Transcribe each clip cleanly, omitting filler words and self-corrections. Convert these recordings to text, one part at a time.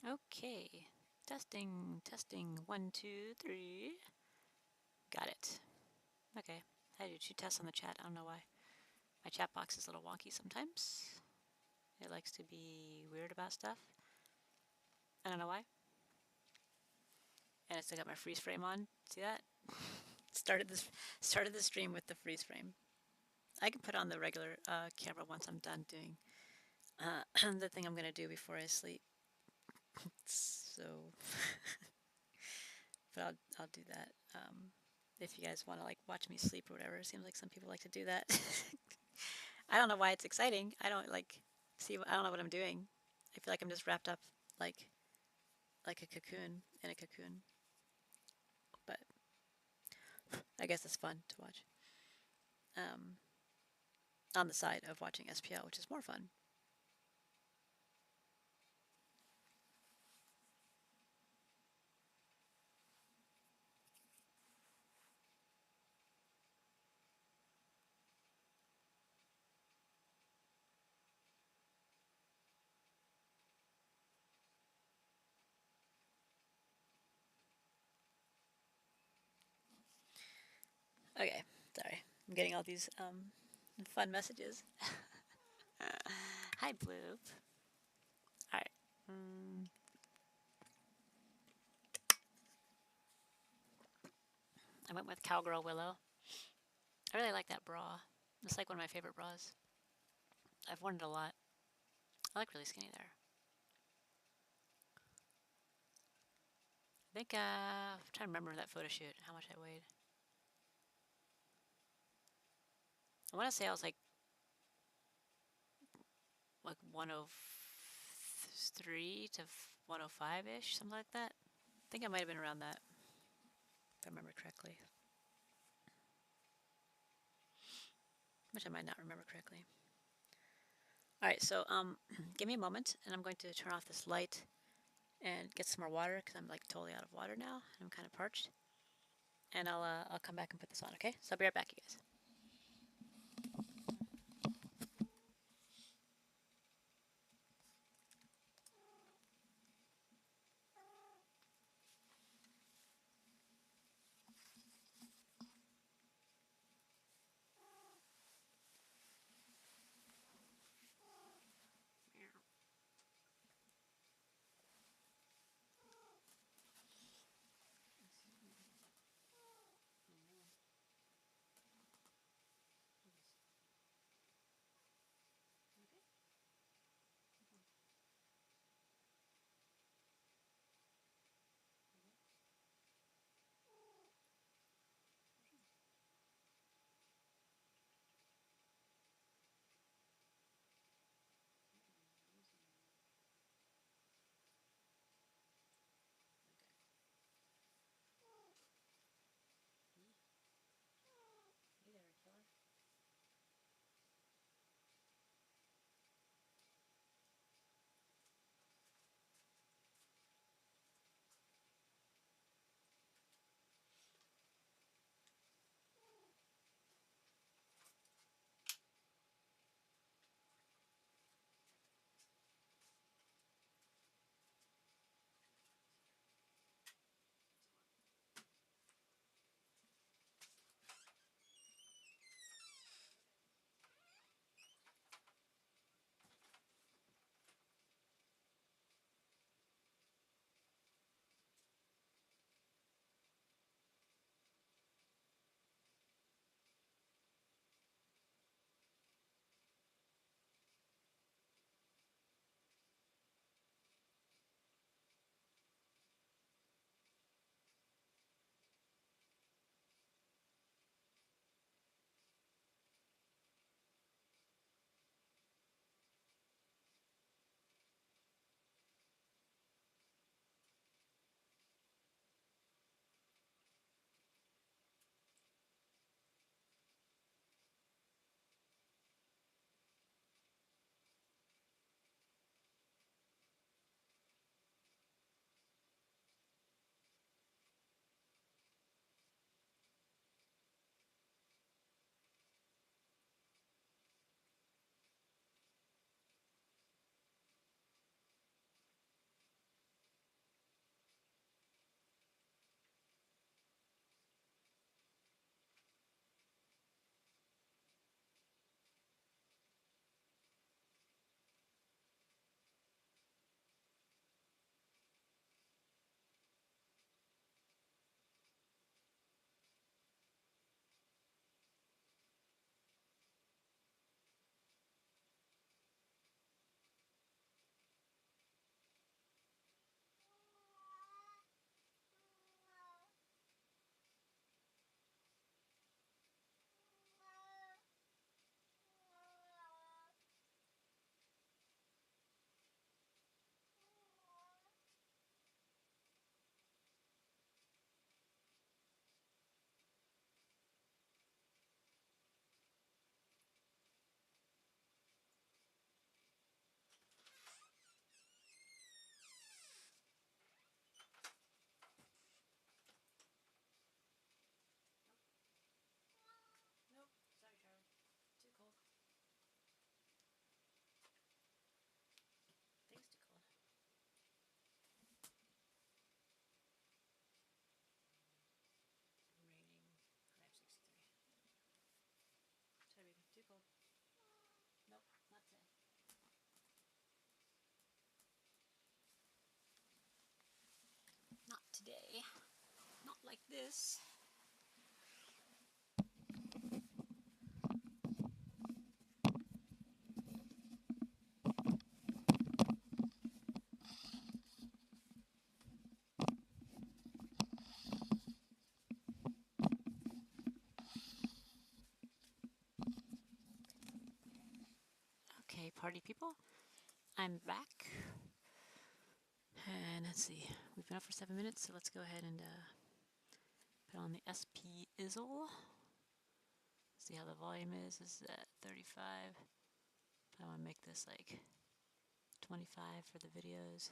Okay. Testing, testing. 1, 2, 3. Got it. Okay. I do 2 tests on the chat. I don't know why. My chat box is a little wonky sometimes. It likes to be weird about stuff. I don't know why. And I still got my freeze frame on. See that? started the stream with the freeze frame. I can put on the regular camera once I'm done doing the thing I'm gonna do before I sleep. So, but I'll do that. If you guys want to like watch me sleep or whatever, it seems like some people like to do that. I don't know why it's exciting. I don't like see. I don't know what I'm doing. I feel like I'm just wrapped up like a cocoon in a cocoon. But I guess it's fun to watch. On the side of watching SPL, which is more fun. Okay, sorry. I'm getting all these fun messages. Hi, Bloop. All right. I went with Cowgirl Willow. I really like that bra. It's like one of my favorite bras. I've worn it a lot. I look really skinny there. I think, I'm trying to remember that photo shoot, how much I weighed. I want to say I was like 103 to 105-ish, something like that. I think I might have been around that, if I remember correctly. Which I might not remember correctly. All right, so give me a moment, and I'm going to turn off this light and get some more water because I'm like totally out of water now. I'm kind of parched, and I'll come back and put this on. Okay, so I'll be right back, you guys. today. Not like this. Okay, party people, I'm back. And let's see, we've been up for 7 minutes, so let's go ahead and put on the SPL. See how the volume is. This is at 35. I want to make this like 25 for the videos.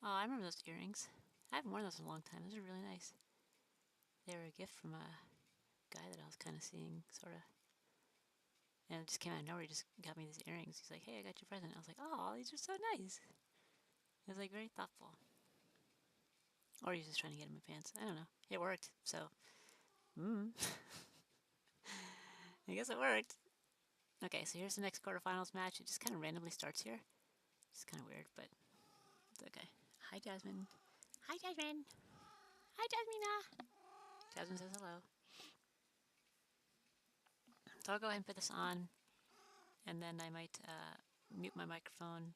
Oh, I remember those earrings. I haven't worn those in a long time. Those are really nice. They were a gift from a guy that I was kind of seeing, sort of. And it just came out of nowhere. He just got me these earrings. He's like, hey, I got your present. I was like, oh, these are so nice. It was like very thoughtful. Or he's just trying to get in my pants. I don't know. It worked, so. I guess it worked. Okay, so here's the next quarterfinals match. It just kind of randomly starts here. It's kind of weird, but it's okay. Hi, Jasmine. Hi, Jasmine. Hi, Jasmina. Jasmine says hello. So I'll go ahead and put this on, and then I might mute my microphone,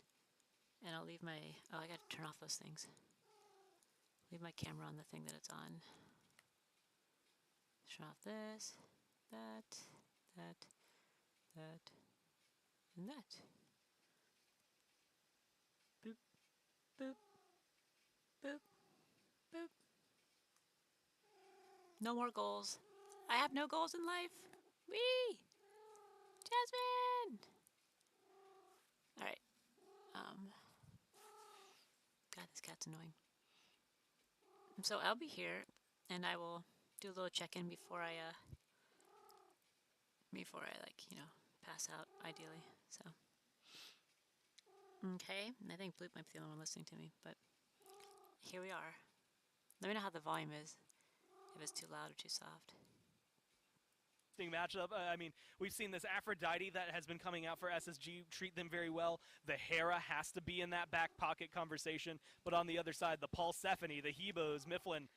and I'll leave my, oh, I gotta turn off those things. Leave my camera on the thing that it's on. Turn off this, that, and that. Boop, boop, boop, boop. No more goals. I have no goals in life. Whee! Jasmine! Alright. God, this cat's annoying. So I'll be here, and I will do a little check-in before I like, you know, pass out, ideally, so. Okay, I think Bloop might be the only one listening to me, but here we are. Let me know how the volume is, if it's too loud or too soft. Matchup. I mean, we've seen this Aphrodite that has been coming out for SSG treat them very well. The Hera has to be in that back pocket conversation, but on the other side, the Paulsephone, the Hebos, Mifflin.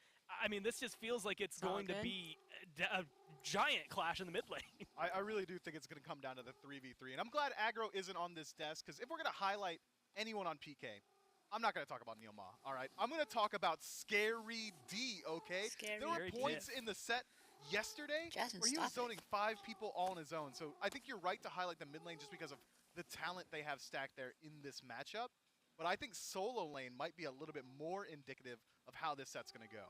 I mean, this just feels like it's going to be a giant clash in the mid lane. I really do think it's going to come down to the 3v3, and I'm glad Aggro isn't on this desk, because if we're going to highlight anyone on PK, I'm not going to talk about Neil Ma, all right? I'm going to talk about Scary D, okay? There were points in the set yesterday where he was zoning 5 people all on his own. So I think you're right to highlight the mid lane just because of the talent they have stacked there in this matchup. But I think solo lane might be a little bit more indicative of how this set's going to go.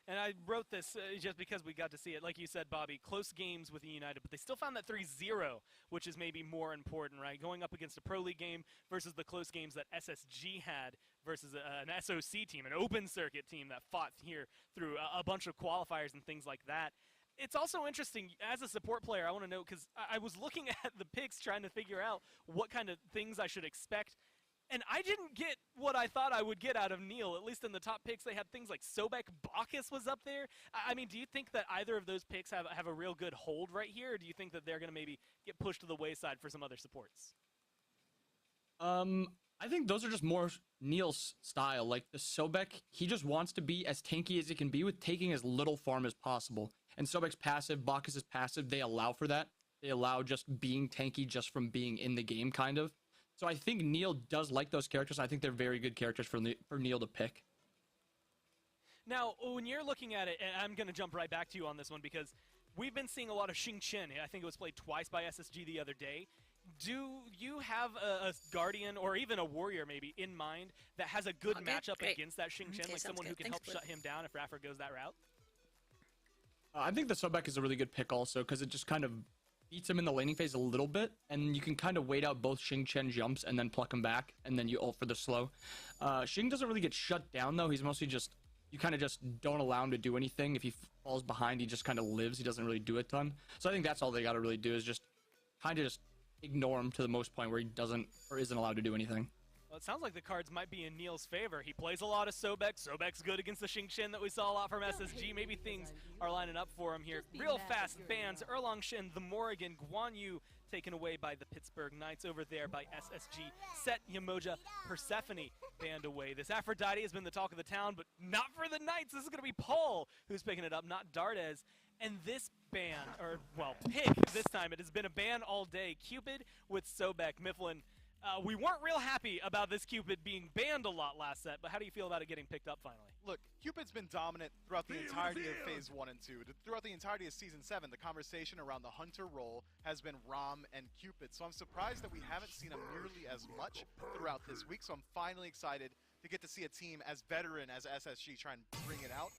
And I wrote this just because we got to see it. Like you said, Bobby, close games with United, but they still found that 3-0, which is maybe more important, right? Going up against a Pro League game versus the close games that SSG had versus an SOC team, an open circuit team that fought here through a bunch of qualifiers and things like that. It's also interesting, as a support player, I want to know, because I was looking at the picks trying to figure out what kind of things I should expect. And I didn't get what I thought I would get out of Neil. At least in the top picks, they had things like Sobek, Bacchus was up there. I mean, do you think that either of those picks have a real good hold right here, or do you think that they're going to maybe get pushed to the wayside for some other supports? I think those are just more Neil's style. Like the Sobek, he just wants to be as tanky as he can be with taking as little farm as possible. And Sobek's passive, Bacchus is passive. They allow for that. They allow just being tanky just from being in the game, kind of. So I think Neil does like those characters. I think they're very good characters for Neil to pick. Now, when you're looking at it, and I'm going to jump right back to you on this one because we've been seeing a lot of Xing Chen. I think it was played twice by SSG the other day. Do you have a Guardian or even a Warrior maybe in mind that has a good matchup against that Xing Chen, like someone who can help shut him down if Rafa goes that route? I think the Sobek is a really good pick also because it just kind of beats him in the laning phase a little bit, and you can kind of wait out both Xing Chen jumps and then pluck him back, and then you ult for the slow. Xing doesn't really get shut down though. He's mostly just, you kind of just don't allow him to do anything. If he falls behind, he just kind of lives. He doesn't really do a ton. So I think that's all they got to really do is just kind of just ignore him to the most point where he doesn't or isn't allowed to do anything. Well, it sounds like the cards might be in Neil's favor. He plays a lot of Sobek. Sobek's good against the Xingqian that we saw a lot from SSG. Maybe things are lining up for him here. Real fast bans. Erlang Shin, the Morrigan, Guan Yu taken away by the Pittsburgh Knights over there by SSG. Set, Yamoja, Persephone banned away. This Aphrodite has been the talk of the town, but not for the Knights. This is going to be Paul who's picking it up, not Dardes. And this ban, or, well, pick this time, it has been a ban all day. Cupid with Sobek. Mifflin, we weren't real happy about this Cupid being banned a lot last set, but how do you feel about it getting picked up finally? Look, Cupid's been dominant throughout the entirety of Phase 1 and 2. Throughout the entirety of Season 7, the conversation around the Hunter role has been Rom and Cupid. So I'm surprised that we haven't seen him nearly as much throughout this week. So I'm finally excited to get to see a team as veteran as SSG try and bring it out.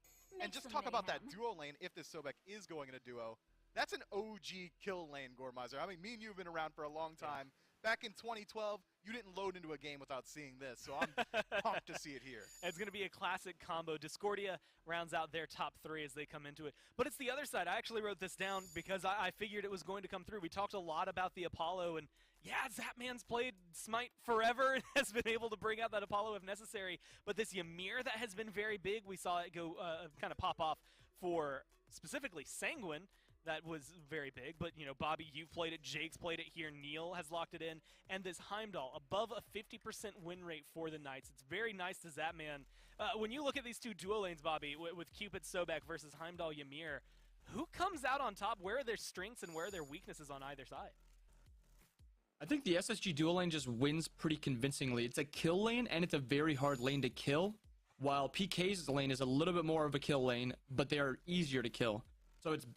And just talk about that duo lane, if this Sobek is going in a duo. That's an OG kill lane, Gormizer. I mean, me and you have been around for a long time. Back in 2012, you didn't load into a game without seeing this, so I'm pumped to see it here. It's going to be a classic combo. Discordia rounds out their top 3 as they come into it. But it's the other side. I actually wrote this down because I figured it was going to come through. We talked a lot about the Apollo, and yeah, Zapman's played Smite forever and has been able to bring out that Apollo if necessary. But this Ymir that has been very big, we saw it go kind of pop off for specifically Sanguine. That was very big, but, you know, Bobby, you've played it, Jake's played it here, Neil has locked it in, and this Heimdall, above a 50% win rate for the Knights. It's very nice to Zapman. When you look at these two duo lanes, Bobby, with Cupid Sobek versus Heimdall Ymir, who comes out on top? Where are their strengths and where are their weaknesses on either side? I think the SSG duo lane just wins pretty convincingly. It's a kill lane, and it's a very hard lane to kill, while PK's lane is a little bit more of a kill lane, but they are easier to kill. So it's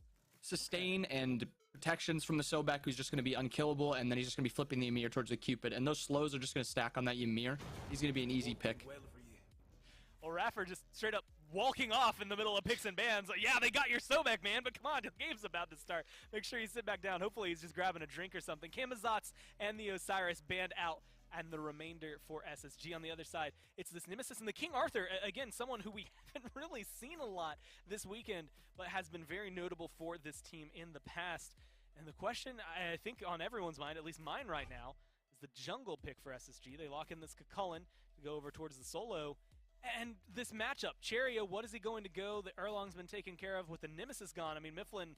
sustain and protections from the Sobek, who's just going to be unkillable, and then he's just going to be flipping the Ymir towards the Cupid, and those slows are just going to stack on that Ymir. He's going to be an easy pick. Well, Raffer just straight up walking off in the middle of picks and bans. Like, yeah, they got your Sobek, man, but come on, the game's about to start. Make sure you sit back down. Hopefully he's just grabbing a drink or something. Kamazotz and the Osiris banned out, and the remainder for SSG. On the other side, it's this Nemesis and the King Arthur. Again, someone who we haven't really seen a lot this weekend, but has been very notable for this team in the past. And the question, I think, on everyone's mind, at least mine right now, is the jungle pick for SSG. They lock in this Kakullen to go over towards the solo. And this matchup, Cherio, what is he going to go? The Erlong's been taken care of with the Nemesis gone. I mean, Mifflin,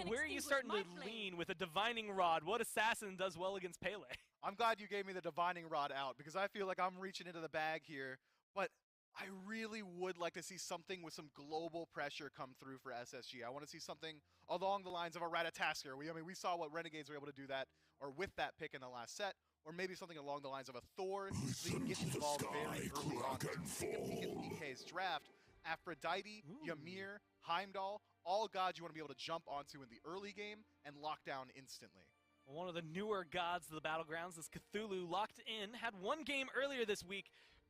where are you starting to lean with a Divining Rod? What assassin does well against Pele? I'm glad you gave me the Divining Rod out because I feel like I'm reaching into the bag here, but I really would like to see something with some global pressure come through for SSG. I want to see something along the lines of a Ratatasker. I mean, we saw what Renegades were able to do that, or with that pick in the last set, or maybe something along the lines of a Thor, so you can get involved very early on. Take a peek at PK's draft. Aphrodite, Ymir, Heimdall, all gods you want to be able to jump onto in the early game and lock down instantly. One of the newer gods of the Battlegrounds, this Cthulhu, locked in, had one game earlier this week,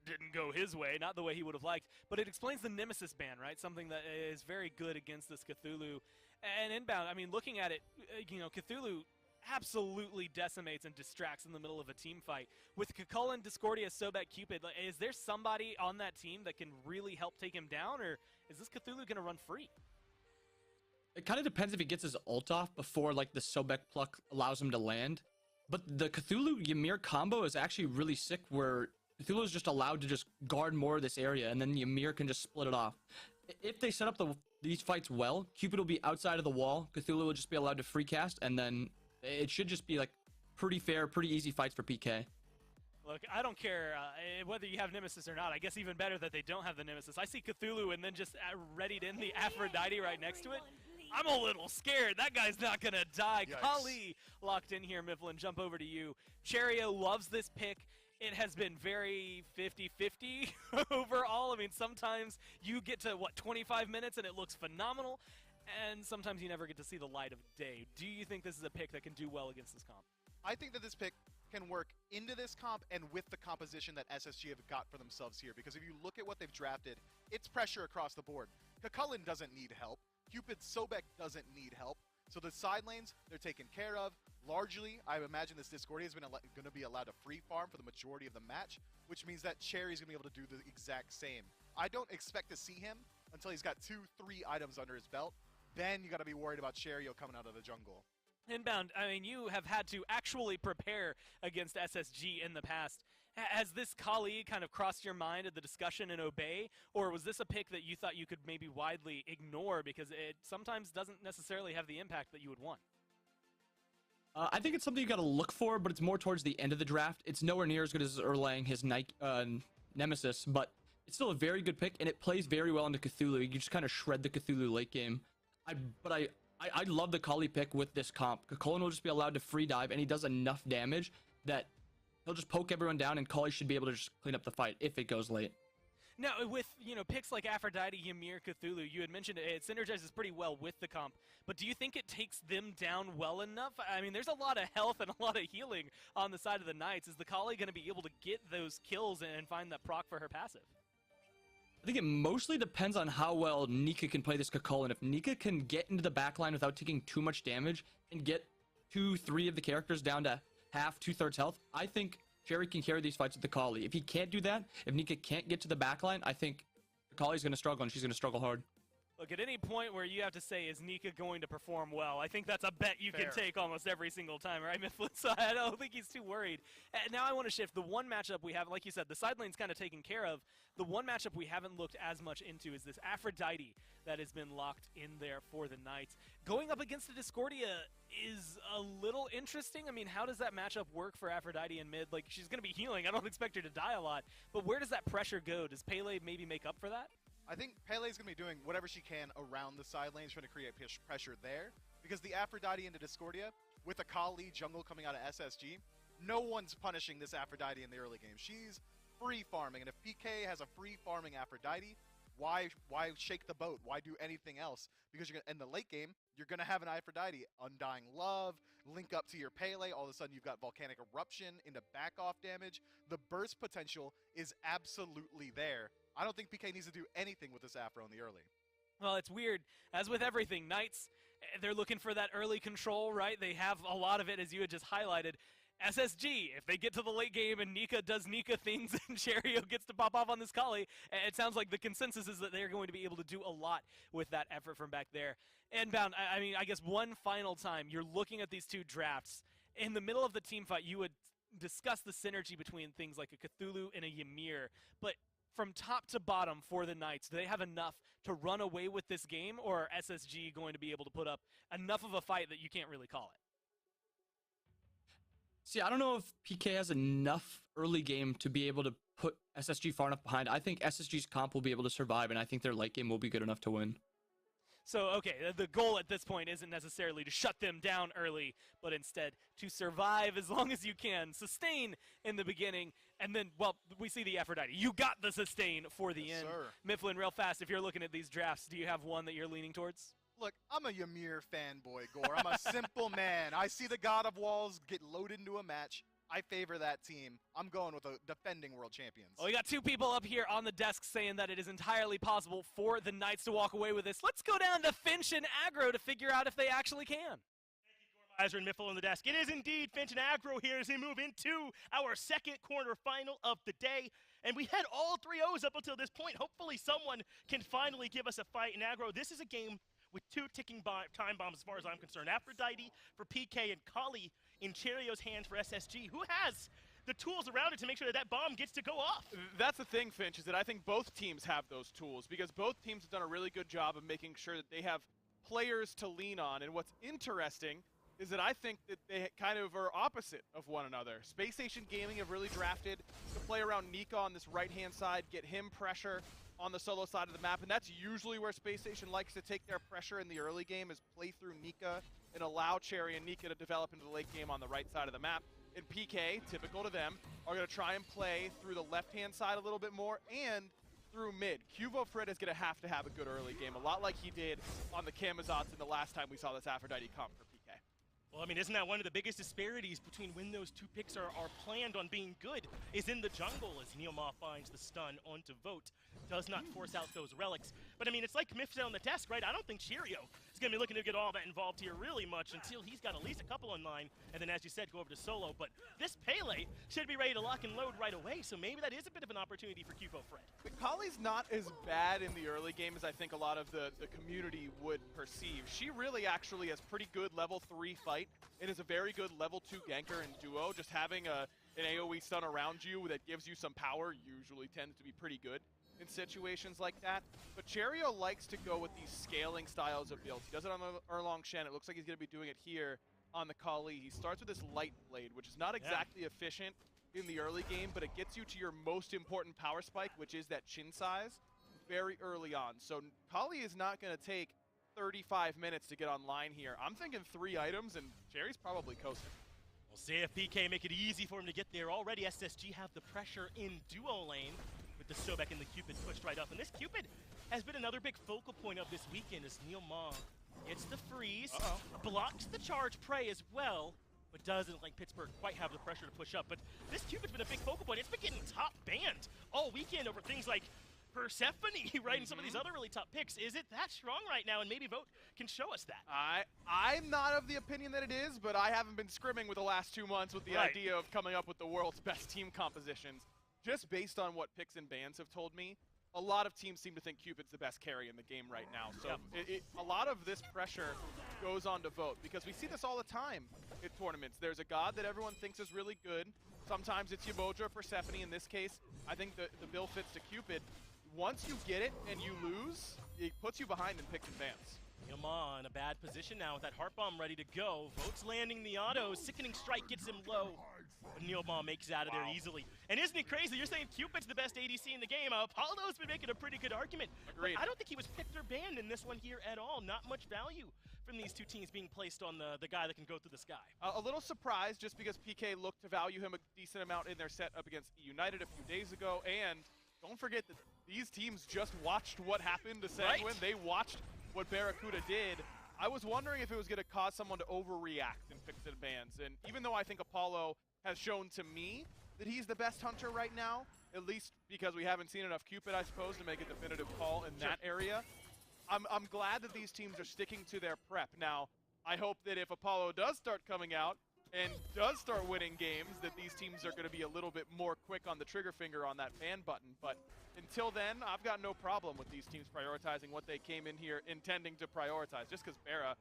didn't go his way, not the way he would have liked, but it explains the Nemesis ban, right? Something that is very good against this Cthulhu. And inbound, I mean, looking at it, you know, Cthulhu absolutely decimates and distracts in the middle of a team fight. With Kakullen, Discordia, Sobek, Cupid, is there somebody on that team that can really help take him down, or is this Cthulhu going to run free? It kind of depends if he gets his ult off before, like, the Sobek pluck allows him to land. But the Cthulhu-Ymir combo is actually really sick, where Cthulhu is just allowed to just guard more of this area, and then Ymir can just split it off. If they set up these fights well, Cupid will be outside of the wall, Cthulhu will just be allowed to free cast, and then it should just be, like, pretty fair, pretty easy fights for PK. Look, I don't care whether you have Nemesis or not. I guess even better that they don't have the Nemesis. I see Cthulhu and then just readied in the Aphrodite right next to it. I'm a little scared. That guy's not going to die. Yikes. Kali locked in here. Mifflin, jump over to you. Cherio loves this pick. It has been very 50-50 overall. I mean, sometimes you get to, 25 minutes and it looks phenomenal, and sometimes you never get to see the light of day. Do you think this is a pick that can do well against this comp? I think that this pick can work into this comp and with the composition that SSG have got for themselves here, because if you look at what they've drafted, it's pressure across the board. Kakullen doesn't need help. Cupid Sobek doesn't need help. So the side lanes, they're taken care of. Largely, I imagine this Discordia is going to be allowed to free farm for the majority of the match, which means that Cherry's going to be able to do the exact same. I don't expect to see him until he's got 2-3 items under his belt. Then you got to be worried about Cherio coming out of the jungle. Inbound, I mean, you have had to actually prepare against SSG in the past. Has this Kali kind of crossed your mind at the discussion in Obey, or was this a pick that you thought you could maybe widely ignore because it sometimes doesn't necessarily have the impact that you would want? I think it's something you got to look for, but it's more towards the end of the draft. It's nowhere near as good as Erlang, his Nemesis, but it's still a very good pick, and it plays very well into Cthulhu. You just kind of shred the Cthulhu late game. I love the Kali pick with this comp. Cullen will just be allowed to free dive, and he does enough damage that he'll just poke everyone down, and Kali should be able to just clean up the fight if it goes late. Now, with picks like Aphrodite, Ymir, Cthulhu, you had mentioned it synergizes pretty well with the comp, but do you think it takes them down well enough? I mean, there's a lot of health and a lot of healing on the side of the Knights. Is the Kali going to be able to get those kills and find that proc for her passive? I think it mostly depends on how well Nika can play this Cullen. If Nika can get into the backline without taking too much damage and get 2-3 of the characters down to half, 2/3 health, I think Cherry can carry these fights with the Kali. If he can't do that, if Nika can't get to the backline, I think the Kali's going to struggle, and she's going to struggle hard. Look, at any point where you have to say, is Nika going to perform well, I think that's a bet you can take almost every single time, right, Mifflin? So I don't think he's too worried. And now I want to shift. The one matchup we have, like you said, the side lane's kind of taken care of. The one matchup we haven't looked as much into is this Aphrodite that has been locked in there for the Knights. Going up against the Discordia is a little interesting. I mean, how does that matchup work for Aphrodite in mid? Like, she's going to be healing. I don't expect her to die a lot. But where does that pressure go? Does Pele maybe make up for that? I think Pele's going to be doing whatever she can around the side lanes, trying to create pressure there. Because the Aphrodite into Discordia, with a Kali jungle coming out of SSG, no one's punishing this Aphrodite in the early game. She's free farming, and if PK has a free farming Aphrodite, why shake the boat? Why do anything else? Because you're gonna, in the late game, you're going to have an Aphrodite, Undying Love, link up to your Pele, all of a sudden you've got Volcanic Eruption into back off damage. The burst potential is absolutely there. I don't think PK needs to do anything with this Afro in the early. Well, it's weird. As with everything, Knights, they're looking for that early control, right? They have a lot of it, as you had just highlighted. SSG, if they get to the late game and Nika does Nika things and Cherio gets to pop off on this Kali, it sounds like the consensus is that they're going to be able to do a lot with that effort from back there. Endbound, I mean, I guess one final time, you're looking at these two drafts. In the middle of the team fight, you would discuss the synergy between things like a Cthulhu and a Ymir, but from top to bottom for the Knights, do they have enough to run away with this game, or are SSG going to be able to put up enough of a fight that you can't really call it? See, I don't know if PK has enough early game to be able to put SSG far enough behind. I think SSG's comp will be able to survive, and I think their late game will be good enough to win. So, okay, the goal at this point isn't necessarily to shut them down early, but instead to survive as long as you can, sustain in the beginning, and then, well, we see the Aphrodite. You got the sustain for the end. Sir. Mifflin, real fast, if you're looking at these drafts, do you have one that you're leaning towards? Look, I'm a Ymir fanboy, Gore. I'm a simple man. I see the God of Walls get loaded into a match. I favor that team. I'm going with the defending world champions. Well, we got two people up here on the desk saying that it is entirely possible for the Knights to walk away with this. Let's go down to Finch and Aggro to figure out if they actually can. Thank you, and Miffle on the desk. It is indeed Finch and Aggro here as we move into our second quarterfinal of the day. And we had all 3 O's up until this point. Hopefully someone can finally give us a fight in Aggro. This is a game with 2 ticking time bombs as far as I'm concerned. Aphrodite for PK and Kali in Cherio's hands for SSG. Who has the tools around it to make sure that that bomb gets to go off? That's the thing, Finch, is that I think both teams have those tools because both teams have done a really good job of making sure that they have players to lean on. And what's interesting is that I think that they kind of are opposite of one another. Space Station Gaming have really drafted to play around Nika on this right-hand side, get him pressure on the solo side of the map, and that's usually where Space Station likes to take their pressure in the early game, is play through Nika and allow Cherry and Nika to develop into the late game on the right side of the map. And PK, typical to them, are going to try and play through the left-hand side a little bit more and through mid. Cuvo Fred is going to have a good early game, a lot like he did on the Kamazots in the last time we saw this Aphrodite comp for PK. Well, I mean, isn't that one of the biggest disparities between when those 2 picks are planned on being good is in the jungle as Neomar finds the stun onto Vote, does not force out those relics. But I mean, it's like Miff said on the desk, right? I don't think Cheerio is going to be looking to get all that involved here really much until he's got at least a couple in line, and then as you said, go over to solo. But this Pele should be ready to lock and load right away, so maybe that is a bit of an opportunity for Cuvo Fred. But Kali's not as bad in the early game as I think a lot of the community would perceive. She really actually has pretty good level 3 fight and is a very good level 2 ganker in duo. Just having an AoE stun around you that gives you some power usually tends to be pretty good in situations like that. But Cherio likes to go with these scaling styles of builds. He does it on the Erlong Shen. It looks like he's going to be doing it here on the Kali. He starts with this light blade, which is not exactly efficient in the early game, but it gets you to your most important power spike, which is that chin size, very early on. So Kali is not going to take 35 minutes to get online here. I'm thinking 3 items, and Jerry's probably coasting. We'll see if PK make it easy for him to get there. Already SSG have the pressure in duo lane with the Sobek and the Cupid pushed right up. And this Cupid has been another big focal point of this weekend as Neil Ma gets the freeze, blocks the charge prey as well, but doesn't, like Pittsburgh, quite have the pressure to push up. But this Cupid's been a big focal point. It's been getting top banned all weekend over things like Persephone, right? And some of these other really top picks. Is it that strong right now? And maybe Vote can show us that. I'm not of the opinion that it is, but I haven't been scrimming with the last 2 months with the idea of coming up with the world's best team compositions. Just based on what picks and bans have told me, a lot of teams seem to think Cupid's the best carry in the game right now. So a lot of this pressure goes on to Vote, because we see this all the time in tournaments. There's a god that everyone thinks is really good. Sometimes it's Yamodra or Persephone. In this case, I think the bill fits to Cupid. Once you get it and you lose, it puts you behind in picks and bans. Yama in a bad position now with that Heart Bomb ready to go. Vote's landing the auto. Sickening Strike gets him low. But Neilma makes it out of there easily. And isn't it crazy? You're saying Cupid's the best ADC in the game. Apollo's been making a pretty good argument. Agreed. But I don't think he was picked or banned in this one here at all. Not much value from these two teams being placed on the guy that can go through the sky. A little surprised just because PK looked to value him a decent amount in their set up against United a few days ago. And don't forget that these teams just watched what happened to Sanguine. They watched what Barracuda did. I was wondering if it was going to cause someone to overreact in picks and bans. And even though I think Apollo has shown to me that he's the best hunter right now, at least because we haven't seen enough Cupid, I suppose, to make a definitive call in that area, I'm glad that these teams are sticking to their prep. Now, I hope that if Apollo does start coming out and does start winning games, that these teams are going to be a little bit more quick on the trigger finger on that ban button. But until then, I've got no problem with these teams prioritizing what they came in here intending to prioritize. Just because Barra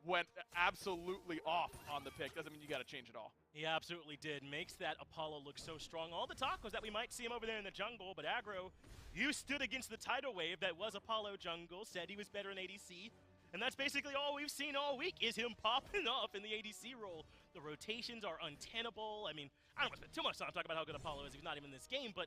went absolutely off on the pick doesn't mean you got to change it all. He absolutely did. Makes that Apollo look so strong. All the talk was that we might see him over there in the jungle, but Aggro, you stood against the tidal wave that was Apollo jungle, said he was better in ADC. And that's basically all we've seen all week is him popping off in the ADC role. The rotations are untenable. I mean, I don't want to spend too much time talking about how good Apollo is if he's not even in this game, but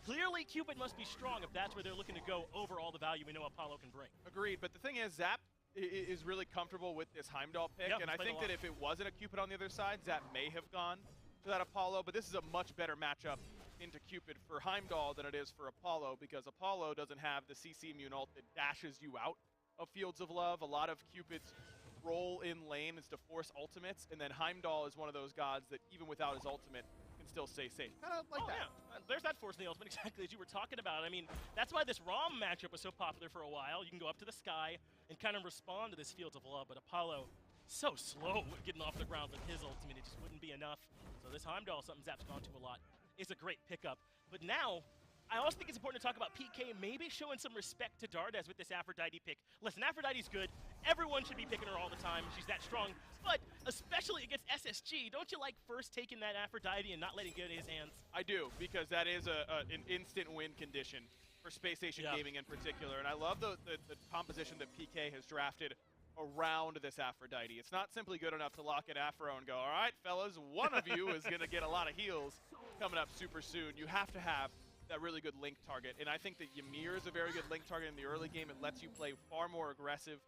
clearly Cupid must be strong if that's where they're looking to go over all the value we know Apollo can bring. Agreed, but the thing is, Zap is really comfortable with this Heimdall pick, and I think that if it wasn't a Cupid on the other side, Zap may have gone to that Apollo, but this is a much better matchup into Cupid for Heimdall than it is for Apollo, because Apollo doesn't have the CC immune ult that dashes you out of Fields of Love. A lot of Cupid's role in lane is to force ultimates, and then Heimdall is one of those gods that even without his ultimate can still stay safe. Kind of like that. Yeah. There's that force in the ultimate, exactly as you were talking about. I mean, that's why this ROM matchup was so popular for a while. You can go up to the sky and kind of respond to this Fields of Love, but Apollo, so slow getting off the ground with his ultimate. It just wouldn't be enough. So this Heimdall, something Zap's gone to a lot, is a great pickup. But now, I also think it's important to talk about PK maybe showing some respect to Dardes with this Aphrodite pick. Listen, Aphrodite's good. Everyone should be picking her all the time. She's that strong. But especially against SSG, don't you like first taking that Aphrodite and not letting it get in his hands? I do, because that is an instant win condition for Space Station Gaming in particular. And I love the composition that PK has drafted around this Aphrodite. It's not simply good enough to lock in Afro and go, all right, fellas, one of you is going to get a lot of heals coming up super soon. You have to have that really good link target, and I think that Ymir is a very good link target in the early game. It lets you play far more aggressive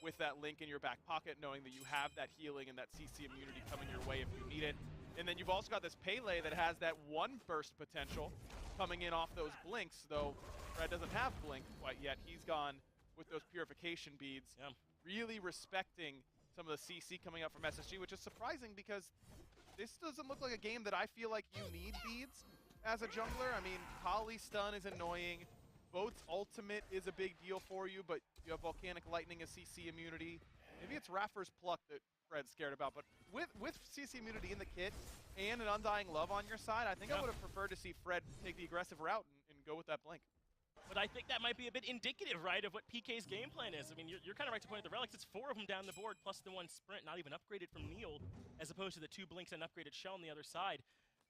with that link in your back pocket, knowing that you have that healing and that CC immunity coming your way if you need it. And then you've also got this Pele that has that one burst potential coming in off those blinks, though Fred doesn't have blink quite yet. He's gone with those purification beads, really respecting some of the CC coming up from SSG, which is surprising because this doesn't look like a game that I feel like you need beads as a jungler. I mean, Kali stun is annoying. Boat's ultimate is a big deal for you, but you have Volcanic Lightning as CC immunity. Maybe it's Raffer's Pluck that Fred's scared about, but with CC immunity in the kit and an Undying Love on your side, I think I would have preferred to see Fred take the aggressive route and go with that blink. But I think that might be a bit indicative, right, of what PK's game plan is. I mean, you're kind of right to point at the relics. It's 4 of them down the board, plus the 1 sprint, not even upgraded from Neil, as opposed to the 2 blinks and upgraded shell on the other side.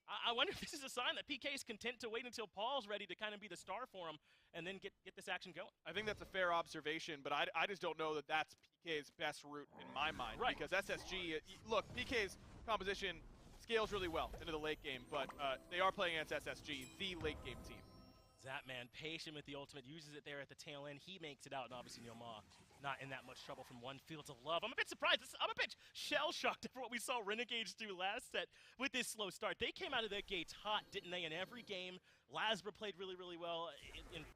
I wonder if this is a sign that PK is content to wait until Paul's ready to kind of be the star for him and then get this action going. I think that's a fair observation, but I just don't know that that's PK's best route in my mind. Right. Because SSG, look, PK's composition scales really well into the late game, but they are playing against SSG, the late game team. Zapman, patient with the ultimate, uses it there at the tail end. He makes it out, and obviously Neil Ma not in that much trouble from one Fields of Love. I'm a bit surprised. I'm a bit shell-shocked for what we saw Renegades do last set with this slow start. They came out of their gates hot, didn't they, in every game. Lasbra played really, really well,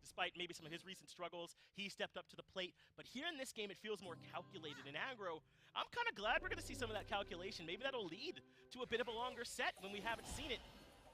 despite maybe some of his recent struggles. He stepped up to the plate. But here in this game, it feels more calculated. In aggro, I'm kind of glad we're going to see some of that calculation. Maybe that'll lead to a bit of a longer set when we haven't seen it,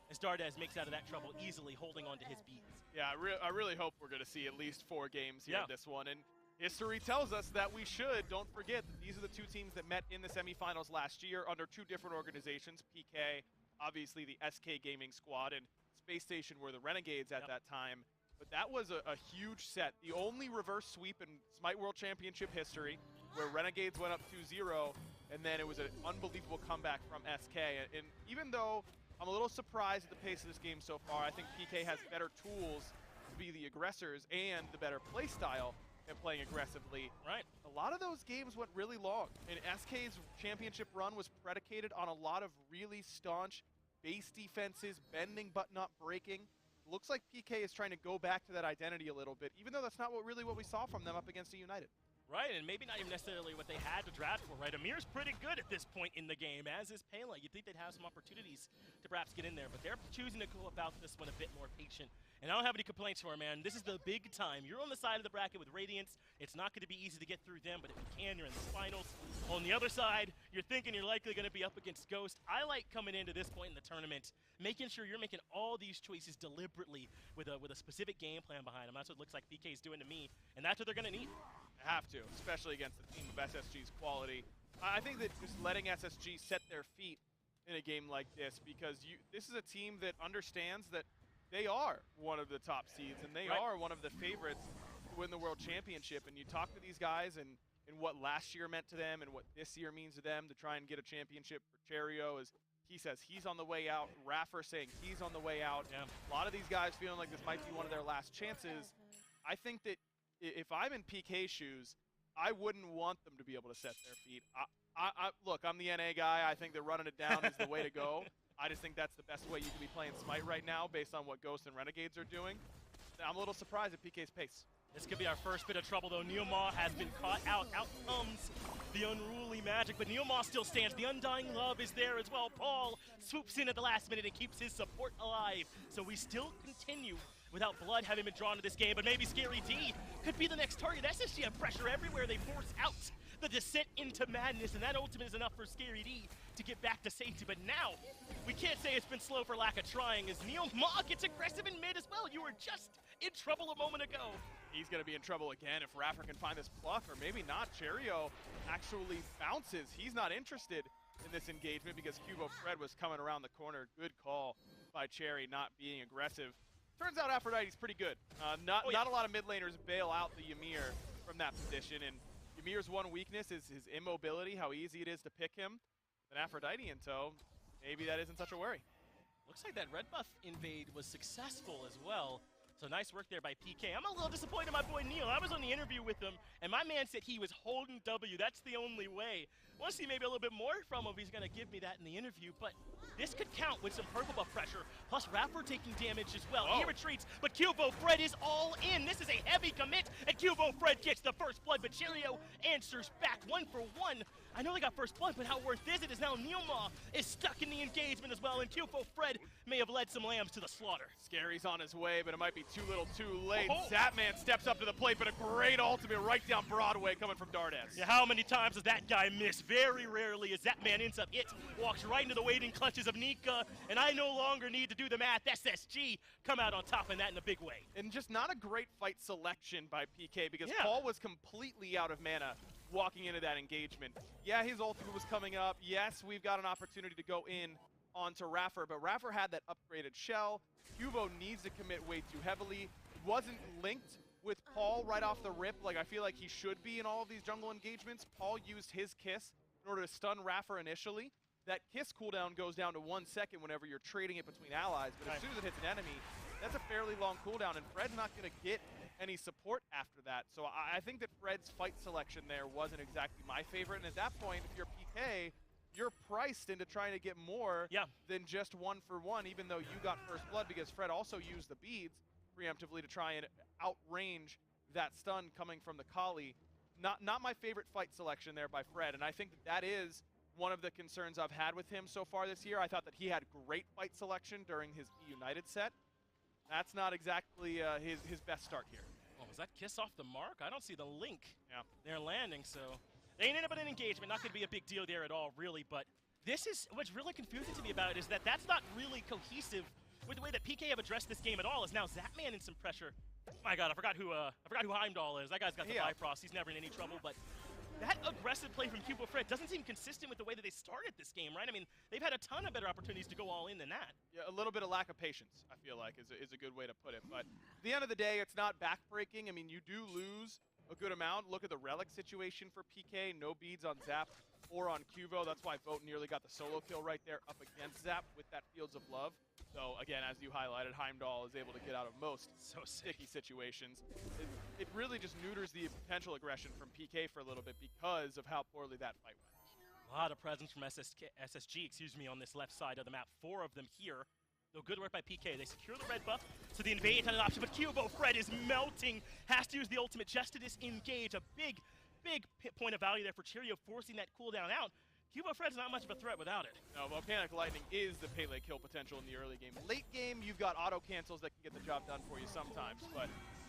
as Dardez makes out of that trouble easily, holding on to his beats. Yeah, I really hope we're going to see at least 4 games here in this one. And history tells us that we should. Don't forget that these are the 2 teams that met in the semifinals last year under 2 different organizations. PK, obviously the SK Gaming squad, and Space Station were the Renegades at that time. But that was a huge set. The only reverse sweep in Smite World Championship history, where Renegades went up 2-0, and then it was an unbelievable comeback from SK. And even though I'm a little surprised at the pace of this game so far, I think PK has better tools to be the aggressors and the better play style than playing aggressively. Right. A lot of those games went really long, and SK's championship run was predicated on a lot of really staunch base defenses, bending but not breaking. Looks like PK is trying to go back to that identity a little bit, even though that's not really what we saw from them up against the United. Right, and maybe not even necessarily what they had to draft for, right? Amir's pretty good at this point in the game, as is Pela. You'd think they'd have some opportunities to perhaps get in there, but they're choosing to go about this one a bit more patient. And I don't have any complaints for him, man. This is the big time. You're on the side of the bracket with Radiance. It's not going to be easy to get through them, but if you can, you're in the finals. On the other side, you're thinking you're likely going to be up against Ghost. I like coming into this point in the tournament, making sure you're making all these choices deliberately with a specific game plan behind them. That's what it looks like PK's doing to me, and that's what they're going to need. Have to, especially against the team of SSG's quality. I think that just letting SSG set their feet in a game like this, because this is a team that understands that they are one of the top seeds, and they are one of the favorites to win the World Championship. And you talk to these guys and what last year meant to them and what this year means to them to try and get a championship for Cherio, as he says he's on the way out, Raffer saying he's on the way out. Yeah. A lot of these guys feeling like this might be one of their last chances. I think that if I'm in PK's shoes, I wouldn't want them to be able to set their feet. Look, I'm the NA guy. I think that running it down is the way to go. I just think that's the best way you can be playing Smite right now based on what Ghost and Renegades are doing. I'm a little surprised at PK's pace. This could be our first bit of trouble, though. Neomar has been caught out. Out comes the unruly magic, but Neomar still stands. The Undying Love is there as well. Paul swoops in at the last minute and keeps his support alive. So we still continue without blood having been drawn to this game, but maybe Scary D could be the next target. SSG have pressure everywhere. They force out the descent into madness, and that ultimate is enough for Scary D to get back to safety. But now, we can't say it's been slow for lack of trying, as Neo Ma gets aggressive in mid as well. You were just in trouble a moment ago. He's going to be in trouble again if Raffer can find this pluck, or maybe not. Cherio actually bounces. He's not interested in this engagement because Cubo Fred was coming around the corner. Good call by Cherry, not being aggressive. Turns out Aphrodite's pretty good. Not a lot of mid laners bail out the Ymir from that position, and Ymir's one weakness is his immobility, how easy it is to pick him. But Aphrodite in tow, maybe that isn't such a worry. Looks like that red buff invade was successful as well. So nice work there by PK. I'm a little disappointed in my boy Neil. I was on the interview with him, and my man said he was holding W. That's the only way. I want to see maybe a little bit more from him if he's going to give me that in the interview, but this could count with some purple buff pressure, plus Raffer taking damage as well. He retreats, but Cubo Fred is all in. This is a heavy commit, and Cubo Fred gets the first blood, but Cherio answers back 1 for 1. I know they got first blood, but how worth is it? Is now Neoma is stuck in the engagement as well, and Cubo Fred may have led some lambs to the slaughter. Scary's on his way, but it might be too little too late. Zapman steps up to the plate, but a great ultimate right down Broadway coming from Dardez. Yeah, how many times does that guy miss? Very rarely as Zapman ends up hit, walks right into the waiting clutches of Nika, and I no longer need to do the math. SSG come out on top in that in a big way. And just not a great fight selection by PK because Paul was completely out of mana walking into that engagement. Yeah, his ultimate was coming up. Yes, we've got an opportunity to go in onto Raffer, but Raffer had that upgraded shell. Cubo needs to commit way too heavily. Wasn't linked with Paul right off the rip like I feel like he should be in all of these jungle engagements. Paul used his kiss in order to stun Raffer initially. that kiss cooldown goes down to 1 second whenever you're trading it between allies, but as soon as it hits an enemy, that's a fairly long cooldown, and Fred's not going to get any support after that. So I think that Fred's fight selection there wasn't exactly my favorite, and at that point, if you're PK, you're priced into trying to get more than just 1-for-1, even though you got first blood, because Fred also used the beads preemptively to try and outrange that stun coming from the Kali. Not my favorite fight selection there by Fred, and I think that is one of the concerns I've had with him so far this year. I thought that he had great fight selection during his United set. That's not exactly his best start here. Oh, was that kiss off the mark? I don't see the link. They're landing, so they ain't about an engagement. Not going to be a big deal there at all, really. But this is what's really confusing to me about it is that that's not really cohesive with the way that PK have addressed this game at all. Is now Zapman in some pressure. Oh my God, I forgot who Heimdall is. That guy's got the Bifrost. He's never in any trouble, but that aggressive play from Cubo Fred doesn't seem consistent with the way that they started this game, right? I mean, they've had a ton of better opportunities to go all in than that. Yeah, a little bit of lack of patience, I feel like, is a good way to put it. But at the end of the day, it's not backbreaking. I mean, you do lose a good amount. Look at the relic situation for PK. No beads on Zap or on Cubo. That's why Vote nearly got the solo kill right there up against Zap with that Fields of Love. So, again, as you highlighted, Heimdall is able to get out of most sticky situations. It really just neuters the potential aggression from PK for a little bit because of how poorly that fight went. A lot of presence from SSG, on this left side of the map. 4 of them here. Though good work by PK. They secure the red buff, so the invade had an option, but Cubo Fred is melting. Has to use the ultimate just to disengage. A big point of value there for Cheerio, forcing that cooldown out. Cubo Fred's not much of a threat without it. No, Volcanic Lightning is the Pele kill potential in the early game. Late game, you've got auto cancels that can get the job done for you sometimes, but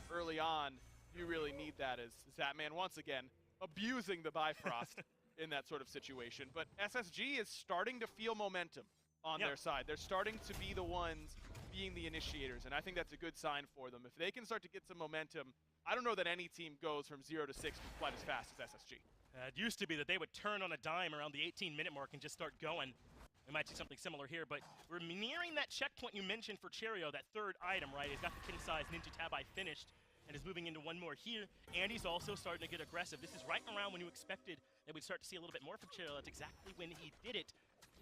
early on, you really need that as Zapman, once again, abusing the Bifrost in that sort of situation. But SSG is starting to feel momentum on their side. They're starting to be the ones being the initiators, and I think that's a good sign for them. If they can start to get some momentum, I don't know that any team goes from 0 to 60 quite as fast as SSG. It used to be that they would turn on a dime around the 18-minute mark and just start going. We might see something similar here, but we're nearing that checkpoint you mentioned for Cheerio, that third item, right? He's got the king-size Ninja Tabi finished and is moving into one more here, and he's also starting to get aggressive. This is right around when you expected that we'd start to see a little bit more from Cheerio. That's exactly when he did it.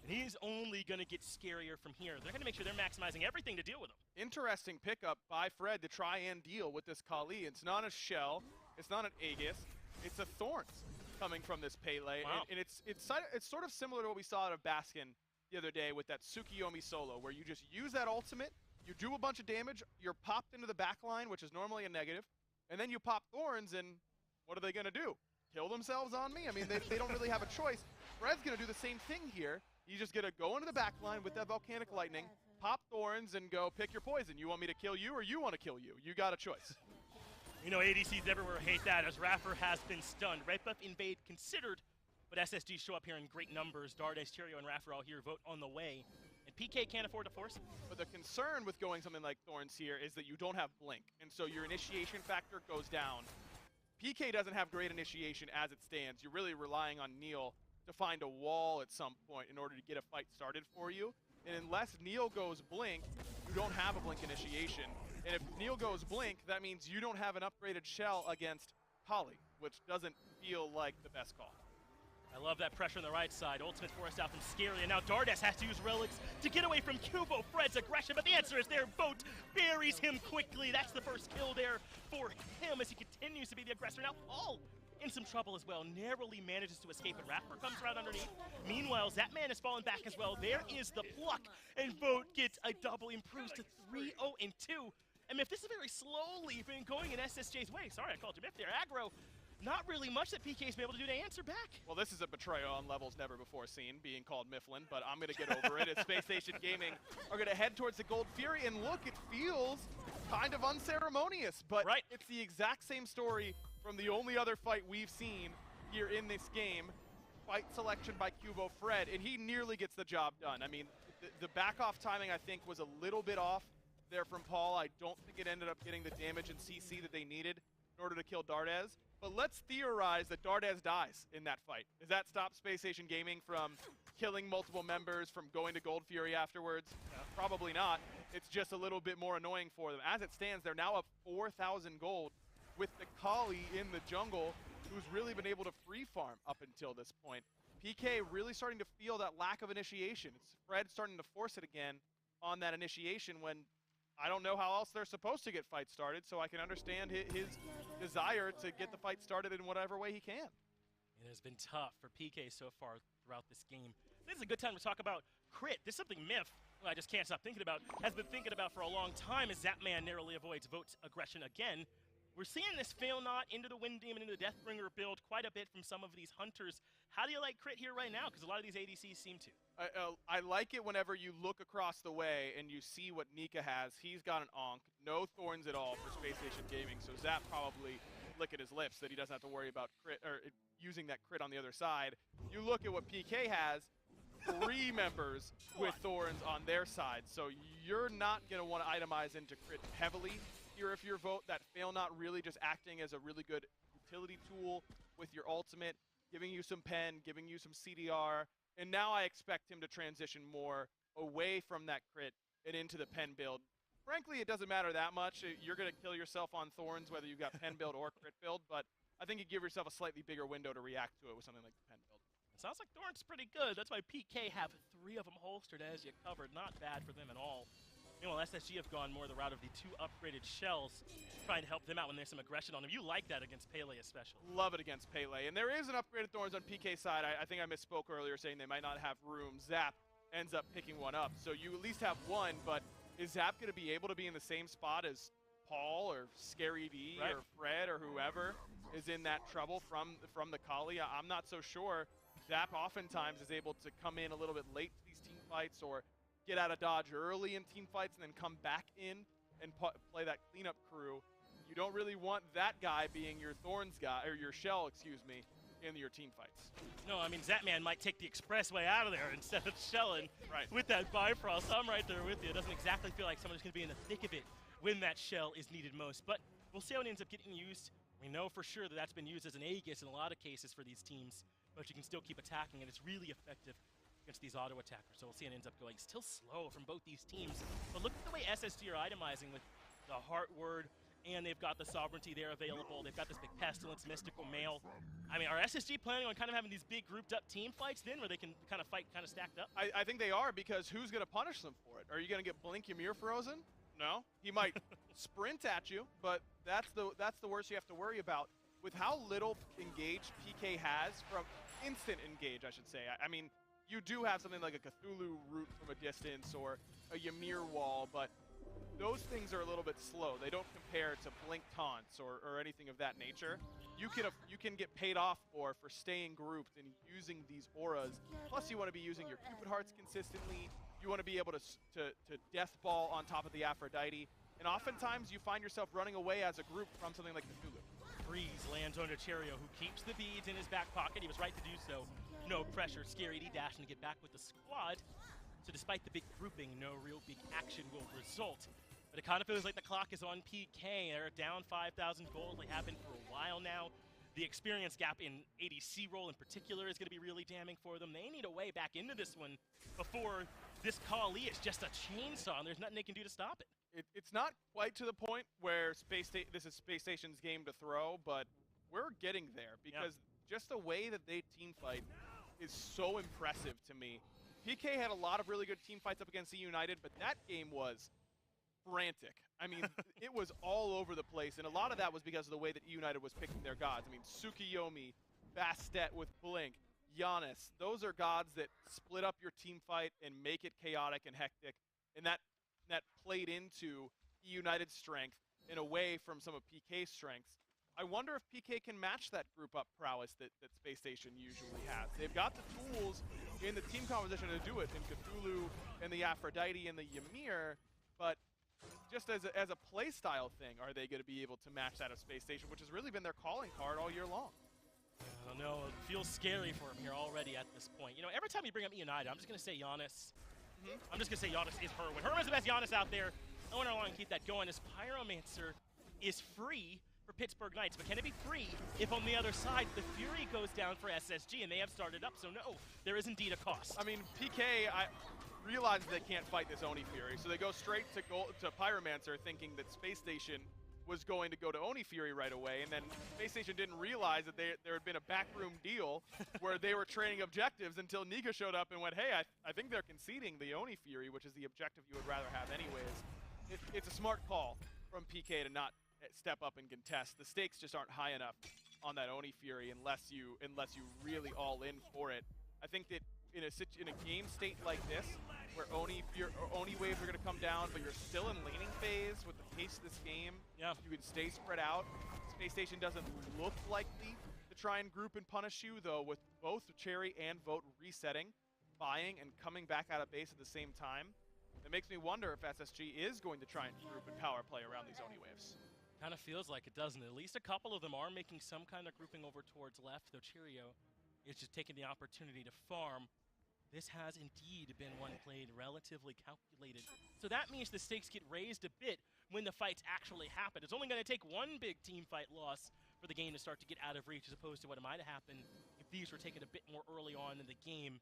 And he's only going to get scarier from here. They're going to make sure they're maximizing everything to deal with him. Interesting pickup by Fred to try and deal with this Kali. It's not a Shell, it's not an Aegis, it's a Thorns coming from this Pele. Wow. And it's sort of similar to what we saw out of Baskin the other day with that Tsukiyomi solo, where you just use that ultimate, you do a bunch of damage, you're popped into the back line, which is normally a negative, and then you pop Thorns, and what are they going to do? Kill themselves on me? I mean, they don't really have a choice. Fred's going to do the same thing here. You just get to go into the back line with that Volcanic Lightning, pop Thorns, and go pick your poison. You want me to kill you, or you want to kill you? You got a choice. You know, ADCs everywhere hate that, as Raffer has been stunned. Red buff invade considered, but SSG show up here in great numbers. Dardes, Cheerio, and Raffer all here. Vote on the way. And PK can't afford to force it. But the concern with going something like Thorns here is that you don't have Blink, and so your initiation factor goes down. PK doesn't have great initiation as it stands. You're really relying on Neil to find a wall at some point in order to get a fight started for you. And unless Neil goes Blink, you don't have a Blink initiation. And if Neil goes Blink, that means you don't have an upgraded Shell against Kali, which doesn't feel like the best call. I love that pressure on the right side. Ultimate forced out from Scary, and now Dardes has to use relics to get away from Cubo Fred's aggression, but the answer is there. Vote buries him quickly. That's the first kill there for him as he continues to be the aggressor. Now Paul in some trouble as well, narrowly manages to escape, and Raffer comes right underneath. Meanwhile, Zapman has fallen back as well. There is the pluck, and Vote gets a double, improves to 3-0-2. And if this is very slowly been going in SSJ's way, sorry I called you Miff there, aggro, not really much that PK's been able to do to answer back. Well, this is a betrayal on levels never before seen, being called Mifflin, but I'm going to get over it. As Space Station Gaming are going to head towards the Gold Fury, and look, it feels kind of unceremonious, but it's the exact same story from the only other fight we've seen here in this game. Fight selection by Cubo Fred, and he nearly gets the job done. I mean, the back-off timing, I think, was a little bit off there from Paul. I don't think it ended up getting the damage and CC that they needed in order to kill Dardes. But let's theorize that Dardes dies in that fight. Does that stop Space Station Gaming from killing multiple members, from going to Gold Fury afterwards? Probably not. It's just a little bit more annoying for them. As it stands, they're now up 4,000 gold with the Kali in the jungle, who's really been able to free farm up until this point. PK really starting to feel that lack of initiation. It's Fred starting to force it again on that initiation when I don't know how else they're supposed to get fights started, so I can understand his desire to get the fight started in whatever way he can. It has been tough for PK so far throughout this game. This is a good time to talk about crit. This is something Myth, who I just can't stop thinking about, has been thinking about for a long time as Zapman narrowly avoids Vote's aggression again. We're seeing this fail not into the Wind Demon, into the Deathbringer build quite a bit from some of these hunters. How do you like crit here right now? Because a lot of these ADCs seem to. I like it whenever you look across the way and you see what Nika has. He's got an Ankh, no thorns at all for Space Station Gaming, so Zap probably licking his lips that he doesn't have to worry about crit or using that crit on the other side. You look at what PK has, 3 members with thorns on their side, so you're not going to want to itemize into crit heavily here if your Vote. That fail not really just acting as a really good utility tool with your ultimate, giving you some pen, giving you some CDR, and now I expect him to transition more away from that crit and into the pen build. Frankly, it doesn't matter that much. You're going to kill yourself on thorns whether you've got pen build or crit build, but I think you give yourself a slightly bigger window to react to it with something like the pen build. It sounds like Thorn's pretty good. That's why PK have 3 of them holstered, as you covered. Not bad for them at all. Meanwhile, SSG have gone more the route of the 2 upgraded shells, trying to help them out when there's some aggression on them. You like that against Pele especially. Love it against Pele. And there is an upgraded Thorns on PK's side. I think I misspoke earlier saying they might not have room. Zap ends up picking one up. So you at least have one, but is Zap going to be able to be in the same spot as Paul or Scary D or Fred or whoever is in that trouble from the Kali? I'm not so sure. Zap oftentimes is able to come in a little bit late to these team fights or get out of dodge early in team fights and then come back in and play that cleanup crew. You don't really want that guy being your Thorns guy, or your Shell, excuse me, in your team fights. No, I mean, Zapman might take the expressway out of there instead of shelling with that Bifrost. I'm right there with you. It doesn't exactly feel like someone's going to be in the thick of it when that shell is needed most. But we'll see how it ends up getting used. We know for sure that that's been used as an Aegis in a lot of cases for these teams, but you can still keep attacking, and it's really effective against these auto attackers. So we'll see it ends up going still slow from both these teams. But look at the way SSG are itemizing with the Heart Word, and they've got the Sovereignty there available. They've got this big Pestilence, Mystical Mail. I mean, are SSG planning on kind of having these big grouped up team fights then, where they can kind of fight kind of stacked up? I think they are, because who's going to punish them for it? Are you going to get Blink Ymir frozen? No. He might sprint at you, but that's the worst you have to worry about. With how little engage PK has, from instant engage, I should say. I mean, you do have something like a Cthulhu root from a distance or a Ymir wall, but those things are a little bit slow. They don't compare to blink taunts or anything of that nature. You can get paid off for staying grouped and using these auras. Plus, you want to be using your Cupid Hearts consistently. You want to be able to Death Ball on top of the Aphrodite. And oftentimes, you find yourself running away as a group from something like Cthulhu. Freeze lands on Cherio, who keeps the beads in his back pocket. He was right to do so. No pressure. Scary D dashing to get back with the squad. So despite the big grouping, no real big action will result. But it kind of feels like the clock is on PK. They're down 5,000 gold. They have been for a while now. The experience gap in ADC role in particular is going to be really damning for them. They need a way back into this one before this Kali is just a chainsaw, and there's nothing they can do to stop it. It's not quite to the point where this is Space Station's game to throw, but we're getting there, because just the way that they team fight is so impressive to me. PK had a lot of really good team fights up against E United, but that game was frantic. I mean, it was all over the place, and a lot of that was because of the way that E United was picking their gods. I mean, Tsukiyomi, Bastet with Blink, Giannis, those are gods that split up your team fight and make it chaotic and hectic, and that played into E United's strength and away from some of PK's strengths. I wonder if PK can match that group up prowess that Space Station usually has. They've got the tools in the team composition to do it, in Cthulhu and the Aphrodite and the Ymir, but just as a play style thing, are they going to be able to match that of Space Station, which has really been their calling card all year long? I don't know. It feels scary for him here already at this point. You know, every time you bring up E United, I'm just going to say Giannis. I'm just going to say Giannis is Herwin. Herwin's the best Giannis out there. I wonder how long I can keep that going. This Pyromancer is free for Pittsburgh Knights, but can it be free if on the other side the Fury goes down for SSG and they have started up? So no, there is indeed a cost. I mean, PK, I realize they can't fight this Oni Fury, so they go straight to Pyromancer, thinking that Space Station was going to go to Oni Fury right away, and then Space Station didn't realize that there had been a backroom deal where they were trading objectives until Nika showed up and went, hey, I think they're conceding the Oni Fury, which is the objective you would rather have anyways. It's a smart call from PK to not step up and contest. The stakes just aren't high enough on that Oni Fury unless you really all in for it. I think that in a game state like this, where Oni waves are going to come down, but you're still in laning phase with the pace of this game. Yeah. You can stay spread out. Space Station doesn't look likely to try and group and punish you, though, with both Cherry and Vote resetting, buying, and coming back out of base at the same time. It makes me wonder if SSG is going to try and group and power play around these Oni waves. Kind of feels like it, doesn't it? At least a couple of them are making some kind of grouping over towards left, though Cheerio is just taking the opportunity to farm. This has indeed been one played relatively calculated. So that means the stakes get raised a bit when the fights actually happen. It's only going to take one big team fight loss for the game to start to get out of reach, as opposed to what might have happened if these were taken a bit more early on in the game.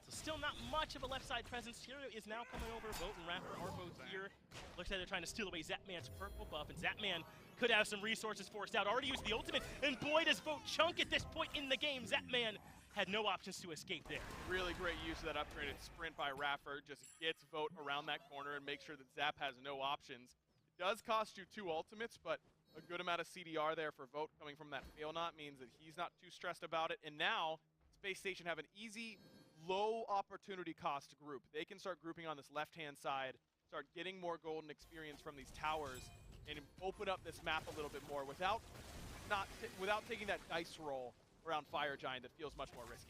So still not much of a left side presence. Cheerio is now coming over. Vote and Rapper are both here. Looks like they're trying to steal away Zapman's purple buff, and Zapman could have some resources forced out. Already used the ultimate, and boy does Vote chunk at this point in the game. Zapman had no options to escape there. Really great use of that upgraded sprint by Raffer. Just gets Vote around that corner and makes sure that Zap has no options. It does cost you 2 ultimates, but a good amount of CDR there for Vote coming from that fail knot means that he's not too stressed about it. And now, Space Station have an easy, low opportunity cost group. They can start grouping on this left-hand side, start getting more golden experience from these towers, and open up this map a little bit more without taking that dice roll around Fire Giant that feels much more risky.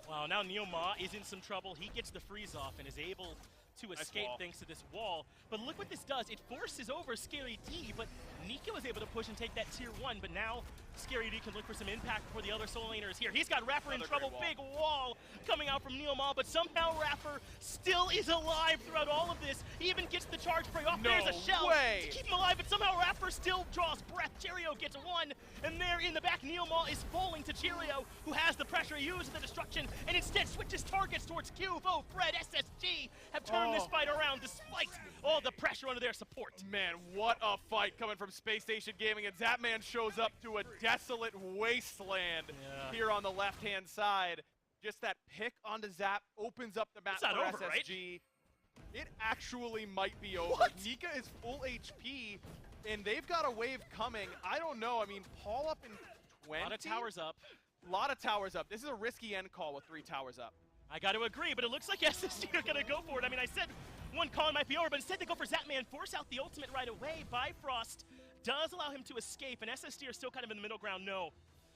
Wow, now Neoma is in some trouble. He gets the freeze off and is able to escape thanks to this wall. But look what this does. It forces over Scary D, but Nika was able to push and take that tier 1, but now Scary D can look for some impact before the other solo laner is here. He's got Rapper in trouble. Big wall coming out from Neoma, but somehow Rapper still is alive throughout all of this. He even gets the charge spray off. There's a shell to keep him alive, but somehow Rapper still draws breath. Cheerio gets 1, and there in the back, Neoma is falling to Cheerio, who has the pressure, he uses the destruction, and instead switches targets towards Q. Vo, Fred, SSG have turned this fight around despite all the pressure under their support. Man, what a fight coming from Space Station Gaming, and Zapman shows up to a desolate wasteland here on the left-hand side. Just that pick onto Zap opens up the map for over, SSG. right? It actually might be over. What? Nika is full HP, and they've got a wave coming. I don't know. I mean, Paul up in 20? A lot of towers up. Lot of towers up. This is a risky end call with 3 towers up. I got to agree, but it looks like SSG are going to go for it. I mean, I said one call might be over, but instead they go for Zapman, force out the ultimate right away. Bifrost does allow him to escape, and SSG are still kind of in the middle ground. No.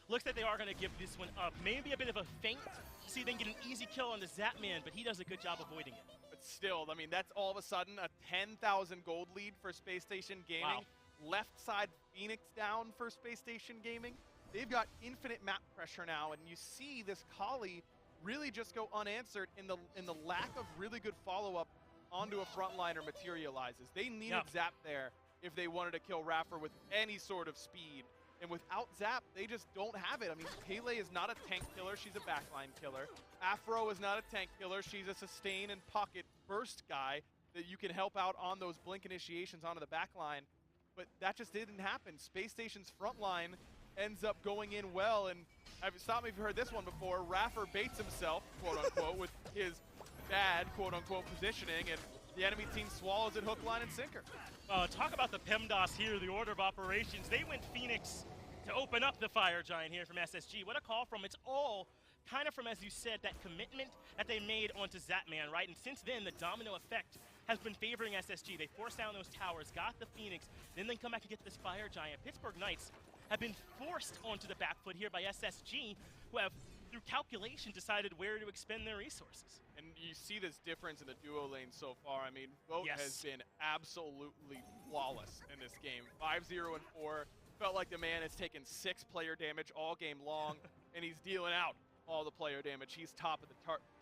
Looks like they are going to give this one up. Maybe a bit of a feint. See if they can get an easy kill on the Zapman, but he does a good job avoiding it. But still, I mean, that's all of a sudden a 10,000 gold lead for Space Station Gaming. Wow. Left side Phoenix down for Space Station Gaming. They've got infinite map pressure now, and you see this Kali really just go unanswered in the lack of really good follow-up onto a frontliner materializes. They needed Zap there if they wanted to kill Raffer with any sort of speed. And without Zap, they just don't have it. I mean, Pele is not a tank killer, she's a backline killer. Afro is not a tank killer, she's a sustain and pocket burst guy that you can help out on those blink initiations onto the backline. But that just didn't happen. Space Station's frontline ends up going in well, and stop me if you've heard this one before, Raffer baits himself, quote unquote, with his bad, quote unquote, positioning, and the enemy team swallows it hook, line, and sinker. Talk about the PEMDAS here, the order of operations. They went Phoenix to open up the Fire Giant here from SSG. What a call from, it's all kind of from, as you said, that commitment that they made onto Zapman, right? And since then, the domino effect has been favoring SSG. They forced down those towers, got the Phoenix, then they come back and get this Fire Giant. Pittsburgh Knights have been forced onto the back foot here by SSG, who have, through calculation, decided where to expend their resources. And you see this difference in the duo lane so far. I mean, Vote has been absolutely flawless in this game. 5-0 and 4. Felt like the man has taken 6 player damage all game long, and he's dealing out all the player damage. He's top of the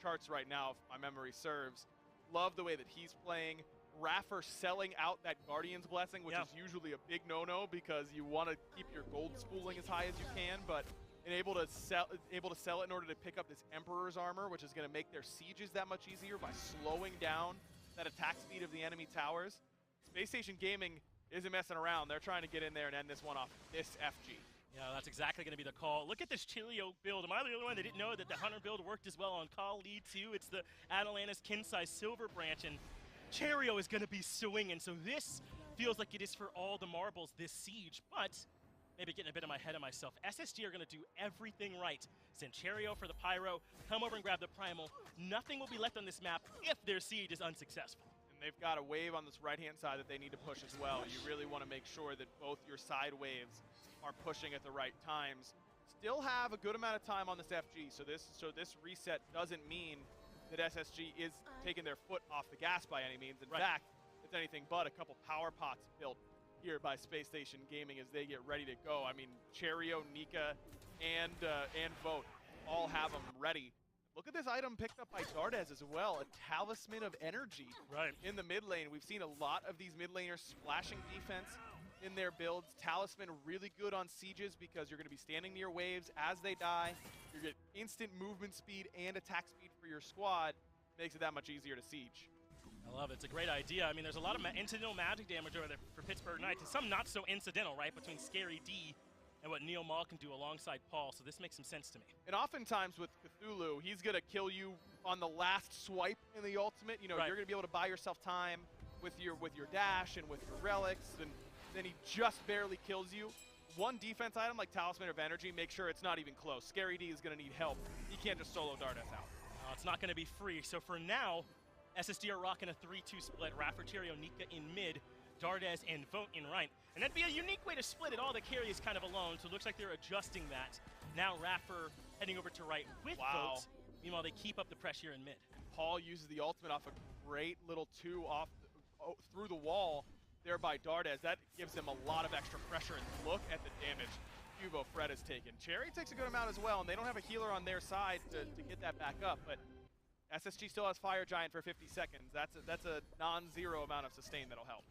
charts right now, if my memory serves. Love the way that he's playing. Raffer selling out that Guardian's Blessing, which is usually a big no-no because you want to keep your gold spooling as high as you can, but able to sell it in order to pick up this Emperor's Armor, which is going to make their sieges that much easier by slowing down that attack speed of the enemy towers. Space Station Gaming isn't messing around. They're trying to get in there and end this one off this FG. Yeah, that's exactly going to be the call. Look at this Chilio build. Am I the only one that didn't know that the Hunter build worked as well on Kali too? It's the Atalanta's Kinsai Silver Branch, and Cherio is going to be swinging. So this feels like it is for all the marbles this siege, but maybe getting a bit of my head of myself. SSG are going to do everything right. Send Cherio for the Pyro, come over and grab the Primal. Nothing will be left on this map if their siege is unsuccessful. And they've got a wave on this right-hand side that they need to push as well. You really want to make sure that both your side waves are pushing at the right times. Still have a good amount of time on this FG, so this reset doesn't mean that SSG is taking their foot off the gas by any means. In fact, it's anything but. A couple power pots built here by Space Station Gaming as they get ready to go. I mean, Cherio, Nika, and Vote all have them ready. Look at this item picked up by Dardes as well, a Talisman of Energy in the mid lane. We've seen a lot of these mid laners splashing defense in their builds. Talisman really good on sieges because you're going to be standing near waves as they die. You get instant movement speed and attack speed for your squad. Makes it that much easier to siege. I love it. It's a great idea. I mean, there's a lot of incidental magic damage over there for Pittsburgh Knights, and some not so incidental, right, between Scary D and what Neil Maul can do alongside Paul, so this makes some sense to me. And oftentimes with Cthulhu, he's going to kill you on the last swipe in the ultimate. You know, you're going to be able to buy yourself time with your dash and with your relics, and then he just barely kills you. One defense item like Talisman of Energy, make sure it's not even close. Scary D is going to need help. He can't just solo Dardes out. It's not going to be free, so for now, SSD are rocking a 3-2 split. Raffer, Cherio, Nika in mid, Dardes and Vote in right. And that'd be a unique way to split it. All the carry is kind of alone, so it looks like they're adjusting that. Now Raffer heading over to right with Vote. Meanwhile, they keep up the pressure in mid. Paul uses the ultimate off a great little 2 off through the wall there by Dardes. That gives him a lot of extra pressure, and look at the damage Cubo Fred has taken. Cherry takes a good amount as well, and they don't have a healer on their side to get that back up, but SSG still has Fire Giant for 50 seconds. That's a non-zero amount of sustain that'll help.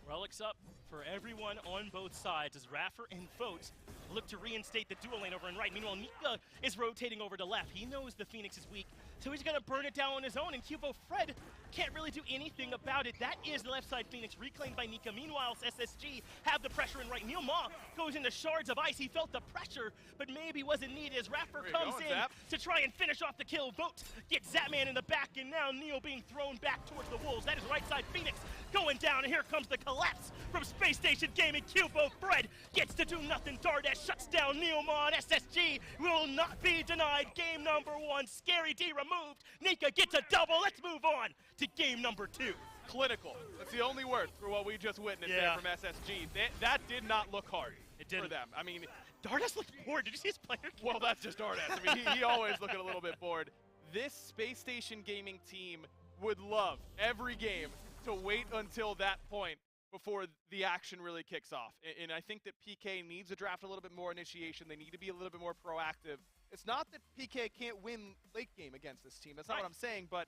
Relics up for everyone on both sides as Raffer and Vote look to reinstate the dual lane over in right. Meanwhile, Nika is rotating over to left. He knows the Phoenix is weak, so he's going to burn it down on his own, and Cubo Fred can't really do anything about it. That is the left side Phoenix reclaimed by Nika. Meanwhile, SSG have the pressure in right. Neil Ma goes into shards of ice. He felt the pressure, but maybe wasn't needed as Raffer comes in to try and finish off the kill. Vote gets Zapman in the back, and now Neil being thrown back towards the wolves. That is right side Phoenix going down, and here comes the collapse from Space Station Gaming. Cubo Fred gets to do nothing. Dardes shuts down Neil Ma, and SSG will not be denied. Game number 1, Scary D removed. Nika gets a double. Let's move on to game number 2. Clinical. That's the only word for what we just witnessed there from SSG. That did not look hard for them. I mean, Dardes looked bored. Did you see his player? Well, that's just Dardes. I mean, he always looking a little bit bored. This Space Station Gaming team would love every game to wait until that point before the action really kicks off. And I think that PK needs to draft a little bit more initiation. They need to be a little bit more proactive. It's not that PK can't win late game against this team. That's not what I'm saying, but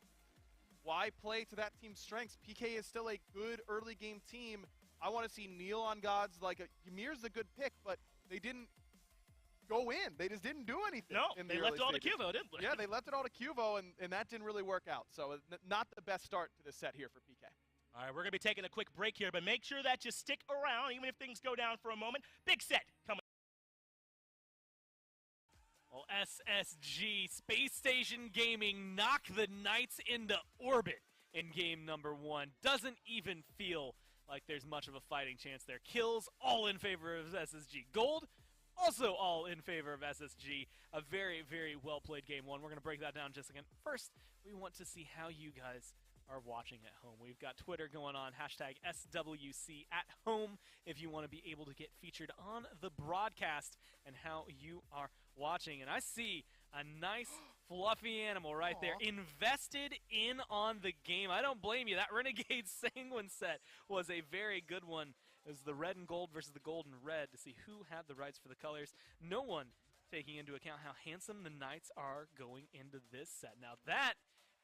why play to that team's strengths? PK is still a good early game team. I want to see Neil on gods. Like, Ymir's a good pick, but they didn't go in. They just didn't do anything. No, in they the left it all to stages. Cubo, didn't they? Yeah, they left it all to Cubo, and that didn't really work out. So not the best start to this set here for PK. All right, we're going to be taking a quick break here, but make sure that you stick around, even if things go down for a moment. Big set coming. Well, SSG, Space Station Gaming, knock the Knights into orbit in game number 1. Doesn't even feel like there's much of a fighting chance there. Kills all in favor of SSG. Gold also all in favor of SSG. A very, very well-played game 1. We're going to break that down just a second. First, we want to see how you guys are watching at home. We've got Twitter going on, hashtag SWC at home, if you want to be able to get featured on the broadcast and how you are watching. And I see a nice fluffy animal right there, invested in on the game. I don't blame you. That Renegade Sanguine set was a very good one. It was the red and gold versus the gold and red to see who had the rights for the colors. No one taking into account how handsome the Knights are going into this set. Now that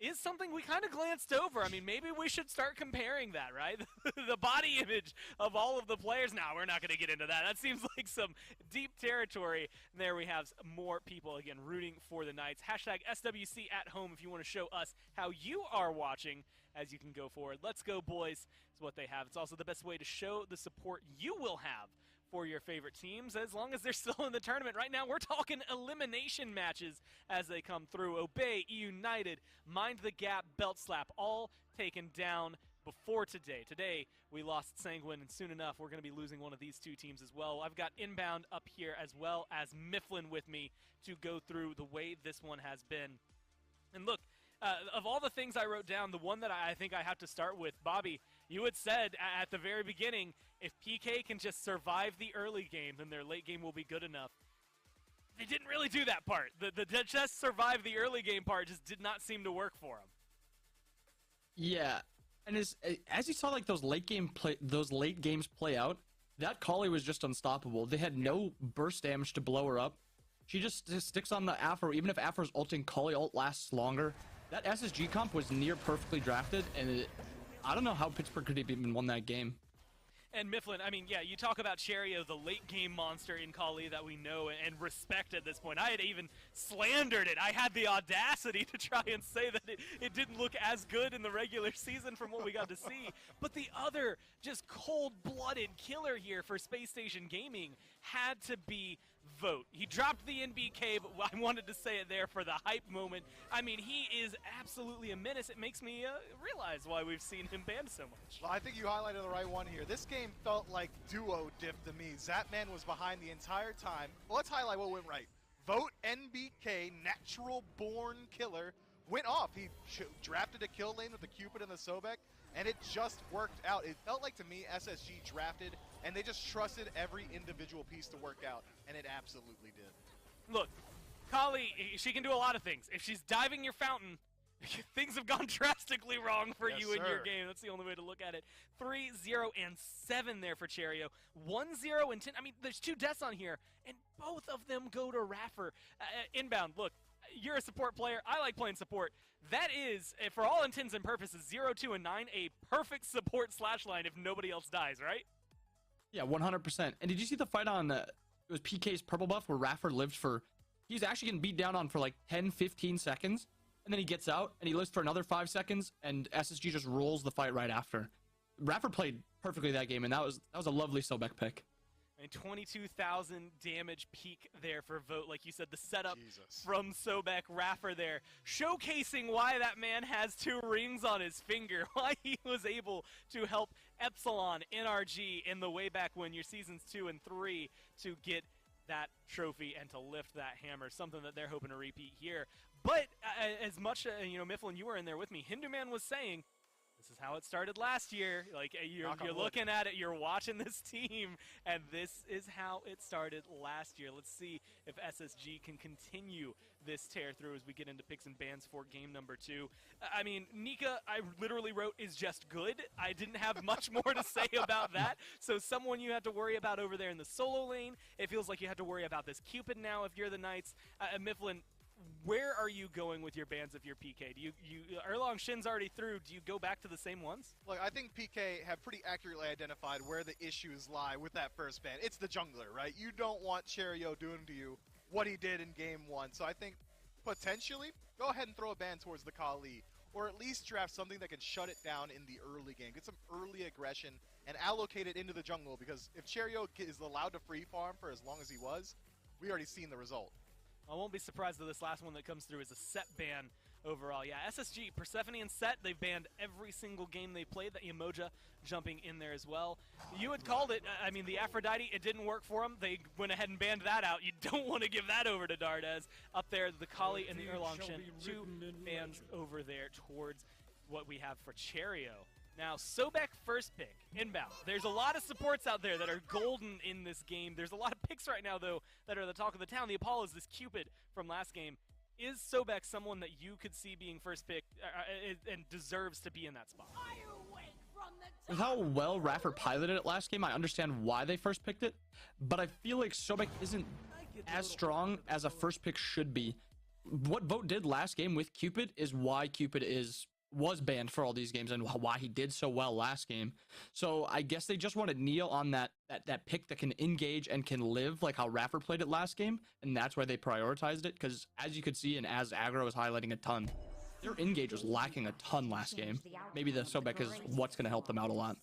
is something we kind of glanced over. I mean, maybe we should start comparing that, right? The body image of all of the players. Now, we're not going to get into that. That seems like some deep territory. And there we have more people, again, rooting for the Knights. Hashtag SWC at home if you want to show us how you are watching as you can go forward. Let's go, boys, is what they have. It's also the best way to show the support you will have for your favorite teams as long as they're still in the tournament. Right now, we're talking elimination matches as they come through. Obey, United, Mind the Gap, Belt Slap, all taken down before today. Today, we lost Sanguine, and soon enough, we're going to be losing one of these two teams as well. I've got Inbound up here as well as Mifflin with me to go through the way this one has been. And look, of all the things I wrote down, the one that I think I have to start with, Bobby, you had said at the very beginning, if PK can just survive the early game, then their late game will be good enough. They didn't really do that part. The just survive the early game part just did not seem to work for them. Yeah, and as you saw, like those late games play out, that Kali was just unstoppable. They had no burst damage to blow her up. She just sticks on the Afro. Even if Afro's ulting, Kali ult lasts longer. That SSG comp was near perfectly drafted, and I don't know how Pittsburgh could have even won that game. And Mifflin, I mean, yeah, you talk about Cherio, the late game monster in Kali that we know and respect at this point. I had even slandered it. I had the audacity to try and say that it didn't look as good in the regular season from what we got to see. But the other just cold-blooded killer here for Space Station Gaming had to be Vote. He dropped the NBK, but I wanted to say it there for the hype moment. I mean, he is absolutely a menace. It makes me realize why we've seen him banned so much. Well, I think you highlighted the right one here. This game felt like duo diff to me. Zapman was behind the entire time. Well, let's highlight what went right. Vote NBK, natural born killer, went off. He drafted a kill lane with the Cupid and the Sobek, and it just worked out. It felt like to me SSG drafted, and they just trusted every individual piece to work out, and it absolutely did. Look, Kali, she can do a lot of things. If she's diving your fountain, things have gone drastically wrong for you in your game. That's the only way to look at it. 3, 0, and 7 there for Cherio. 1, 0, and 10. I mean, there's 2 deaths on here, and both of them go to Raffer. Inbound, look, you're a support player. I like playing support. That is, for all intents and purposes, 0, 2, and 9, a perfect support slash line if nobody else dies, right? Yeah, 100%. And did you see the fight on, it was PK's purple buff where Raffer lived for, he's actually getting beat down on for like 10, 15 seconds. And then he gets out and he lives for another 5 seconds and SSG just rolls the fight right after. Raffer played perfectly that game, and that was a lovely Sobek pick. And 22,000 damage peak there for Vote. Like you said, the setup from Sobek, Raffer there, showcasing why that man has 2 rings on his finger, why he was able to help Epsilon, NRG in the way back when your seasons 2 and 3 to get that trophy and to lift that hammer, something that they're hoping to repeat here. But as much, you know, Mifflin, you were in there with me. Hinduman was saying, this is how it started last year. Like, you're looking at it, you're watching this team, and this is how it started last year. Let's see if SSG can continue this tear through as we get into picks and bans for game number 2. I mean, Nika, I literally wrote, is just good. I didn't have much more to say about that. So someone you have to worry about over there in the solo lane. It feels like you have to worry about this Cupid now if you're the Knights. Mifflin, where are you going with your bans if you're PK? Do you Erlong Shin's already through. Do you go back to the same ones? Look, I think PK have pretty accurately identified where the issues lie with that first ban. It's the jungler, right? You don't want Cherio doing to you what he did in game 1. So I think potentially go ahead and throw a ban towards the Kali, or at least draft something that can shut it down in the early game. Get some early aggression and allocate it into the jungle, because if Cherio is allowed to free farm for as long as he was, we already seen the result. I won't be surprised if this last one that comes through is a set ban overall. Yeah, SSG, Persephone and Set, they've banned every single game they played. The Emoja jumping in there as well. You had called it, I mean, the Aphrodite, it didn't work for them. They went ahead and banned that out. You don't want to give that over to Dardez. Up there, the Kali and the Erlong Shin, 2 bans over there towards what we have for Cherio. Now, Sobek first pick, inbound. There's a lot of supports out there that are golden in this game. There's a lot of picks right now, though, that are the talk of the town. The Apollo is this Cupid from last game. Is Sobek someone that you could see being first pick and deserves to be in that spot? With how well Raffer piloted it last game, I understand why they first picked it, but I feel like Sobek isn't as strong as a first pick should be. what Vote did last game with Cupid is why Cupid was banned for all these games and why he did so well last game. So I guess they just wanted Neo on that pick that can engage and can live like how Raffer played it last game, and that's why they prioritized it. Because as you could see, and as Aggro was highlighting a ton, their engage was lacking a ton last game. Maybe the Sobek is what's going to help them out a lot.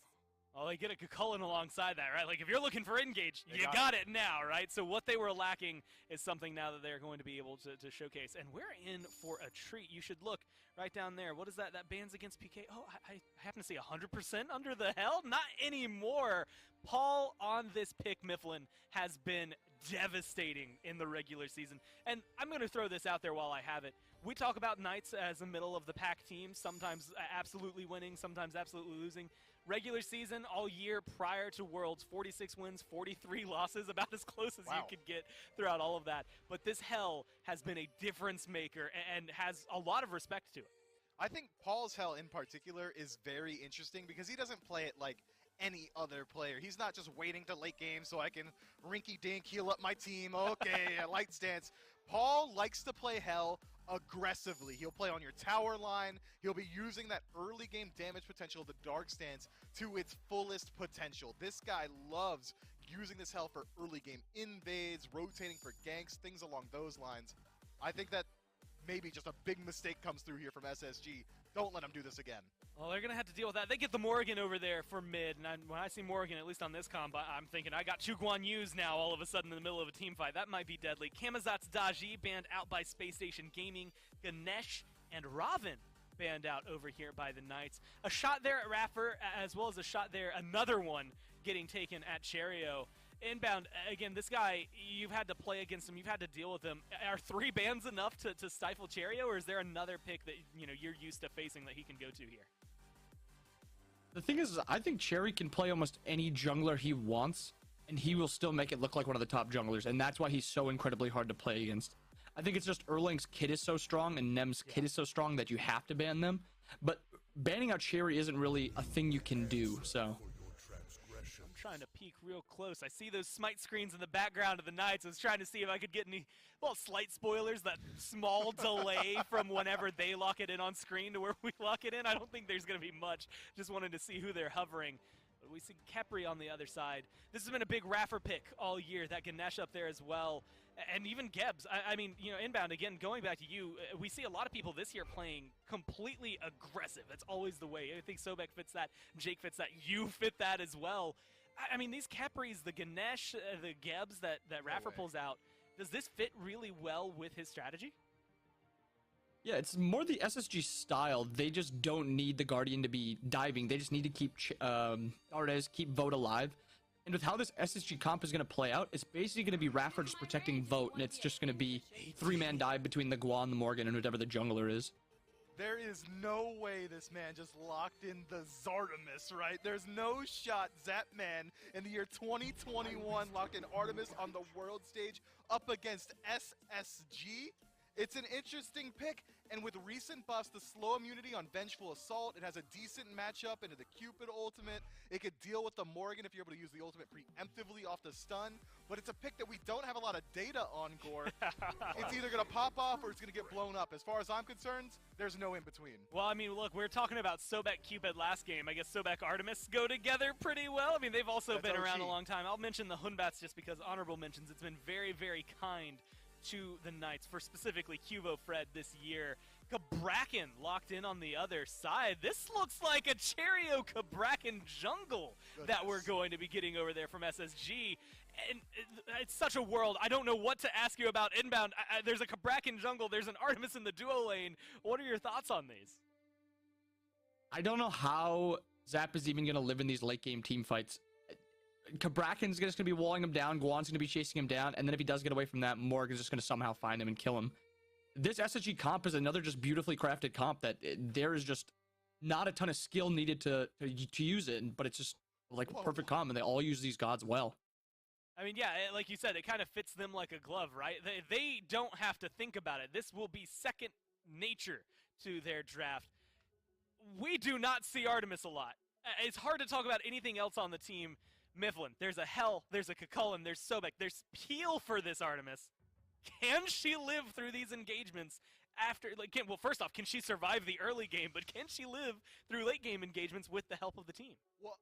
Well, they get a Cucullin alongside that, right? Like, if you're looking for engage, you got it now, right? So what they were lacking is something now that they're going to be able to showcase. And we're in for a treat. You should look right down there. What is that? That bans against PK. Oh, I happen to see 100% under the hell? Not anymore. Paul on this pick, Mifflin, has been devastating in the regular season. And I'm going to throw this out there while I have it. We talk about Knights as a middle-of-the-pack team, sometimes absolutely winning, sometimes absolutely losing. Regular season all year prior to Worlds, 46 wins, 43 losses, about as close as you could get throughout all of that. But this hell has been a difference maker and has a lot of respect to it. I think Paul's hell in particular is very interesting because he doesn't play it like any other player. He's not just waiting to late game so I can rinky-dink, heal up my team, okay, a light stance. Paul likes to play hell aggressively. He'll play on your tower line. He'll be using that early game damage potential of the Dark Stance to its fullest potential. This guy loves using this hell for early game invades, rotating for ganks, things along those lines. I think that maybe just a big mistake comes through here from SSG. Don't let him do this again. Well, they're going to have to deal with that. They get the Morrigan over there for mid, and when I see Morrigan, at least on this comp, I'm thinking I got two Guan Yus now all of a sudden in the middle of a team fight. That might be deadly. Kamazat's Daji banned out by Space Station Gaming. Ganesh and Ravin banned out over here by the Knights. A shot there at Raffer, as well as a shot there, another one getting taken at Cherio. Inbound, again, this guy, you've had to play against him, you've had to deal with him. Are 3 bans enough to stifle Cherio, or is there another pick that you're used to facing that he can go to here? The thing is, I think Cherry can play almost any jungler he wants, and he will still make it look like one of the top junglers, and that's why he's so incredibly hard to play against. I think it's just Erlang's kit is so strong, and Nem's kit is so strong that you have to ban them, but banning out Cherry isn't really a thing you can do, so... Trying to peek real close. I see those smite screens in the background of the Knights. I was trying to see if I could get any, well, slight spoilers, that small delay from whenever they lock it in on screen to where we lock it in. I don't think there's going to be much. Just wanted to see who they're hovering. But we see Kepri on the other side. This has been a big Raffer pick all year. That Ganesh up there as well. And even Gebs. I mean, inbound, again, going back to you, we see a lot of people this year playing completely aggressive. That's always the way. I think Sobek fits that. Jake fits that. You fit that as well. I mean, these Kepris, the Ganesh, the Gebs that Raffer pulls out, does this fit really well with his strategy? Yeah, it's more the SSG style. They just don't need the Guardian to be diving. They just need to keep keep Vote alive. And with how this SSG comp is going to play out, it's basically going to be Raffer just protecting Vote, and it's just going to be 3-man dive between the Guan, the Morgan, and whatever the jungler is. There is no way this man just locked in the Zartimus, right? There's no shot Zapman in the year 2021 locked in Artemis on the world stage up against SSG. It's an interesting pick, and with recent buffs, the slow immunity on Vengeful Assault, it has a decent matchup into the Cupid ultimate. It could deal with the Morgan if you're able to use the ultimate preemptively off the stun, but it's a pick that we don't have a lot of data on, Gore. It's either going to pop off or it's going to get blown up. As far as I'm concerned, there's no in between. Well, I mean, look, we were talking about Sobek Cupid last game. I guess Sobek Artemis go together pretty well. I mean, they've also been around a long time. I'll mention the Hunbats just because honorable mentions. It's been very, very kind to the Knights for specifically Cuvo Fred this year. Cabrakan locked in on the other side. This looks like a Cherio Cabrakan jungle that we're going to be getting over there from SSG. And it's such a world. I don't know what to ask you about inbound. There's a Cabrakan jungle. There's an Artemis in the duo lane. What are your thoughts on these? I don't know how Zap is even going to live in these late game team fights. Cabrakan's just going to be walling him down, Guan's going to be chasing him down, and then if he does get away from that, Morgan's just going to somehow find him and kill him. This SSG comp is another just beautifully crafted comp that there is just not a ton of skill needed to use it, but it's just like a perfect comp, and they all use these gods well. I mean, yeah, like you said, it kind of fits them like a glove, right? They don't have to think about it. This will be second nature to their draft. We do not see Artemis a lot. It's hard to talk about anything else on the team. Mifflin, there's a Hell, there's a Cucullin, there's Sobek, there's Peel for this Artemis. Can she live through these engagements after, like, well, first off, can she survive the early game, but can she live through late game engagements with the help of the team? Well,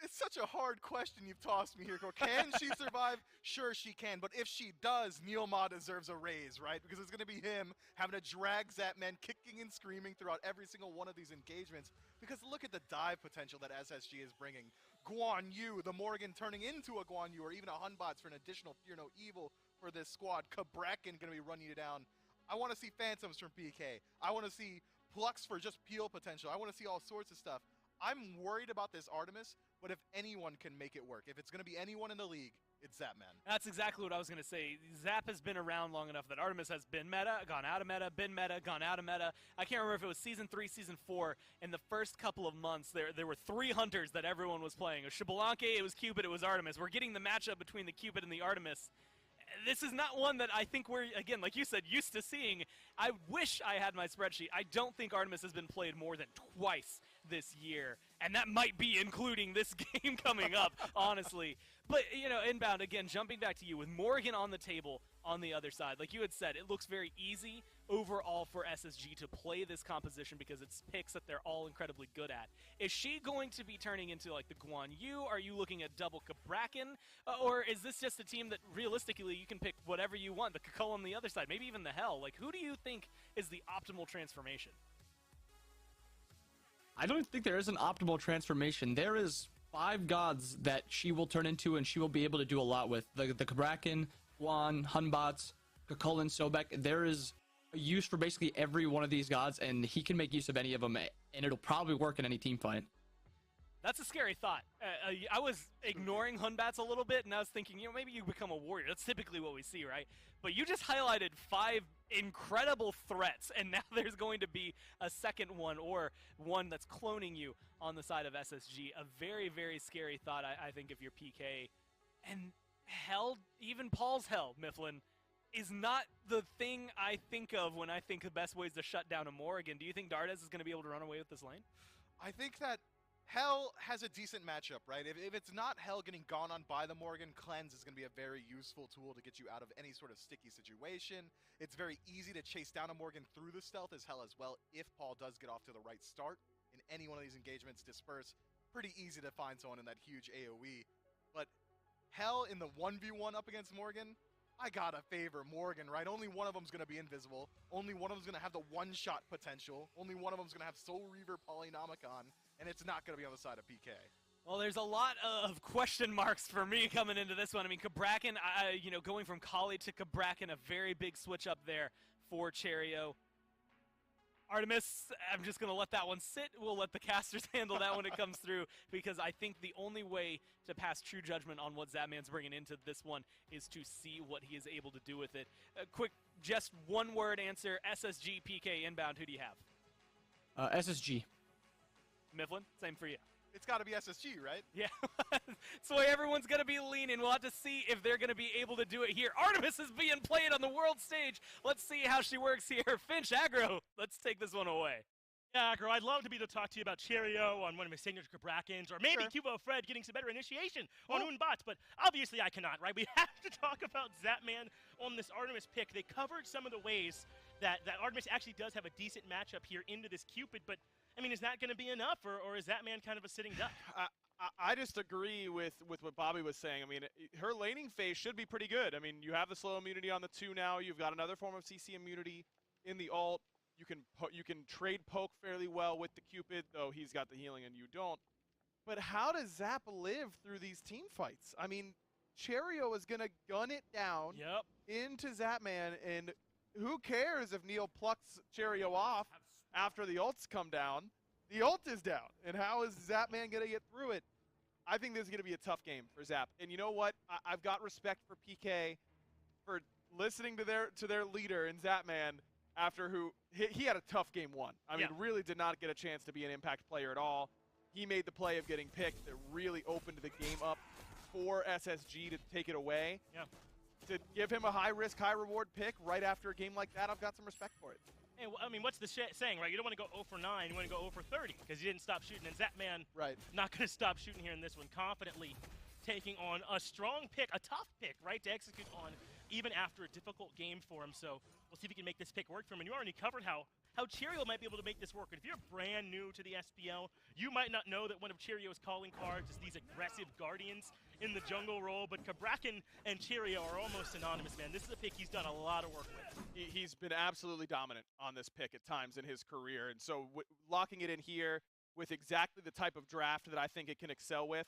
it's such a hard question you've tossed me here, Cole. Can she survive? Sure she can, but if she does, Neilma deserves a raise, right? Because it's going to be him having to drag Zapman kicking and screaming throughout every single one of these engagements. Because look at the dive potential that SSG is bringing. Guan Yu, the Morgan turning into a Guan Yu, or even a Hunbots for an additional Fear No Evil for this squad. Kabrakan going to be running you down. I want to see Phantoms from PK. I want to see Plux for just peel potential. I want to see all sorts of stuff. I'm worried about this Artemis, but if anyone can make it work, if it's going to be anyone in the league, it's Zapman. That's exactly what I was going to say. Zap has been around long enough that Artemis has been meta, gone out of meta, been meta, gone out of meta. I can't remember if it was Season 3, Season 4. In the first couple of months, there were 3 hunters that everyone was playing. It was Xbalanque, it was Cupid, it was Artemis. We're getting the matchup between the Cupid and the Artemis. This is not one that I think we're, again, like you said, used to seeing. I wish I had my spreadsheet. I don't think Artemis has been played more than twice this year, and that might be including this game coming up, honestly. But, you know, Inbound, again, jumping back to you, with Morgan on the table on the other side, like you had said, it looks very easy overall for SSG to play this composition because it's picks that they're all incredibly good at. Is she going to be turning into, like, the Guan Yu? Are you looking at double Kabrakan? Or is this just a team that, realistically, you can pick whatever you want, the Kakul on the other side, maybe even the Hell? Like, who do you think is the optimal transformation? I don't think there is an optimal transformation. There is 5 gods that she will turn into and she will be able to do a lot with. The Kabrakan, Guan, Hunbots, Kakul, and Sobek. There is a use for basically every one of these gods, and he can make use of any of them, and it'll probably work in any team fight. That's a scary thought. I was ignoring Hunbats a little bit, and I was thinking, you know, maybe you become a warrior. That's typically what we see, right? But you just highlighted 5 incredible threats, and now there's going to be a second one, or one that's cloning you on the side of SSG. A very, very scary thought, I think, if you're PK. And Hell, even Paul's Hell, Mifflin, is not the thing I think of when I think the best ways to shut down a Morrigan. Do you think Dardes is going to be able to run away with this lane? I think that Hell has a decent matchup, right? If it's not Hell getting gone on by the Morgan, Cleanse is going to be a very useful tool to get you out of any sort of sticky situation. It's very easy to chase down a Morgan through the stealth as Hell as well if Paul does get off to the right start. In any one of these engagements, Disperse, pretty easy to find someone in that huge AoE. But Hell in the 1v1 up against Morgan, I gotta favor Morgan, right? Only one of them's gonna be invisible. Only one of them's gonna have the one-shot potential. Only one of them's gonna have Soul Reaver Polynomicon, and it's not gonna be on the side of PK. Well, there's a lot of question marks for me coming into this one. I mean, Kabrakan, you know, going from Kali to Kabrakan, a very big switch up there for Cherio. Artemis, I'm just going to let that one sit. We'll let the casters handle that when it comes through, because I think the only way to pass true judgment on what Zapman's bringing into this one is to see what he is able to do with it. A quick, just one-word answer, SSG, PK, Inbound, who do you have? SSG. Mifflin, same for you. It's gotta be SSG, right? Yeah, that's the way everyone's going to be leaning. We'll have to see if they're going to be able to do it here. Artemis is being played on the world stage. Let's see how she works here. Finch, Aggro, let's take this one away. Yeah, Aggro, I'd love to be able to talk to you about Cherio on one of his signature Kabrakans, or maybe Cubo Fred getting some better initiation on Unbots, but obviously I cannot, right? We have to talk about Zapman on this Artemis pick. They covered some of the ways that Artemis actually does have a decent matchup here into this Cupid, but I mean, is that going to be enough, or is Zapman kind of a sitting duck? I just agree with what Bobby was saying. I mean, her laning phase should be pretty good. I mean, you have the slow immunity on the 2 now. You've got another form of CC immunity in the ult. You can trade poke fairly well with the Cupid, though he's got the healing and you don't. But how does Zap live through these team fights? I mean, Cherio is going to gun it down into Zapman, and who cares if Neil plucks Cherio off after the ults come down? The ult is down, and how is Zapman going to get through it? I think this is going to be a tough game for Zap. And you know what? I've got respect for PK for listening to their leader in Zapman after he had a tough game 1. I mean, really did not get a chance to be an impact player at all. He made the play of getting picked that really opened the game up for SSG to take it away. Yeah. To give him a high-risk, high-reward pick right after a game like that, I've got some respect for it. Hey, I mean, what's the saying, right? You don't want to go 0 for 9. You want to go 0 for 30 because you didn't stop shooting. And Zapman, not going to stop shooting here in this one, confidently taking on a strong pick, a tough pick, right, to execute on even after a difficult game for him. So we'll see if he can make this pick work for him. And you already covered how Cheerio might be able to make this work. And if you're brand new to the SPL, you might not know that one of Cheerio's calling cards is these aggressive Guardians in the jungle role, but Cabrakan and Cheerio are almost synonymous, man. This is a pick he's done a lot of work with. He's been absolutely dominant on this pick at times in his career, and so locking it in here with exactly the type of draft that I think it can excel with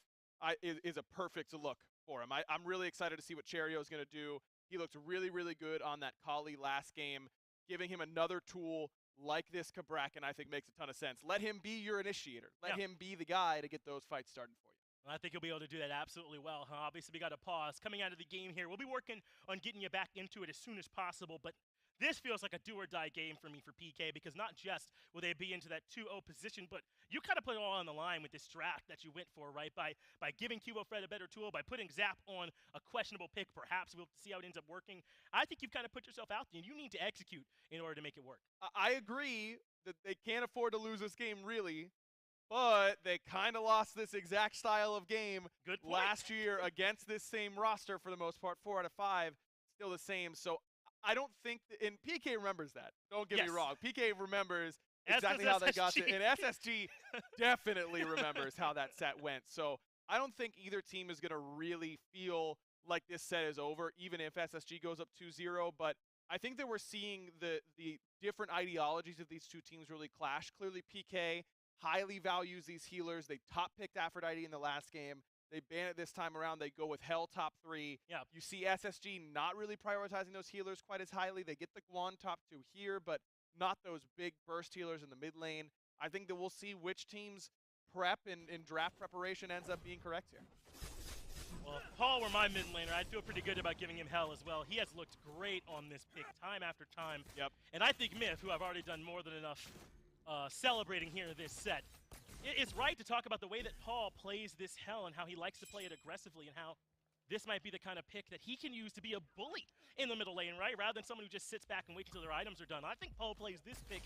is a perfect look for him. I'm really excited to see what Cheerio is going to do. He looked really, really good on that Kali last game. Giving him another tool like this Cabrakan, I think, makes a ton of sense. Let him be your initiator. Let him be the guy to get those fights started for you. Well, I think he'll be able to do that absolutely well. Obviously, we got to pause. Coming out of the game here, we'll be working on getting you back into it as soon as possible, but this feels like a do-or-die game for me for PK, because not just will they be into that 2-0 position, but you kind of put it all on the line with this draft that you went for, right? By giving Cubo Fred a better tool, by putting Zap on a questionable pick, perhaps we'll see how it ends up working. I think you've kind of put yourself out there, and you need to execute in order to make it work. I agree that they can't afford to lose this game, really, but they kind of lost this exact style of game last year against this same roster for the most part, 4 out of 5, still the same. So I don't think, and PK remembers that. Don't get me wrong. PK remembers exactly how they got to, and SSG definitely remembers how that set went. So I don't think either team is going to really feel like this set is over, even if SSG goes up 2-0. But I think that we're seeing the different ideologies of these two teams really clash. Clearly, PK highly values these healers. They top-picked Aphrodite in the last game. They ban it this time around. They go with Hell top 3. Yeah. You see SSG not really prioritizing those healers quite as highly. They get the Guan top 2 here, but not those big burst healers in the mid lane. I think that we'll see which team's prep and draft preparation ends up being correct here. Well, if Paul were my mid laner, I'd feel pretty good about giving him Hell as well. He has looked great on this pick time after time. Yep. And I think Myth, who I've already done more than enough celebrating here this set, it's right to talk about the way that Paul plays this Hell and how he likes to play it aggressively, and how this might be the kind of pick that he can use to be a bully in the middle lane, right? Rather than someone who just sits back and waits until their items are done. I think Paul plays this pick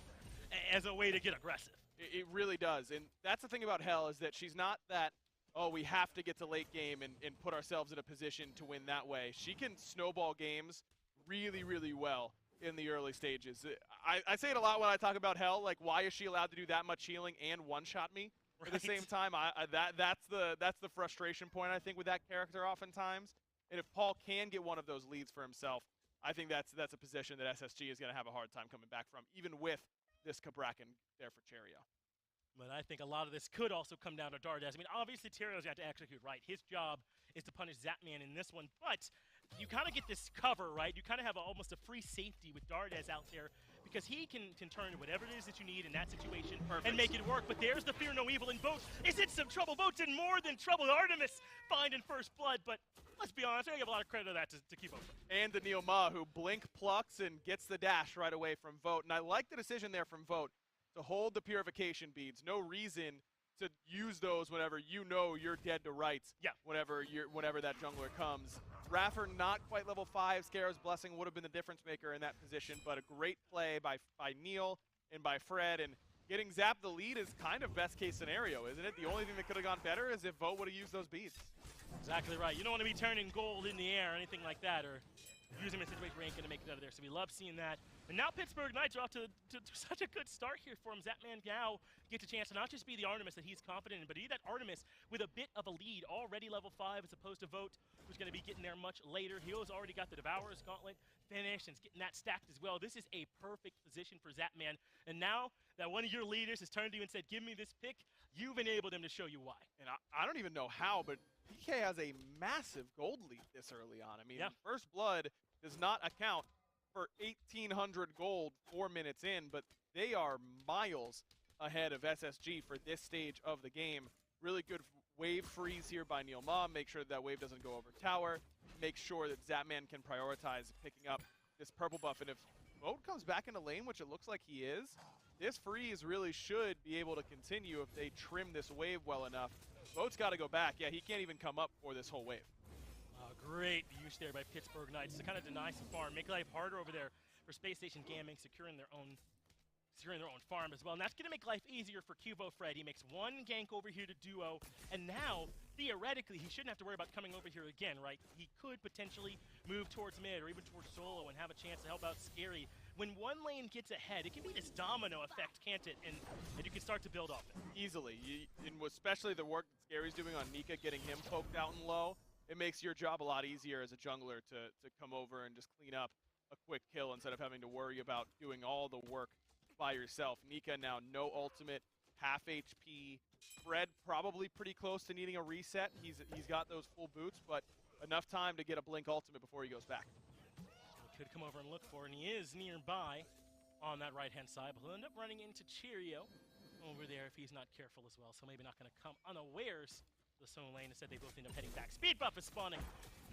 as a way to get aggressive. It really does. And that's the thing about Hell, is that she's not that, oh, we have to get to late game and put ourselves in a position to win that way. She can snowball games really, really well in the early stages. I say it a lot when I talk about Hell, like, why is she allowed to do that much healing and one-shot me at the same time? That's the frustration point, I think, with that character oftentimes. And if Paul can get one of those leads for himself, I think that's a position that SSG is going to have a hard time coming back from, even with this Cabrakan there for Cheerio. But I think a lot of this could also come down to Dardes. I mean, obviously, Cheerio's got to execute, right? His job is to punish Zapman in this one, but you kind of get this cover, right? You kind of have almost a free safety with Dardes out there, because he can turn whatever it is that you need in that situation and make it work. But there's the Fear No Evil, and Vote is in some trouble. Vote's in more than trouble. Artemis finding first blood, but let's be honest, I give a lot of credit to that to keep up. And the Neoma, who blink plucks and gets the dash right away from Vote. And I like the decision there from Vote to hold the purification beads. No reason to use those whenever you know you're dead to rights. Yeah. Whenever that jungler comes. Raffer not quite level 5. Scarab's Blessing would have been the difference maker in that position, but a great play by Neil and by Fred. And getting Zap the lead is kind of best case scenario, isn't it? The only thing that could have gone better is if Vote would have used those beads. Exactly right. You don't want to be turning gold in the air or anything like that, or using them in a situation where you ain't going to make it out of there. So we love seeing that. And now Pittsburgh Knights are off to such a good start here for him. Zapman now gets a chance to not just be the Artemis that he's confident in, but be that Artemis with a bit of a lead, already level 5 as opposed to Vote, who's going to be getting there much later. He's already got the Devourer's Gauntlet finished and is getting that stacked as well. This is a perfect position for Zapman. And now that one of your leaders has turned to you and said, give me this pick, you've enabled him to show you why. And I don't even know how, but PK has a massive gold lead this early on. I mean, First Blood does not account for 1,800 gold 4 minutes in, but they are miles ahead of SSG for this stage of the game. Really good wave freeze here by Neil Ma. Make sure that wave doesn't go over tower. Make sure that Zapman can prioritize picking up this purple buff. And if Vote comes back into lane, which it looks like he is, this freeze really should be able to continue if they trim this wave well enough. Vote's got to go back. Yeah, he can't even come up for this whole wave. Great use there by Pittsburgh Knights to kind of deny some farm, make life harder over there for Space Station Gaming, securing their own securing their own farm as well. And that's going to make life easier for Cubo Fred. He makes one gank over here to duo, and now, theoretically, he shouldn't have to worry about coming over here again, right? He could potentially move towards mid or even towards solo and have a chance to help out Scary. When one lane gets ahead, it can be this domino effect, can't it? And you can start to build off it. Easily, and especially the work that Scary's doing on Nika, getting him poked out and low, it makes your job a lot easier as a jungler to come over and just clean up a quick kill instead of having to worry about doing all the work by yourself. Nika now no ultimate, half HP. Fred probably pretty close to needing a reset. He's got those full boots, but enough time to get a blink ultimate before he goes back. Could come over and look for, and he is nearby on that right-hand side, but he'll end up running into Cheerio over there if he's not careful as well, so maybe not going to come unawares the Soul Lane. Instead, they both end up heading back. Speed buff is spawning.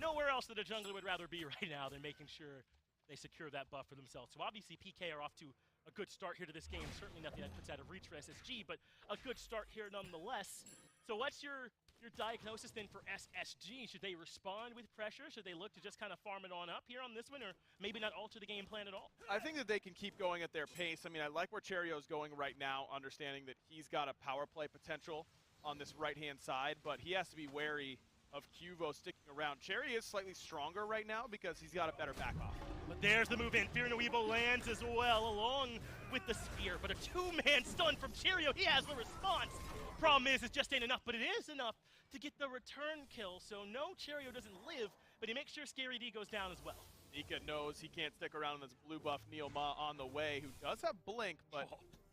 Nowhere else that a jungler would rather be right now than making sure they secure that buff for themselves. So obviously, PK are off to a good start here to this game. Certainly nothing that puts out of reach for SSG, but a good start here nonetheless. So what's your diagnosis then for SSG? Should they respond with pressure? Should they look to just kind of farm it on up here on this one, or maybe not alter the game plan at all? I think that they can keep going at their pace. I mean, I like where Cherio's going right now, understanding that he's got a power play potential on this right-hand side, but he has to be wary of Cuvo sticking around. Cherry is slightly stronger right now because he's got a better back off. But there's the move in. Fear No Evil lands as well, along with the spear. But a two-man stun from Cheerio. He has the response. Problem is, it just ain't enough, but it is enough to get the return kill. So no, Cheerio doesn't live, but he makes sure Scary D goes down as well. Nika knows he can't stick around in this blue buff Neoma on the way, who does have Blink, but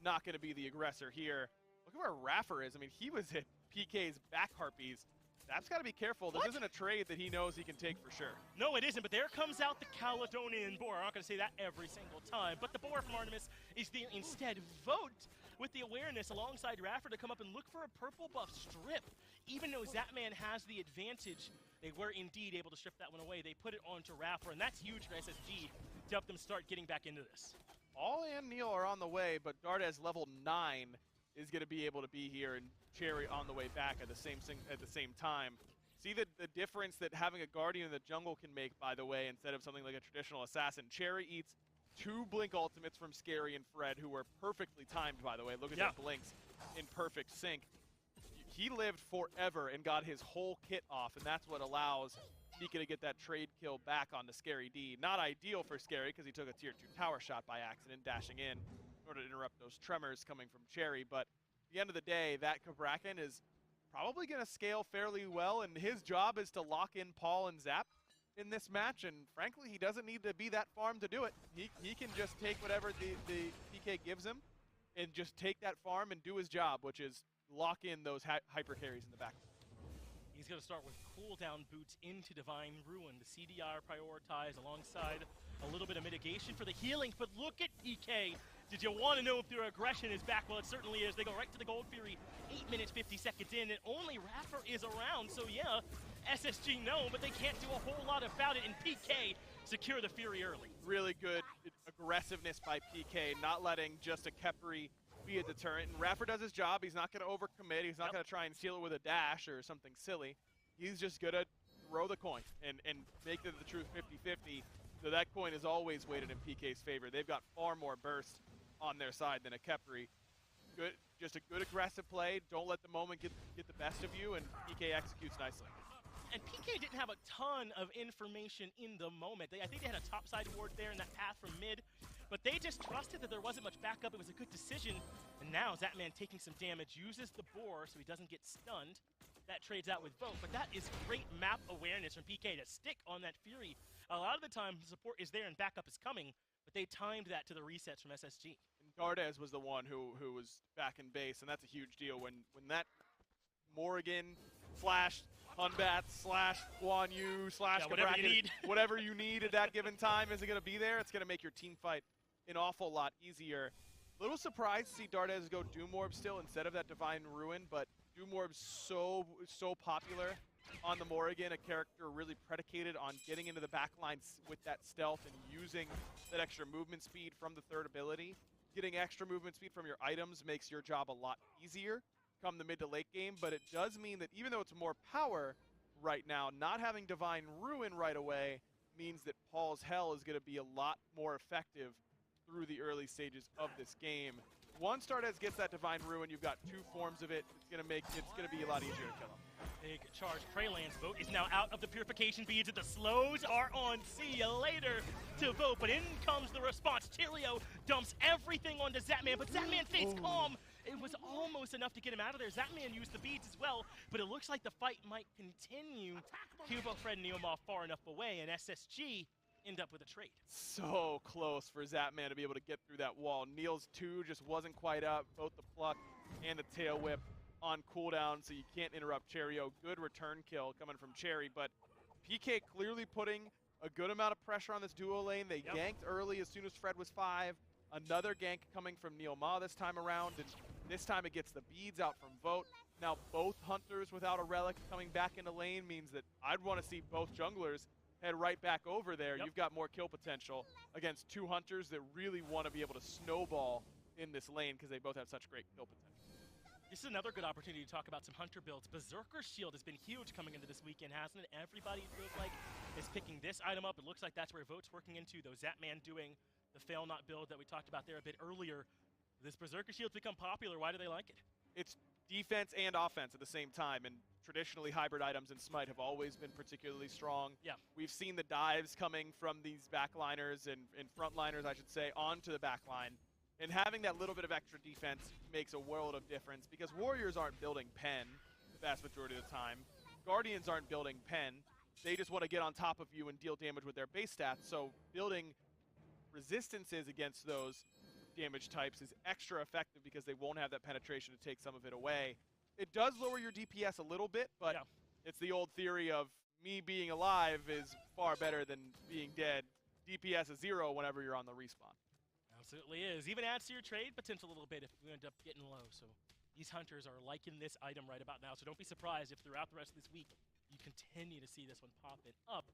not going to be the aggressor here. Look at where Raffer is. I mean, he was at PK's back harpies. That's got to be careful. This isn't a trade that he knows he can take for sure. No, it isn't, but there comes out the Caledonian Boar. I'm not going to say that every single time, but the Boar from Artemis is there instead. Vote with the awareness alongside Raffer to come up and look for a purple buff strip. Even though Zapman has the advantage, they were indeed able to strip that one away. They put it onto Raffer, and that's huge for SSG to help them start getting back into this. All and Neil are on the way, but Dardes level 9 is going to be able to be here, and Cherry on the way back at the same time. See the difference that having a Guardian in the jungle can make, by the way, instead of something like a traditional assassin. Cherry eats 2 Blink ultimates from Scary and Fred, who were perfectly timed, by the way. Look at their blinks in perfect sync. He lived forever and got his whole kit off, and that's what allows Nika to get that trade kill back onto Scary D. Not ideal for Scary, because he took a tier 2 tower shot by accident, dashing in order to interrupt those tremors coming from Cherry, but at the end of the day, that Kabrakan is probably going to scale fairly well, and his job is to lock in Paul and Zap in this match, and frankly, he doesn't need to be that farm to do it. He can just take whatever the PK gives him and just take that farm and do his job, which is lock in those hyper carries in the back. He's going to start with cooldown boots into Divine Ruin. The CDR prioritized alongside a little bit of mitigation for the healing, but look at PK. Did you want to know if their aggression is back? Well, it certainly is. They go right to the Gold Fury, 8 minutes, 50 seconds in, and only Raffer is around. So yeah, SSG no, but they can't do a whole lot about it, and PK secure the Fury early. Really good aggressiveness by PK, not letting just a Khepri be a deterrent. And Raffer does his job. He's not going to overcommit. He's not going to try and steal it with a dash or something silly. He's just going to throw the coin and make it the truth 50-50. So that coin is always weighted in PK's favor. They've got far more burst on their side than a Khepri. Good, just a good aggressive play. Don't let the moment get the best of you, and PK executes nicely. And PK didn't have a ton of information in the moment. I think they had a topside ward there in that path from mid, but they just trusted that there wasn't much backup. It was a good decision. And now Zapman taking some damage, uses the boar so he doesn't get stunned. That trades out with Vote, but that is great map awareness from PK to stick on that Fury. A lot of the time, support is there and backup is coming, but they timed that to the resets from SSG. And Dardes was the one who was back in base, and that's a huge deal. When that Morrigan slash Hunbat slash Guan Yu slash whatever you need. whatever you need at that given time isn't going to be there, it's going to make your team fight an awful lot easier. Little surprised to see Dardes go Doom Orb still instead of that Divine Ruin, but Doom Orb's so popular on the Morrigan, a character really predicated on getting into the backlines with that stealth and using that extra movement speed from the third ability. Getting extra movement speed from your items makes your job a lot easier come the mid to late game, but it does mean that even though it's more power right now, not having Divine Ruin right away means that Paul's Hell is going to be a lot more effective through the early stages of this game. Once Dardes gets that Divine Ruin, you've got 2 forms of it. It's gonna be a lot easier to kill him. Big charge. Preyland's vote is now out of the purification beads, and the slows are on. See you later to vote, but in comes the response. Tyrio dumps everything onto Zapman, but Zapman stays calm. It was almost enough to get him out of there. Zapman used the beads as well, but it looks like the fight might continue. Cubo, Fred, and Neomar far enough away, and SSG end up with a trade. So close for Zapman to be able to get through that wall. Neil's 2 just wasn't quite up. Both the pluck and the tail whip on cooldown, so you can't interrupt Cherio. Good return kill coming from Cherry, but PK clearly putting a good amount of pressure on this duo lane. They ganked early as soon as Fred was 5. Another gank coming from Neil Ma this time around, and this time it gets the beads out from Vote. Now both hunters without a relic coming back into lane means that I'd want to see both junglers head right back over there. You've got more kill potential against 2 hunters that really want to be able to snowball in this lane because they both have such great kill potential. This is another good opportunity to talk about some hunter builds. Berserker Shield has been huge coming into this weekend, hasn't it? Everybody, it feels like, is picking this item up. It looks like that's where Vote's working into, though Zapman doing the fail not build that we talked about there a bit earlier. This Berserker Shield's become popular. Why do they like it? It's defense and offense at the same time, and traditionally hybrid items in Smite have always been particularly strong. Yeah. We've seen the dives coming from these backliners and frontliners, I should say, onto the backline. And having that little bit of extra defense makes a world of difference because Warriors aren't building pen the vast majority of the time. Guardians aren't building pen. They just want to get on top of you and deal damage with their base stats. So building resistances against those damage types is extra effective because they won't have that penetration to take some of it away. It does lower your DPS a little bit, but it's the old theory of me being alive is far better than being dead. DPS is 0 whenever you're on the respawn. Absolutely is. Even adds to your trade potential a little bit if we end up getting low. So these hunters are liking this item right about now. So don't be surprised if throughout the rest of this week you continue to see this one popping up.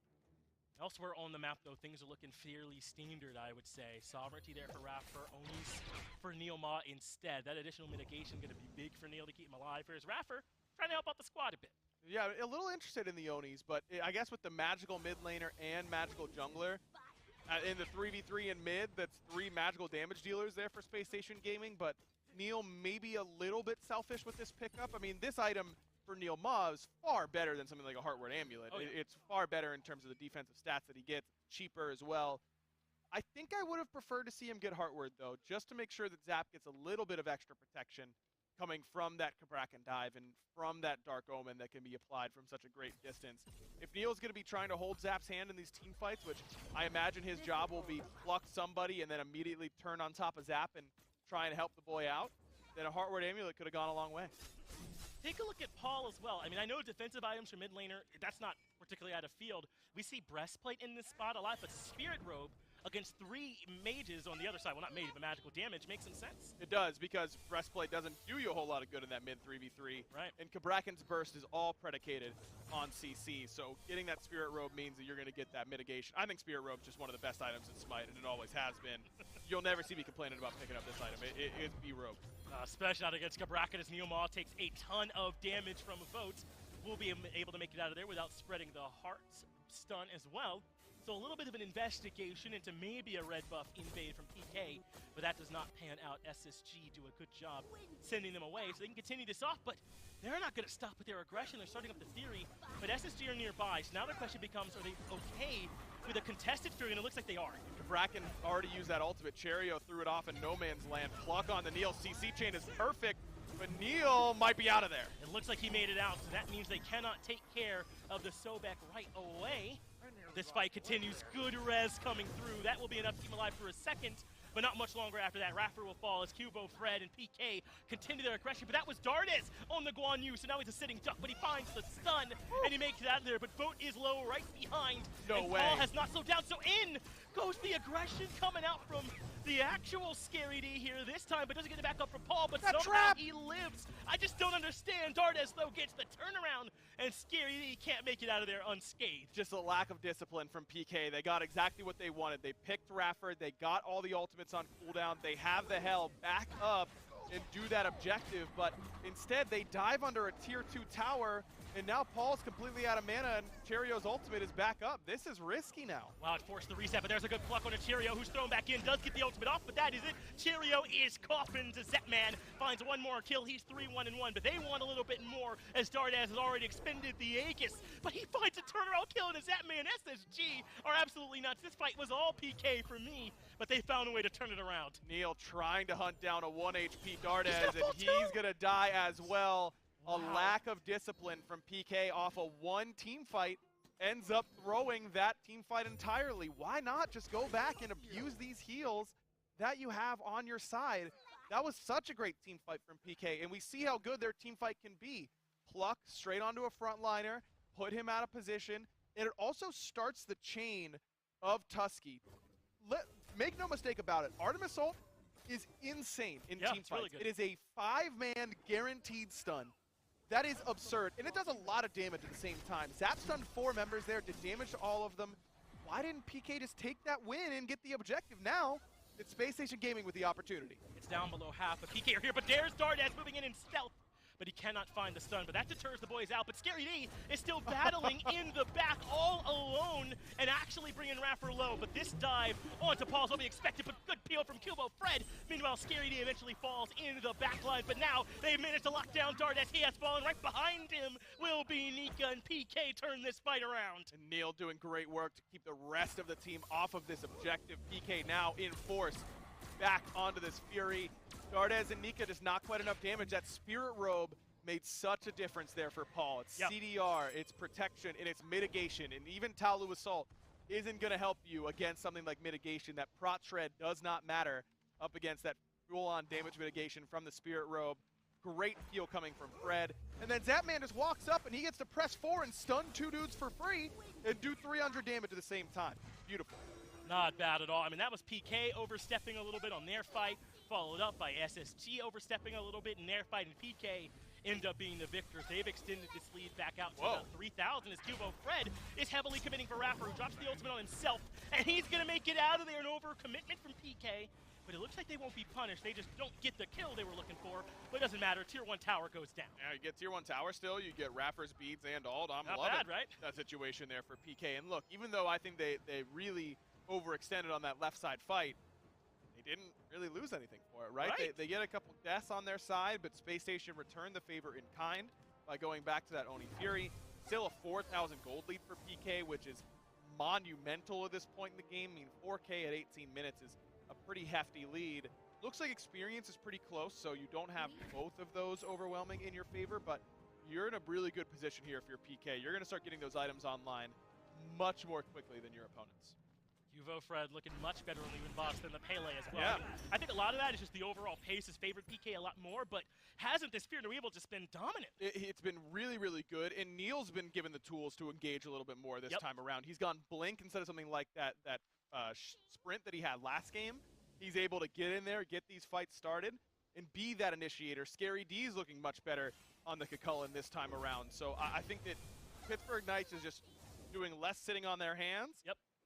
Elsewhere on the map, though, things are looking fairly standard, I would say. Sovereignty there for Raffer, Onis for Neil Ma instead. That additional mitigation going to be big for Neil to keep him alive. Here's Raffer trying to help out the squad a bit. Yeah, a little interested in the Onis, but I guess with the magical mid laner and magical jungler, in the 3v3 in mid, that's 3 magical damage dealers there for Space Station Gaming, but Neil may be a little bit selfish with this pickup. I mean, this item for Neil Ma is far better than something like a Heartward Amulet. It's far better in terms of the defensive stats that he gets, cheaper as well. I think I would have preferred to see him get Heartward, though, just to make sure that Zap gets a little bit of extra protection coming from that Kabrakan dive and from that Dark Omen that can be applied from such a great distance. If Neil's going to be trying to hold Zap's hand in these team fights, which I imagine his job will be pluck somebody and then immediately turn on top of Zap and try and help the boy out, then a Heartward Amulet could have gone a long way. Take a look at Paul as well. I mean, I know defensive items for mid laner, that's not particularly out of field. We see Breastplate in this spot a lot, but Spirit Robe against 3 mages on the other side, well, not mage, but magical damage, makes some sense. It does, because Breastplate doesn't do you a whole lot of good in that mid 3v3. Right. And Kabrakan's burst is all predicated on CC, so getting that Spirit Robe means that you're going to get that mitigation. I think Spirit Robe's just one of the best items in Smite, and it always has been. You'll never see me complaining about picking up this item. It's B-Robe. Especially out against Kabrakan as Neomar takes a ton of damage from a vote. We'll be able to make it out of there without spreading the heart's stun as well. So a little bit of an investigation into maybe a red buff invade from PK, but that does not pan out. SSG do a good job sending them away, so they can continue this off, but they're not going to stop with their aggression. They're starting up the Fury, but SSG are nearby, so now the question becomes, are they okay with a contested Fury? And it looks like they are. Kabrakan already used that ultimate. Cherio threw it off in no man's land. Pluck on the Neil. CC chain is perfect, but Neil might be out of there. It looks like he made it out, so that means they cannot take care of the Sobek right away. This fight continues. Good res coming through. That will be enough to keep him alive for a second, but not much longer after that. Raffer will fall as Cubo, Fred, and PK continue their aggression, but that was Dardes on the Guan Yu, so now he's a sitting duck, but he finds the stun, and he makes it out of there, but Vote is low right behind. No way. Paul has not slowed down, so in goes the aggression coming out from the actual Scary D here this time, but doesn't get it back up from Paul, but That somehow trap! he lives. I just don't understand. Dardes, though, gets the turnaround, and Scary D can't make it out of there unscathed. Just a lack of discipline from PK. They got exactly what they wanted. They picked Raffer. They got all the ultimates on cooldown. They have the hell back up and do that objective, but instead they dive under a tier 2 tower, and now Paul's completely out of mana, and Cherio's ultimate is back up. This is risky now. Wow, it forced the reset, but there's a good pluck on a Cheerio who's thrown back in, does get the ultimate off, but that is it. Cheerio is coffin to Zetman, finds one more kill, he's 3-1-1, but they want a little bit more as Dardaz has already expended the Aegis, but he finds a turnaround kill, and Zetman and SSG are absolutely nuts. This fight was all PK for me, but they found a way to turn it around. Neil trying to hunt down a 1 HP Dardaz, and he's gonna die as well. Wow. A lack of discipline from PK off a one team fight ends up throwing that team fight entirely. Why not just go back and abuse these heals that you have on your side? That was such a great team fight from PK, and we see how good their team fight can be. Pluck straight onto a frontliner, put him out of position, and it also starts the chain of Tusky. Make no mistake about it, Artemis Ult is insane in team fights. Really good. It is a 5-man guaranteed stun. That is absurd, and it does a lot of damage at the same time. Zap stunned 4 members there, did damage to all of them. Why didn't PK just take that win and get the objective? Now, it's Space Station Gaming with the opportunity. It's down below half of PK are here, but there's Dardaz moving in stealth. But he cannot find the stun, but that deters the boys out. But Scary D is still battling in the back all alone and actually bringing Raffer low. But this dive onto Paul's will be expected, but good peel from Kubo Fred. Meanwhile, Scary D eventually falls into the back line, but now they've managed to lock down Dardaz. He has fallen. Right behind him will be Nika, and PK turn this fight around. And Neil doing great work to keep the rest of the team off of this objective. PK now in force back onto this Fury. Dardaz and Nika just not quite enough damage. That Spirit Robe made such a difference there for Paul. It's CDR, it's protection, and it's mitigation. And even Taolu Assault isn't going to help you against something like mitigation. That Prot Shred does not matter up against that full-on damage mitigation from the Spirit Robe. Great heal coming from Fred. And then Zapman just walks up and he gets to press 4 and stun 2 dudes for free and do 300 damage at the same time. Beautiful. Not bad at all. I mean, that was PK overstepping a little bit on their fight, followed up by SSG overstepping a little bit in their fight, and PK end up being the victors. They've extended this lead back out to about 3,000 as Kubo Fred is heavily committing for Raffer, who drops the ultimate on himself, and he's going to make it out of there. An over-commitment from PK, but it looks like they won't be punished. They just don't get the kill they were looking for, but it doesn't matter. Tier 1 tower goes down. Yeah, you get Tier 1 tower still, you get Raffer's beads and ult. I'm Not loving bad, right? that situation there for PK. And look, even though I think they really overextended on that left side fight, they didn't really lose anything for it, right? They get a couple deaths on their side, but Space Station returned the favor in kind by going back to that Oni Fury. Still a 4,000 gold lead for PK, which is monumental at this point in the game. I mean, 4K at 18 minutes is a pretty hefty lead. Looks like experience is pretty close, so you don't have both of those overwhelming in your favor, but you're in a really good position here if you're PK. You're going to start getting those items online much more quickly than your opponents. Kubo Fred looking much better on the Even Boss than the Pele as well. Yeah. I think a lot of that is just the overall pace has favored PK a lot more, but hasn't this Fear No Evil just been dominant? It's been really, really good, and Neil's been given the tools to engage a little bit more this time around. He's gone Blink instead of something like that sprint that he had last game. He's able to get in there, get these fights started, and be that initiator. Scary D's looking much better on the Kukulkan this time around. So I think that Pittsburgh Knights is just doing less sitting on their hands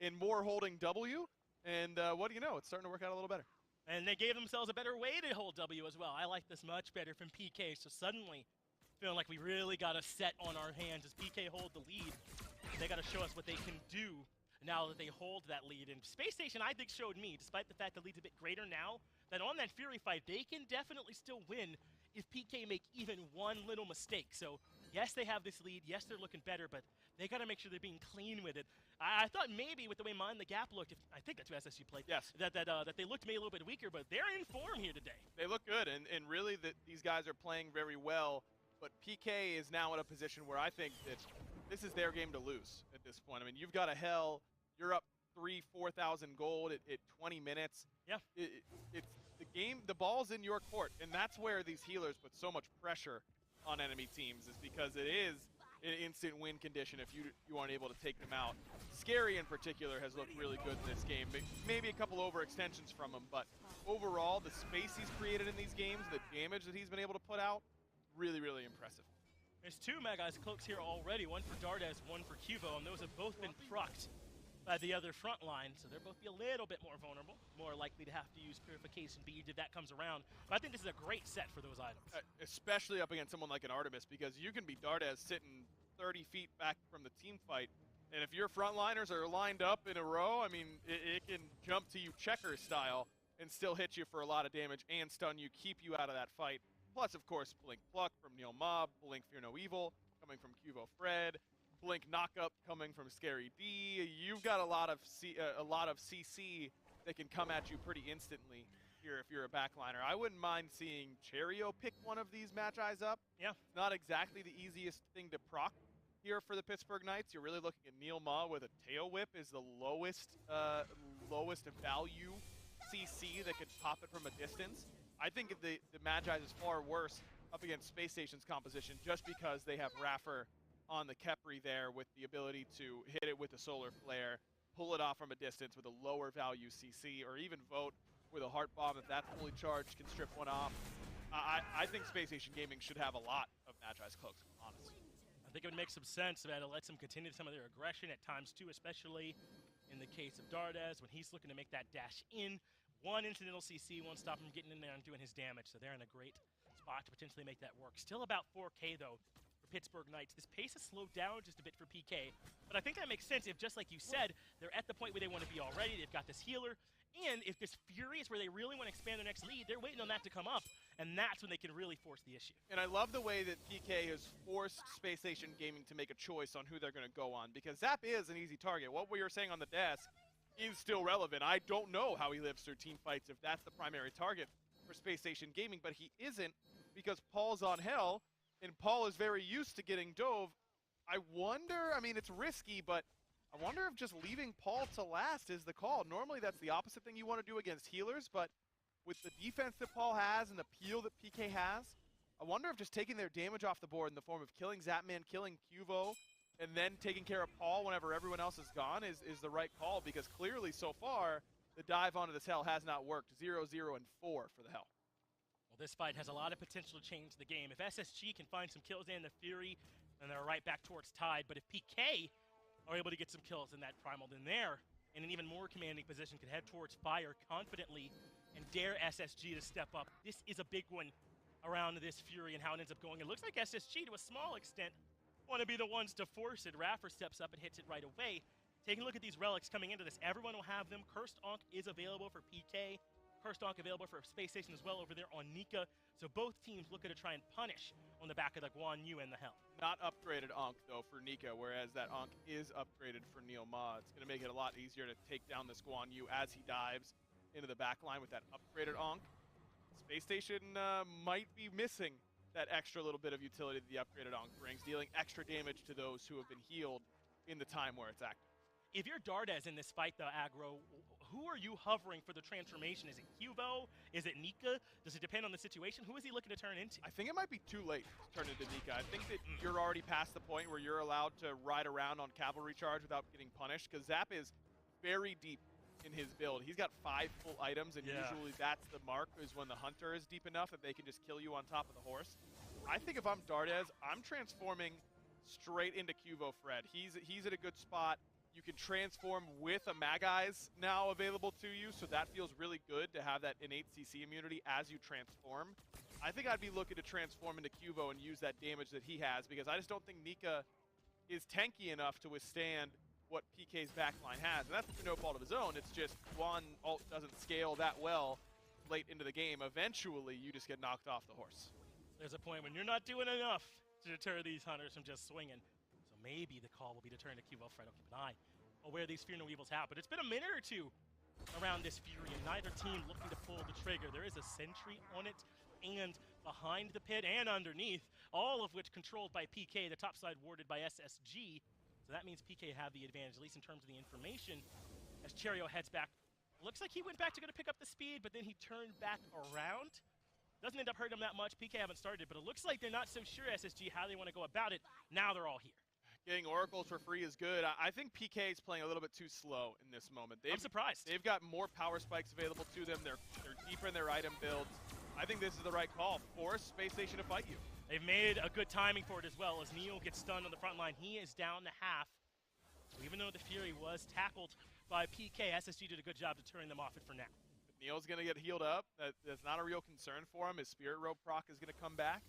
and more holding W. And what do you know? It's starting to work out a little better. And they gave themselves a better way to hold W as well. I like this much better from PK. So suddenly, feeling like we really got a set on our hands as PK hold the lead. They got to show us what they can do now that they hold that lead. And Space Station, I think, showed me, despite the fact the lead's a bit greater now, that on that Fury fight, they can definitely still win if PK make even one little mistake. So yes, they have this lead. Yes, they're looking better, but they got to make sure they're being clean with it. I thought maybe with the way Mind the Gap looked, I think that's who SSU played, that they looked maybe a little bit weaker, but they're in form here today. They look good, and really these guys are playing very well, but PK is now in a position where I think that this is their game to lose at this point. I mean, you've got a Hell, you're up 3,000-4,000 gold at 20 minutes. Yeah. It's the game, the ball's in your court, and that's where these healers put so much pressure on enemy teams, is because it is an instant win condition if you aren't able to take them out. Scary in particular has looked really good in this game. Maybe a couple overextensions from him, but overall, the space he's created in these games, the damage that he's been able to put out, really, really impressive. There's two Mega Eyes cloaks here already, one for Dardaz, one for Kubo, and those have both been procced by the other front line, so they'll both be a little bit more vulnerable, more likely to have to use Purification Beads if that comes around. But I think this is a great set for those items. Especially up against someone like an Artemis, because you can be Dardes sitting 30 feet back from the team fight, and if your frontliners are lined up in a row, I mean, it can jump to you checker style and still hit you for a lot of damage and stun you, keep you out of that fight. Plus, of course, Blink Pluck from Neil Mob, Blink Fear No Evil coming from Cuvo Fred, Blink Knockup coming from Scary D. You've got a lot of CC that can come at you pretty instantly here if you're a backliner. I wouldn't mind seeing Cherio pick one of these match eyes up. Yeah. It's not exactly the easiest thing to proc here for the Pittsburgh Knights. You're really looking at Neil Ma with a tail whip is the lowest value CC that could pop it from a distance. I think the Magi is far worse up against Space Station's composition just because they have Raffer on the Kepri there with the ability to hit it with a solar flare, pull it off from a distance with a lower value CC, or even vote with a heart bomb if that's fully charged, can strip one off. I think Space Station Gaming should have a lot of Magi's cloaks, honestly. I think it would make some sense that it lets them continue some of their aggression at times too, especially in the case of Dardes when he's looking to make that dash in. One incidental CC won't stop him getting in there and doing his damage, so they're in a great spot to potentially make that work. Still about 4K though for Pittsburgh Knights. This pace has slowed down just a bit for PK, but I think that makes sense if, just like you said, they're at the point where they want to be already. They've got this healer, and if this Fury is where they really want to expand their next lead, they're waiting on that to come up, and that's when they can really force the issue. And I love the way that PK has forced Space Station Gaming to make a choice on who they're going to go on, because Zap is an easy target. What we were saying on the desk is still relevant. I don't know how he lives through team fights if that's the primary target for Space Station Gaming, but he isn't because Paul's on Hell, and Paul is very used to getting dove. I wonder, I mean, it's risky, but I wonder if just leaving Paul to last is the call. Normally that's the opposite thing you want to do against healers, but with the defense that Paul has and the peel that PK has, I wonder if just taking their damage off the board in the form of killing Zapman, killing Cuvo, and then taking care of Paul whenever everyone else is gone is the right call, because clearly so far the dive onto this Hell has not worked. 0, 0, and 4 for the Hell. Well, this fight has a lot of potential to change the game. If SSG can find some kills in the Fury, then they're right back towards tied. But if PK are able to get some kills in that Primal, then they're in an even more commanding position, can head towards Fire confidently and dare SSG to step up. This is a big one around this Fury and how it ends up going. It looks like SSG, to a small extent, want to be the ones to force it. Raffer steps up and hits it right away. Taking a look at these relics coming into this, everyone will have them. Cursed Ankh is available for PK. Cursed Ankh available for Space Station as well over there on Nika. So both teams looking to try and punish on the back of the Guan Yu and the Hell. Not upgraded Ankh though for Nika, whereas that Ankh is upgraded for Neil Ma. It's going to make it a lot easier to take down this Guan Yu as he dives into the back line with that upgraded Ankh. Space Station might be missing that extra little bit of utility that the upgraded Ankh brings, dealing extra damage to those who have been healed in the time where it's active. If you're Dardes in this fight, though, Aggro, who are you hovering for the transformation? Is it Cuvo? Is it Nika? Does it depend on the situation? Who is he looking to turn into? I think it might be too late to turn into Nika. I think that you're already past the point where you're allowed to ride around on cavalry charge without getting punished, because Zap is very deep in his build. He's got 5 full items, and usually that's the mark, is when the hunter is deep enough that they can just kill you on top of the horse. I think if I'm Dardes, I'm transforming straight into Cuvo Fred. He's at a good spot. You can transform with a Mag-Eyes now available to you, so that feels really good to have that innate CC immunity as you transform. I think I'd be looking to transform into Cuvo and use that damage that he has, because I just don't think Nika is tanky enough to withstand what PK's backline has. And that's through no fault of his own. It's just one ult doesn't scale that well late into the game. Eventually, you just get knocked off the horse. There's a point when you're not doing enough to deter these hunters from just swinging. So maybe the call will be to turn to Cuvo Fred. I'll keep an eye on where these Fear No Evils have. But it's been a minute or two around this Fury, and neither team looking to pull the trigger. There is a sentry on it, and behind the pit and underneath, all of which controlled by PK, the top side warded by SSG. So that means PK have the advantage, at least in terms of the information, as Cherio heads back. Looks like he went back to go to pick up the speed, but then he turned back around. Doesn't end up hurting him that much. PK haven't started, but it looks like they're not so sure, SSG, how they want to go about it. Now they're all here. Getting oracles for free is good. I think PK is playing a little bit too slow in this moment. I'm surprised. They've got more power spikes available to them. They're deeper in their item builds. I think this is the right call. Force Space Station to fight you. They've made a good timing for it as well, as Neil gets stunned on the front line. He is down to half. Even though the Fury was tackled by PK, SSG did a good job deterring them off it for now. Neil's going to get healed up. That's not a real concern for him. His Spirit Rope proc is going to come back.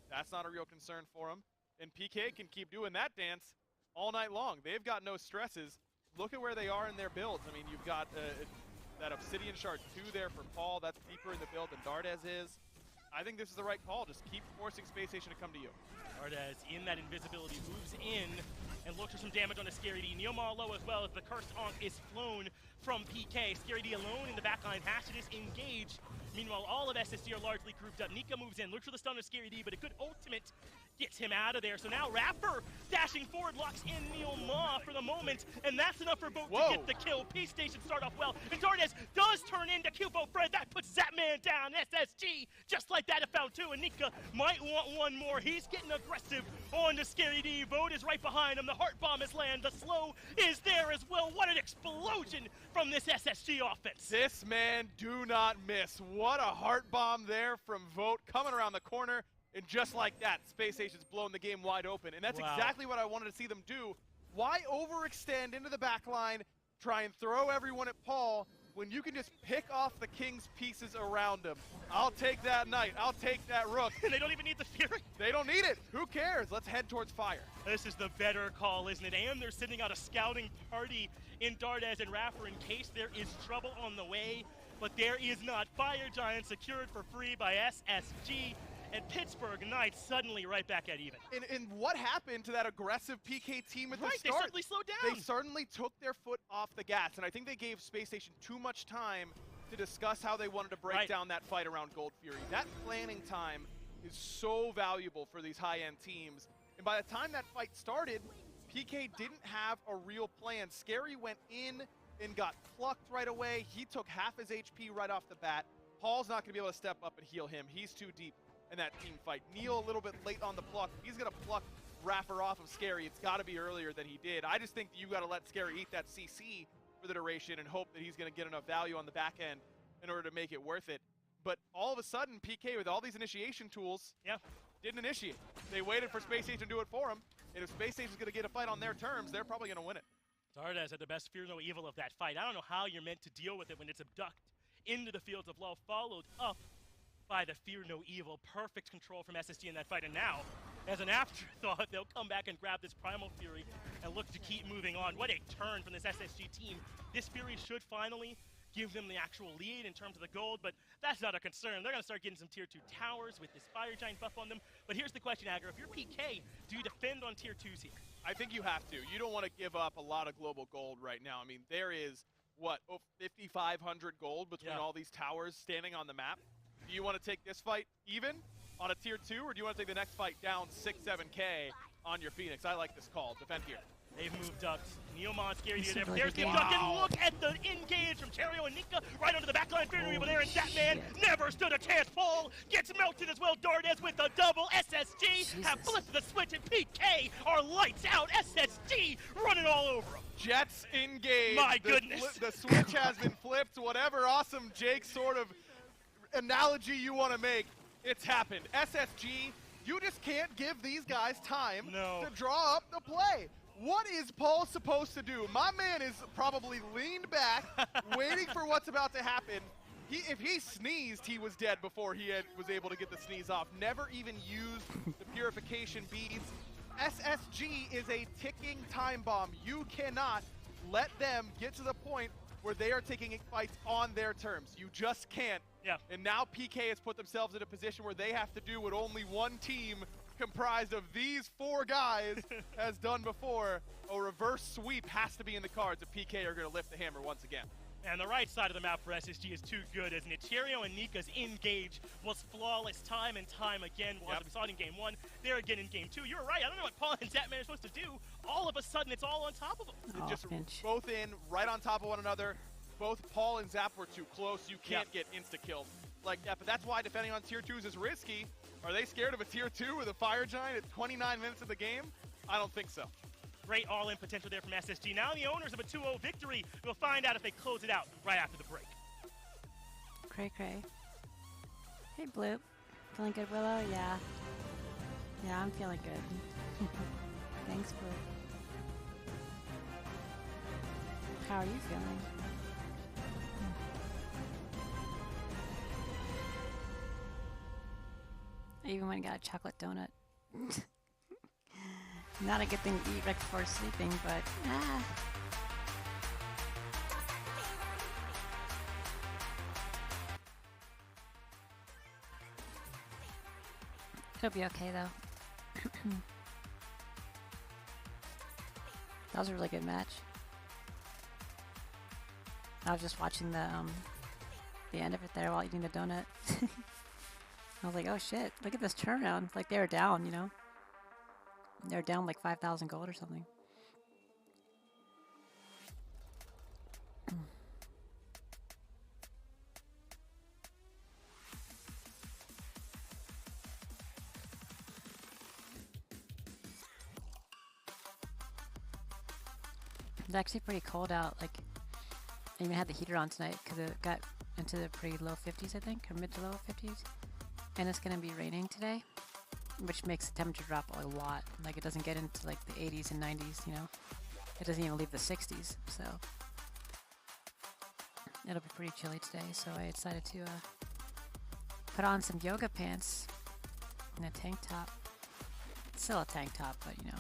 That's not a real concern for him. And PK can keep doing that dance all night long. They've got no stresses. Look at where they are in their builds. I mean, you've got that Obsidian Shard 2 there for Paul. That's deeper in the build than Dardes is. I think this is the right call. Just keep forcing Space Station to come to you. Dardes in that invisibility moves in and looks for some damage on the Scary D. Neomar low as well as the Cursed Ankh is flown from PK. Scary D alone in the backline has to disengage. Meanwhile, all of SSG are largely grouped up. Nika moves in, looks for the stun of Scary D, but a good ultimate gets him out of there. So now Rapper dashing forward, locks in Neomar for the moment, and that's enough for Boat to get the kill. P-Station start off well, and Dardes does turn into Cupo Fred. That puts that man down. SSG, just like that, have found two, and Nika might want one more. He's getting aggressive on the Scary D. Vote is right behind him. The Heart Bomb is land. The slow is there as well. What an explosion from this SSG offense. This man, do not miss. What a Heart Bomb there from Vote coming around the corner. And just like that, Space Station's blown the game wide open. And that's exactly what I wanted to see them do. Why overextend into the back line, try and throw everyone at Paul, when you can just pick off the King's pieces around him? I'll take that Knight. I'll take that Rook. And they don't even need the Fury. They don't need it. Who cares? Let's head towards Fire. This is the better call, isn't it? And they're sending out a scouting party in Dardes and Rapper in case there is trouble on the way. But there is not. Fire Giant secured for free by SSG. And Pittsburgh Knights suddenly right back at even. And what happened to that aggressive PK team at the start? They suddenly slowed down. They certainly took their foot off the gas, and I think they gave Space Station too much time to discuss how they wanted to break down that fight around Gold Fury. That planning time is so valuable for these high-end teams. And by the time that fight started, PK didn't have a real plan. Scary went in and got plucked right away. He took half his HP right off the bat. Paul's not going to be able to step up and heal him. He's too deep in that team fight. Neil a little bit late on the pluck. He's going to pluck Rapper off of Scary. It's got to be earlier than he did. I just think you got to let Scary eat that CC for the duration and hope that he's going to get enough value on the back end in order to make it worth it. But all of a sudden, PK with all these initiation tools didn't initiate. They waited for Space Station to do it for him, and if Space Station's going to get a fight on their terms, they're probably going to win it. Dardes had the best fear no evil of that fight. I don't know how you're meant to deal with it when it's abducted into the fields of love, followed up by the fear no evil. Perfect control from SSG in that fight, and now, as an afterthought, they'll come back and grab this Primal Fury and look to keep moving on. What a turn from this SSG team. This Fury should finally give them the actual lead in terms of the gold, but that's not a concern. They're going to start getting some tier 2 towers with this Fire Giant buff on them. But here's the question, Aggro. If you're PK, do you defend on tier 2s here? I think you have to. You don't want to give up a lot of global gold right now. I mean, there is, what, 5,500 gold between all these towers standing on the map. Do you want to take this fight even on a tier 2, or do you want to take the next fight down 6-7K on your Phoenix? I like this call. Defend here. They've moved ducks. Neomon, Scary D there. There's the abduct, and look at the engage from Cherio and Nika right onto the backline. Fear no evil there, and that man never stood a chance. Paul gets melted as well. Dardes with the double. SSG have flipped the switch, and PK are lights out. SSG running all over them. Jets engage. My goodness. The switch has been flipped. Whatever awesome Jake sort of analogy you want to make, it's happened. SSG, you just can't give these guys time to draw up the play. What is Paul supposed to do? My man is probably leaned back, waiting for what's about to happen. If he sneezed, he was dead before he was able to get the sneeze off. Never even used the purification beads. SSG is a ticking time bomb. You cannot let them get to the point where they are taking fights on their terms. You just can't. And now PK has put themselves in a position where they have to do what only one team comprised of these 4 guys has done before. A reverse sweep has to be in the cards if PK are going to lift the hammer once again. And the right side of the map for SSG is too good, isn't it? Cherio and Nika's engage was flawless time and time again. As we saw it in Game 1, there again in Game 2. You're right, I don't know what Paul and Zapman are supposed to do. All of a sudden, it's all on top of them. Just both in, right on top of one another. Both Paul and Zap were too close. You can't get insta-killed like that, but that's why defending on tier 2s is risky. Are they scared of a tier 2 with a Fire Giant at 29 minutes of the game? I don't think so. Great all-in potential there from SSG. Now the owners of a 2-0 victory. We'll find out if they close it out right after the break. Cray cray. Hey Bloop. Feeling good, Willow? Yeah. Yeah, I'm feeling good. Thanks, Bloop. How are you feeling? I even went and got a chocolate donut. Not a good thing to eat right before sleeping, but it'll be okay though. That was a really good match. I was just watching the end of it there while eating the donut. I was like, oh shit, look at this turnaround. Like they were down, you know? They were down like 5,000 gold or something. It's actually pretty cold out. Like, I even had the heater on tonight because it got into the pretty low 50s, I think, or mid to low 50s. And it's gonna be raining today, which makes the temperature drop a lot. Like, it doesn't get into like the 80s and 90s, you know? It doesn't even leave the 60s, so it'll be pretty chilly today. So I decided to put on some yoga pants and a tank top. It's still a tank top, but you know,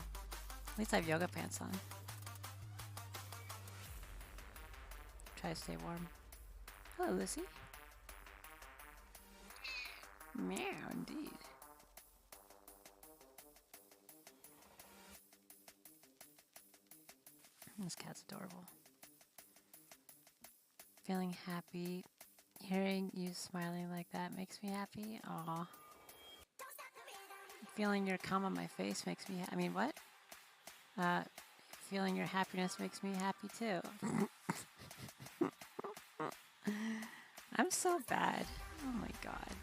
at least I have yoga pants on. Try to stay warm. Hello, Lissy. Meow, indeed. This cat's adorable. Feeling happy. Hearing you smiling like that makes me happy. Aw. Feeling your calm on my face makes me I mean, what? Feeling your happiness makes me happy too. I'm so bad. Oh my god.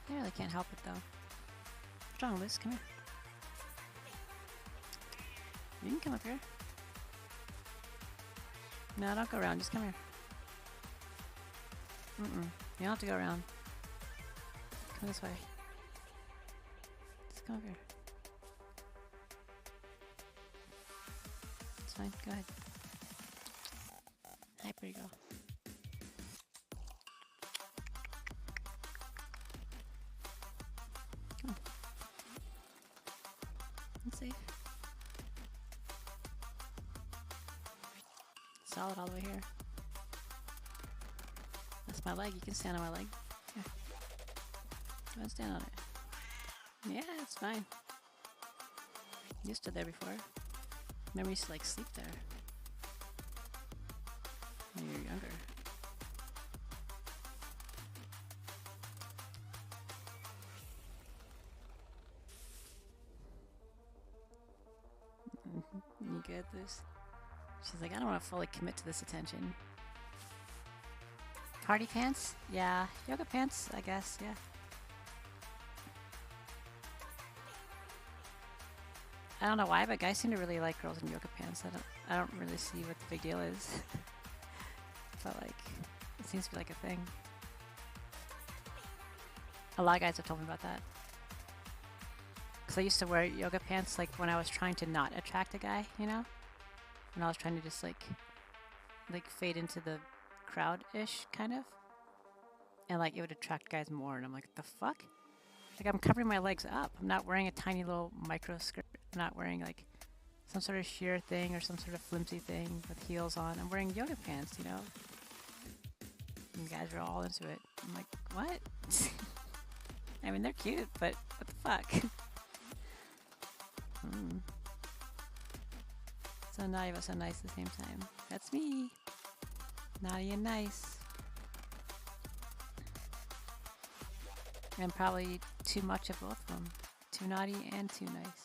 I really can't help it though. What's wrong, Liz? Come here. You can come up here. No, don't go around. Just come here. You don't have to go around. Come this way. Just come up here. It's fine. Go ahead. Hi, pretty girl. Come on. Let's see. Solid all the way here. That's my leg. You can stand on my leg. Here. Go and stand on it. Yeah, it's fine. You stood there before. Remember, you used to like sleep there when you were younger. You good, Luce? She's like, I don't want to fully commit to this attention. Party pants? Yeah. Yoga pants, I guess, yeah. I don't know why, but guys seem to really like girls in yoga pants. I don't really see what the big deal is. But like, it seems to be like a thing. A lot of guys have told me about that. Because I used to wear yoga pants like when I was trying to not attract a guy, you know? When I was trying to just like fade into the crowd-ish, kind of. And like, it would attract guys more. And I'm like, what the fuck? Like, I'm covering my legs up. I'm not wearing a tiny little micro skirt. I'm not wearing like some sort of sheer thing or some sort of flimsy thing with heels on. I'm wearing yoga pants, you know? And guys are all into it. I'm like, what? I mean, they're cute, but what the fuck? So naughty but so nice at the same time. That's me. Naughty and nice. And probably too much of both of them. Too naughty and too nice.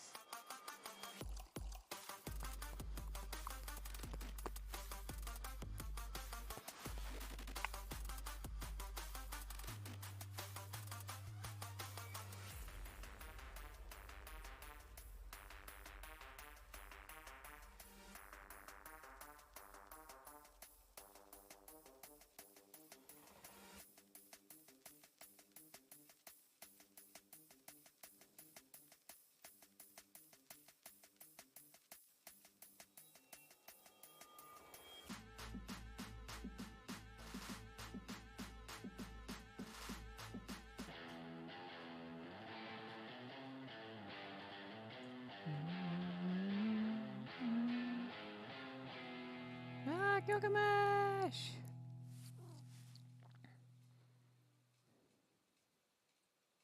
Gilgamesh!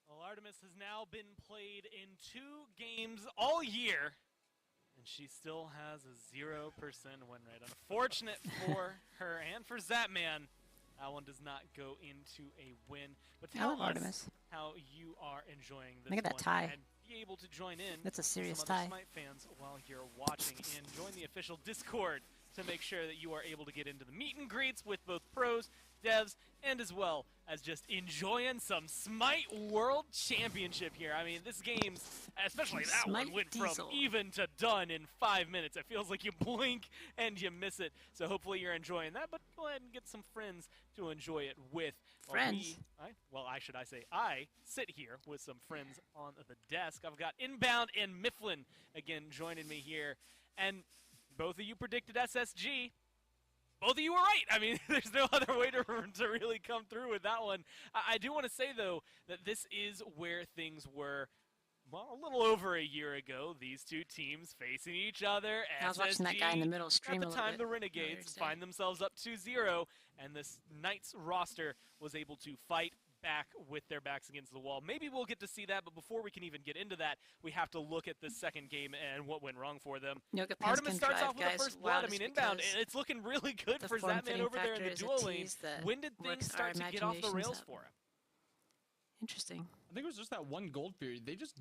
Well, Artemis has now been played in 2 games all year, and she still has a 0% win rate. Unfortunate for her and for Zapman. That one does not go into a win. But I tell love us Artemis. how you are enjoying this Look at that one tie. and be able to join in That's a serious with some other tie. Smite fans while you're watching and join the official Discord to make sure that you are able to get into the meet and greets with both pros, devs, and as well as just enjoying some Smite World Championship here. I mean, this game's, especially that Smite one, went Diesel. from even to done in 5 minutes. It feels like you blink and you miss it. So hopefully you're enjoying that, but go ahead and get some friends to enjoy it with. Friends? I sit here with some friends on the desk. I've got Inbound and Mifflin again joining me here. And both of you predicted SSG. Both of you were right. I mean, there's no other way to really come through with that one. I do want to say, though, that this is where things were, well, a little over a year ago. These two teams facing each other. I was watching that guy in the SSG, middle stream a At the little time, bit the earlier Renegades today. find themselves up 2-0, and this Knights roster was able to fight back with their backs against the wall. Maybe we'll get to see that, but before we can even get into that, we have to look at the second game and what went wrong for them. Yoga Pants Artemis can starts drive off with guys the first blood. I wild mean, just Inbound, because and it's looking really good the for form Zapman fitting over there in factor the is a duo lane. tease that When did works things our start to get off the imaginations rails up. for him? Interesting. I think it was just that one gold period. They just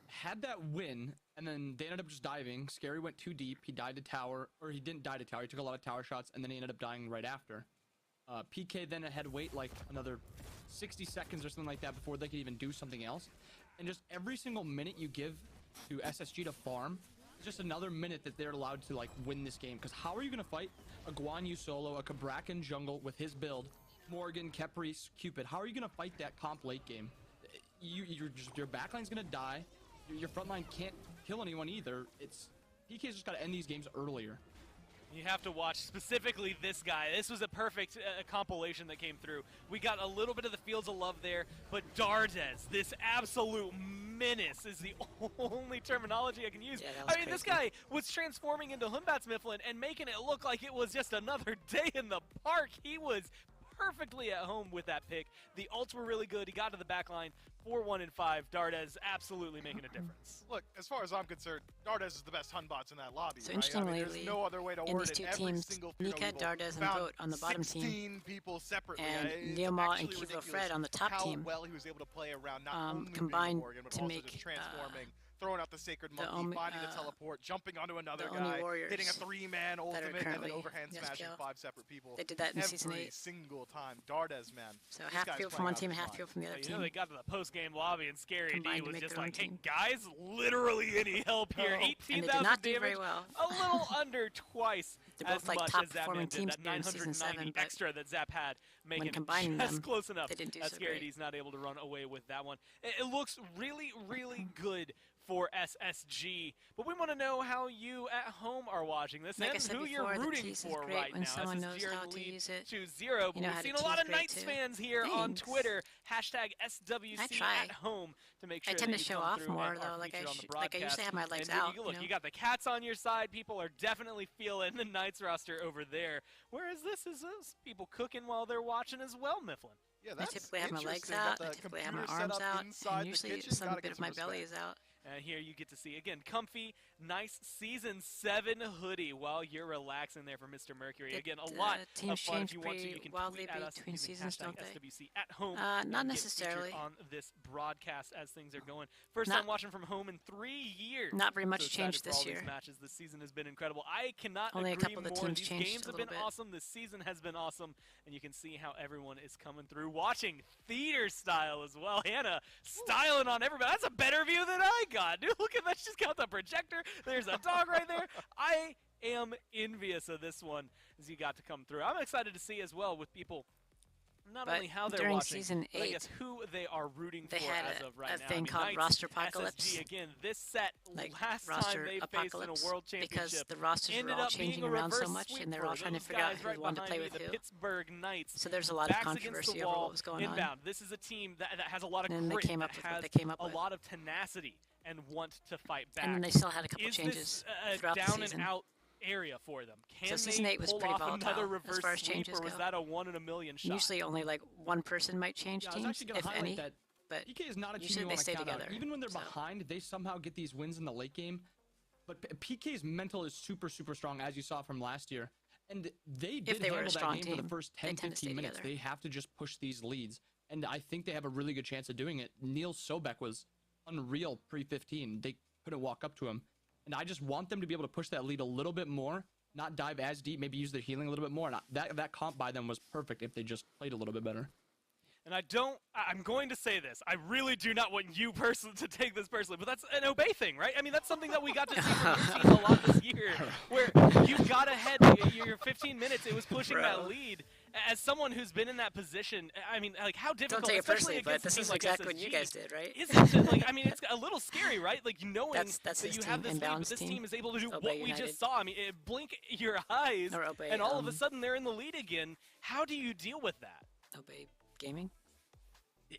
had that win, and then they ended up just diving. Scary went too deep. He died to tower, or he didn't die to tower. He took a lot of tower shots, and then he ended up dying right after. PK then had to wait like another 60 seconds or something like that before they could even do something else. And just every single minute you give to SSG to farm is just another minute that they're allowed to like win this game. Because how are you going to fight a Guan Yu solo, a Cabrakan jungle with his build, Morgan, Caprice, Cupid? How are you going to fight that comp late game? Your backline's going to die. Your front line can't kill anyone either. PK's just got to end these games earlier. You have to watch specifically this guy. This was a perfect compilation that came through. We got a little bit of the Fields of Love there, but Dardes, this absolute menace, is the only terminology I can use. Yeah, that was I mean, this crazy. guy was transforming into Humbat's Mifflin and making it look like it was just another day in the park. He was perfectly at home with that pick. The ults were really good. He got to the back line. 4-1 and 5. Dardes absolutely making a difference. Look, as far as I'm concerned, Dardes is the best Hunbots in that lobby. So right? I mean, interestingly, there's no other way to in word these two it. Every teams, single Nika, Funeral Dardes, and found Vote on the bottom 16 team, people separately. and It's Leomar and actually Kivo ridiculous Fred on the top how team, well he was able to play around not only being combined Morgan, but to also make, just transforming, throwing out the Sacred the Monkey, finding the teleport, jumping onto another the Oni guy, Warriors hitting a 3-man that are ultimate, and then currently overhand in smashing SPL. 5 separate people. They did that in Every Season 8. single time. Dardes, man. So this half guy's people from playing one out team of and half his people from the other You team. know, they got to the post-game lobby, and Scary Combined D to was make just their own like, hey, team. guys, literally any help here? No. And they 18,000 did not do damage, very well. a little under twice They're as both like much top as Zapman performing did. teams That here in Season 990 7, but extra that Zap had, making it combining just them, close enough. they didn't do so Scary great. D's not able to run away with that one. It looks really, really good for SSG, but we want to know how you at home are watching this Like I and said who before, you're the rooting tease is for great right when now. someone knows SSG are how in the to lead use it. 2-0, but You know we've how to seen a lot tease of great, Knights too. fans here on Thanks. Twitter. Hashtag SWC try. at home to make I sure tend that to you show come off through more, and are though, like featured I on the like I usually broadcast. have my legs And out. look, you know? you got the Cats on your side. People are definitely feeling the Knights roster over there. Whereas this is people cooking while they're watching as well, Mifflin. Yeah, I that's typically have my legs interesting. out. Got I the typically have my computer set arms up out, inside and the usually kitchen. some Gotta bit get of my belly respect. is out. And here you get to see, again, comfy, nice Season 7 hoodie while you're relaxing there for Mr. Mercury. The- Again, a the lot teams of fun if change you want to. You pretty can wildly tweet at us between using seasons, hashtag don't they? SWC at home. Not and get necessarily. featured on this broadcast as things are going. First Not- time watching from home in 3 years. Not very much So excited changed for all this these year. matches. This season has been incredible. I cannot Only a agree couple of the more. teams These changed games a have been little bit. awesome. This season has been awesome. And you can see how everyone is coming through. Watching theater style as well. Hannah styling on everybody. That's a better view than I got. Dude, look at that. She's got the projector. There's a dog right there. I am envious of this one as you got to come through. I'm excited to see as well with people not But only how they're during watching, Season but I 8, guess who they are rooting they for had as of right a now. thing called Knights, roster apocalypse. SSG, again, this set Like last time roster they faced apocalypse, in a world because championship the rosters were ended all up being changing a around so reverse much, sweep and they were for all trying to those figure out guys who right wanted to behind play me, with the who. Pittsburgh Knights. So there's a lot of backs against the controversy over wall, what was going on. inbound. This is a team that has a lot of And they grit, came up that with what has they came up a with. lot of tenacity and want to fight back. And then they still had a couple Is changes this throughout the down season. and out area for them. Can So Season they 8 was pull pretty off another volatile as reverse far as sweep, changes or was go. that a 1 in a million shot? Usually only like one person might change Yeah, I was teams, actually going if to highlight any. that But PK is not a team usually you they want to stay count out. together, Even when they're so. behind, they somehow get these wins in the late game. But PK's mental is super, super strong, as you saw from last year. And they did they were a handle that strong game for the team, first they 10, tend to stay 15 minutes. together. They have to just push these leads. And I think they have a really good chance of doing it. Neil Sobek was unreal pre-15. They couldn't walk up to him. And I just want them to be able to push that lead a little bit more, not dive as deep, maybe use their healing a little bit more. And that comp by them was perfect if they just played a little bit better. And I'm going to say this. I really do not want you personally to take this personally, but that's an Obey thing, right? I mean, that's something that we got to see from your team a lot this year, where you got ahead your 15 minutes. It was pushing that lead. As someone who's been in that position, I mean, like, how difficult, Don't take it especially personally, but against a this team is like exactly what SSG, you guys did, right? Isn't it? Like, I mean, it's a little scary, right? Like, knowing That's that his you team, have this lead, but Inbound's this team. team is able to do Obey what we United. just saw. I mean, blink your eyes, Or Obey, and all of a sudden they're in the lead again. How do you deal with that? Obey Gaming.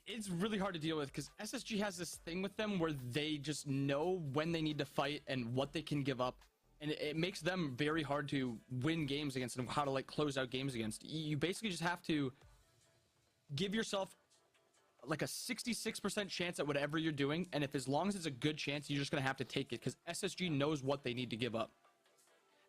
It's really hard to deal with because SSG has this thing with them where they just know when they need to fight and what they can give up. And it makes them very hard to win games against and how to like close out games against. You basically just have to give yourself like a 66% chance at whatever you're doing. And if as long as it's a good chance, you're just going to have to take it because SSG knows what they need to give up.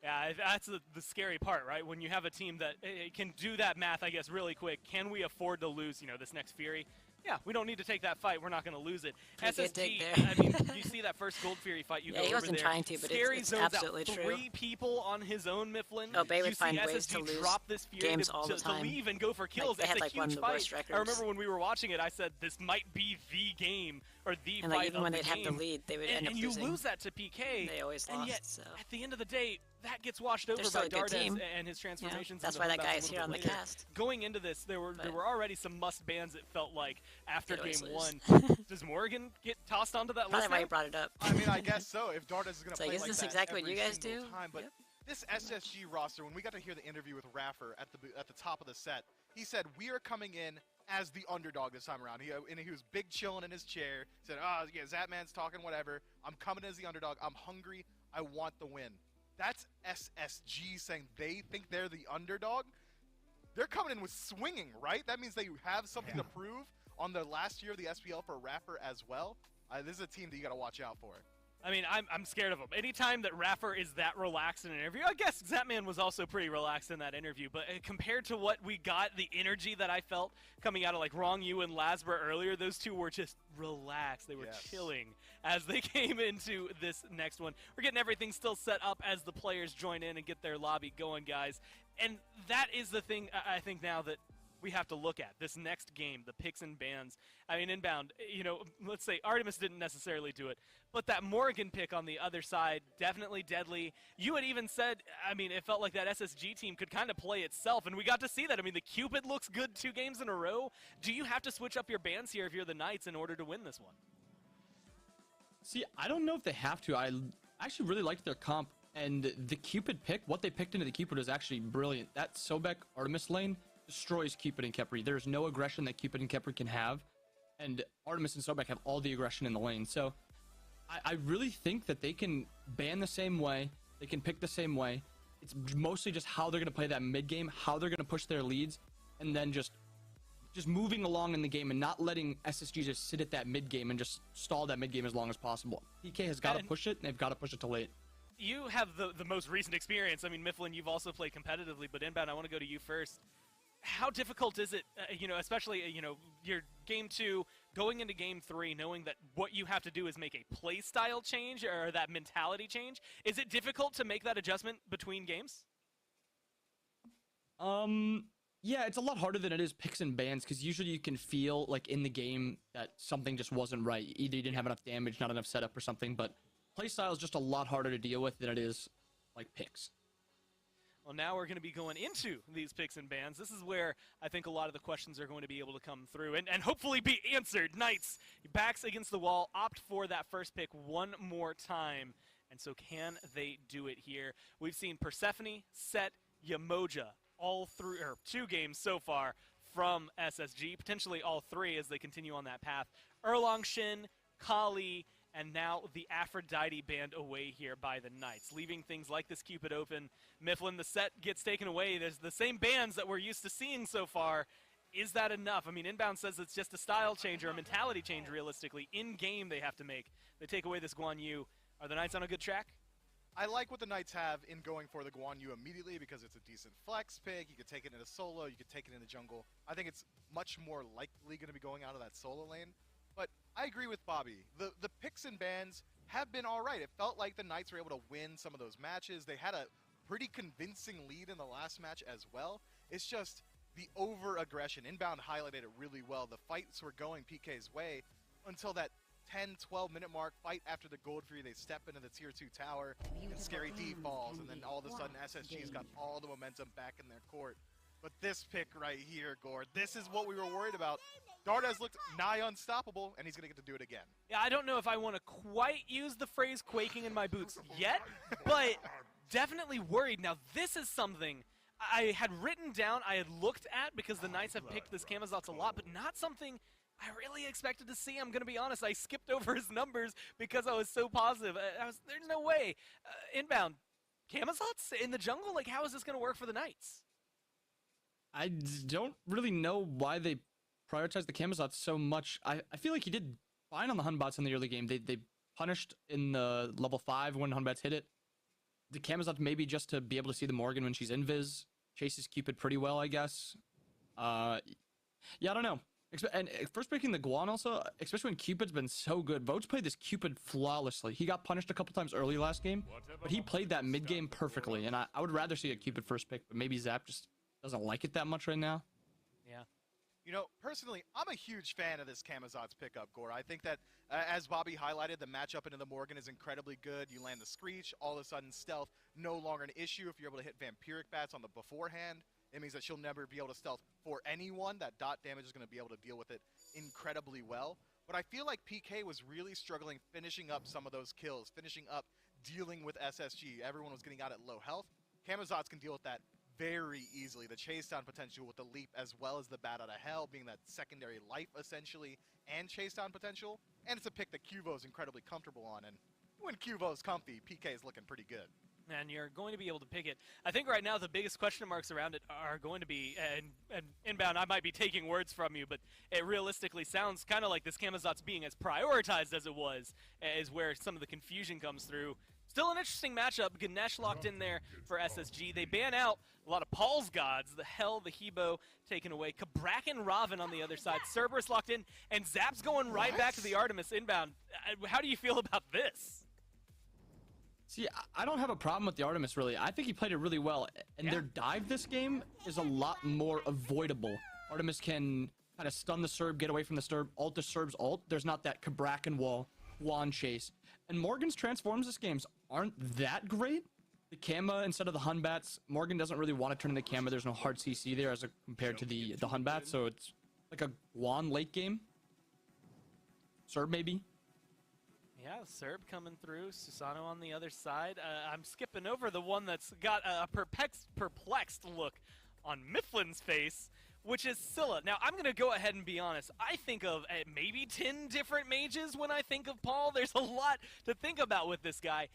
Yeah, that's the scary part, right? When you have a team that can do that math, I guess, really quick. Can we afford to lose, this next Fury? Yeah, we don't need to take that fight. We're not going to lose it. Pretty good SSG, dig there. I mean, you see that first Gold Fury fight. You Yeah, go he over wasn't there. trying to, but Scary it's zones absolutely out. true. 3 people on his own, Mifflin. Obey would you find see ways SSG to lose drop this Fury games to, all the to time. leave and go for kills. They It's had a like one huge of the fight. worst records. I remember when we were watching it, I said this might be the game or the And fight like even of when the they'd have the game. lead, they would And, end up and you losing. lose that to PK. They always and lost, yet, so. at the end of the day, that gets washed over still by a good Dardes team. and his transformations. That's into why that Humbats guy a is little here on bit the later. cast. Going into this, there were already some must bans. It felt like after They'd game always one. lose. Does Morgan get tossed onto that Probably list? why now? you brought it up. I mean, I guess so. If Dardes is going It's to like, play is like this that exactly what every you guys single do? time, but Yep. this SSG roster, when we got to hear the interview with Raffer at the top of the set, he said we are coming in as the underdog this time around. He was big chilling in his chair. Said, yeah, Zatman's talking whatever. I'm coming as the underdog. I'm hungry. I want the win. That's SSG saying they think they're the underdog. They're coming in with swinging, right? That means they have something to prove on the last year of the SPL for Raffer as well. This is a team that you got to watch out for. I mean, I'm scared of him. Anytime that Raffer is that relaxed in an interview, I guess Zatman was also pretty relaxed in that interview, but compared to what we got, the energy that I felt coming out of like Wrong You and Lasber earlier, those two were just relaxed. They were chilling as they came into this next one. We're getting everything still set up as the players join in and get their lobby going, guys. And that is the thing I think now that we have to look at this next game, the picks and bans. I mean, Inbound, let's say Artemis didn't necessarily do it, but that Morgan pick on the other side, definitely deadly. You had even said, I mean, it felt like that SSG team could kind of play itself, and we got to see that. I mean, the Cupid looks good 2 games in a row. Do you have to switch up your bans here if you're the Knights in order to win this one? See, I don't know if they have to. I actually really liked their comp, and the Cupid pick, what they picked into the Cupid was actually brilliant. That Sobek Artemis lane destroys Cupid and Kepri. There's no aggression that Cupid and Kepri can have, and Artemis and Sobek have all the aggression in the lane. So I really think that they can ban the same way, they can pick the same way. It's mostly just how they're going to play that mid game, how they're going to push their leads, and then just moving along in the game and not letting SSG just sit at that mid game and just stall that mid game as long as possible. PK has got to push it, and they've got to push it to late. You have the most recent experience. I mean, Mifflin, you've also played competitively, but Inbound, I want to go to you first. How difficult is it, especially, your game 2, going into game 3, knowing that what you have to do is make a play style change or that mentality change? Is it difficult to make that adjustment between games? Yeah, it's a lot harder than it is picks and bans, because usually you can feel, like, in the game that something just wasn't right. Either you didn't have enough damage, not enough setup or something, but playstyle is just a lot harder to deal with than it is, like, picks. Well, now we're going to be going into these picks and bans. This is where I think a lot of the questions are going to be able to come through and hopefully be answered. Knights, backs against the wall, opt for that first pick one more time. And so can they do it here? We've seen Persephone, Set, Yamoja, all through, or 2 games so far from SSG, potentially all 3 as they continue on that path. Erlong Shin, Kali, and now the Aphrodite band away here by the Knights, leaving things like this Cupid open. Mifflin, the set gets taken away. There's the same bands that we're used to seeing so far. Is that enough? I mean, Inbound says it's just a style change or a mentality change, realistically. In-game they have to make. They take away this Guan Yu. Are the Knights on a good track? I like what the Knights have in going for the Guan Yu immediately because it's a decent flex pick. You could take it in a solo, you could take it in the jungle. I think it's much more likely going to be going out of that solo lane. But I agree with Bobby. The picks and bans have been all right. It felt like the Knights were able to win some of those matches. They had a pretty convincing lead in the last match as well. It's just the over-aggression. Inbound highlighted it really well. The fights were going PK's way until that 10, 12-minute mark, fight after the Gold Fury. They step into the Tier 2 tower, and Scary D falls, and then all of a sudden SSG's got all the momentum back in their court. But this pick right here, Gord, this is what we were worried about. Dart has looked nigh unstoppable, and he's going to get to do it again. Yeah, I don't know if I want to quite use the phrase quaking in my boots yet, but definitely worried. Now, this is something I had written down, I had looked at, because the Knights have picked this Camazotz a lot, but not something I really expected to see. I'm going to be honest. I skipped over his numbers because I was so positive. There's no way. Inbound, Camazotz in the jungle? Like, how is this going to work for the Knights? I don't really know why they prioritize the Camazotz so much. I feel like he did fine on the Hunbots in the early game. They punished in the level 5 when Hunbots hit it. The Camazotz maybe just to be able to see the Morgan when she's invis. Chases Cupid pretty well, I guess. Yeah, I don't know. And first picking the Guan also, especially when Cupid's been so good. Votes played this Cupid flawlessly. He got punished a couple times early last game, but he played that mid game perfectly. And I would rather see a Cupid first pick, but maybe Zap just doesn't like it that much right now. Yeah. You know, personally, I'm a huge fan of this Camazotz pickup, Gore. I think that, as Bobby highlighted, the matchup into the Morgan is incredibly good. You land the Screech, all of a sudden stealth no longer an issue if you're able to hit Vampiric Bats on the beforehand. It means that she'll never be able to stealth for anyone. That dot damage is going to be able to deal with it incredibly well. But I feel like PK was really struggling finishing up some of those kills, finishing up dealing with SSG. Everyone was getting out at low health. Camazotz can deal with that very easily. The chase down potential with the leap as well as the bat out of hell being that secondary life essentially and chase down potential. And it's a pick that Cuvo is incredibly comfortable on. And when Cuvo's comfy, PK is looking pretty good. And you're going to be able to pick it. I think right now the biggest question marks around it are going to be, and Inbound, I might be taking words from you, but it realistically sounds kind of like this Camazotz being as prioritized as it was, is where some of the confusion comes through. Still an interesting matchup. Ganesh locked in there for SSG. They ban out a lot of Paul's gods. The Hell, the Hebo taken away. Kabrak and Raven on the other side. Cerberus locked in, and Zap's going right back to the Artemis Inbound. How do you feel about this? See, I don't have a problem with the Artemis, really. I think he played it really well. And their dive this game is a lot more avoidable. Artemis can kind of stun the Serb, get away from the Serb, ult the Serb's ult. There's not that Kabrakan wall, wand chase. And Morgan's transforms this games aren't that great. The Kama instead of the Hunbats, Morgan doesn't really want to turn into Kama. There's no hard CC there as compared to the Hunbat, so it's like a Guan late game. Serb, maybe. Yeah, Serb coming through. Susano on the other side. I'm skipping over the one that's got a perplexed look on Mifflin's face, which is Scylla. Now, I'm going to go ahead and be honest. I think of maybe 10 different mages when I think of Paul. There's a lot to think about with this guy.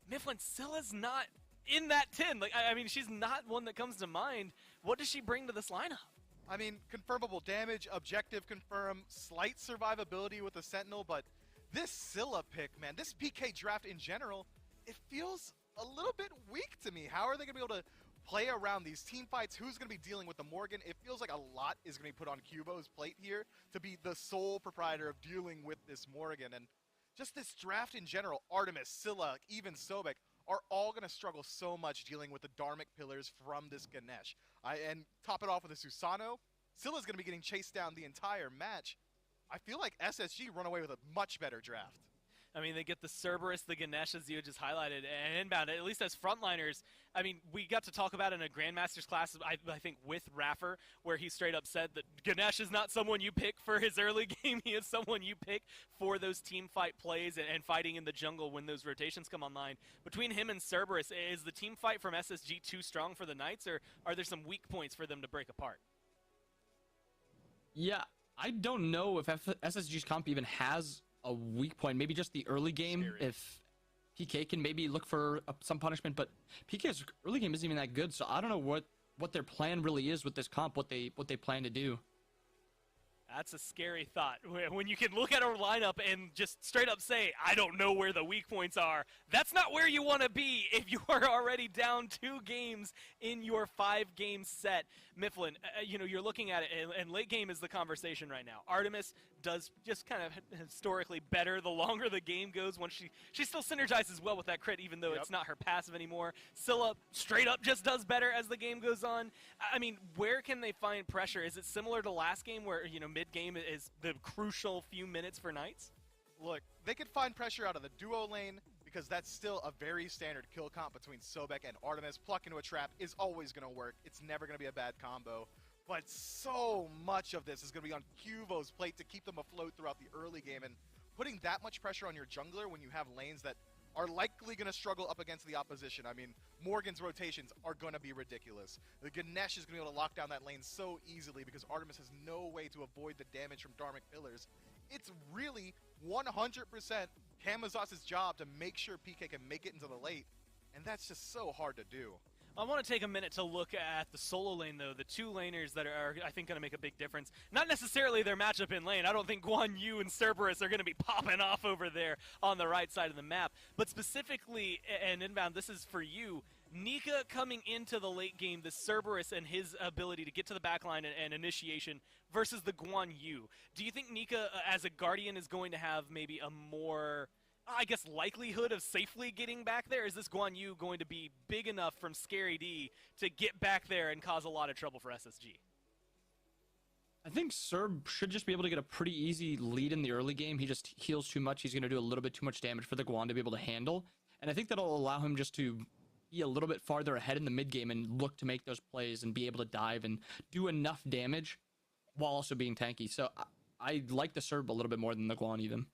Mifflin, Scylla's not in that 10. Like, I mean, she's not one that comes to mind. What does she bring to this lineup? I mean, confirmable damage, objective confirm, slight survivability with the Sentinel, but this Scylla pick, man, this PK draft in general, it feels a little bit weak to me. How are they going to be able to play around these team fights? Who's going to be dealing with the Morgan? It feels like a lot is going to be put on Cubo's plate here to be the sole proprietor of dealing with this Morgan. And just this draft in general, Artemis, Scylla, even Sobek, are all going to struggle so much dealing with the Dharmic pillars from this Ganesh. And top it off with a Susano. Scylla's going to be getting chased down the entire match. I feel like SSG run away with a much better draft. I mean, they get the Cerberus, the Ganesh, as you just highlighted, and Inbound, at least as frontliners. I mean, we got to talk about in a Grandmasters class, I think, with Raffer, where he straight up said that Ganesh is not someone you pick for his early game. He is someone you pick for those team fight plays and fighting in the jungle when those rotations come online. Between him and Cerberus, is the team fight from SSG too strong for the Knights, or are there some weak points for them to break apart? Yeah, I don't know if SSG's comp even has a weak point. Maybe just the early game, Scary. if PK can maybe look for some punishment, but PK's early game isn't even that good, so I don't know what their plan really is with this comp, what they plan to do. That's a scary thought. When you can look at our lineup and just straight up say, I don't know where the weak points are. That's not where you want to be if you are already down 2 games in your 5-game set. Mifflin, you're looking at it, and late game is the conversation right now. Artemis does just kind of historically better the longer the game goes. Once she still synergizes well with that crit, even though it's not her passive anymore. Scylla straight up just does better as the game goes on. I mean, where can they find pressure? Is it similar to last game where, mid-game is the crucial few minutes for Knights? Look, they could find pressure out of the duo lane because that's still a very standard kill comp between Sobek and Artemis. Pluck into a trap is always going to work. It's never going to be a bad combo. But so much of this is going to be on Cuvo's plate to keep them afloat throughout the early game. And putting that much pressure on your jungler when you have lanes that are likely going to struggle up against the opposition. I mean, Morgan's rotations are going to be ridiculous. The Ganesh is going to be able to lock down that lane so easily because Artemis has no way to avoid the damage from Dharmic Pillars. It's really 100% Camazot's job to make sure PK can make it into the late, and that's just so hard to do. I want to take a minute to look at the solo lane, though. The 2 laners that are, I think, going to make a big difference. Not necessarily their matchup in lane. I don't think Guan Yu and Cerberus are going to be popping off over there on the right side of the map. But specifically, and Inbound, this is for you, Nika coming into the late game, the Cerberus and his ability to get to the backline and initiation versus the Guan Yu. Do you think Nika, as a Guardian, is going to have maybe a more, I guess, likelihood of safely getting back there? Is this Guan Yu going to be big enough from Scary D to get back there and cause a lot of trouble for SSG? I think Serb should just be able to get a pretty easy lead in the early game. He just heals too much. He's going to do a little bit too much damage for the Guan to be able to handle. And I think that'll allow him just to be a little bit farther ahead in the mid game and look to make those plays and be able to dive and do enough damage while also being tanky. So I like the Serb a little bit more than the Guan even.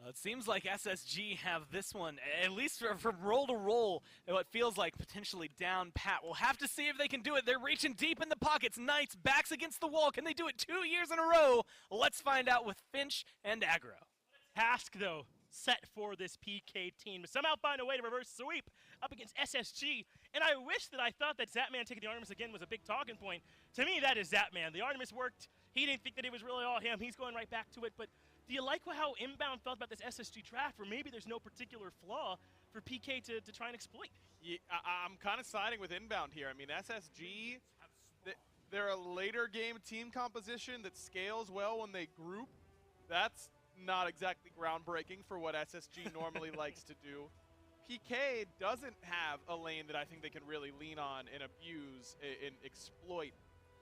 It seems like SSG have this one, at least from roll to roll, what feels like potentially down pat. We'll have to see if they can do it. They're reaching deep in the pockets. Knights, backs against the wall. Can they do it 2 years in a row? Let's find out with Finch and Aggro. Task, though, set for this PK team to somehow find a way to reverse sweep up against SSG. And I wish that I thought that Zapman taking the Artemis again was a big talking point. To me, that is Zapman. The Artemis worked. He didn't think that it was really all him. He's going right back to it. But do you like how Inbound felt about this SSG draft, where maybe there's no particular flaw for PK to try and exploit? Yeah, I'm kind of siding with Inbound here. I mean, SSG, they're a later game team composition that scales well when they group. That's not exactly groundbreaking for what SSG normally likes to do. PK doesn't have a lane that I think they can really lean on and abuse and exploit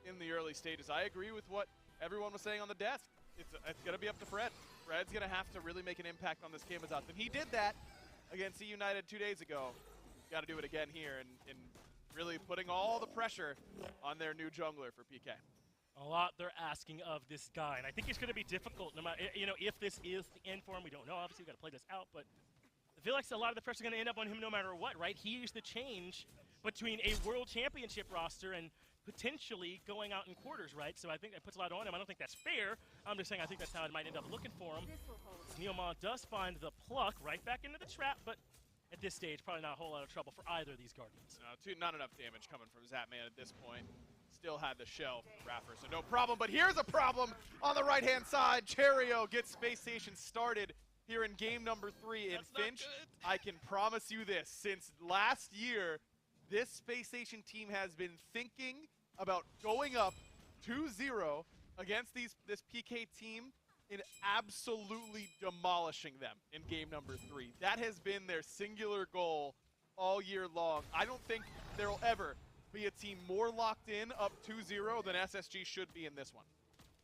in the early stages. I agree with what everyone was saying on the desk. It's going to be up to Fred. Fred's going to have to really make an impact on this Camazotz. And he did that against United 2 days ago. Got to do it again here and really putting all the pressure on their new jungler for PK. A lot they're asking of this guy, and I think it's going to be difficult. No matter, if this is the end for him, we don't know. Obviously, we've got to play this out, but I feel like a lot of the pressure is going to end up on him no matter what, right? He's the change between a world championship roster and potentially going out in quarters, right? So I think that puts a lot on him. I don't think that's fair. I'm just saying I think that's how it might end up looking for him. Neomon does find the pluck right back into the trap, but at this stage, probably not a whole lot of trouble for either of these Guardians. Not enough damage coming from Zapman at this point. Still had the shell Raffer, so no problem. But here's a problem on the right-hand side. Cherio gets Space Station started here in game number 3. And Finch, I can promise you this. Since last year, this Space Station team has been thinking about going up 2-0 against this PK team and absolutely demolishing them in game number 3. That has been their singular goal all year long. I don't think there will ever be a team more locked in up 2-0 than SSG should be in this one.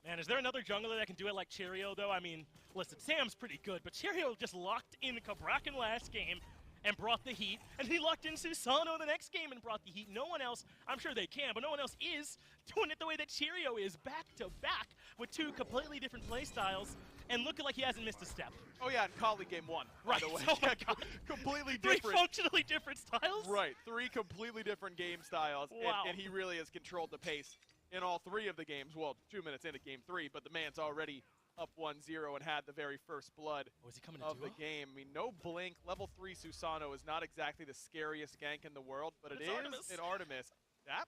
Man, is there another jungler that can do it like Cherio, though? I mean, listen, Sam's pretty good, but Cherio just locked in Cabrakan last game and brought the heat, and he locked in Susano the next game and brought the heat. No one else, I'm sure they can, but no one else is doing it the way that Cherio is, back-to-back with 2 completely different play styles and looking like he hasn't missed a step. Oh yeah, and Kali game 1, right, by the way. Oh my God. Completely 3 different. functionally different styles? Right, 3 completely different game styles, wow. and he really has controlled the pace in all 3 of the games. Well, 2 minutes into game 3, but the man's already up 1-0 and had the very first blood Oh, is he coming to of the duo? game. I mean, no blink. Level 3 Susano is not exactly the scariest gank in the world, but it It's is Artemis. an Artemis. That,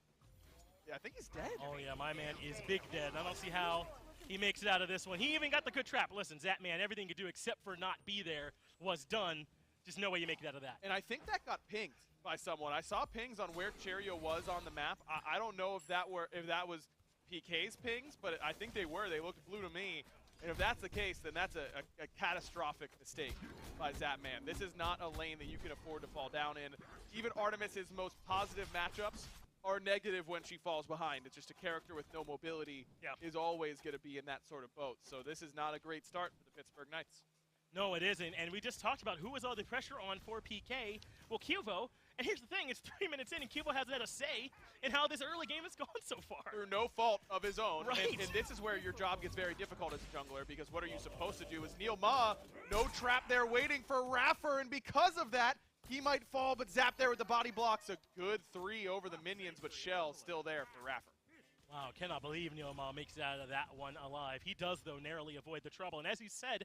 yeah, I think he's dead. Oh yeah, my man is big dead. I don't see how he makes it out of this one. He even got the good trap. Listen, Zapman, everything he could do except for not be there was done. Just no way you make it out of that. And I think that got pinged by someone. I saw pings on where Cherio was on the map. I don't know if that was PK's pings, but I think they were. They looked blue to me. And if that's the case, then that's a catastrophic mistake by Zapman. This is not a lane that you can afford to fall down in. Even Artemis's most positive matchups are negative when she falls behind. It's just a character with no mobility is always going to be in that sort of boat. So this is not a great start for the Pittsburgh Knights. No, it isn't. And we just talked about who was all the pressure on for PK. Well, Cuvo. And here's the thing, it's 3 minutes in, and Cuvo hasn't had a say in how this early game has gone so far. Through no fault of his own. Right. And this is where your job gets very difficult as a jungler, because what are you supposed to do? Is Neil Ma, no trap there waiting for Raffer, and because of that, he might fall, but Zap there with the body blocks. A good 3 over the minions, but Shell still there for Raffer. Wow, cannot believe Neil Ma makes it out of that one alive. He does, though, narrowly avoid the trouble. And as you said,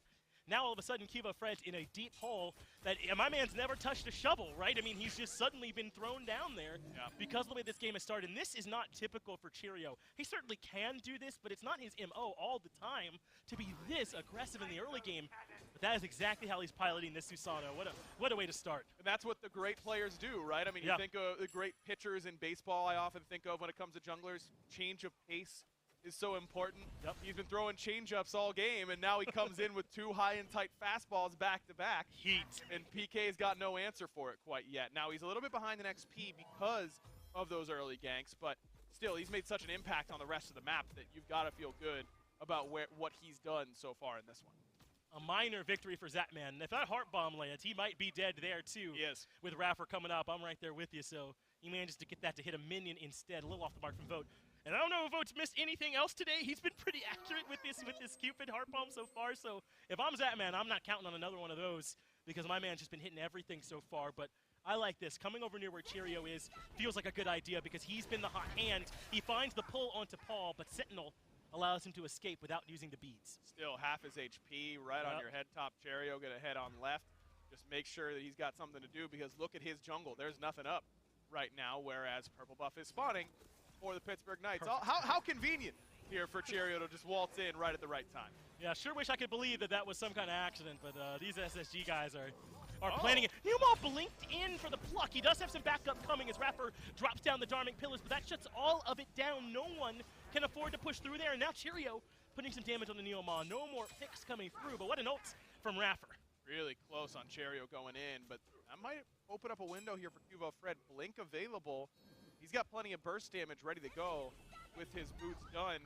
now all of a sudden Cuvo Fred's in a deep hole that my man's never touched a shovel, right? I mean, he's just suddenly been thrown down there because of the way this game has started. And this is not typical for Cheerio. He certainly can do this, but it's not his MO all the time to be this aggressive in the early game. But that is exactly how he's piloting this Susano. What a way to start. And that's what the great players do, right? I mean, you think of the great pitchers in baseball I often think of when it comes to junglers. Change of pace is so important. He's been throwing change-ups all game, and now he comes in with 2 high and tight fastballs back-to-back. Heat. And PK's got no answer for it quite yet. Now, he's a little bit behind in XP because of those early ganks, but still, he's made such an impact on the rest of the map that you've got to feel good about what he's done so far in this one. A minor victory for Zapman. If that heart bomb lands, he might be dead there, too. He is. With Raffer coming up, I'm right there with you, so he manages to get that to hit a minion instead, a little off the mark from Vote. And I don't know if Vote's missed anything else today. He's been pretty accurate with this Cupid heart bomb so far. So if I'm Zapman, I'm not counting on another one of those because my man's just been hitting everything so far. But I like this. Coming over near where Cheerio is feels like a good idea because he's been the hot hand. He finds the pull onto Paul, but Sentinel allows him to escape without using the beads. Still half his HP right on your head top. Cheerio gonna head on left. Just make sure that he's got something to do because look at his jungle. There's nothing up right now, whereas Purple Buff is spawning for the Pittsburgh Knights. How convenient here for Cheerio to just waltz in right at the right time. Yeah, sure wish I could believe that was some kind of accident, but these SSG guys are planning it. Newmall blinked in for the pluck. He does have some backup coming as Raffer drops down the Dharmic Pillars, but that shuts all of it down. No one can afford to push through there, and now Cheerio putting some damage on the Neomon. No more picks coming through, but what an ult from Raffer. Really close on Cheerio going in, but that might open up a window here for Cuvo Fred. Blink available. He's got plenty of burst damage ready to go with his boots done.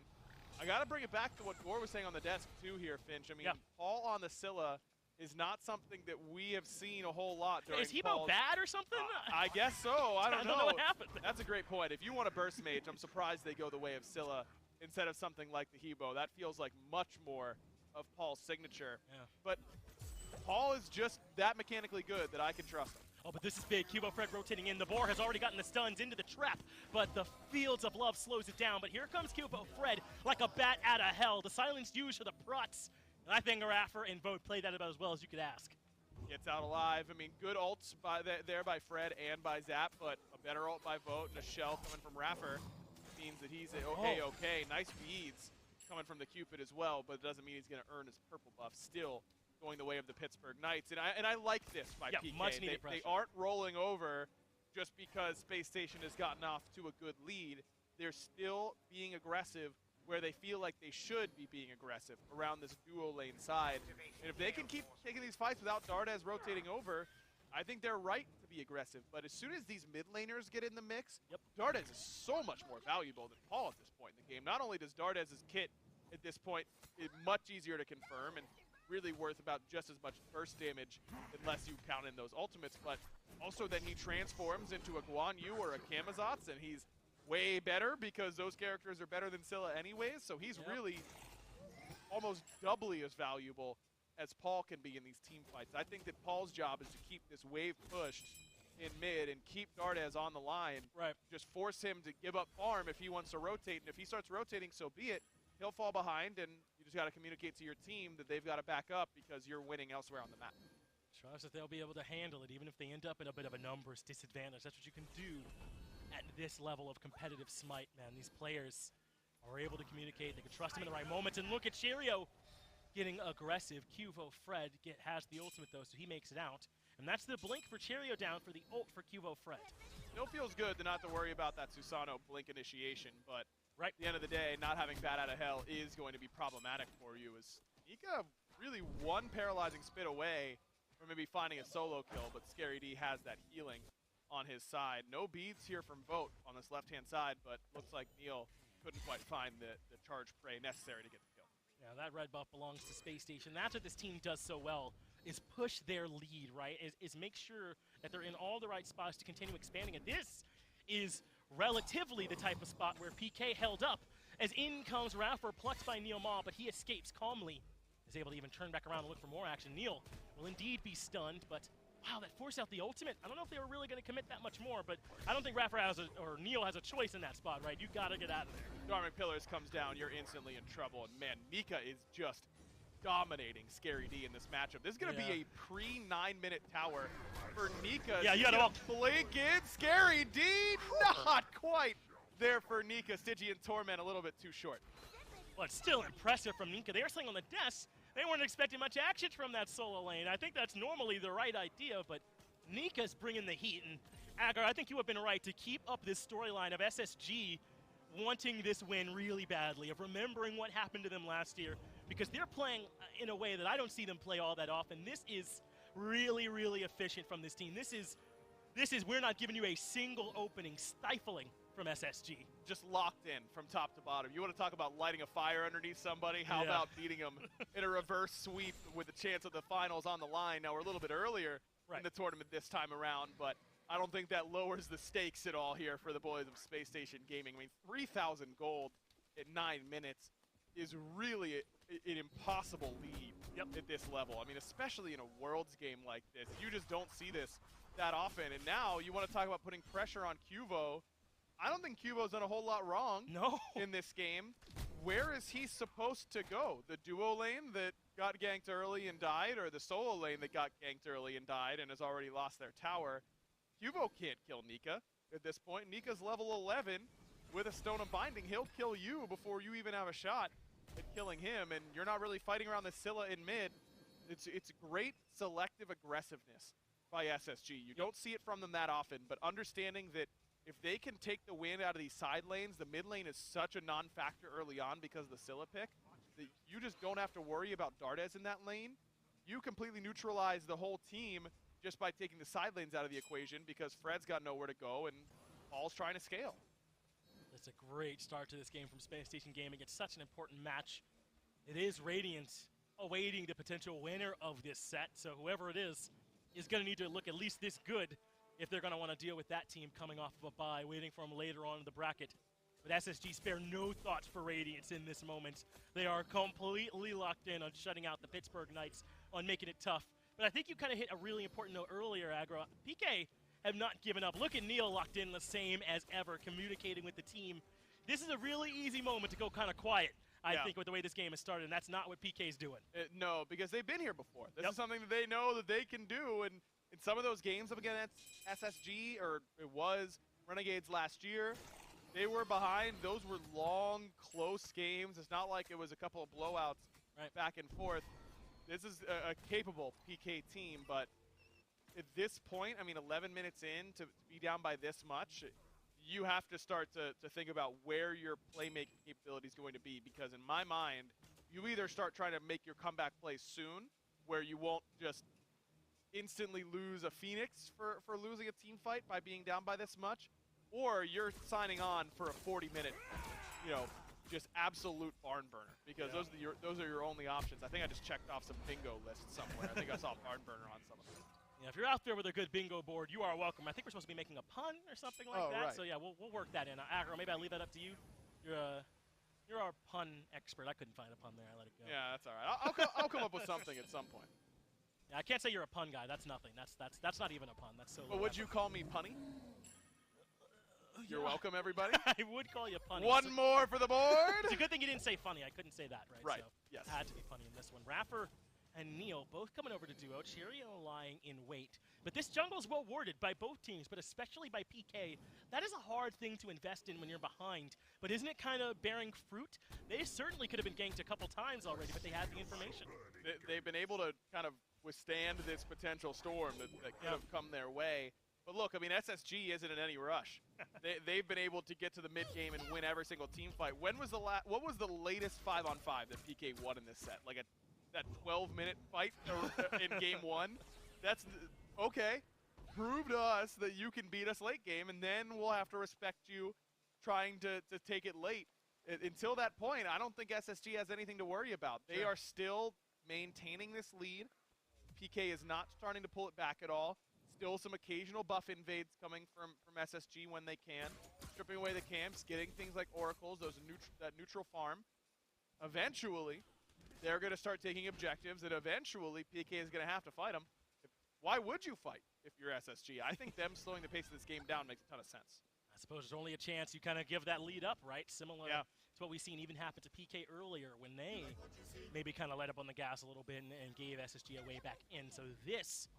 I got to bring it back to what Gore was saying on the desk too here, Finch. I mean, Paul on the Scylla is not something that we have seen a whole lot during Is he Paul's, bad or something? I guess so. I don't know. What happened. That's a great point. If you want a burst mage, I'm surprised they go the way of Scylla instead of something like the Hebo. That feels like much more of Paul's signature. Yeah. But Paul is just that mechanically good that I can trust him. Oh, but this is big. Cubo Fred rotating in. The Boar has already gotten the stuns into the trap, but the Fields of Love slows it down. But here comes Cubo Fred like a bat out of hell. The silence used for the Prots. And I think Raffer and Vote played that about as well as you could ask. Gets out alive. I mean, good ults there by Fred and by Zap, but a better ult by Vote and a shell coming from Raffer means that he's okay. Nice beads coming from the Cupid as well, but it doesn't mean he's going to earn his purple buff. Still going the way of the Pittsburgh Knights, and I like this by PK. Much needed pressure. They aren't rolling over just because Space Station has gotten off to a good lead. They're still being aggressive where they feel like they should be being aggressive around this duo lane side. And if they can keep taking these fights without Dardes rotating over, I think they're right to be aggressive. But as soon as these mid laners get in the mix, Dardes is so much more valuable than Paul at this point in the game. Not only does Dardes' kit at this point is much easier to confirm and really worth about just as much burst damage unless you count in those ultimates, but also then he transforms into a Guan Yu or a Camazotz, and he's way better because those characters are better than Scylla anyways, so he's really almost doubly as valuable as Paul can be in these team fights. I think that Paul's job is to keep this wave pushed in mid and keep Dardes on the line. Right. Just force him to give up farm if he wants to rotate, and if he starts rotating, so be it. He'll fall behind, and you just just got to communicate to your team that they've got to back up because you're winning elsewhere on the map. Trust that they'll be able to handle it, even if they end up in a bit of a numbers disadvantage. That's what you can do at this level of competitive Smite, man. These players are able to communicate. They can trust him in the right moments. And look at Cheerio getting aggressive. Cuvo Fred has the ultimate, though, so he makes it out. And that's the blink for Cheerio down for the ult for Cuvo Fred. Still feels good to not to worry about that Susano blink initiation, but right at the end of the day, not having Bat Out of Hell is going to be problematic for you, as Nika really one paralyzing spit away from maybe finding a solo kill, but Scary D has that healing on his side. No beads here from Vote on this left-hand side, but looks like Neil couldn't quite find the charge prey necessary to get the kill. Yeah, that red buff belongs to Space Station. That's what this team does so well, is push their lead, right? Is make sure that they're in all the right spots to continue expanding. And this is relatively the type of spot where PK held up, as in comes Raffer, plucked by Neil Ma, but he escapes calmly. Is able to even turn back around and look for more action. Neil will indeed be stunned, but wow, that forced out the ultimate. I don't know if they were really going to commit that much more, but I don't think Raffer has or Neil has a choice in that spot, right? You got to get out of there. Dharmic Pillars comes down, you're instantly in trouble, and man, Nika is just dominating Scary D in this matchup. This is going to be a pre-9-minute tower for Nika. Yeah, you got to walk. Blink it, Scary D, not quite there for Nika. Stygian Torment a little bit too short. Well, it's still impressive from Nika. They were sitting on the desk. They weren't expecting much action from that solo lane. I think that's normally the right idea, but Nika's bringing the heat. And Agar, I think you have been right to keep up this storyline of SSG wanting this win really badly, of remembering what happened to them last year, because they're playing in a way that I don't see them play all that often. This is really, really efficient from this team. This is we're not giving you a single opening, stifling from SSG. Just locked in from top to bottom. You want to talk about lighting a fire underneath somebody? How about beating them in a reverse sweep with a chance of the finals on the line? Now, we're a little bit earlier in the tournament this time around, but I don't think that lowers the stakes at all here for the boys of Space Station Gaming. I mean, 3,000 gold in 9 minutes is really an impossible lead at this level. I mean, especially in a Worlds game like this. You just don't see this that often. And now you want to talk about putting pressure on Cuvo. I don't think Cuvo's done a whole lot wrong in this game. Where is he supposed to go? The duo lane that got ganked early and died, or the solo lane that got ganked early and died and has already lost their tower? Cuvo can't kill Nika at this point. Nika's level 11 with a Stone of Binding. He'll kill you before you even have a shot at killing him, and you're not really fighting around the Scylla in mid. It's great selective aggressiveness by SSG. You don't see it from them that often, but understanding that if they can take the win out of these side lanes, the mid lane is such a non-factor early on because of the Scylla pick, that you just don't have to worry about Dardes in that lane. You completely neutralize the whole team just by taking the side lanes out of the equation because Fred's got nowhere to go and Paul's trying to scale. It's a great start to this game from Space Station Gaming. It's such an important match. It is Radiant awaiting the potential winner of this set, so whoever it is going to need to look at least this good if they're going to want to deal with that team coming off of a bye, waiting for them later on in the bracket. But SSG spare no thoughts for Radiance in this moment. They are completely locked in on shutting out the Pittsburgh Knights, on making it tough. But I think you kind of hit a really important note earlier, Agro. PK have not given up. Look at Neil locked in the same as ever, communicating with the team. This is a really easy moment to go kind of quiet, I think, with the way this game has started, and that's not what PK's doing. No, because they've been here before. This is something that they know that they can do, and in some of those games up against SSG, or it was Renegades last year, they were behind. Those were long, close games. It's not like it was a couple of blowouts back and forth. This is a capable PK team, but at this point, I mean, 11 minutes in to be down by this much, you have to start to think about where your playmaking capability is going to be, because in my mind, you either start trying to make your comeback play soon, where you won't just instantly lose a Phoenix for losing a team fight by being down by this much, or you're signing on for a 40-minute, just absolute barn burner, because those are your only options. I think I just checked off some bingo lists somewhere. I think I saw barn burner on some of them. Yeah, if you're out there with a good bingo board, you are welcome. I think we're supposed to be making a pun or something like that. Right. So yeah, we'll work that in. Agro, maybe I'll leave that up to you. You're our pun expert. I couldn't find a pun there. I let it go. Yeah, that's all right. I'll come up with something at some point. Yeah, I can't say you're a pun guy. That's nothing. That's not even a pun. That's so. But would you call me punny? You're welcome, everybody. I would call you punny. One more for the board. It's a good thing you didn't say funny. I couldn't say that, right? Right, So yes. Had to be funny in this one. Raffer and Neil both coming over to duo. Cheerio lying in wait. But this jungle is well warded by both teams, but especially by PK. That is a hard thing to invest in when you're behind. But isn't it kind of bearing fruit? They certainly could have been ganked a couple times already, but they had the information. They've been able to kind of withstand this potential storm that could have come their way. But look, I mean, SSG isn't in any rush. They've been able to get to the mid game and win every single team fight. What was the latest 5-on-5 that PK won in this set? Like that 12-minute fight in game 1? That's okay. Prove to us that you can beat us late game, and then we'll have to respect you trying to take it late. Until that point, I don't think SSG has anything to worry about. They are still maintaining this lead. PK is not starting to pull it back at all. Still some occasional buff invades coming from SSG when they can. Stripping away the camps, getting things like oracles, that neutral farm. Eventually, they're going to start taking objectives, and eventually PK is going to have to fight them. Why would you fight if you're SSG? I think them slowing the pace of this game down makes a ton of sense. I suppose there's only a chance you kind of give that lead up, right? Similar to what we've seen even happen to PK earlier when they maybe kind of let up on the gas a little bit and gave SSG a way back in. So this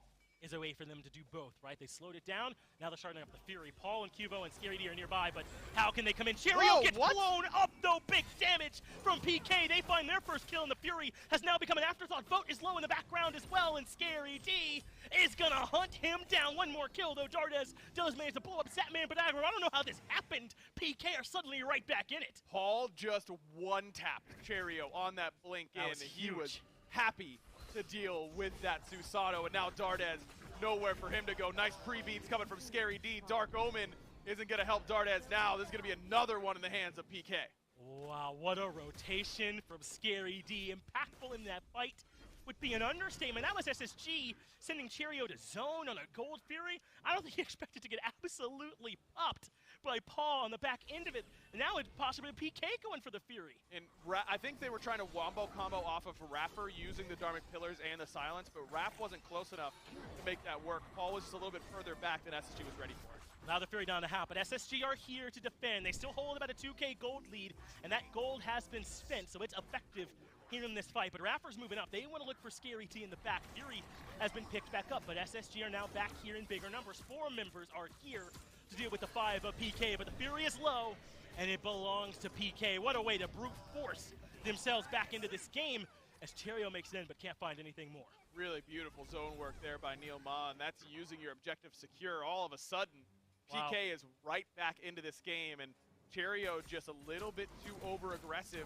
is a way for them to do both, right? They slowed it down. Now they're starting up the Fury. Paul and Cubo and Scary D are nearby, but how can they come in? Cheerio gets blown up, though. Big damage from PK. They find their first kill, and the Fury has now become an afterthought. Vote is low in the background as well, and Scary D is going to hunt him down. One more kill, though. Dardes does manage to blow up Satman, but Aggro, I don't know how this happened. PK are suddenly right back in it. Paul just one-tapped Cheerio on that blink in. He was happy to deal with that Susanoo, and now Dardes, nowhere for him to go. Nice pre-beats coming from Scary D. Dark Omen isn't going to help Dardes now. This is going to be another one in the hands of PK. Wow, what a rotation from Scary D. Impactful in that fight would be an understatement. That was SSG sending Cheerio to zone on a Gold Fury. I don't think he expected to get absolutely popped by Paul on the back end of it. And now it's possibly PK going for the Fury. And I think they were trying to wombo combo off of Raffer using the Dharmic Pillars and the Silence, but Raff wasn't close enough to make that work. Paul was just a little bit further back than SSG was ready for. Now the Fury down to half, but SSG are here to defend. They still hold about a 2K gold lead, and that gold has been spent, so it's effective here in this fight. But Raffer's moving up. They want to look for Scary T in the back. Fury has been picked back up, but SSG are now back here in bigger numbers. 4 members are here to deal with the 5 of PK, but the Fury is low, and it belongs to PK. What a way to brute force themselves back into this game as Cheerio makes it in, but can't find anything more. Really beautiful zone work there by Neil Ma, and that's using your objective secure. All of a sudden, PK is right back into this game, and Cheerio just a little bit too over-aggressive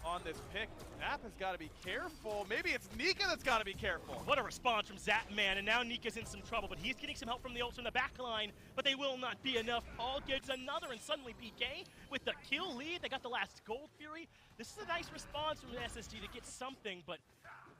on this pick. Zap has got to be careful. Maybe it's Nika that's got to be careful. What a response from Zapman, and now Nika's in some trouble, but he's getting some help from the ult in the back line, but they will not be enough. Paul gets another, and suddenly PK with the kill lead. They got the last Gold Fury. This is a nice response from the SSG to get something, but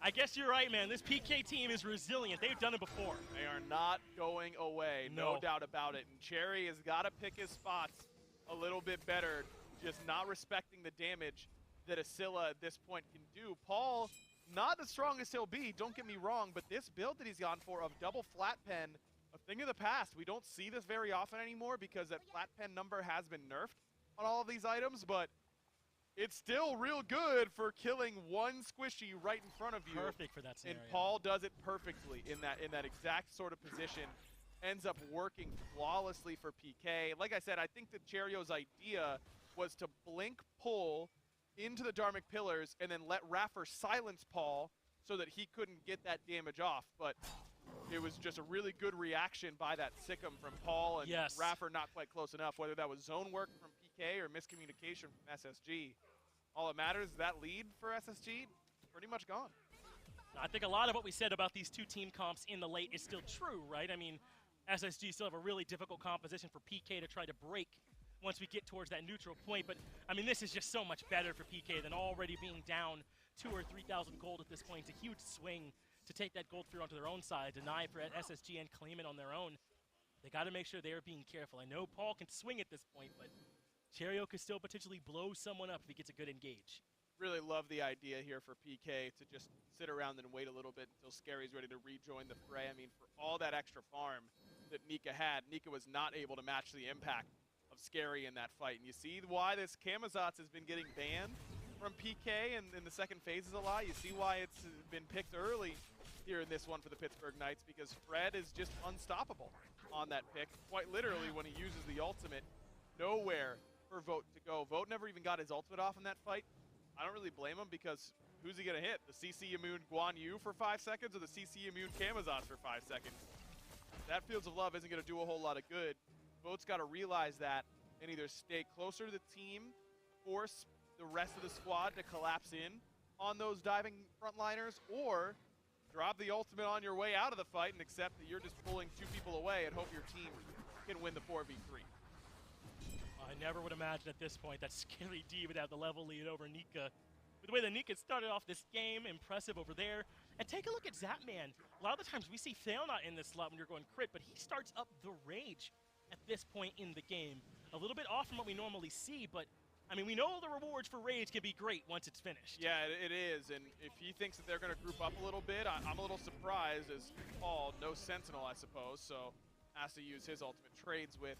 I guess you're right, man. This PK team is resilient. They've done it before. They are not going away, no doubt about it. And Cherry has got to pick his spots a little bit better, just not respecting the damage that Asilla at this point can do. Paul, not the strongest he'll be, don't get me wrong, but this build that he's gone for of double flat pen, a thing of the past. We don't see this very often anymore because that flat pen number has been nerfed on all of these items, but it's still real good for killing one squishy right in front of you. Perfect for that scenario. And Paul does it perfectly in that exact sort of position. Ends up working flawlessly for PK. Like I said, I think that Cherio's idea was to blink pull into the Dharmic Pillars and then let Raffer silence Paul so that he couldn't get that damage off. But it was just a really good reaction by that Sikkim from Paul, and Raffer not quite close enough, whether that was zone work from PK or miscommunication from SSG. All that matters is that lead for SSG pretty much gone. I think a lot of what we said about these two team comps in the late is still true, right? I mean, SSG still have a really difficult composition for PK to try to break once we get towards that neutral point. But, I mean, this is just so much better for PK than already being down 2,000 or 3,000 gold at this point. It's a huge swing to take that gold through onto their own side, deny for SSG and claim it on their own. They got to make sure they are being careful. I know Paul can swing at this point, but Cheerio could still potentially blow someone up if he gets a good engage. Really love the idea here for PK to just sit around and wait a little bit until Scary's ready to rejoin the fray. I mean, for all that extra farm that Nika had, Nika was not able to match the impact of of Scary in that fight. And you see why this Camazotz has been getting banned from PK in the second phases a lot. You see why it's been picked early here in this one for the Pittsburgh Knights, because Fred is just unstoppable on that pick. Quite literally, when he uses the ultimate, nowhere for Vote to go. Vote never even got his ultimate off in that fight. I don't really blame him, because who's he going to hit? The CC immune Guan Yu for 5 seconds or the CC immune Camazotz for 5 seconds? That Fields of Love isn't going to do a whole lot of good. Vote's got to realize that and either stay closer to the team, force the rest of the squad to collapse in on those diving frontliners, or drop the ultimate on your way out of the fight and accept that you're just pulling 2 people away and hope your team can win the 4v3. I never would imagine at this point that Scary D would have the level lead over Nika. With the way that Nika started off this game, impressive over there. And take a look at Zapman. A lot of the times we see Failnaught in this slot when you're going crit, but he starts up the Rage at this point in the game. A little bit off from what we normally see, but I mean, we know the rewards for Rage can be great once it's finished. Yeah, it is, and if he thinks that they're going to group up a little bit, I'm a little surprised, as Paul, no Sentinel, I suppose, so has to use his ultimate. Trades with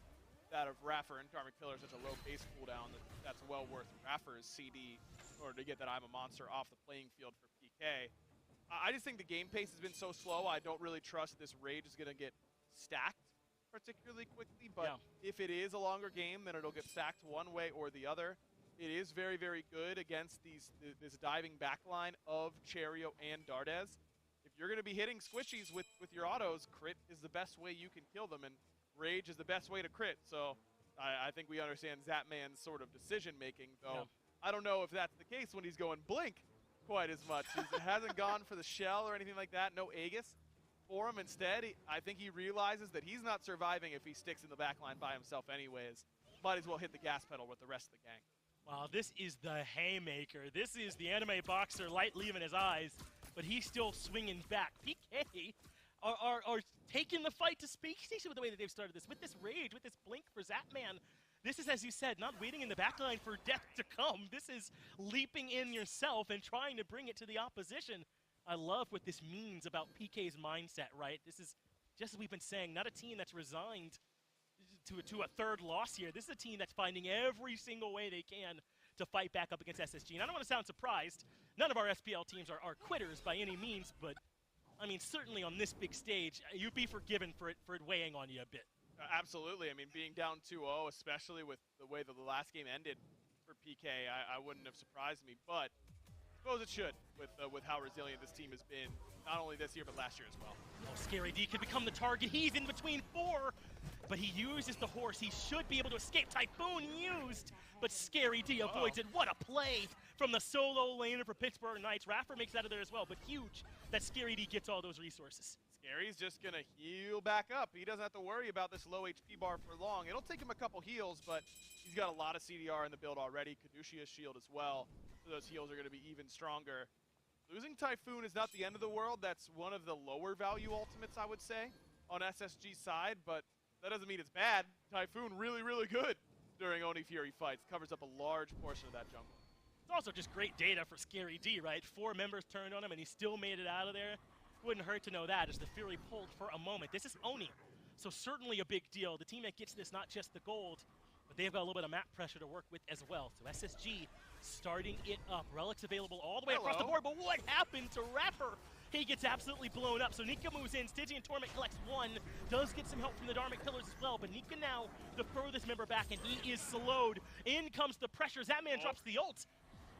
that of Raffer and Dharmic Pillar, such a low base cooldown that's well worth Raffer's CD in order to get that I'm a Monster off the playing field for PK. I just think the game pace has been so slow, I don't really trust this Rage is going to get stacked particularly quickly, but if it is a longer game, then it'll get stacked one way or the other. It is very, very good against this diving backline of Cherio and Dardez. If you're going to be hitting squishies with your autos, crit is the best way you can kill them, and Rage is the best way to crit. So I think we understand Zapman's sort of decision-making, though. I don't know if that's the case when he's going Blink quite as much. He hasn't gone for the shell or anything like that, no Aegis for him. Instead, I think he realizes that he's not surviving if he sticks in the backline by himself anyways. Might as well hit the gas pedal with the rest of the gang. Wow, this is the haymaker. This is the anime boxer, light leaving his eyes, but he's still swinging back. PK are taking the fight to space station with the way that they've started this. With this Rage, with this Blink for Zapman. This is, as you said, not waiting in the backline for death to come. This is leaping in yourself and trying to bring it to the opposition. I love what this means about PK's mindset, right? This is, just as we've been saying, not a team that's resigned to a third loss here. This is a team that's finding every single way they can to fight back up against SSG. And I don't want to sound surprised. None of our SPL teams are quitters by any means, but I mean, certainly on this big stage, you'd be forgiven for it weighing on you a bit. Absolutely. I mean, being down 2-0, especially with the way that the last game ended for PK, I wouldn't have surprised me. But I suppose it should with how resilient this team has been, not only this year, but last year as well. Oh, Scary D could become the target. He's in between 4, but he uses the horse. He should be able to escape. Typhoon used, but Scary D avoids it. What a play from the solo laner for Pittsburgh Knights. Raffer makes it out of there as well, but huge that Scary D gets all those resources. Scary's just going to heal back up. He doesn't have to worry about this low HP bar for long. It'll take him a couple heals, but he's got a lot of CDR in the build already. Kadushia's shield as well, so those heals are going to be even stronger. Losing Typhoon is not the end of the world. That's one of the lower value ultimates, I would say, on SSG's side, but that doesn't mean it's bad. Typhoon really, really good during Oni Fury fights. Covers up a large portion of that jungle. It's also just great data for Scary D, right? 4 members turned on him, and he still made it out of there. Wouldn't hurt to know that as the Fury pulled for a moment. This is Oni, so certainly a big deal. The team that gets this, not just the gold, but they've got a little bit of map pressure to work with as well. So SSG starting it up. Relics available all the way across the board, but what happened to Raffer? He gets absolutely blown up, so Nika moves in. Stygian Torment collects 1, does get some help from the Dharmic Pillars as well, but Nika now the furthest member back, and he is slowed. In comes the pressure. Zapman drops the ult.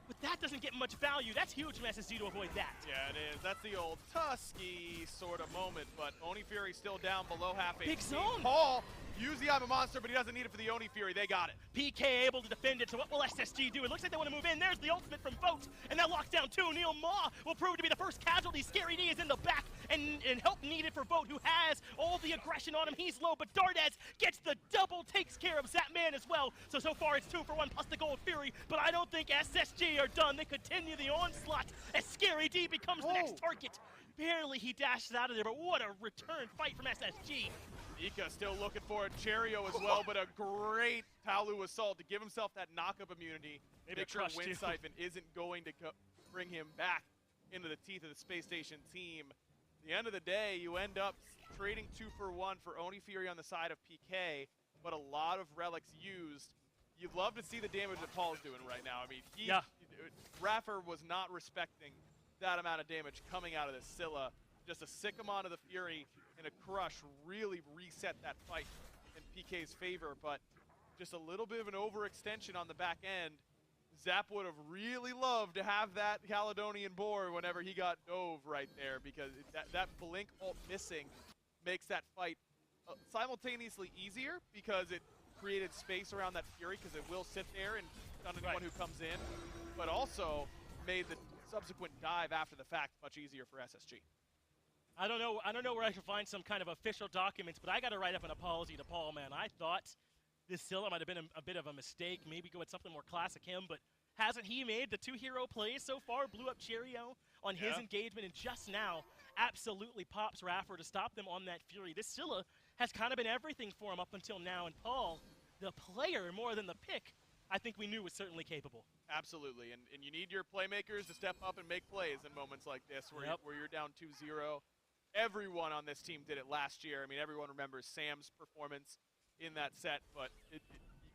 But that doesn't get much value. That's huge from SSG to avoid that. Yeah, it is. That's the old Tusky sort of moment, but Oni Fury still down below half HP. Big zone. Paul, use the I'm a Monster, but he doesn't need it for the Oni Fury. They got it. PK able to defend it, so what will SSG do? It looks like they want to move in. There's the ultimate from Vote, and that locks down 2. Neil Ma will prove to be the first casualty. Scary D is in the back, and help needed for Vote, who has all the aggression on him. He's low, but Dardez gets the double, takes care of Zapman as well. So far it's 2 for 1 plus the Gold Fury, but I don't think SSG are done. They continue the onslaught as Scary D becomes the next target. Barely he dashes out of there, but what a return fight from SSG. Ika still looking for a Cherio as well, but a great Taolu Assault to give himself that knock-up immunity. Maybe Make sure Crush, Wind too. Siphon isn't going to bring him back into the teeth of the Space Station team. At the end of the day, you end up trading 2 for 1 for Oni Fury on the side of PK, but a lot of relics used. You'd love to see the damage that Paul's doing right now. I mean, Raffer was not respecting that amount of damage coming out of this Scylla. Just a sick him onto the Fury and a crush really reset that fight in PK's favor, but just a little bit of an overextension on the back end. Zap would have really loved to have that Caledonian boar whenever he got dove right there, because that blink ult missing makes that fight simultaneously easier because it created space around that Fury because it will sit there and stun anyone who comes in, but also made the subsequent dive after the fact much easier for SSG. I don't know where I can find some kind of official documents, but I got to write up an apology to Paul, man. I thought this Scylla might have been a bit of a mistake, maybe go with something more classic him, but hasn't he made the 2 hero plays so far? Blew up Cheerio on his engagement, and just now absolutely pops Raffer to stop them on that Fury. This Scylla has kind of been everything for him up until now, and Paul, the player more than the pick, I think we knew was certainly capable. Absolutely, and you need your playmakers to step up and make plays in moments like this where, where you're down 2-0. Everyone on this team did it last year. I mean, everyone remembers Sam's performance in that set, but you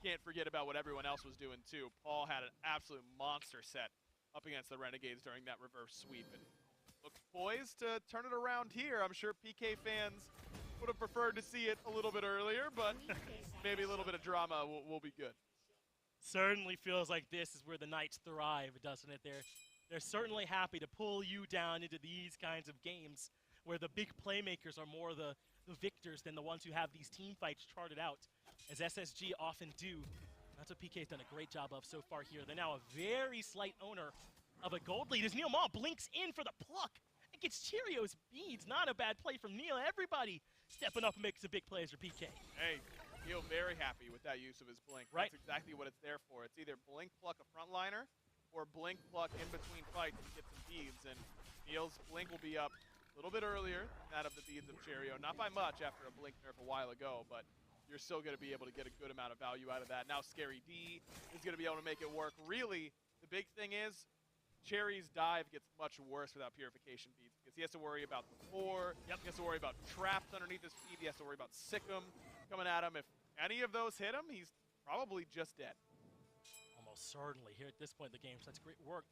can't forget about what everyone else was doing too. Paul had an absolute monster set up against the Renegades during that reverse sweep, and looks poised to turn it around here. I'm sure PK fans would have preferred to see it a little bit earlier, but maybe a little bit of drama will be good. Certainly feels like this is where the Knights thrive, doesn't it? They're certainly happy to pull you down into these kinds of games where the big playmakers are more the victors than the ones who have these team fights charted out, as SSG often do. That's what PK's done a great job of so far here. They're now a very slight owner of a gold lead as Neil Maw blinks in for the pluck. It gets Cheerios beads. Not a bad play from Neil. Everybody stepping up and making some big plays for PK. Hey, Neil very happy with that use of his blink. Right. That's exactly what it's there for. It's either blink pluck a frontliner or blink pluck in between fights to get some beads, and Neil's blink will be up a little bit earlier than that of the beads of Cheerio. Not by much after a blink nerf a while ago, but you're still going to be able to get a good amount of value out of that. Now Scary D is going to be able to make it work. Really, the big thing is Cherry's dive gets much worse without purification beads because he has to worry about the floor, he has to worry about traps underneath his feet, he has to worry about Sikkim coming at him. If any of those hit him, he's probably just dead. Almost certainly here at this point in the game. So that's great work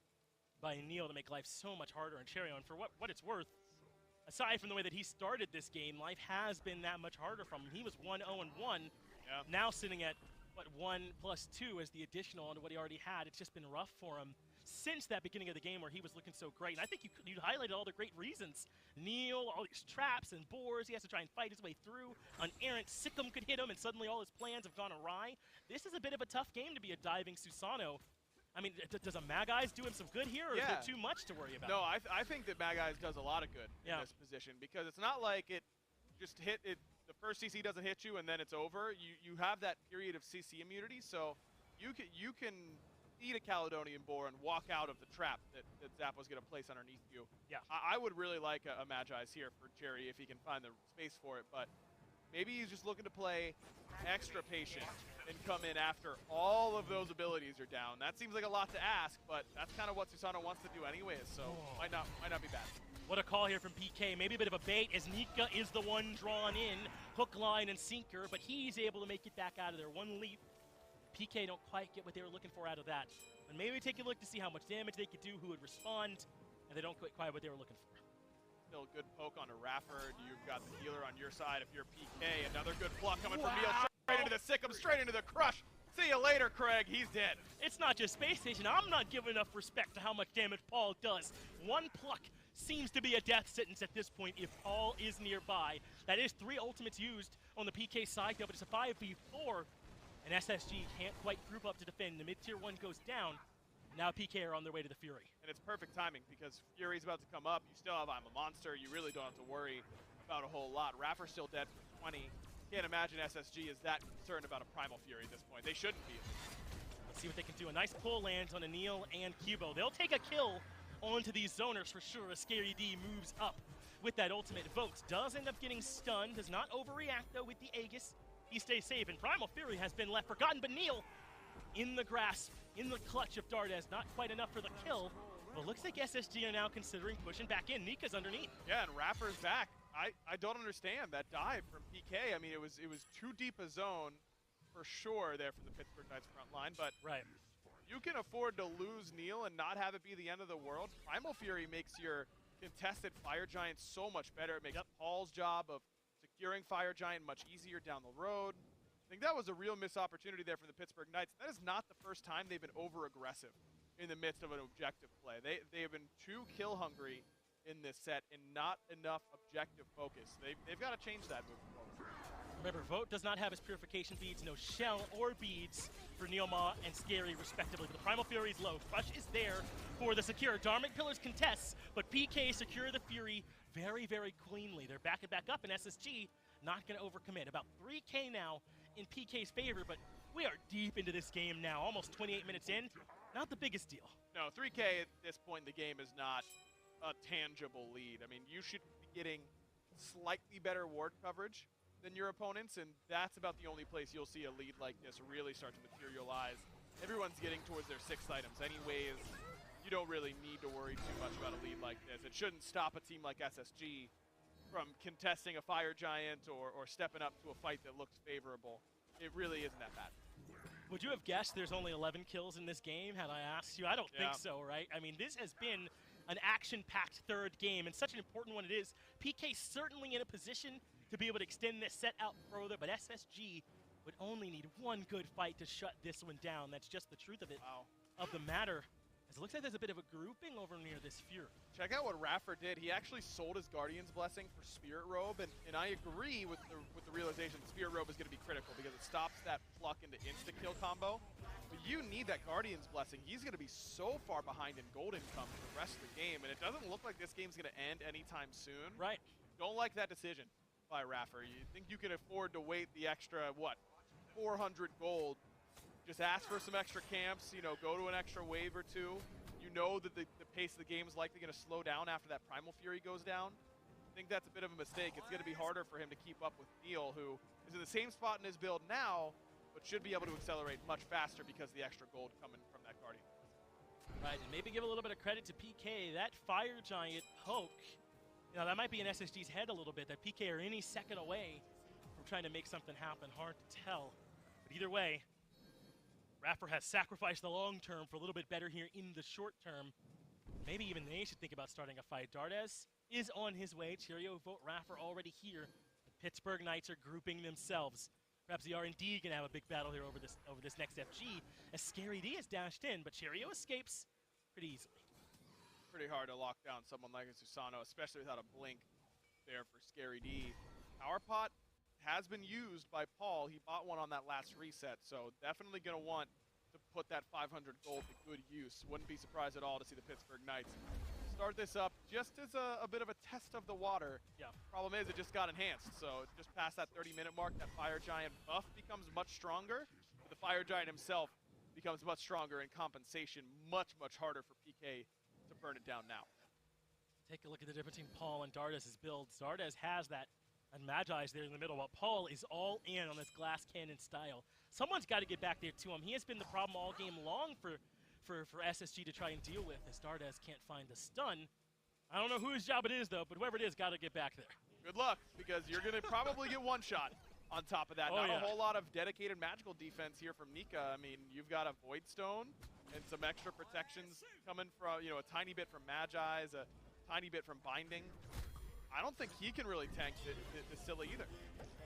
by Neil to make life so much harder on Cheerio. And for what it's worth, aside from the way that he started this game, life has been that much harder from him. He was 1-0-1, now sitting at, 1+2 as the additional onto what he already had. It's just been rough for him since that beginning of the game where he was looking so great. And I think you highlighted all the great reasons. Neil, all these traps and boars, he has to try and fight his way through. An errant Sikkim could hit him, and suddenly all his plans have gone awry. This is a bit of a tough game to be a diving Susano. I mean, does a Mag-Eyes do him some good here, or is it too much to worry about? No, I think that Mag-Eyes does a lot of good in this position, because it's not like it just hit it. The first CC doesn't hit you and then it's over. You have that period of CC immunity, so you can eat a Caledonian boar and walk out of the trap that Zap was going to place underneath you. Yeah. I would really like a Magi-Eyes here for Cherry if he can find the space for it, but maybe he's just looking to play extra patient and come in after all of those abilities are down. That seems like a lot to ask, but that's kind of what Susano wants to do anyways, so might not be bad. What a call here from PK. Maybe a bit of a bait as Nika is the one drawn in. Hook, line, and sinker, but he's able to make it back out of there. One leap. PK don't quite get what they were looking for out of that. But maybe take a look to see how much damage they could do, who would respond, and they don't quite what they were looking for. Still a good poke onto Rafford. You've got the healer on your side if you're PK. Another good pluck coming from Neil. Straight into the Sikkim, straight into the crush. See you later, Craig. He's dead. It's not just Space Station. I'm not giving enough respect to how much damage Paul does. One pluck seems to be a death sentence at this point if Paul is nearby. That is 3 ultimates used on the PK side, though, but it's a 5v4. And SSG can't quite group up to defend. The mid-tier 1 goes down. Now PK are on their way to the Fury. And it's perfect timing because Fury's about to come up. You still have I'm a Monster. You really don't have to worry about a whole lot. Raffer's still dead for 20. Can't imagine SSG is that concerned about a Primal Fury at this point. They shouldn't be. Let's see what they can do. A nice pull lands on Anil and Cubo. They'll take a kill onto these zoners for sure as Scary D moves up with that ultimate. Votes does end up getting stunned. Does not overreact though with the Aegis. He stays safe, and Primal Fury has been left forgotten, but Neil in the grasp, in the clutch of Dardes, not quite enough for the kill. But looks like SSG are now considering pushing back in. Nika's underneath. Yeah, and Raffer's back. I don't understand that dive from PK. I mean, it was too deep a zone. for sure there from the Pittsburgh Knights front line, but Right. you can afford to lose Neil and not have it be the end of the world. Primal Fury makes your contested Fire Giant so much better. It makes Paul's job of securing Fire Giant much easier down the road. I think that was a real missed opportunity there from the Pittsburgh Knights. That is not the first time they've been over-aggressive in the midst of an objective play. They have been too kill hungry in this set and not enough objective focus. They've got to change that moving forward. Remember, Vote does not have his purification beads, no shell or beads for Neoma and Scary respectively. But the Primal Fury is low. Crush is there for the secure. Dharmic Pillars contests, but PK secure the Fury very, very cleanly. They're backing back up, and SSG not going to overcommit. About 3K now in PK's favor, but we are deep into this game now, almost 28 minutes in. Not the biggest deal. No, 3K at this point in the game is not a tangible lead. I mean, you should be getting slightly better ward coverage than your opponents, and that's about the only place you'll see a lead like this really start to materialize. Everyone's getting towards their 6 items anyways. You don't really need to worry too much about a lead like this. It shouldn't stop a team like SSG from contesting a Fire Giant or stepping up to a fight that looks favorable. It really isn't that bad. Would you have guessed there's only 11 kills in this game had I asked you? I don't think so, right? I mean, this has been an action-packed third game, and such an important one it is. PK certainly in a position to be able to extend this set out further, but SSG would only need one good fight to shut this one down. That's just the truth of it, of the matter. As it looks like there's a bit of a grouping over near this Fury. Check out what Raffer did. He actually sold his Guardian's Blessing for Spirit Robe, and I agree with the realization that Spirit Robe is going to be critical because it stops that pluck into insta-kill combo. But you need that Guardian's Blessing. He's going to be so far behind in gold income for the rest of the game, and it doesn't look like this game's going to end anytime soon. Right. Don't like that decision by Raffer. You think you can afford to wait the extra, what, 400 gold? Just ask for some extra camps, you know, go to an extra wave or two. You know that the pace of the game is likely going to slow down after that Primal Fury goes down. I think that's a bit of a mistake. It's going to be harder for him to keep up with Neil, who is in the same spot in his build now, but should be able to accelerate much faster because of the extra gold coming from that Guardian. Right, and maybe give a little bit of credit to PK. That Fire Giant poke, you know, that might be in SSG's head a little bit, that PK are any second away from trying to make something happen. Hard to tell. But either way, Raffer has sacrificed the long term for a little bit better here in the short term. Maybe even they should think about starting a fight. Dardes is on his way. Cheerio, Vote, Raffer already here. The Pittsburgh Knights are grouping themselves. Perhaps the R&D can have a big battle here over this next FG, as Scary D is dashed in, but Cheerio escapes pretty easily. Pretty hard to lock down someone like a Susano, especially without a blink there for Scary D. Power Pot has been used by Paul. He bought one on that last reset, so definitely going to want to put that 500 gold to good use. Wouldn't be surprised at all to see the Pittsburgh Knights start this up just as a bit of a test of the water. Yeah. Problem is, it just got enhanced, so just past that 30-minute mark, that Fire Giant buff becomes much stronger, but the Fire Giant himself becomes much stronger, and compensation much, much harder for PK to burn it down now. Take a look at the difference between Paul and Dardes' builds. Dardes has that, and Magi's there in the middle, while Paul is all in on this glass cannon style. Someone's got to get back there to him. He has been the problem all game long for SSG to try and deal with, as Dardes can't find the stun. I don't know whose job it is, though, but whoever it is, got to get back there. Good luck, because you're going to probably get one shot on top of that. Not a whole lot of dedicated magical defense here from Nika. I mean, you've got a Void Stone and some extra protections coming from, you know, a tiny bit from Magi's, a tiny bit from Binding. I don't think he can really tank the Scylla either.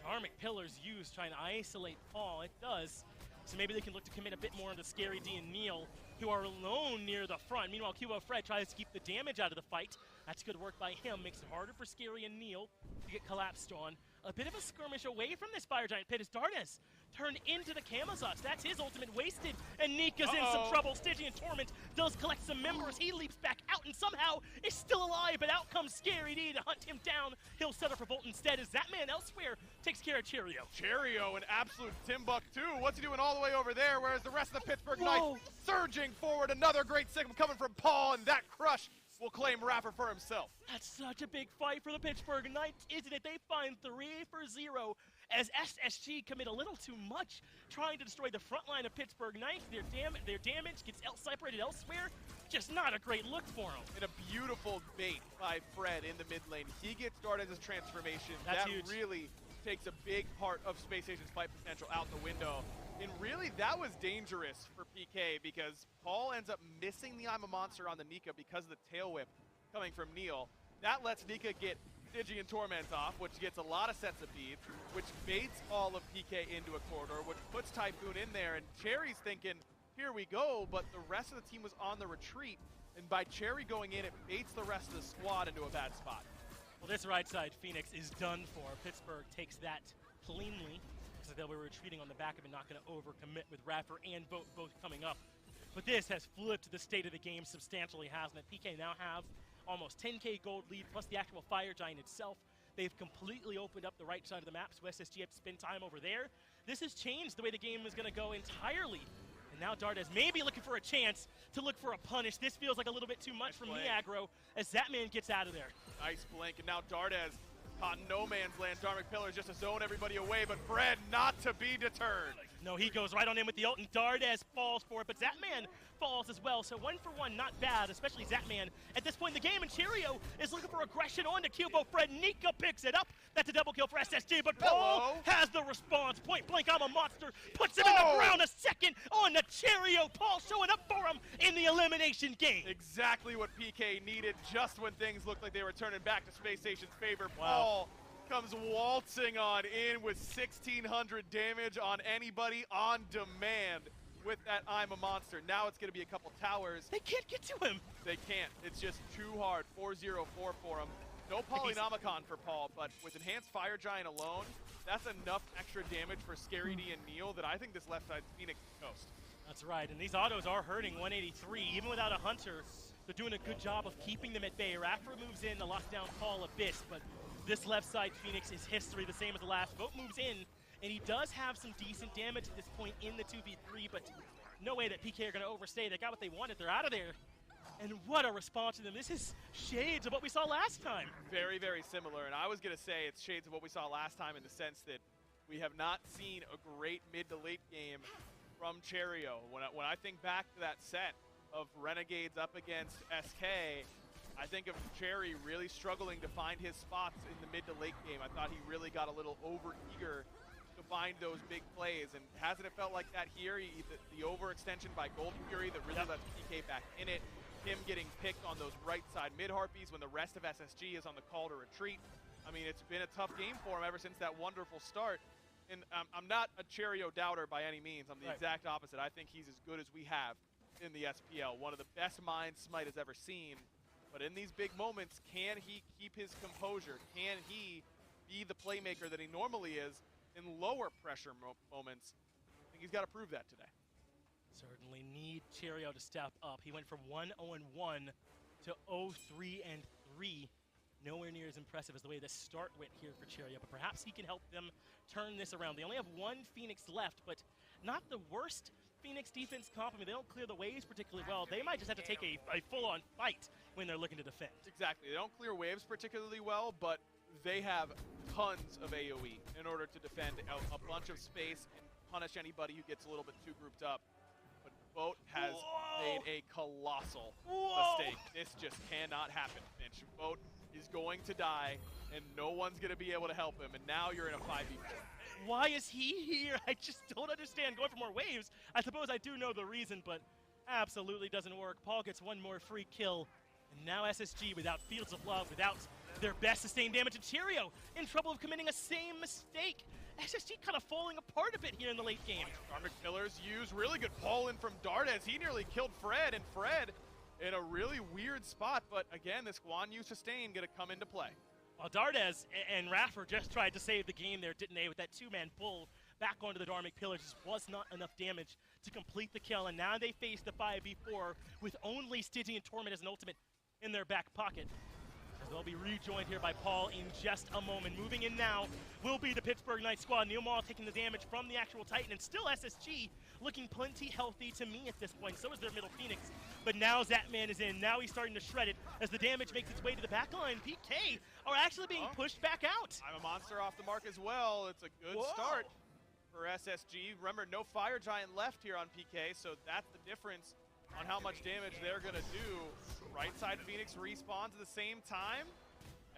Dharmic Pillars used, trying to isolate Paul. It does. So maybe they can look to commit a bit more into Scary D and Neil, who are alone near the front. Meanwhile, Cubo Fred tries to keep the damage out of the fight. That's good work by him. Makes it harder for Scary and Neil to get collapsed on. A bit of a skirmish away from this Fire Giant pit as Dardes turned into the Camazotz. That's his ultimate wasted, and Nika's in some trouble. Stygian Torment does collect some members. He leaps back out and somehow is still alive, but out comes Scary D to hunt him down. He'll settle for Volt instead as that man elsewhere takes care of Cheerio. Cheerio, an absolute Timbuktu. What's he doing all the way over there, whereas the rest of the Pittsburgh Knights surging forward. Another great signal coming from Paul, and that crush will claim Raffer for himself. That's such a big fight for the Pittsburgh Knights, isn't it? They find 3-for-0 as SSG commit a little too much, trying to destroy the front line of Pittsburgh Knights. Their damage gets separated elsewhere. Just not a great look for them. And a beautiful bait by Fred in the mid lane. He gets started as his transformation. That's that huge. really takes a big part of Space Station's fight potential out the window. And really, that was dangerous for PK because Paul ends up missing the I'm a Monster on the Nika because of the tail whip coming from Neil. That lets Nika get Stygian Torment off, which gets a lot of sets of beads, which baits all of PK into a corridor, which puts Typhoon in there, and Cherry's thinking, here we go, but the rest of the team was on the retreat, and by Cherry going in, it baits the rest of the squad into a bad spot. Well, this right side Phoenix is done for. Pittsburgh takes that cleanly, because they'll be retreating on the back of it, not going to overcommit with Raffer and Vote both coming up. But this has flipped the state of the game substantially, hasn't it? PK now have almost 10k gold lead, plus the actual Fire Giant itself. They've completely opened up the right side of the map, so SSG have to spend time over there. This has changed the way the game is going to go entirely. And now Dardes may be looking for a chance to look for a punish. This feels like a little bit too much from me aggro as that man gets out of there. Nice blink, and now Dardes caught in no man's land. Dharmic Pillar just to zone everybody away, but Fred not to be deterred. No, he goes right on in with the ult, and Dardes falls for it, but Zatman falls as well. So 1 for 1, not bad, especially Zatman. At this point in the game, and Cheerio is looking for aggression on to Cubo. Fred Nika picks it up. That's a double kill for SSG, but Paul has the response. Point blank, I'm a monster. Puts him in the ground a second on the Cheerio. Paul showing up for him in the elimination game. Exactly what PK needed just when things looked like they were turning back to Space Station's favor. Paul comes waltzing on in with 1,600 damage on anybody on demand with that I'm a Monster. Now it's going to be a couple towers. They can't get to him. They can't. It's just too hard. 4-0-4 for him. No Polynomicon for Paul, but with Enhanced Fire Giant alone, that's enough extra damage for Scary D and Neil that I think this left side Phoenix is toast. That's right, and these autos are hurting 183. Even without a Hunter, they're doing a good job of keeping them at bay. Raffer moves in to lock down Paul Abyss, but this left side Phoenix is history, the same as the last. Vote moves in, and he does have some decent damage at this point in the 2v3, but no way that PK are going to overstay. They got what they wanted. They're out of there. And what a response to them. This is shades of what we saw last time. Very, very similar. And I was going to say it's shades of what we saw last time in the sense that we have not seen a great mid to late game from Cheerio. When I think back to that set of Renegades up against SK, I think of Cherry really struggling to find his spots in the mid to late game. I thought he really got a little over-eager to find those big plays. And hasn't it felt like that here? The overextension by Golden Fury that really lets PK back in it. Him getting picked on those right side mid harpies when the rest of SSG is on the call to retreat. I mean, it's been a tough game for him ever since that wonderful start. And I'm not a Cheerio doubter by any means. I'm the exact opposite. I think he's as good as we have in the SPL. One of the best minds Smite has ever seen. But in these big moments, can he keep his composure? Can he be the playmaker that he normally is in lower pressure moments? I think he's got to prove that today. Certainly need Cheerio to step up. He went from 1-0-1 to 0-3-3. Nowhere near as impressive as the way the start went here for Cheerio, but perhaps he can help them turn this around. They only have one Phoenix left, but not the worst Phoenix defense comp. I mean, they don't clear the waves particularly well. They might just have to take a full-on fight when they're looking to defend. Exactly. They don't clear waves particularly well, but they have tons of AoE in order to defend a bunch of space and punish anybody who gets a little bit too grouped up. Vote has made a colossal mistake. This just cannot happen, Finch. Vote is going to die, and no one's going to be able to help him, and now you're in a 5v4. Why is he here? I just don't understand. Going for more waves, I suppose I do know the reason, but absolutely doesn't work. Paul gets one more free kill, and now SSG without Fields of Love, without their best sustained damage, and Cheerio in trouble of committing a same mistake. SSG kind of falling apart a bit here in the late game. Dharmic Pillars use really good pull in from Dardes. He nearly killed Fred, and Fred in a really weird spot, but again, this Guan Yu sustain gonna come into play. Well, Dardes and Raffer just tried to save the game there, didn't they, with that two-man pull back onto the Dharmic Pillars. Just was not enough damage to complete the kill, and now they face the 5v4 with only Stygian Torment as an ultimate in their back pocket. They'll be rejoined here by Paul in just a moment. Moving in now will be the Pittsburgh Knight squad. Neil Maul taking the damage from the actual Titan, and still SSG looking plenty healthy to me at this point. So is their middle Phoenix. But now Zatman is in. Now he's starting to shred it as the damage makes its way to the back line. PK are actually being pushed back out. I'm a monster off the mark as well. It's a good start for SSG. Remember, no Fire Giant left here on PK, so that's the difference on how much damage they're going to do. Right side Phoenix respawns at the same time.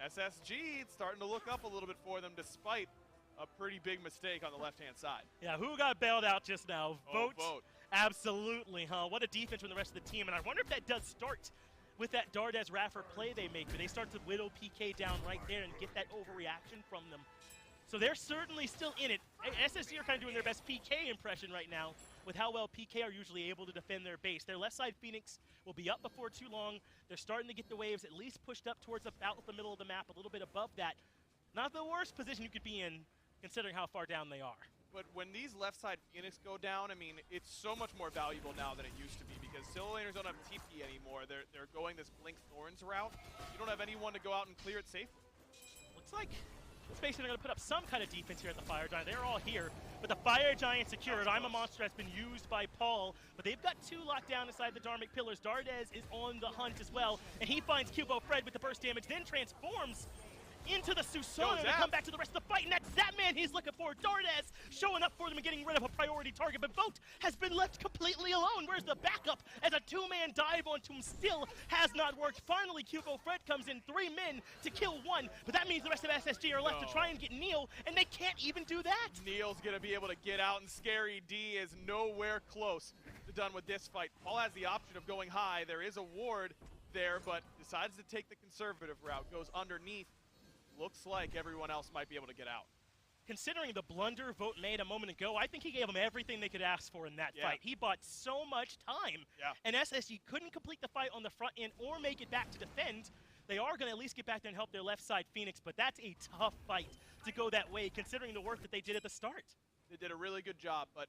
SSG, it's starting to look up a little bit for them despite a pretty big mistake on the left-hand side. Yeah, who got bailed out just now? Oh, Vote. Vote. Absolutely, huh? What a defense from the rest of the team. And I wonder if that does start with that Dardez Raffer play they make, where they start to whittle PK down right there and get that overreaction from them. So they're certainly still in it. SSG are kind of doing their best PK impression right now with how well PK are usually able to defend their base. Their left side Phoenix will be up before too long. They're starting to get the waves at least pushed up towards about the middle of the map, a little bit above that. Not the worst position you could be in, considering how far down they are. But when these left side Phoenix go down, I mean, it's so much more valuable now than it used to be because solo laners don't have TP anymore. They're going this Blink Thorns route. You don't have anyone to go out and clear it safely. Looks like Space are going to put up some kind of defense here at the Fire Giant. They're all here, but the Fire Giant secured. I'm a Monster has been used by Paul, but they've got two locked down inside the Dharmic Pillars. Dardez is on the hunt as well, and he finds Cubo Fred with the burst damage, then transforms into the Susanoo to come back to the rest of the fight, and that's that man he's looking for. Dardez showing up for them and getting rid of a priority target, but Vote has been left completely alone. Where's the backup as a two-man dive onto him still has not worked. Finally, Cubo Fred comes in, 3 men to kill 1, but that means the rest of SSG are left to try and get Neil, and they can't even do that. Neil's going to be able to get out, and Scary D is nowhere close to done with this fight. Paul has the option of going high. There is a ward there, but decides to take the conservative route, goes underneath. Looks like everyone else might be able to get out. Considering the blunder Vote made a moment ago, I think he gave them everything they could ask for in that fight. He bought so much time, and SSG couldn't complete the fight on the front end or make it back to defend. They are going to at least get back there and help their left side Phoenix, but that's a tough fight to go that way, considering the work that they did at the start. They did a really good job, but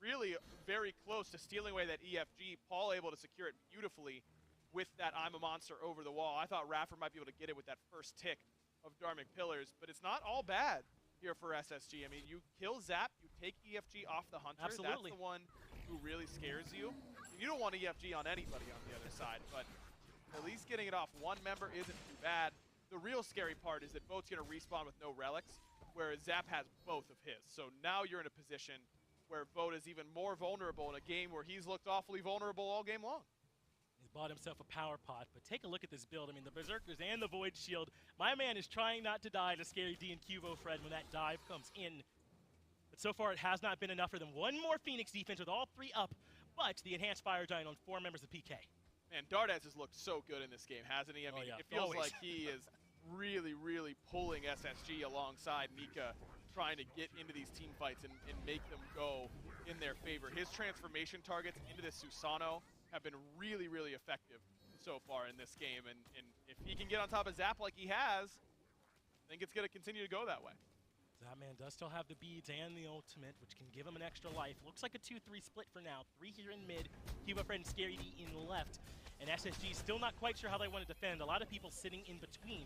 really very close to stealing away that EFG. Paul able to secure it beautifully with that I'm a Monster over the wall. I thought Raffer might be able to get it with that first tick of Dharmic Pillars, but it's not all bad here for SSG. I mean, you kill Zap, you take EFG off the Hunter. Absolutely. That's the one who really scares you. You don't want EFG on anybody on the other side, but at least getting it off one member isn't too bad. The real scary part is that Vote's going to respawn with no relics, whereas Zap has both of his. So now you're in a position where Vote is even more vulnerable in a game where he's looked awfully vulnerable all game long. He's bought himself a power pot, but take a look at this build. I mean, the Berserkers and the Void Shield. My man is trying not to die to Scary D and Cubo Fred when that dive comes in. But so far, it has not been enough for them. One more Phoenix defense with all 3 up, but the Enhanced Fire Giant on 4 members of PK. Man, Dardez has looked so good in this game, hasn't he? I mean, it feels like he is really, really pulling SSG alongside Mika, trying to get into these team fights and make them go in their favor. His transformation targets into this Susanoo have been really, really effective so far in this game. And if he can get on top of Zap like he has, I think it's going to continue to go that way. Zapman does still have the beads and the ultimate, which can give him an extra life. Looks like a 2-3 split for now. 3 here in mid, Cubo Fred and Scary D in left. And SSG still not quite sure how they want to defend. A lot of people sitting in between.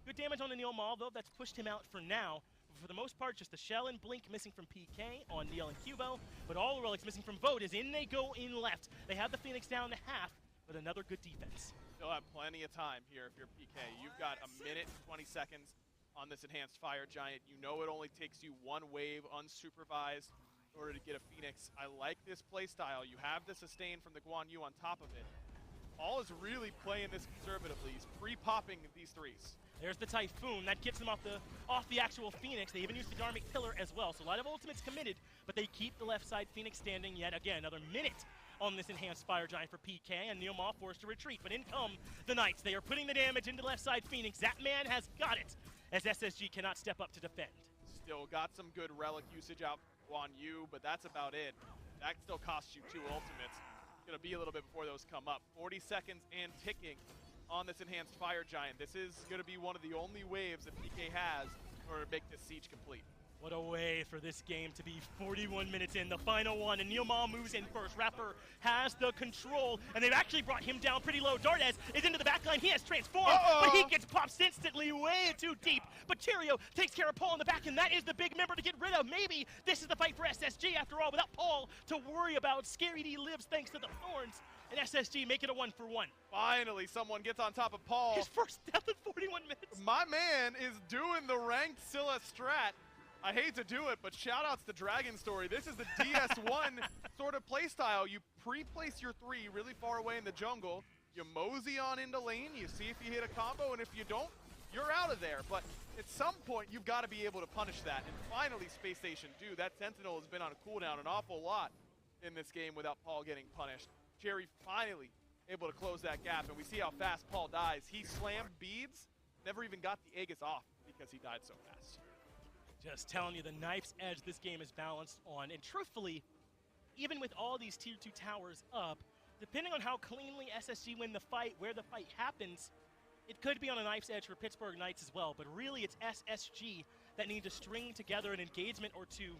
Good damage on the Neil Maul, though. That's pushed him out for now. For the most part, just a Shell and Blink missing from PK on Neil and Cubo, but all the relics missing from Vote as in they go in left. They have the Phoenix down to half, but another good defense. Still have plenty of time here if you're PK. You've got 1 minute, 20 seconds on this Enhanced Fire Giant. You know it only takes you 1 wave unsupervised in order to get a Phoenix. I like this playstyle. You have the sustain from the Guan Yu on top of it. Paul is really playing this conservatively. He's pre-popping these 3s. There's the Typhoon. That gets them off the actual Phoenix. They even use the Dharmic Pillar as well. So a lot of ultimates committed, but they keep the left side Phoenix standing yet again. Another minute on this Enhanced Fire Giant for PK, and Neil Maw forced to retreat. But in come the Knights. They are putting the damage into left side Phoenix. That man has got it, as SSG cannot step up to defend. Still got some good relic usage out on you, but that's about it. That still costs you 2 ultimates. It's going to be a little bit before those come up. 40 seconds and ticking on this Enhanced Fire Giant. This is going to be one of the only waves that PK has in order to make this siege complete. What a way for this game to be 41 minutes in, the final one, and Neil Maw moves in first. Raffer has the control, and they've actually brought him down pretty low. Dardez is into the backline. He has transformed, but he gets popped instantly way too deep. But Tyrio takes care of Paul in the back, and that is the big member to get rid of. Maybe this is the fight for SSG after all, without Paul to worry about. Scary D lives thanks to the Thorns, and SSG make it a 1-for-1. Finally, someone gets on top of Paul. His first death in 41 minutes. My man is doing the ranked Scylla strat. I hate to do it, but shout-outs to Dragon Story. This is the DS1 sort of playstyle. You pre-place your 3 really far away in the jungle. You mosey on into lane. You see if you hit a combo, and if you don't, you're out of there. But at some point, you've got to be able to punish that. And finally, Space Station do. That Sentinel has been on a cooldown an awful lot in this game without Paul getting punished. Cherry finally able to close that gap, and we see how fast Paul dies. He slammed beads, never even got the Aegis off because he died so fast. Just telling you, the knife's edge this game is balanced on. And truthfully, even with all these tier 2 towers up, depending on how cleanly SSG win the fight, where the fight happens, it could be on a knife's edge for Pittsburgh Knights as well. But really, it's SSG that need to string together an engagement or two,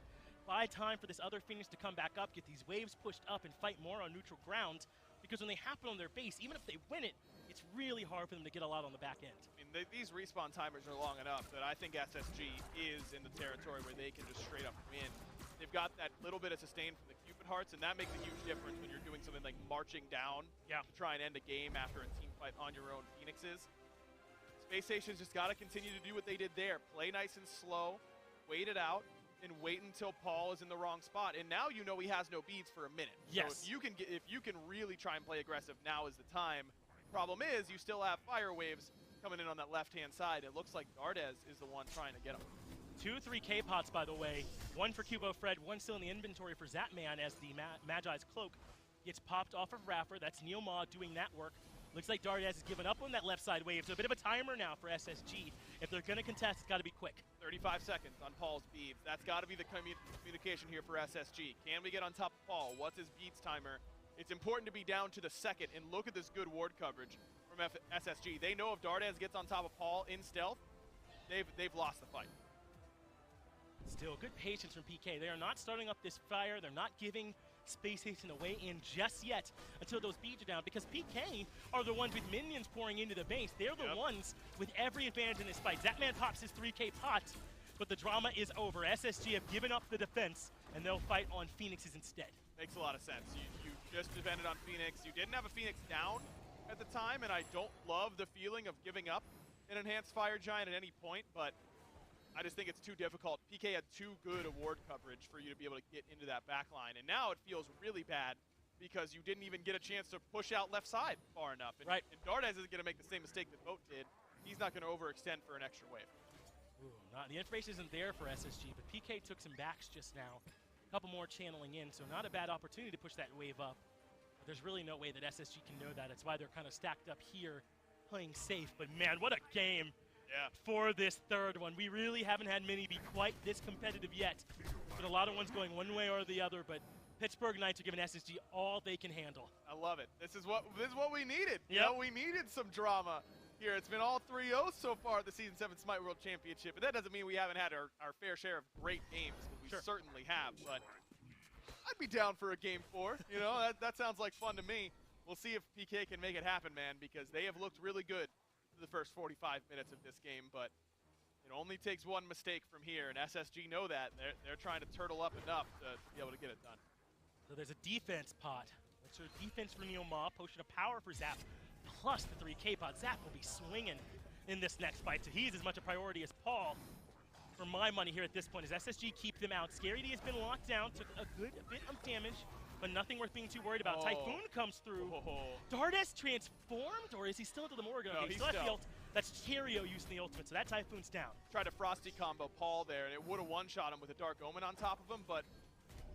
buy time for this other Phoenix to come back up, get these waves pushed up, and fight more on neutral ground. Because when they happen on their base, even if they win it, it's really hard for them to get a lot on the back end. I mean, these respawn timers are long enough that I think SSG is in the territory where they can just straight up win. They've got that little bit of sustain from the Cupid Hearts, and that makes a huge difference when you're doing something like marching down to try and end a game after a team fight on your own Phoenixes. Space Station's just got to continue to do what they did there. Play nice and slow, wait it out, and wait until Paul is in the wrong spot. And now you know he has no beads for a minute. Yes. So if you can really try and play aggressive, now is the time. Problem is, you still have fire waves coming in on that left-hand side. It looks like Dardez is the one trying to get him. 2 3K pots, by the way. One for Cubo Fred, one still in the inventory for Zapman as the Magi's cloak gets popped off of Raffer. That's Neomar doing that work. Looks like Dardez has given up on that left side wave, so a bit of a timer now for SSG. If they're going to contest, it's got to be quick. 35 seconds on Paul's beads. That's got to be the communication here for SSG. Can we get on top of Paul? What's his beads timer? It's important to be down to the second, and look at this good ward coverage from SSG. They know if Dardez gets on top of Paul in stealth, they've lost the fight. Still, good patience from PK. They are not starting up this fire. They're not giving Space Station away in just yet until those beads are down, because PK are the ones with minions pouring into the base. They're the ones with every advantage in this fight. Zapman pops his 3K pot, but the drama is over. SSG have given up the defense, and they'll fight on Phoenixes instead. Makes a lot of sense. You just depended on Phoenix. You didn't have a Phoenix down at the time, and I don't love the feeling of giving up an enhanced fire giant at any point, but I just think it's too difficult. PK had too good a ward coverage for you to be able to get into that back line, and now it feels really bad because you didn't even get a chance to push out left side far enough. And, and Dardez isn't going to make the same mistake that Vote did. He's not going to overextend for an extra wave. Ooh, the information isn't there for SSG, but PK took some backs just now. A couple more channeling in, so not a bad opportunity to push that wave up. But there's really no way that SSG can know that. That's why they're kind of stacked up here, playing safe. But man, what a game for this third one. We really haven't had many be quite this competitive yet. But a lot of ones going one way or the other. But Pittsburgh Knights are giving SSG all they can handle. I love it. This is what we needed. You know, we needed some drama here. It's been all 3-0 so far at the Season 7 Smite World Championship. But that doesn't mean we haven't had our fair share of great games. We certainly have. But I'd be down for a game 4. You know, that sounds like fun to me. We'll see if PK can make it happen, man, because they have looked really good for the first 45 minutes of this game. But it only takes one mistake from here, and SSG know that. They're trying to turtle up enough to be able to get it done. So there's a defense pot. So defense for Neomar, potion of power for Zap, plus the 3K pot. Zap will be swinging in this next fight, so he's as much a priority as Paul. For my money here at this point, as SSG keep them out. Scary D has been locked down, took a good bit of damage, but nothing worth being too worried about. Typhoon comes through. Dardez transformed, or is he still into the Morgan? No, okay, he's still still. That's Cheerio using the ultimate, so that Typhoon's down. Tried to Frosty combo Paul there, and it would have one-shot him with a Dark Omen on top of him, but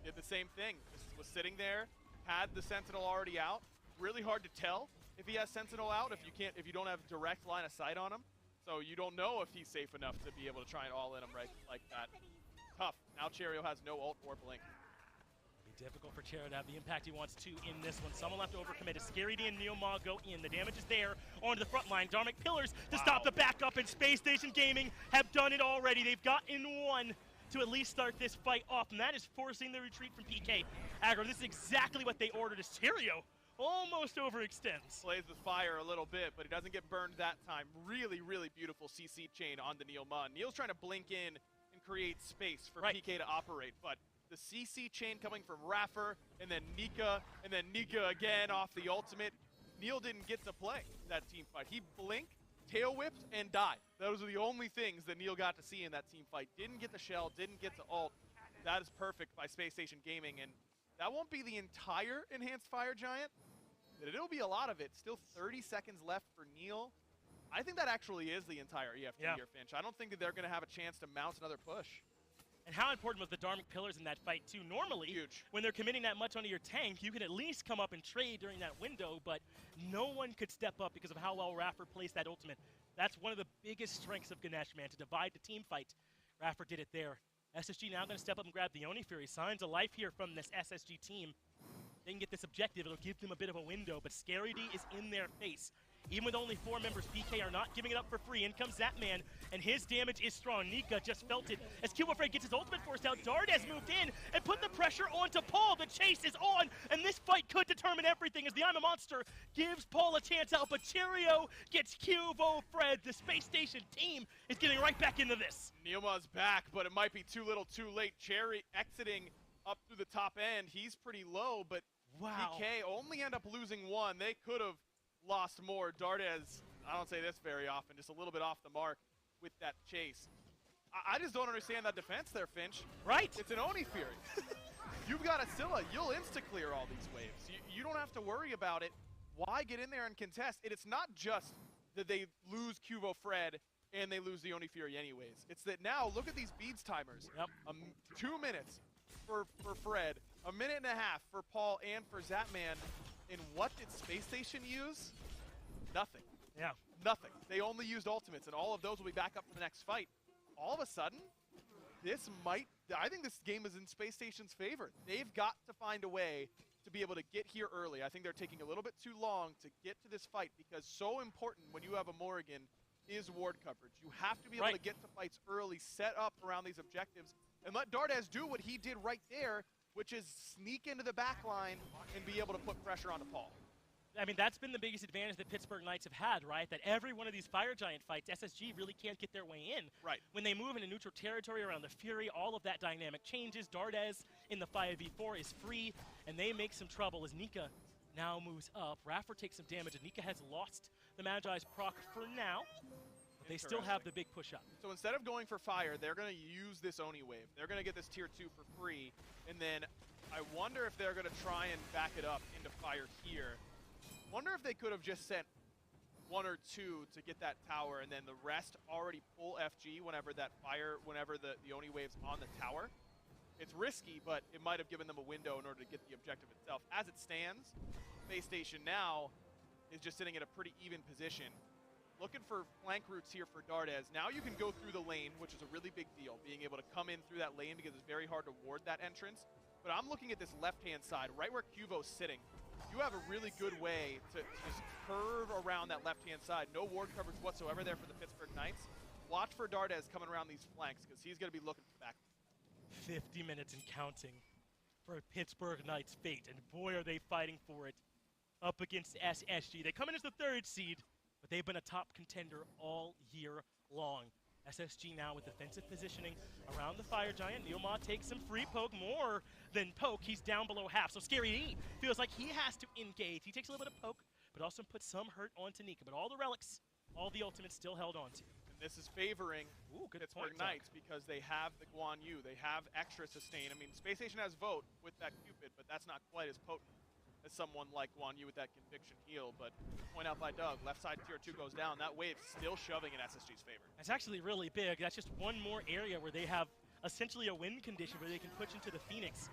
did the same thing. Just was sitting there, had the Sentinel already out. Really hard to tell if he has Sentinel out if you don't have direct line of sight on him. So you don't know if he's safe enough to be able to try and all in him right like that. Tough. Now Cheerio has no ult or blink. Be difficult for Cheerio to have the impact he wants to in this one. Someone left over committed. Scary D and Neomar go in. The damage is there onto the front line. Dharmic Pillars to stop the backup, and Space Station Gaming have done it already. They've gotten one to at least start this fight off, and that is forcing the retreat from PK. Aggro, this is exactly what they ordered. As Cheerio almost overextends. Plays with fire a little bit, but he doesn't get burned that time. Really, really beautiful CC chain on the Neomar. Neil's trying to blink in and create space for PK to operate, but the CC chain coming from Raffer, and then Nika again off the ultimate. Neil didn't get to play that team fight. He blinked, tail whipped, and died. Those are the only things that Neil got to see in that team fight. Didn't get the shell, didn't get to ult. That is perfect by Space Station Gaming, and that won't be the entire Enhanced Fire Giant, but it'll be a lot of it. Still 30 seconds left for Neil. I think that actually is the entire EFT Yeah. here, Finch. I don't think that they're going to have a chance to mount another push. And how important was the Dharmic Pillars in that fight, too? Normally, Huge. when they're committing that much onto your tank, you can at least come up and trade during that window, but no one could step up because of how well Raffer placed that ultimate. That's one of the biggest strengths of Ganesh, man, to divide the team fight. Raffer did it there. SSG now going to step up and grab the Oni Fury. Signs of life here from this SSG team. They can get this objective. It'll give them a bit of a window, but Scary D is in their face. Even with only 4 members, PK are not giving it up for free. In comes that man, and his damage is strong. Nika just felt it. As Q-Afraid gets his ultimate forced out, Dardes moved in and put the pressure onto Paul. The chase is on, and this fight could determine everything as the I'm a Monster gives Paul a chance out, but Cheerio gets Q-Fred. The Space Station team is getting right back into this. Neoma's back, but it might be too little too late. Cherry exiting up through the top end. He's pretty low, but Wow. PK only end up losing 1. They could have lost more. Dardes, I don't say this very often, just a little bit off the mark with that chase. I just don't understand that defense there, Finch. Right? It's an Oni Fury. You've got a Scylla. You'll insta-clear all these waves. You don't have to worry about it. Why get in there and contest? And it's not just that they lose Cuvo Fred and they lose the Oni Fury anyways. It's that now, look at these beads timers. Yep. 2 minutes for Fred, 1.5 minutes for Paul and for Zapman. And what did Space Station use? Nothing. Yeah. Nothing. They only used ultimates, and all of those will be back up for the next fight. All of a sudden, I think this game is in Space Station's favor. They've got to find a way to be able to get here early. I think they're taking a little bit too long to get to this fight because so important when you have a Morrigan is ward coverage. You have to be able to get to fights early, set up around these objectives, and let Dardes do what he did right there, which is sneak into the back line and be able to put pressure onto Paul. I mean, that's been the biggest advantage that Pittsburgh Knights have had, right? That every one of these Fire Giant fights, SSG really can't get their way in. Right. When they move into neutral territory around the Fury, all of that dynamic changes. Dardes in the 5v4 is free, and they make some trouble as Nika now moves up. Raffer takes some damage, and Nika has lost the Magi's proc for now. But they still have the big push up. So instead of going for fire, they're going to use this Oni wave. They're going to get this tier 2 for free, and then I wonder if they're going to try and back it up into fire here. Wonder if they could have just sent 1 or 2 to get that tower, and then the rest already pull FG whenever that fire, whenever the Oni wave's on the tower. It's risky, but it might have given them a window in order to get the objective itself. As it stands, Space Station now is just sitting at a pretty even position. Looking for flank routes here for Dardes. Now you can go through the lane, which is a really big deal, being able to come in through that lane because it's very hard to ward that entrance. But I'm looking at this left-hand side, right where Cuvo's sitting. You have a really good way to just curve around that left-hand side. No ward coverage whatsoever there for the Pittsburgh Knights. Watch for Dardes coming around these flanks because he's going to be looking for back. 50 minutes and counting for Pittsburgh Knights' fate, and boy are they fighting for it up against SSG. They come in as the 3rd seed, but they've been a top contender all year long. SSG now with defensive positioning around the Fire Giant. Neomod takes some free poke, more than poke. He's down below half, so Scary D feels like he has to engage. He takes a little bit of poke, but also puts some hurt onto Nika. But all the relics, all the ultimates still held onto. And this is favoring Pittsburgh Knights because they have the Guan Yu. They have extra sustain. I mean, Space Station has Vote with that Cupid, but that's not quite as potent as someone like Guan Yu with that Conviction heal. But point out by Doug, left side tier 2 goes down. That wave's still shoving in SSG's favor. That's actually really big. That's just one more area where they have essentially a win condition where they can push into the Phoenix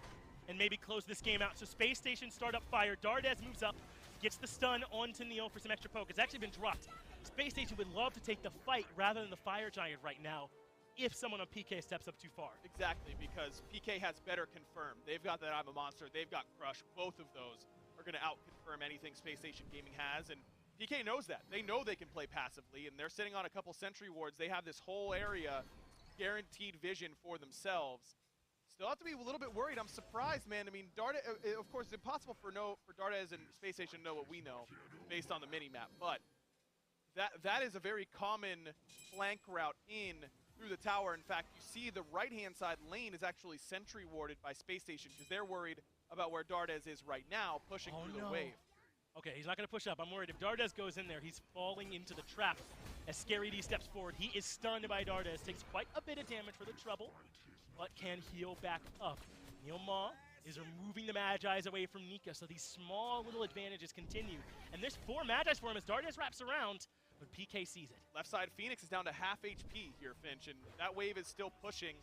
and maybe close this game out. So Space Station start up fire. Dardes moves up, gets the stun onto Neil for some extra poke. It's actually been dropped. Space Station would love to take the fight rather than the Fire Giant right now if someone on PK steps up too far. Exactly, because PK has better confirm. They've got that I'm a Monster. They've got Crush. Both of those are going to out-confirm anything Space Station Gaming has, and PK knows that. They know they can play passively, and they're sitting on a couple sentry wards. They have this whole area guaranteed vision for themselves. Still have to be a little bit worried. I'm surprised, man. I mean, of course, it's impossible for Dardes and Space Station to know what we know based on the mini-map, but that is a very common flank route in through the tower. In fact, you see the right-hand side lane is actually sentry warded by Space Station because they're worried about where Dardes is right now, pushing through the wave. Okay, he's not going to push up. I'm worried if Dardes goes in there, he's falling into the trap. As Scary D steps forward, he is stunned by Dardes, takes quite a bit of damage for the trouble, but can heal back up. Neilma is removing the Magi's away from Nika, so these small little advantages continue. And there's 4 Magi's for him as Dardes wraps around, but PK sees it. Left side Phoenix is down to half HP here, Finch, and that wave is still pushing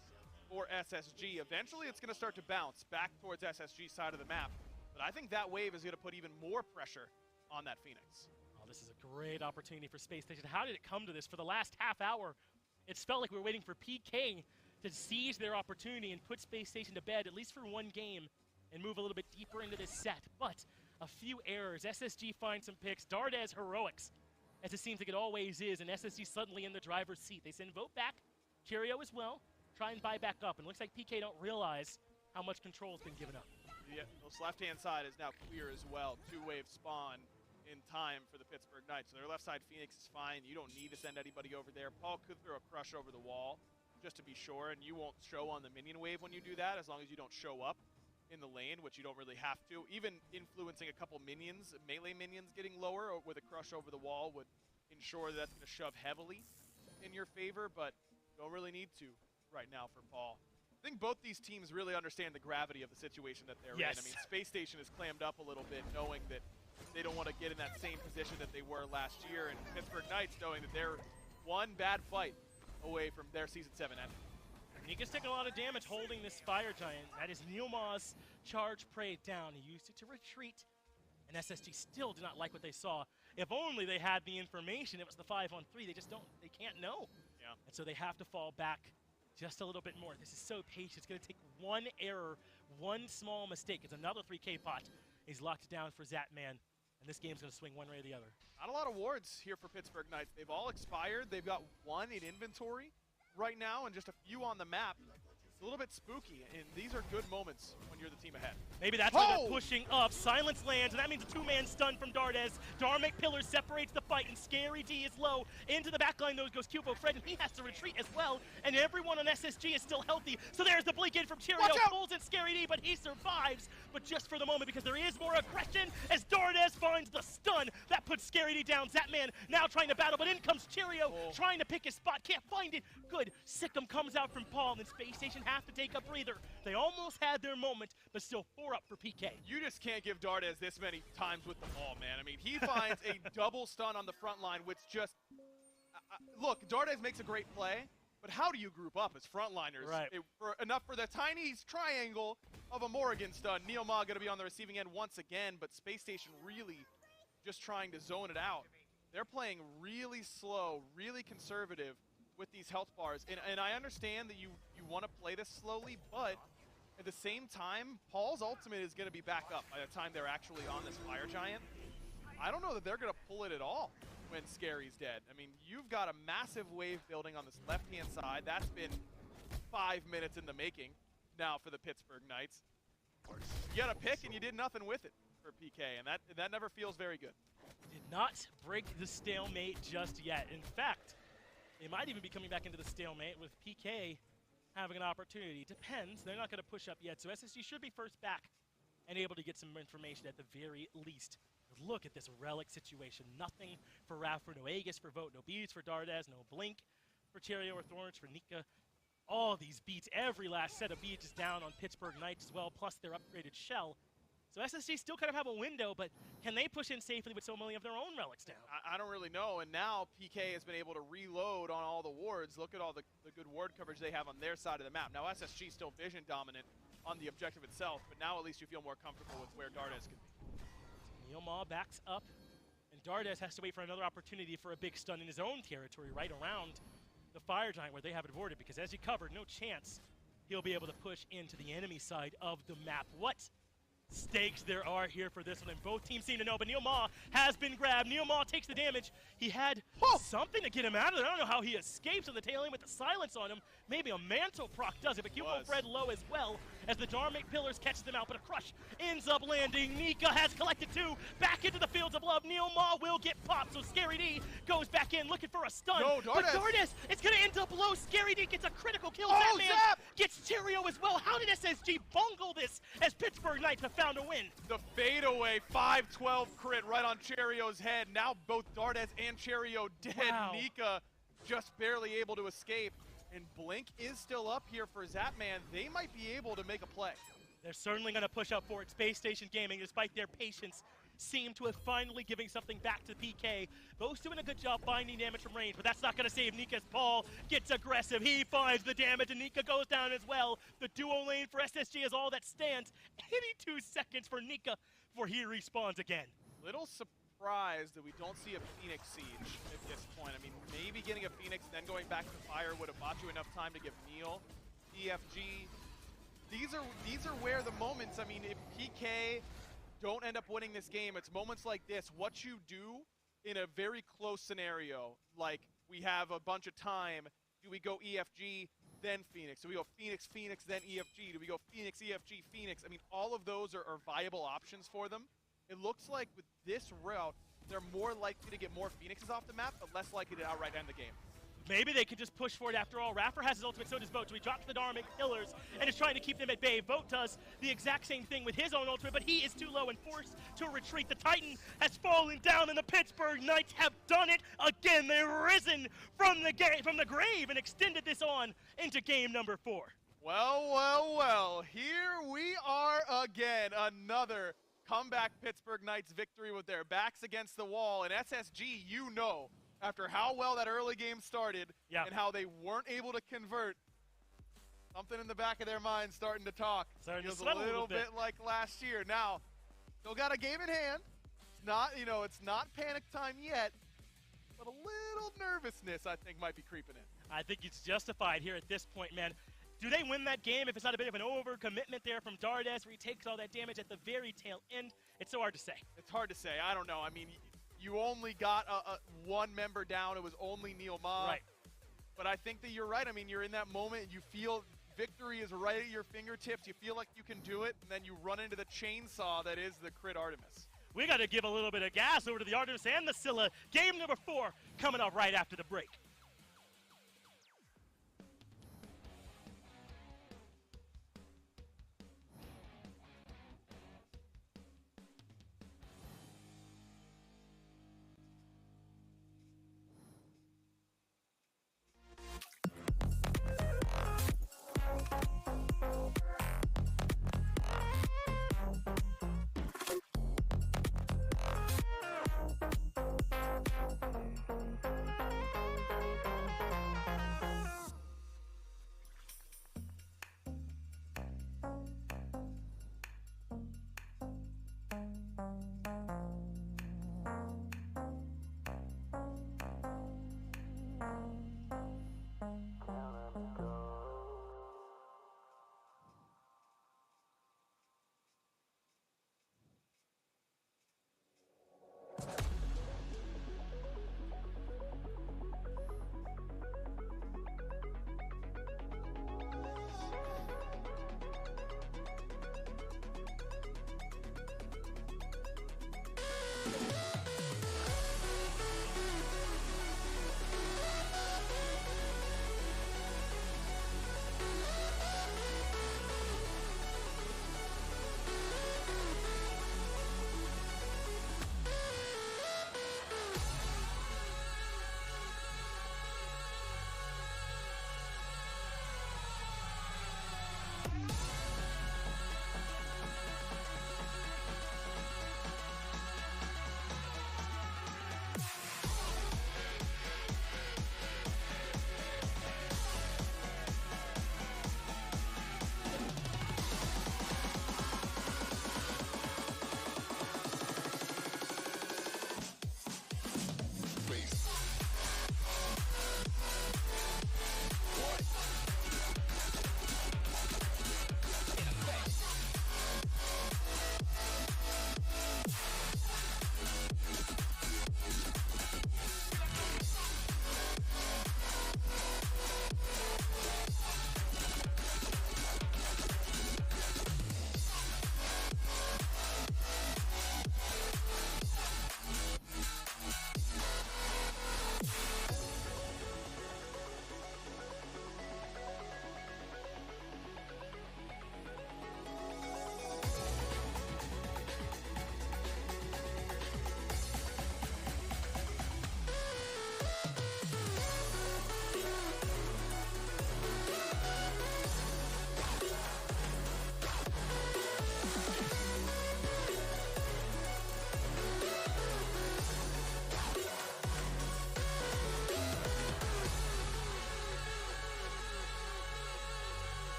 for SSG. Eventually, it's going to start to bounce back towards SSG side of the map, but I think that wave is going to put even more pressure on that Phoenix. Oh, this is a great opportunity for Space Station. How did it come to this? For the last half hour, it's felt like we were waiting for PK to seize their opportunity and put Space Station to bed, at least for one game, and move a little bit deeper into this set. But a few errors. SSG finds some picks. Dardes heroics, as it seems like it always is, and SSG suddenly in the driver's seat. They send Vote back, Cheerio as well, try and buy back up, and looks like PK don't realize how much control has been given up. Yeah, this left-hand side is now clear as well. Two-wave spawn in time for the Pittsburgh Knights. So their left side Phoenix is fine. You don't need to send anybody over there. Paul could throw a crush over the wall, just to be sure, and you won't show on the minion wave when you do that, as long as you don't show up in the lane, which you don't really have to. Even influencing a couple minions, melee minions getting lower or with a crush over the wall would ensure that that's going to shove heavily in your favor, but don't really need to right now for Paul. I think both these teams really understand the gravity of the situation that they're in. I mean, Space Station is clammed up a little bit, knowing that they don't want to get in that same position that they were last year, and Pittsburgh Knights knowing that they're one bad fight away from their Season 7 ending. Nika's taking a lot of damage holding this Fire Giant. That is Neilmaw's charge prey down. He used it to retreat, and SSG still did not like what they saw. If only they had the information, it was the 5-on-3. They just don't, they can't know. Yeah. And so they have to fall back just a little bit more. This is so patient. It's going to take one error, one small mistake. It's another 3K pot. He's locked down for Zatman, and this game's going to swing one way or the other. Not a lot of wards here for Pittsburgh Knights. They've all expired. They've got one in inventory right now and just a few on the map. It's a little bit spooky, and these are good moments when you're the team ahead. Maybe that's why they're pushing up. Silence lands, and that means a two-man stun from Dardes. Dharmic Pillar separates the fight, and Scary D is low. Into the backline, though, goes Cubo Fred, and he has to retreat as well. And everyone on SSG is still healthy. So there's the blink in from Cheerio. Pulls in Scary D, but he survives. But just for the moment, because there is more aggression as Dardes finds the stun. That puts Scary D down. Zatman now trying to battle, but in comes Cheerio, trying to pick his spot. Can't find it. Good. Sikkim comes out from Paul, and Space Station have to take a breather. They almost had their moment, but still 4 up for PK. You just can't give Dardes this many times with the ball, man. I mean, he finds a double stun on the front line, which just... look, Dardes makes a great play, but how do you group up as frontliners? Right. Enough for the tiny triangle of a Morrigan stun. Neil Ma going to be on the receiving end once again, but Space Station really just trying to zone it out. They're playing really slow, really conservative with these health bars. And I understand that you want to play this slowly, but at the same time, Paul's ultimate is going to be back up by the time they're actually on this Fire Giant. I don't know that they're going to pull it at all when Scary's dead. I mean, you've got a massive wave building on this left-hand side. That's been 5 minutes in the making now for the Pittsburgh Knights. You got a pick and you did nothing with it for PK, and that never feels very good. Did not break the stalemate just yet. In fact, they might even be coming back into the stalemate with PK having an opportunity. Depends. They're not going to push up yet, so SSG should be first back and able to get some information at the very least. Look at this relic situation. Nothing for Raffer, no Aegis for Vote, no beads for Dardes, no Blink for Cheerio or Thorns for Nika. All these beats, every last set of beats is down on Pittsburgh Knights as well, plus their upgraded shell. So SSG still kind of have a window, but can they push in safely with so many of their own relics down? I don't really know, and now PK has been able to reload on all the wards. Look at all the good ward coverage they have on their side of the map. Now SSG still vision dominant on the objective itself, but now at least you feel more comfortable with where Dardes can be. Neilmaw backs up, and Dardes has to wait for another opportunity for a big stun in his own territory right around the Fire Giant where they have it avoided, because as you covered, no chance he'll be able to push into the enemy side of the map. What stakes there are here for this one, and both teams seem to know, but Neilmaw has been grabbed. Neilmaw takes the damage. He had something to get him out of there. I don't know how he escapes on the tail end with the silence on him. Maybe a mantle proc does it, but Cubo Fred low as well as the Dharmic Pillars catches them out, but a crush ends up landing. Nika has collected 2. Back into the fields of love. Neilmaw will get popped, so Scary D goes back in looking for a stun. No, Dardes. But Dardes, it's going to end up low. Scary D gets a critical kill. Oh, Batman Zap! gets Cheerio as well. How did SSG bungle this as Pittsburgh Knights have found a win? The fadeaway 5-12 crit right on Cheerio's head. Now both Dardes and Cheerio dead. Wow. Nika just barely able to escape. And Blink is still up here for Zapman. They might be able to make a play. They're certainly going to push up for it. Space Station Gaming, despite their patience, seem to have finally given something back to PK. Bo's doing a good job binding damage from range, but that's not going to save Nika's Paul. Gets aggressive, he finds the damage, and Nika goes down as well. The duo lane for SSG is all that stands. 82 seconds for Nika before he respawns again. Little surprised that we don't see a Phoenix Siege at this point. I mean, maybe getting a Phoenix, then going back to Fire would have bought you enough time to give Neil, EFG. These are where the moments, I mean, if PK don't end up winning this game, it's moments like this. What you do in a very close scenario, like we have a bunch of time, do we go EFG, then Phoenix? Do we go Phoenix, Phoenix, then EFG? Do we go Phoenix, EFG, Phoenix? I mean, all of those are viable options for them. It looks like with this route, they're more likely to get more Phoenixes off the map, but less likely to outright end the game. Maybe they can just push for it after all. Raffer has his ultimate, so does Vote. So he drops the Dharmic Killers and is trying to keep them at bay. Vote does the exact same thing with his own ultimate, but he is too low and forced to retreat. The Titan has fallen down, and the Pittsburgh Knights have done it again. They've risen from the grave and extended this on into game number 4. Well, well, well, here we are again. Another comeback Pittsburgh Knights victory with their backs against the wall. And SSG, you know, after how well that early game started and how they weren't able to convert, something in the back of their mind starting to talk. Starting to Feels sweat a little bit like last year. Now, still got a game in hand. It's not, you know, it's not panic time yet, but a little nervousness I think might be creeping in. I think it's justified here at this point, man. Do they win that game if it's not a bit of an overcommitment there from Dardes where he takes all that damage at the very tail end? It's so hard to say. It's hard to say. I don't know. I mean, you only got one member down. It was only Neil Ma. Right. But I think that you're right. I mean, you're in that moment. You feel victory is right at your fingertips. You feel like you can do it, and then you run into the chainsaw that is the Crit Artemis. We got to give a little bit of gas over to the Artemis and the Scylla. Game number 4 coming up right after the break.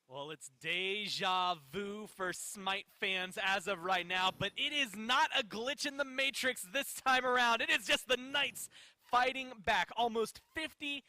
Well, it's deja vu for Smite fans as of right now, but it is not a glitch in the Matrix this time around. It is just the Knights fighting back. Almost 58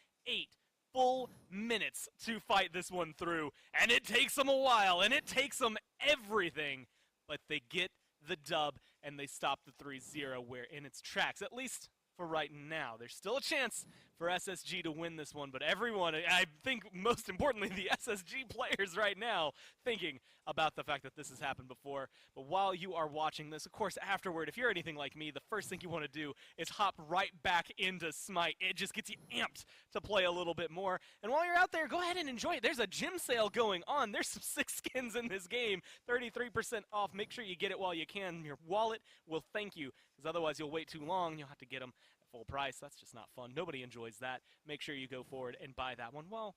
full minutes to fight this one through, and it takes them a while, and it takes them everything, but they get the dub, and they stop the 3-0 where in its tracks, at least for right now. There's still a chance for SSG to win this one, but everyone, I think most importantly, the SSG players right now thinking about the fact that this has happened before. But while you are watching this, of course, afterward, if you're anything like me, the first thing you want to do is hop right back into Smite. It just gets you amped to play a little bit more. And while you're out there, go ahead and enjoy it. There's a gym sale going on. There's some sick skins in this game, 33% off. Make sure you get it while you can. Your wallet will thank you, because otherwise you'll wait too long. You'll have to get them full price. That's just not fun. Nobody enjoys that. Make sure you go forward and buy that one. Well,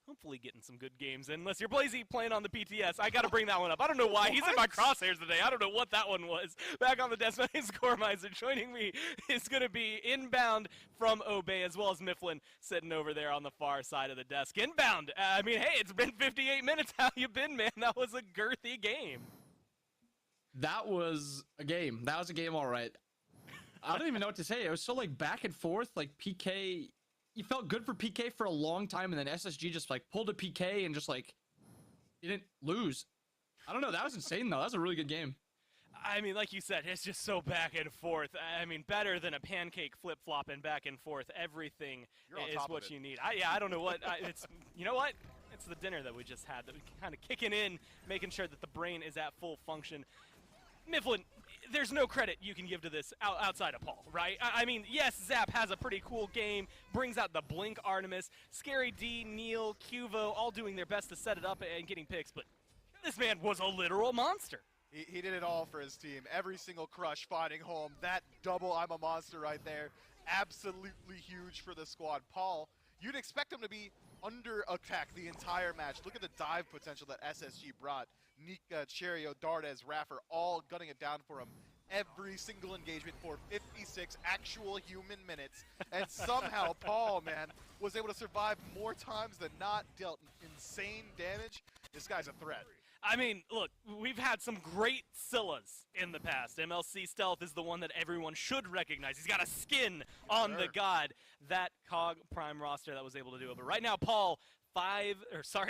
hopefully getting some good games. Unless you're Blazy playing on the PTS. I got to bring that one up. I don't know why. He's in my crosshairs today. I don't know what that one was. Back on the desk, my name's Goremizer. Joining me is going to be Inbound from Obey, as well as Mifflin sitting over there on the far side of the desk. Inbound, I mean, hey, it's been 58 minutes. How you been, man? That was a girthy game. That was a game. That was a game, all right. I don't even know what to say. It was so like back and forth, like PK. You felt good for PK for a long time, and then SSG just like pulled a PK and just like didn't lose. I don't know. That was insane though. That was a really good game. I mean, like you said, it's just so back and forth. I mean, better than a pancake flip-flopping back and forth. Everything is what you need. I don't know what. It's you know what? It's the dinner that we just had that we kind of kicking in, making sure that the brain is at full function. Mifflin, there's no credit you can give to this outside of Paul, right? I mean, yes, Zap has a pretty cool game, brings out the Blink Artemis, Scary D, Neil, Cuvo, all doing their best to set it up and getting picks, but this man was a literal monster. He did it all for his team. Every single crush finding home. That double I'm a monster right there. Absolutely huge for the squad. Paul, you'd expect him to be under attack the entire match. Look at the dive potential that SSG brought. Nika, Cherio, Dardes, Raffer, all gunning it down for him every single engagement for 56 actual human minutes. And somehow Paul, man, was able to survive more times than not, dealt insane damage. This guy's a threat. I mean, look, we've had some great Scyllas in the past. MLC Stealth is the one that everyone should recognize. He's got a skin on the god. That COG Prime roster that was able to do it. But right now, Paul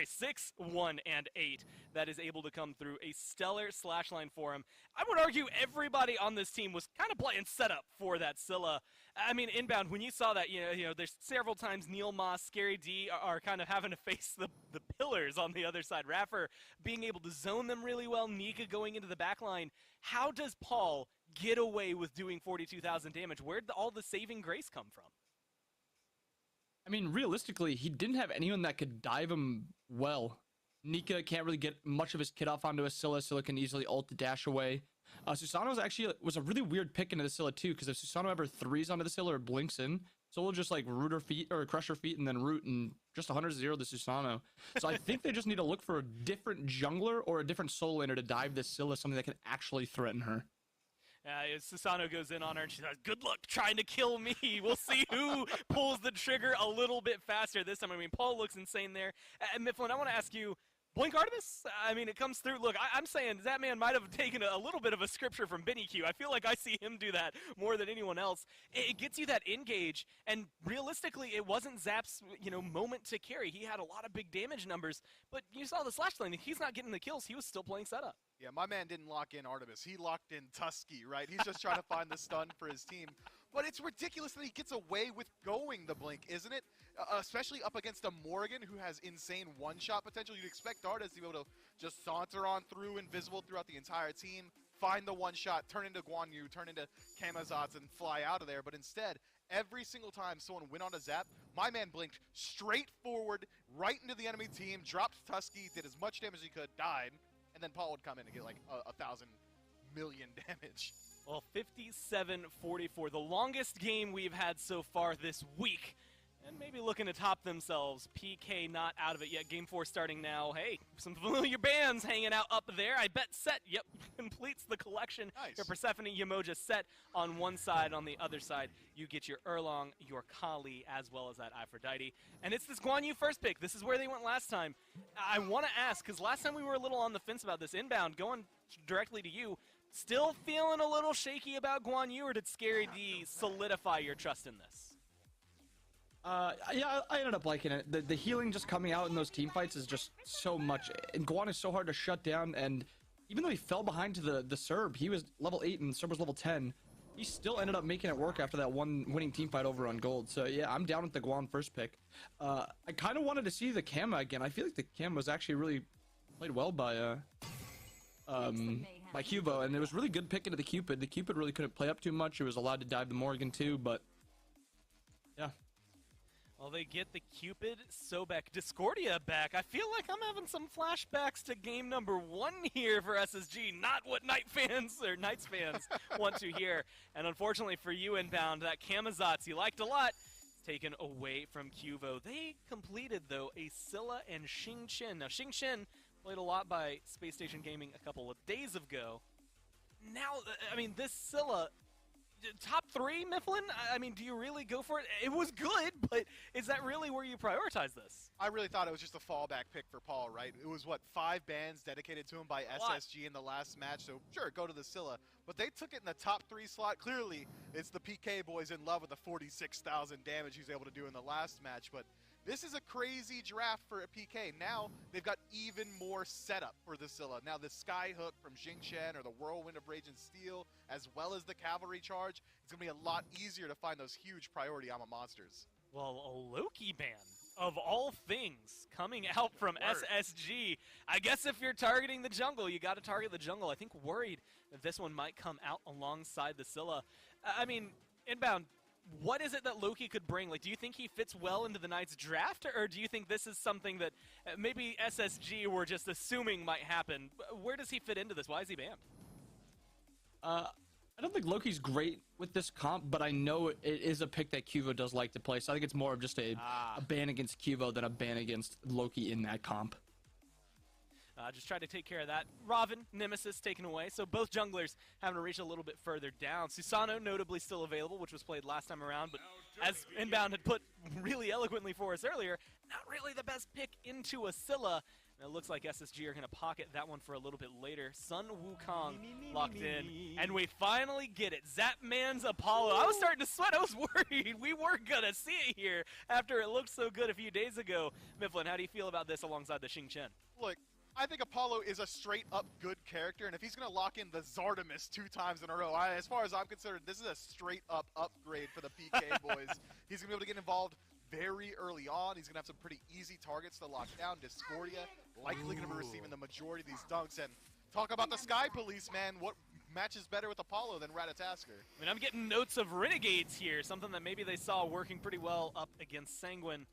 6, 1, and 8 that is able to come through. A stellar slash line for him. I would argue everybody on this team was kind of playing setup for that Scylla. I mean, inbound, when you saw that, there's several times Neil Moss, Scary D are kind of having to face the pillars on the other side. Raffer being able to zone them really well, Nika going into the back line. How does Paul get away with doing 42,000 damage? Where'd all the saving grace come from? I mean, realistically, he didn't have anyone that could dive him well. Nika can't really get much of his kit off onto a Scylla. Scylla can easily ult to dash away. Susano was a really weird pick into the Scylla too, because if Susano ever threes onto the Scylla or blinks in, Soul will just like root her feet or crush her feet and then root and just 100-0 the Susano. So I think they just need to look for a different jungler or a different Soul laner to dive this Scylla, something that can actually threaten her. Susanoo goes in on her and she says, good luck trying to kill me. We'll see who pulls the trigger a little bit faster this time. I mean, Paul looks insane there. And Mifflin, I want to ask you, Blink Artemis? I mean, it comes through. Look, I'm saying that man might have taken a little bit of a scripture from Benny Q. I feel like I see him do that more than anyone else. It gets you that engage, and realistically, it wasn't Zap's moment to carry. He had a lot of big damage numbers, but you saw the slash lane. He's not getting the kills. He was still playing setup. Yeah, my man didn't lock in Artemis. He locked in Tusky, right? He's just trying to find the stun for his team. But it's ridiculous that he gets away with going the blink, isn't it? Especially up against a Morgan who has insane one-shot potential. You'd expect Artemis to be able to just saunter on through, invisible throughout the entire team, find the one-shot, turn into Guan Yu, turn into Kamazats, and fly out of there. But instead, every single time someone went on a Zap, my man blinked straight forward, right into the enemy team, dropped Tusky, did as much damage as he could, died, and then Paul would come in and get like 1,000 million damage. Well, 57-44, the longest game we've had so far this week. And maybe looking to top themselves. PK not out of it yet. Game 4 starting now. Hey, some familiar bands hanging out up there. I bet Set, yep, completes the collection. Nice. Your Persephone Yamoja Set on one side. On the other side, you get your Erlong, your Kali, as well as that Aphrodite. And it's this Guan Yu first pick. This is where they went last time. I want to ask, because last time we were a little on the fence about this inbound, going directly to you. Still feeling a little shaky about Guan Yu, or did Scary D solidify your trust in this? Yeah, I ended up liking it. The healing just coming out in those team fights is just so much. And Guan is so hard to shut down, and even though he fell behind to the Serb, he was level 8 and Serb was level 10. He still ended up making it work after that one winning team fight over on gold. So yeah, I'm down with the Guan first pick. I kind of wanted to see the Kama again. I feel like the Kama was actually really played well by Cubo, and it was really good pick into the Cupid. The Cupid really couldn't play up too much. It was allowed to dive the Morgan too, but yeah. Well, they get the Cupid, Sobek, Discordia back. I feel like I'm having some flashbacks to game number 1 here for SSG, not what Knights fans want to hear. And unfortunately for you, Inbound, that Kamazats you liked a lot, taken away from Cuvo. They completed, though, a Scylla and Xing Chen. Now, Xing Chen played a lot by Space Station Gaming a couple of days ago. Now, I mean, this Scylla, top 3, Mifflin? I mean, do you really go for it? It was good, but is that really where you prioritize this? I really thought it was just a fallback pick for Paul, right? It was, what, 5 bans dedicated to him by SSG in the last match, so sure, go to the Scylla. But they took it in the top 3 slot. Clearly, it's the PK boys in love with the 46,000 damage he's able to do in the last match, but this is a crazy draft for a PK. Now, they've got even more setup for the Scylla. Now, the Skyhook from Xing Chen or the Whirlwind of Rage and Steel, as well as the Cavalry Charge, it's going to be a lot easier to find those huge priority Ama monsters. Well, a Loki ban, of all things, coming out from SSG. I guess if you're targeting the jungle, you got to target the jungle. I think worried that this one might come out alongside the Scylla. I mean, Inbound, what is it that Loki could bring? Like, do you think he fits well into the Knights draft, or do you think this is something that maybe SSG were just assuming might happen? Where does he fit into this? Why is he banned? I don't think Loki's great with this comp, but I know it is a pick that Cuvo does like to play, so I think it's more of just a ban against Cuvo than a ban against Loki in that comp. Just try to take care of that. Robin, Nemesis taken away, so both junglers having to reach a little bit further down. Susano notably still available, which was played last time around, but as Inbound had put really eloquently for us earlier, not really the best pick into a Scylla. And it looks like SSG are going to pocket that one for a little bit later. Sun Wukong locked in. And we finally get it. Zapman's Apollo. I was starting to sweat. I was worried we weren't going to see it here after it looked so good a few days ago. Mifflin, how do you feel about this alongside the Xing Chen? Look, I think Apollo is a straight-up good character, and if he's going to lock in the Zardamus 2 times in a row, as far as I'm concerned, this is a straight-up upgrade for the PK boys. He's going to be able to get involved very early on. He's going to have some pretty easy targets to lock down. Discordia likely going to be receiving the majority of these dunks. And talk about the Sky Police, man. What matches better with Apollo than Ratatasker? I mean, I'm getting notes of Renegades here, something that maybe they saw working pretty well up against Sanguine.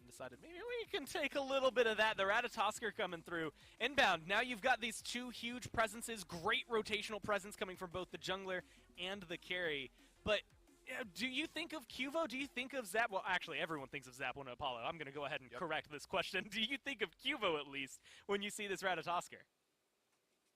Decided maybe we can take a little bit of that. The Ratatosker coming through. Inbound, now you've got these 2 huge presences, great rotational presence coming from both the jungler and the carry. But do you think of Cuvo? Do you think of Zap? Well, actually, everyone thinks of Zap when Apollo. I'm going to go ahead and correct this question. Do you think of Cuvo at least when you see this Ratatosker?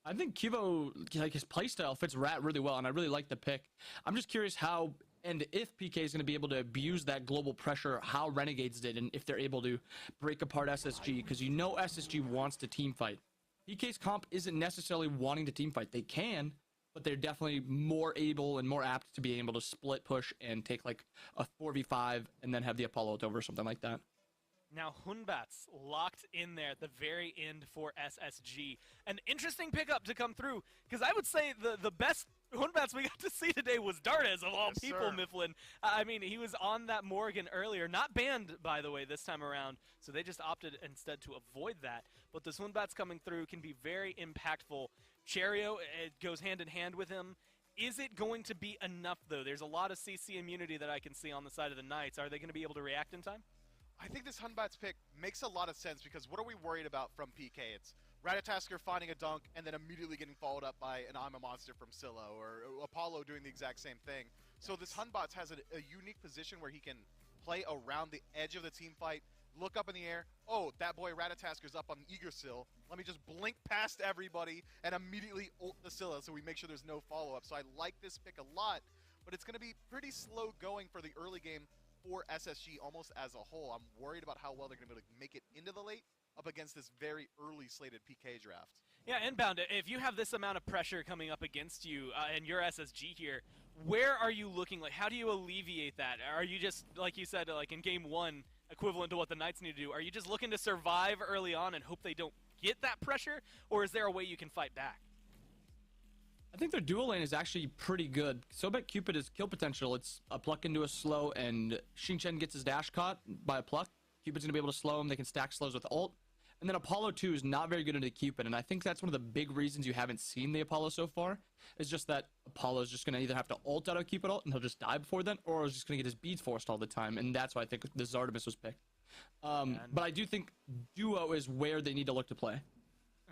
I think Cuvo, like his playstyle fits Rat really well, and I really like the pick. I'm just curious how and if PK is going to be able to abuse that global pressure, how Renegades did, and if they're able to break apart SSG, because you know SSG wants to team fight. PK's comp isn't necessarily wanting to team fight. They can, but they're definitely more able and more apt to be able to split push and take like a 4v5 and then have the Apollo over or something like that. Now, Hunbats locked in there at the very end for SSG. An interesting pickup to come through, because I would say the best Hunbats we got to see today was Dardes, of all people, Mifflin. I mean, he was on that Morgan earlier. Not banned, by the way, this time around, so they just opted instead to avoid that. But this Hunbats coming through can be very impactful. Cherio, it goes hand in hand with him. Is it going to be enough, though? There's a lot of CC immunity that I can see on the side of the Knights. Are they going to be able to react in time? I think this Hunbats pick makes a lot of sense because what are we worried about from PK? It's Ratatasker finding a dunk and then immediately getting followed up by an I'm a Monster from Scylla or Apollo doing the exact same thing. So this Hunbats has a unique position where he can play around the edge of the team fight, look up in the air, oh, that boy Ratatasker's up on Eagersill. Let me just blink past everybody and immediately ult the Scylla so we make sure there's no follow-up. So I like this pick a lot, but it's going to be pretty slow going for the early game for SSG almost as a whole. I'm worried about how well they're going to be able to make it into the late up against this very early slated PK draft. Yeah, Inbound, if you have this amount of pressure coming up against you and you're SSG here, where are you looking? Like, how do you alleviate that? Are you just, like you said, like in game 1, equivalent to what the Knights need to do, are you just looking to survive early on and hope they don't get that pressure? Or is there a way you can fight back? I think their dual lane is actually pretty good. Sobek Cupid is kill potential. It's a pluck into a slow, and Xing Chen gets his dash caught by a pluck. Cupid's going to be able to slow him. They can stack slows with ult. And then Apollo 2 is not very good into Cupid, and I think that's one of the big reasons you haven't seen the Apollo so far, is just that Apollo is just going to either have to ult out of Cupid ult, and he'll just die before then, or he's just going to get his beads forced all the time, and that's why I think the Zardamus was picked. But I do think duo is where they need to look to play.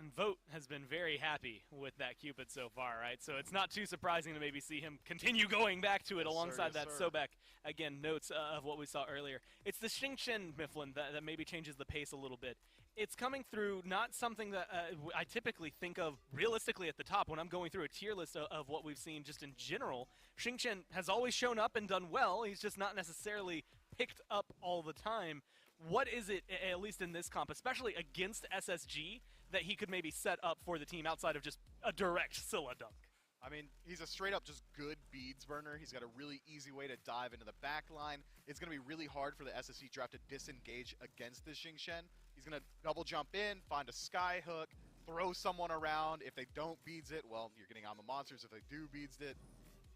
And Vote has been very happy with that Cupid so far, right? So it's not too surprising to maybe see him continue going back to it alongside that Sobek. Again, notes of what we saw earlier. It's the Xing Chen Mifflin that maybe changes the pace a little bit. It's coming through not something that I typically think of realistically at the top when I'm going through a tier list of what we've seen just in general. Xing Chen has always shown up and done well. He's just not necessarily picked up all the time. What is it, at least in this comp, especially against SSG, that he could maybe set up for the team outside of just a direct Scylla dunk? I mean, he's a straight-up just good beads burner. He's got a really easy way to dive into the back line. It's going to be really hard for the SSC draft to disengage against this Xing Chen. He's going to double jump in, find a sky hook, throw someone around. If they don't beads it, well, you're getting Ama Monsters. If they do beads it,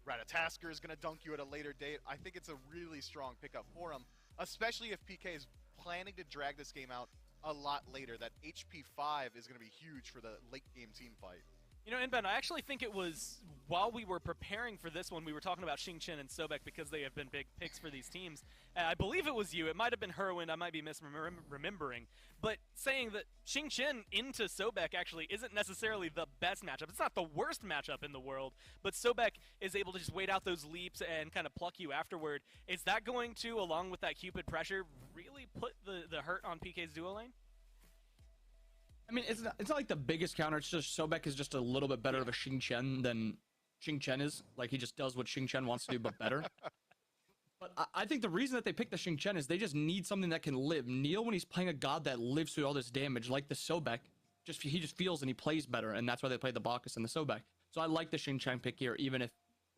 Ratatasker is going to dunk you at a later date. I think it's a really strong pickup for him, especially if PK is planning to drag this game out a lot later. That HP 5 is going to be huge for the late game team fight. You know, Inbound, I actually think it was while we were preparing for this one, we were talking about Xing Chen and Sobek because they have been big picks for these teams. I believe it was you. It might have been Herwind. I might be misremembering. But saying that Xing Chen into Sobek actually isn't necessarily the best matchup. It's not the worst matchup in the world, but Sobek is able to just wait out those leaps and kind of pluck you afterward. Is that going to, along with that Cupid pressure, really put the hurt on PK's duo lane? I mean, it's not like the biggest counter. It's just Sobek is just a little bit better of a Xing Chen than Xing Chen is. Like, he just does what Xing Chen wants to do, but better. But I think the reason that they picked the Xing Chen is they just need something that can live. Neil, when he's playing a god that lives through all this damage, like the Sobek, he just feels and he plays better, and that's why they play the Bacchus and the Sobek. So I like the Xing Chen pick here, even if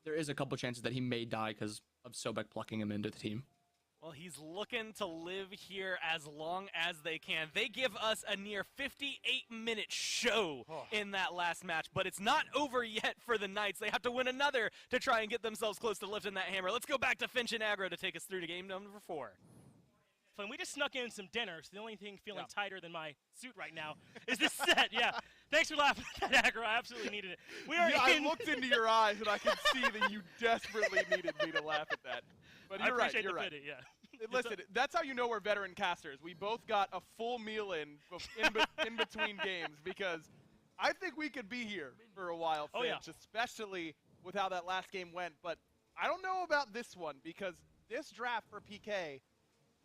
there is a couple chances that he may die because of Sobek plucking him into the team. Well, he's looking to live here as long as they can. They give us a near 58-minute show in that last match, but it's not over yet for the Knights. They have to win another to try and get themselves close to lifting that hammer. Let's go back to Finch and Aggro to take us through to game number 4. Fun. We just snuck in some dinner, so the only thing feeling tighter than my suit right now is this set. Yeah. Thanks for laughing at that, Aggro. I absolutely needed it. We are I looked into your eyes, and I could see that you desperately needed me to laugh at that. But you're right. You're right. Pity, yeah. Listen, that's how you know we're veteran casters. We both got a full meal in between games because I think we could be here for a while, Finch, especially with how that last game went. But I don't know about this one because this draft for PK,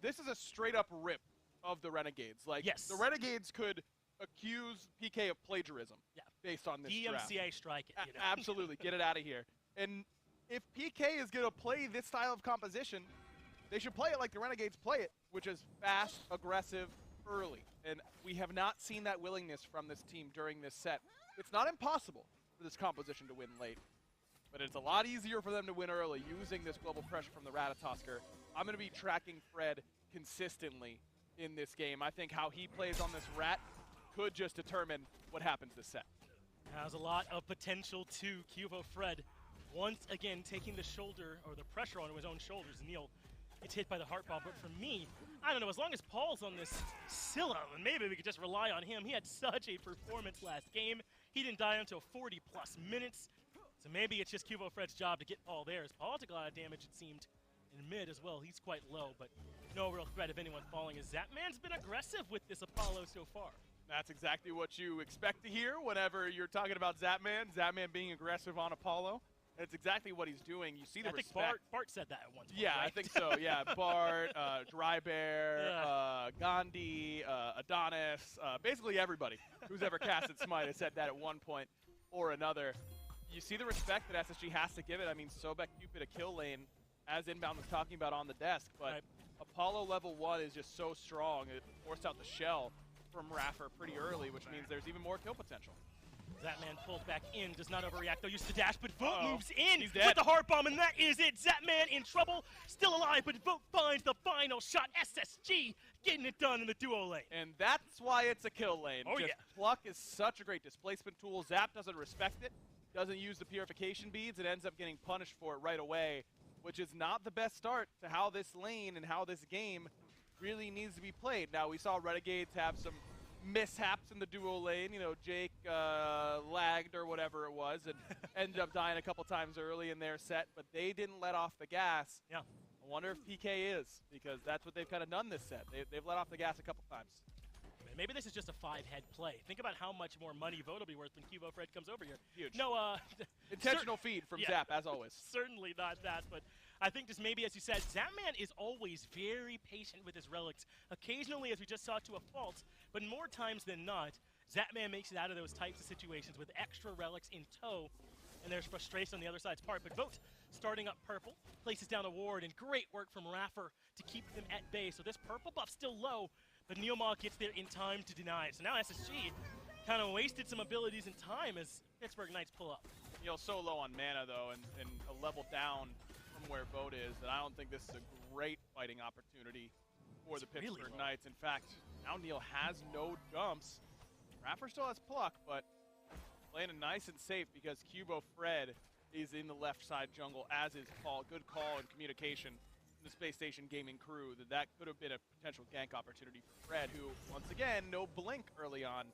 this is a straight-up rip of the Renegades. Like, the Renegades could accuse PK of plagiarism based on this draft. DMCA strike it, you know? Absolutely. Get it out of here. And if PK is going to play this style of composition, they should play it like the Renegades play it, which is fast, aggressive, early. And we have not seen that willingness from this team during this set. It's not impossible for this composition to win late, but it's a lot easier for them to win early using this global pressure from the Ratatosker. I'm going to be tracking Fred consistently in this game. I think how he plays on this Rat could just determine what happens this set. Has a lot of potential too. Cuvo Fred once again taking the shoulder or the pressure onto his own shoulders. Neil gets hit by the heart ball, but for me, I don't know, as long as Paul's on this Scylla, then maybe we could just rely on him. He had such a performance last game. He didn't die until 40 plus minutes. So maybe it's just Cuvo Fred's job to get Paul there. As Paul took a lot of damage, it seemed, in mid as well. He's quite low, but no real threat of anyone falling, as Zapman's been aggressive with this Apollo so far. That's exactly what you expect to hear whenever you're talking about Zapman. Zapman being aggressive on Apollo. That's exactly what he's doing. You see the respect. I think Bart said that at one point, Yeah, right? I think so. Yeah, Bart, Dry Bear, Gandhi, Adonis, basically everybody who's ever casted Smite has said that at one point or another. You see the respect that SSG has to give it. I mean, Sobek Cupid a kill lane, as Inbound was talking about on the desk, but Apollo level 1 is just so strong. It forced out the shell from Raffer pretty early, which means there's even more kill potential. Zapman pulled back in, does not overreact, though, uses the dash, but Vote moves in He's dead. with the heart bomb, and that is it. Zapman in trouble, still alive, but Vote finds the final shot. SSG getting it done in the duo lane. And that's why it's a kill lane. Pluck is such a great displacement tool. Zap doesn't respect it, doesn't use the purification beads, and ends up getting punished for it right away, which is not the best start to how this lane and how this game really needs to be played. Now, we saw Renegades have some mishaps in the duo lane. You know, Jake lagged or whatever it was and ended up dying a couple times early in their set, but they didn't let off the gas. Yeah. I wonder if PK is, because that's what they've kind of done this set. They've let off the gas a couple times. Maybe this is just a 5-head play. Think about how much more money Vote will be worth when Cuvo Fred comes over here. Huge. No, intentional feed from Zap, as always. Certainly not that, but I think just maybe, as you said, Zapman is always very patient with his relics. Occasionally, as we just saw, to a fault, but more times than not, Zapman makes it out of those types of situations with extra relics in tow, and there's frustration on the other side's part. But Vote, starting up purple, places down a ward, and great work from Raffer to keep them at bay. So this purple buff's still low, but Neomar gets there in time to deny it. So now SSG kind of wasted some abilities and time as Pittsburgh Knights pull up. You know, so low on mana, though, and a level down from where Vote is, that I don't think this is a great fighting opportunity for the Pittsburgh Knights. In fact, now Neil has no jumps. Raffer still has Pluck, but playing it nice and safe because Cubo Fred is in the left side jungle, as is Paul. Good call and communication from the Space Station Gaming crew that could have been a potential gank opportunity for Fred, who, once again, no blink early on,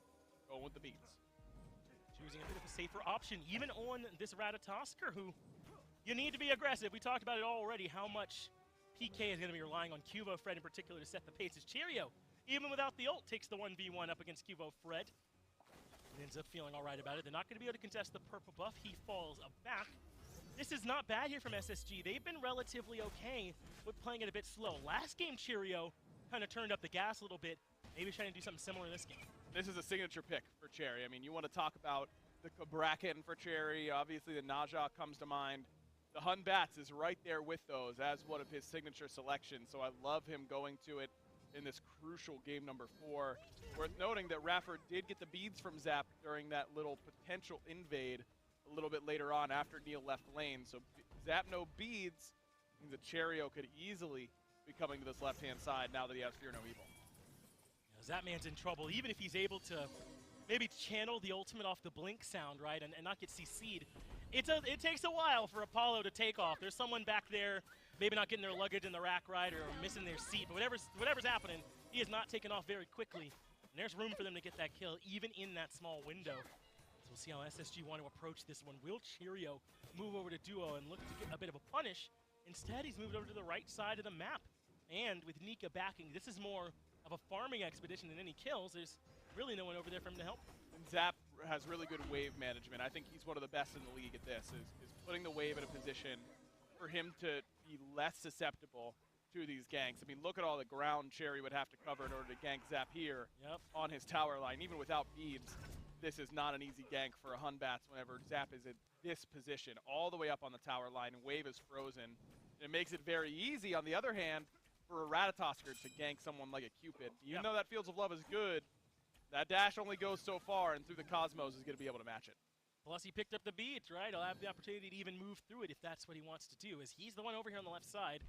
going with the beats. Choosing a bit of a safer option, even on this Ratatosker, who you need to be aggressive. We talked about it already, how much PK is going to be relying on Cuvo Fred in particular to set the pace. As Cheerio, even without the ult, takes the 1v1 up against Cuvo Fred. And ends up feeling all right about it. They're not going to be able to contest the purple buff. He falls back. This is not bad here from SSG. They've been relatively okay with playing it a bit slow. Last game, Cheerio kind of turned up the gas a little bit. Maybe trying to do something similar in this game. This is a signature pick for Cherry. I mean, you want to talk about the Bracken for Cherry. Obviously, the Naja comes to mind. The Hun Bats is right there with those as one of his signature selections. So I love him going to it in this crucial game number 4. Worth noting that Raffer did get the beads from Zap during that little potential invade a little bit later on after Neil left lane. So Zap no beads means that Cherio could easily be coming to this left-hand side now that he has Fear No Evil. Zapman's in trouble, even if he's able to maybe channel the ultimate off the blink sound, right, and not get CC'd. It takes a while for Apollo to take off. There's someone back there, maybe not getting their luggage in the rack right, or missing their seat, but whatever's happening, he is not taking off very quickly. And there's room for them to get that kill, even in that small window. So we'll see how SSG want to approach this one. Will Cheerio move over to Duo and look to get a bit of a punish? Instead, he's moved over to the right side of the map. And with Nika backing, this is more of a farming expedition than any kills. There's really no one over there for him to help. And Zap has really good wave management. I think he's one of the best in the league at this, is putting the wave in a position for him to be less susceptible to these ganks. I mean, look at all the ground Cherry would have to cover in order to gank Zap here on his tower line. Even without beads, this is not an easy gank for a Hunbats whenever Zap is in this position, all the way up on the tower line, and wave is frozen. It makes it very easy, on the other hand, for a Ratatosker to gank someone like a Cupid. Even though that Fields of Love is good, that dash only goes so far, and through the Cosmos is going to be able to match it. Plus, he picked up the beats, right? He'll have the opportunity to even move through it if that's what he wants to do, as he's the one over here on the left side.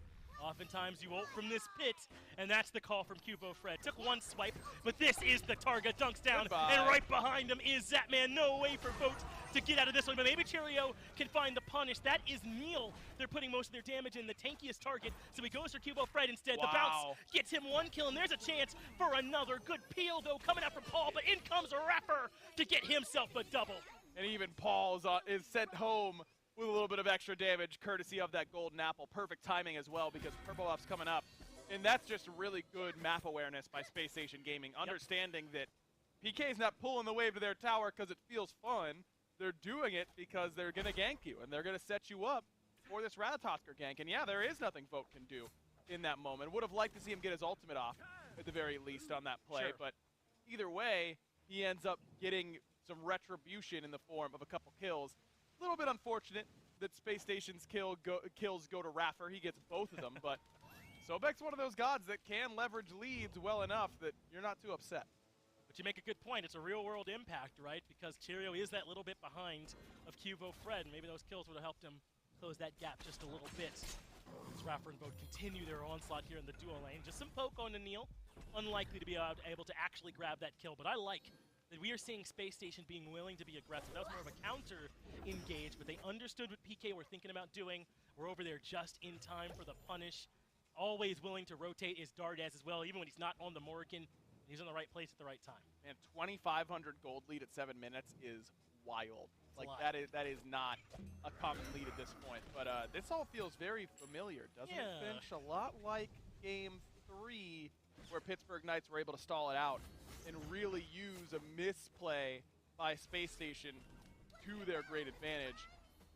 Oftentimes, you ult from this pit, and that's the call from Cubo Fred. Took one swipe, but this is the target. Dunks down, and right behind him is Zapman. No way for Vote to get out of this one, but maybe Cheerio can find the punish. That is Neil. They're putting most of their damage in the tankiest target, so he goes for Cubo Fred instead. The bounce gets him one kill, and there's a chance for another. Good peel, though, coming out from Paul, but in comes Rapper to get himself a double. And even Paul is sent home with a little bit of extra damage, courtesy of that golden apple. Perfect timing as well, because Purple Buff's coming up. And that's just really good map awareness by Space Station Gaming, understanding that PK's not pulling the wave to their tower because it feels fun. They're doing it because they're going to gank you, and they're going to set you up for this Ratatosker gank. And yeah, there is nothing Vote can do in that moment. Would have liked to see him get his ultimate off, at the very least, on that play. But either way, he ends up getting some retribution in the form of a couple kills. A little bit unfortunate that Space Station's kills go to Raffer. He gets both of them, but Sobek's one of those gods that can leverage leads well enough that you're not too upset. But you make a good point. It's a real-world impact, right? Because Cheerio is that little bit behind of Cubo Fred, and maybe those kills would have helped him close that gap just a little bit. As Raffer and Vote continue their onslaught here in the duo lane. Just some poke on to Neil. Unlikely to be able to actually grab that kill, but I like that we are seeing Space Station being willing to be aggressive. That was more of a counter engage, but they understood what PK were thinking about doing. We're over there just in time for the punish. Always willing to rotate is Dardaz as well, even when he's not on the Morgan. He's in the right place at the right time. And 2,500 gold lead at 7 minutes is wild. Like, that is not a common lead at this point. But this all feels very familiar, doesn't it, Finch? A lot like Game 3, where Pittsburgh Knights were able to stall it out and really use a misplay by Space Station to their great advantage.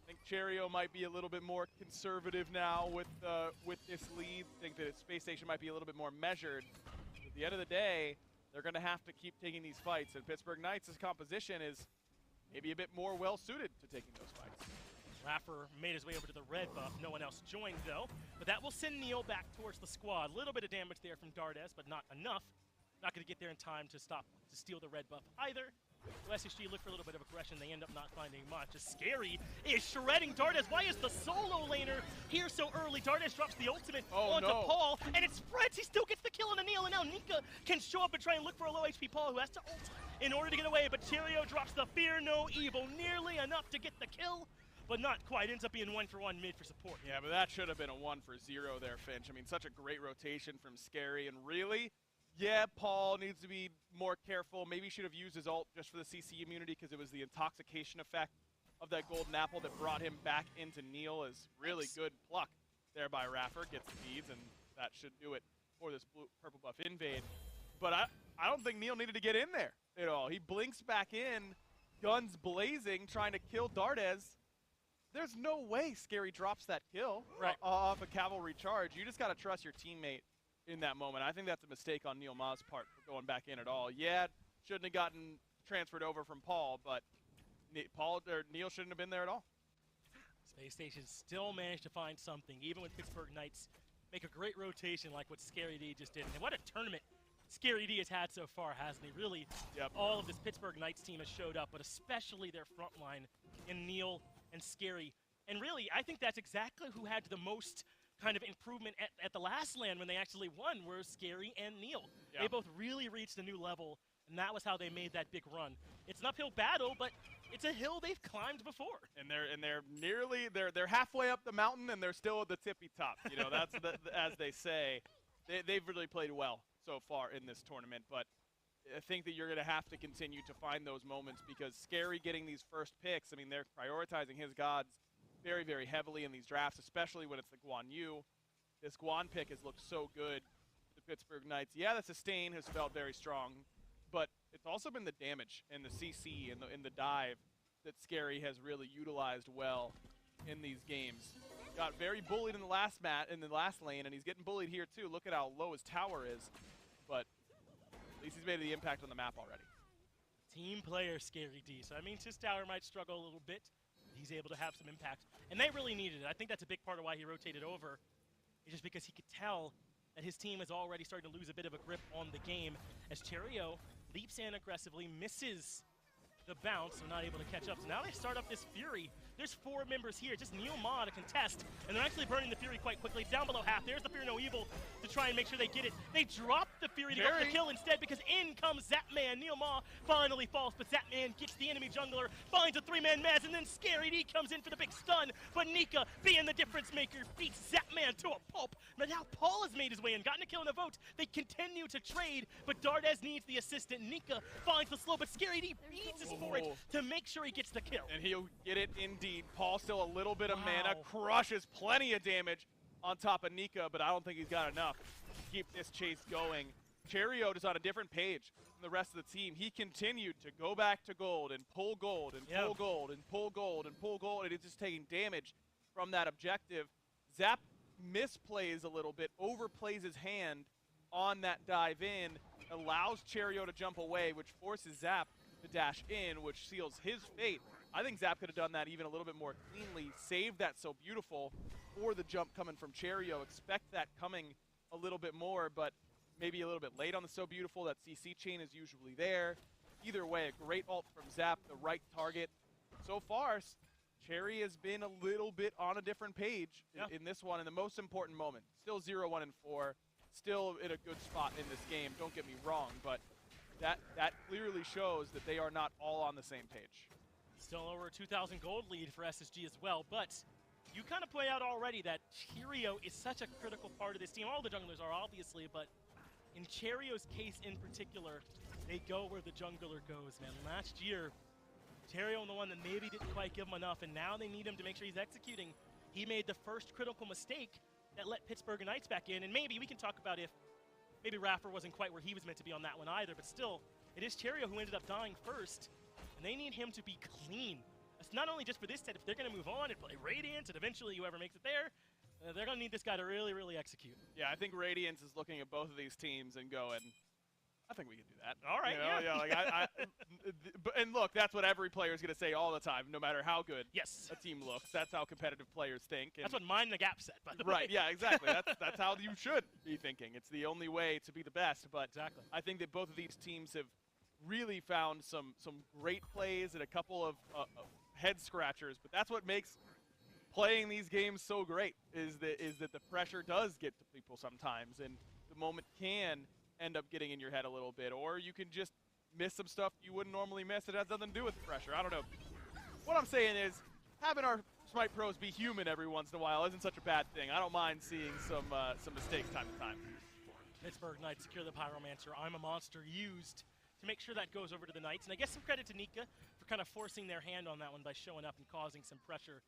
I think Cheerio might be a little bit more conservative now with this lead. I think that Space Station might be a little bit more measured. At the end of the day, they're going to have to keep taking these fights, and Pittsburgh Knights' composition is maybe a bit more well-suited to taking those fights. Raffer made his way over to the red buff. No one else joined, though. But that will send Neil back towards the squad. A little bit of damage there from Dardaz, but not enough. Not going to get there in time to steal the red buff either. So SSG look for a little bit of aggression. They end up not finding much. As Scary is shredding Dardaz. Why is the solo laner here so early? Dardaz drops the ultimate onto Paul, and it spreads. He still gets the kill on the Neil, and now Nika can show up and try and look for a low HP Paul, who has to ult in order to get away. But Cheerio drops the Fear No Evil, nearly enough to get the kill, but not quite. Ends up being 1-for-1 mid for support. Yeah, but that should have been a 1-for-0 there, Finch. I mean, such a great rotation from Scary, and really, yeah, Paul needs to be more careful. Maybe he should have used his ult just for the CC immunity, because it was the intoxication effect of that golden apple that brought him back into Neil. Is really good pluck there by Raffer. Gets the beads, and that should do it for this purple buff invade. But I don't think Neil needed to get in there at all. He blinks back in, guns blazing, trying to kill Dardaz. There's no way Scary drops that kill off a cavalry charge. You just got to trust your teammate in that moment. I think that's a mistake on Neil Ma's part for going back in at all. Yeah, shouldn't have gotten transferred over from Paul, but Neil shouldn't have been there at all. Space Station still managed to find something, even with Pittsburgh Knights make a great rotation like what Scary D just did. And what a tournament Scary D has had so far, hasn't he? Really, Yep. all of this Pittsburgh Knights team has showed up, but especially their front line in Neil and Scary. And really, I think that's exactly who had the most kind of improvement at the last LAN when they actually won, were Scary and Neil. Yeah. They both really reached a new level, and that was how they made that big run. It's an uphill battle, but it's a hill they've climbed before. And they're halfway up the mountain, and they're still at the tippy top. You know, that's as they say. They've really played well so far in this tournament, but I think that you're going to have to continue to find those moments, because Scary getting these first picks, I mean, they're prioritizing his gods very, very heavily in these drafts, especially when it's the Guan Yu. This Guan pick has looked so good. The Pittsburgh Knights, yeah, the sustain has felt very strong, but it's also been the damage and the CC and the dive that Scary has really utilized well in these games. Got very bullied in the last lane, and he's getting bullied here too. Look at how low his tower is, but at least he's made the impact on the map already. Team player Scary D. So that means his tower might struggle a little bit. He's able to have some impact, and they really needed it. I think that's a big part of why he rotated over, is just because he could tell that his team is already starting to lose a bit of a grip on the game, as Cherio leaps in aggressively, misses the bounce, so not able to catch up. So now they start up this Fury. There's 4 members here, just Neil Ma to contest, and they're actually burning the Fury quite quickly. It's down below half. There's the Fear No Evil to try and make sure they get it. They drop the Fury to go for the kill instead, because in comes Zapman. Neil Ma finally falls, but Zapman gets the enemy jungler, finds a 3-man Maz, and then Scary D comes in for the big stun. But Nika, being the difference maker, beats Zapman to a pulp. But now Paul has made his way in, gotten a kill in a vote. They continue to trade, but Dardez needs the assistant. Nika finds the slow, but Scary D beats his for it to make sure he gets the kill. And he'll get it indeed. Paul still a little bit of mana, crushes plenty of damage on top of Nika, but I don't think he's got enough to keep this chase going. Chariot is on a different page from the rest of the team. He continued to go back to gold and pull gold and pull gold and pull gold and pull gold, and he's just taking damage from that objective. Zap misplays a little bit, overplays his hand on that dive in, allows Chariot to jump away, which forces Zap to dash in, which seals his fate. I think Zap could have done that even a little bit more cleanly, saved that So Beautiful for the jump coming from Chariot. Expect that coming a little bit more, but maybe a little bit late on the So Beautiful. That CC chain is usually there. Either way, a great ult from Zap, the right target. So far, Cherry has been a little bit on a different page in this one, in the most important moment. Still 0-1 and 4, still in a good spot in this game, don't get me wrong, but that clearly shows that they are not all on the same page. Still over a 2,000 gold lead for SSG as well, but you kind of play out already that Cheerio is such a critical part of this team. All the junglers are, obviously, but in Cherio's case in particular, they go where the jungler goes, man. Last year, Cheerio, the one that maybe didn't quite give him enough, and now they need him to make sure he's executing. He made the first critical mistake that let Pittsburgh Knights back in, and maybe we can talk about if maybe Raffer wasn't quite where he was meant to be on that one either, but still, it is Cheerio who ended up dying first. And they need him to be clean. It's not only just for this set. If they're going to move on and play Radiant, and eventually whoever makes it there, they're going to need this guy to really, really execute. Yeah, I think Radiance is looking at both of these teams and going, I think we can do that. All right, you know, like and look, that's what every player is going to say all the time, no matter how good a team looks. That's how competitive players think. And that's what Mind the Gap said, by the way. Right, yeah, exactly. That's how you should be thinking. It's the only way to be the best. But I think that both of these teams have really found some great plays and a couple of head scratchers, but that's what makes playing these games so great, is that the pressure does get to people sometimes, and the moment can end up getting in your head a little bit, or you can just miss some stuff you wouldn't normally miss. It has nothing to do with the pressure. I don't know. What I'm saying is, having our Smite pros be human every once in a while isn't such a bad thing. I don't mind seeing some mistakes time to time. Pittsburgh Knights secure the Pyromancer. I'm a Monster used to make sure that goes over to the Knights. And I guess some credit to Nika for kind of forcing their hand on that one by showing up and causing some pressure.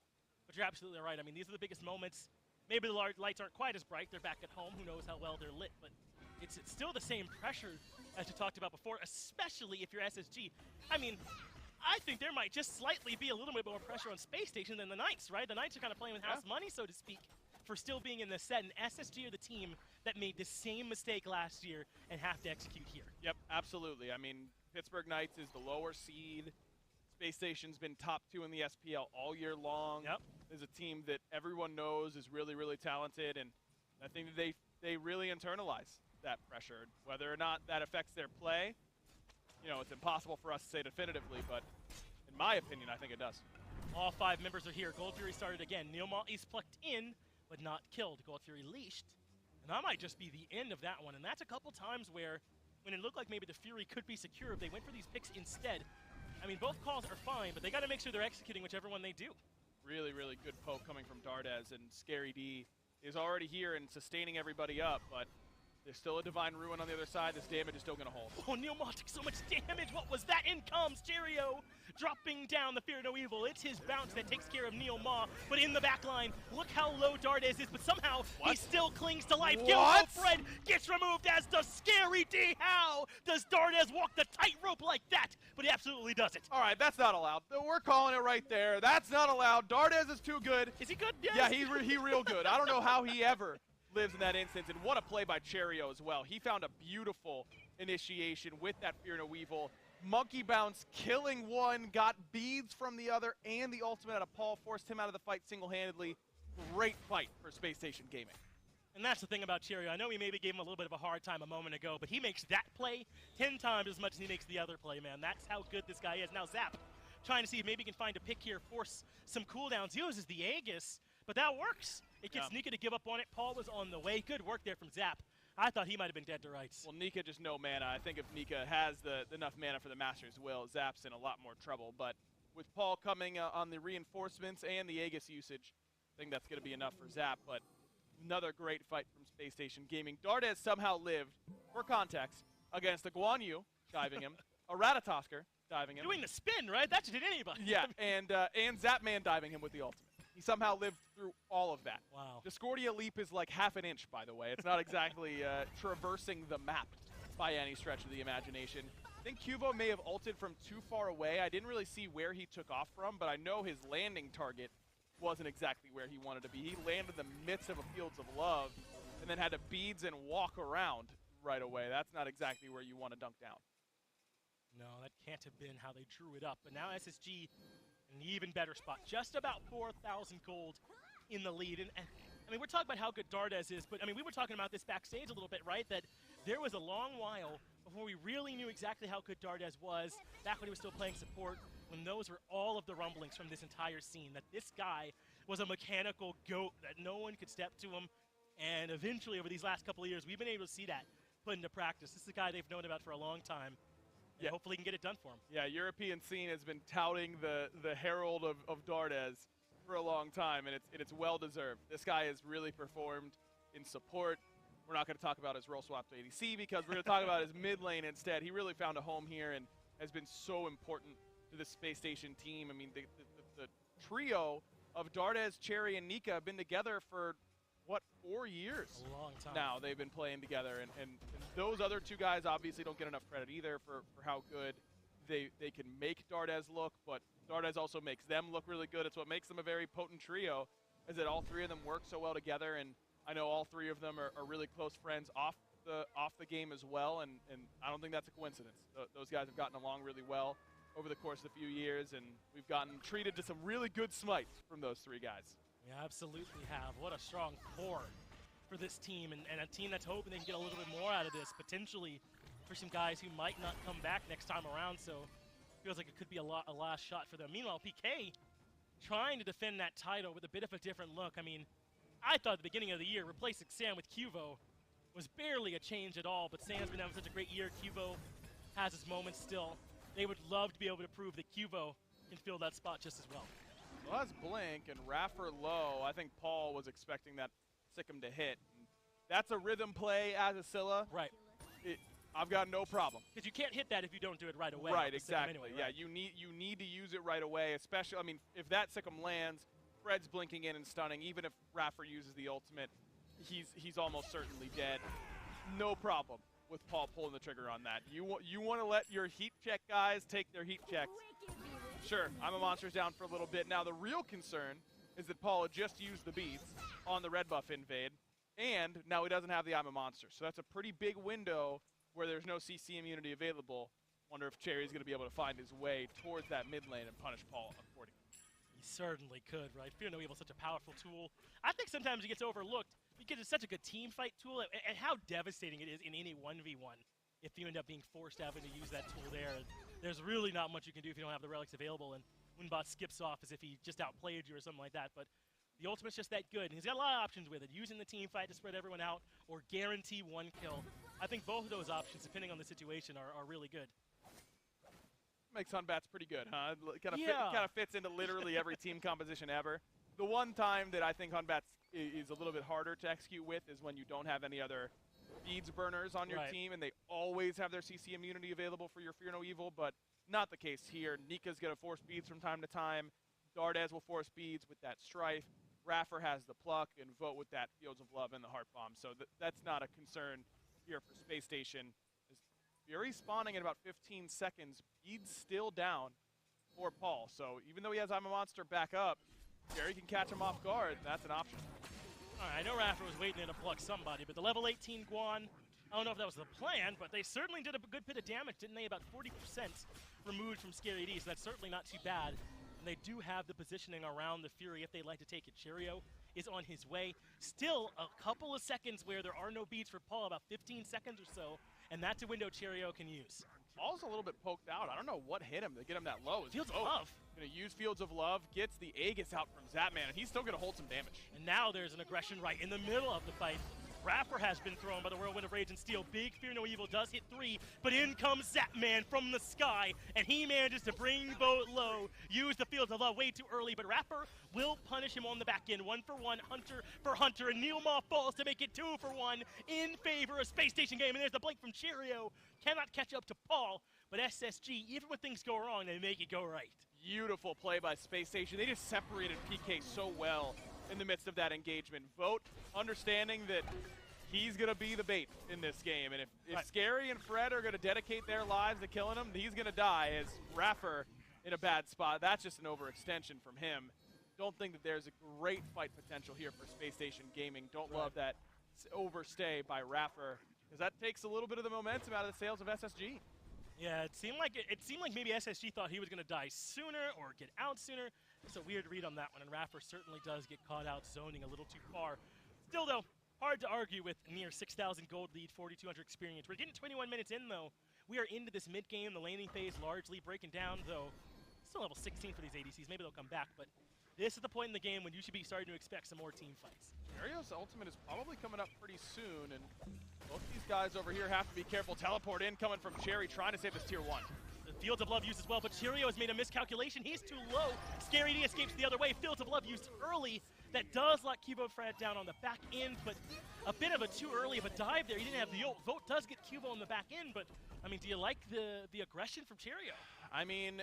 But you're absolutely right. I mean, these are the biggest moments. Maybe the lights aren't quite as bright. They're back at home. Who knows how well they're lit. But it's still the same pressure as we talked about before, especially if you're SSG. I mean, I think there might just slightly be a little bit more pressure on Space Station than the Knights, right? The Knights are kind of playing with house money, so to speak, for still being in the set. And SSG are the team that made the same mistake last year and have to execute here. Yep, absolutely. I mean, Pittsburgh Knights is the lower seed. Space Station's been top 2 in the SPL all year long. Yep. There's a team that everyone knows is really, really talented, and I think that they really internalize that pressure. Whether or not that affects their play, you know, it's impossible for us to say definitively, but in my opinion, I think it does. All 5 members are here. Gold Fury started again. Neoma is plucked in, but not killed. Gold Fury leashed. And that might just be the end of that one. And that's a couple times where, when it looked like maybe the Fury could be secure, if they went for these picks instead. I mean, both calls are fine, but they got to make sure they're executing whichever one they do. Really, really good poke coming from Dardez, and Scary D is already here and sustaining everybody up, but there's still a Divine Ruin on the other side. This damage is still going to hold. Oh, Neoma took so much damage. What was that? In comes Cheerio, dropping down the Fear No Evil. It's his bounce that takes care of Neoma, but in the back line, look how low Dardez is, but somehow he still clings to life. What? Fred gets removed as the Scary D. How does Dardez walk the tightrope like that? But he absolutely does it. All right, that's not allowed. We're calling it right there. That's not allowed. Dardez is too good. Is he good? Yes. Yeah, he real good. I don't know how he ever lives in that instance, and what a play by Cheerio as well. He found a beautiful initiation with that Fear No Evil. Monkey bounce, killing one, got beads from the other, and the ultimate out of Paul, forced him out of the fight single-handedly. Great fight for Space Station Gaming. And that's the thing about Cheerio. I know we maybe gave him a little bit of a hard time a moment ago, but he makes that play 10 times as much as he makes the other play, man. That's how good this guy is. Now Zap, trying to see if maybe he can find a pick here, force some cooldowns. He uses the Aegis, but that works. It gets Nika to give up on it. Paul was on the way. Good work there from Zap. I thought he might have been dead to rights. Well, Nika just no mana. I think if Nika has enough mana for the Master's Will, Zap's in a lot more trouble. But with Paul coming on the reinforcements and the Aegis usage, I think that's going to be enough for Zap. But another great fight from Space Station Gaming. Dardez somehow lived, for context, against a Guan Yu diving him, a Ratatosker diving him. Doing the spin, right? That did anybody. Yeah, and Zapman diving him with the ultimate. He somehow lived through all of that. Wow. Discordia Leap is like half an inch, by the way. It's not exactly traversing the map by any stretch of the imagination. I think Cuvo may have ulted from too far away. I didn't really see where he took off from, but I know his landing target wasn't exactly where he wanted to be. He landed in the midst of a Fields of Love and then had to beads and walk around right away. That's not exactly where you want to dunk down. No, that can't have been how they drew it up. But now SSG in an even better spot. Just about 4,000 gold in the lead. And I mean, we're talking about how good Dardez is, but I mean, we were talking about this backstage a little bit, right? That there was a long while before we really knew exactly how good Dardez was, back when he was still playing support, when those were all of the rumblings from this entire scene, that this guy was a mechanical goat, that no one could step to him. And eventually, over these last couple of years, we've been able to see that put into practice. This is a guy they've known about for a long time. Yeah, hopefully he can get it done for him. Yeah, European scene has been touting the herald of Dardez for a long time, and it's well-deserved. This guy has really performed in support. We're not going to talk about his role swap to ADC because we're going to talk about his mid lane instead. He really found a home here and has been so important to the Space Station team. I mean, the trio of Dardez, Cherry, and Nika have been together for, what, 4 years? A long time. Now they've been playing together, and those other two guys obviously don't get enough credit either for how good they can make Dardez look, but Dardez also makes them look really good. It's what makes them a very potent trio, is that all three of them work so well together, and I know all three of them are really close friends off the game as well, and I don't think that's a coincidence. Those guys have gotten along really well over the course of a few years, and we've gotten treated to some really good smites from those three guys. We absolutely have. What a strong core for this team, and a team that's hoping they can get a little bit more out of this, potentially for some guys who might not come back next time around, so feels like it could be a last shot for them. Meanwhile, PK trying to defend that title with a bit of a different look. I mean, I thought at the beginning of the year, replacing Sam with Cuvo was barely a change at all, but Sam's been having such a great year. Cuvo has his moments still. They would love to be able to prove that Cuvo can fill that spot just as well. Well, that's Blink, and Raffer low. I think Paul was expecting that Sikkim to hit. That's a rhythm play as a Scylla. Right. I've got no problem. Because you can't hit that if you don't do it right away. Right, exactly. Anyway, yeah, right? you need to use it right away, especially, I mean, if that Sikkim lands, Fred's blinking in and stunning. Even if Raffer uses the ultimate, he's almost certainly dead. No problem with Paul pulling the trigger on that. You want to let your heat check guys take their heat checks. Sure, I'm a monster's down for a little bit. Now, the real concern is that Paul had just used the beats on the red buff invade, and now he doesn't have the I'm a monster. So that's a pretty big window where there's no CC immunity available. Wonder if Cherry's going to be able to find his way towards that mid lane and punish Paul accordingly. He certainly could, right? Fear No Evil is such a powerful tool. I think sometimes he gets overlooked because it's such a good team fight tool, and how devastating it is in any 1v1 if you end up being forced having to use that tool there. There's really not much you can do if you don't have the relics available, and Winbot skips off as if he just outplayed you or something like that. But the ultimate's just that good, and he's got a lot of options with it. Using the team fight to spread everyone out or guarantee one kill. I think both of those options, depending on the situation, are really good. Makes Hunbat's pretty good, huh? Kind Yeah. of fits into literally every team composition ever. The one time that I think Hunbat's is a little bit harder to execute with is when you don't have any other beads burners on your Right. team, and they always have their CC immunity available for your Fear No Evil, but not the case here. Nika's going to force beads from time to time. Dardez will force beads with that Strife. Raffer has the pluck, and Vote with that Fields of Love and the Heart Bomb. So that's not a concern here for Space Station. As Fury spawning in about 15 seconds. Beads still down for Paul. So even though he has I'm a Monster back up, Fury can catch him off guard. That's an option. All right, I know Raffer was waiting in to pluck somebody, but the level 18 Guan, I don't know if that was the plan, but they certainly did a good bit of damage, didn't they? About 40% removed from Scary D, so that's certainly not too bad. And they do have the positioning around the Fury if they'd like to take it. Cheerio is on his way. Still a couple of seconds where there are no beats for Paul, about 15 seconds or so, and that's a window Cheerio can use. Paul's a little bit poked out. I don't know what hit him to get him that low. Fields of Love. Gonna use Fields of Love, gets the Aegis out from Zapman, and he's still gonna hold some damage. And now there's an aggression right in the middle of the fight. Raffer has been thrown by the Whirlwind of Rage and Steel. Big Fear No Evil does hit 3, but in comes Zapman from the sky, and he manages to bring Vote low, use the Fields of Love way too early, but Raffer will punish him on the back end. 1 for 1, Hunter for Hunter, and Neilmoth falls to make it 2 for 1 in favor of Space Station Game, and there's the blink from Cheerio. Cannot catch up to Paul, but SSG, even when things go wrong, they make it go right. Beautiful play by Space Station. They just separated PK so well in the midst of that engagement. Vote understanding that he's going to be the bait in this game. And if Right. Scary and Fred are going to dedicate their lives to killing him, he's going to die as Raffer in a bad spot. That's just an overextension from him. Don't think that there's a great fight potential here for Space Station Gaming. Don't love that overstay by Raffer, because that takes a little bit of the momentum out of the sails of SSG. Yeah, it seemed like maybe SSG thought he was going to die sooner or get out sooner. It's a weird read on that one, and Raffer certainly does get caught out zoning a little too far. Still, though, hard to argue with near 6,000 gold lead, 4,200 experience. We're getting 21 minutes in, though. We are into this mid-game, the laning phase largely breaking down, though. Still level 16 for these ADCs. Maybe they'll come back, but this is the point in the game when you should be starting to expect some more team fights. Mario's ultimate is probably coming up pretty soon, and both these guys over here have to be careful. Teleport in coming from Cherry, trying to save this tier 1. The Fields of Love used as well, but Cheerio has made a miscalculation. He's too low. Scary D escapes the other way. Fields of Love used early. That does lock Cubo Fred down on the back end, but a bit of a too early of a dive there. He didn't have the ult. Vote does get Cubo on the back end, but, I mean, do you like the aggression from Cheerio? I mean,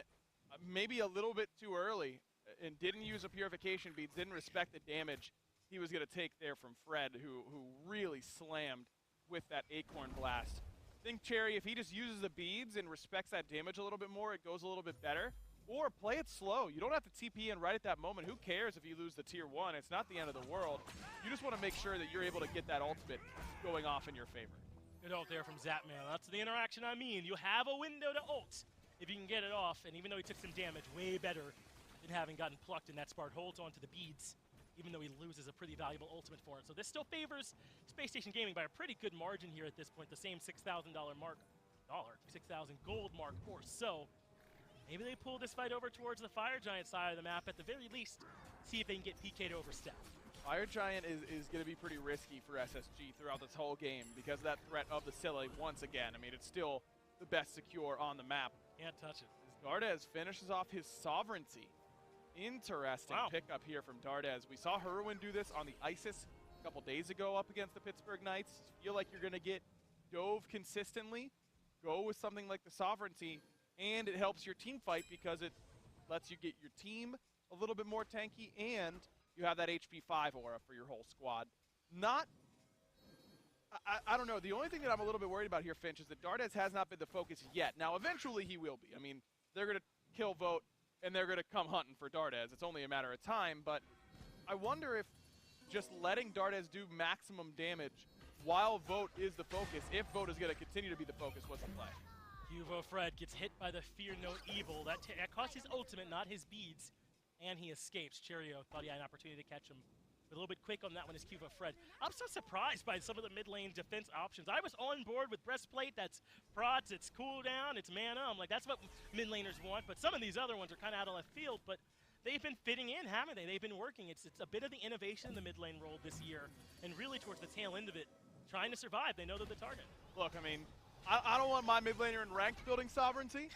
maybe a little bit too early, and didn't use a purification bead, didn't respect the damage he was going to take there from Fred, who really slammed with that Acorn Blast. I think Cherry, if he just uses the beads and respects that damage a little bit more, it goes a little bit better. Or play it slow. You don't have to TP in right at that moment. Who cares if you lose the tier 1? It's not the end of the world. You just want to make sure that you're able to get that ultimate going off in your favor. Good ult there from Zapman. That's the interaction I mean. You have a window to ult if you can get it off, and even though he took some damage, way better than having gotten plucked, and that Spart holds onto the beads, even though he loses a pretty valuable ultimate for it. So this still favors Space Station Gaming by a pretty good margin here at this point, the same $6,000 mark, 6,000 gold mark or so. Maybe they pull this fight over towards the Fire Giant side of the map at the very least, see if they can get PK'd overstep. Fire Giant is going to be pretty risky for SSG throughout this whole game because of that threat of the Silly once again. I mean, it's still the best secure on the map. Can't touch it. As Dardez finishes off his Sovereignty. Interesting pickup here from Dardez. We saw Herwin do this on the Isis a couple days ago up against the Pittsburgh Knights. Feel like you're going to get Dove consistently. Go with something like the Sovereignty, and it helps your team fight because it lets you get your team a little bit more tanky, and you have that HP 5 aura for your whole squad. I don't know. The only thing that I'm a little bit worried about here, Finch, is that Dardez has not been the focus yet. Now, eventually he will be. I mean, they're going to kill Vote, and they're going to come hunting for Dardez. It's only a matter of time, but I wonder if just letting Dardez do maximum damage while Vote is the focus, if Vote is going to continue to be the focus, what's the play? Cubo Fred gets hit by the Fear No Evil. That cost his ultimate, not his beads. and he escapes. Cheerio thought he had an opportunity to catch him. A little bit quick on that one is Cuba Fred. I'm so surprised by some of the mid lane defense options. I was on board with Breastplate, that's prots, it's cooldown, it's mana. I'm like, that's what mid laners want, but some of these other ones are kind of out of left field, but they've been fitting in, haven't they? They've been working. It's a bit of the innovation in the mid lane role this year, and really towards the tail end of it, trying to survive. They know they're the target. Look, I mean, I don't want my mid laner in ranked building sovereignty,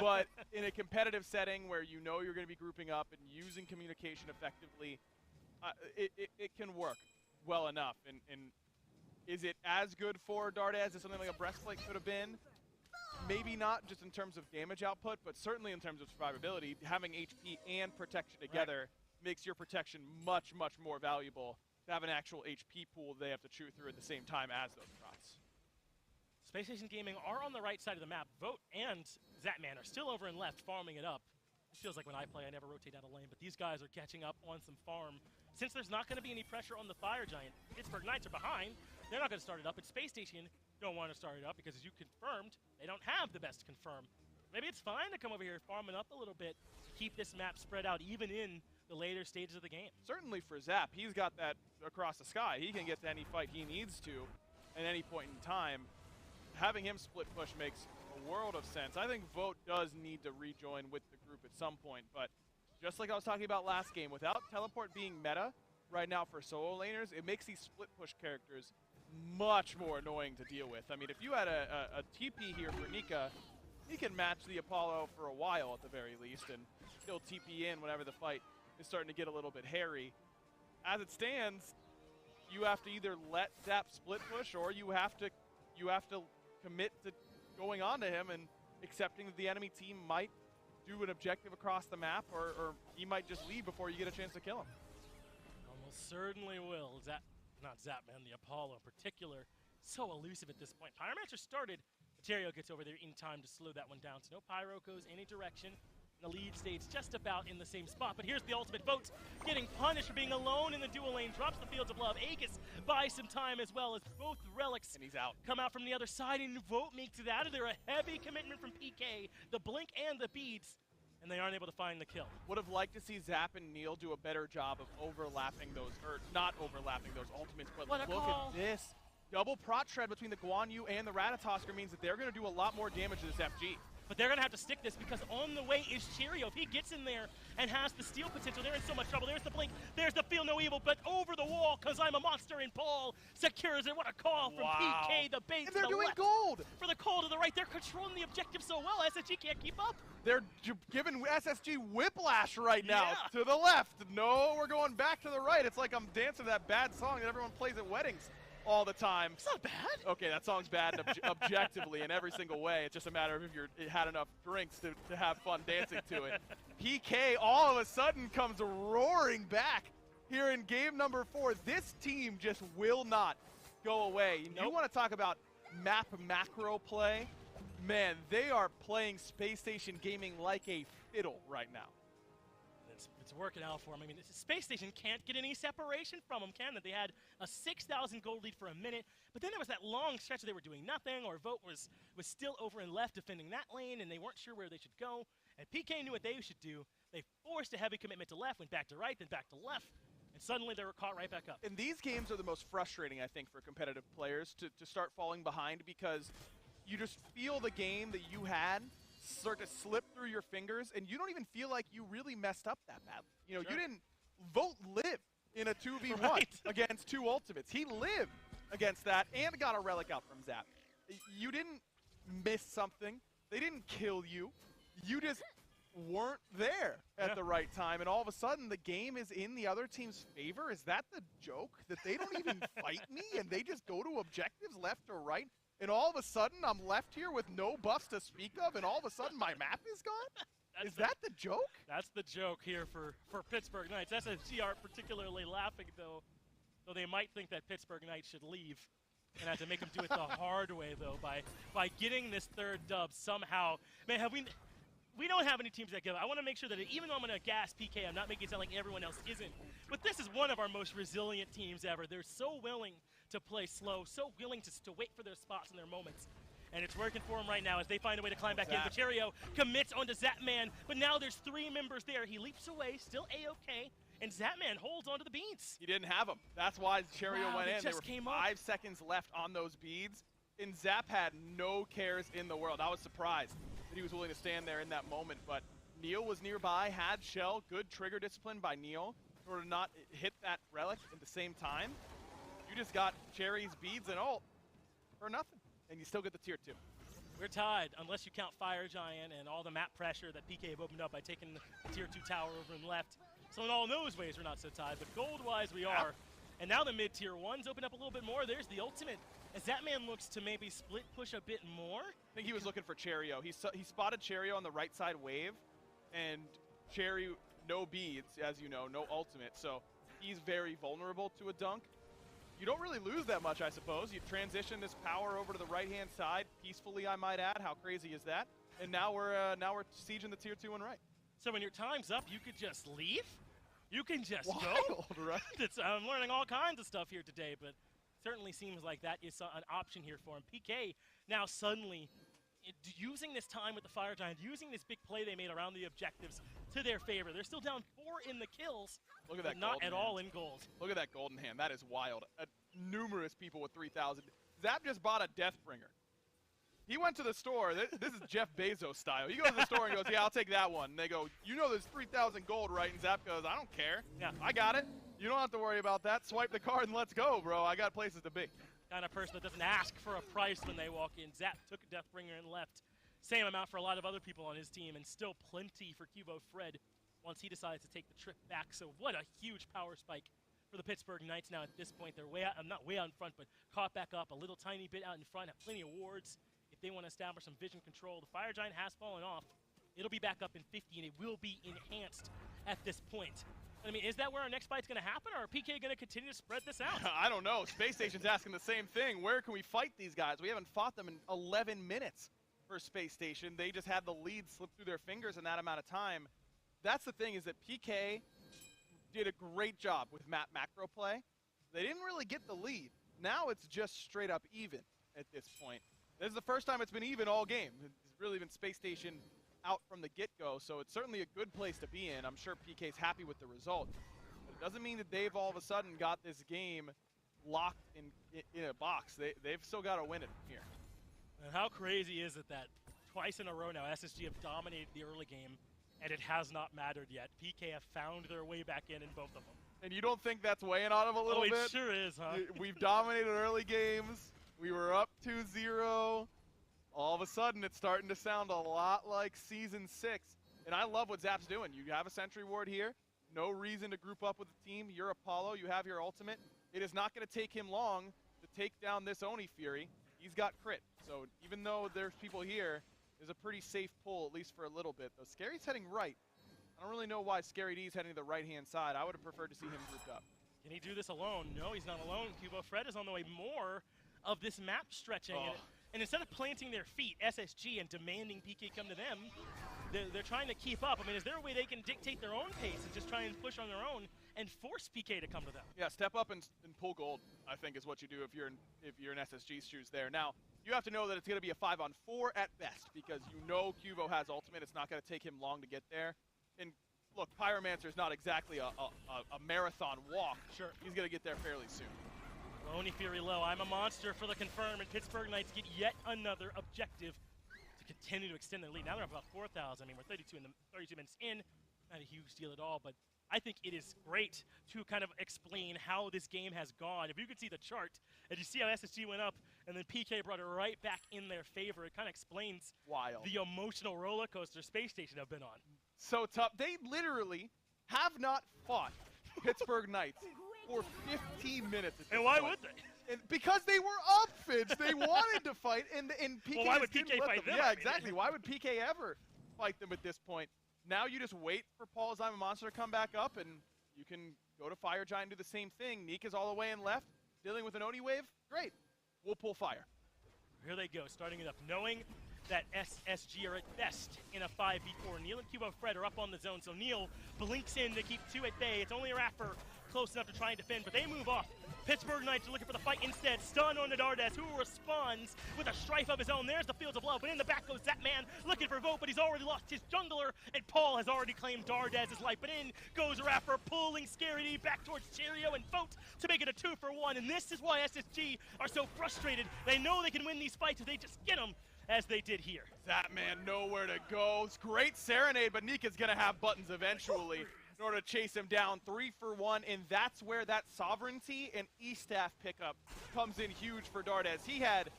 but in a competitive setting where you know you're going to be grouping up and using communication effectively, it can work well enough. And is it as good for Dartez as something like a Breastplate could have been? Maybe not just in terms of damage output, but certainly in terms of survivability. Having HP and protection together makes your protection much, much more valuable to have an actual HP pool they have to chew through at the same time as those prots. Space Station Gaming are on the right side of the map. Vote and Zapman are still over and left, farming it up. It feels like when I play, I never rotate out of lane, but these guys are catching up on some farm. Since there's not going to be any pressure on the Fire Giant, Pittsburgh Knights are behind. They're not going to start it up, and Space Station don't want to start it up because, as you confirmed, they don't have the best confirm. Maybe it's fine to come over here farming up a little bit to keep this map spread out even in the later stages of the game. Certainly for Zap, he's got that across the sky. He can get to any fight he needs to at any point in time. Having him split push makes a world of sense. I think Vote does need to rejoin with the group at some point, but just like I was talking about last game, without teleport being meta right now for solo laners, it makes these split push characters much more annoying to deal with. I mean, if you had a TP here for Nika, he can match the Apollo for a while at the very least, and still TP in whenever the fight is starting to get a little bit hairy. As it stands, you have to either let Zap split push, or you have to commit to going on to him and accepting that the enemy team might do an objective across the map, or he might just leave before you get a chance to kill him. Almost certainly will. Not Zapman, the Apollo in particular, so elusive at this point. Pyromancer started. Materio gets over there in time to slow that one down, so no Pyro goes any direction. The lead stays just about in the same spot, but here's the ultimate. Vote getting punished for being alone in the dual lane, drops the Fields of Love. Aegis buys some time as well as both relics And he's out. come out from the other side, and Vote makes it out of there. A heavy commitment from PK, the blink and the beads, and they aren't able to find the kill. Would have liked to see Zap and Neil do a better job of overlapping those, or not overlapping those ultimates, but What a look call. at this. Double prot shred between the Guan Yu and the Ratatosker means that they're going to do a lot more damage to this FG. But they're going to have to stick this because on the way is Cheerio. If he gets in there and has the steal potential, they're in so much trouble. There's the blink. There's the feel no evil, but over the wall because I'm a monster, and Paul secures it. What a call from PK. The bait And to they're the doing left. gold! For the call to the right. They're controlling the objective so well. SSG can't keep up. They're giving SSG whiplash right now. Yeah. To the left. No, we're going back to the right. It's like I'm dancing to that bad song that everyone plays at weddings all the time. It's not bad. Okay, that song's bad objectively in every single way. It's just a matter of if you had enough drinks to have fun dancing to it. PK all of a sudden comes roaring back here in game number 4. This team just will not go away. You Nope. want to talk about map macro play? Man, they are playing Space Station Gaming like a fiddle right now. It's working out for them. I mean, Space Station can't get any separation from them, can they? They had a 6,000 gold lead for a minute, but then there was that long stretch where they were doing nothing, or Vote was still over and left defending that lane, and they weren't sure where they should go. And PK knew what they should do. They forced a heavy commitment to left, went back to right, then back to left, and suddenly they were caught right back up. And these games are the most frustrating, I think, for competitive players to start falling behind, because you just feel the game that you had start to slip through your fingers, and you don't even feel like you really messed up that badly. You know, Sure. you didn't live in a 2v1 Right. against two ultimates. He lived against that and got a relic out from Zap. You didn't miss something. They didn't kill you. You just weren't there at the right time, and all of a sudden the game is in the other team's favor. Is that the joke? That they don't even fight me and they just go to objectives left or right? And all of a sudden, I'm left here with no buffs to speak of, and all of a sudden my map is gone? Is that the joke? That's the joke here for Pittsburgh Knights. SSG aren't particularly laughing, though they might think that Pittsburgh Knights should leave and have to make them do it the hard way, though, by getting this third dub somehow. Man, we don't have any teams that give up. I want to make sure that even though I'm going to gas PK, I'm not making it sound like everyone else isn't. But this is one of our most resilient teams ever. They're so willing to play slow, so willing to wait for their spots and their moments. And it's working for him right now as they find a way to climb back in. Zap. Vacherio commits onto Zapman, but now there's 3 members there. He leaps away, still A-okay, and Zapman holds onto the beads. He didn't have them. That's why Cherio Wow, went they in. There just were came up. 5 seconds left on those beads, and Zap had no cares in the world. I was surprised that he was willing to stand there in that moment, but Neil was nearby, had Shell, good trigger discipline by Neil in order to not hit that relic at the same time. You just got Cherry's beads and ult for nothing, and you still get the tier 2. We're tied, unless you count Fire Giant and all the map pressure that PK have opened up by taking the tier 2 tower over and left. So in all those ways, we're not so tied, but gold-wise we are. And now the mid-tier 1s open up a little bit more. There's the ultimate. As that man looks to maybe split push a bit more. I think he was looking for Cherio. He spotted Cherio on the right side wave, and Cherry, no beads, as you know, no ultimate, so he's very vulnerable to a dunk. You don't really lose that much, I suppose. You transition this power over to the right-hand side peacefully, I might add. How crazy is that? And now we're sieging the tier 2 and right. So when your time's up, you could just leave? You can just go? Wild, right? I'm learning all kinds of stuff here today, but certainly seems like that is an option here for him. PK now suddenly using this time with the Fire Giant, using this big play they made around the objectives to their favor. They're still down 4 in the kills, Look at but that not golden at hand. all in gold. Look at that golden hand. That is wild. Numerous people with 3,000. Zap just bought a Deathbringer. He went to the store. This is Jeff Bezos style. He goes to the store and goes, yeah, I'll take that one. And they go, you know there's 3,000 gold, right? And Zap goes, I don't care. Yeah. I got it. You don't have to worry about that. Swipe the card and let's go, bro. I got places to be. Kind of person that doesn't ask for a price when they walk in. Zap took a Deathbringer and left. Same amount for a lot of other people on his team, and still plenty for Cubo Fred once he decides to take the trip back. So what a huge power spike for the Pittsburgh Knights now at this point. They're way out, not way out in front, but caught back up a little tiny bit out in front, have plenty of wards. If they want to establish some vision control, the Fire Giant has fallen off. It'll be back up in 50, and it will be enhanced at this point. I mean, is that where our next fight's going to happen, or are PK going to continue to spread this out? I don't know. Space Station's asking the same thing. Where can we fight these guys? We haven't fought them in 11 minutes for Space Station. They just had the lead slip through their fingers in that amount of time. That's the thing, is that PK did a great job with map macro play. They didn't really get the lead. Now it's just straight up even at this point. This is the first time it's been even all game. It's really been Space Station out from the get-go, so it's certainly a good place to be in. I'm sure PK's happy with the result. But it doesn't mean that they've all of a sudden got this game locked in a box. They've still got to win it here. And how crazy is it that twice in a row now SSG have dominated the early game, and it has not mattered yet. PK have found their way back in both of them. And you don't think that's weighing on them a little Oh, it bit? sure is, huh? We've dominated early games. We were up 2-0. All of a sudden, it's starting to sound a lot like Season 6. And I love what Zap's doing. You have a Sentry Ward here. No reason to group up with the team. You're Apollo. You have your ultimate. It is not going to take him long to take down this Oni Fury. He's got crit. So even though there's people here, there's a pretty safe pull, at least for a little bit. Though Scary's heading right. I don't really know why Scary D's heading to the right-hand side. I would have preferred to see him grouped up. Can he do this alone? No, he's not alone. Cubo Fred is on the way more of this map stretching. Oh. And instead of planting their feet, SSG, and demanding PK come to them, they're trying to keep up. I mean, is there a way they can dictate their own pace and just try and push on their own and force PK to come to them? Yeah, step up and pull gold, I think, is what you do if you're in SSG's shoes there. Now, you have to know that it's going to be a 5-on-4 at best, because you know Cubo has ultimate. It's not going to take him long to get there. And look, Pyromancer is not exactly a marathon walk. Sure. He's going to get there fairly soon. Oni Fury low. I'm a monster for the confirm, and Pittsburgh Knights get yet another objective to continue to extend their lead. Now they're up about 4,000. I mean, we're 32 minutes in. Not a huge deal at all, but I think it is great to kind of explain how this game has gone. If you could see the chart, and you see how SSG went up, and then PK brought it right back in their favor, it kind of explains Wild. the emotional roller coaster Space Station have been on. So tough. They literally have not fought Pittsburgh Knights for 15 minutes. At And this why point. would they? And because they were up, Fidge. They wanted to fight, and PK Well, why would didn't PK let fight them? Yeah, I mean, exactly. Why would PK ever fight them at this point? Now you just wait for Paul's I'm a Monster to come back up, and you can go to Fire Giant and do the same thing. Neek is all the way in left, dealing with an Oni wave. Great. We'll pull Fire. Here they go, starting it up, knowing that SSG are at best in a 5v4. Neil and Cubo Fred are up on the zone, so Neil blinks in to keep 2 at bay. It's only a wrap for close enough to try and defend, but they move off. Pittsburgh Knights are looking for the fight instead. Stun on the Dardes, who responds with a strife of his own. There's the Fields of Love, but in the back goes that man looking for Vote, but he's already lost his jungler, and Paul has already claimed Dardes' life. But in goes Raffer, pulling Scary D back towards Cheerio and Vote to make it a 2-for-1, and this is why SSG are so frustrated. They know they can win these fights if they just get them, as they did here. That man nowhere to go. It's great serenade, but Nika's gonna have buttons eventually in order to chase him down. 3-for-1, and that's where that sovereignty and E-staff pickup comes in huge for Dardes. He had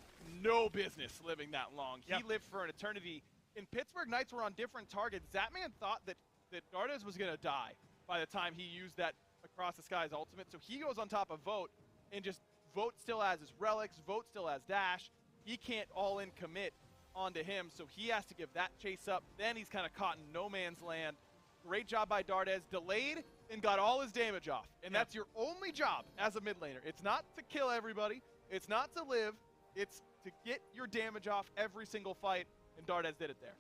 no business living that long. He lived for an eternity. And Pittsburgh Knights were on different targets. Zatman thought that Dardes was gonna die by the time he used that Across the Skies ultimate. So he goes on top of Vote, and just Vote still has his relics, Vote still has dash. He can't all-in commit onto him, so he has to give that chase up. Then he's kind of caught in no man's land. Great job by Dardes, delayed and got all his damage off. And that's your only job as a mid laner. It's not to kill everybody, it's not to live, it's to get your damage off every single fight, and Dardes did it there.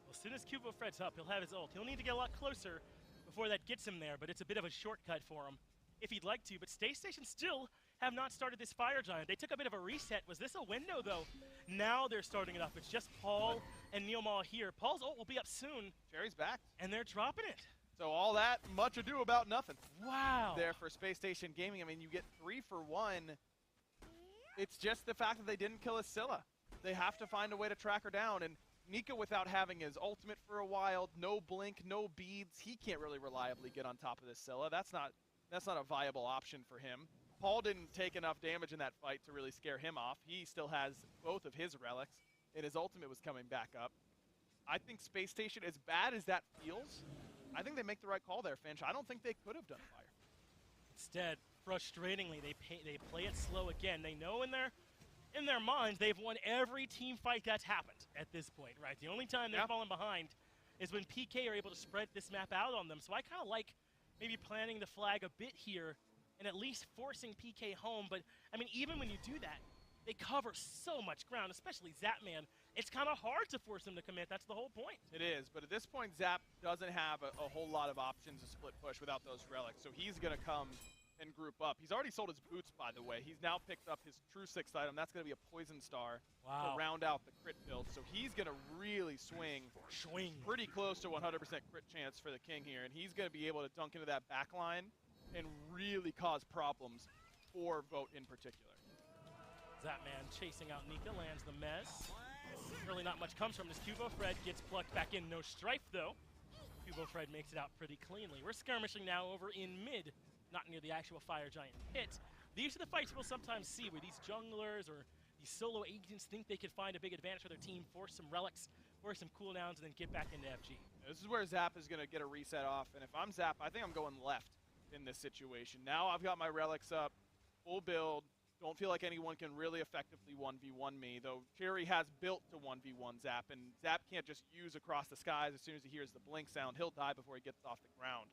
Well, as soon as Kubo Fred's up, he'll have his ult. He'll need to get a lot closer before that gets him there, but it's a bit of a shortcut for him if he'd like to. But Stay Station still have not started this Fire Giant. They took a bit of a reset. Was this a window, though? Now they're starting it up. It's just Paul and Neilmaw here. Paul's ult will be up soon. Jerry's back. And they're dropping it. So all that, much ado about nothing. Wow. There for Space Station Gaming. I mean, you get 3-for-1. It's just the fact that they didn't kill Scylla. They have to find a way to track her down. And Nika, without having his ultimate for a while, no blink, no beads, he can't really reliably get on top of this Scylla. That's not a viable option for him. Paul didn't take enough damage in that fight to really scare him off. He still has both of his relics, and his ultimate was coming back up. I think Space Station, as bad as that feels, I think they make the right call there, Finch. I don't think they could have done fire. Instead, frustratingly, they play it slow again. They know in their minds they've won every team fight that's happened at this point, right? The only time they're falling behind is when PK are able to spread this map out on them. So I kind of like maybe planting the flag a bit here and at least forcing PK home. But, I mean, even when you do that, they cover so much ground, especially Zapman. It's kind of hard to force them to commit. That's the whole point. It is, but at this point, Zap doesn't have a whole lot of options to split push without those relics. So he's going to come and group up. He's already sold his boots, by the way. He's now picked up his true 6th item. That's going to be a Poison Star to round out the crit build. So he's going to really swing pretty close to 100% crit chance for the King here. And he's going to be able to dunk into that back line and really cause problems for Vote in particular. Zapman chasing out Nika, lands the mess. Really not much comes from this. Kubo Fred gets plucked back in. No strife, though. Kubo Fred makes it out pretty cleanly. We're skirmishing now over in mid, not near the actual Fire Giant pit. These are the fights we'll sometimes see where these junglers or these solo agents think they could find a big advantage for their team, force some relics, force some cooldowns, and then get back into FG. This is where Zap is going to get a reset off, and if I'm Zap, I think I'm going left in this situation. Now I've got my relics up, full build. Don't feel like anyone can really effectively 1v1 me, though Cherry has built to 1v1 Zap, and Zap can't just use Across the Skies as soon as he hears the blink sound. He'll die before he gets off the ground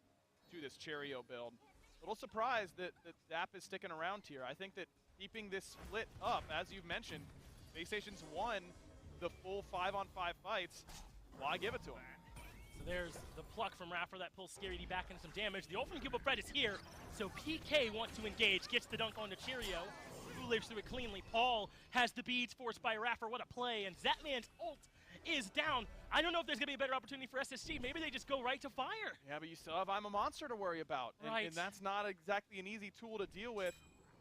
to this Cheerio build. A little surprised that Zap is sticking around here. I think that keeping this split up, as you've mentioned, Space Station's won the full 5-on-5 fights. Why give it to him? So there's the pluck from Raffer that pulls Scary D back into some damage. The ult from Kubo Fred is here, so PK wants to engage, gets the dunk onto Cheerio, who lives through it cleanly. Paul has the beads forced by Raffer. What a play, and Zatman's ult is down. I don't know if there's going to be a better opportunity for SSG. Maybe they just go right to fire. Yeah, but you still have I'm a Monster to worry about, and that's not exactly an easy tool to deal with.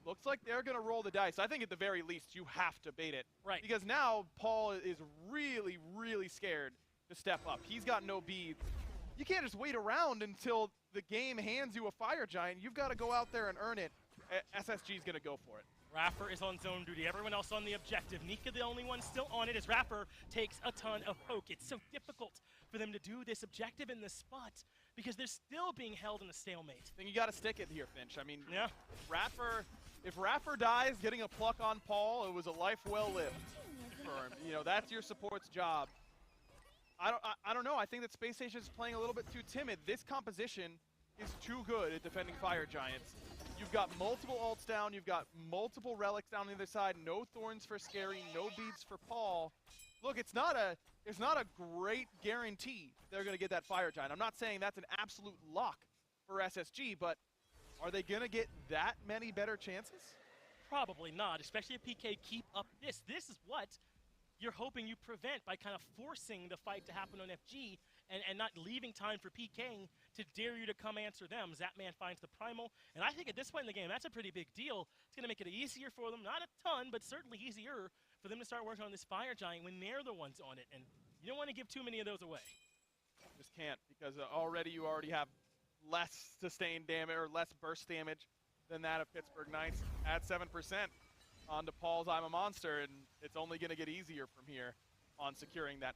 Looks like they're going to roll the dice. I think at the very least you have to bait it. Right. Because now Paul is really, really scared to step up. He's got no beads. You can't just wait around until the game hands you a Fire Giant. You've got to go out there and earn it. SSG's going to go for it. Raffer is on zone duty. Everyone else on the objective. Nika the only one still on it as Raffer takes a ton of poke. It's so difficult for them to do this objective in this spot because they're still being held in a stalemate. I think you got to stick it here, Finch. I mean, yeah. If Raffer dies getting a pluck on Paul, it was a life well lived for him. You know, that's your support's job. I don't know. I think that Space Station is playing a little bit too timid. This composition is too good at defending Fire Giants. You've got multiple ults down. You've got multiple relics down the other side. No thorns for Scary. No beads for Paul. Look, it's not a great guarantee they're going to get that Fire Giant. I'm not saying that's an absolute lock for SSG, but Are they going to get that many better chances? Probably not, especially if PK keep up this. This is what you're hoping you prevent by kind of forcing the fight to happen on FG and not leaving time for PK to dare you to come answer them. Zapman finds the primal, and I think at this point in the game, that's a pretty big deal. It's going to make it easier for them, not a ton, but certainly easier for them to start working on this Fire Giant when they're the ones on it, and you don't want to give too many of those away. Just can't, because you already have less sustained damage, or less burst damage than that of Pittsburgh Knights. Add 7% onto Paul's I'm a Monster, and it's only going to get easier from here on securing that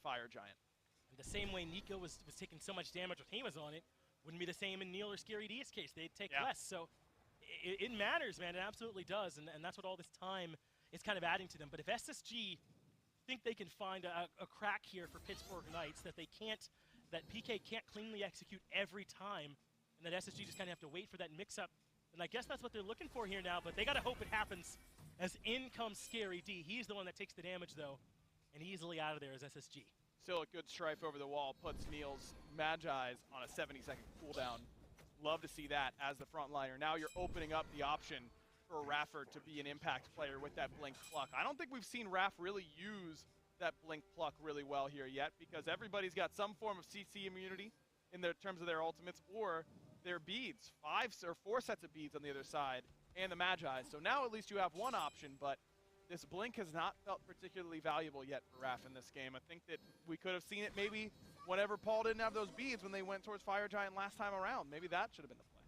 Fire Giant. And the same way Nico was taking so much damage with Hamas on it, wouldn't be the same in Neil or Scary D's case. They'd take less. So it matters, man. It absolutely does, and that's what all this time is kind of adding to them. But if SSG think they can find a crack here for Pittsburgh Knights that PK can't cleanly execute every time, and that SSG just kind of have to wait for that mix-up, and I guess that's what they're looking for here now, but they got to hope it happens as in comes Scary D. He's the one that takes the damage, though, and easily out of there is SSG. Still a good strife over the wall, puts Neil's Magi's on a 70-second cooldown. Love to see that as the frontliner. Now you're opening up the option for Rafford to be an impact player with that Blink Pluck. I don't think we've seen Raff really use that Blink Pluck really well here yet, because everybody's got some form of CC immunity in terms of their ultimates or their beads. 5 or 4 sets of beads on the other side and the Magi. So now at least you have one option, but this Blink has not felt particularly valuable yet for Raff in this game. I think that we could have seen it maybe whenever Paul didn't have those beads when they went towards Fire Giant last time around. Maybe that should have been the play.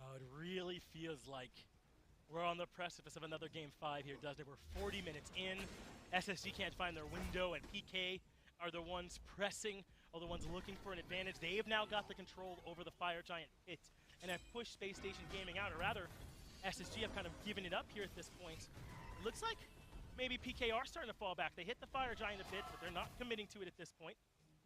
Oh, it really feels like we're on the precipice of another Game 5 here, doesn't it? We're 40 minutes in. SSG can't find their window, and PK are the ones pressing, are the ones looking for an advantage. They have now got the control over the Fire Giant pit and have pushed Space Station Gaming out, or rather, SSG have kind of given it up here at this point. It looks like maybe PK are starting to fall back. They hit the Fire Giant a bit, but they're not committing to it at this point.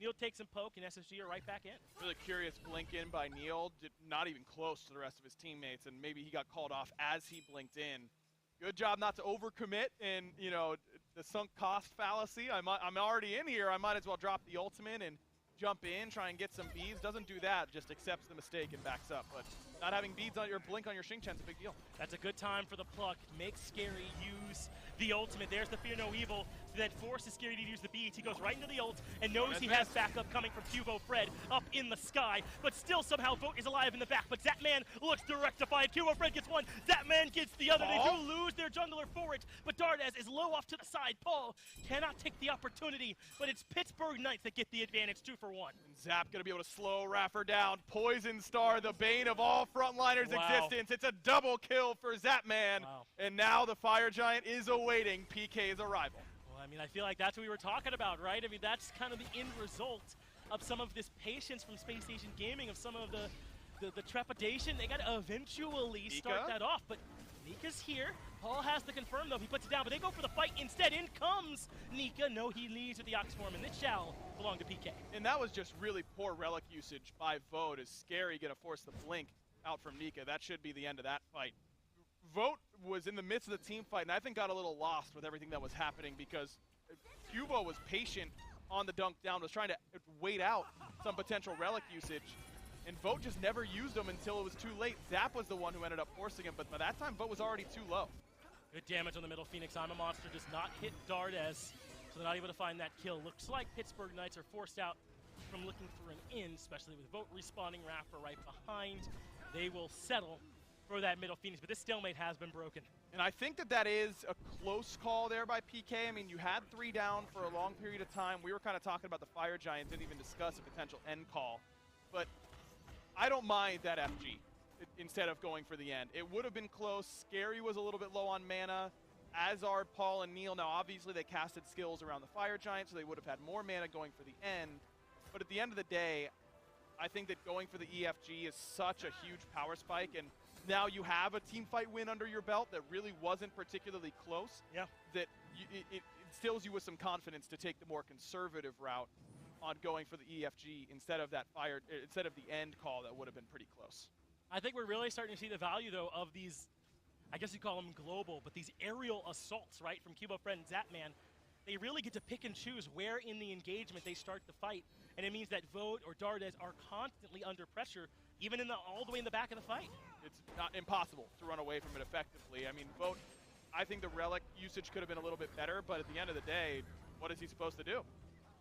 Neil takes some poke, and SSG are right back in. Really curious blink in by Neil, not even close to the rest of his teammates, and maybe he got called off as he blinked in. Good job not to overcommit and, you know, the sunk cost fallacy. I'm already in here, I might as well drop the ultimate and jump in, try and get some beads. Doesn't do that, just accepts the mistake and backs up. But not having beads on your blink on your Xingqian's a big deal. That's a good time for the pluck. Make Scary use the ultimate. There's the Fear No Evil that forces Scary to use the beads. He goes right into the ult and knows he has backup coming from Cuvo Fred up in the sky, but still somehow Vote is alive in the back. But Zapman looks to rectify it. Cuvo Fred gets one. Zapman gets the other. They do lose their jungler for it, but Dardez is low off to the side. Paul cannot take the opportunity, but it's Pittsburgh Knights that get the advantage 2-for-1. And Zap gonna be able to slow Raffer down. Poison Star, the bane of all frontliners' existence. It's a double kill for Zapman. And now the Fire Giant is awaiting PK's arrival. Well, I mean, I feel like that's what we were talking about, right? I mean, that's kind of the end result of some of this patience from Space Station Gaming, of some of the trepidation. They got to eventually start that off, but Nika's here. Paul has to confirm, though, if he puts it down, but they go for the fight instead. In comes Nika. No, he leaves with the Ox Form, and this shall belong to PK. And that was just really poor relic usage by Vote. Is Scary going to force the blink out from Nika? That should be the end of that fight. Vote was in the midst of the team fight, and I think got a little lost with everything that was happening, because Cubo was patient on the dunk down, was trying to wait out some potential relic usage, and Vote just never used them until it was too late. Zap was the one who ended up forcing him, but by that time, Vote was already too low. Good damage on the middle. Phoenix I'm a Monster does not hit Dardez, so they're not able to find that kill. Looks like Pittsburgh Knights are forced out from looking for an in, especially with Vote respawning Raffer right behind. They will settle for that middle Phoenix, but this stalemate has been broken. And I think that is a close call there by PK. I mean, you had 3 down for a long period of time. We were kind of talking about the Fire Giant, didn't even discuss a potential end call. But I don't mind that FG instead of going for the end. It would have been close. Scary was a little bit low on mana, as are Paul and Neil. Now, obviously, they casted skills around the Fire Giant, so they would have had more mana going for the end. But at the end of the day, I think that going for the EFG is such a huge power spike, and now you have a team fight win under your belt that really wasn't particularly close. Yeah. That it instills you with some confidence to take the more conservative route on going for the EFG instead of the end call that would have been pretty close. I think we're really starting to see the value, though, of these, I guess you call them global, but these aerial assaults, right, from Cubo Fred and Zapman. They really get to pick and choose where in the engagement they start the fight, and it means that Vote or Dardez are constantly under pressure. even all the way in the back of the fight. It's not impossible to run away from it effectively. I mean, Vote, I think the relic usage could have been a little bit better, but at the end of the day, what is he supposed to do?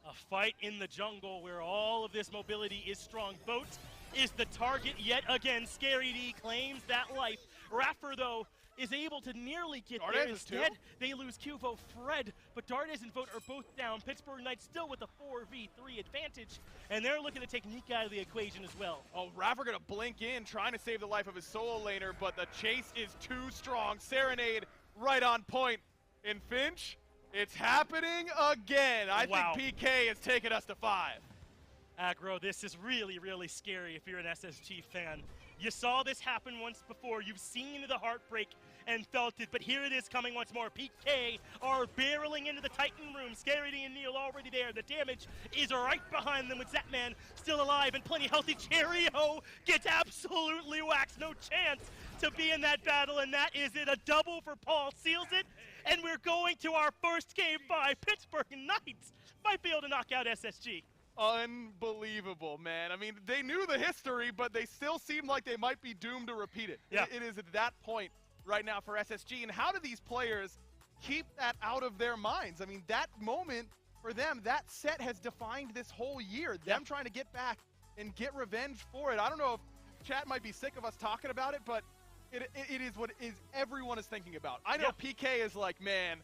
A fight in the jungle where all of this mobility is strong. Vote is the target yet again. Scary D claims that life. Raffer, though, is able to nearly get Dardes there. is Instead, too. they lose Qvo Fred, but Dardes and Vote are both down. Pittsburgh Knights still with a 4v3 advantage, and they're looking to take Nick out of the equation as well. Oh, Raffer gonna blink in, trying to save the life of his solo laner, but the chase is too strong. Serenade right on point. And Finch, it's happening again. I Wow. think PK has taken us to 5. Aggro, this is really, really scary if you're an SSG fan. You saw this happen once before. You've seen the heartbreak and felt it, but here it is coming once more. PK are barreling into the Titan room. Scary D and Neil already there. The damage is right behind them with Zapman still alive and plenty healthy. Cheerio gets absolutely waxed. No chance to be in that battle, and that is it. A double for Paul seals it, and we're going to our first game 5. Pittsburgh Knights might be able to knock out SSG. Unbelievable, man. I mean, they knew the history, but they still seem like they might be doomed to repeat it. Yeah. It is at that point right now for SSG. And how do these players keep that out of their minds? I mean, that moment for them, that set has defined this whole year. Them trying to get back and get revenge for it. I don't know if chat might be sick of us talking about it, but it is what is everyone is thinking about. I know PK is like, man,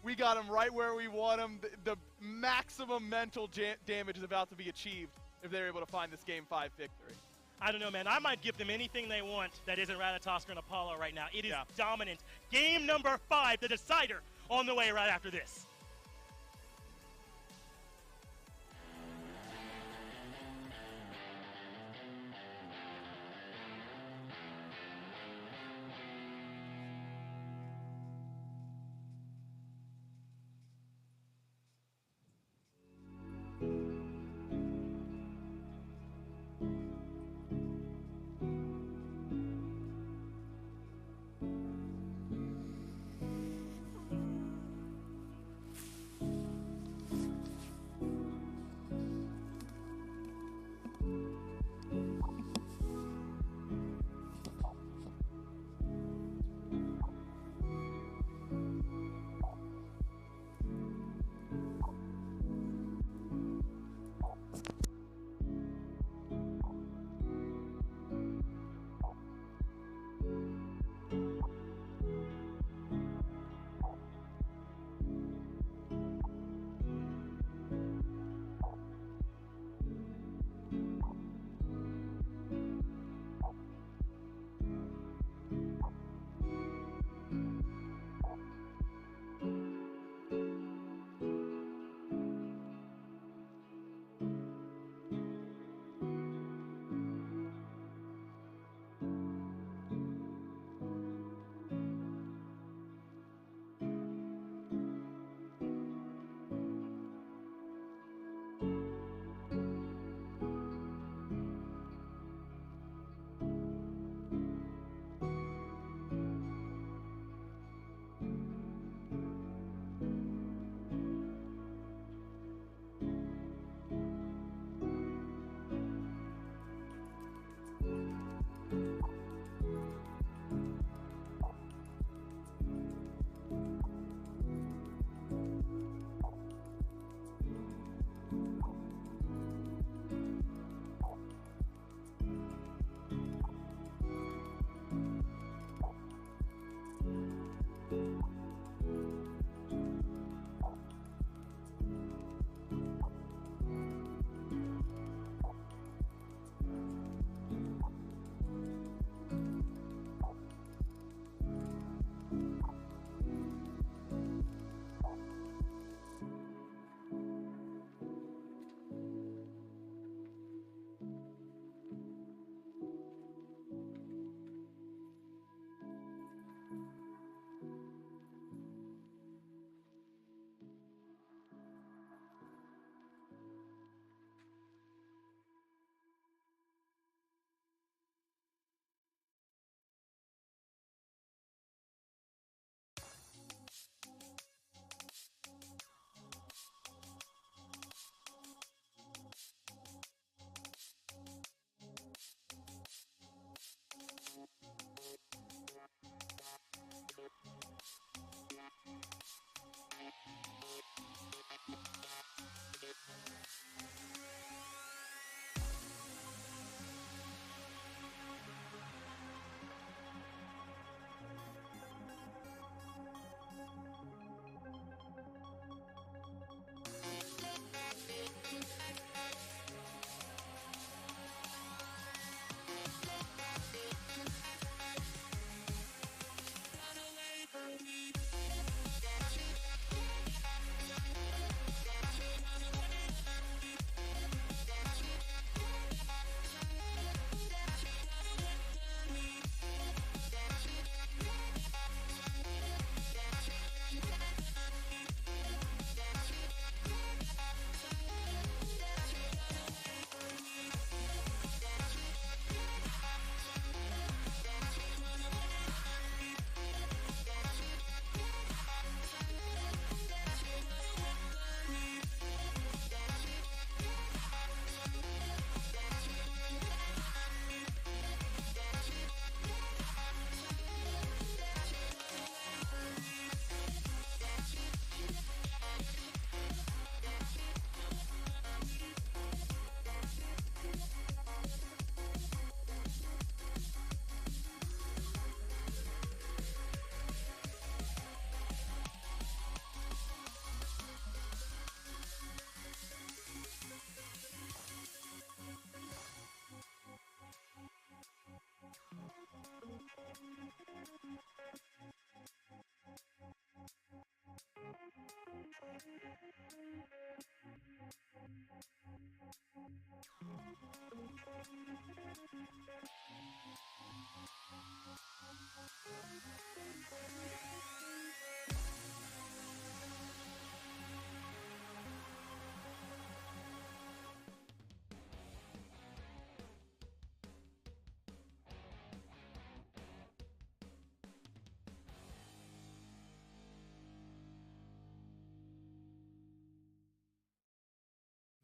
we got him right where we want him. The maximum mental damage is about to be achieved if they're able to find this Game 5 victory. I don't know, man. I might give them anything they want that isn't Ratatoskr and Apollo right now. It is Yeah. dominant. Game number 5, the decider, on the way right after this.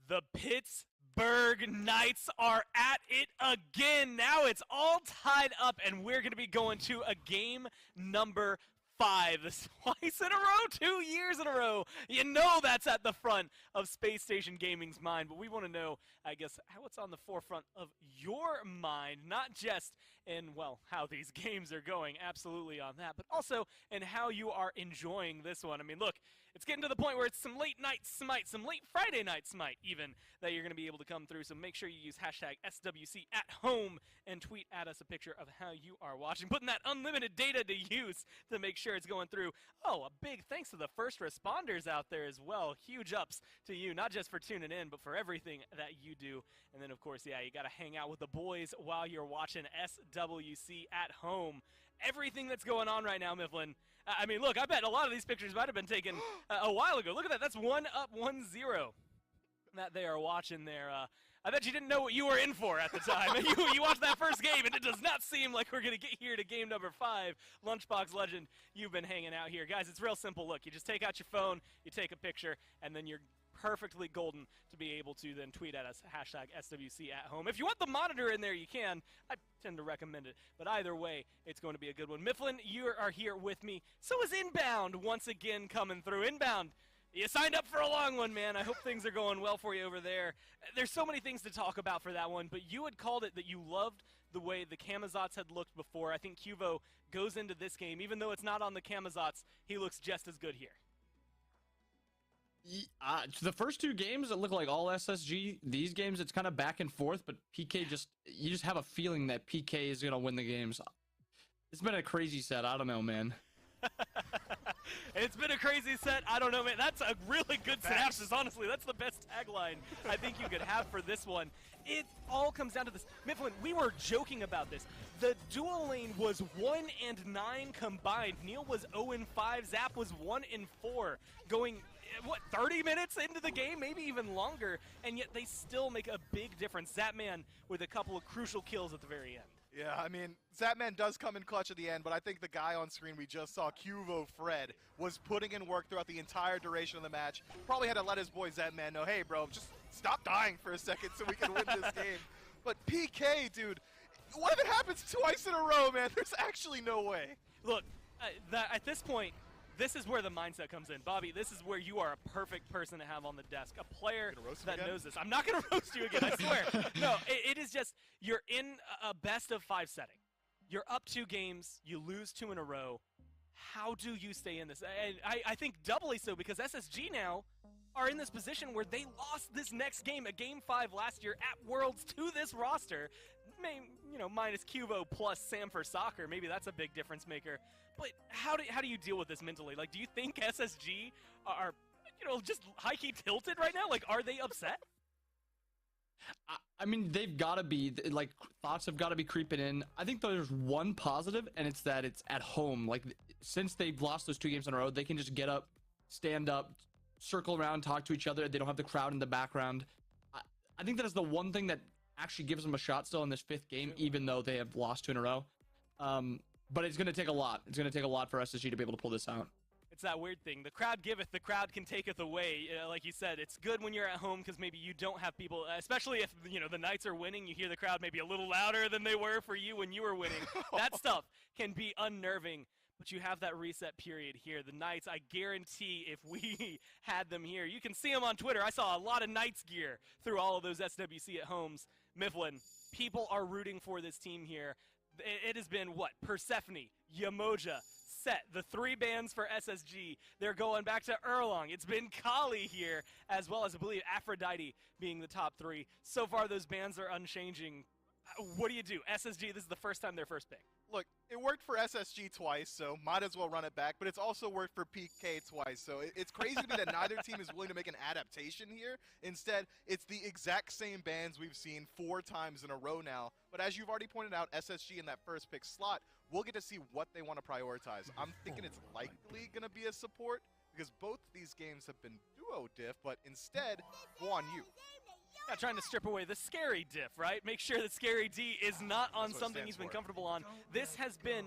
The Pittsburgh Knights are at it again. Now it's all tied up, and we're going to be going to a game number 5. Twice in a row, 2 years in a row. You know that's at the front of Space Station Gaming's mind, but we want to know, I guess, what's on the forefront of your mind, not just in, well, how these games are going, absolutely on that, but also in how you are enjoying this one. I mean, look, it's getting to the point where it's some late night smite, some late Friday night smite even, that you're going to be able to come through. So make sure you use hashtag SWC at home and tweet at us a picture of how you are watching, putting that unlimited data to use to make sure it's going through. Oh, a big thanks to the first responders out there as well. Huge ups to you, not just for tuning in, but for everything that you do. And then, of course, yeah, you got to hang out with the boys while you're watching SWC at home. Everything that's going on right now, Mifflin. I mean, look, I bet a lot of these pictures might have been taken a while ago. Look at that. That's 1-0 that they are watching there. I bet you didn't know what you were in for at the time. you watched that first game, and it does not seem like we're going to get here to game number 5. Lunchbox Legend, you've been hanging out here. Guys, it's real simple. Look, you just take out your phone, you take a picture, and then you're perfectly golden to be able to then tweet at us, hashtag SWC at home. If you want the monitor in there, you can. I tend to recommend it. But either way, it's going to be a good one. Mifflin, you are here with me. So is Inbound once again coming through. Inbound, you signed up for a long one, man. I hope things are going well for you over there. There's so many things to talk about for that one, but you had called it that you loved the way the Camazotz had looked before. I think Cuvo goes into this game. Even though it's not on the Camazotz, he looks just as good here. The first 2 games, it looked like all SSG. These games, it's kind of back and forth, but PK you just have a feeling that PK is going to win the games. It's been a crazy set. I don't know, man. It's been a crazy set. I don't know, man. That's a really good synopsis, honestly. That's the best tagline I think you could have for this one. It all comes down to this. Mifflin, we were joking about this. The dual lane was 1-9 combined. Neil was 0-5. Zap was 1-4. Going, what, 30 minutes into the game? Maybe even longer. And yet they still make a big difference. Zapman with a couple of crucial kills at the very end. Yeah, I mean, Zapman does come in clutch at the end, but I think the guy on screen we just saw, Cuvo Fred, was putting in work throughout the entire duration of the match. Probably had to let his boy Zapman know, hey, bro, just stop dying for a second so we can win this game. But PK, dude, what if it happens twice in a row, man? There's actually no way. Look, at this point, this is where the mindset comes in. Bobby, this is where you are a perfect person to have on the desk. A player that knows this. I'm not going to roast you again, I swear. No, it is just, you're in a best of 5 setting. You're up 2 games, you lose 2 in a row. How do you stay in this? And I think doubly so because SSG now are in this position where they lost this next game, a game 5 last year at Worlds to this roster. Minus Cuvo plus Sam for soccer. Maybe that's a big difference maker. But how do you deal with this mentally? Like, do you think SSG are, just high-key tilted right now? Like, are they upset? I mean, they've got to be, like, thoughts have got to be creeping in. I think there's one positive, and it's that it's at home. Like, since they've lost those 2 games in a row, they can just get up, stand up, circle around, talk to each other. They don't have the crowd in the background. I think that is the one thing that actually gives them a shot still in this 5th game, even though they have lost 2 in a row. But it's going to take a lot. It's going to take a lot for SSG to be able to pull this out. It's that weird thing. The crowd giveth, the crowd can taketh away. Like you said, it's good when you're at home because maybe you don't have people, especially if, the Knights are winning, you hear the crowd maybe a little louder than they were for you when you were winning. That stuff can be unnerving, but you have that reset period here. The Knights, I guarantee if we had them here, you can see them on Twitter. I saw a lot of Knights gear through all of those SWC at homes. Mifflin, people are rooting for this team here. It has been, what, Persephone, Yamoja, Set, the 3 bans for SSG. They're going back to Erlong. It's been Kali here, as well as, I believe, Aphrodite being the top 3. So far, those bans are unchanging. What do you do? SSG, this is the first time they're first pick. Look, it worked for SSG twice, so might as well run it back, but it's also worked for PK twice, so it's crazy to me that neither team is willing to make an adaptation here. Instead, it's the exact same bans we've seen 4 times in a row now, but as you've already pointed out, SSG in that first pick slot, we'll get to see what they want to prioritize. I'm thinking it's likely going to be a support, because both these games have been duo diff, but instead, go on you. Yeah, trying to strip away the scary diff, right? Make sure that Scary D is not on something he's been comfortable on. This has been,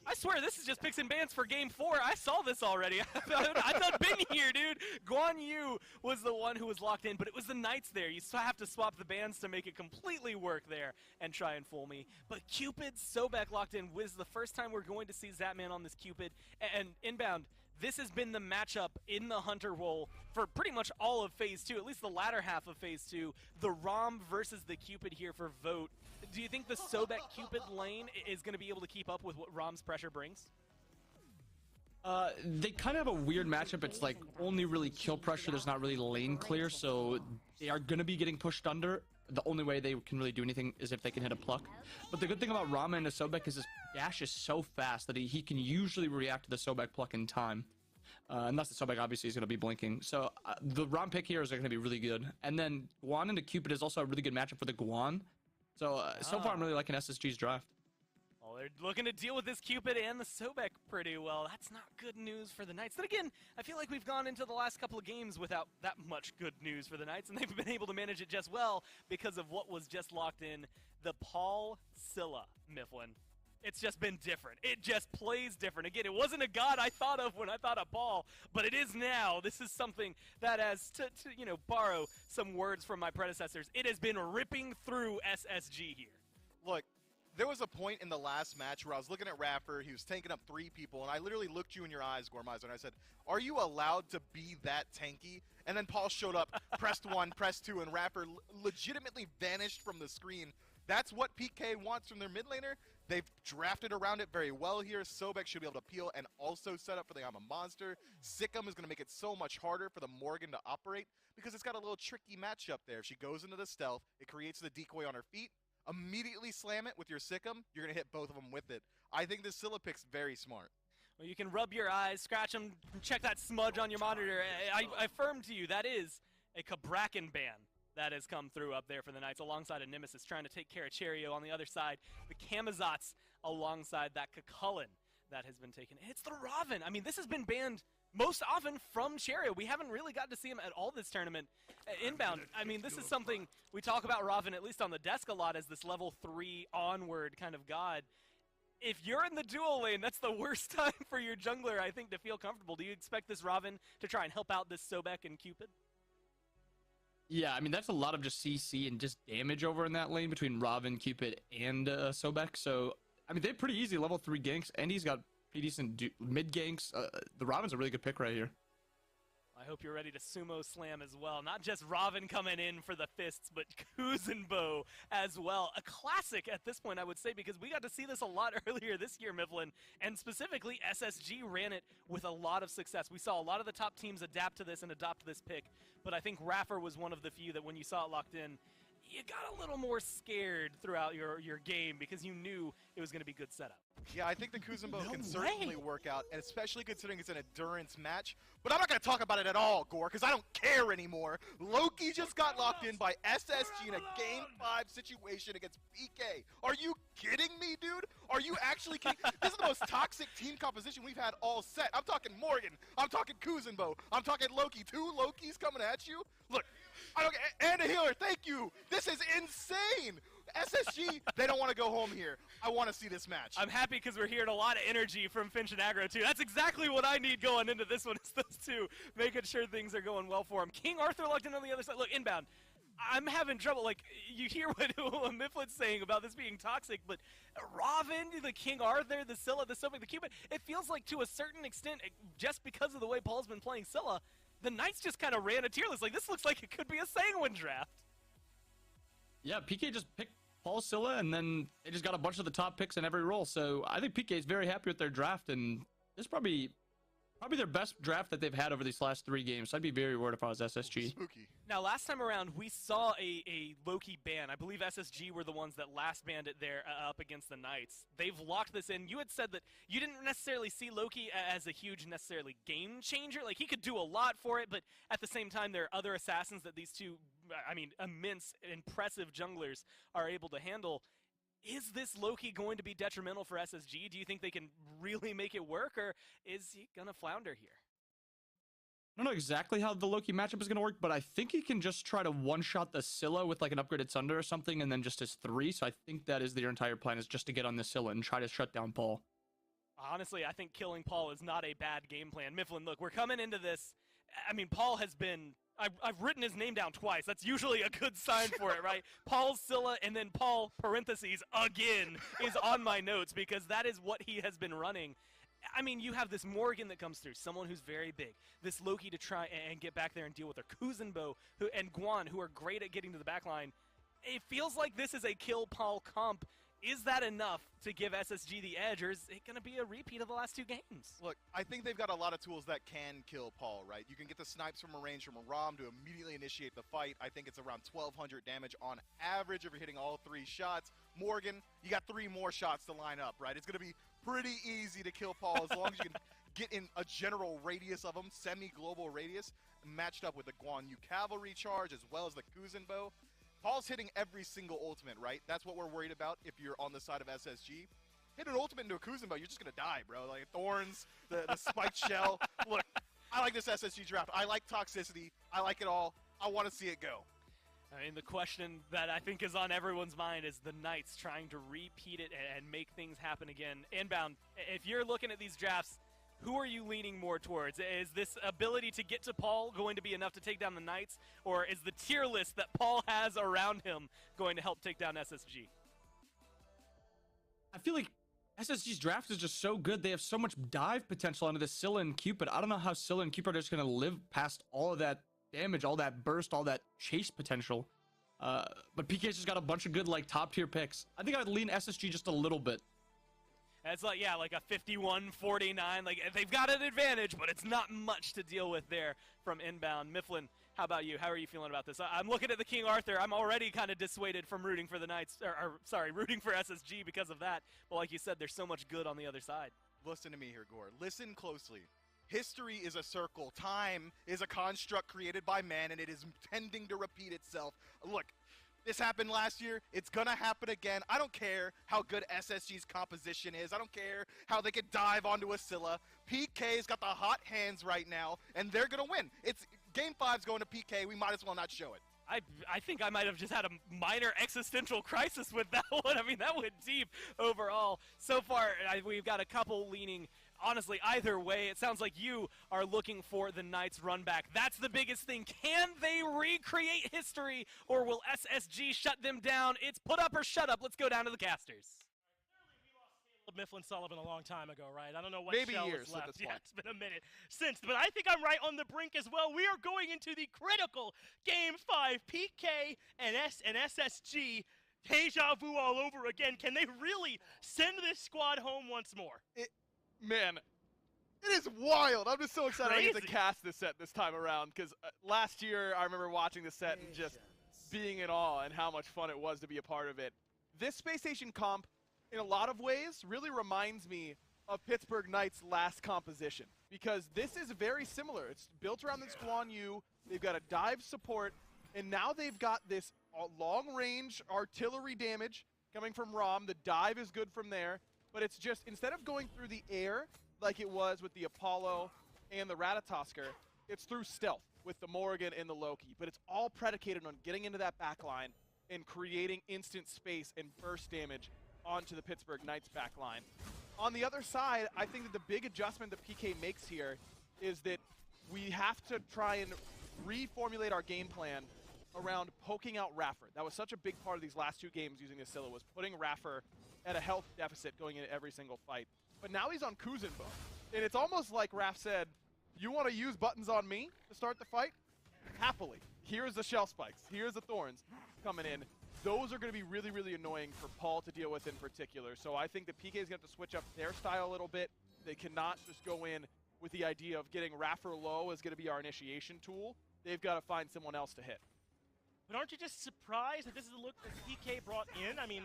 I swear this is just picks and bans for game 4. I saw this already. I've not been here, dude. Guan Yu was the one who was locked in, but it was the Knights there. You have to swap the bans to make it completely work there and try and fool me. But Cupid, Sobek locked in was the first time we're going to see Zapman on this Cupid. And inbound, this has been the matchup in the Hunter role for pretty much all of Phase 2, at least the latter half of Phase 2. The Rom versus the Cupid here for Vote. Do you think the Sobek Cupid lane is going to be able to keep up with what Rom's pressure brings? They kind of have a weird matchup. It's like only really kill pressure. There's not really lane clear, so they are going to be getting pushed under. The only way they can really do anything is if they can hit a pluck. But the good thing about Rama and the Sobek is his dash is so fast that he can usually react to the Sobek pluck in time. Unless the Sobek obviously is going to be blinking. So the Rom pick here is going to be really good. And then Guan into Cupid is also a really good matchup for the Guan. So so far I'm really liking SSG's draft. Well, they're looking to deal with this Cupid and the Sobek pretty well. That's not good news for the Knights. Then again, I feel like we've gone into the last couple of games without that much good news for the Knights, and they've been able to manage it just well because of what was just locked in, the Paul Scylla Mifflin. It's just been different. It just plays different. Again, it wasn't a god I thought of when I thought of Paul, but it is now. This is something that has, to borrow some words from my predecessors, it has been ripping through SSG here. Look, there was a point in the last match where I was looking at Rapper, he was tanking up 3 people, and I literally looked you in your eyes, Gormizer, and I said, are you allowed to be that tanky? And then Paul showed up, pressed 1, pressed 2, and Rapper legitimately vanished from the screen. That's what PK wants from their mid laner. They've drafted around it very well here. Sobek should be able to peel and also set up for the I'm a Monster. Sikkim is going to make it so much harder for the Morgan to operate because it's got a little tricky matchup there. If she goes into the stealth, it creates the decoy on her feet. Immediately slam it with your Sikkim, you're going to hit both of them with it. I think this Scylla pick's very smart. Well, you can rub your eyes, scratch them, check that smudge on your monitor. I affirm to you, that is a Cabrakan ban that has come through up there for the Knights alongside a Nemesis trying to take care of Cherio on the other side. The Camazotz alongside that Kakulin that has been taken. It's the Raven. I mean, this has been banned most often from Cherio. We haven't really gotten to see him at all this tournament. Inbound, I mean, this is something we talk about Raven, at least on the desk a lot, as this level 3 onward kind of god. If you're in the dual lane, that's the worst time for your jungler, I think, to feel comfortable. Do you expect this Raven to try and help out this Sobek and Cupid? Yeah, I mean, that's a lot of just CC and just damage over in that lane between Robin, Cupid, and Sobek. So, I mean, they're pretty easy level 3 ganks, and he's got pretty decent mid ganks. The Robin's a really good pick right here. I hope you're ready to sumo slam as well. Not just Robin coming in for the fists, but Kuzenbo as well. A classic at this point, I would say, because we got to see this a lot earlier this year, Mifflin, and specifically SSG ran it with a lot of success. We saw a lot of the top teams adapt to this and adopt this pick, but I think Raffer was one of the few that when you saw it locked in, you got a little more scared throughout your game because you knew it was going to be good setup. Yeah, I think the Kuzenbo can certainly work out, and especially considering it's an endurance match. But I'm not going to talk about it at all, Gore, because I don't care anymore. Loki just got locked in by SSG in a Game 5 situation against PK. Are you kidding me, dude? Are you actually kidding? This is the most toxic team composition we've had all set. I'm talking Morgan. I'm talking Kuzenbo. I'm talking Loki. 2 Lokis coming at you? Look, I don't get, and a healer, thank you. This is insane. SSG, they don't want to go home here. I want to see this match. I'm happy because we're hearing a lot of energy from Finch and Aggro, too. That's exactly what I need going into this one, is those two, making sure things are going well for him. King Arthur locked in on the other side. Look, inbound. I'm having trouble. Like, you hear what Mifflin's saying about this being toxic, but Robin, the King Arthur, the Scylla, the Sobek, the Cupid, it feels like to a certain extent, just because of the way Paul's been playing Scylla, the Knights just kind of ran a tier list. Like, this looks like it could be a Sanguine draft. Yeah, PK just picked Paul Scylla, and then they just got a bunch of the top picks in every role. So I think PK is very happy with their draft, and this is probably their best draft that they've had over these last 3 games. So I'd be very worried if I was SSG. Spooky. Now, last time around, we saw a Loki ban. I believe SSG were the ones that last banned it there up against the Knights. They've locked this in. You had said that you didn't necessarily see Loki as a huge, necessarily game changer. Like, he could do a lot for it, but at the same time, there are other assassins that these two, I mean, immense, impressive junglers are able to handle. Is this Loki going to be detrimental for SSG? Do you think they can really make it work, or is he going to flounder here? I don't know exactly how the Loki matchup is going to work, but I think he can just try to one-shot the Scylla with like an upgraded Sunder or something, and then just his 3. So I think that is their entire plan, is just to get on the Scylla and try to shut down Paul. Honestly, I think killing Paul is not a bad game plan. Mifflin, look, we're coming into this. I mean, Paul has been... I've written his name down twice. That's usually a good sign for it, right? Paul Scylla and then Paul, parentheses, again, is on my notes because that is what he has been running. I mean, you have this Morgan that comes through, someone who's very big. This Loki to try and get back there and deal with her. Kuzenbo and Guan, who are great at getting to the back line. It feels like this is a kill Paul comp. Is that enough to give SSG the edge, or is it going to be a repeat of the last 2 games? Look, I think they've got a lot of tools that can kill Paul, right? You can get the snipes from a range from a ROM to immediately initiate the fight. I think it's around 1,200 damage on average if you're hitting all 3 shots. Morgan, you got 3 more shots to line up, right? It's going to be pretty easy to kill Paul as long as you can get in a general radius of him, semi-global radius, matched up with the Guan Yu cavalry charge as well as the Kuzenbo. Paul's hitting every single ultimate, right? That's what we're worried about if you're on the side of SSG. Hit an ultimate into a Kuzenbo, you're just going to die, bro. Like, thorns, the spiked shell. Look, I like this SSG draft. I like toxicity. I like it all. I want to see it go. I mean, the question that I think is on everyone's mind is the Knights trying to repeat it and make things happen again. Inbound, if you're looking at these drafts, who are you leaning more towards? Is this ability to get to Paul going to be enough to take down the Knights? Or is the tier list that Paul has around him going to help take down SSG? I feel like SSG's draft is just so good. They have so much dive potential under the Scylla and Cupid. I don't know how Scylla and Cupid are just going to live past all of that damage, all that burst, all that chase potential. But PK's just got a bunch of good, like, top-tier picks. I think I would lean SSG just a little bit. It's like, yeah, like a 51-49. Like, they've got an advantage, but it's not much to deal with there from inbound. Mifflin, how about you? How are you feeling about this? I'm looking at the King Arthur. I'm already kind of dissuaded from rooting for the Knights, sorry, rooting for SSG because of that. But like you said, there's so much good on the other side. Listen to me here, Gore. Listen closely. History is a circle. Time is a construct created by man, and it is tending to repeat itself. Look, this happened last year. It's going to happen again. I don't care how good SSG's composition is. I don't care how they could dive onto a Scylla. PK's got the hot hands right now, and they're going to win. It's Game 5's going to PK. We might as well not show it. I think I might have just had a minor existential crisis with that one. I mean, that went deep overall. So far, we've got a couple leaning, honestly, either way. It sounds like you are looking for the Knights run back. That's the biggest thing. Can they recreate history, or will SSG shut them down? It's put up or shut up. Let's go down to the casters. Mifflin Sullivan a long time ago, right? I don't know what Maybe shell years is at left. this Yeah, point. it's been a minute since, but I think I'm right on the brink as well. We are going into the critical Game 5, PK and SSG. Deja vu all over again. Can they really send this squad home once more? Man, it is wild. I'm just so excited I get to Crazy. cast this set this time around because last year I remember watching the set and just being in awe and how much fun it was to be a part of it. This Space Station comp, in a lot of ways, really reminds me of Pittsburgh Knights' last composition because this is very similar. It's built around this Guan Yu. They've got a dive support, and now they've got this long-range artillery damage coming from ROM. The dive is good from there, but it's just, instead of going through the air like it was with the Apollo and the Ratatosker, it's through stealth with the Morgan and the Loki. But it's all predicated on getting into that backline and creating instant space and burst damage onto the Pittsburgh Knights backline. On the other side, I think that the big adjustment that PK makes here is that we have to try and reformulate our game plan around poking out Raffer. That was such a big part of these last 2 games using the Scylla, was putting Raffer at a health deficit going into every single fight. But now he's on Kuzenbo. And it's almost like Raf said, you want to use buttons on me to start the fight? Happily. Here's the shell spikes. Here's the thorns coming in. Those are going to be really, really annoying for Paul to deal with in particular. So I think that PK is going to have to switch up their style a little bit. They cannot just go in with the idea of getting Raffer low as going to be our initiation tool. They've got to find someone else to hit. But aren't you just surprised that this is the look that PK brought in? I mean,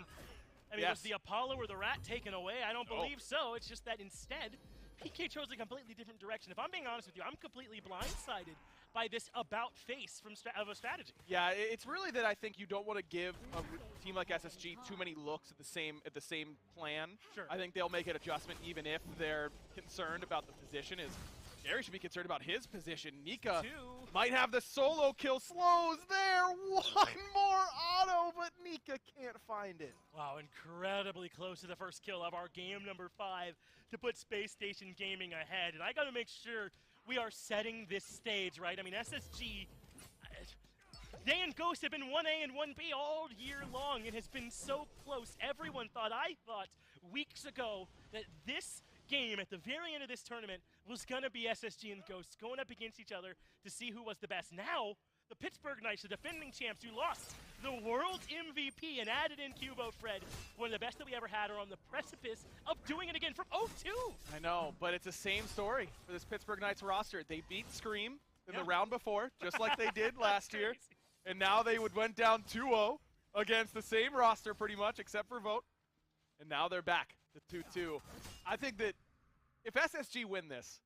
Yes. was the Apollo or the Rat taken away? I don't believe so. It's just that instead, PK chose a completely different direction. If I'm being honest with you, I'm completely blindsided by this about face of a strategy. Yeah, it's really that I think you don't want to give a team like SSG too many looks at the same plan. Sure. I think they'll make an adjustment even if they're concerned about the position. Is Gary should be concerned about his position. Nika 2. might have the solo kill. Slows there. One more auto, but Nika can't find it. Wow, incredibly close to the first kill of our game number 5 to put Space Station Gaming ahead. And I got to make sure we are setting this stage, right? I mean, SSG, they and Ghost have been 1A and 1B all year long. It has been so close. Everyone thought, I thought weeks ago, that this game at the very end of this tournament was going to be SSG and Ghosts going up against each other to see who was the best. Now, the Pittsburgh Knights, the defending champs who lost the world MVP and added in Cubo Fred, one of the best that we ever had, are on the precipice of doing it again from 0-2. I know, but it's the same story for this Pittsburgh Knights roster. They beat Scream in the Yeah. round before, just like they did last year. Crazy. And now they went down 2-0 against the same roster pretty much, except for Vote. And now they're back to 2-2. I think that if SSG win this,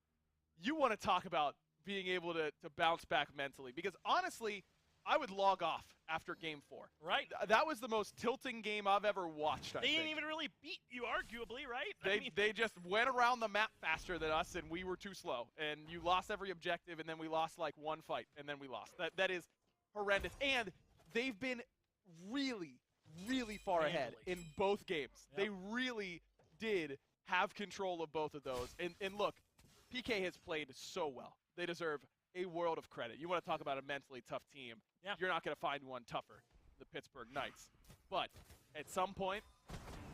you want to talk about being able to bounce back mentally. Because honestly, I would log off after game 4. Right. That was the most tilting game I've ever watched, I They think. didn't even really beat you, arguably, right? I mean, They just went around the map faster than us, and we were too slow. And you lost every objective, and then we lost like one fight, and then we lost. That is horrendous. And they've been really, really far ahead in both games. Yep. They really did have control of both of those. And look, PK has played so well. They deserve a world of credit. You want to talk about a mentally tough team. Yeah. You're not going to find one tougher, the Pittsburgh Knights. But at some point,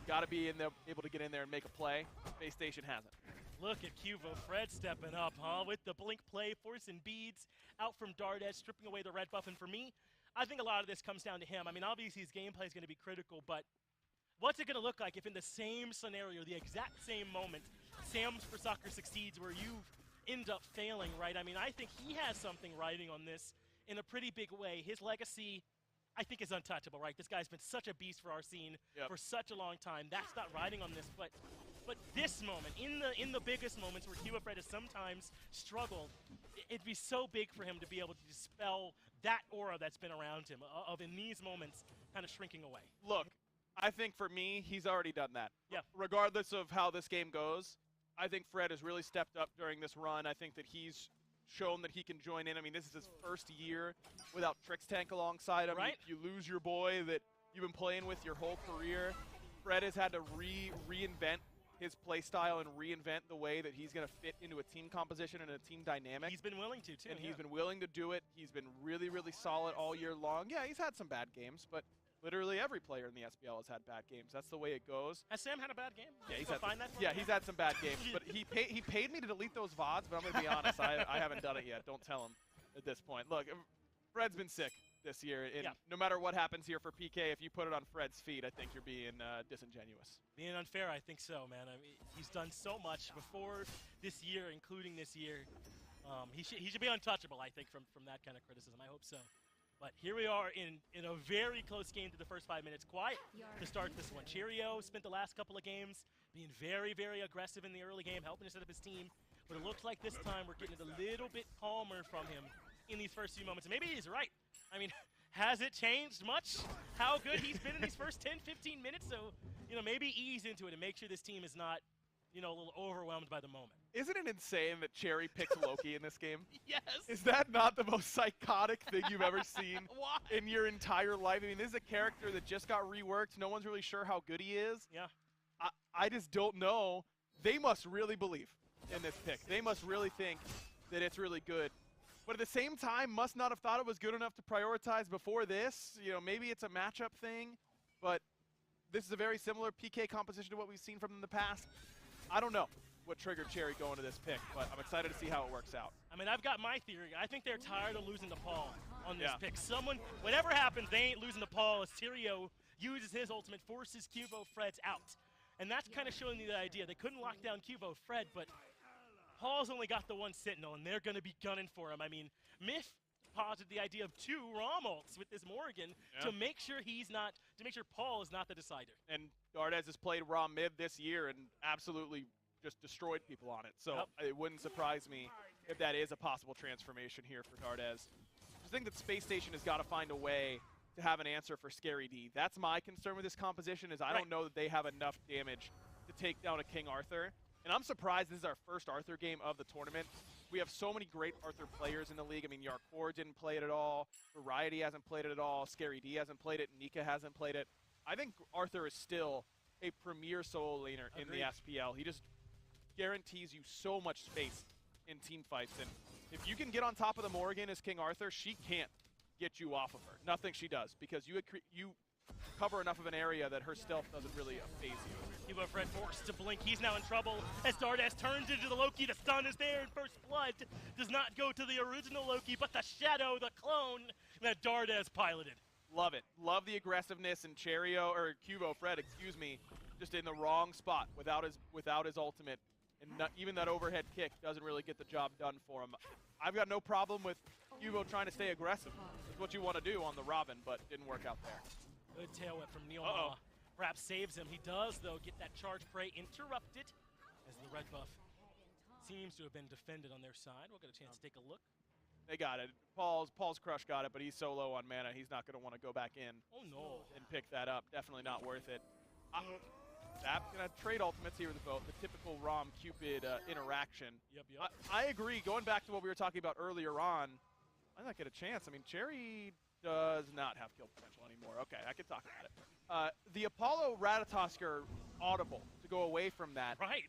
got to be able to get in there and make a play. Space Station hasn't. Look at Cubo Fred stepping up, huh? With the blink play, forcing beads out from Dardez, stripping away the red buff. And for me, I think a lot of this comes down to him. I mean, obviously his gameplay is going to be critical, but what's it going to look like if in the same scenario, the exact same moment, Sam's for Soccer succeeds where you end up failing, right? I mean, I think he has something riding on this in a pretty big way. His legacy, I think, is untouchable, right? This guy's been such a beast for our scene for such a long time. That's not riding on this, but this moment, in the biggest moments where Cubo Fred has sometimes struggled, it'd be so big for him to be able to dispel that aura that's been around him, of in these moments kind of shrinking away. Look, I think for me, he's already done that. Yeah. Regardless of how this game goes, I think Fred has really stepped up during this run. I think that he's shown that he can join in. I mean, this is his first year without Trix Tank alongside him. Right. You lose your boy that you've been playing with your whole career. Fred has had to reinvent his play style and reinvent the way that he's going to fit into a team composition and a team dynamic. He's been willing to, too. And he's been willing to do it. He's been really, really solid all year long. Yeah, he's had some bad games, but literally every player in the SPL has had bad games. That's the way it goes. Has Sam had a bad game? Yeah, he's Go had, find that for yeah, me? he's had some bad games, but he paid me to delete those VODs, but I'm going to be honest, I haven't done it yet. Don't tell him at this point. Look, Fred's been sick this year, and no matter what happens here for PK, if you put it on Fred's feet, I think you're being disingenuous. Being unfair, I think so, man. I mean, he's done so much before this year, including this year. He should be untouchable, I think, from that kind of criticism. I hope so. But here we are in a very close game to the first 5 minutes. Quiet to start this one. Cheerio spent the last couple of games being very, very aggressive in the early game, helping to set up his team. But it looks like this time we're getting it a little bit calmer from him in these first few moments. And maybe he's right. I mean, has it changed much how good he's been in these first 10, 15 minutes? So, maybe ease into it and make sure this team is not, a little overwhelmed by the moment. Isn't it insane that Cherry picks Loki in this game? Yes. Is that not the most psychotic thing you've ever seen Why? in your entire life? I mean, this is a character that just got reworked. No one's really sure how good he is. Yeah. I just don't know. They must really believe in this pick. They must really think that it's really good. But at the same time, must not have thought it was good enough to prioritize before this. Maybe it's a matchup thing, but this is a very similar PK composition to what we've seen from them in the past. I don't know what triggered Cherry going to this pick, but I'm excited to see how it works out. I mean, I've got my theory. I think they're tired of losing to Paul on this pick. Whatever happens, they ain't losing to Paul as Tyrio uses his ultimate, forces Cubo Fred's out. And that's kind of showing you the idea. They couldn't lock down Cubo Fred, but Paul's only got the one Sentinel, and they're going to be gunning for him. I mean, Myth posited the idea of 2 ROM ults with this Morrigan to make sure Paul is not the decider. And Dardez has played raw mid this year and absolutely just destroyed people on it. So it wouldn't surprise me if that is a possible transformation here for Dardez. I think that Space Station has got to find a way to have an answer for Scary D. That's my concern with this composition is I don't know that they have enough damage to take down a King Arthur. And I'm surprised this is our first Arthur game of the tournament we have so many great Arthur players in the league. I mean, Yarkor didn't play it at all. Variety hasn't played it at all. Scary D hasn't played it. Nika hasn't played it. I think Arthur is still a premier solo laner in the SPL. He just guarantees you so much space in team fights. And if you can get on top of the Morrigan as King Arthur, she can't get you off of her. Nothing she does, because you cover enough of an area that her stealth doesn't really phase you. Evo Fred forced to blink. He's now in trouble as Dardas turns into the Loki. The stun is there, and First Blood does not go to the original Loki, but the Shadow, the clone that Dardas piloted. Love it. Love the aggressiveness, and Cuvo Fred, excuse me, just in the wrong spot without his ultimate. And even that overhead kick doesn't really get the job done for him. I've got no problem with Cuvo trying to stay aggressive. It's what you want to do on the Robin, but didn't work out there. Good tail whip from Neil. Perhaps saves him. He does, though, get that charge prey interrupted as the red buff seems to have been defended on their side. We'll get a chance to take a look. They got it. Paul's Crush got it, but he's so low on mana, he's not going to want to go back in. Oh, no. And pick that up. Definitely not worth it. Zap going to trade ultimates here with the boat. The typical Rom Cupid interaction. Yep. I agree. Going back to what we were talking about earlier on, I not get a chance. I mean, Cherry does not have kill potential anymore. Okay, I can talk about it. The Apollo Ratatosker audible to go away from that. Right.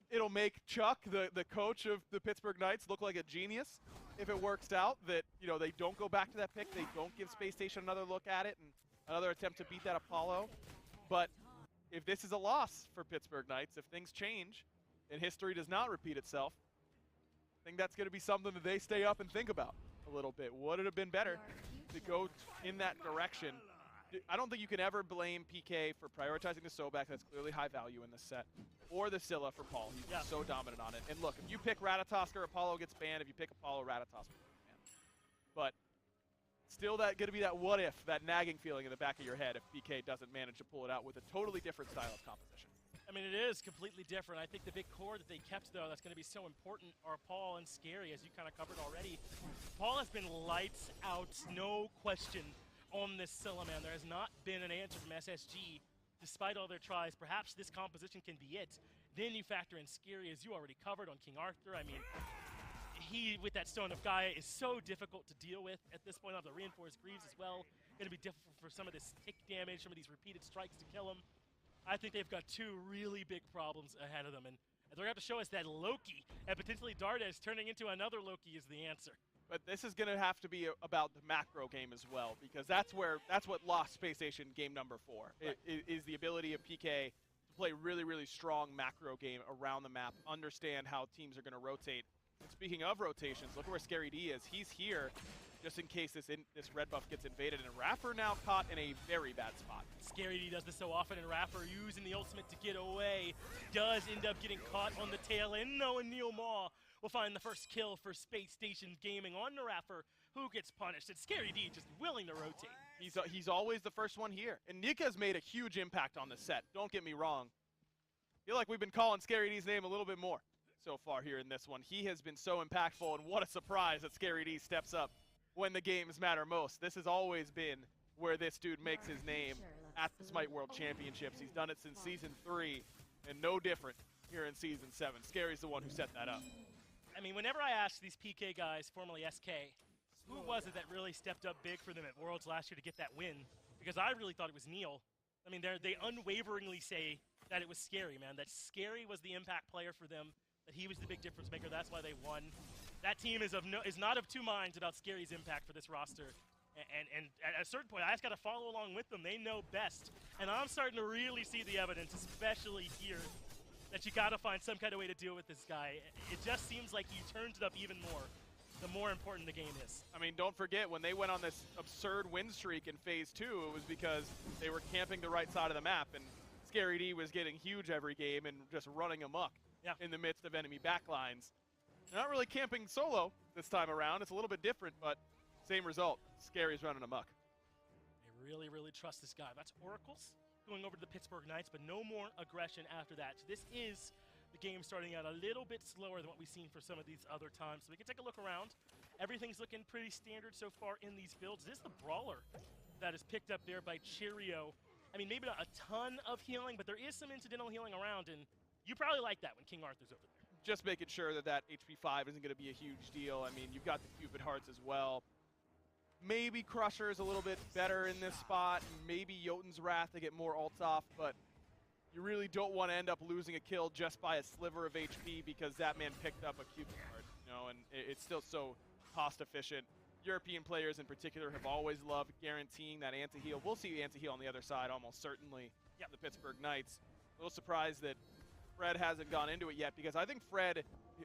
It'll make Chuck, the coach of the Pittsburgh Knights, look like a genius if it works out that, they don't go back to that pick. They don't give Space Station another look at it and another attempt to beat that Apollo. But if this is a loss for Pittsburgh Knights, if things change and history does not repeat itself, I think that's going to be something that they stay up and think about a little bit. Would it have been better to go in that direction? I don't think you can ever blame PK for prioritizing the Sobek. That's clearly high value in this set. Or the Scylla for Paul. He's so dominant on it. And look, if you pick Ratatosker, Apollo gets banned. If you pick Apollo, Ratatosker gets banned. But still going to be that what if, that nagging feeling in the back of your head if PK doesn't manage to pull it out with a totally different style of composition. I mean, it is completely different. I think the big core that they kept, though, that's going to be so important are Paul and Scary, as you kind of covered already. Paul has been lights out, no question, on this Scylla, man. There has not been an answer from SSG, despite all their tries. Perhaps this composition can be it. Then you factor in Scary, as you already covered on King Arthur. I mean, he, with that Stone of Gaia, is so difficult to deal with at this point. I'll have the Reinforced Greaves as well. Going to be difficult for some of this tick damage, some of these repeated strikes to kill him. I think they've got two really big problems ahead of them, and they're going to have to show us that Loki and potentially Dardas turning into another Loki is the answer. But this is going to have to be about the macro game as well, because that's what lost Space Station game number 4, right. is the ability of PK to play really, really strong macro game around the map, understand how teams are going to rotate. And speaking of rotations, look where Scary D is. He's here just in case this red buff gets invaded, and Raffer now caught in a very bad spot. Scary D does this so often, and Raffer using the ultimate to get away does end up getting caught on the tail end. No, and Neil Maw will find the first kill for Space Station Gaming on the Raffer, who gets punished. And Scary D just willing to rotate. He's always the first one here. And Nika's made a huge impact on this set. Don't get me wrong. I feel like we've been calling Scary D's name a little bit more so far here in this one. He has been so impactful, and what a surprise that Scary D steps up when the games matter most. This has always been where this dude makes his name at the Smite World Championships. He's done it since Season 3, and no different here in Season 7. Scary's the one who set that up. I mean, whenever I ask these PK guys, formerly SK, who was it that really stepped up big for them at Worlds last year to get that win? Because I really thought it was Neil. I mean, they unwaveringly say that it was Scary, man. That Scary was the impact player for them, that he was the big difference maker. That's why they won. That team is not of two minds about Scary's impact for this roster. And at a certain point, I just got to follow along with them. They know best. And I'm starting to really see the evidence, especially here, that you got to find some kind of way to deal with this guy. It just seems like he turns it up even more, the more important the game is. I mean, don't forget, when they went on this absurd win streak in Phase 2, it was because they were camping the right side of the map, and Scary D was getting huge every game and just running amok in the midst of enemy backlines. They're not really camping solo this time around. It's a little bit different, but same result. Scary's running amok. They really, really trust this guy. That's Oracles going over to the Pittsburgh Knights, but no more aggression after that. So this is the game starting out a little bit slower than what we've seen for some of these other times. So we can take a look around. Everything's looking pretty standard so far in these builds. This is the Brawler that is picked up there by Cheerio. I mean, maybe not a ton of healing, but there is some incidental healing around, and you probably like that when King Arthur's over there. just making sure that that HP 5 isn't going to be a huge deal. I mean, you've got the Cupid Hearts as well. Maybe Crusher is a little bit better in this spot. Maybe Jotun's Wrath to get more ults off, but you really don't want to end up losing a kill just by a sliver of HP because that man picked up a Cupid Heart, you know, and it's still so cost efficient. European players in particular have always loved guaranteeing that anti-heal. We'll see anti-heal on the other side almost certainly. The Pittsburgh Knights. A little surprised that Fred hasn't gone into it yet because I think Fred,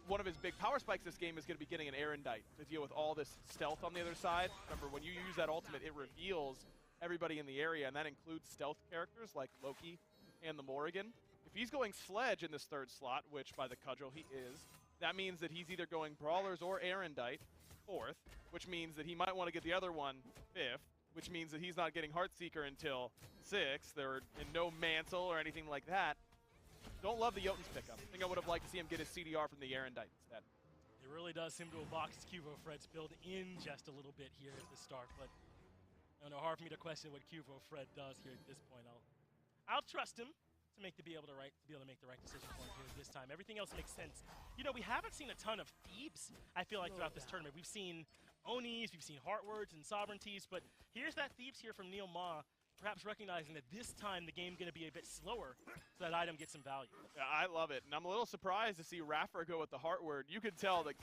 one of his big power spikes this game is going to be getting an Erendite to deal with all this stealth on the other side. Remember, when you use that ultimate, it reveals everybody in the area, and that includes stealth characters like Loki and the Morrigan. If he's going Sledge in this third slot, which by the cudgel he is, that means that he's either going Brawlers or Erendite fourth, which means that he might want to get the other one fifth, which means that he's not getting Heartseeker until sixth, or in no Mantle or anything like that. Don't love the Jotun's pickup. I think I would have liked to see him get his CDR from the Erendite instead. It really does seem to have boxed Cuvo Fred's build in just a little bit here at the start, but I don't know, hard for me to question what Cuvo Fred does here at this point. I'll trust him to be able to make the right decision for him here this time. Everything else makes sense. You know, we haven't seen a ton of Thebes, I feel like, throughout this tournament. We've seen Onis, we've seen Heartwords and Sovereignties, but here's that Thebes here from Neil Ma, perhaps recognizing that this time the game's going to be a bit slower so that item gets some value. Yeah, I love it, and I'm a little surprised to see Raffer go with the Heartword. You could tell that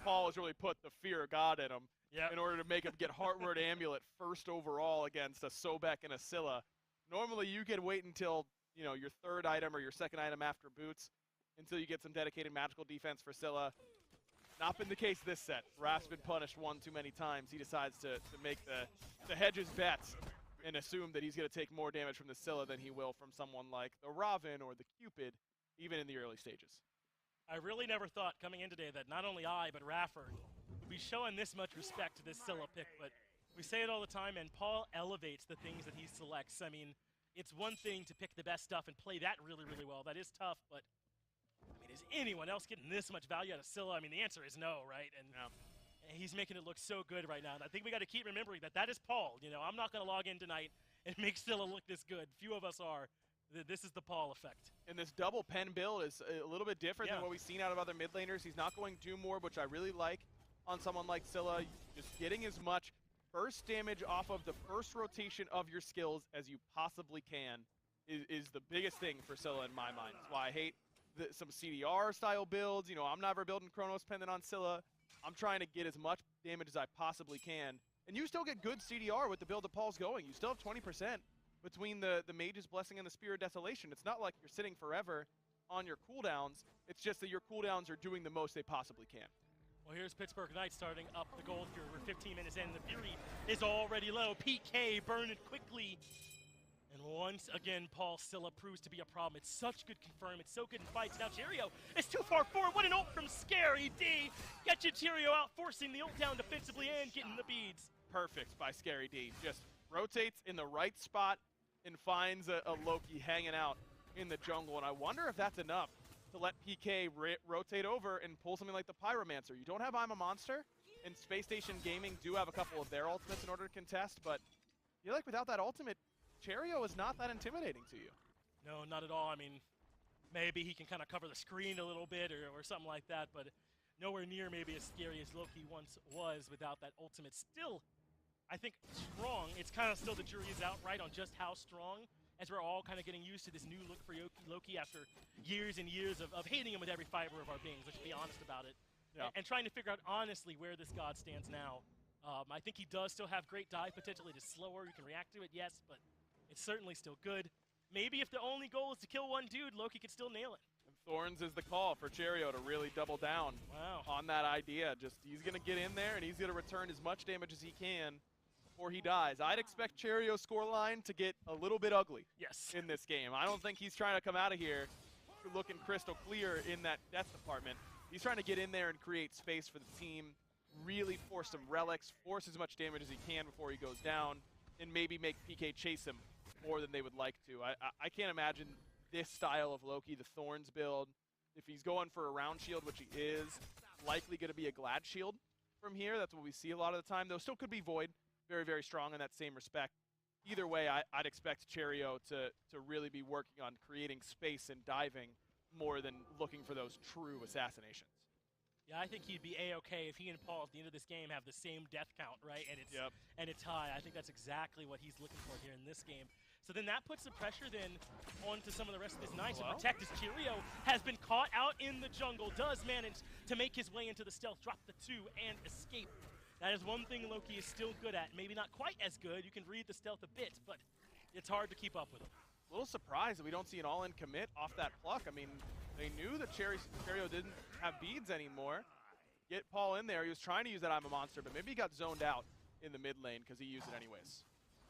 Paul has really put the fear of God in him in order to make him get Heartword Amulet first overall against a Sobek and a Scylla. Normally you could wait until, you know, your third item or your second item after boots until you get some dedicated magical defense for Scylla. Not been the case this set. Raph's been punished one too many times. He decides to make the hedges bets and assume that he's going to take more damage from the Scylla than he will from someone like the Raven or the Cupid, even in the early stages. I really never thought coming in today that not only I, but Raffer would be showing this much respect to this Scylla pick, but we say it all the time, and Paul elevates the things that he selects. I mean, it's one thing to pick the best stuff and play that really, really well. That is tough, but I mean, is anyone else getting this much value out of Scylla? I mean, the answer is no, right? And he's making it look so good right now. And I think we got to keep remembering that that is Paul. You know, I'm not going to log in tonight and make Scylla look this good. Few of us are. This is the Paul effect. And this double pen build is a little bit different than what we've seen out of other mid laners. He's not going Doom Orb, which I really like on someone like Scylla. Just getting as much burst damage off of the first rotation of your skills as you possibly can is the biggest thing for Scylla in my mind. That's why I hate some CDR style builds. You know, I'm never building Chronos Pendant on Scylla. I'm trying to get as much damage as I possibly can. And you still get good CDR with the build that Paul's going. You still have 20% between the Mage's Blessing and the Spear of Desolation. It's not like you're sitting forever on your cooldowns. It's just that your cooldowns are doing the most they possibly can. Well, here's Pittsburgh Knights starting up the gold here. We're 15 minutes in. The Fury is already low. PK burn it quickly. And once again, Paul Scylla proves to be a problem. It's such good confirm. It's so good in fights. Now Cheerio is too far forward. What an ult from Scary D. Get your Cheerio out, forcing the ult down defensively and getting the beads. Perfect by Scary D. Just rotates in the right spot and finds a Loki hanging out in the jungle. And I wonder if that's enough to let PK rotate over and pull something like the Pyromancer. You don't have I'm a Monster, and Space Station Gaming do have a couple of their ultimates in order to contest, but I feel like without that ultimate, Cheerio is not that intimidating to you. No, not at all. I mean, maybe he can kind of cover the screen a little bit or something like that, but nowhere near maybe as scary as Loki once was without that ultimate. Still, I think strong. It's kind of still the jury is out, right, on just how strong, as we're all kind of getting used to this new look for Loki after years and years of hating him with every fiber of our beings, let's be honest about it. Yeah. And trying to figure out honestly where this god stands now. I think he does still have great dive potential. It is slower, you can react to it, yes, but it's certainly still good. Maybe if the only goal is to kill one dude, Loki could still nail it. And Thorns is the call for Cheerio to really double down on that idea. Just he's going to get in there and he's going to return as much damage as he can before he dies. I'd expect Cheerio's scoreline to get a little bit ugly in this game. I don't think he's trying to come out of here looking crystal clear in that death department. He's trying to get in there and create space for the team, really force some relics, force as much damage as he can before he goes down, and maybe make PK chase him more than they would like to. I can't imagine this style of Loki, the Thorns build. If he's going for a round shield, which he is, likely going to be a Glad shield from here. That's what we see a lot of the time, though still could be Void. Very, very strong in that same respect. Either way, I'd expect Cheerio to really be working on creating space and diving more than looking for those true assassinations. Yeah, I think he'd be A-okay if he and Paul at the end of this game have the same death count, right? And it's high. I think that's exactly what he's looking for here in this game. So then that puts the pressure then onto some of the rest of his knights to protect as Cheerio has been caught out in the jungle, does manage to make his way into the stealth, drop the 2, and escape. That is one thing Loki is still good at. Maybe not quite as good. You can read the stealth a bit, but it's hard to keep up with him. A little surprised that we don't see an all-in commit off that pluck. I mean, they knew that Cheerio didn't have beads anymore. Get Paul in there. He was trying to use that I'm a monster, but maybe he got zoned out in the mid lane because he used it anyways.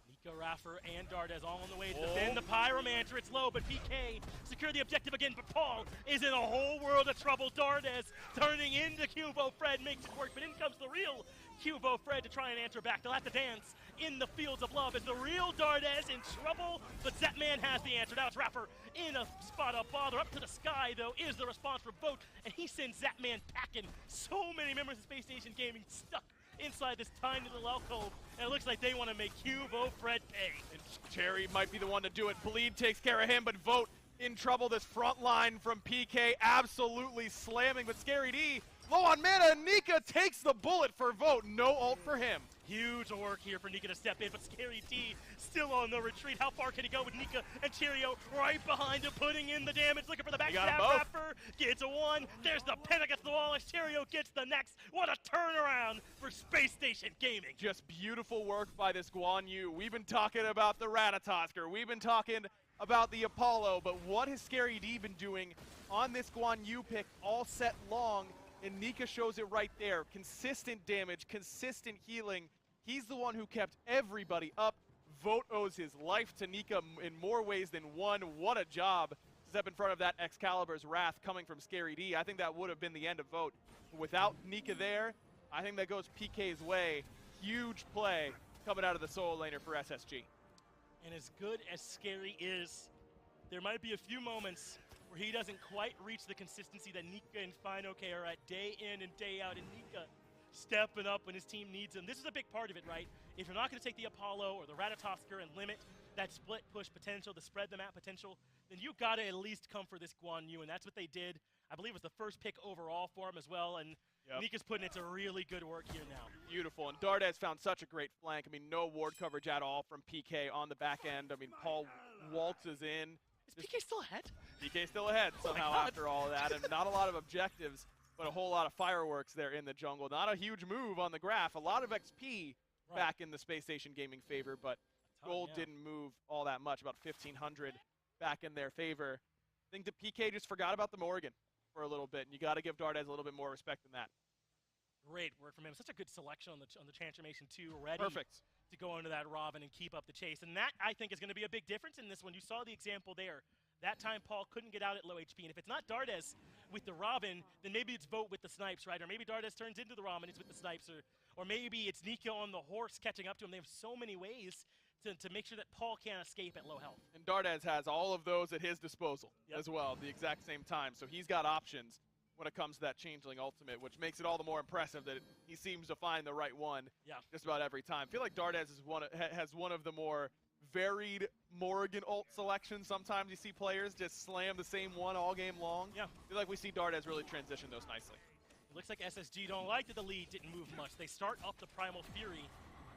Nico, Raffer, and Dardes all on the way to defend the Pyromancer. It's low, but PK secure the objective again, but Paul is in a whole world of trouble. Dardes turning into Cubo. Fred makes it work, but in comes the real Cubo Fred to try and answer back. They'll have to dance in the fields of love. Is the real Dardes in trouble? But Zetman has the answer. Now it's Raffer in a spot of bother. Up to the sky, though, is the response from Vote, and he sends Zetman packing. So many members of Space Station Gaming stuck inside this tiny little alcove, and it looks like they want to make Cubo Fred pay. And Cherry might be the one to do it. Bleed takes care of him, but Vote in trouble. This front line from PK absolutely slamming, but Scary D low on mana. Nika takes the bullet for Vote. No ult for him. Huge work here for Nika to step in, but Scary D still on the retreat. How far can he go with Nika and Cheerio right behind him, putting in the damage, looking for the backstab. Rapper gets a 1. There's the pin against the wall as Cheerio gets the next. What a turnaround for Space Station Gaming. Just beautiful work by this Guan Yu. We've been talking about the Ratatosker. We've been talking about the Apollo, but what has Scary D been doing on this Guan Yu pick all set long? And Nika shows it right there. Consistent damage, consistent healing. He's the one who kept everybody up. Vote owes his life to Nika in more ways than one. What a job to step in front of that Excalibur's Wrath coming from Scary D. I think that would have been the end of Vote. Without Nika there, I think that goes PK's way. Huge play coming out of the solo laner for SSG. And as good as Scary is, there might be a few moments where he doesn't quite reach the consistency that Nika and FineOK are at day in and day out, and Nika stepping up when his team needs him. This is a big part of it, right? If you're not going to take the Apollo or the Ratatosker and limit that split push potential, the spread the map potential, then you've got to at least come for this Guan Yu, and that's what they did. I believe it was the first pick overall for him as well, and Nika's putting it to really good work here now. Beautiful, and Dardes found such a great flank. I mean, no ward coverage at all from PK on the back end. I mean, Paul waltzes in. Is PK still ahead? PK still ahead somehow after all of that, and not a lot of objectives, but a whole lot of fireworks there in the jungle. Not a huge move on the graph. A lot of XP back in the Space Station Gaming favor, but gold didn't move all that much, about 1,500 back in their favor. I think that PK just forgot about the Morgan for a little bit, and you got to give Dardes a little bit more respect than that. Great work from him. Such a good selection on the transformation too. Ready to go into that Robin and keep up the chase. And that, I think, is going to be a big difference in this one. You saw the example there. That time, Paul couldn't get out at low HP. And if it's not Dardes with the Robin, then maybe it's Vote with the snipes, right? Or maybe Dardes turns into the Robin, it's with the snipes. Or maybe it's Nika on the horse catching up to him. They have so many ways to make sure that Paul can't escape at low health. And Dardes has all of those at his disposal as well at the exact same time. So he's got options when it comes to that Changeling ultimate, which makes it all the more impressive that he seems to find the right one just about every time. I feel like Dardes has one of the more varied Morrigan ult selections. Sometimes you see players just slam the same one all game long. I feel like we see Dardes really transition those nicely. It looks like SSG don't like that the lead didn't move much. They start up the Primal Fury,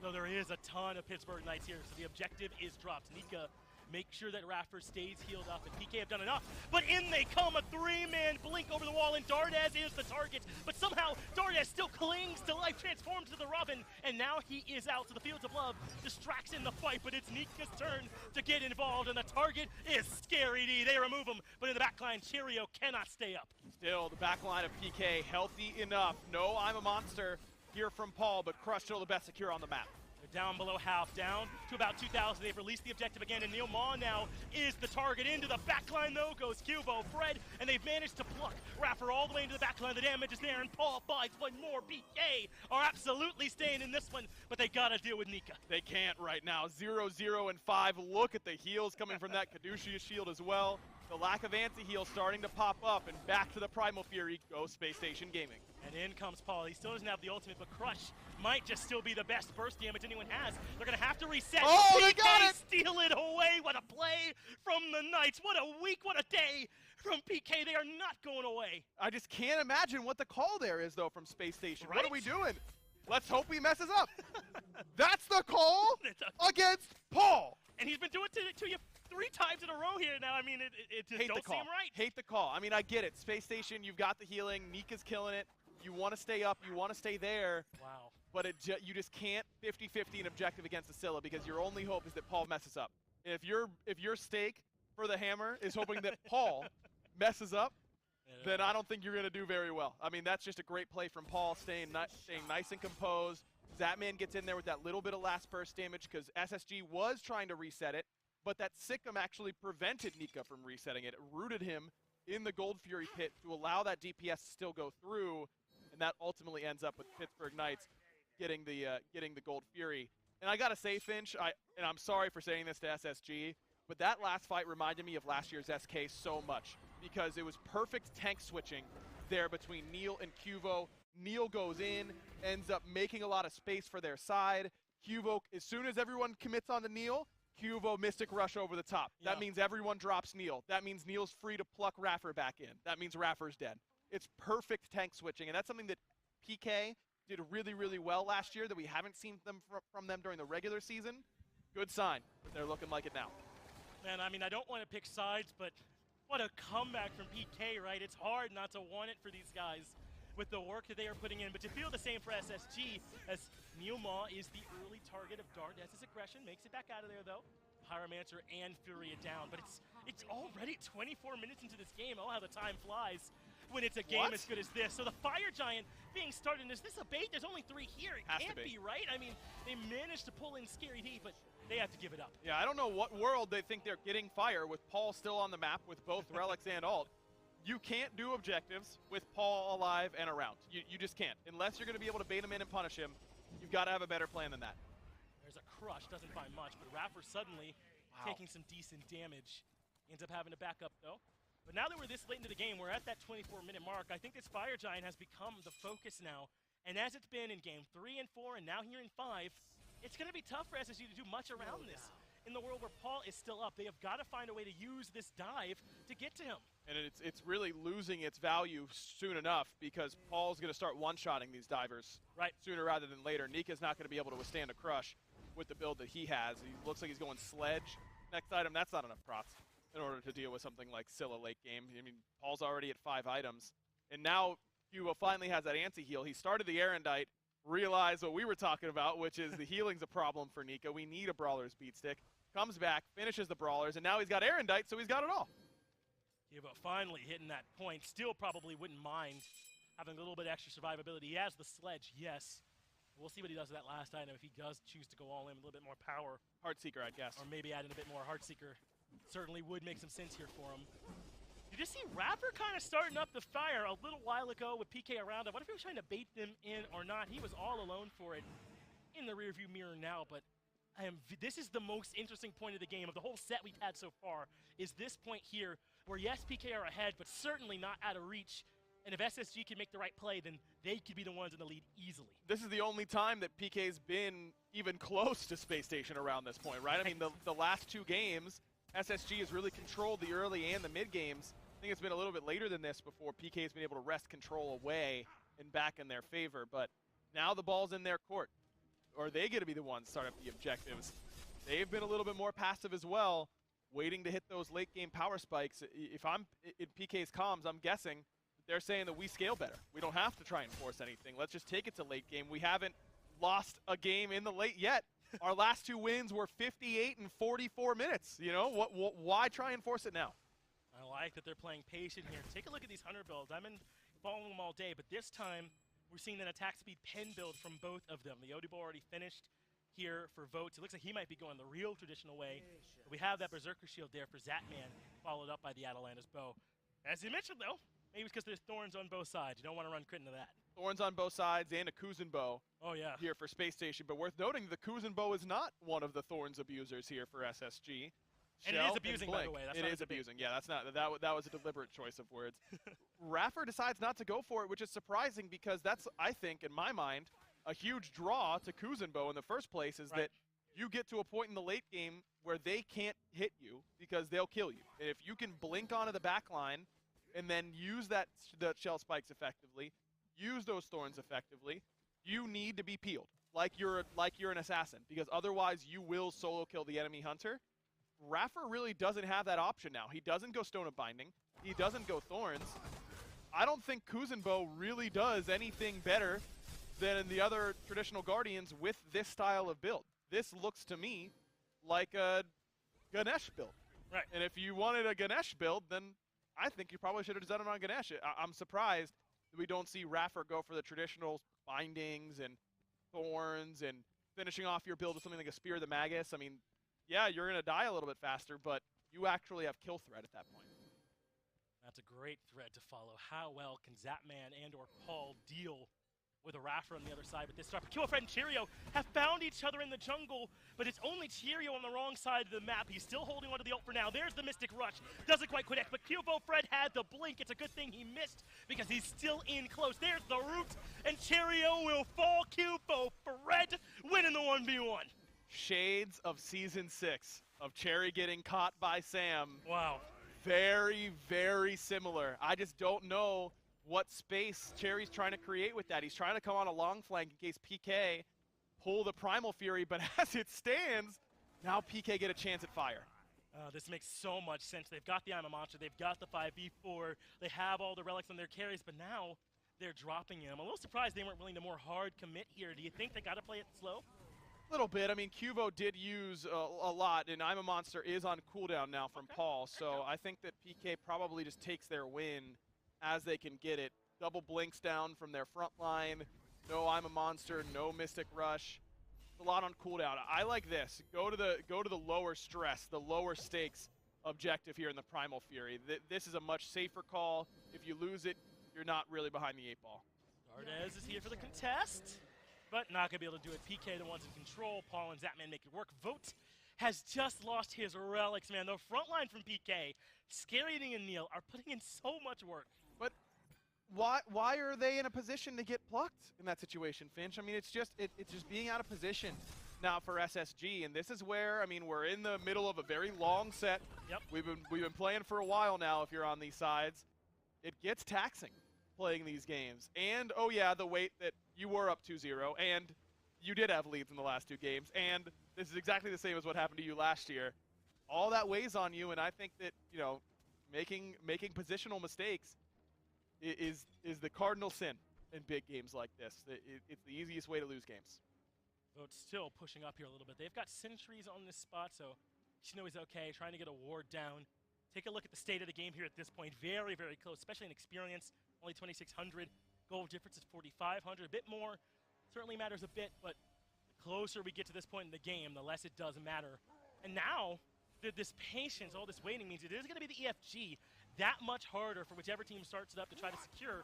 though there is a ton of Pittsburgh Knights here, so the objective is dropped. Nika make sure that Raffer stays healed up, and PK have done enough. But in they come, a 3-man blink over the wall, and Dardes is the target. But somehow, Dardes still clings to life, transforms to the Robin, and now he is out. So the Fields of Love distracts in the fight, but it's Nika's turn to get involved, and the target is Scary D. They remove him, but in the backline, Cheerio cannot stay up. Still, the backline of PK healthy enough. No, I'm a monster here from Paul, but Crush still the best secure on the map. Down below half, down to about 2,000. They've released the objective again, and Neil Maw now is the target. Into the backline, though, goes Cubo, Fred, and they've managed to pluck Raffer all the way into the backline. The damage is there, and Paul finds one more. PK are absolutely staying in this one, but they gotta deal with Nika. They can't right now. 0-0 and 5. Look at the heals coming from that Caduceus shield as well. The lack of anti-heal starting to pop up, and back to the Primal Fury goes Space Station Gaming. And in comes Paul. He still doesn't have the ultimate, but Crush might just still be the best burst damage anyone has. They're going to have to reset. Oh, they got it! Steal it away. What a play from the Knights. What a week, what a day from PK. They are not going away. I just can't imagine what the call there is, though, from Space Station. What Right? are we doing? Let's hope he messes up. That's the call against Paul. And he's been doing it to you 3 times in a row here now. I mean, it just Hate don't the call. seem right. Hate the call. I mean, I get it. Space Station, you've got the healing. Nika's killing it. You want to stay up. You want to stay there. Wow. But you just can't 50-50 an objective against Ascilla because your only hope is that Paul messes up. If your stake for the hammer is hoping that Paul messes up, then I don't think you're going to do very well. I mean, that's just a great play from Paul, staying nice and composed. Zatman gets in there with that little bit of last burst damage because SSG was trying to reset it, but that Sikkim actually prevented Nika from resetting it. It rooted him in the Gold Fury pit to allow that DPS to still go through, and that ultimately ends up with Pittsburgh Knights getting the Gold Fury. And I gotta say, Finch, and I'm sorry for saying this to SSG, but that last fight reminded me of last year's SK so much because it was perfect tank switching there between Neil and Cuvo. Neil goes in, ends up making a lot of space for their side. Cuvo, as soon as everyone commits on to Neil, Cuvo Mystic Rush over the top. Yeah. That means everyone drops Neil. That means Neil's free to pluck Raffer back in. That means Raffer's dead. It's perfect tank switching, and that's something that PK did really, really well last year that we haven't seen from them during the regular season. Good sign that they're looking like it now. Man, I mean, I don't want to pick sides, but what a comeback from PK, right? It's hard not to want it for these guys with the work that they are putting in, but to feel the same for SSG, as Neoma is the early target of Dart as his aggression, makes it back out of there though. Pyromancer and Furia down, but it's already 24 minutes into this game. Oh, how the time flies when it's a game as good as this. So the Fire Giant being started, is this a bait? There's only 3 here. It can't be, right? I mean, they managed to pull in Scary D, but they have to give it up. Yeah, I don't know what world they think they're getting Fire with Paul still on the map with both Relics and Alt. You can't do objectives with Paul alive and around. You just can't. Unless you're going to be able to bait him in and punish him, you've got to have a better plan than that. There's a crush, doesn't find much, but Raffer suddenly taking some decent damage. Ends up having to back up though. But now that we're this late into the game, we're at that 24-minute mark. I think this Fire Giant has become the focus now. And as it's been in game 3 and 4 and now here in 5, it's going to be tough for SSG to do much around this. In the world where Paul is still up, they have got to find a way to use this dive to get to him. And it's really losing its value soon enough because Paul's going to start one-shotting these divers sooner rather than later. Nika's not going to be able to withstand a crush with the build that he has. He looks like he's going Sledge. Next item, that's not enough procs in order to deal with something like Scylla late game. I mean, Paul's already at 5 items. And now Cubo finally has that anti-heal. He started the Erendite, realized what we were talking about, which is the healing's a problem for Nika. We need a Brawler's Beat Stick. Comes back, finishes the Brawlers, and now he's got Erendite, so he's got it all. Cubo finally hitting that point. Still probably wouldn't mind having a little bit extra survivability. He has the Sledge, yes. We'll see what he does with that last item if he does choose to go all in, a little bit more power. Heartseeker, I guess. Or maybe add in a bit more Heartseeker. Certainly would make some sense here for him. You just see Raffer kind of starting up the fire a little while ago with PK around him. What if he was trying to bait them in or not? He was all alone for it in the rearview mirror now, but this is the most interesting point of the game, of the whole set we've had so far, is this point here where, yes, PK are ahead, but certainly not out of reach. And if SSG can make the right play, then they could be the ones in the lead easily. This is the only time that PK's been even close to Space Station around this point, right? I mean, the last 2 games, SSG has really controlled the early and the mid games. I think it's been a little bit later than this before PK's been able to wrest control away and back in their favor. But now the ball's in their court. Or they get to be the ones start up the objectives. They've been a little bit more passive as well, waiting to hit those late game power spikes. If I'm in PK's comms, I'm guessing they're saying that we scale better. We don't have to try and force anything. Let's just take it to late game. We haven't lost a game in the late yet. Our last 2 wins were 58 and 44 minutes. You know, why try and force it now? I like that they're playing patient here. Take a look at these Hunter builds. I've been following them all day, but this time we're seeing an attack speed pen build from both of them. The Odibo already finished here for votes. It looks like he might be going the real traditional way. But we have that Berserker Shield there for Zatman, followed up by the Atalanta's Bow. As you mentioned, though, maybe it's because there's thorns on both sides. You don't want to run crit into that. Thorns on both sides and a Kuzin Bow here for Space Station. But worth noting, the Kuzin Bow is not one of the Thorns abusers here for SSG. And it is abusing, by the way. That's it is abusing. Yeah, that's not that was a deliberate choice of words. Raffer decides not to go for it, which is surprising because that's, I think, in my mind, a huge draw to Kuzin Bow in the first place is that you get to a point in the late game where they can't hit you because they'll kill you. And if you can blink onto the back line and then use the shell spikes effectively, use those thorns effectively, you need to be peeled like you're an assassin, because otherwise you will solo kill the enemy hunter. Raffer really doesn't have that option now. He doesn't go Stone of Binding. He doesn't go Thorns. I don't think Kuzenbo really does anything better than the other traditional Guardians with this style of build. This looks to me like a Ganesh build. Right. And if you wanted a Ganesh build, then I think you probably should have done it on Ganesh. I'm surprised that we don't see Raffer go for the traditional bindings and thorns and finishing off your build with something like a Spear of the Magus. I mean, yeah, you're going to die a little bit faster, but you actually have kill threat at that point. That's a great thread to follow. How well can Zapman and or Paul deal with a Raffer on the other side with this start? But Fred and Cheerio have found each other in the jungle, but it's only Cheerio on the wrong side of the map. He's still holding onto the ult for now. There's the Mystic Rush. Doesn't quite connect, but Fred had the blink. It's a good thing he missed because he's still in close. There's the root, and Cheerio will fall. Fred winning the 1v1. Shades of Season 6 of Cherry getting caught by Sam. Wow. Very, very similar. I just don't know what space Cherry's trying to create with that. He's trying to come on a long flank in case PK pull the Primal Fury, but as it stands, now PK get a chance at fire. This makes so much sense. They've got the Ima Monster, they've got the 5v4, they have all the relics on their carries, but now they're dropping him. I'm a little surprised they weren't willing to more hard commit here. Do you think they got to play it slow? A little bit. I mean, Cuvo did use a lot, and I'm a Monster is on cooldown now from Paul, so I think that PK probably just takes their win as they can get it. Double blinks down from their front line. No I'm a Monster, no Mystic Rush. A lot on cooldown. I like this. Go to the lower stress, the lower stakes objective here in the Primal Fury. This is a much safer call. If you lose it, you're not really behind the 8-ball. Dardez is here for the contest, but not going to be able to do it. PK the ones in control. Paul and Zapman make it work. Vote has just lost his relics, man. The front line from PK, Scary and Neil are putting in so much work. But why are they in a position to get plucked in that situation, Finch? I mean, it's just being out of position now for SSG, and this is where, I mean, we're in the middle of a very long set. Yep. We've been playing for a while now. If you're on these sides, it gets taxing playing these games. And oh yeah, the weight that you were up 2-0, and you did have leads in the last 2 games, and this is exactly the same as what happened to you last year. All that weighs on you, and I think that, you know, making positional mistakes is the cardinal sin in big games like this. It's the easiest way to lose games. Vote's still pushing up here a little bit. They've got sentries on this spot, so you know he's okay, trying to get a ward down. Take a look at the state of the game here at this point. Very, very close, especially in experience. Only 2,600. Goal difference is 4,500. A bit more certainly matters a bit, but the closer we get to this point in the game, the less it does matter. And now, this patience, all this waiting means it is going to be the EFG that much harder for whichever team starts it up to try to secure.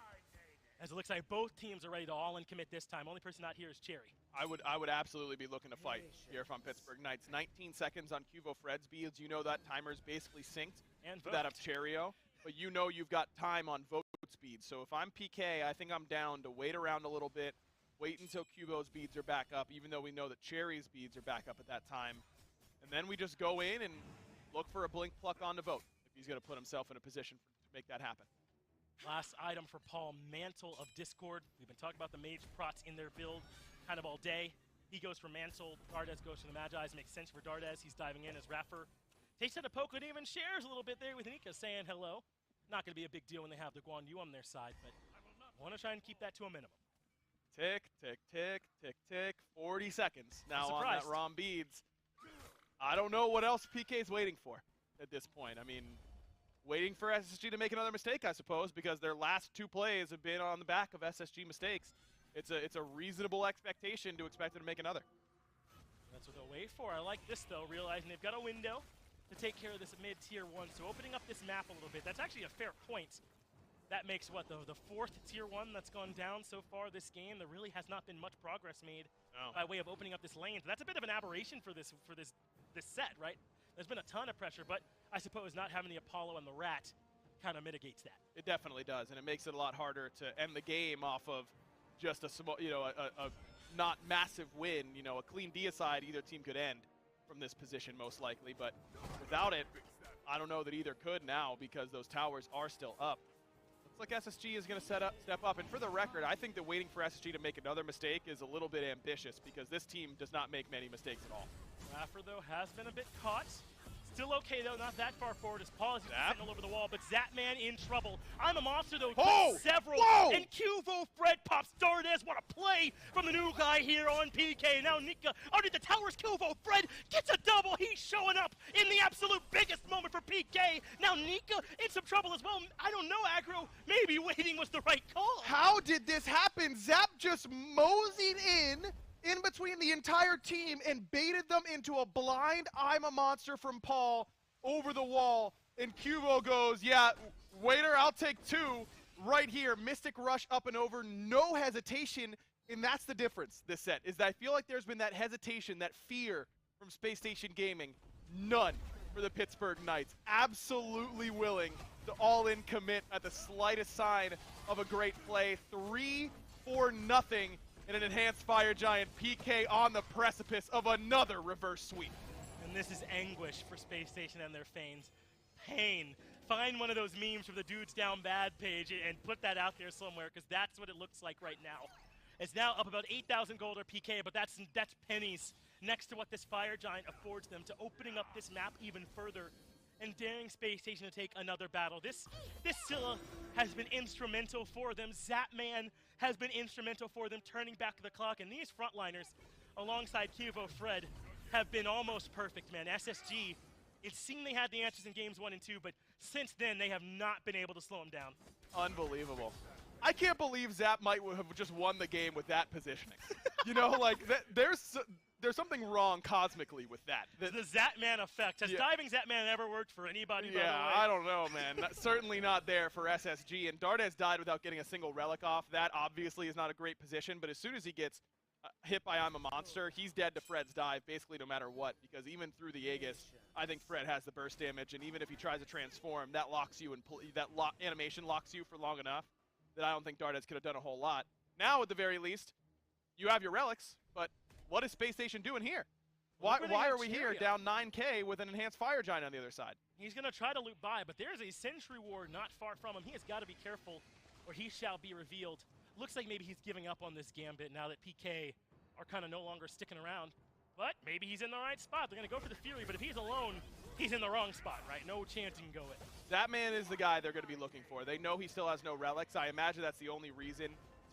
As it looks like both teams are ready to all-in commit this time. Only person not here is Cherry. I would absolutely be looking to fight here from Pittsburgh Knights. 19 seconds on Cuvo Fred's beads. You know that timer is basically synced And to that of Cherio, but you know you've got time on vote speed. So if I'm PK, I think I'm down to wait around a little bit, wait until Cuvo's beads are back up, even though we know that Cherry's beads are back up at that time. And then we just go in and look for a blink pluck on to vote if he's going to put himself in a position to make that happen. Last item for Paul, Mantle of Discord. We've been talking about the mage prots in their build kind of all day. He goes for Mantle, Dardez goes for the Magi's. Makes sense for Dardez. He's diving in as Raffer. Takes out a poke and even shares a little bit there with Nika saying hello. Not going to be a big deal when they have the Guan Yu on their side, but want to try and keep that to a minimum. Tick, tick, tick, tick, tick. 40 seconds now on that Rom beads. I don't know what else PK's waiting for at this point. I mean, waiting for SSG to make another mistake, I suppose, because their last 2 plays have been on the back of SSG mistakes. It's a reasonable expectation to expect them to make another. That's what they'll wait for. I like this, though, realizing they've got a window to take care of this mid-tier 1. So opening up this map a little bit, that's actually a fair point. That makes, what, the 4th tier 1 that's gone down so far this game. There really has not been much progress made by way of opening up this lane. That's a bit of an aberration for this set, right? There's been a ton of pressure, but I suppose not having the Apollo and the Rat kind of mitigates that. It definitely does, and it makes it a lot harder to end the game off of just a small, you know, a not massive win. You know, a clean deicide, either team could end from this position most likely, but without it, I don't know that either could now because those towers are still up. Looks like SSG is going to step up, and for the record, I think that waiting for SSG to make another mistake is a little bit ambitious because this team does not make many mistakes at all. Raffer, though, has been a bit caught. Still okay, though, not that far forward as Paul is sitting all over the wall, but Zapman in trouble. I'm a monster, though, several. Whoa! And Cuvo Fred pops Dardes. What a play from the new guy here on PK. Now Nika underneath the towers. Cuvo Fred gets a double. He's showing up in the absolute biggest moment for PK. Now Nika in some trouble as well. I don't know, Aggro. Maybe waiting was the right call. How did this happen? Zap just moseyed in between the entire team and baited them into a blind I'm a monster from Paul over the wall. And Cuvo goes, yeah, waiter, I'll take two right here. Mystic Rush up and over, no hesitation. And that's the difference this set, is that I feel like there's been that hesitation, that fear from Space Station Gaming. None for the Pittsburgh Knights. Absolutely willing to all-in commit at the slightest sign of a great play. 3-4-0. And an enhanced Fire Giant. PK on the precipice of another reverse sweep. And this is anguish for Space Station and their Fanes. Pain. Find one of those memes from the Dudes Down Bad page and put that out there somewhere, because that's what it looks like right now. It's now up about 8,000 gold or PK, but that's pennies next to what this Fire Giant affords them to opening up this map even further and daring Space Station to take another battle. This Scylla has been instrumental for them. Zapman has been instrumental for them turning back the clock, and these frontliners, alongside Cuvo Fred, have been almost perfect, man. SSG, it seemed they had the answers in games 1 and 2, but since then they have not been able to slow them down. Unbelievable. I can't believe Zap might have just won the game with that positioning. You know, like, there's something wrong cosmically with that. The Zapman effect. Has diving Zapman ever worked for anybody, by the way? I don't know, man. Certainly not there for SSG. And Dardes died without getting a single relic off. That obviously is not a great position, but as soon as he gets hit by I'm a Monster, he's dead to Fred's dive, basically no matter what, because even through the Aegis, I think Fred has the burst damage, and even if he tries to transform, that locks you and animation locks you for long enough that I don't think Dardes could have done a whole lot. Now, at the very least, you have your relics, but what is Space Station doing here? Why are we here down 9K with an enhanced Fire Giant on the other side? He's going to try to loop by, but there's a Sentry Ward not far from him. He has got to be careful, or he shall be revealed. Looks like maybe he's giving up on this Gambit now that PK are kind of no longer sticking around. But maybe he's in the right spot. They're going to go for the Fury, but if he's alone, he's in the wrong spot, right? No chance he can go with. That man is the guy they're going to be looking for. They know he still has no relics. I imagine that's the only reason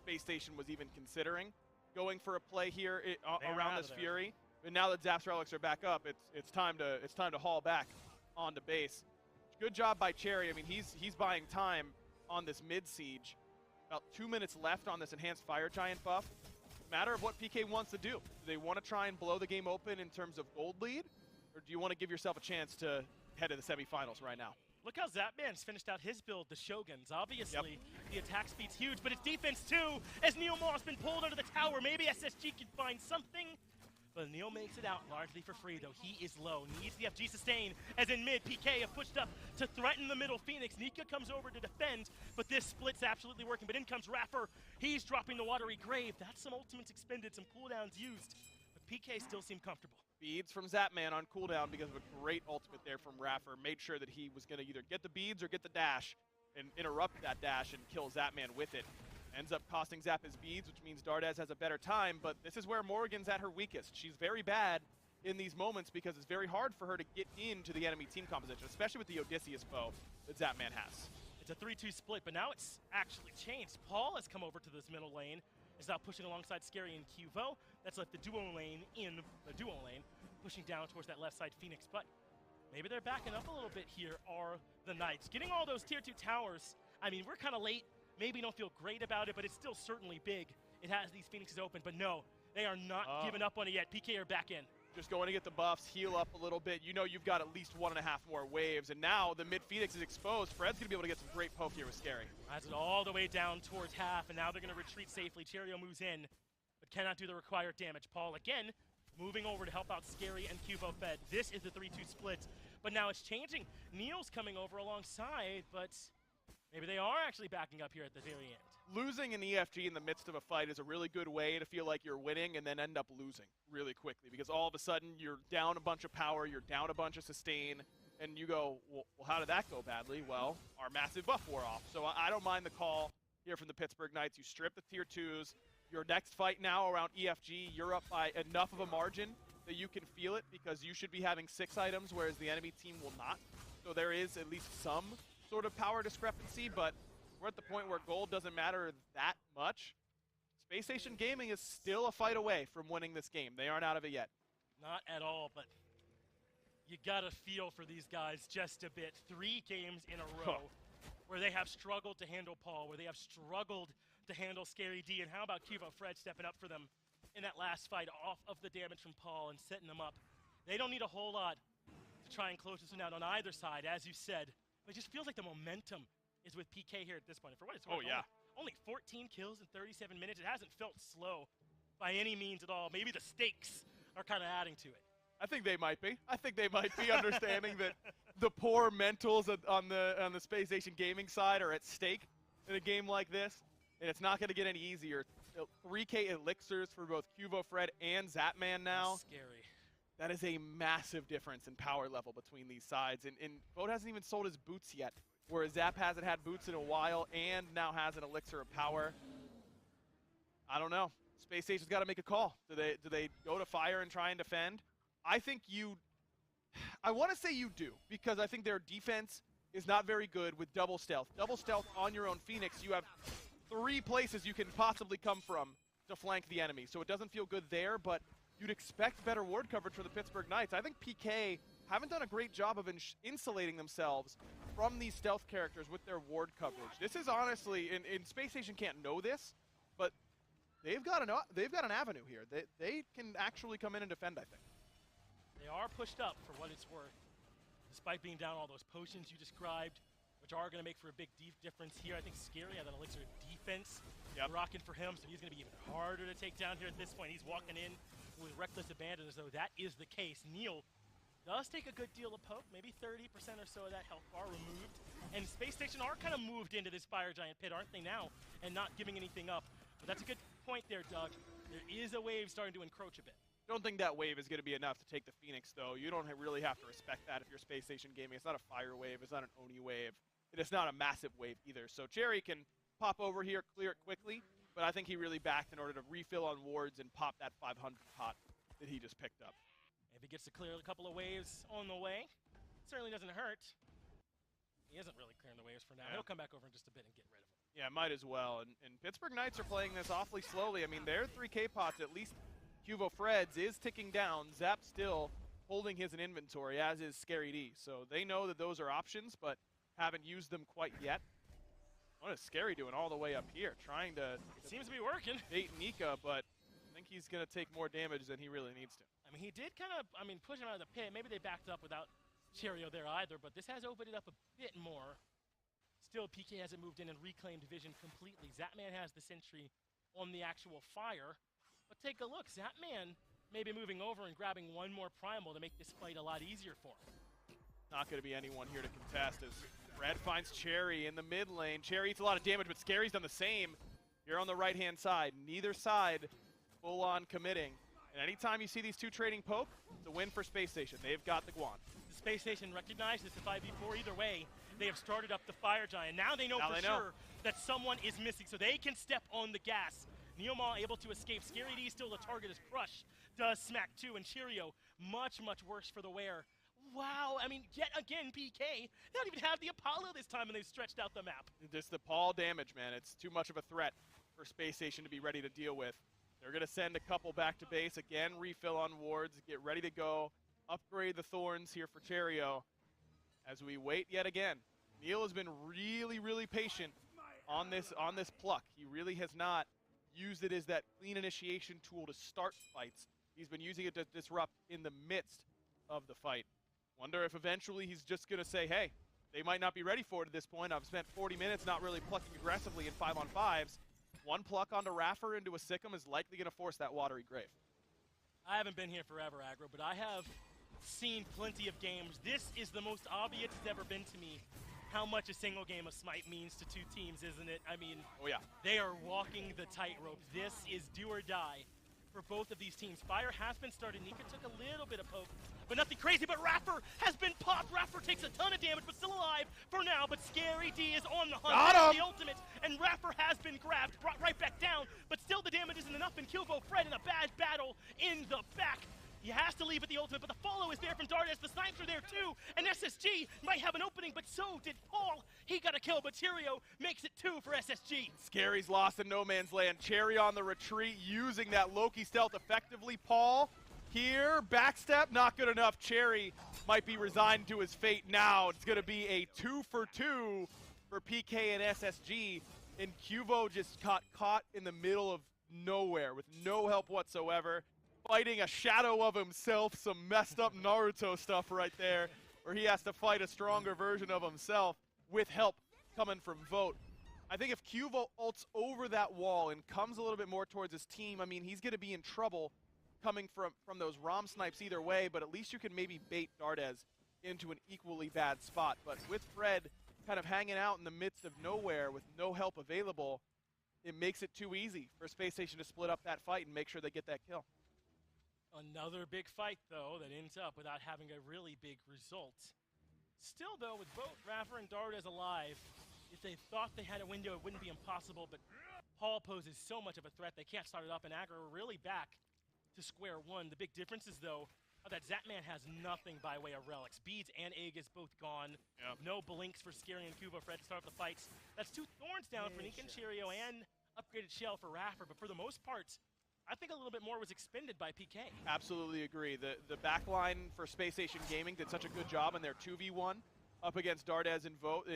Space Station was even considering going for a play here around this Fury. And now that Zap's relics are back up, it's time to haul back onto base. Good job by Cherry. I mean, he's buying time on this mid siege. About 2 minutes left on this enhanced Fire Giant buff. Matter of what PK wants to do. Do they want to try and blow the game open in terms of gold lead, or do you want to give yourself a chance to head to the semifinals right now? Look how Zapman's finished out his build, the Shoguns. Obviously, the attack speed's huge, but it's defense too, as Neo Moss been pulled under the tower. Maybe SSG can find something, but Neo makes it out largely for free, though. He is low, needs the FG sustain, as in mid, PK have pushed up to threaten the middle Phoenix. Nika comes over to defend, but this split's absolutely working, but in comes Raffer. He's dropping the Watery Grave. That's some ultimates expended, some cooldowns used, but PK still seem comfortable. Beads from Zapman on cooldown because of a great ultimate there from Raffer. Made sure that he was going to either get the beads or get the dash and interrupt that dash and kill Zapman with it. Ends up costing Zap his beads, which means Dardes has a better time, but this is where Morrigan's at her weakest. She's very bad in these moments because it's very hard for her to get into the enemy team composition, especially with the Odysseus bow that Zapman has. It's a 3-2 split, but now it's actually changed. Paul has come over to this middle lane, is now pushing alongside Scary and Cuvo. That's left the duo lane in the duo lane, pushing down towards that left side Phoenix, but maybe they're backing up a little bit here, are the Knights. Getting all those tier 2 towers, I mean, we're kind of late. Maybe don't feel great about it, but it's still certainly big. It has these Phoenixes open, but no, they are not giving up on it yet. PK are back in. Just going to get the buffs, heal up a little bit. You know you've got at least 1.5 more waves, and now the mid Phoenix is exposed. Fred's going to be able to get some great poke here with Scary. Has it all the way down towards half, and now they're going to retreat safely. Cheerio moves in, but cannot do the required damage. Paul again moving over to help out Scary and Cuvo Fed. This is the 3-2 split, but now it's changing. Neil's coming over alongside, but Maybe they are actually backing up here at the very end. Losing an EFG in the midst of a fight is a really good way to feel like you're winning and then end up losing really quickly, because all of a sudden you're down a bunch of power, you're down a bunch of sustain, and you go, well, how did that go badly? Well, our massive buff wore off. So I don't mind the call here from the Pittsburgh Knights. You strip the tier 2s. Your next fight now around EFG, you're up by enough of a margin that you can feel it, because you should be having 6 items, whereas the enemy team will not. So there is at least some sort of power discrepancy, but we're at the point where gold doesn't matter that much. Space Station Gaming is still a fight away from winning this game. They aren't out of it yet. Not at all, but you gotta feel for these guys just a bit. 3 games in a row where they have struggled to handle Paul, where they have struggled to handle Scary D, and how about Cubo Fred stepping up for them in that last fight off of the damage from Paul and setting them up. They don't need a whole lot to try and close this one out on either side, as you said. But it just feels like the momentum is with PK here at this point. And for what it's worth, only 14 kills in 37 minutes. It hasn't felt slow by any means at all. Maybe the stakes are kind of adding to it. I think they might be. I think they might be understanding that the poor mentals on the Space Station Gaming side are at stake in a game like this, and it's not going to get any easier. 3K elixirs for both Cubo Fred and Zapman now. That's scary. That is a massive difference in power level between these sides. And Boat hasn't even sold his boots yet, whereas Zap hasn't had boots in a while and now has an elixir of power. I don't know. Space Station's got to make a call. Do they go to fire and try and defend? I think I want to say you do, because I think their defense is not very good with double stealth. Double stealth on your own Phoenix, you have 3 places you can possibly come from to flank the enemy. So it doesn't feel good there, but you'd expect better ward coverage for the Pittsburgh Knights. I think PK haven't done a great job of insulating themselves from these stealth characters with their ward coverage. This is honestly, and Space Station can't know this, but they've got an avenue here. They can actually come in and defend, I think. They are pushed up for what it's worth, despite being down all those potions you described, which are going to make for a big difference here. I think Scary had an elixir of defense rocking for him, so he's going to be even harder to take down here at this point. He's walking in with reckless abandon, as though that is the case. Neil does take a good deal of poke, maybe 30% or so of that health bar removed. And Space Station are kind of moved into this Fire Giant pit, aren't they now, and not giving anything up. But that's a good point there, Doug. There is a wave starting to encroach a bit. Don't think that wave is going to be enough to take the Phoenix, though. You don't really have to respect that if you're Space Station Gaming. It's not a fire wave. It's not an Oni wave. It's not a massive wave either. So Cherry can pop over here, clear it quickly, but I think he really backed in order to refill on wards and pop that 500 pot that he just picked up. If he gets to clear a couple of waves on the way, certainly doesn't hurt. He isn't really clearing the waves for now. He'll come back over in just a bit and get rid of them. Yeah, might as well. And Pittsburgh Knights are playing this awfully slowly. I mean, their 3K pots, at least Cubo Fred's, is ticking down. Zap still holding his in inventory, as is Scary D. So they know that those are options, but haven't used them quite yet. What is Scary doing all the way up here? Trying to... It seems to be working. Bait Nika, but I think he's going to take more damage than he really needs to. I mean, he did kind of, push him out of the pit. Maybe they backed up without Cheerio there either, but this has opened it up a bit more. Still, PK hasn't moved in and reclaimed vision completely. Zapman has the sentry on the actual fire. But take a look. Zapman may be moving over and grabbing one more primal to make this fight a lot easier for him. Not going to be anyone here to contest as Fred finds Cherry in the mid lane. Cherry eats a lot of damage, but Scary's done the same here on the right-hand side. Neither side full-on committing. And anytime you see these two trading poke, it's a win for Space Station. They've got the Guan. The Space Station recognizes the 5v4 either way. They have started up the Fire Giant. Now they know for sure that someone is missing, so they can step on the gas. Neomall able to escape. Scary D still the target as Crush does smack 2, and Cheerio much, much worse for the wear. Wow, I mean, yet again, PK, they don't even have the Apollo this time, and they've stretched out the map. Just the Paul damage, man. It's too much of a threat for Space Station to be ready to deal with. They're going to send a couple back to base. Again, refill on wards. Get ready to go. Upgrade the Thorns here for Cheerio as we wait yet again. Neil has been really, really patient on this pluck. He really has not used it as that clean initiation tool to start fights. He's been using it to disrupt in the midst of the fight. Wonder if eventually he's just going to say, hey, they might not be ready for it at this point. I've spent 40 minutes not really plucking aggressively in 5-on-5s. One pluck onto Raffer into a Sikkim is likely going to force that watery grave. I haven't been here forever, Aggro, but I have seen plenty of games. This is the most obvious it's ever been to me how much a single game of Smite means to two teams, isn't it? I mean, Oh yeah. they are walking the tightrope. This is do or die for both of these teams. Fire has been started. Nika took a little bit of poke, but nothing crazy. But Raffer has been popped. Raffer takes a ton of damage, but still alive for now. But Scary D is on the hunt. Got That's him! the ultimate, and Raffer has been grabbed, brought right back down. But still, the damage isn't enough. And Kilvo Fred in a bad battle in the back. He has to leave at the ultimate, but the follow is there from Dardes. The snipes are there too, and SSG might have an opening, but so did Paul. He got a kill, but Tyrio makes it 2 for SSG. Scary's lost in no man's land. Cherry on the retreat, using that Loki stealth effectively. Paul here, backstep, not good enough. Cherry might be resigned to his fate now. It's going to be a 2 for 2 for PK and SSG, and Cuvo just got caught in the middle of nowhere with no help whatsoever. Fighting a shadow of himself, some messed up Naruto stuff right there, where he has to fight a stronger version of himself with help coming from Vote. I think if Cuvo ults over that wall and comes a little bit more towards his team, I mean, he's going to be in trouble coming from those ROM snipes either way, but at least you can maybe bait Dardes into an equally bad spot. But with Fred kind of hanging out in the midst of nowhere with no help available, it makes it too easy for Space Station to split up that fight and make sure they get that kill. Another big fight, though, that ends up without having a really big result. Still, though, with both Raffer and Dardes alive, if they thought they had a window, it wouldn't be impossible, but Paul poses so much of a threat, they can't start it up, and Aggro are really back to square one. The big difference is, though, that Zapman has nothing by way of relics. Beads and Aegis both gone. Yep. No blinks for Scary and Cuba Fred to start up the fights. That's 2 thorns down for Nika and Cheerio and upgraded shell for Raffer, but for the most part, I think a little bit more was expended by PK. Absolutely agree. The backline for Space Station Gaming did such a good job in their 2v1 up against Dardes and Vote.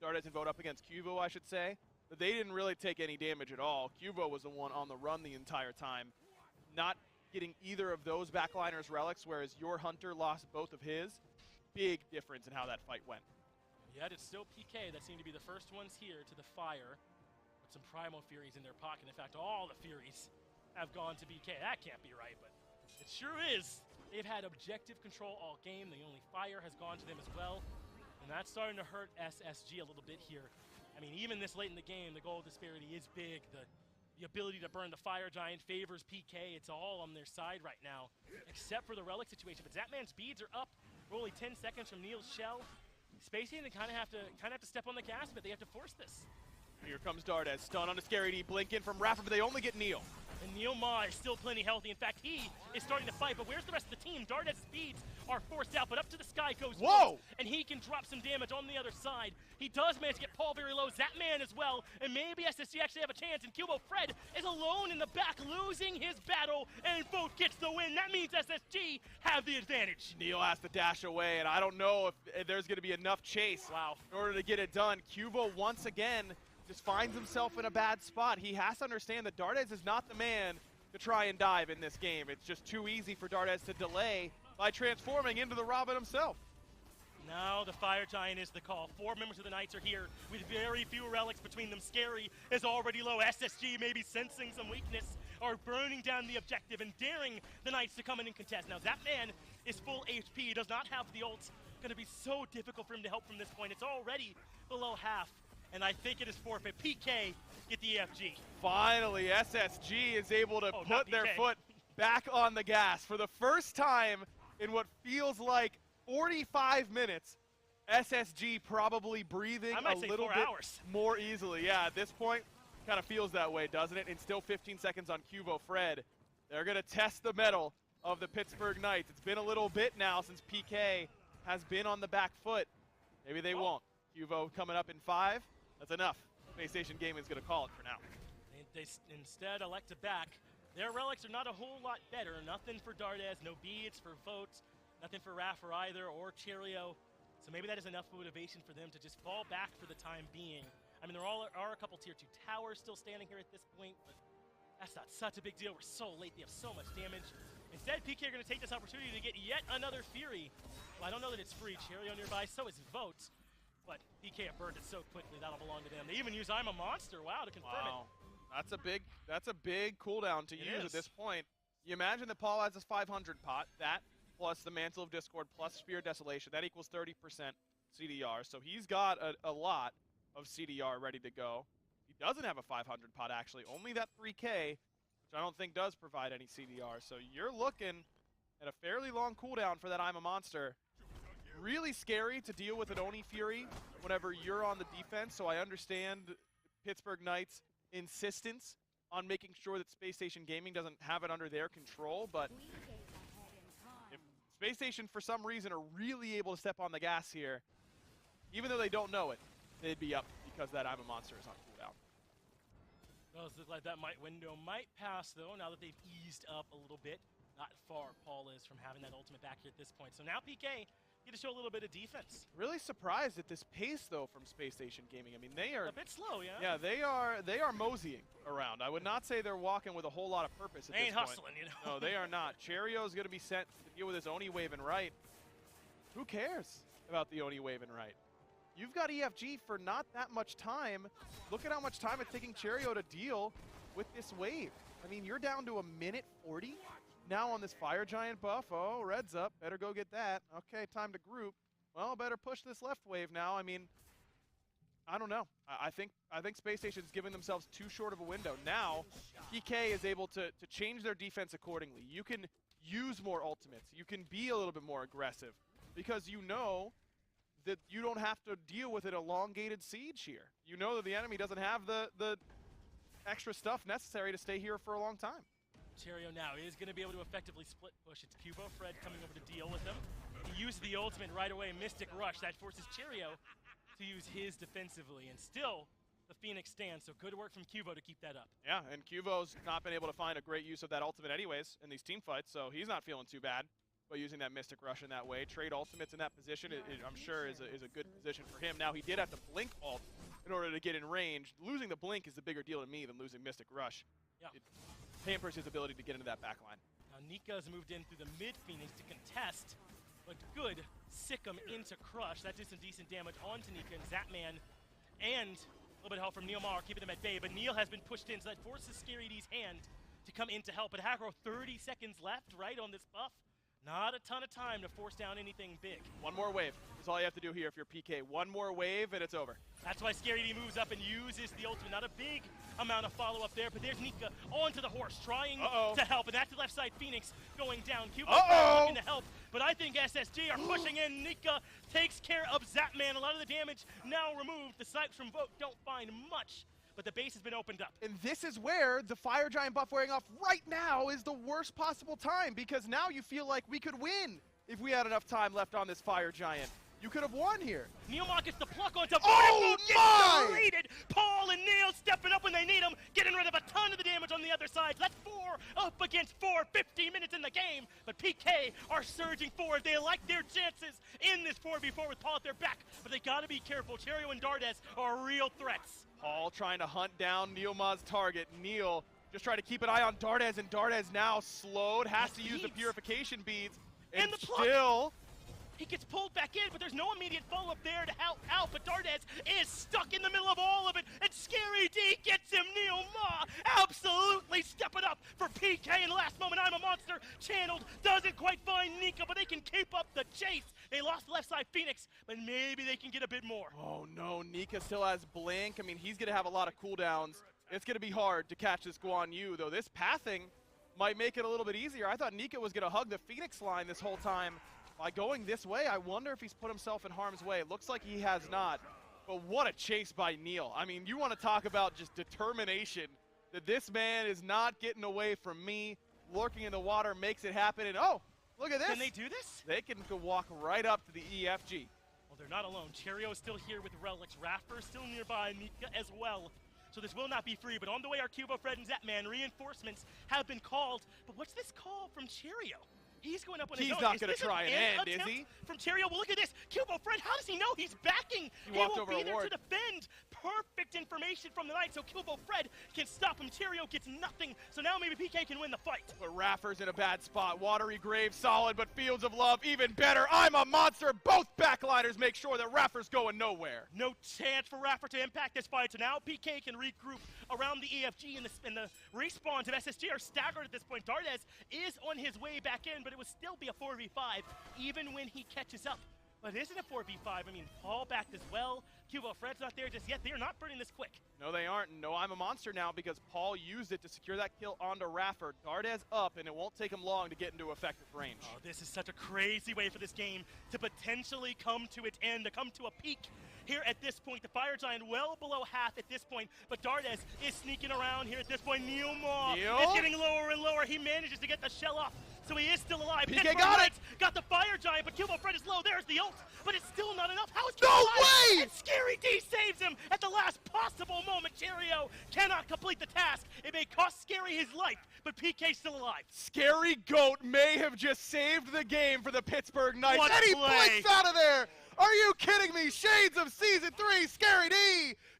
Dardes and Vote up against Cuvo, I should say. But they didn't really take any damage at all. Cuvo was the one on the run the entire time. Not getting either of those backliners relics, whereas your Hunter lost both of his. Big difference in how that fight went. Yet it's still PK that seem to be the first ones here to the fire. With some Primal Furies in their pocket. In fact, all the Furies have gone to PK. That can't be right, but it sure is. They've had objective control all game. The only fire has gone to them as well. And that's starting to hurt SSG a little bit here. I mean, even this late in the game, the goal disparity is big. The ability to burn the Fire Giant favors PK. It's all on their side right now, except for the relic situation. But Zapman's beads are up. We're only 10 seconds from Neil's shell. Spacey, they kind of have to step on the gas, but they have to force this. Here comes Dardes. Stun on a Scary D. Blink in from Raffer, but they only get Neil. And Neil Ma is still plenty healthy. In fact, he is starting to fight, but where's the rest of the team? Dardes' speeds are forced out, but up to the sky goes Whoa! Vote, and he can drop some damage on the other side. He does manage to get Paul very low, Zapman as well, and maybe SSG actually have a chance, and Cubo Fred is alone in the back, losing his battle, and Vote gets the win. That means SSG have the advantage. Neil has to dash away, and I don't know if there's going to be enough chase in order to get it done. Cuvo once again just finds himself in a bad spot. He has to understand that Dardes is not the man to try and dive in this game. It's just too easy for Dardes to delay by transforming into the Robin himself. Now the Fire Giant is the call. 4 members of the Knights are here with very few relics between them. Scary is already low. SSG maybe sensing some weakness, are burning down the objective and daring the Knights to come in and contest. Now Zapman is full HP, does not have the ult. Going to be so difficult for him to help from this point. It's already below half. And I think it is forfeit. PK get the EFG. Finally, SSG is able to not put their PK. foot back on the gas. For the first time in what feels like 45 minutes, SSG probably breathing I might a say little 4 bit hours. more easily. Yeah, at this point, kind of feels that way, doesn't it? And still 15 seconds on Cuvo Fred. They're going to test the mettle of the Pittsburgh Knights. It's been a little bit now since PK has been on the back foot. Maybe they won't. Cuvo coming up in 5. That's enough. Space Station Gaming is going to call it for now. They instead elect to back. Their relics are not a whole lot better. Nothing for Dardes, no beads for Vote, nothing for Raffer either, or Cheerio. So maybe that is enough motivation for them to just fall back for the time being. I mean, there are a couple tier 2 towers still standing here at this point, but that's not such a big deal. We're so late, they have so much damage. Instead, PK are going to take this opportunity to get yet another Fury. Well, I don't know that it's free. Cheerio nearby, so is Vote. But PK have burned it so quickly, that'll belong to them. They even use I'm a Monster, wow, to confirm it. That's a big cooldown to use at this point. You imagine that Paul has this 500 pot, that plus the Mantle of Discord plus Spear of Desolation, that equals 30%. CDR, so he's got a lot of CDR ready to go. He doesn't have a 500 pot, actually. Only that 3K, which I don't think does provide any CDR. So you're looking at a fairly long cooldown for that I'm a Monster. Really scary to deal with an Oni Fury whenever you're on the defense, so I understand Pittsburgh Knights' insistence on making sure that Space Station Gaming doesn't have it under their control, but if Space Station for some reason are really able to step on the gas here, even though they don't know it, they'd be up because that I'm a Monster is on cooldown. Well, it looks like that window might pass, though, now that they've eased up a little bit. Not far Paul is from having that ultimate back here at this point. So now PK get to show a little bit of defense. Really surprised at this pace, though, from Space Station Gaming. I mean, they are A bit slow, yeah? Yeah, they are moseying around. I would not say they're walking with a whole lot of purpose at They this ain't point. hustling, you know? No, they are not. Cherio's going to be sent to deal with his Oni wave and right. Who cares about the Oni wave and right? You've got EFG for not that much time. Look at how much time it's taking Cherio to deal with this wave. I mean, you're down to 1:40 now on this Fire Giant buff. Oh, red's up. Better go get that. Okay, time to group. Well, better push this left wave now. I mean, I don't know. I think Space Station's giving themselves too short of a window. Now, PK is able to change their defense accordingly. You can use more ultimates. You can be a little bit more aggressive because you know that you don't have to deal with an elongated siege here. You know that the enemy doesn't have the extra stuff necessary to stay here for a long time. Cherio now is going to be able to effectively split push. It's Cubo Fred coming over to deal with him. He used the ultimate right away, Mystic Rush. That forces Cherio to use his defensively. And still, the Phoenix stands, so good work from Cubo to keep that up. Yeah, and Cubo's not been able to find a great use of that ultimate anyways in these team fights, so he's not feeling too bad. But using that Mystic Rush in that way, trade ultimates in that position, I'm sure is a good position for him. Now, he did have to blink ult in order to get in range. Losing the blink is the bigger deal to me than losing Mystic Rush. Yeah. It hampers his ability to get into that backline. Now, Nika's moved in through the mid-Phoenix to contest, but good sick him into Crush. That did some decent damage onto Nika and Zapman, and a little bit of help from Neil Maher keeping them at bay, but Neil has been pushed in, so that forces Scary D's hand to come in to help. But Hagro, 30 seconds left, right, on this buff. Not a ton of time to force down anything big. One more wave is all you have to do here if you're PK. One more wave and it's over. That's why Scary D moves up and uses the ultimate. Not a big amount of follow-up there, but there's Nika onto the horse, trying to help. And that's the left side Phoenix going down. Cubo looking to help, but I think SSG are pushing in. Nika takes care of Zapman. A lot of the damage now removed. The Sipes from Vote don't find much, but the base has been opened up. And this is where the Fire Giant buff wearing off right now is the worst possible time, because now you feel like we could win if we had enough time left on this Fire Giant. You could have won here. Neilmar gets the pluck onto Oh my! deleted. Paul and Neil stepping up when they need them, getting rid of a ton of the damage on the other side. That's 4 up against 4, 15 minutes in the game. But PK are surging forward. They like their chances in this 4v4 with Paul at their back, but they gotta be careful. Cherio and Dardes are real threats. Paul trying to hunt down Neilma's target. Neil just trying to keep an eye on Dardes, and Dardes now slowed, has to use the purification beads, and the pluck. still... He gets pulled back in, but there's no immediate follow-up there to help out. But Dardes is stuck in the middle of all of it, and Scary D gets him. Neil Ma absolutely stepping up for PK in the last moment. I'm a Monster channeled, doesn't quite find Nika, but they can keep up the chase. They lost the left side Phoenix, but maybe they can get a bit more. Oh no, Nika still has Blink. I mean, he's going to have a lot of cooldowns. It's going to be hard to catch this Guan Yu, though. This pathing might make it a little bit easier. I thought Nika was going to hug the Phoenix line this whole time. By going this way, I wonder if he's put himself in harm's way. It looks like he has not. But what a chase by Neil. I mean, you want to talk about just determination, that this man is not getting away from me. Lurking in the water makes it happen. And oh, look at this. Can they do this? They can go walk right up to the EFG. Well, they're not alone. Cherio is still here with relics. Raffer still nearby, Nika as well. So this will not be free, but on the way are Cubo, Fred, and Zapman. Reinforcements have been called. But what's this call from Cherio? He's going up on his own. He's not going to try and end, is he? From Cherio. Well, look at this. Cubo Fred, how does he know he's backing? He walked will over be a there ward. to defend. Perfect information from the Knight, so Cubo Fred can stop him. Cherio gets nothing, so now maybe PK can win the fight. But Raffer's in a bad spot. Watery Grave, solid, but Fields of Love, even better. I'm a Monster. Both backliners make sure that Raffer's going nowhere. No chance for Raffer to impact this fight, so now PK can regroup around the EFG, and the respawns of SSG are staggered at this point. Dardes is on his way back in, but it would still be a 4v5, even when he catches up. But isn't it 4v5? I mean, Paul backed as well. Cubo Fred's not there just yet. They are not burning this quick. No, they aren't. No, I'm a monster now because Paul used it to secure that kill onto Rafford. Dardez up, and it won't take him long to get into effective range. Oh, this is such a crazy way for this game to potentially come to its end, to come to a peak. Here at this point, the Fire Giant well below half at this point, but Dardez is sneaking around here at this point. Neilmaw is getting lower and lower. He manages to get the shell off, so he is still alive. PK Pittsburgh got it! Knights got the Fire Giant, but Cubo Fred is low. There's the ult, but it's still not enough. How is No Cubo alive? way! And Scary D saves him at the last possible moment. Cheerio cannot complete the task. It may cost Scary his life, but PK's still alive. Scary Goat may have just saved the game for the Pittsburgh Knights. What And he play! blinks out of there! Are you kidding me? Shades of Season 3, Scary D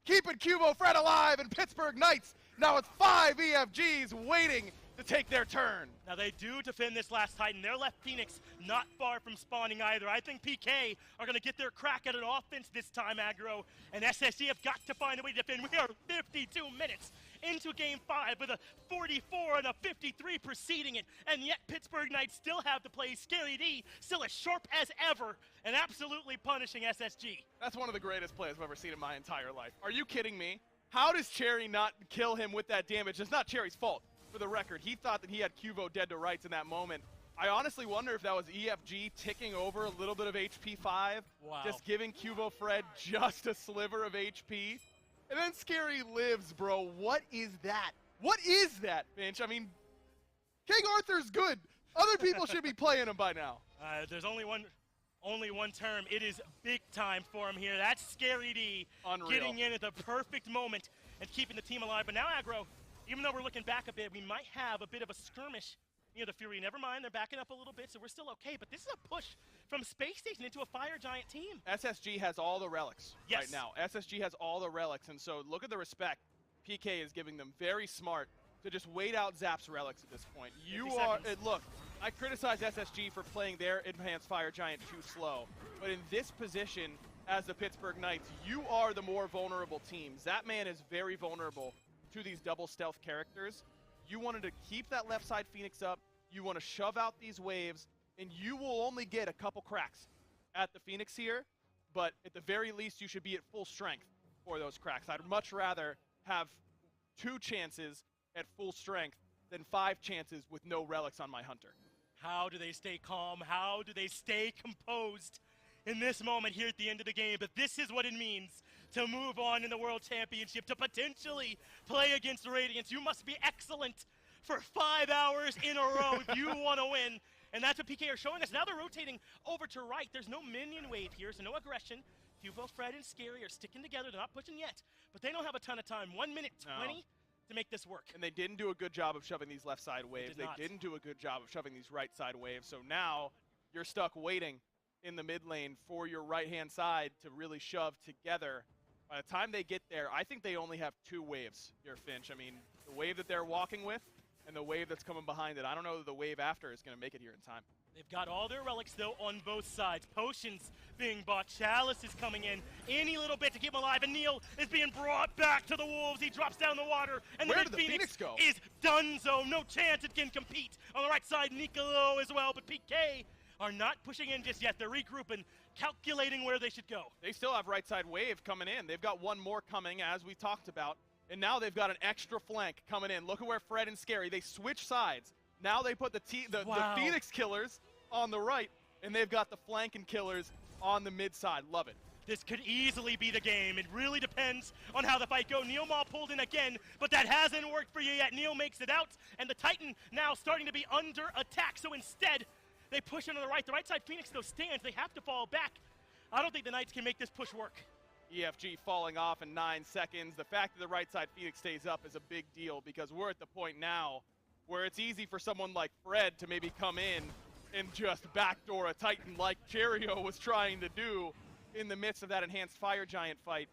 keeping Cubo Fred alive, and Pittsburgh Knights now with 5 EFGs waiting to take their turn. Now they do defend this last Titan. Their left Phoenix not far from spawning either. I think PK are going to get their crack at an offense this time, aggro, and SSG have got to find a way to defend. We are 52 minutes into Game 5 with a 44 and a 53 preceding it, and yet Pittsburgh Knights still have to play Scary D, still as sharp as ever, and absolutely punishing SSG. That's one of the greatest plays I've ever seen in my entire life. Are you kidding me? How does Cherry not kill him with that damage? It's not Cherry's fault, for the record. He thought that he had Cubo dead to rights in that moment. I honestly wonder if that was EFG ticking over a little bit of HP 5, Wow. just giving Cubo Fred just a sliver of HP. And then Scary lives, bro. What is that? What is that, Finch? I mean, King Arthur's good. Other people should be playing him by now. There's only one term. It is big time for him here. That's Scary D Unreal. getting in at the perfect moment and keeping the team alive. But now, aggro, even though we're looking back a bit, we might have a bit of a skirmish near the Fury. Never mind, they're backing up a little bit, so we're still okay. But this is a push from Space Station into a Fire Giant team. SSG has all the relics Yes. right now. SSG has all the relics, and so look at the respect PK is giving them. Very smart to just wait out Zap's relics at this point. 50 are, seconds. look, I criticize SSG for playing their Enhanced Fire Giant too slow, but in this position, as the Pittsburgh Knights, you are the more vulnerable team. Zapman is very vulnerable to these double stealth characters. You wanted to keep that left side Phoenix up, you want to shove out these waves, and you will only get a couple cracks at the Phoenix here, but at the very least you should be at full strength for those cracks. I'd much rather have 2 chances at full strength than 5 chances with no relics on my Hunter. How do they stay calm? How do they stay composed in this moment here at the end of the game? But this is what it means to move on in the World Championship, to potentially play against Radiance. You must be excellent for 5 hours in a row if you want to win. And that's what PK are showing us. Now they're rotating over to right. There's no minion wave here, so no aggression. Cubo, Fred, and Scary are sticking together. They're not pushing yet, but they don't have a ton of time. 1 minute 20 to make this work. And they didn't do a good job of shoving these left side waves. did not. They didn't do a good job of shoving these right side waves. So now you're stuck waiting in the mid lane for your right hand side to really shove together. By the time they get there, I think they only have 2 waves here, Finch. I mean, the wave that they're walking with and the wave that's coming behind it. I don't know that the wave after is going to make it here in time. They've got all their relics, though, on both sides. Potions being bought. Chalice is coming in any little bit to keep him alive. And Neil is being brought back to the Wolves. He drops down the water. And Where the did the Phoenix Phoenix go? is donezo. No chance it can compete. On the right side, Nicolo as well. But PK are not pushing in just yet. They're regrouping, calculating where they should go. They still have right side wave coming in. They've got 1 more coming, as we talked about. And now they've got an extra flank coming in. Look at where Fred and Scary, they switch sides. Now they put the Wow. Phoenix killers on the right, and they've got the flank and killers on the mid side. Love it. This could easily be the game. It really depends on how the fight goes. Neilmaw pulled in again, but that hasn't worked for you yet. Neil makes it out, and the Titan now starting to be under attack. So instead, they push into the right. The right side Phoenix, though, stands. They have to fall back. I don't think the Knights can make this push work. EFG falling off in 9 seconds. The fact that the right side Phoenix stays up is a big deal because we're at the point now where it's easy for someone like Fred to maybe come in and just backdoor a Titan like Cherio was trying to do in the midst of that Enhanced Fire Giant fight.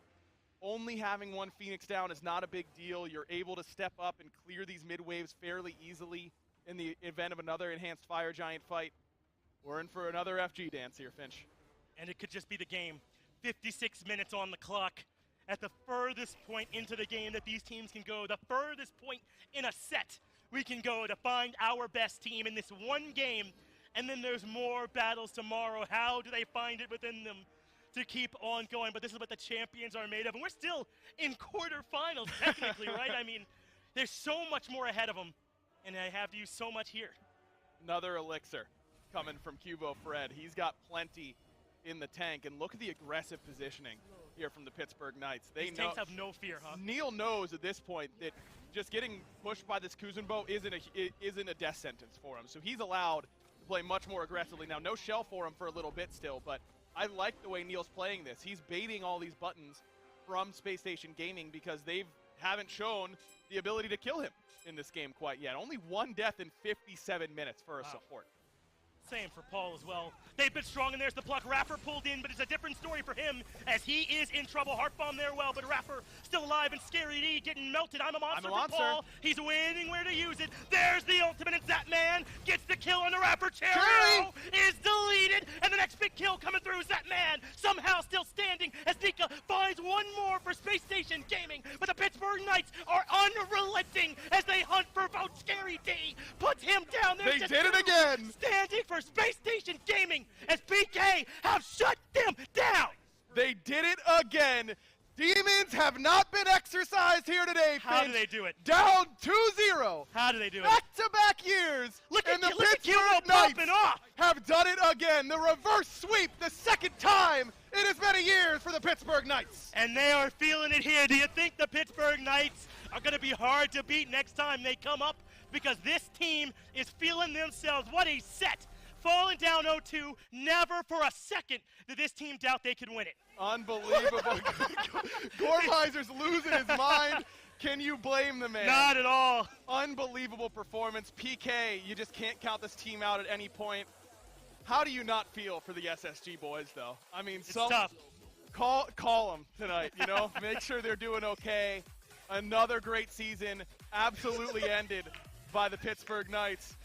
Only having 1 Phoenix down is not a big deal. You're able to step up and clear these mid waves fairly easily in the event of another Enhanced Fire Giant fight. We're in for another FG dance here, Finch. And it could just be the game. 56 minutes on the clock. At the furthest point into the game that these teams can go, the furthest point in a set we can go to find our best team in this one game and then there's more battles tomorrow. How do they find it within them to keep on going? But this is what the champions are made of, and we're still in quarterfinals technically, right? I mean, there's so much more ahead of them, and they have to use so much here. Another elixir coming from Cubo Fred. He's got plenty in the tank, and look at the aggressive positioning here from the Pittsburgh Knights. These tanks have no fear, huh? Neil knows at this point that just getting pushed by this Kuzenbo isn't a death sentence for him, so he's allowed to play much more aggressively. Now, no shell for him for a little bit still, but I like the way Neil's playing this. He's baiting all these buttons from Space Station Gaming because they haven't shown the ability to kill him in this game quite yet. Only one death in 57 minutes for a support. Same for Paul as well. They've been strong, and there's the pluck. Rapper pulled in, but it's a different story for him as he is in trouble. Heart bomb there well, but Rapper still alive, and Scary D getting melted. I'm a monster for Paul. He's winning where to use it. There's the ultimate, and Zatman gets the kill on the Rapper. Cherry is deleted, and the next big kill coming through. Zatman somehow still standing as Nika finds one more for Space Station Gaming, but the Pittsburgh Knights are unrelenting as they hunt for vote. Scary D puts him down. There's they did it again. Standing for Space Station Gaming as PK have shut them down. They did it again. Demons have not been exercised here today, Finch. How do they do it? Down 2-0. How do they do it? Back-to-back years. Look and at the Pittsburgh Knights Knights have done it again. The reverse sweep, the second time in as many years for the Pittsburgh Knights. And they are feeling it here. Do you think the Pittsburgh Knights are going to be hard to beat next time they come up? Because this team is feeling themselves. What a set. Falling down 0-2, never for a second did this team doubt they could win it. Unbelievable. Gormeiser's losing his mind. Can you blame the man? Not at all. Unbelievable performance. PK, you just can't count this team out at any point. How do you not feel for the SSG boys, though? I mean, it's tough. Call them tonight, you know? Make sure they're doing okay. Another great season, absolutely ended by the Pittsburgh Knights.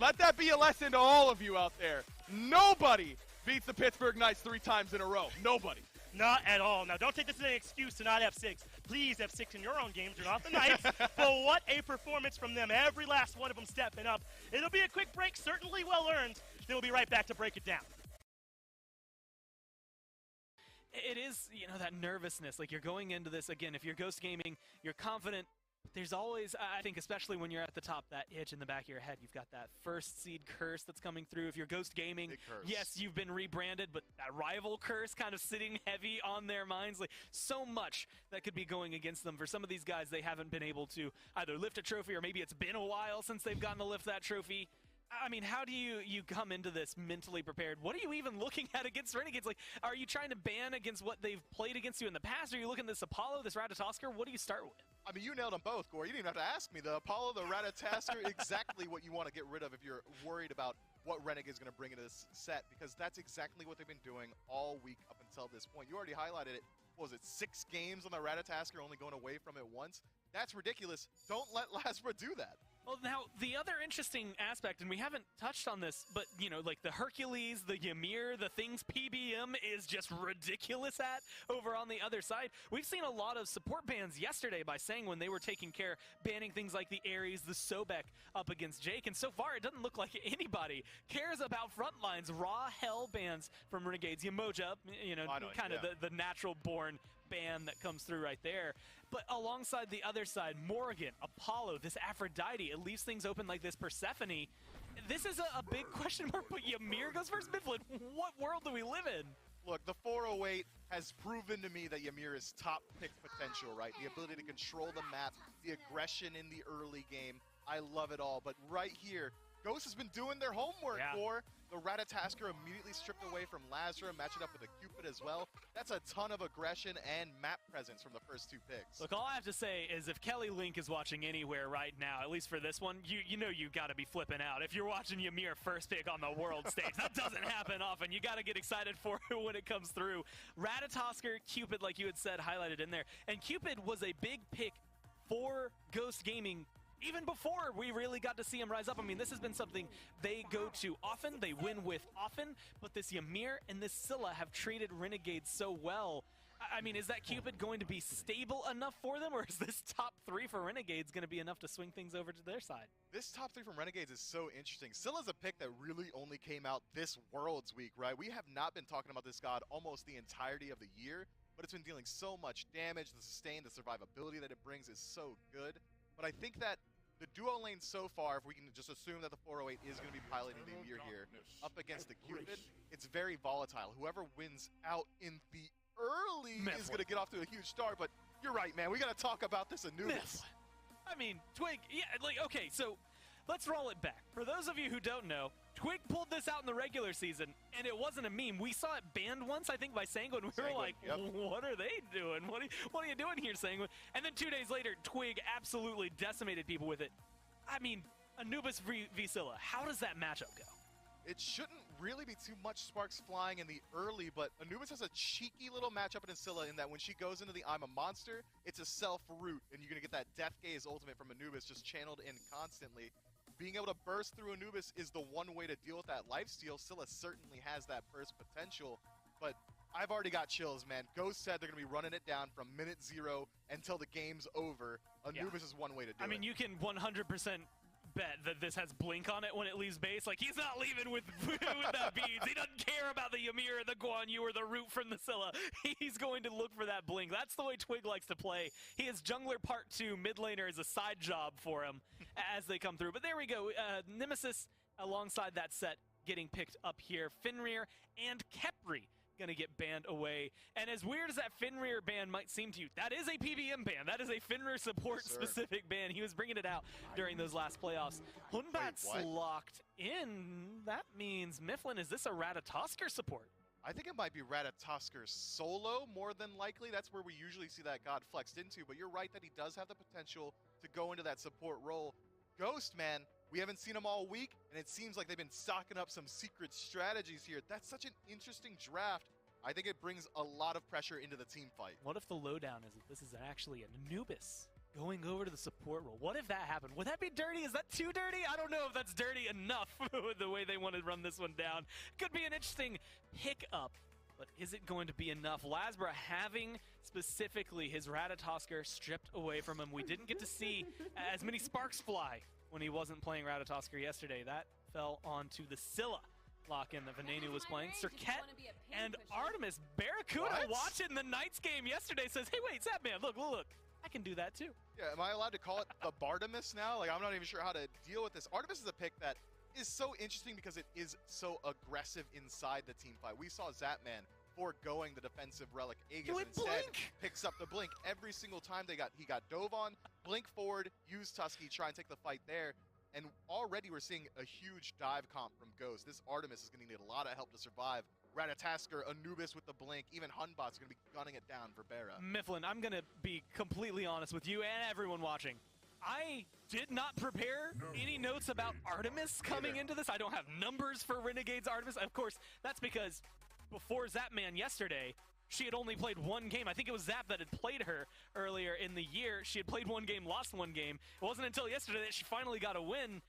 Let that be a lesson to all of you out there. Nobody beats the Pittsburgh Knights 3 times in a row. Nobody. Not at all. Now, don't take this as an excuse to not F6. Please F6 in your own games. You're not the Knights. But what a performance from them. Every last one of them stepping up. It'll be a quick break, certainly well earned. Then we'll be right back to break it down. It is, you know, that nervousness. Like, you're going into this, again, if you're Ghost Gaming, you're confident. There's always, I think, especially when you're at the top, that itch in the back of your head. You've got that first seed curse that's coming through. If you're Ghost Gaming, yes, you've been rebranded, but that rival curse kind of sitting heavy on their minds. Like, so much that could be going against them. For some of these guys, they haven't been able to either lift a trophy, or maybe it's been a while since they've gotten to lift that trophy. I mean, how do you come into this mentally prepared? What are you even looking at against Renegades? Like, are you trying to ban against what they've played against you in the past? Are you looking at this Apollo, this Ratatosker? What do you start with? I mean, you nailed them both, Gore. You didn't even have to ask me. The Apollo, the Ratatasker, exactly what you want to get rid of if you're worried about what Renegade is going to bring into this set, because that's exactly what they've been doing all week up until this point. You already highlighted it. What was it, 6 games on the Ratatasker, only going away from it once? That's ridiculous. Don't let Lasbra do that. Well, now, the other interesting aspect, and we haven't touched on this, but, you know, like the Hercules, the Ymir, the things PBM is just ridiculous at over on the other side. We've seen a lot of support bans yesterday by saying when they were taking care, banning things like the Ares, the Sobek up against Jake, and so far it doesn't look like anybody cares about frontlines. Raw hell bans from Renegades. Yamoja, you know, kind of the natural-born ban that comes through right there. But alongside the other side, Morrigan, Apollo, this Aphrodite, it leaves things open like this Persephone. This is a big question mark, but Ymir goes first. Mifflin, what world do we live in? Look, the 408 has proven to me that Ymir is top pick potential, right? The ability to control the map, the aggression in the early game. I love it all. But right here, Ghost has been doing their homework for the Ratatasker immediately stripped away from Lazarus, match it up with a Cupid as well. That's a ton of aggression and map presence from the first 2 picks. Look, all I have to say is if Kelly Link is watching anywhere right now, at least for this one, you know you got to be flipping out. If you're watching Ymir first pick on the world stage, that doesn't happen often. You got to get excited for it when it comes through. Ratatosker, Cupid, like you had said, highlighted in there. And Cupid was a big pick for Ghost Gaming even before we really got to see him rise up. I mean, this has been something they go to often, they win with often, but this Ymir and this Scylla have treated Renegades so well. I mean, is that Cupid going to be stable enough for them, or is this top 3 for Renegades going to be enough to swing things over to their side? This top 3 from Renegades is so interesting. Scylla's a pick that really only came out this Worlds week, right? We have not been talking about this god almost the entirety of the year, but it's been dealing so much damage. The sustain, the survivability that it brings is so good. But I think that the duo lane so far, if we can just assume that the 408 is going to be piloting the Ymir here, up against the Cupid, it's very volatile. Whoever wins out in the early is going to get off to a huge start, but you're right, man. We got to talk about this Anubis. I mean, Twig, yeah, like, okay, so let's roll it back. For those of you who don't know, Twig pulled this out in the regular season, and it wasn't a meme. We saw it banned once, I think, by Sanguine. We were like, what are they doing? What are you doing here, Sanguine? And then 2 days later, Twig absolutely decimated people with it. I mean, Anubis v Scylla, how does that matchup go? It shouldn't really be too much sparks flying in the early, but Anubis has a cheeky little matchup in Scylla in that when she goes into the I'm a Monster, it's a self-root, and you're going to get that Death Gaze ultimate from Anubis just channeled in constantly. Being able to burst through Anubis is the one way to deal with that lifesteal. Scylla certainly has that burst potential, but I've already got chills, man. Ghost said they're going to be running it down from minute 0 until the game's over. Anubis is one way to do it. I mean, you can 100% bet that this has blink on it when it leaves base. Like, he's not leaving with that beads. He doesn't care about the Ymir, the Guan Yu, or the root from the Scylla. He's going to look for that blink. That's the way Twig likes to play. He is jungler part 2, mid laner is a side job for him as they come through. But there we go. Nemesis alongside that set getting picked up here. Fenrir and Khepri gonna get banned away. And as weird as that Fenrir ban might seem to you, that is a PVM ban. That is a Fenrir support specific ban. He was bringing it out during those last playoffs. Hunbat's locked in. That means Mifflin, is this a Ratatosker support? I think it might be Ratatosker solo more than likely. That's where we usually see that god flexed into, but you're right that he does have the potential to go into that support role. Ghost, man, we haven't seen him all week, and it seems like they've been stocking up some secret strategies here. That's such an interesting draft. I think it brings a lot of pressure into the team fight. What if the lowdown is that this is actually an Anubis going over to the support role? What if that happened? Would that be dirty? Is that too dirty? I don't know if that's dirty enough with the way they want to run this one down. Could be an interesting pick-up, but is it going to be enough? Lasbra having specifically his Ratatosker stripped away from him. We didn't get to see as many sparks fly when he wasn't playing Ratatosker yesterday. That fell onto the Scylla lock-in that Venenu was playing. Serket and Artemis. Barracuda watching the Knights game yesterday says, hey, wait, Zapman, look, I can do that too. Yeah, am I allowed to call it the Bartemis now? Like, I'm not even sure how to deal with this. Artemis is a pick that is so interesting because it is so aggressive inside the team fight. We saw Zapman foregoing the defensive relic Aegis and instead picks up the blink every single time he got dove on, blink forward, use Tusky, try and take the fight there. And already we're seeing a huge dive comp from Ghost. This Artemis is going to need a lot of help to survive. Ratatasker, Anubis with the blink, even Hunbot's going to be gunning it down for Barra. Mifflin, I'm going to be completely honest with you and everyone watching. I did not prepare any notes about Artemis coming into this. I don't have numbers for Renegade's Artemis. Of course, that's because before Zapman yesterday, she had only played one game. I think it was Zap that had played her earlier in the year. She had played one game, lost one game. It wasn't until yesterday that she finally got a win.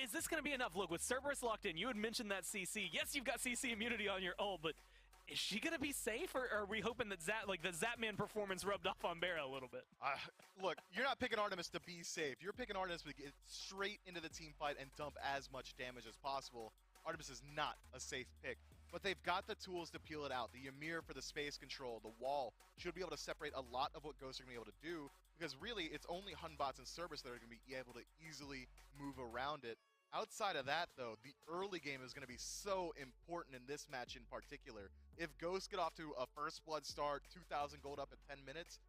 Is this going to be enough? Look, with Cerberus locked in, you had mentioned that CC. Yes, you've got CC immunity on your ult, but is she going to be safe, or are we hoping that the Zapman performance rubbed off on Barra a little bit? Look, you're not picking Artemis to be safe. You're picking Artemis to get straight into the team fight and dump as much damage as possible. Artemis is not a safe pick. But they've got the tools to peel it out. The Ymir for the space control, the wall, should be able to separate a lot of what Ghosts are going to be able to do, because really it's only Hunbots and Cerberus that are going to be able to easily move around it. Outside of that, though, the early game is going to be so important in this match in particular. If Ghosts get off to a first blood start, 2,000 gold up in 10 minutes,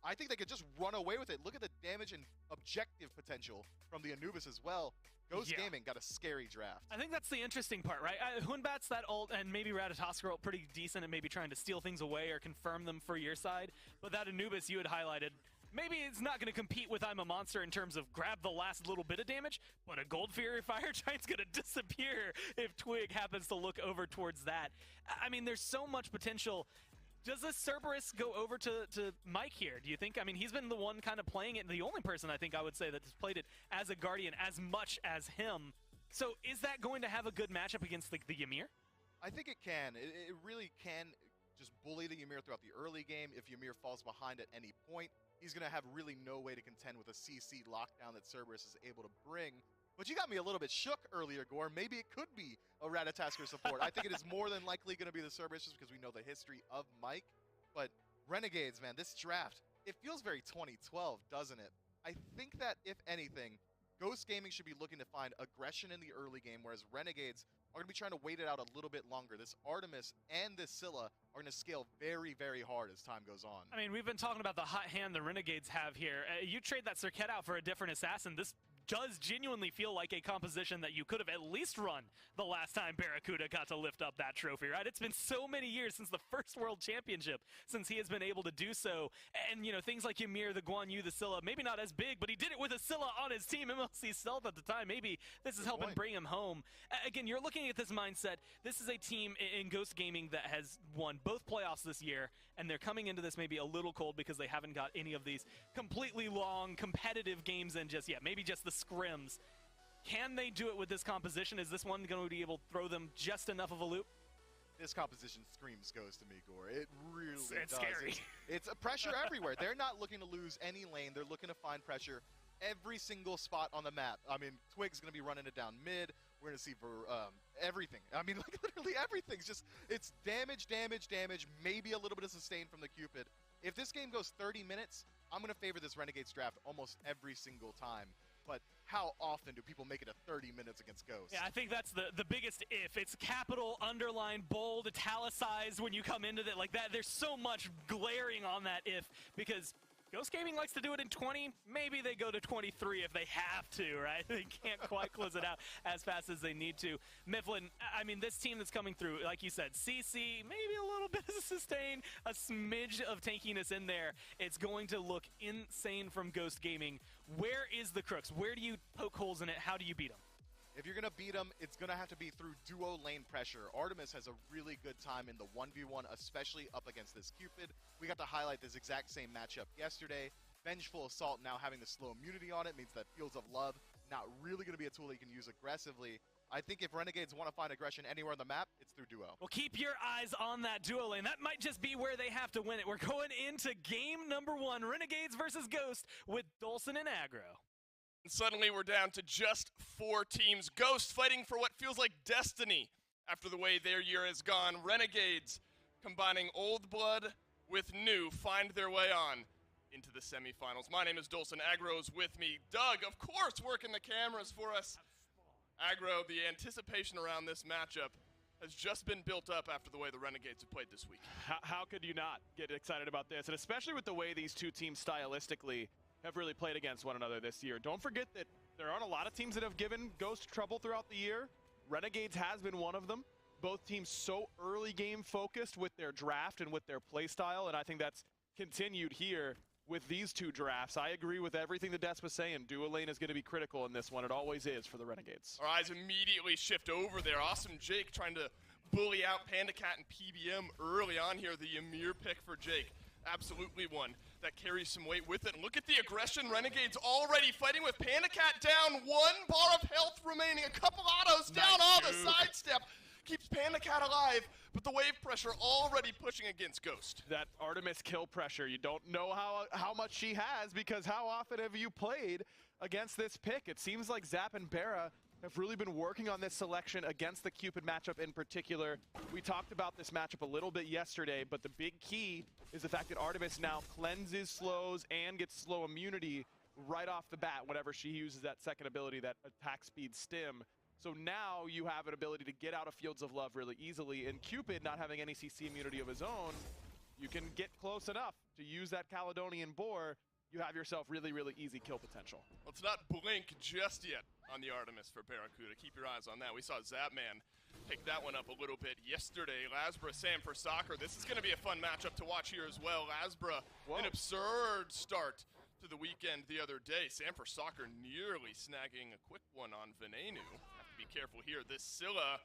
I think they could just run away with it. Look at the damage and objective potential from the Anubis as well. Ghost Gaming got a scary draft. I think that's the interesting part, right? Hunbat's that ult, and maybe Ratatosker ult pretty decent at maybe trying to steal things away or confirm them for your side. But that Anubis you had highlighted, maybe it's not going to compete with I'm a Monster in terms of grab the last little bit of damage, but a Gold Fury Fire Giant's going to disappear if Twig happens to look over towards that. I mean, there's so much potential. Does this Cerberus go over to Mike here, do you think? I mean, he's been the one kind of playing it, the only person I think I would say that has played it as a Guardian as much as him. So is that going to have a good matchup against the Ymir? I think it can. It really can. just bully the Ymir throughout the early game. If Ymir falls behind at any point, he's going to have really no way to contend with a CC lockdown that Cerberus is able to bring. But you got me a little bit shook earlier, Gore. Maybe it could be a Ratatasker support. I think it is more than likely going to be the Cerberus just because we know the history of Mike. But Renegades, man, this draft, it feels very 2012, doesn't it? I think that, if anything, Ghost Gaming should be looking to find aggression in the early game, whereas Renegades are going to be trying to wait it out a little bit longer. This Artemis and this Scylla are going to scale very, very hard as time goes on. I mean, we've been talking about the hot hand the Renegades have here. You trade that Circuit out for a different assassin. This does genuinely feel like a composition that you could have at least run the last time Barracuda got to lift up that trophy, right? It's been so many years since the first World Championship since he has been able to do so. And, you know, things like Ymir, the Guan Yu, the Scylla, maybe not as big, but he did it with a Scylla on his team, MLC Stealth at the time. Maybe this is helping bring him home. Again, you're looking at this mindset. This is a team in Ghost Gaming that has won both playoffs this year, and they're coming into this maybe a little cold because they haven't got any of these completely long, competitive games in just yet. Maybe just the scrims. Can they do it with this composition? Is this one going to be able to throw them just enough of a loop? This composition screams Ghost to me, Gore. It really It's does. scary. It's a pressure everywhere. They're not looking to lose any lane. They're looking to find pressure every single spot on the map. I mean, Twig's going to be running it down mid. We're going to see everything. I mean, like, literally everything's just, it's damage, damage, damage, maybe a little bit of sustain from the Cupid. If this game goes 30 minutes, I'm going to favor this Renegades draft almost every single time. But how often do people make it to 30 minutes against Ghost? Yeah, I think that's the biggest if. It's capital, underlined, bold, italicized when you come into that like that. There's so much glaring on that if, because Ghost Gaming likes to do it in 20. Maybe they go to 23 if they have to, right? They can't quite close it out as fast as they need to. Mifflin, I mean, this team that's coming through, like you said, CC, maybe a little bit of sustain, a smidge of tankiness in there. It's going to look insane from Ghost Gaming. Where is the crux? Where do you poke holes in it? How do you beat them? If you're going to beat them, it's going to have to be through duo lane pressure. Artemis has a really good time in the 1v1, especially up against this Cupid. We got to highlight this exact same matchup yesterday. Vengeful Assault now having the slow immunity on it means that Fields of Love not really going to be a tool that you can use aggressively. I think if Renegades want to find aggression anywhere on the map, it's through duo. Well, keep your eyes on that duo lane. That might just be where they have to win it. We're going into game number 1, Renegades versus Ghost with Dolson and Aggro. And suddenly we're down to just 4 teams. Ghost fighting for what feels like destiny after the way their year has gone. Renegades combining old blood with new find their way on into the semifinals. My name is Dolson. Aggro's with me. Doug, of course, working the cameras for us. Aggro, the anticipation around this matchup has just been built up after the way the Renegades have played this week. How could you not get excited about this? And especially with the way these two teams stylistically have really played against one another this year. Don't forget that there aren't a lot of teams that have given Ghost trouble throughout the year. Renegades has been one of them. Both teams so early game focused with their draft and with their play style, and I think that's continued here with these two drafts. I agree with everything that Des was saying. Duo lane is going to be critical in this one. It always is for the Renegades. Our eyes immediately shift over there. Awesome Jake trying to bully out Panda Cat and PBM early on here. The Ymir pick for Jake. Absolutely one that carries some weight with it. And look at the aggression. Renegades already fighting with Panda Cat down. 1 bar of health remaining. A couple autos down. All the sidestep keeps Panda Cat alive. But the wave pressure already pushing against Ghost. That Artemis kill pressure, you don't know how much she has, because how often have you played against this pick? It seems like Zap and Barra have really been working on this selection against the Cupid matchup in particular. We talked about this matchup a little bit yesterday, but the big key is the fact that Artemis now cleanses slows and gets slow immunity right off the bat whenever she uses that second ability, that attack speed stim. So now you have an ability to get out of Fields of Love really easily, and Cupid not having any CC immunity of his own, you can get close enough to use that Caledonian Boar. You have yourself really, really easy kill potential. Let's not blink just yet on the Artemis for Barracuda. Keep your eyes on that. We saw Zapman pick that one up a little bit yesterday. Lasbra, Sam for Soccer. This is going to be a fun matchup to watch here as well. Lasbra, an absurd start to the weekend the other day. Sam for Soccer nearly snagging a quick one on Venenu. Have to be careful here. This Scylla,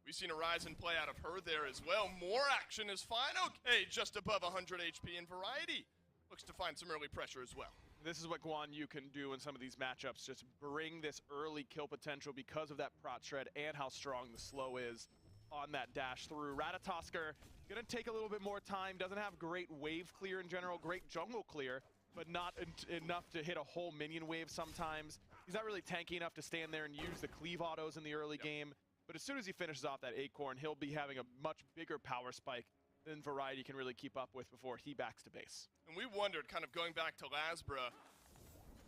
we've seen a rise in play out of her there as well. More action is fine. Okay, just above 100 HP in Variety. Looks to find some early pressure as well. This is what Guan Yu can do in some of these matchups, just bring this early kill potential because of that prot shred and how strong the slow is on that dash through. Ratatosker Gonna take a little bit more time. Doesn't have great wave clear in general, great jungle clear, but not enough to hit a whole minion wave sometimes. He's not really tanky enough to stand there and use the cleave autos in the early game. But as soon as he finishes off that Acorn, he'll be having a much bigger power spike than Variety can really keep up with before he backs to base. And we wondered, kind of going back to Lasbra,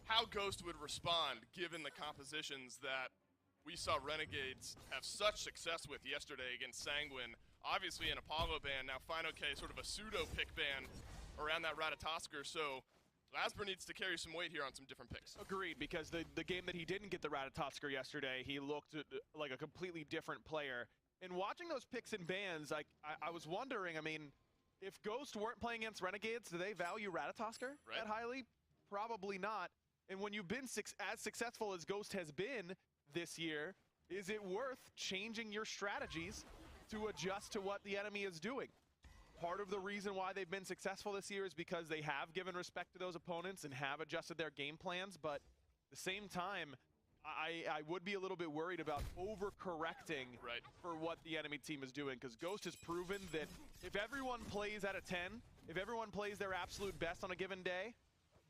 how Ghost would respond given the compositions that we saw Renegades have such success with yesterday against Sanguine. Obviously an Apollo ban, now FinoK sort of a pseudo pick ban around that Ratatosker, so Lasbra needs to carry some weight here on some different picks. Agreed, because the game that he didn't get the Ratatosker yesterday, he looked like a completely different player. And watching those picks and bans, I was wondering, I mean, if Ghost weren't playing against Renegades, do they value Ratatosker that highly? Probably not. And when you've been as successful as Ghost has been this year, is it worth changing your strategies to adjust to what the enemy is doing? Part of the reason why they've been successful this year is because they have given respect to those opponents and have adjusted their game plans, but at the same time, I would be a little bit worried about overcorrecting for what the enemy team is doing, because Ghost has proven that if everyone plays at a 10, if everyone plays their absolute best on a given day,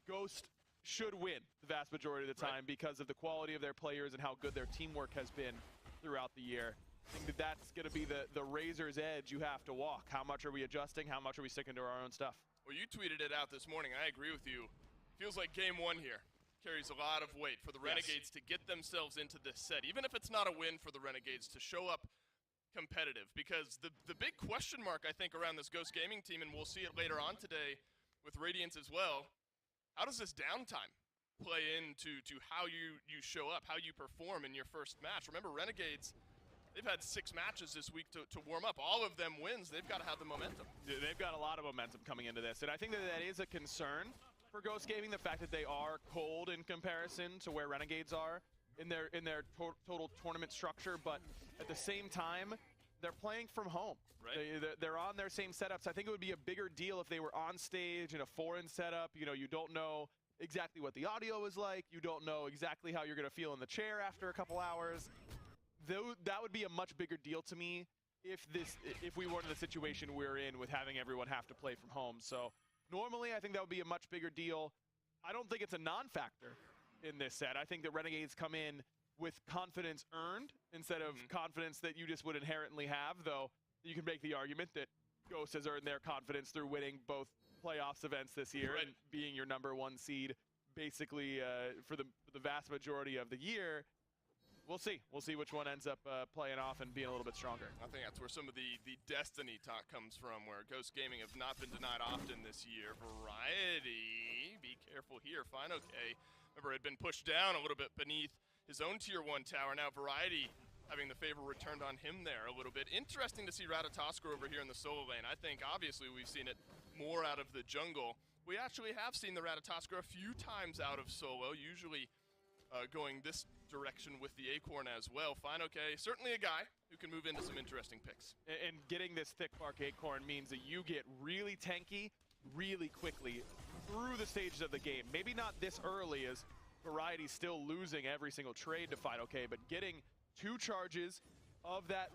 Ghost should win the vast majority of the time because of the quality of their players and how good their teamwork has been throughout the year. I think that that's going to be the razor's edge you have to walk. How much are we adjusting? How much are we sticking to our own stuff? Well, you tweeted it out this morning. I agree with you. Feels like game one here carries a lot of weight for the Renegades to get themselves into this set, even if it's not a win for the Renegades, to show up competitive. Because the big question mark, I think, around this Ghost Gaming team, and we'll see it later on today with Radiance as well, how does this downtime play into how you show up, how you perform in your first match? Remember, Renegades, they've had 6 matches this week to warm up. All of them wins. They've got to have the momentum. They've got a lot of momentum coming into this, and I think that is a concern for Ghost Gaming, the fact that they are cold in comparison to where Renegades are in their total tournament structure, but at the same time, they're playing from home. They're on their same setups. I think it would be a bigger deal if they were on stage in a foreign setup. You know, you don't know exactly what the audio is like. You don't know exactly how you're going to feel in the chair after a couple hours. That would be a much bigger deal to me if we weren't in the situation we're in with having everyone have to play from home. So normally I think that would be a much bigger deal. I don't think it's a non-factor in this set. I think that Renegades come in with confidence earned instead of confidence that you just would inherently have, though you can make the argument that Ghost has earned their confidence through winning both playoffs events this year and being your #1 seed basically for the vast majority of the year. We'll see. We'll see which one ends up playing off and being a little bit stronger. I think that's where some of the destiny talk comes from, where Ghost Gaming have not been denied often this year. Variety, be careful here. FinoK, remember, had been pushed down a little bit beneath his own Tier 1 tower. Now Variety having the favor returned on him there a little bit. Interesting to see Ratatosker over here in the solo lane. I think, obviously, we've seen it more out of the jungle. We actually have seen the Ratatosker a few times out of solo, usually going this direction with the Acorn as well. FinoK, certainly a guy who can move into some interesting picks. And getting this thick bark Acorn means that you get really tanky really quickly through the stages of the game. Maybe not this early, as Variety's still losing every single trade to FinoK, but getting 2 charges of that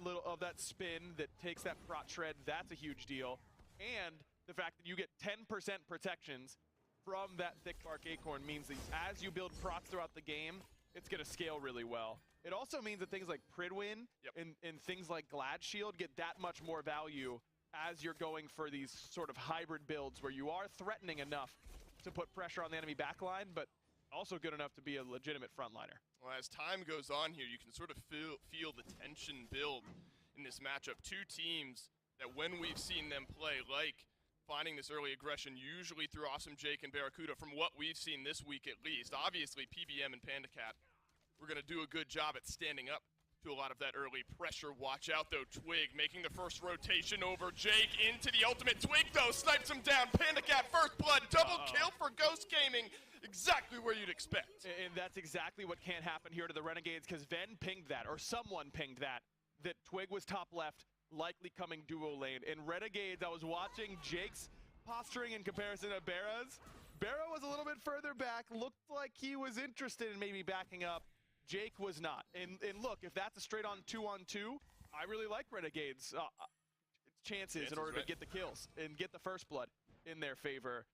spin that takes that prot shred, that's a huge deal. And the fact that you get 10% protections from that thick bark Acorn means that as you build prots throughout the game, it's going to scale really well. It also means that things like Pridwin and things like Glad Shield get that much more value as you're going for these sort of hybrid builds where you are threatening enough to put pressure on the enemy backline, but also good enough to be a legitimate frontliner. Well, as time goes on here, you can sort of feel the tension build in this matchup. 2 teams that when we've seen them play, like finding this early aggression, usually through Awesome Jake and Barracuda, from what we've seen this week at least. Obviously, PBM and PandaCat, we're going to do a good job at standing up to a lot of that early pressure. Watch out, though. Twig making the first rotation over Jake into the ultimate. Twig, though, snipes him down. PandaCat, first blood, double kill for Ghost Gaming. Exactly where you'd expect. And that's exactly what can't happen here to the Renegades, because Ven pinged that, or someone pinged that Twig was top left, likely coming duo lane. And Renegades, I was watching Jake's posturing in comparison to Barra's. Barra was a little bit further back, looked like he was interested in maybe backing up. Jake was not. And look, if that's a straight-on 2-on-2, I really like Renegades. chances in order to get the kills and get the first blood in their favor.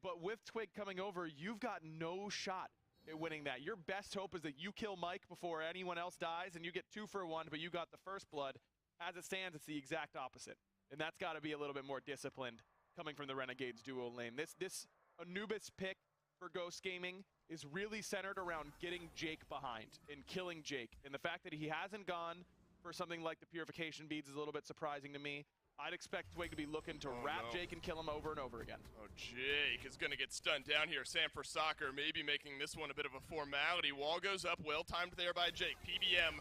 But with Twig coming over, you've got no shot at winning that. Your best hope is that you kill Mike before anyone else dies and you get 2 for 1, but you got the first blood. As it stands, it's the exact opposite. And that's got to be a little bit more disciplined coming from the Renegades duo lane. This Anubis pick for Ghost Gaming is really centered around getting Jake behind and killing Jake. And the fact that he hasn't gone for something like the Purification Beads is a little bit surprising to me. I'd expect Twig to be looking to wrap Jake and kill him over and over again. Oh, Jake is going to get stunned down here. Sam for Soccer maybe making this one a bit of a formality. Wall goes up, well timed there by Jake. PBM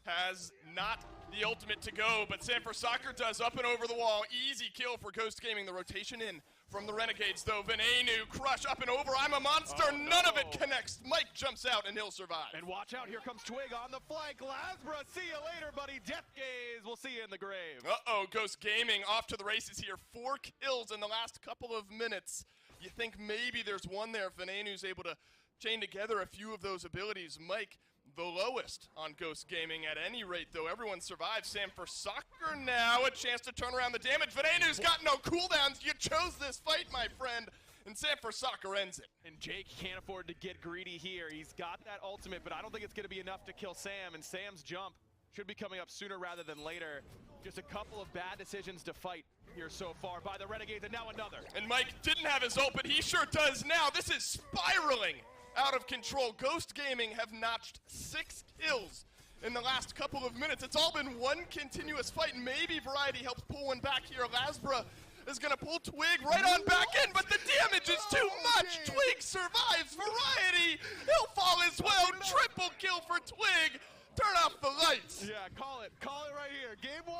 has not the ultimate to go, but Sam for Soccer does up and over the wall. Easy kill for Ghost Gaming. The rotation in from the Renegades, though. Venenu, crush up and over. I'm a monster. Oh, None of it connects. Mike jumps out, and he'll survive. And watch out, here comes Twig on the flank. Lasbra, see you later, buddy. Death Gaze, we'll see you in the grave. Uh-oh, Ghost Gaming off to the races here. 4 kills in the last couple of minutes. You think maybe there's one there if Venenu's able to chain together a few of those abilities. Mike, the lowest on Ghost Gaming at any rate, though. Everyone survives. Sam for Soccer now, a chance to turn around the damage. Venenu's got no cooldowns. You chose this fight, my friend. And Sam for Soccer ends it. And Jake can't afford to get greedy here. He's got that ultimate, but I don't think it's going to be enough to kill Sam. And Sam's jump should be coming up sooner rather than later. Just a couple of bad decisions to fight here so far by the Renegades, and now another. And Mike didn't have his ult, but he sure does now. This is spiraling out of control. Ghost Gaming have notched 6 kills in the last couple of minutes. It's all been one continuous fight. Maybe Variety helps pull one back here. Lasbra is going to pull Twig right on back in, but the damage is too much. Twig survives. Variety, he'll fall as well. Triple kill for Twig. Turn off the lights. Yeah, call it right here. Game 1,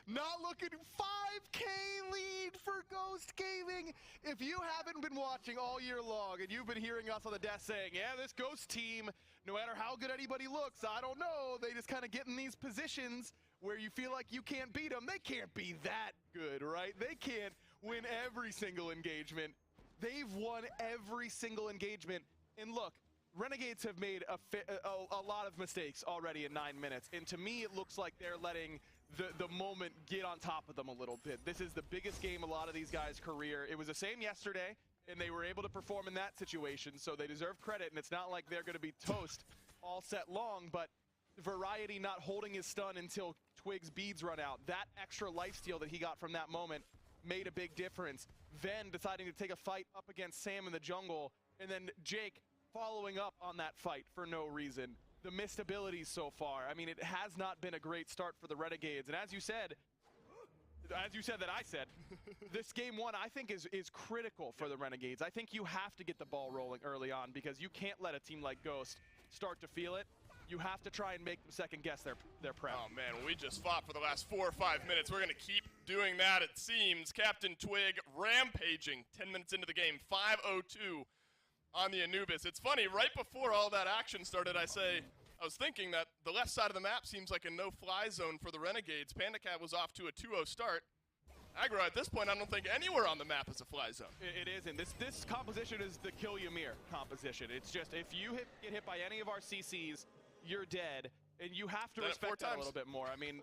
not looking. 5K lead for Ghost Gaming. If you haven't been watching all year long and you've been hearing us on the desk saying, yeah, this Ghost team, no matter how good anybody looks, I don't know, they just kind of get in these positions where you feel like you can't beat them. They can't be that good, right? They can't win every single engagement. They've won every single engagement. And look, Renegades have made a lot of mistakes already in 9 minutes. And to me, it looks like they're letting the moment get on top of them a little bit. This is the biggest game a lot of these guys' career. It was the same yesterday, and they were able to perform in that situation, so they deserve credit, and it's not like they're going to be toast all set long, but Variety not holding his stun until Twig's beads run out. That extra lifesteal that he got from that moment made a big difference. Ven deciding to take a fight up against Sam in the jungle, and then Jake following up on that fight for no reason. The missed abilities so far. I mean, it has not been a great start for the Renegades. And as you said that I said, this game 1 I think is critical for the Renegades. I think you have to get the ball rolling early on because you can't let a team like Ghost start to feel it. You have to try and make them second guess their prep. Oh man, we just fought for the last 4 or 5 minutes. We're gonna keep doing that, it seems. Captain Twig rampaging 10 minutes into the game, 5:02 on the Anubis. It's funny, right before all that action started, I was thinking that the left side of the map seems like a no-fly zone for the Renegades. PandaCat was off to a 2-0 start. Aggro, at this point, I don't think anywhere on the map is a fly zone. It isn't. This composition is the kill Ymir composition. It's just, if you get hit by any of our CCs, you're dead, and you have to respect that a little bit more. I mean,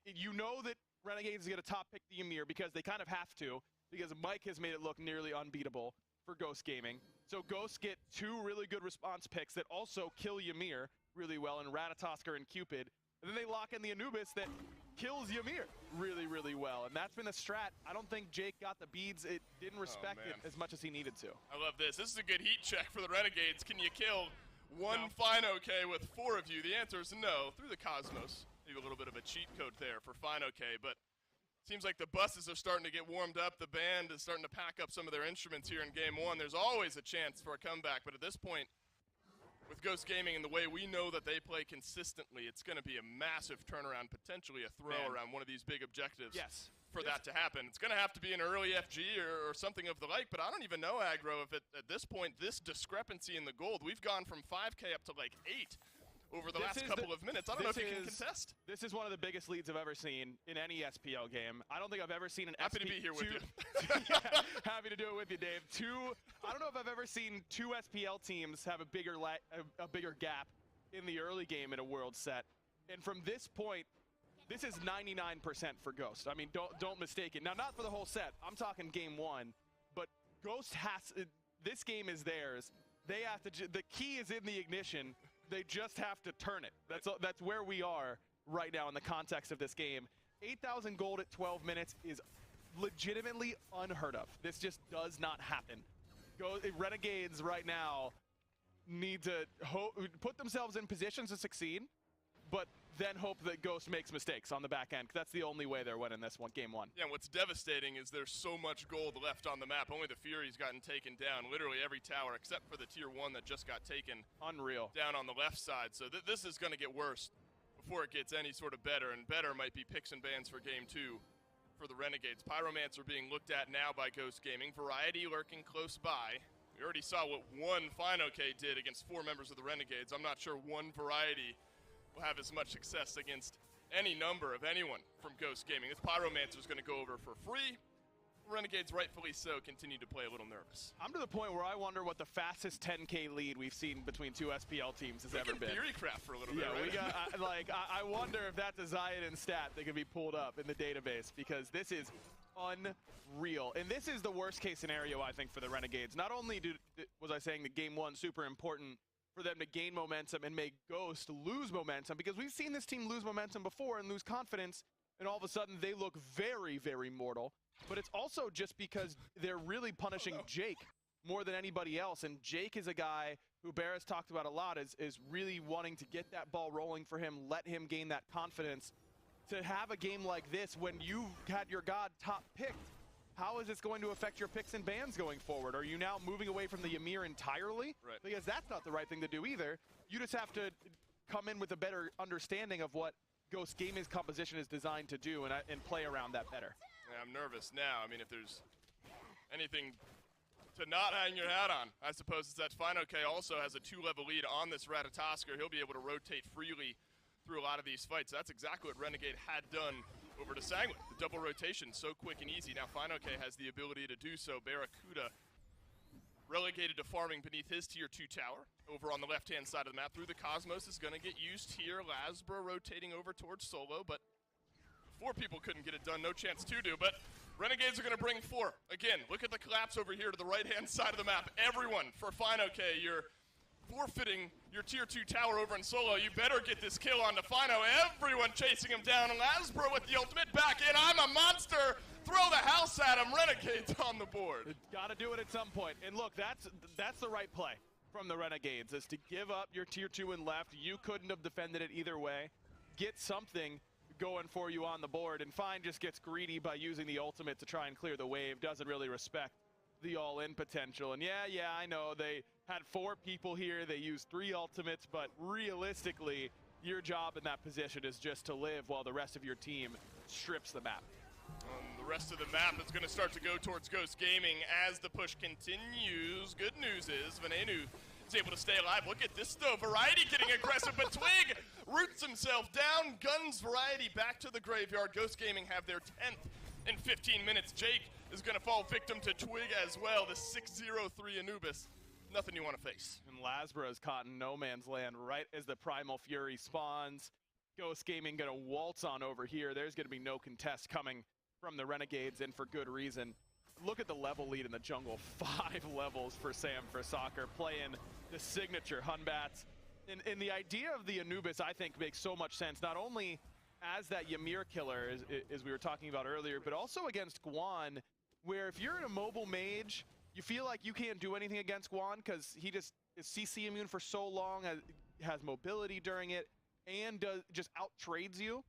you know that Renegades is going to top pick the Ymir because they kind of have to, because Mike has made it look nearly unbeatable for Ghost Gaming. So Ghosts get 2 really good response picks that also kill Ymir really well, and Ratatosker and Cupid. And then they lock in the Anubis that kills Ymir really, really well. And that's been a strat. I don't think Jake got the beads. It didn't respect it as much as he needed to. I love this. This is a good heat check for the Renegades. Can you kill one Fine OK with 4 of you? The answer is no. Through the Cosmos. Maybe a little bit of a cheat code there for Fine OK, but seems like the buses are starting to get warmed up. The band is starting to pack up some of their instruments here in game 1. There's always a chance for a comeback, but at this point, with Ghost Gaming and the way we know that they play consistently, it's going to be a massive turnaround, potentially a throw around one of these big objectives. Yes. For that to happen. It's going to have to be an early FG or something of the like, but I don't even know, Aggro, if at this point, this discrepancy in the gold, we've gone from 5K up to like 8 over the last couple of minutes. I don't know if you can contest. This is one of the biggest leads I've ever seen in any SPL game. I don't think I've ever seen an Happy to be here with you. Yeah, happy to do it with you, Dave. I don't know if I've ever seen 2 SPL teams have a bigger gap in the early game in a world set. And from this point, this is 99% for Ghost. I mean, don't mistake it. Now, not for the whole set. I'm talking game 1, but Ghost has this game is theirs. They have to. The key is in the ignition. They just have to turn it. That's where we are right now in the context of this game. 8,000 gold at 12 minutes is legitimately unheard of. This just does not happen. Renegades right now need to put themselves in positions to succeed, but then hope that Ghost makes mistakes on the back end, 'cause that's the only way they're winning this one, game 1. Yeah, and what's devastating is there's so much gold left on the map. Only the Fury's gotten taken down. Literally every tower except for the tier 1 that just got taken. Unreal. Down on the left side. So this is going to get worse before it gets any sort of better, and better might be picks and bans for game 2 for the Renegades. Pyromancer being looked at now by Ghost Gaming. Variety lurking close by. We already saw what one FineOK did against 4 members of the Renegades. I'm not sure one Variety will have as much success against any number of anyone from Ghost Gaming. This Pyromancer's going to go over for free. Renegades, rightfully so, continue to play a little nervous. I'm to the point where I wonder what the fastest 10K lead we've seen between 2 SPL teams has ever been. Theorycraft for a little bit, Yeah, right? we got, I wonder if that's a Zion stat that could be pulled up in the database, because this is unreal. And this is the worst case scenario, I think, for the Renegades. Not only was I saying that game 1 super important for them to gain momentum and make Ghost lose momentum, because we've seen this team lose momentum before and lose confidence, and all of a sudden they look very, very mortal. But it's also just because they're really punishing Jake more than anybody else. And Jake is a guy who Barris talked about a lot, is really wanting to get that ball rolling for him, let him gain that confidence. To have a game like this when you had your god top picked, how is this going to affect your picks and bans going forward? Are you now moving away from the Ymir entirely? Right. Because that's not the right thing to do either. You just have to come in with a better understanding of what Ghost Gaming's composition is designed to do and play around that better. Yeah, I'm nervous now. I mean, if there's anything to not hang your hat on, I suppose it's that FineOK also has a 2-level lead on this Ratatosker. He'll be able to rotate freely through a lot of these fights. That's exactly what Renegade had done over to Sanguine. The double rotation, so quick and easy. Now FineOK has the ability to do so. Barracuda relegated to farming beneath his tier 2 tower. Over on the left-hand side of the map, through the Cosmos is going to get used here. Lasbra rotating over towards Solo, but 4 people couldn't get it done. No chance to do, but Renegades are going to bring 4. Again, look at the collapse over here to the right-hand side of the map. Everyone, for FineOK, you're forfeiting your tier 2 tower over in Solo. You better get this kill onto Fino. Everyone chasing him down. Lasbra with the ultimate back in. I'm a monster. Throw the house at him. Renegades on the board. Got to do it at some point. And look, that's the right play from the Renegades, is to give up your tier 2 and left. You couldn't have defended it either way. Get something going for you on the board, and Fine just gets greedy by using the ultimate to try and clear the wave. Doesn't really respect the all-in potential. And yeah, I know they had 4 people here. They used 3 ultimates, but realistically, your job in that position is just to live while the rest of your team strips the map. The rest of the map is going to start to go towards Ghost Gaming as the push continues. Good news is Venenu is able to stay alive. Look at this though, Variety getting aggressive, but Twig roots himself down, guns Variety back to the graveyard. Ghost Gaming have their 10th in 15 minutes. Jake is going to fall victim to Twig as well, the 6-0-3 Anubis. Nothing you want to face. And Lasbra is caught in no man's land right as the Primal Fury spawns. Ghost Gaming going to waltz on over here. There's going to be no contest coming from the Renegades, and for good reason. Look at the level lead in the jungle. 5 levels for Sam for Soccer, playing the signature Hunbats. And the idea of the Anubis, I think, makes so much sense, not only as that Ymir killer, as we were talking about earlier, but also against Guan, where if you're in a mobile mage, you feel like you can't do anything against Guan because he just is CC immune for so long, has mobility during it, and just out-trades you.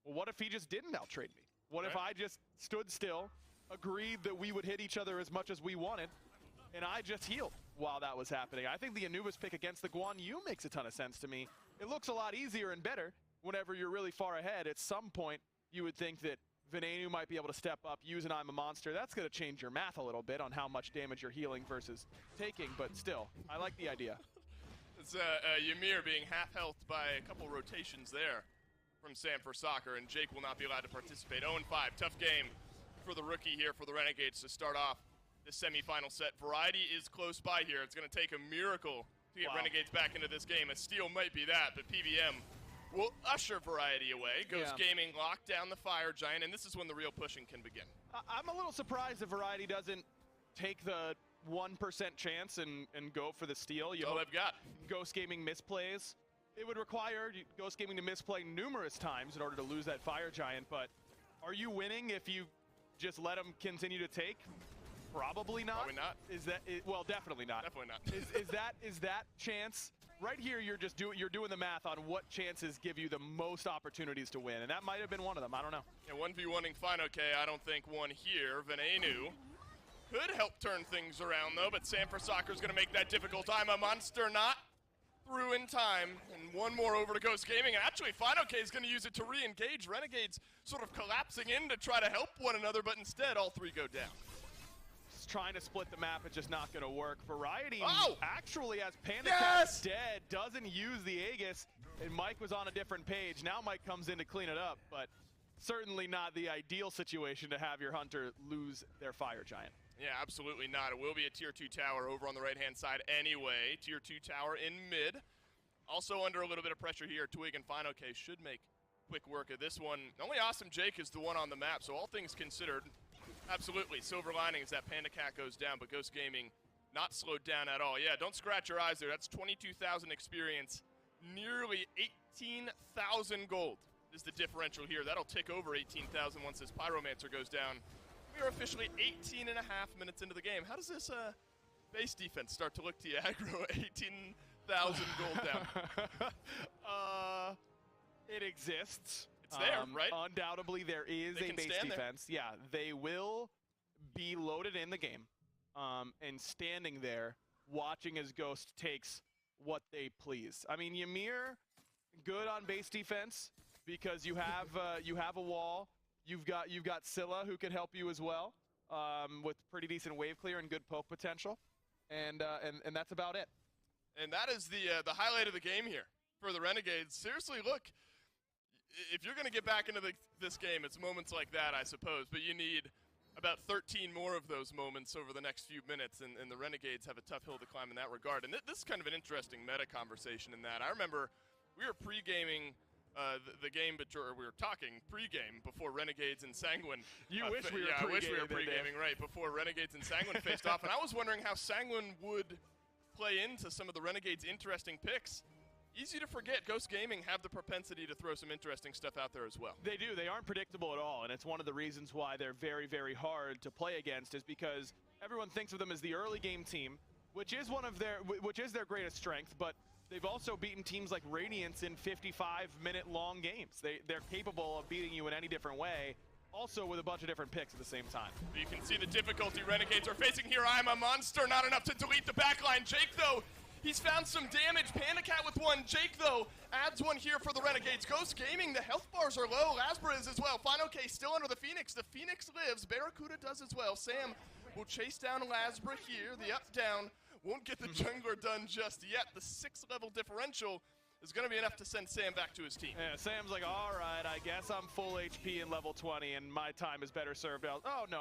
Well, what if he just didn't out-trade me? What if I just stood still, agreed that we would hit each other as much as we wanted, and I just healed while that was happening? I think the Anubis pick against the Guan Yu makes a ton of sense to me. It looks a lot easier and better whenever you're really far ahead. At some point, you would think that Venenu might be able to step up, use an I'm a Monster. That's going to change your math a little bit on how much damage you're healing versus taking, but still, I like the idea. It's Ymir being half-healthed by a couple rotations there from Sam for Soccer, and Jake will not be allowed to participate. 0-5, tough game for the rookie here for the Renegades to start off the semifinal set. Variety is close by here. It's going to take a miracle to get Renegades back into this game. A steal might be that, but PBM will usher Variety away. Ghost Yeah. Gaming locked down the Fire Giant, and this is when the real pushing can begin. I'm a little surprised that Variety doesn't take the 1% chance and go for the steal. That's all they've got. Ghost Gaming misplays. It would require Ghost Gaming to misplay numerous times in order to lose that Fire Giant, but are you winning if you just let them continue to take? Probably not. Probably not. Well, definitely not. Definitely not. is that chance right here? You're doing the math on what chances give you the most opportunities to win, and that might have been one of them. I don't know. Yeah, 1v1ing Final K, I don't think one here. Venenu could help turn things around though, but Sam for Soccer is going to make that difficult. I'm a monster not through in time, and one more over to Ghost Gaming, and actually Final K is going to use it to re-engage. Renegades sort of collapsing in to try to help one another, but instead all three go down. Trying to split the map, it's just not going to work. Variety actually has Panda Yes! dead, doesn't use the Aegis, and Mike was on a different page. Now Mike comes in to clean it up, but certainly not the ideal situation to have your Hunter lose their Fire Giant. Yeah, absolutely not. It will be a Tier 2 tower over on the right-hand side anyway. Tier 2 tower in mid. Also under a little bit of pressure here, Twig and Final K should make quick work of this one. Only Awesome Jake is the one on the map, so all things considered, absolutely. Silver lining is that Panda Cat goes down, but Ghost Gaming not slowed down at all. Yeah, don't scratch your eyes there. That's 22,000 experience, nearly 18,000 gold is the differential here. That'll tick over 18,000 once this Pyromancer goes down. We are officially 18 and a half minutes into the game. How does this base defense start to look to you, Aggro? 18,000 gold down. It exists. It's there, right? Undoubtedly, there is They a can base stand there. defense. Yeah, they will be loaded in the game and standing there watching as Ghost takes what they please. I mean, Ymir, good on base defense because you have a wall. You've got Scylla who can help you as well with pretty decent wave clear and good poke potential, and that's about it. And that is the highlight of the game here for the Renegades. Seriously, look, if you're going to get back into this game, it's moments like that, I suppose, but you need about 13 more of those moments over the next few minutes, and the Renegades have a tough hill to climb in that regard. And this is kind of an interesting meta conversation in that. I remember we were pre-gaming the game, or we were talking pre-game before Renegades and Sanguine. You wish we were yeah, I wish we were pre-gaming, pre-gaming, right, before Renegades and Sanguine faced off, and I was wondering how Sanguine would play into some of the Renegades' interesting picks. Easy to forget, Ghost Gaming have the propensity to throw some interesting stuff out there as well. They do. They aren't predictable at all, and it's one of the reasons why they're very, very hard to play against, is because everyone thinks of them as the early game team, which is their greatest strength, but they've also beaten teams like Radiance in 55-minute long games. They're capable of beating you in any different way, also with a bunch of different picks at the same time. You can see the difficulty Renegades are facing here. I'm a monster, not enough to delete the backline. Jake, though, he's found some damage. Panda Cat with one. Jake, though, adds one here for the Renegades. Ghost Gaming, the health bars are low. Lasbra is as well. Final K still under the Phoenix. The Phoenix lives. Barracuda does as well. Sam will chase down Lasbra here. The up-down won't get the jungler done just yet. The 6th-level differential is going to be enough to send Sam back to his team. Yeah, Sam's like, all right, I guess I'm full HP in level 20, and my time is better served out. Oh no,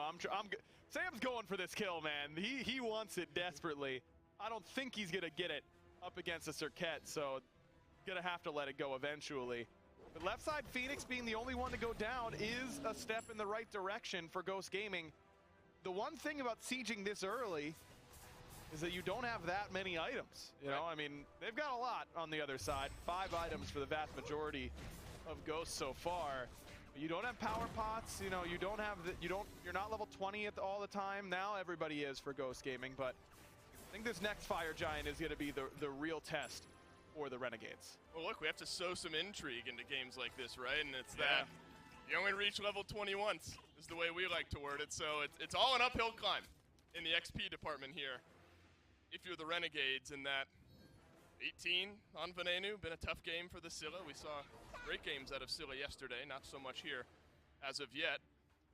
Sam's going for this kill, man. He wants it desperately. I don't think he's gonna get it up against a Cirquette, so gonna have to let it go eventually. But left side Phoenix being the only one to go down is a step in the right direction for Ghost Gaming. The one thing about sieging this early is that you don't have that many items. You know, I mean, they've got a lot on the other side. 5 items for the vast majority of Ghosts so far. But you don't have power pots. You know, you don't have you're not level 20 all the time. Now everybody is for Ghost Gaming, but I think this next Fire Giant is going to be the real test for the Renegades. Well, look, we have to sow some intrigue into games like this, right? And it's that you only reach level 20 once, is the way we like to word it. So it's all an uphill climb in the XP department here. If you're the Renegades, in that 18 on Venenu, been a tough game for the Scylla. We saw great games out of Scylla yesterday, not so much here as of yet.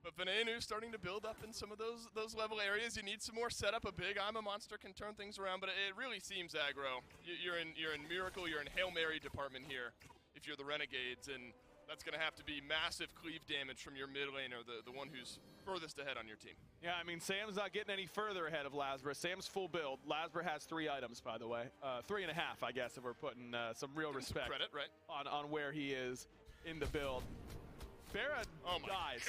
But Venenu starting to build up in some of those level areas. You need some more setup. A big I'm a monster can turn things around, but it really seems aggro. You're in Miracle, you're in Hail Mary department here if you're the Renegades, and That's going to have to be massive cleave damage from your mid laner, the one who's furthest ahead on your team. Yeah, I mean, Sam's not getting any further ahead of Lasbra. Sam's full build. Lasbra has 3 items, by the way. 3.5, I guess, if we're putting some real respect credit, right? on where he is in the build. Farah dies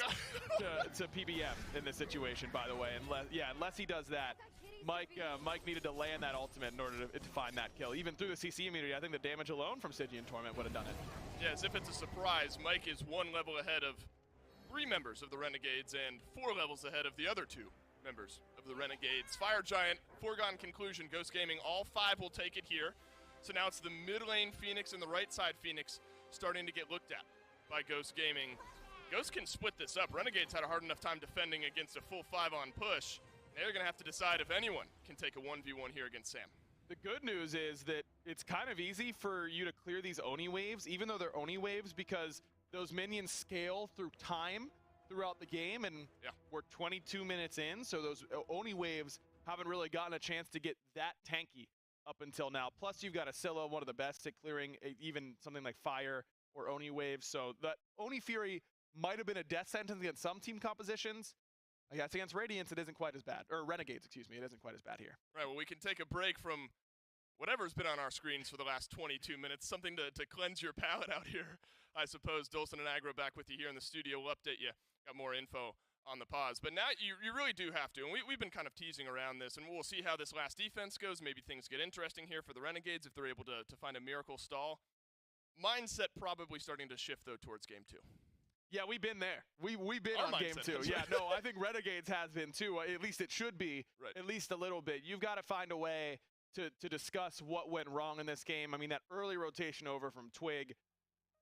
to PBM in this situation, by the way. Unless he does that, Mike needed to land that ultimate in order to find that kill. Even through the CC immunity, I think the damage alone from Stygian Torment would have done it. Yeah, as if it's a surprise, Mike is 1 level ahead of 3 members of the Renegades and 4 levels ahead of the other 2 members of the Renegades. Fire Giant, foregone conclusion, Ghost Gaming, all 5 will take it here. So now it's the mid lane Phoenix and the right side Phoenix starting to get looked at by Ghost Gaming. Ghost can split this up. Renegades had a hard enough time defending against a full 5-on push. They're going to have to decide if anyone can take a 1v1 here against Sam. The good news is that it's kind of easy for you to clear these Oni waves, even though they're Oni waves, because those minions scale through time throughout the game, and we're 22 minutes in, so those Oni waves haven't really gotten a chance to get that tanky up until now. Plus, you've got a Scylla, one of the best at clearing even something like fire or Oni waves, so that Oni Fury might have been a death sentence against some team compositions. I guess against Radiance, it isn't quite as bad. Or Renegades, excuse me, it isn't quite as bad here. Right, well, we can take a break from whatever's been on our screens for the last 22 minutes, something to cleanse your palate out here, I suppose. Dolson and Aggro back with you here in the studio. We'll update you. Got more info on the pause. But now you really do have to, and we've been kind of teasing around this, and we'll see how this last defense goes. Maybe things get interesting here for the Renegades if they're able to find a miracle stall. Mindset probably starting to shift, though, towards Game 2. Yeah, we've been there. We've been Our on Game 2. mindset, Yeah, no, I think Renegades has been too. At least it should be, at least a little bit. You've got to find a way to discuss what went wrong in this game. I mean, that early rotation over from Twig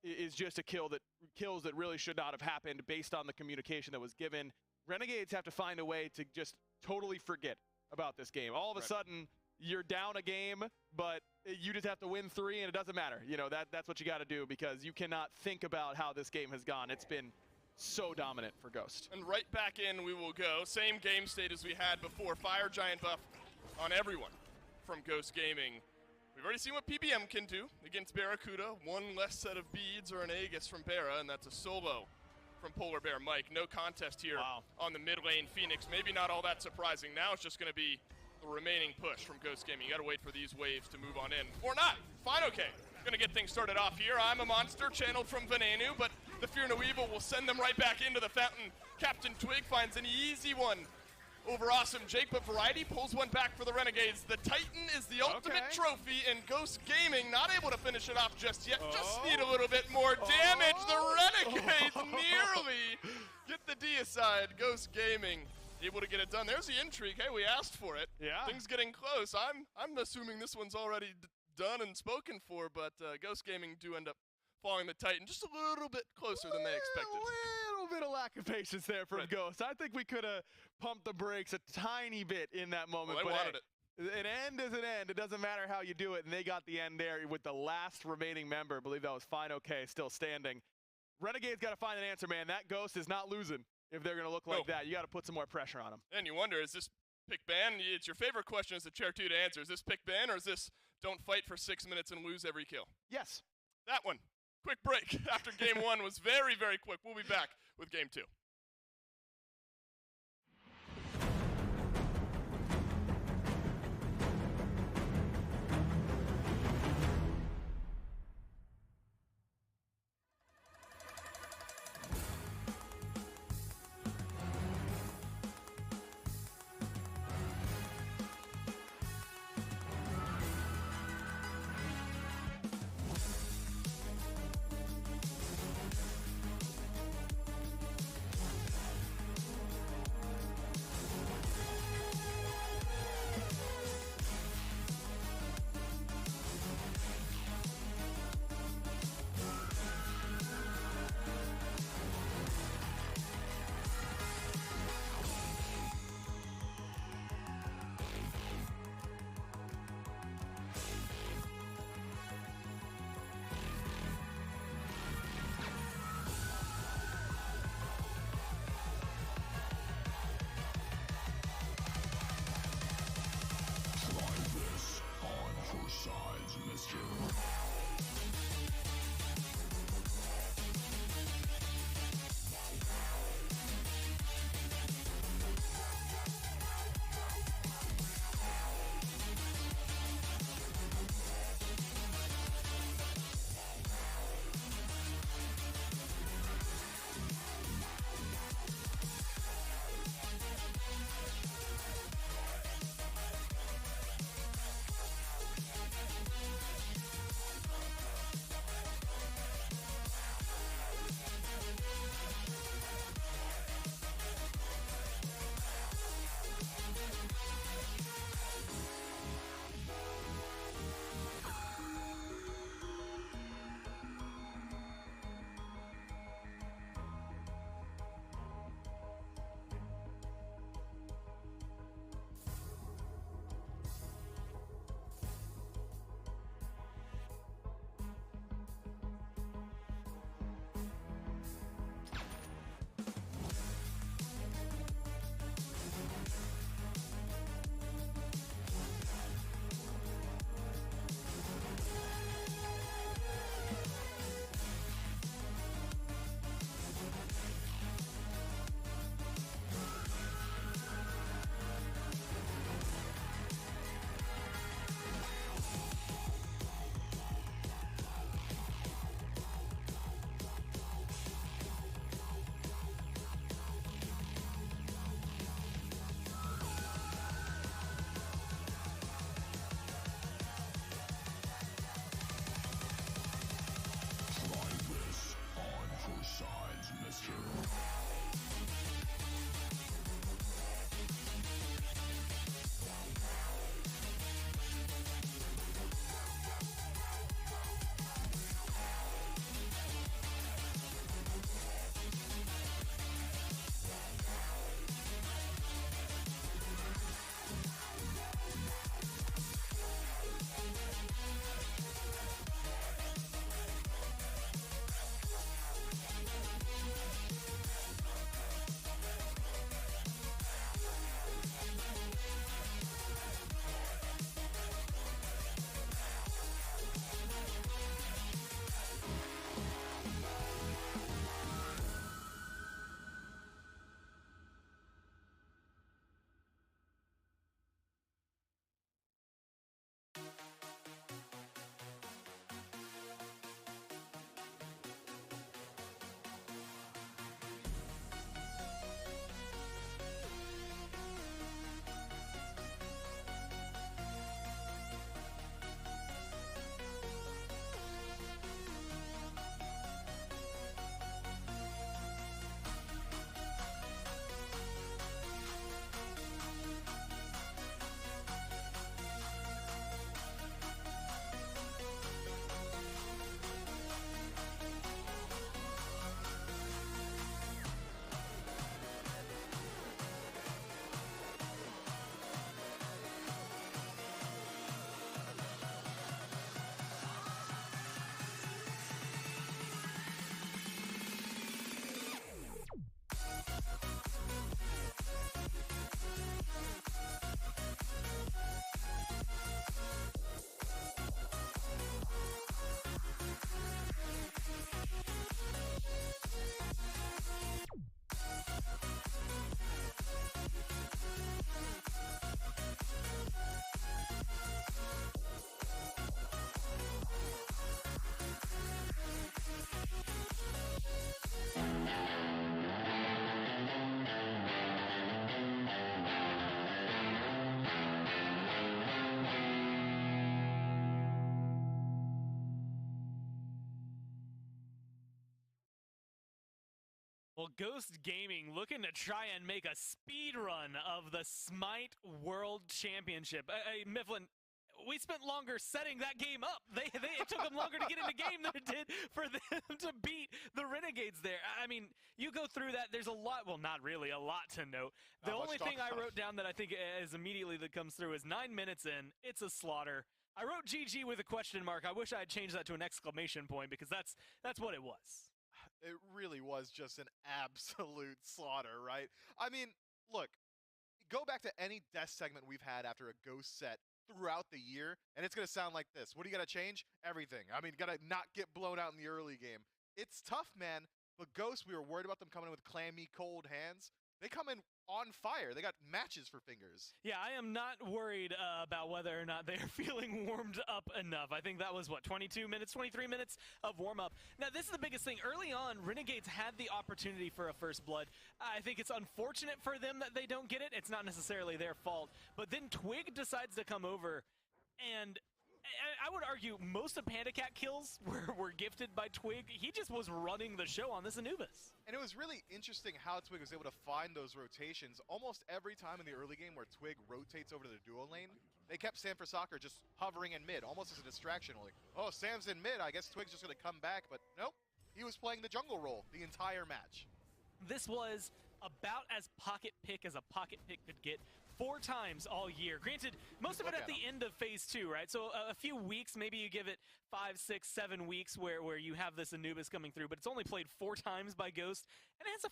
is just a kills that really should not have happened based on the communication that was given. Renegades have to find a way to just totally forget about this game. All of a sudden, you're down a game, but you just have to win 3, and it doesn't matter. You know, that's what you got to do, because you cannot think about how this game has gone. It's been so dominant for Ghost. And right back in we will go. Same game state as we had before. Fire Giant buff on everyone from Ghost Gaming. We've already seen what PBM can do against Barracuda. 1 less set of beads or an Aegis from Barra, and that's a solo from Polar Bear Mike. No contest here on the mid lane Phoenix. Maybe not all that surprising. Now it's just going to be the remaining push from Ghost Gaming. You got to wait for these waves to move on in. Or not. Fine, okay. Going to get things started off here. I'm a monster channeled from Venenu, but the Fear No Evil will send them right back into the fountain. Captain Twig finds an easy one over Awesome Jake, but Variety pulls one back for the Renegades. The Titan is the ultimate trophy, and Ghost Gaming not able to finish it off just yet. Just need a little bit more damage. The Renegades nearly get the D aside. Ghost Gaming able to get it done. There's the intrigue. Hey, we asked for it. Yeah. Things getting close. I'm assuming this one's already done and spoken for, but Ghost Gaming do end up following the Titan just a little bit closer than they expected. A little bit of lack of patience there from Ghost. I think we could have pumped the brakes a tiny bit in that moment. Well, they wanted it. An end is an end. It doesn't matter how you do it, and they got the end there with the last remaining member. I believe that was Fine Okay, still standing. Renegades got to find an answer, man. That Ghost is not losing if they're going to look like that. You got to put some more pressure on them. And you wonder, is this pick ban? It's your favorite question as the chair 2 to answer. Is this pick ban, or is this don't fight for 6 minutes and lose every kill? Yes. That one. Quick break after Game 1 was very, very quick. We'll be back with Game 2. Well, Ghost Gaming looking to try and make a speed run of the Smite World Championship. Hey, Mifflin, we spent longer setting that game up. It took them longer to get in the game than it did for them to beat the Renegades there. I mean, you go through that, there's a lot, well, not really, a lot to note. The only thing I wrote down that I think is immediately that comes through is 9 minutes in, it's a slaughter. I wrote GG with a question mark. I wish I had changed that to an exclamation point because that's what it was. It really was just an absolute slaughter, right? I mean, look, go back to any death segment we've had after a Ghost set throughout the year, and it's going to sound like this. What do you got to change? Everything. I mean, got to not get blown out in the early game. It's tough, man, but Ghost, we were worried about them coming in with clammy, cold hands. They come in on fire. They got matches for fingers. Yeah, I am not worried about whether or not they're feeling warmed up enough. I think that was, what, 22 minutes, 23 minutes of warm-up. Now, this is the biggest thing. Early on, Renegades had the opportunity for a first blood. I think it's unfortunate for them that they don't get it. It's not necessarily their fault. But then Twig decides to come over, and I would argue most of Panda Cat kills were gifted by Twig. He just was running the show on this Anubis. And it was really interesting how Twig was able to find those rotations. Almost every time in the early game where Twig rotates over to the duo lane, they kept Sam for Soccer just hovering in mid, almost as a distraction. Like, oh, Sam's in mid, I guess Twig's just going to come back. But nope, he was playing the jungle role the entire match. This was about as pocket pick as a pocket pick could get. 4 times all year. Granted, most of it at the end of phase 2, right? So a few weeks, maybe you give it 5, 6, 7 weeks where you have this Anubis coming through, but it's only played 4 times by Ghost, and it has a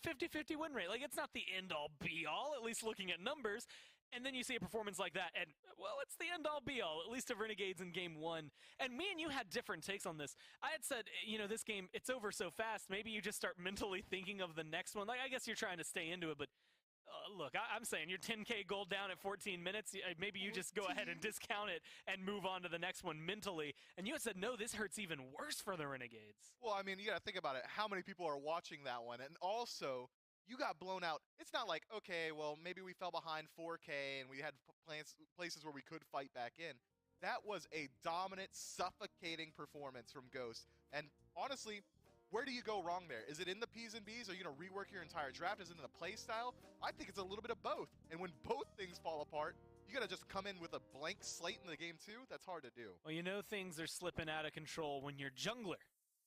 50-50 win rate. Like, it's not the end-all be-all, at least looking at numbers. And then you see a performance like that, and, well, it's the end-all be-all, at least of Renegades in Game 1. And me and you had different takes on this. I had said, you know, this game, it's over so fast, maybe you just start mentally thinking of the next one. Like, I guess you're trying to stay into it, but look, I'm saying you're 10K gold down at 14 minutes. Maybe you just go ahead and discount it and move on to the next one mentally. And you had said, no, this hurts even worse for the Renegades. Well, I mean, you got to think about it. How many people are watching that one? And also, you got blown out. It's not like, okay, well, maybe we fell behind 4K and we had places where we could fight back in. That was a dominant, suffocating performance from Ghost. And honestly, where do you go wrong there? Is it in the P's and B's? Are you going to rework your entire draft? Is it in the play style? I think it's a little bit of both. And when both things fall apart, you got to just come in with a blank slate in the game too? That's hard to do. Well, you know things are slipping out of control when your jungler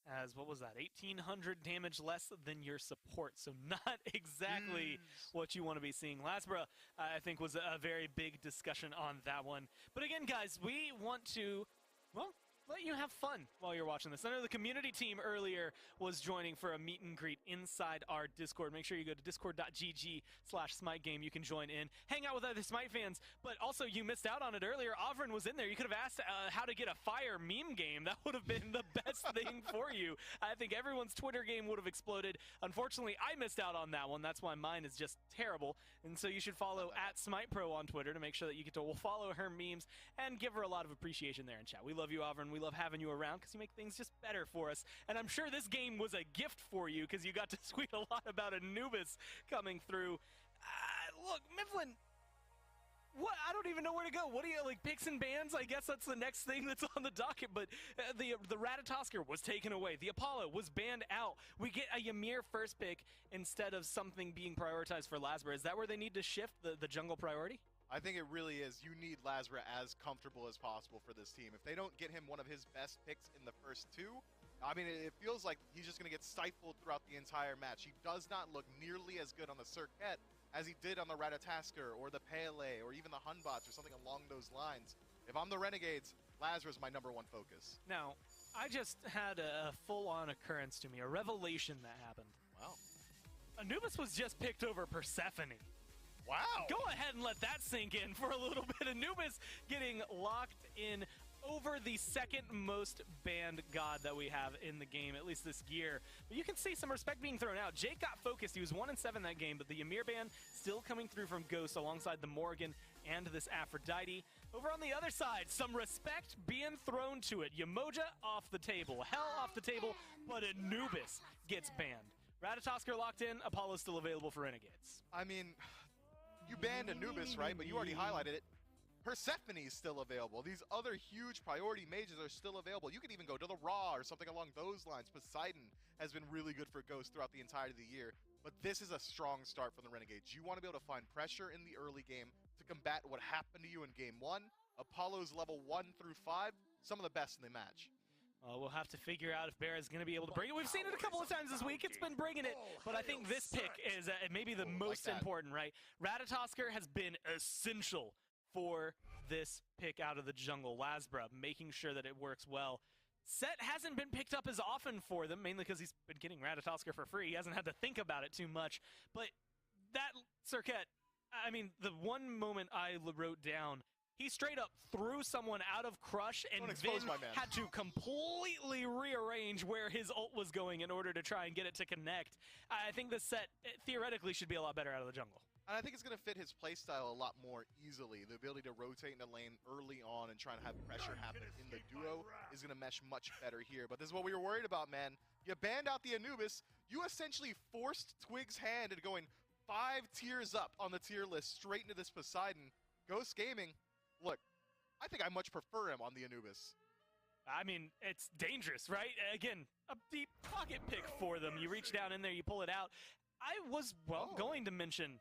has, what was that, 1,800 damage less than your support. So not exactly what you want to be seeing. Lasbra, I think, was a very big discussion on that one. But again, guys, we want to, well, let you have fun while you're watching this. I know the community team earlier was joining for a meet and greet inside our Discord. Make sure you go to discord.gg/SmiteGame. You can join in, hang out with other Smite fans, but also you missed out on it earlier. Avrin was in there. You could have asked how to get a fire meme game. That would have been the best thing for you. I think everyone's Twitter game would have exploded. Unfortunately, I missed out on that one. That's why mine is just terrible. And so you should follow @SmitePro on Twitter to make sure that you get to follow her memes and give her a lot of appreciation there in chat. We love you, Avrin. We love having you around because you make things just better for us. And I'm sure this game was a gift for you because you got to tweet a lot about Anubis coming through. Look, Mifflin, what? I don't even know where to go. What do you, like, picks and bans? I guess that's the next thing that's on the docket. But the Ratatosker was taken away. The Apollo was banned out. We get a Ymir first pick instead of something being prioritized for Lasbra. Is that where they need to shift the jungle priority? I think it really is. You need Lasbra as comfortable as possible for this team. If they don't get him one of his best picks in the first 2, I mean, it feels like he's just going to get stifled throughout the entire match. He does not look nearly as good on the Circuit as he did on the Ratatasker or the Pele or even the Hunbots or something along those lines. If I'm the Renegades, Lasbra's my #1 focus. Now, I just had a full-on occurrence to me, a revelation that happened. Wow. Anubis was just picked over Persephone. Wow. Go ahead and let that sink in for a little bit. Anubis getting locked in over the second most banned god that we have in the game, at least this year. But you can see some respect being thrown out. Jake got focused. He was 1-7 that game, but the Ymir ban still coming through from Ghost alongside the Morgan and this Aphrodite. Over on the other side, some respect being thrown to it. Yamoja off the table. Hell off the table, but Anubis gets banned. Ratatosker locked in. Apollo's still available for Renegades. I mean, you banned Anubis, right? But you already highlighted it. Persephone is still available. These other huge priority mages are still available. You could even go to the Raw or something along those lines. Poseidon has been really good for Ghost throughout the entirety of the year. but this is a strong start from the Renegades. You want to be able to find pressure in the early game to combat what happened to you in game 1. Apollo's level 1 through 5, some of the best in the match. We'll have to figure out if Bera's going to be able to bring it. We've seen it a couple of times this week. It's been bringing it. But I think this pick is maybe the most important, right? Ratatosker has been essential for this pick out of the jungle. Lasbra, making sure that it works well. Set hasn't been picked up as often for them, mainly because he's been getting Ratatosker for free. He hasn't had to think about it too much. But that Circuit, I mean, the one moment I wrote down, he straight up threw someone out of Crush and then had to completely rearrange where his ult was going in order to try and get it to connect. I think this set theoretically should be a lot better out of the jungle. And I think it's going to fit his playstyle a lot more easily. The ability to rotate in the lane early on and try to have pressure happen in the duo is going to mesh much better here. But this is what we were worried about, man. You banned out the Anubis. You essentially forced Twig's hand into going 5 tiers up on the tier list straight into this Poseidon. Ghost Gaming, look, I think I much prefer him on the Anubis. I mean, it's dangerous, right? Again, a deep pocket pick for them. You reach down in there, you pull it out. I was, going to mention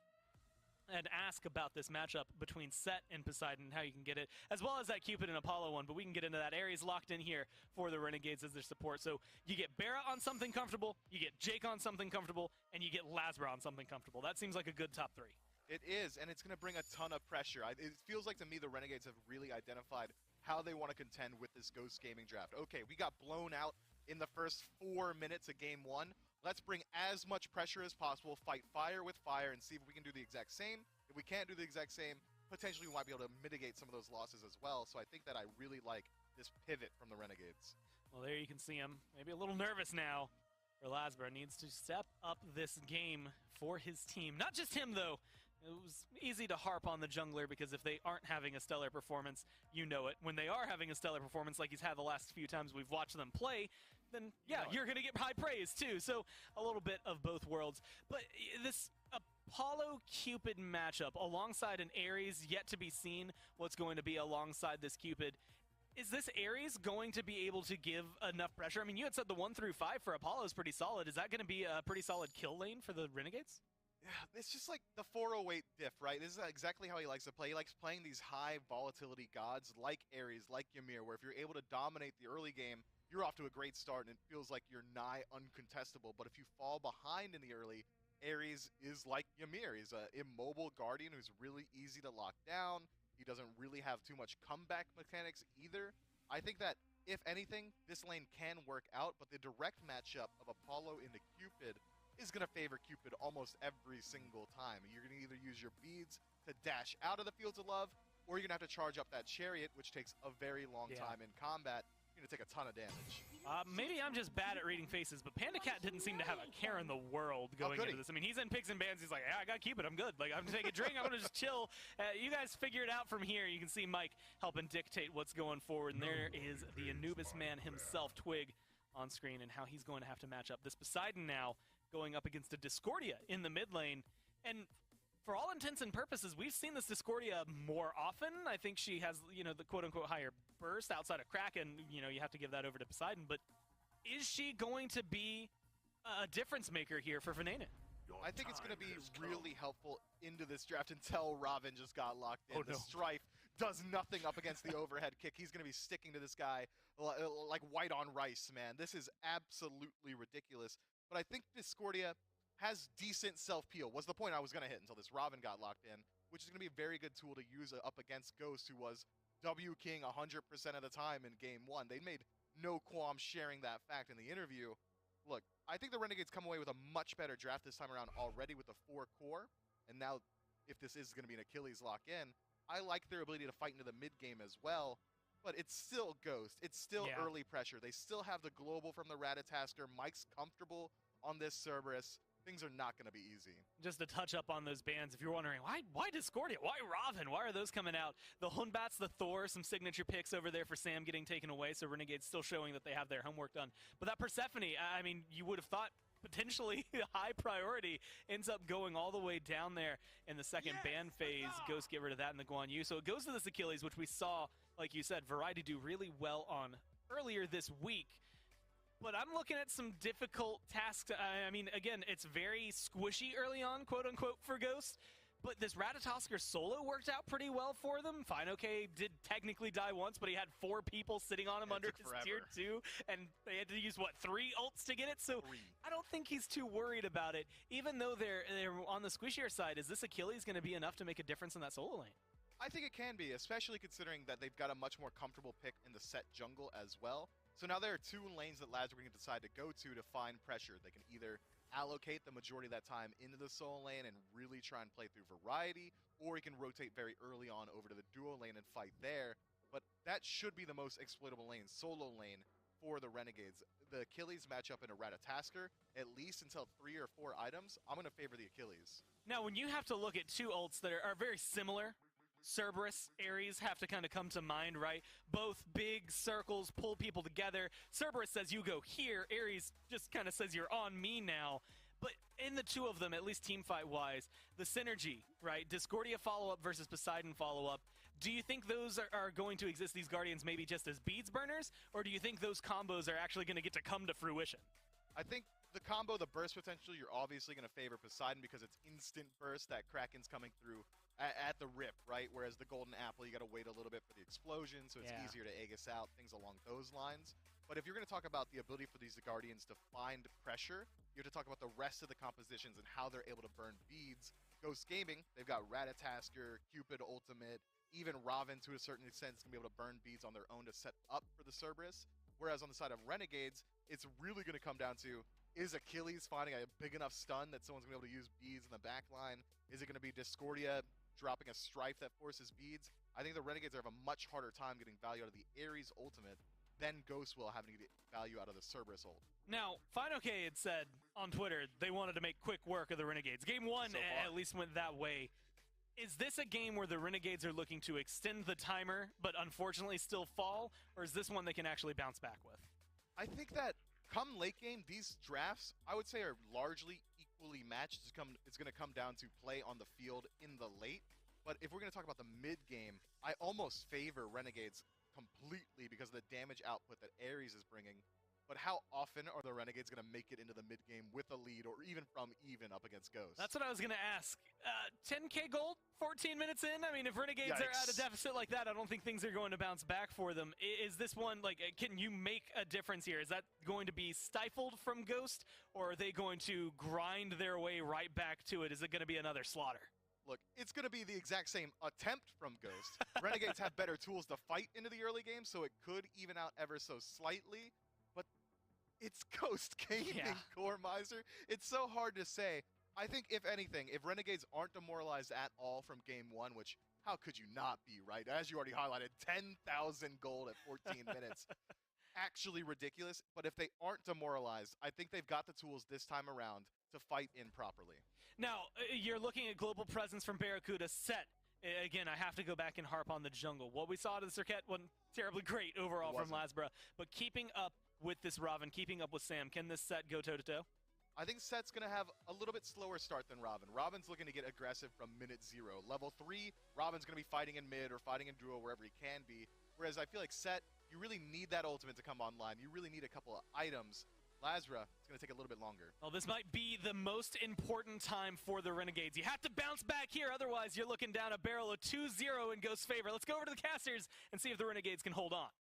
and ask about this matchup between Set and Poseidon, how you can get it, as well as that Cupid and Apollo one, but we can get into that. Ares locked in here for the Renegades as their support. So you get Bera on something comfortable, you get Jake on something comfortable, and you get Lasbra on something comfortable. That seems like a good top 3. It is, and it's going to bring a ton of pressure. It feels like to me the Renegades have really identified how they want to contend with this Ghost Gaming draft. Okay, we got blown out in the first 4 minutes of game 1. Let's bring as much pressure as possible, fight fire with fire, and see if we can do the exact same. If we can't do the exact same, potentially we might be able to mitigate some of those losses as well. So I think that I really like this pivot from the Renegades. Well, there you can see him. Maybe a little nervous now. For Lasbra needs to step up this game for his team. Not just him, though. It was easy to harp on the jungler because if they aren't having a stellar performance, you know it. When they are having a stellar performance like he's had the last few times we've watched them play, then yeah, you're going to get high praise too. So a little bit of both worlds. But this Apollo-Cupid matchup alongside an Ares yet to be seen what's going to be alongside this Cupid. Is this Ares going to be able to give enough pressure? I mean, you had said the 1 through 5 for Apollo is pretty solid. Is that going to be a pretty solid kill lane for the Renegades? Yeah, it's just like the 408 diff, right? This is exactly how he likes to play. He likes playing these high volatility gods like Ares, like Ymir, where if you're able to dominate the early game, you're off to a great start and it feels like you're nigh uncontestable. But if you fall behind in the early, Ares is like Ymir. He's an immobile guardian who's really easy to lock down. He doesn't really have too much comeback mechanics either. I think that, if anything, this lane can work out, but the direct matchup of Apollo into Cupid is going to favor Cupid almost every single time. You're going to either use your beads to dash out of the Fields of Love, or you're going to have to charge up that chariot, which takes a very long time in combat. You're going to take a ton of damage. Maybe I'm just bad at reading faces, but Panda Cat didn't seem to have a care in the world going into this. I mean, he's in picks and bans. He's like, yeah, I got Cupid. I'm good. Like, I'm going to take a drink. I'm going to just chill. You guys figure it out from here. You can see Mike helping dictate what's going forward. And there is the Anubis man himself, Twig, on screen, and how he's going to have to match up. This Poseidon now going up against a Discordia in the mid lane. And for all intents and purposes, we've seen this Discordia more often. I think she has, you know, the quote-unquote higher burst outside of Kraken. You know, you have to give that over to Poseidon. But is she going to be a difference maker here for Venena? I think it's going to be really helpful into this draft until Robin just got locked in. The Strife does nothing up against the overhead kick. He's going to be sticking to this guy like white on rice, man. This is absolutely ridiculous. But I think Discordia has decent self-peel, was the point I was going to hit until this Robin got locked in, which is going to be a very good tool to use up against Ghost, who was W King 100% of the time in Game 1. They made no qualms sharing that fact in the interview. Look, I think the Renegades come away with a much better draft this time around already with the 4 core, and now if this is going to be an Achilles lock-in, I like their ability to fight into the mid-game as well, but it's still Ghost. It's still early pressure. They still have the global from the Ratatasker. Mike's comfortable on this Cerberus. Things are not going to be easy. Just to touch up on those bans, if you're wondering, why Discordia? Why Robin? Why are those coming out? The Hunbats, the Thor, some signature picks over there for Sam getting taken away, so Renegade's still showing that they have their homework done. But that Persephone, I mean, you would have thought potentially high priority ends up going all the way down there in the second ban phase. Ghost get rid of that in the Guan Yu. So it goes to this Achilles, which we saw, like you said, Variety do really well on earlier this week. but I'm looking at some difficult tasks. I mean, again, it's very squishy early on, quote unquote, for Ghost. But this Ratatosker solo worked out pretty well for them. Fine, okay, did technically die once, but he had 4 people sitting on him Yeah, it under took his forever. tier 2, and they had to use, what, 3 ults to get it? So 3. I don't think he's too worried about it. Even though they're on the squishier side, is this Achilles going to be enough to make a difference in that solo lane? I think it can be, especially considering that they've got a much more comfortable pick in the set jungle as well. So now there are 2 lanes that Labs are going to decide to go to find pressure. They can either allocate the majority of that time into the solo lane and really try and play through variety, or he can rotate very early on over to the duo lane and fight there. But that should be the most exploitable lane, solo lane, for the Renegades. The Achilles matchup in a Ratatasker, at least until 3 or 4 items, I'm going to favor the Achilles. Now, when you have to look at 2 ults that are very similar, Cerberus, Ares have to kind of come to mind, right? Both big circles pull people together. Cerberus says you go here. Ares just kind of says you're on me now. But in the 2 of them, at least team fight wise, the synergy, right? Discordia follow-up versus Poseidon follow-up. Do you think those are going to exist, these Guardians, maybe just as beads burners? Or do you think those combos are actually going to get to come to fruition? I think the combo, the burst potential, you're obviously going to favor Poseidon because it's instant burst. That Kraken's coming through at the rip, right? Whereas the Golden Apple, you got to wait a little bit for the explosion, so it's easier to Aegis out, things along those lines. But if you're going to talk about the ability for these Guardians to find pressure, you have to talk about the rest of the compositions and how they're able to burn beads. Ghost Gaming, they've got Ratatasker, Cupid Ultimate, even Robin to a certain extent is going to be able to burn beads on their own to set up for the Cerberus. Whereas on the side of Renegades, it's really going to come down to, is Achilles finding a big enough stun that someone's going to be able to use beads in the back line? Is it going to be Discordia dropping a Strife that forces beads? I think the Renegades have a much harder time getting value out of the Ares ultimate than Ghost will having to get value out of the Cerberus ult. Now, FineOK had said on Twitter they wanted to make quick work of the Renegades. Game 1 at least went that way. Is this a game where the Renegades are looking to extend the timer, but unfortunately still fall? Or is this one they can actually bounce back with? I think that come late game, these drafts, I would say, are largely equally matched. It's going to come down to play on the field in the late. But if we're going to talk about the mid game, I almost favor Renegades completely because of the damage output that Ares is bringing. But how often are the Renegades going to make it into the mid game with a lead or even from even up against Ghost? That's what I was going to ask. 10k gold, 14 minutes in? I mean, if Renegades are at a deficit like that, I don't think things are going to bounce back for them. Is this one, like, can you make a difference here? Is that going to be stifled from Ghost, or are they going to grind their way right back to it? Is it going to be another slaughter? Look, it's going to be the exact same attempt from Ghost. Renegades have better tools to fight into the early game, so it could even out ever so slightly. But it's Ghost Gaming, Core Miser. It's so hard to say. I think, if anything, if Renegades aren't demoralized at all from Game 1, which how could you not be, right? As you already highlighted, 10,000 gold at 14 minutes. Actually ridiculous. But if they aren't demoralized, I think they've got the tools this time around to fight in properly. Now, you're looking at global presence from Barracuda set. Again, I have to go back and harp on the jungle. What we saw to the Circuit wasn't terribly great overall from Lasbra, but keeping up with this Robin, keeping up with Sam, can this set go toe-to-toe? I think Set's going to have a little bit slower start than Robin. Robin's looking to get aggressive from minute 0. Level 3, Robin's going to be fighting in mid or fighting in duo wherever he can be, whereas I feel like Set, you really need that ultimate to come online. You really need a couple of items. Lasbra, it's going to take a little bit longer. Well, this might be the most important time for the Renegades. You have to bounce back here, otherwise you're looking down a barrel of 2-0 in Ghost's favor. Let's go over to the casters and see if the Renegades can hold on.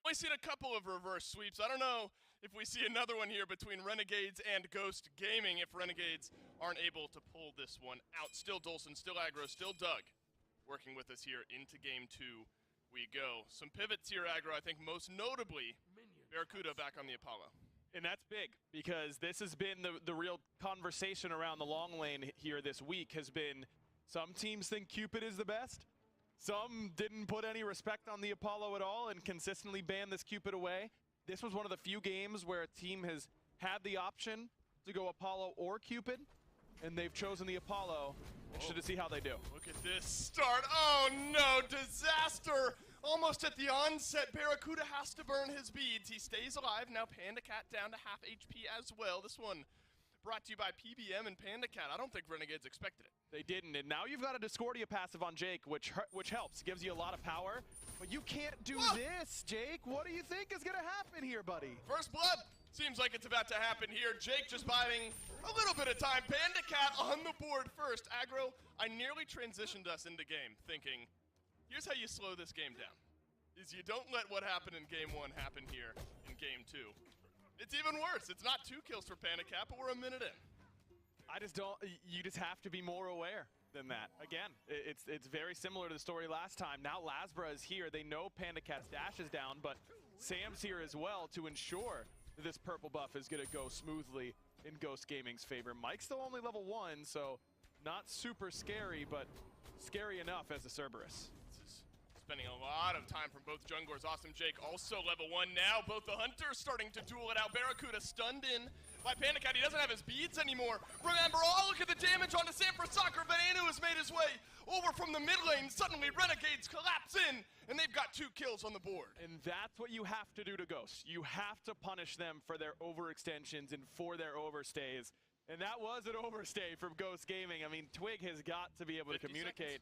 We've seen a couple of reverse sweeps. I don't know if we see another one here between Renegades and Ghost Gaming if Renegades aren't able to pull this one out. Still Dolson, still Aggro, still Doug working with us here into Game 2 we go. Some pivots here, Aggro, I think most notably Barracuda back on the Apollo. And that's big, because this has been the real conversation around the long lane here this week has been some teams think Cupid is the best. Some didn't put any respect on the Apollo at all and consistently banned this Cupid away. This was one of the few games where a team has had the option to go Apollo or Cupid, and they've chosen the Apollo. Interested to see how they do. Look at this start. Oh no, disaster! Almost at the onset, Barracuda has to burn his beads. He stays alive. Now Panda Cat down to half HP as well. This one brought to you by PBM and Panda Cat. I don't think Renegades expected it. They didn't, and now you've got a Discordia passive on Jake, which helps, gives you a lot of power. But you can't do this, Jake. What do you think is going to happen here, buddy? First blood. Seems like it's about to happen here. Jake just buying a little bit of time. Panda Cat on the board first. Aggro, I nearly transitioned us into game thinking, here's how you slow this game down. Is you don't let what happened in game 1 happen here in game 2. It's even worse. It's not 2 kills for Panda Cat, but we're a minute in. You just have to be more aware than that. Again, it's very similar to the story last time. Now Lasbra is here. They know Panda Cat's dash is down, but Sam's here as well to ensure that this purple buff is going to go smoothly in Ghost Gaming's favor. Mike's still only level 1, so not super scary, but scary enough as a Cerberus. Spending a lot of time from both junglers. Awesome Jake also level 1 now. Both the Hunters starting to duel it out. Barracuda stunned in by Panda Cat. He doesn't have his beads anymore. Remember, look at the damage onto Sanford Soccer. Venenu has made his way over from the mid lane. Suddenly Renegades collapse in, and they've got 2 kills on the board. And that's what you have to do to Ghost. You have to punish them for their overextensions and for their overstays. And that was an overstay from Ghost Gaming. I mean, Twig has got to be able to communicate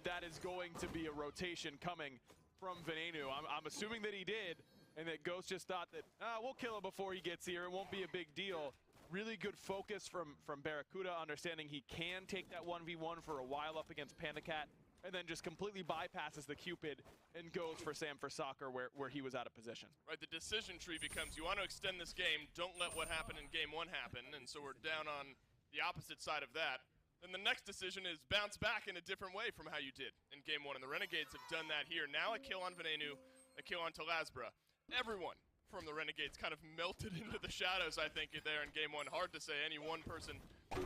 that is going to be a rotation coming from Venenu. I'm assuming that he did, and that Ghost just thought that, we'll kill him before he gets here. It won't be a big deal. Really good focus from Barracuda, understanding he can take that 1v1 for a while up against Panda Cat, and then just completely bypasses the Cupid and goes for Sam for Soccer where he was out of position. Right, the decision tree becomes, you want to extend this game, don't let what happened in game 1 happen, and so we're down on the opposite side of that. And the next decision is bounce back in a different way from how you did in game 1. And the Renegades have done that here. Now a kill on Venenu, a kill on Lasbra. Everyone from the Renegades kind of melted into the shadows, I think, there in game 1. Hard to say any one person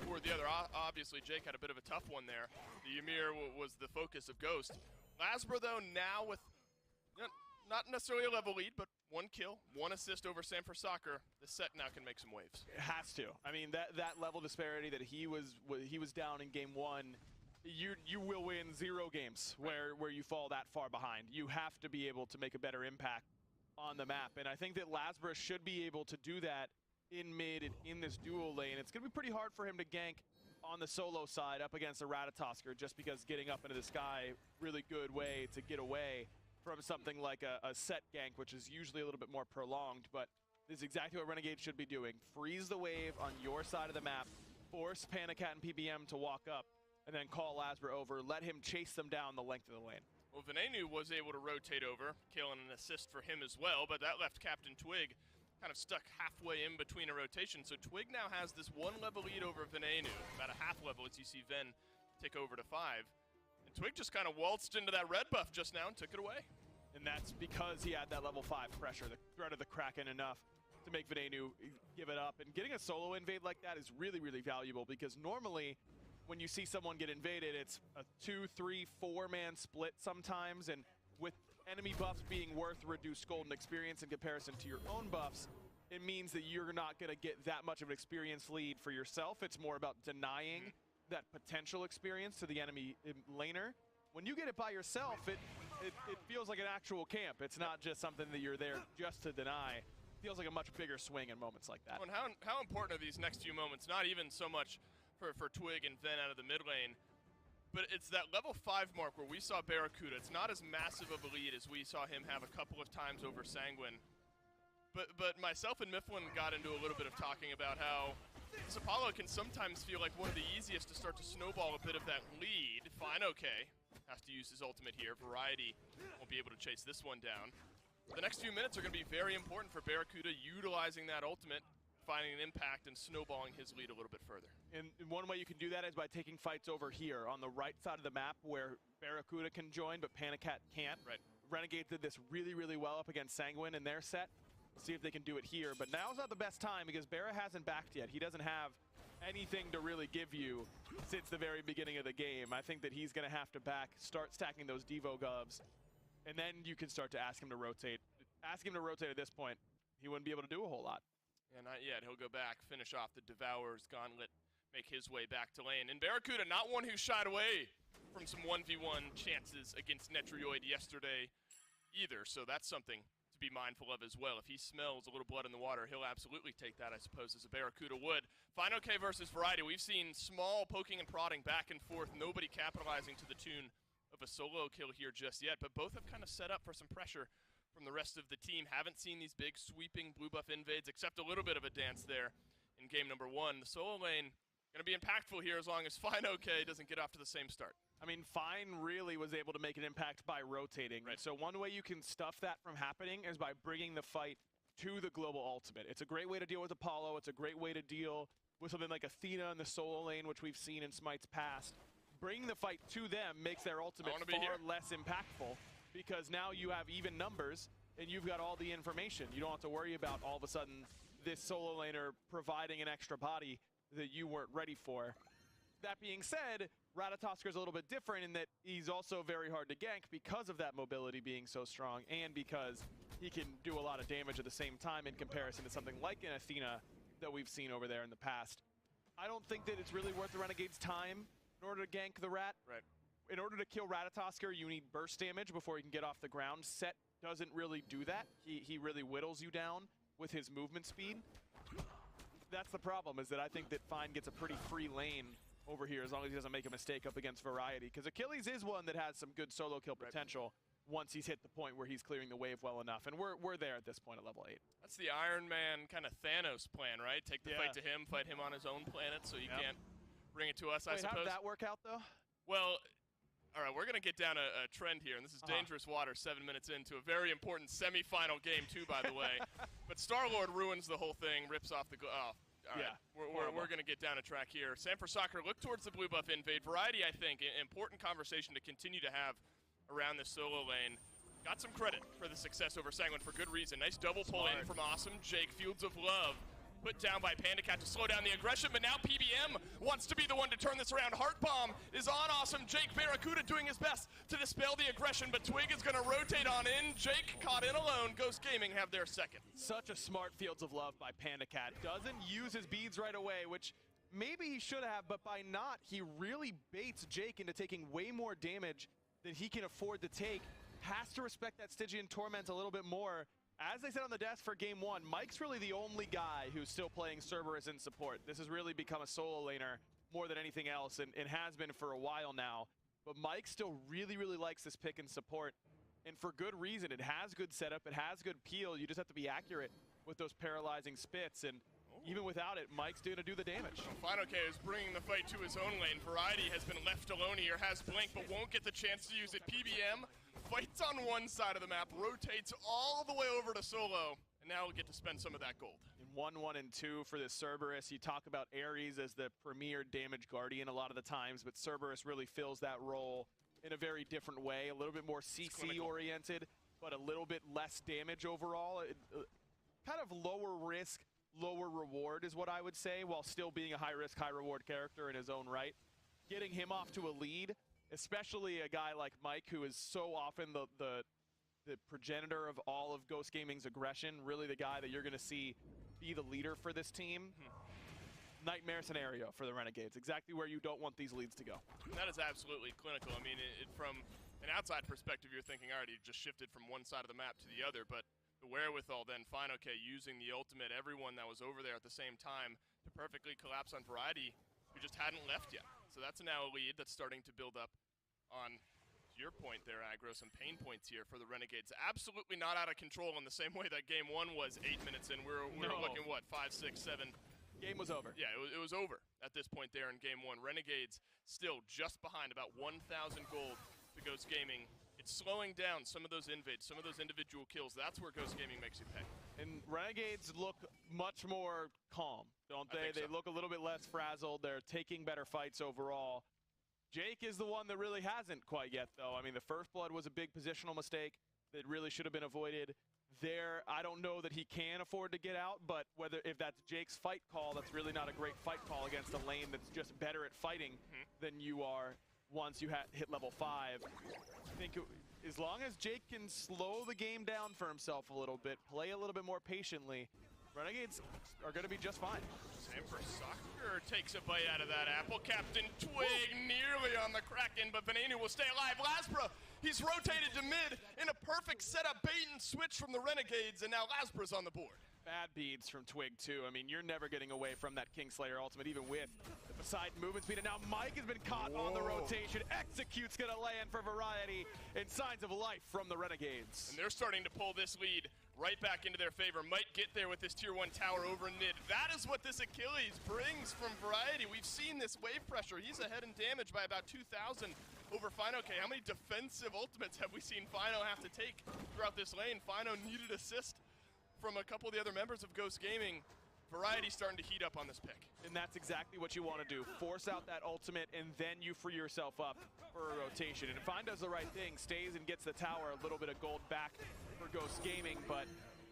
or the other. Obviously, Jake had a bit of a tough one there. The Ymir was the focus of Ghost. Lasbra, though, now with not necessarily a level lead, but 1 kill, 1 assist over Sanford Soccer. The set now can make some waves. It has to. I mean, that level disparity that he was down in game 1, you will win 0 games where you fall that far behind. You have to be able to make a better impact on the map, and I think that Lasbra should be able to do that in mid and in this dual lane. It's going to be pretty hard for him to gank on the solo side up against a Ratatosker, just because getting up into the sky, really good way to get away from something like a set gank, which is usually a little bit more prolonged, but this is exactly what Renegade should be doing. Freeze the wave on your side of the map, force Panda Cat and PBM to walk up, and then call Lasbra over, let him chase them down the length of the lane. Well, Venenu was able to rotate over, killing an assist for him as well, but that left Captain Twig kind of stuck halfway in between a rotation. So Twig now has this 1 level lead over Venenu, about a half level as you see Ven tick over to 5. And Twig just kind of waltzed into that red buff just now and took it away. And that's because he had that level 5 pressure, the threat of the Kraken enough to make Venenu give it up. And getting a solo invade like that is really, really valuable, because normally when you see someone get invaded, it's a 2, 3, 4-man split sometimes, and with enemy buffs being worth reduced golden experience in comparison to your own buffs, it means that you're not going to get that much of an experience lead for yourself. It's more about denying that potential experience to the enemy laner. When you get it by yourself, it feels like an actual camp. It's not just something that you're there just to deny. It feels like a much bigger swing in moments like that. And how important are these next few moments? Not even so much for Twig and Ven out of the mid lane, but it's that level 5 mark where we saw Barracuda. It's not as massive of a lead as we saw him have a couple of times over Sanguine. But myself and Mifflin got into a little bit of talking about how this Apollo can sometimes feel like one of the easiest to start to snowball a bit of that lead. Fine, okay. Has to use his ultimate here. Variety won't be able to chase this one down. The next few minutes are going to be very important for Barracuda utilizing that ultimate, finding an impact and snowballing his lead a little bit further. And one way you can do that is by taking fights over here on the right side of the map where Barracuda can join, but Panda Cat can't. Right. Renegade did this really, really well up against Sanguine in their set. See if they can do it here, but now's not the best time because Barra hasn't backed yet. He doesn't have anything to really give you since the very beginning of the game. I think that he's going to have to start stacking those Devo Govs, and then you can start to ask him to rotate. Ask him to rotate at this point. He wouldn't be able to do a whole lot. Yeah, not yet. He'll go back, finish off the Devourer's Gauntlet, make his way back to lane. And Barracuda, not one who shied away from some 1v1 chances against Netrioid yesterday either, so that's something to be mindful of as well. If he smells a little blood in the water, he'll absolutely take that, I suppose, as a Barracuda would. Final K versus Variety. We've seen small poking and prodding back and forth, nobody capitalizing to the tune of a solo kill here just yet, but both have kind of set up for some pressure from the rest of the team. Haven't seen these big sweeping blue buff invades, except a little bit of a dance there in game number 1. The solo lane going to be impactful here as long as Fine OK doesn't get off to the same start. I mean, Fine really was able to make an impact by rotating. Right. So one way you can stuff that from happening is by bringing the fight to the global ultimate. It's a great way to deal with Apollo. It's a great way to deal with something like Athena in the solo lane, which we've seen in Smite's past. Bringing the fight to them makes their ultimate far less impactful because now you have even numbers and you've got all the information. You don't have to worry about all of a sudden this solo laner providing an extra body that you weren't ready for. That being said, Ratatosker is a little bit different in that he's also very hard to gank because of that mobility being so strong and because he can do a lot of damage at the same time in comparison to something like an Athena that we've seen over there in the past. I don't think that it's really worth the Renegade's time in order to gank the Rat. Right. In order to kill Ratatosker, you need burst damage before he can get off the ground. Set doesn't really do that. He really whittles you down with his movement speed. That's the problem, is that I think that Fine gets a pretty free lane over here as long as he doesn't make a mistake up against Variety. Because Achilles is one that has some good solo kill potential once he's hit the point where he's clearing the wave well enough. And we're there at this point at level 8. That's the Iron Man kind of Thanos plan, right? Take the fight to him, fight him on his own planet so you can't bring it to us, I suppose. How did that work out, though? Well, all right, we're going to get down a trend here, and this is Dangerous Water 7 minutes into a very important semifinal game, too, by the way. But Star-Lord ruins the whole thing, rips off the... All right, we're going to get down a track here. Sanford Soccer, look towards the blue buff invade. Variety, I think, an important conversation to continue to have around this solo lane. Got some credit for the success over Sanguine for good reason. Nice double pull in from Awesome Jake. Fields of Love put down by PandaCat to slow down the aggression, but now PBM wants to be the one to turn this around. Heart Bomb is on Awesome Jake. Barracuda doing his best to dispel the aggression, but Twig is going to rotate on in. Jake caught in alone. Ghost Gaming have their second. Such a smart Fields of Love by PandaCat. Doesn't use his beads right away, which maybe he should have, but by not, he really baits Jake into taking way more damage than he can afford to take. Has to respect that Stygian Torment a little bit more. As they said on the desk for game 1, Mike's really the only guy who's still playing Cerberus in support. This has really become a solo laner more than anything else, and has been for a while now. But Mike still really, really likes this pick in support, and for good reason. It has good setup, it has good peel. You just have to be accurate with those paralyzing spits, and even without it, Mike's going to do the damage. Final K is bringing the fight to his own lane. Variety has been left alone here, has Blink, but won't get the chance to use it. PBM fights on one side of the map, rotates all the way over to solo, and now we'll get to spend some of that gold. In 1, 1, and 2 for this Cerberus, you talk about Ares as the premier damage guardian a lot of the times, but Cerberus really fills that role in a very different way, a little bit more CC-oriented, but a little bit less damage overall. Kind of lower risk, lower reward is what I would say, while still being a high-risk, high-reward character in his own right. Getting him off to a lead, especially a guy like Mike, who is so often the progenitor of all of Ghost Gaming's aggression, really the guy that you're going to see be the leader for this team. Nightmare scenario for the Renegades, exactly where you don't want these leads to go. That is absolutely clinical. I mean, from an outside perspective, you're thinking, all right, he just shifted from one side of the map to the other, but the wherewithal then, Fine OK using the ultimate, everyone that was over there at the same time to perfectly collapse on Variety, who just hadn't left yet. So that's now a lead that's starting to build up on, to your point there, Aggro, some pain points here for the Renegades. Absolutely not out of control in the same way that game 1 was 8 minutes in. We're looking, what, 5, 6, 7? Game was over. Yeah, it was over at this point there in game 1. Renegades still just behind, about 1,000 gold to Ghost Gaming. It's slowing down some of those invades, some of those individual kills. That's where Ghost Gaming makes you pay. And Renegades look much more calm, don't they? They look a little bit less frazzled. They're taking better fights overall. Jake is the one that really hasn't quite yet, though. I mean, the first blood was a big positional mistake that really should have been avoided. There, I don't know that he can afford to get out, but if that's Jake's fight call, that's really not a great fight call against a lane that's just better at fighting than you are once you hit level 5. I think as long as Jake can slow the game down for himself a little bit, play a little bit more patiently, Renegades are going to be just fine. Sanford Soccer takes a bite out of that apple. Captain Twig nearly on the Kraken, but Venenu will stay alive. Lasbra, he's rotated to mid in a perfect setup, bait and switch from the Renegades, and now Lasbra's on the board. Bad beads from Twig, too. I mean, you're never getting away from that Kingslayer ultimate, even with the Poseidon movement speed. And now Mike has been caught on the rotation. Execute's going to land for Variety, and signs of life from the Renegades. And they're starting to pull this lead right back into their favor. Might get there with this tier 1 tower over in mid. That is what this Achilles brings from Variety. We've seen this wave pressure. He's ahead in damage by about 2,000 over Fino. Okay, how many defensive ultimates have we seen Fino have to take throughout this lane? Fino needed assist from a couple of the other members of Ghost Gaming. Variety starting to heat up on this pick. And that's exactly what you want to do. Force out that ultimate, and then you free yourself up for a rotation. And Fine does the right thing, stays and gets the tower, a little bit of gold back for Ghost Gaming, but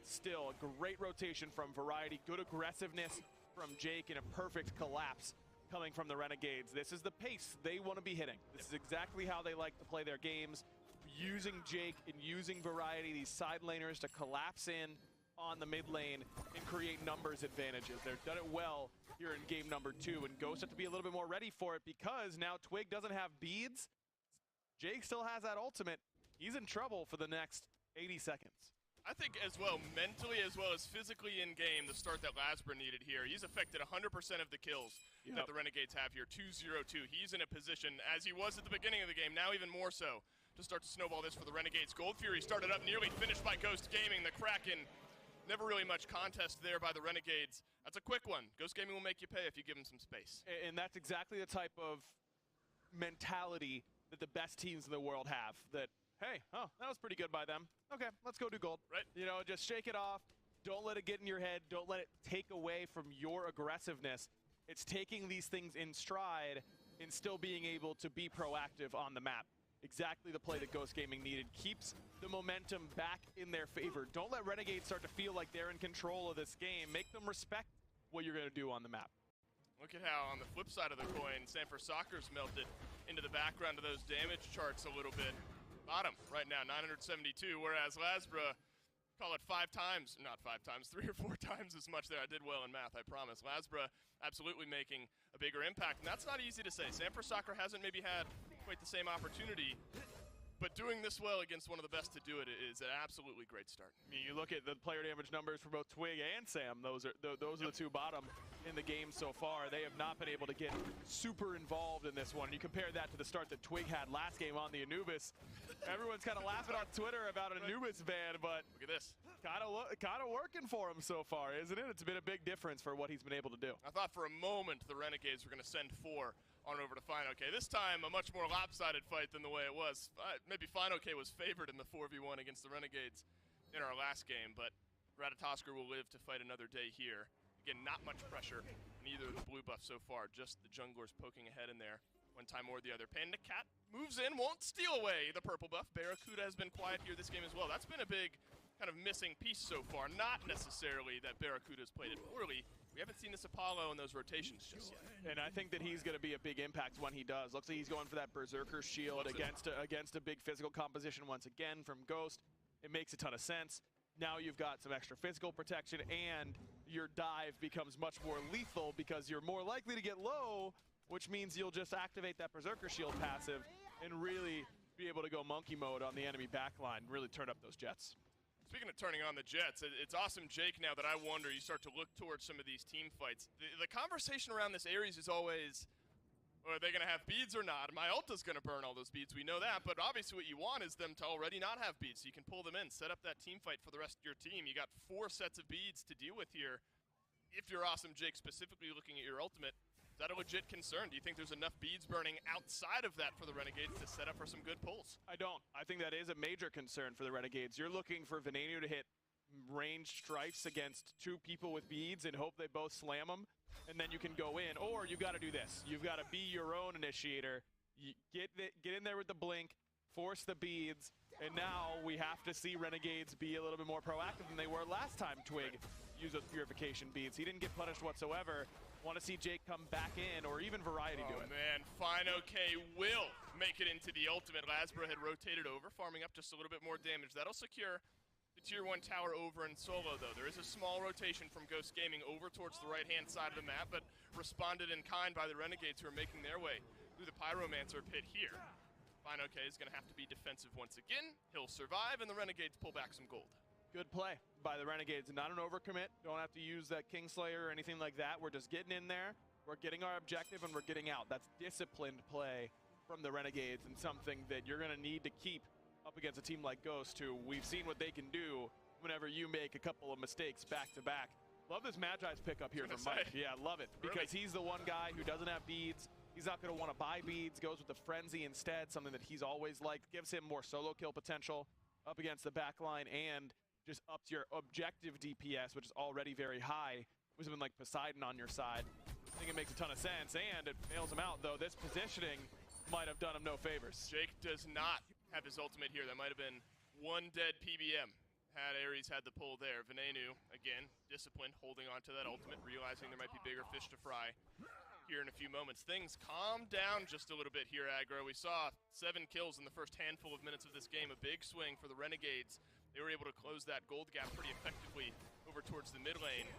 still a great rotation from Variety. Good aggressiveness from Jake, and a perfect collapse coming from the Renegades. This is the pace they want to be hitting. This is exactly how they like to play their games. Using Jake and using Variety, these side laners, to collapse in on the mid lane and create numbers advantages. They've done it well here in game number 2, and Ghost have to be a little bit more ready for it because now Twig doesn't have beads. Jake still has that ultimate. He's in trouble for the next 80 seconds. I think as well, mentally as well as physically in game, the start that Lasbra needed here. He's affected 100% of the kills that the Renegades have here, 2-0-2. He's in a position, as he was at the beginning of the game, now even more so, to start to snowball this for the Renegades. Gold Fury started up, nearly finished by Ghost Gaming. The Kraken, never really much contest there by the Renegades. That's a quick one. Ghost Gaming will make you pay if you give them some space. And that's exactly the type of mentality that the best teams in the world have. That, hey, oh, that was pretty good by them. Okay, let's go do gold. Right. You know, just shake it off. Don't let it get in your head. Don't let it take away from your aggressiveness. It's taking these things in stride and still being able to be proactive on the map. Exactly the play that Ghost Gaming needed. Keeps the momentum back in their favor. Don't let Renegades start to feel like they're in control of this game. Make them respect what you're going to do on the map. Look at how, on the flip side of the coin, Sanford Soccer's melted into the background of those damage charts a little bit. Bottom right now, 972, whereas Lasbra, call it 5 times, not 5 times, 3 or 4 times as much there. I did well in math, I promise. Lasbra absolutely making a bigger impact, and that's not easy to say. Sanford Soccer hasn't maybe had quite the same opportunity, but doing this well against one of the best to do it is an absolutely great start. I mean, you look at the player damage numbers for both Twig and Sam. Those are the 2 bottom in the game so far. They have not been able to get super involved in this one. You compare that to the start that Twig had last game on the Anubis. Everyone's kind of laughing on Twitter about an Anubis ban, but look at this. Kind of working for him so far, isn't it? It's been a big difference for what he's been able to do. I thought for a moment the Renegades were going to send 4 on over to Fine OK. This time, a much more lopsided fight than the way it was. Maybe Fine OK was favored in the 4v1 against the Renegades in our last game, but Ratatosker will live to fight another day here. Again, not much pressure in either of the blue buffs so far, just the junglers poking ahead in there one time or the other. Panda Cat moves in, won't steal away the purple buff. Barracuda has been quiet here this game as well. That's been a big kind of missing piece so far. Not necessarily that Barracuda's played it poorly. We haven't seen this Apollo in those rotations just yet. And I think that he's going to be a big impact when he does. Looks like he's going for that Berserker shield against a big physical composition once again from Ghost. It makes a ton of sense. Now you've got some extra physical protection, and your dive becomes much more lethal because you're more likely to get low, which means you'll just activate that Berserker shield passive and really be able to go monkey mode on the enemy backline, really turn up those jets. Speaking of turning on the jets, it's awesome, Jake, now that I wonder, you start to look towards some of these team fights. The conversation around this Ares is always, are they going to have beads or not? My ulta's going to burn all those beads, we know that, but obviously what you want is them to already not have beads, so you can pull them in, set up that team fight for the rest of your team. You got 4 sets of beads to deal with here. If you're awesome, Jake, specifically looking at your ultimate, is that a legit concern? Do you think there's enough beads burning outside of that for the Renegades to set up for some good pulls? I don't. I think that is a major concern for the Renegades. You're looking for Venenio to hit ranged strikes against 2 people with beads and hope they both slam them, and then you can go in. Or you got to do this. You've got to be your own initiator. You get in there with the blink, force the beads, and now we have to see Renegades be a little bit more proactive than they were last time Twig used those purification beads. He didn't get punished whatsoever. Want to see Jake come back in, or even Variety do it. Oh man, Fine OK will make it into the ultimate. Lasbra had rotated over, farming up just a little bit more damage. That'll secure the tier 1 tower over in solo, though. There is a small rotation from Ghost Gaming over towards the right-hand side of the map, but responded in kind by the Renegades, who are making their way through the Pyromancer pit here. Fine OK is going to have to be defensive once again. He'll survive, and the Renegades pull back some gold. Good play by the Renegades. Not an overcommit. Don't have to use that Kingslayer or anything like that. We're just getting in there. We're getting our objective and we're getting out. That's disciplined play from the Renegades and something that you're going to need to keep up against a team like Ghost, who we've seen what they can do whenever you make a couple of mistakes back to back. Love this Magi's pickup here from Mike. Yeah, love it. Because he's the one guy who doesn't have beads. He's not going to want to buy beads. Goes with the Frenzy instead, something that he's always liked. Gives him more solo kill potential up against the back line and just ups your objective DPS, which is already very high, with something like Poseidon on your side. I think it makes a ton of sense, and it bails him out, though. This positioning might have done him no favors. Jake does not have his ultimate here. That might have been one dead PBM. Had Ares had the pull there. Venenu, again, disciplined, holding on to that ultimate, realizing there might be bigger fish to fry here in a few moments. Things calm down just a little bit here, Aggro. We saw 7 kills in the first handful of minutes of this game. A big swing for the Renegades. They were able to close that gold gap pretty effectively over towards the mid lane.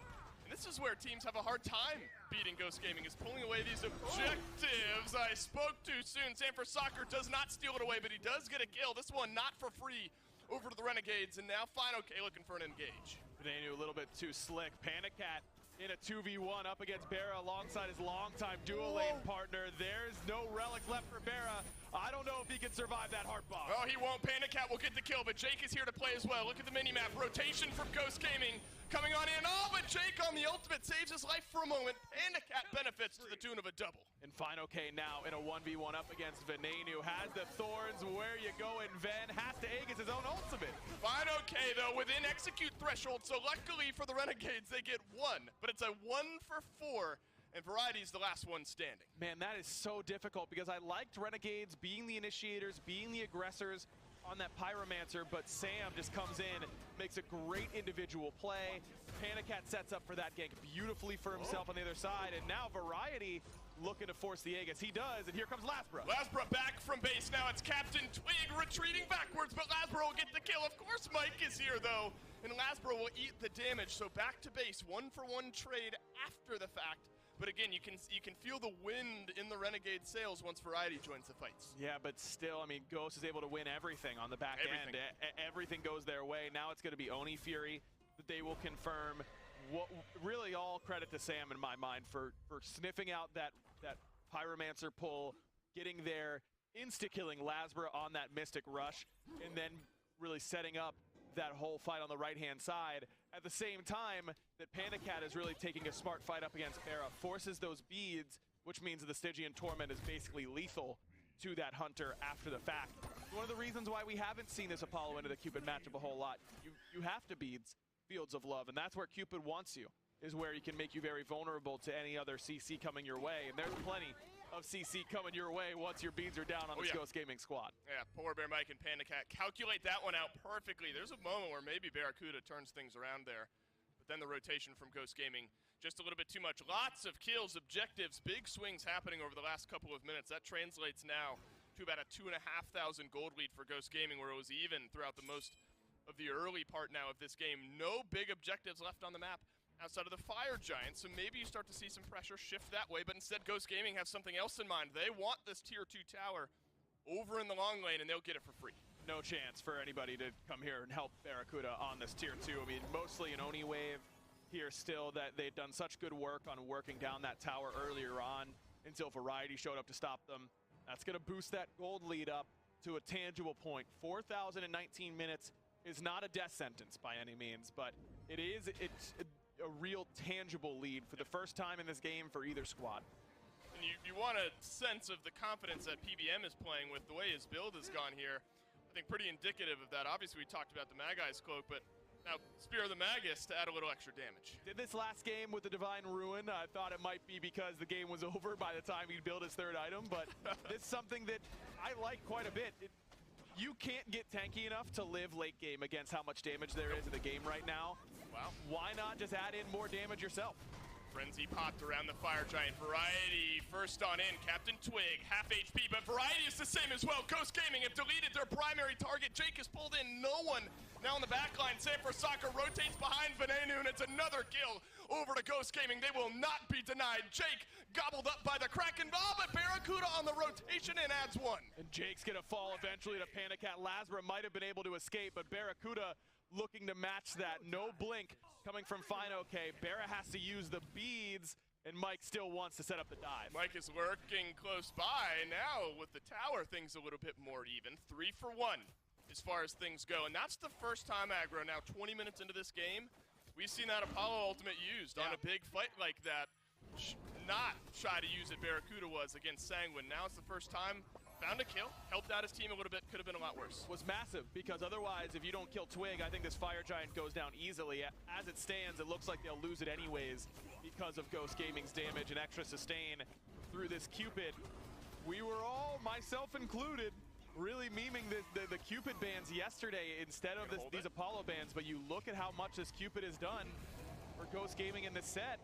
And this is where teams have a hard time beating Ghost Gaming, is pulling away these objectives. I spoke too soon. Sanford Soccer does not steal it away, but he does get a kill. This one not for free over to the Renegades, and now FineOK looking for an engage. Venenu a little bit too slick. Panic Cat in a 2v1 up against Bera alongside his longtime dual lane partner. There's no relic left for Bera. I don't know if he can survive that heart bomb. Oh, he won't. Panic Cat will get the kill, but Jake is here to play as well. Look at the mini-map. Rotation from Ghost Gaming coming on in. Oh, but Jake on the ultimate saves his life for a moment. Panic Cat benefits to the tune of a double. And FineOK now in a 1v1 up against Venenu. Has the Thorns, where you go, and Ven has to Aegis his own ultimate. FineOK, though, within execute threshold, so luckily for the Renegades, they get 1. But it's a 1 for 4. And Variety's the last one standing. Man, that is so difficult because I liked Renegades being the initiators, being the aggressors on that Pyromancer, but Sam just comes in, makes a great individual play. Panic Cat sets up for that gank beautifully for himself on the other side, and now Variety looking to force the Aegis. He does, and here comes Lasbra. Lasbra back from base. Now it's Captain Twig retreating backwards, but Lasbra will get the kill. Of course Mike is here, though, and Lasbra will eat the damage. So back to base, 1-for-1 trade after the fact. But again, you can feel the wind in the Renegade sails once Variety joins the fights. Yeah, but still, I mean, Ghost is able to win everything on the back end. Everything goes their way. Now it's going to be Oni Fury that they will confirm. Really all credit to Sam in my mind for sniffing out that Pyromancer pull, getting there, insta-killing Lasbra on that Mystic Rush, and then really setting up that whole fight on the right-hand side. At the same time, that Panic Cat is really taking a smart fight up against Bera, forces those beads, which means the Stygian Torment is basically lethal to that Hunter after the fact. One of the reasons why we haven't seen this Apollo into the Cupid matchup a whole lot. You have to beads Fields of Love, and that's where Cupid wants you, is where he can make you very vulnerable to any other CC coming your way, and there's plenty of CC coming your way once your beads are down on this Ghost Gaming squad. Yeah, poor Bear Mike and Panda Cat calculate that one out perfectly. There's a moment where maybe Barracuda turns things around there, but then the rotation from Ghost Gaming, just a little bit too much. Lots of kills, objectives, big swings happening over the last couple of minutes. That translates now to about a 2,500 gold lead for Ghost Gaming, where it was even throughout the most of the early part now of this game. No big objectives left on the map outside of the Fire Giant, so maybe you start to see some pressure shift that way, but instead Ghost Gaming has something else in mind. They want this tier 2 tower over in the long lane, and they'll get it for free. No chance for anybody to come here and help Barracuda on this tier 2. I mean, mostly an Oni wave here still, that they've done such good work on working down that tower earlier on until Variety showed up to stop them. That's going to boost that gold lead up to a tangible point. 4,019 minutes is not a death sentence by any means, but it's a real tangible lead for the first time in this game for either squad. And you want a sense of the confidence that PBM is playing with. The way his build has gone here, I think pretty indicative of that. Obviously, we talked about the Magai's Cloak, but now Spear of the Magus to add a little extra damage. Did this last game with the Divine Ruin, I thought it might be because the game was over by the time he'd build his third item, but this is something that I like quite a bit. You can't get tanky enough to live late game against how much damage there is in the game right now. Wow. Why not just add in more damage yourself? Frenzy popped around the Fire Giant. Variety first on in. Captain Twig, half HP, but Variety is the same as well. Ghost Gaming have deleted their primary target. Jake has pulled in no one. Now on the back line, Sanford Soccer rotates behind Venenu, and it's another kill over to Ghost Gaming. They will not be denied. Jake gobbled up by the Kraken ball, but Barracuda on the rotation and adds one. And Jake's gonna fall eventually to Panic Cat. Lasbra might have been able to escape, but Barracuda looking to match that. No blink coming from Fine OK. Barra has to use the beads, and Mike still wants to set up the dive. Mike is lurking close by. Now with the tower, things a little bit more even. 3 for 1 as far as things go. And that's the first time, Aggro, now 20 minutes into this game, we've seen that Apollo ultimate used on a big fight like that. Not try to use it, Barracuda was against Sanguine. Now it's the first time. Found a kill, helped out his team a little bit, could have been a lot worse. Was massive, because otherwise, if you don't kill Twig, I think this Fire Giant goes down easily. As it stands, it looks like they'll lose it anyways because of Ghost Gaming's damage and extra sustain through this Cupid. We were all, myself included, really memeing the Cupid bans yesterday instead of these Apollo bans, but you look at how much this Cupid has done for Ghost Gaming in this set.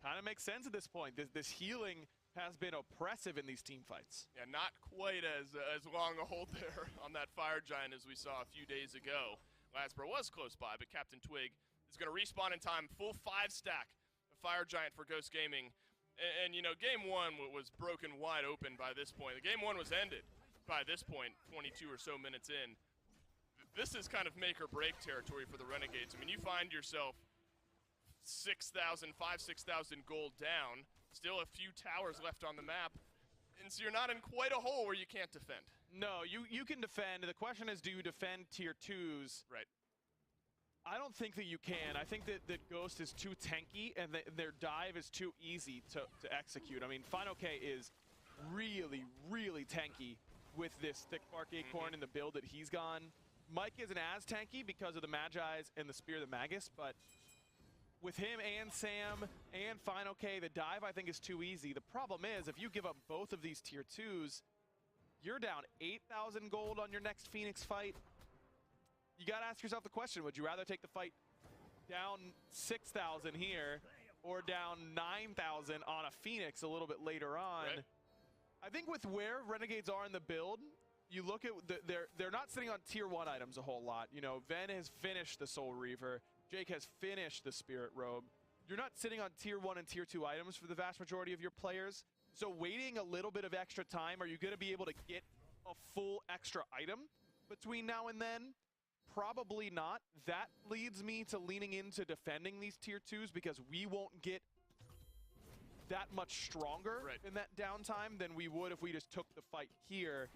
Kind of makes sense at this point. This healing has been oppressive in these team fights. Yeah, not quite as long a hold there on that Fire Giant as we saw a few days ago. Lasbro was close by, but Captain Twig is going to respawn in time. Full 5-stack of Fire Giant for Ghost Gaming. And you know, game 1 was broken wide open by this point. The game 1 was ended by this point, 22 or so minutes in. This is kind of make or break territory for the Renegades. I mean, you find yourself 6,000, 6,000 gold down. Still a few towers left on the map, and so you're not in quite a hole where you can't defend. No, you can defend. The question is, do you defend tier 2s? Right. I don't think that you can. I think that Ghost is too tanky, and their dive is too easy to execute. I mean, Fine OK is really, really tanky with this thick bark acorn and the build that he's gone. Mike isn't as tanky because of the Magi's and the Spear of the Magus, but with him and Sam and Fine OK, the dive I think is too easy. The problem is, if you give up both of these tier 2s, you're down 8,000 gold on your next Phoenix fight. You gotta ask yourself the question, would you rather take the fight down 6,000 here or down 9,000 on a Phoenix a little bit later on? Right. I think with where Renegades are in the build, you look at, they're not sitting on tier 1 items a whole lot. You know, Ven has finished the Soul Reaver. Jake has finished the Spirit Robe. You're not sitting on tier 1 and tier 2 items for the vast majority of your players. So waiting a little bit of extra time, are you going to be able to get a full extra item between now and then? Probably not. That leads me to leaning into defending these tier 2s because we won't get that much stronger in that downtime than we would if we just took the fight here.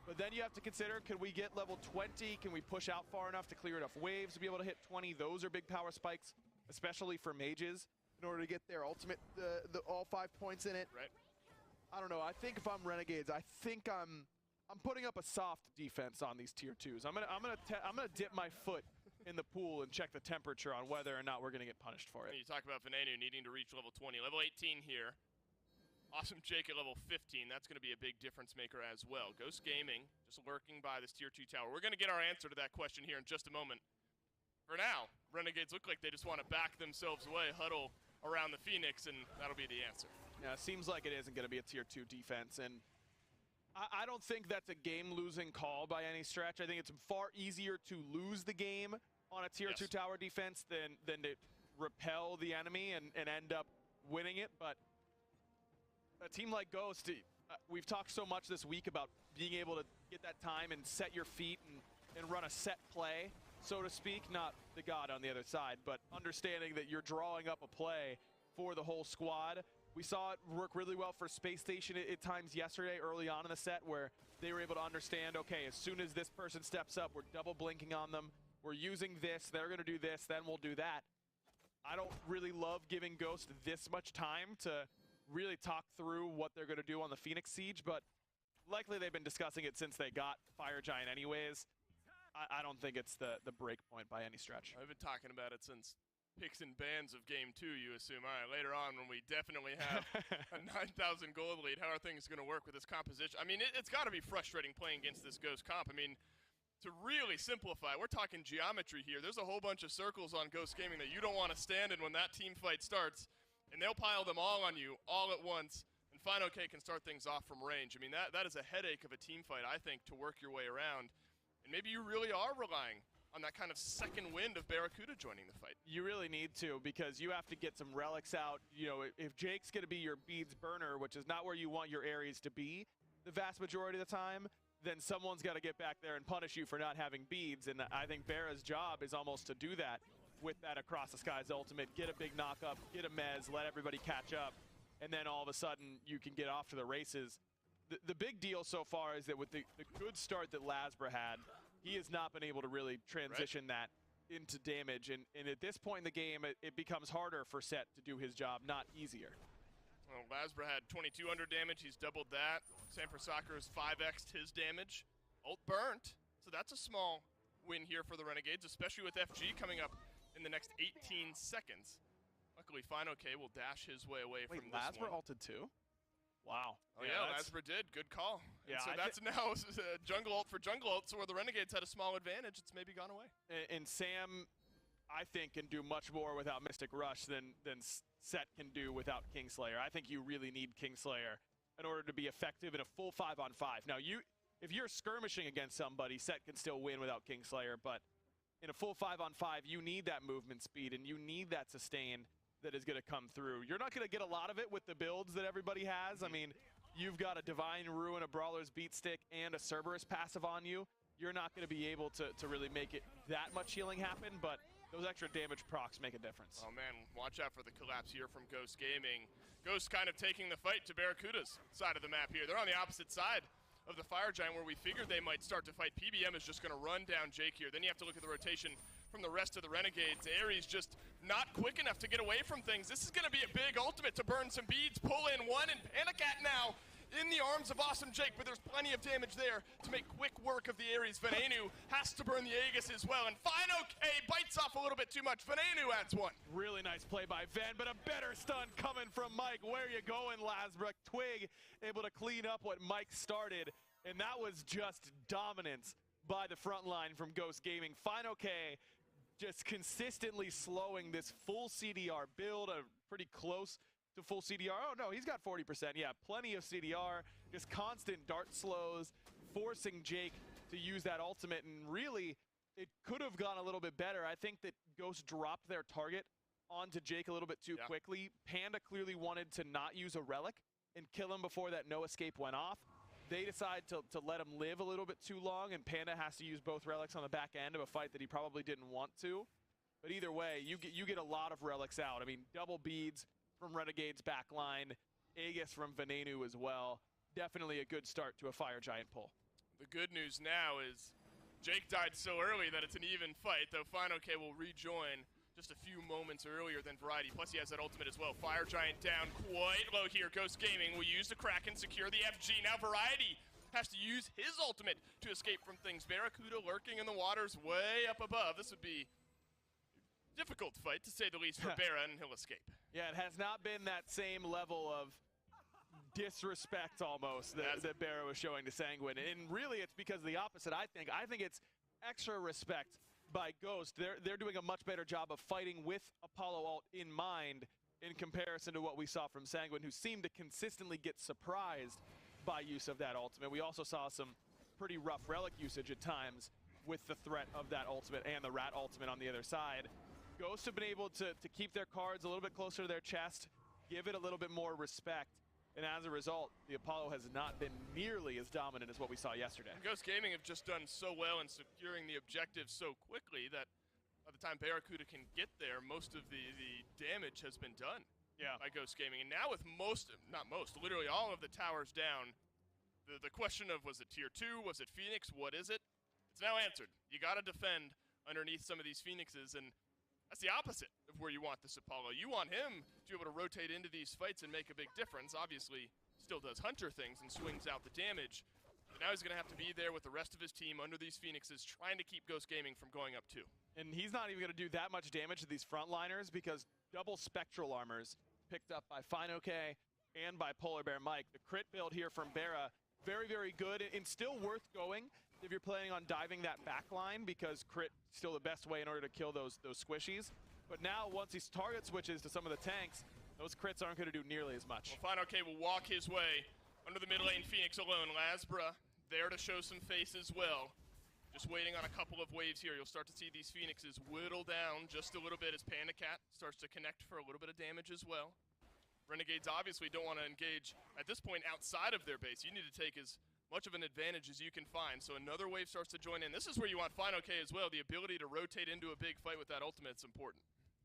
But then you have to consider, can we get level 20? Can we push out far enough to clear enough waves to be able to hit 20? Those are big power spikes, especially for mages, in order to get their ultimate, all 5 points in it. Right. I don't know. I think if I'm Renegades, I think I'm putting up a soft defense on these tier 2s. I'm gonna dip my foot in the pool and check the temperature on whether or not we're gonna get punished for it. You talk about Venenu needing to reach level 20. Level 18 here. Awesome Jake at level 15. That's going to be a big difference maker as well. Ghost Gaming just lurking by this tier 2 tower. We're going to get our answer to that question here in just a moment. For now, Renegades look like they just want to back themselves away, huddle around the Phoenix, and that'll be the answer. Yeah, it seems like it isn't going to be a tier 2 defense, and I don't think that's a game-losing call by any stretch. I think it's far easier to lose the game on a tier 2 tower defense than to repel the enemy and end up winning it, but a team like Ghost, we've talked so much this week about being able to get that time and set your feet and run a set play, so to speak. Not the god on the other side, but understanding that you're drawing up a play for the whole squad. We saw it work really well for Space Station at times yesterday early on in the set where they were able to understand, okay, as soon as this person steps up, we're double blinking on them. We're using this, they're going to do this, then we'll do that. I don't really love giving Ghost this much time to really talk through what they're going to do on the Phoenix Siege, but likely they've been discussing it since they got Fire Giant anyways. I don't think it's the break point by any stretch. I've been talking about it since picks and bans of game 2, you assume. All right, later on when we definitely have a 9,000 gold lead, how are things going to work with this composition? I mean, it's got to be frustrating playing against this Ghost comp. I mean, to really simplify, we're talking geometry here. There's a whole bunch of circles on Ghost Gaming that you don't want to stand in when that team fight starts. And they'll pile them all on you, all at once, and Fine OK can start things off from range. I mean, that is a headache of a team fight, I think, to work your way around. And maybe you really are relying on that kind of second wind of Barracuda joining the fight. You really need to, because you have to get some relics out. You know, if Jake's going to be your beads burner, which is not where you want your Ares to be the vast majority of the time, then someone's got to get back there and punish you for not having beads. And I think Bera's job is almost to do that with that Across the Skies ultimate. Get a big knock-up, get a mez, let everybody catch up, and then all of a sudden you can get off to the races. The big deal so far is that with the good start that Lasbra had, he has not been able to really transition that into damage. And at this point in the game, it becomes harder for Set to do his job, not easier. Well, Lasbra had 2200 damage. He's doubled that. Sanford Soccer has 5x'd his damage. Ult burnt, so that's a small win here for the Renegades, especially with FG coming up in the next 18 seconds. Luckily, FineOK will dash his way away from this Lasbra one. ulted too? Wow. Oh yeah, Lasbra did. Good call. Yeah, And so that's now jungle ult for jungle ult, so where the Renegades had a small advantage, it's maybe gone away. And Sam, I think, can do much more without Mystic Rush than Set can do without Kingslayer. I think you really need Kingslayer in order to be effective in a full 5-on-5. Now, if you're skirmishing against somebody, Set can still win without Kingslayer, but in a full 5-on-5, you need that movement speed and you need that sustain that is going to come through. You're not going to get a lot of it with the builds that everybody has. I mean, you've got a Divine Ruin, a Brawler's Beat Stick, and a Cerberus passive on you. You're not going to be able to really make it that much healing happen, but those extra damage procs make a difference. Oh man, watch out for the collapse here from Ghost Gaming. Ghost kind of taking the fight to Barracuda's side of the map here. They're on the opposite side of the Fire Giant where we figured they might start to fight. PBM is just going to run down Jake here. Then you have to look at the rotation from the rest of the Renegades. Ares just not quick enough to get away from things. This is going to be a big ultimate to burn some beads, pull in one, and Panicat now in the arms of Awesome Jake, but there's plenty of damage there to make quick work of the Ares. Venenu has to burn the Aegis as well, and FineOK bites off a little bit too much. Venenu adds one. Really nice play by Ven, but a better stun coming from Mike. Where you going, Lasbra? Twig able to clean up what Mike started, and that was just dominance by the front line from Ghost Gaming. FineOK just consistently slowing this full CDR build, pretty close to full CDR. Oh no, he's got 40%. Yeah, plenty of CDR, just constant dart slows, forcing Jake to use that ultimate, and really, it could have gone a little bit better. I think that Ghost dropped their target onto Jake a little bit too quickly. Panda clearly wanted to not use a relic and kill him before that no escape went off. They decide to let him live a little bit too long, and Panda has to use both relics on the back end of a fight that he probably didn't want to. But either way, you get a lot of relics out. I mean, double beads from Renegade's backline, Aegis from Venenu as well. Definitely a good start to a Fire Giant pull. The good news now is Jake died so early that it's an even fight, though FineOK will rejoin just a few moments earlier than Variety. Plus he has that ultimate as well. Fire Giant down quite low here. Ghost Gaming will use the Kraken, secure the FG. Now Variety has to use his ultimate to escape from things. Barracuda lurking in the waters way up above. This would be a difficult fight, to say the least, for Barra, and he'll escape. Yeah, it has not been that same level of disrespect almost that Barra was showing to Sanguine. And really it's because of the opposite, I think. I think it's extra respect by Ghost. They're doing a much better job of fighting with Apollo ult in mind in comparison to what we saw from Sanguine, who seemed to consistently get surprised by use of that ultimate. We also saw some pretty rough relic usage at times with the threat of that ultimate and the Rat ultimate on the other side. Ghosts have been able to keep their cards a little bit closer to their chest, give it a little bit more respect, and as a result, the Apollo has not been nearly as dominant as what we saw yesterday. And Ghost Gaming have just done so well in securing the objective so quickly that by the time Barracuda can get there, most of the damage has been done by Ghost Gaming. And now with literally all of the towers down, the question of, was it tier 2, was it Phoenix, what is it? It's now answered. You gotta defend underneath some of these Phoenixes, and that's the opposite of where you want this Apollo. You want him to be able to rotate into these fights and make a big difference. Obviously, still does Hunter things and swings out the damage. But now he's going to have to be there with the rest of his team under these Phoenixes, trying to keep Ghost Gaming from going up too. And he's not even going to do that much damage to these frontliners because double Spectral Armors picked up by FineOK and by Polar Bear Mike. The crit build here from Barra, very, very good and still worth going if you're planning on diving that back line, because crit still the best way in order to kill those squishies. But now once he target switches to some of the tanks, those crits aren't going to do nearly as much. Well, FineOK will walk his way under the mid lane Phoenix alone. Lasbra there to show some face as well. Just waiting on a couple of waves here. You'll start to see these Phoenixes whittle down just a little bit as Panicat starts to connect for a little bit of damage as well. Renegades obviously don't want to engage at this point outside of their base. You need to take as much of an advantage as you can find. So another wave starts to join in. This is where you want Final K as well. The ability to rotate into a big fight with that ultimate is important.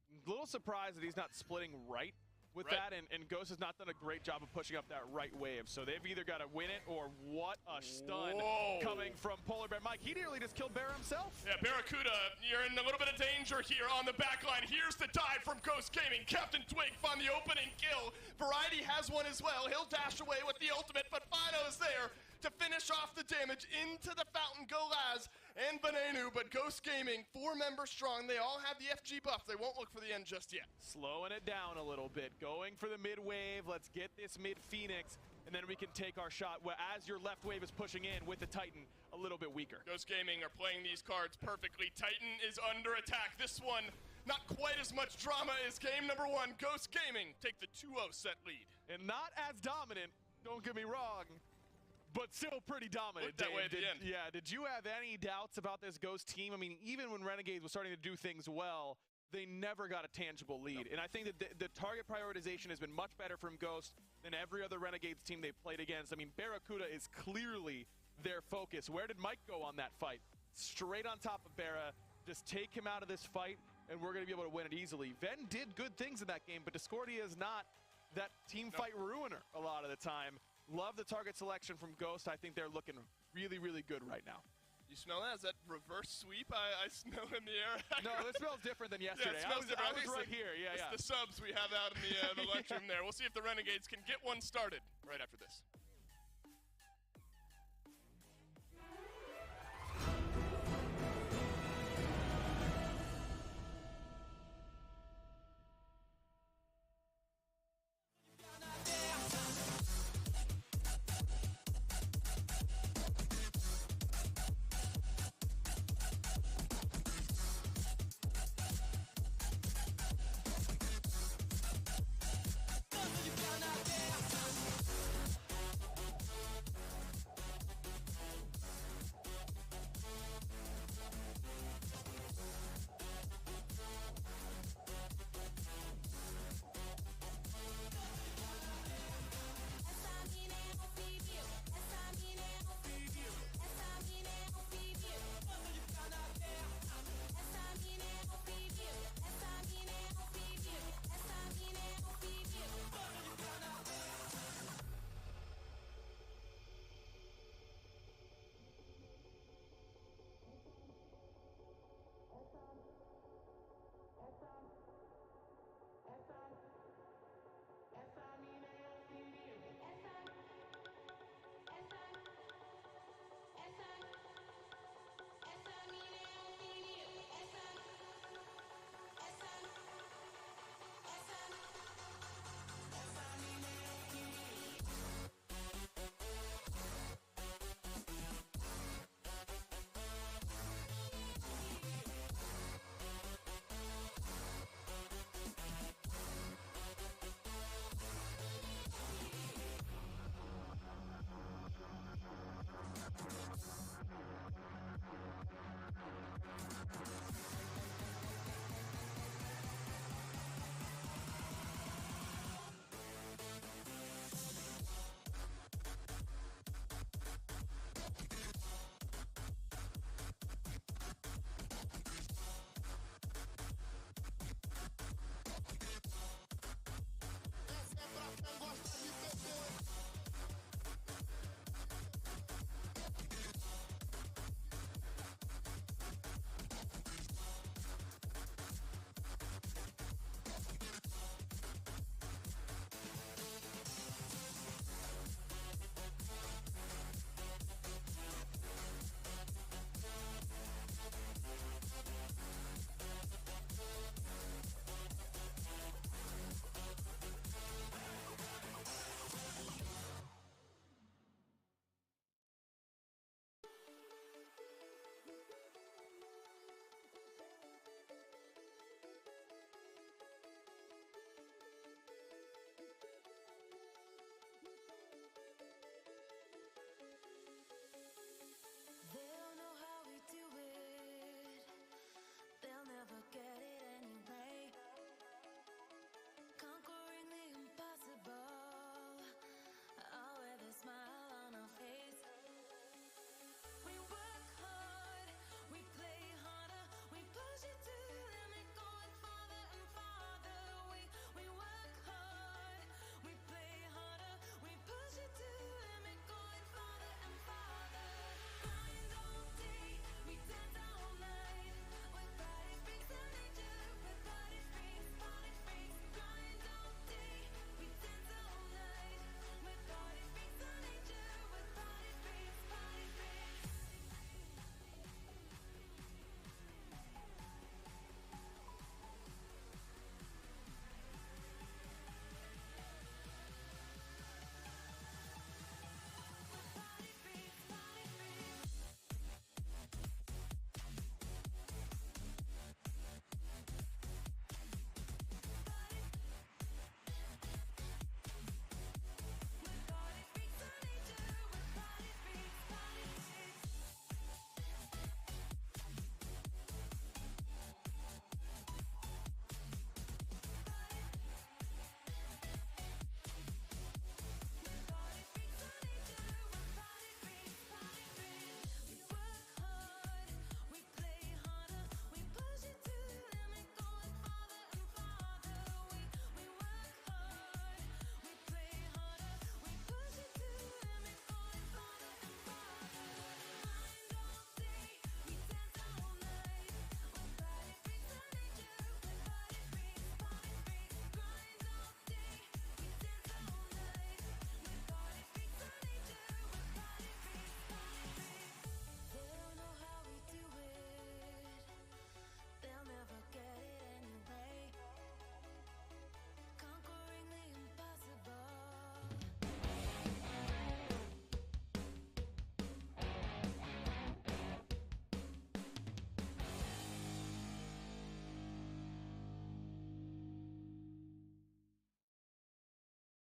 A little surprised that he's not splitting right with Right. that, and Ghost has not done a great job of pushing up that right wave. So they've either got to win it, or what a stun Whoa. coming from Polar Bear. Mike, he nearly just killed Bear himself. Yeah, Barracuda, you're in a little bit of danger here on the back line. Here's the dive from Ghost Gaming. Captain Twig found the opening kill. Variety has one as well. He'll dash away with the ultimate, but Fino is there to finish off the damage into the fountain. Go Laz and Benenu, but Ghost Gaming, 4 members strong. They all have the FG buff. They won't look for the end just yet. Slowing it down a little bit, going for the mid wave. Let's get this mid Phoenix, and then we can take our shot as your left wave is pushing in with the Titan a little bit weaker. Ghost Gaming are playing these cards perfectly. Titan is under attack. This one, not quite as much drama as game number 1. Ghost Gaming take the 2-0 set lead. And not as dominant, don't get me wrong, but still pretty dominant. Looked that way at the end. Yeah, did you have any doubts about this Ghost team? I mean, even when Renegades was starting to do things well, they never got a tangible lead. And I think that the target prioritization has been much better from Ghost than every other Renegades team they've played against. I mean, Barracuda is clearly their focus. Where did Mike go on that fight? Straight on top of Barra. Just take him out of this fight, and we're going to be able to win it easily. Ven did good things in that game, but Discordia is not that team fight ruiner a lot of the time. Love the target selection from Ghost. I think they're looking really, really good right now. You smell that? Is that reverse sweep I smell in the air? No, this smells different than yesterday. Yeah, it smells different. I was right It's here. Yeah, it's yeah. the subs we have out in the lunchroom there. We'll see if the Renegades can get one started right after this.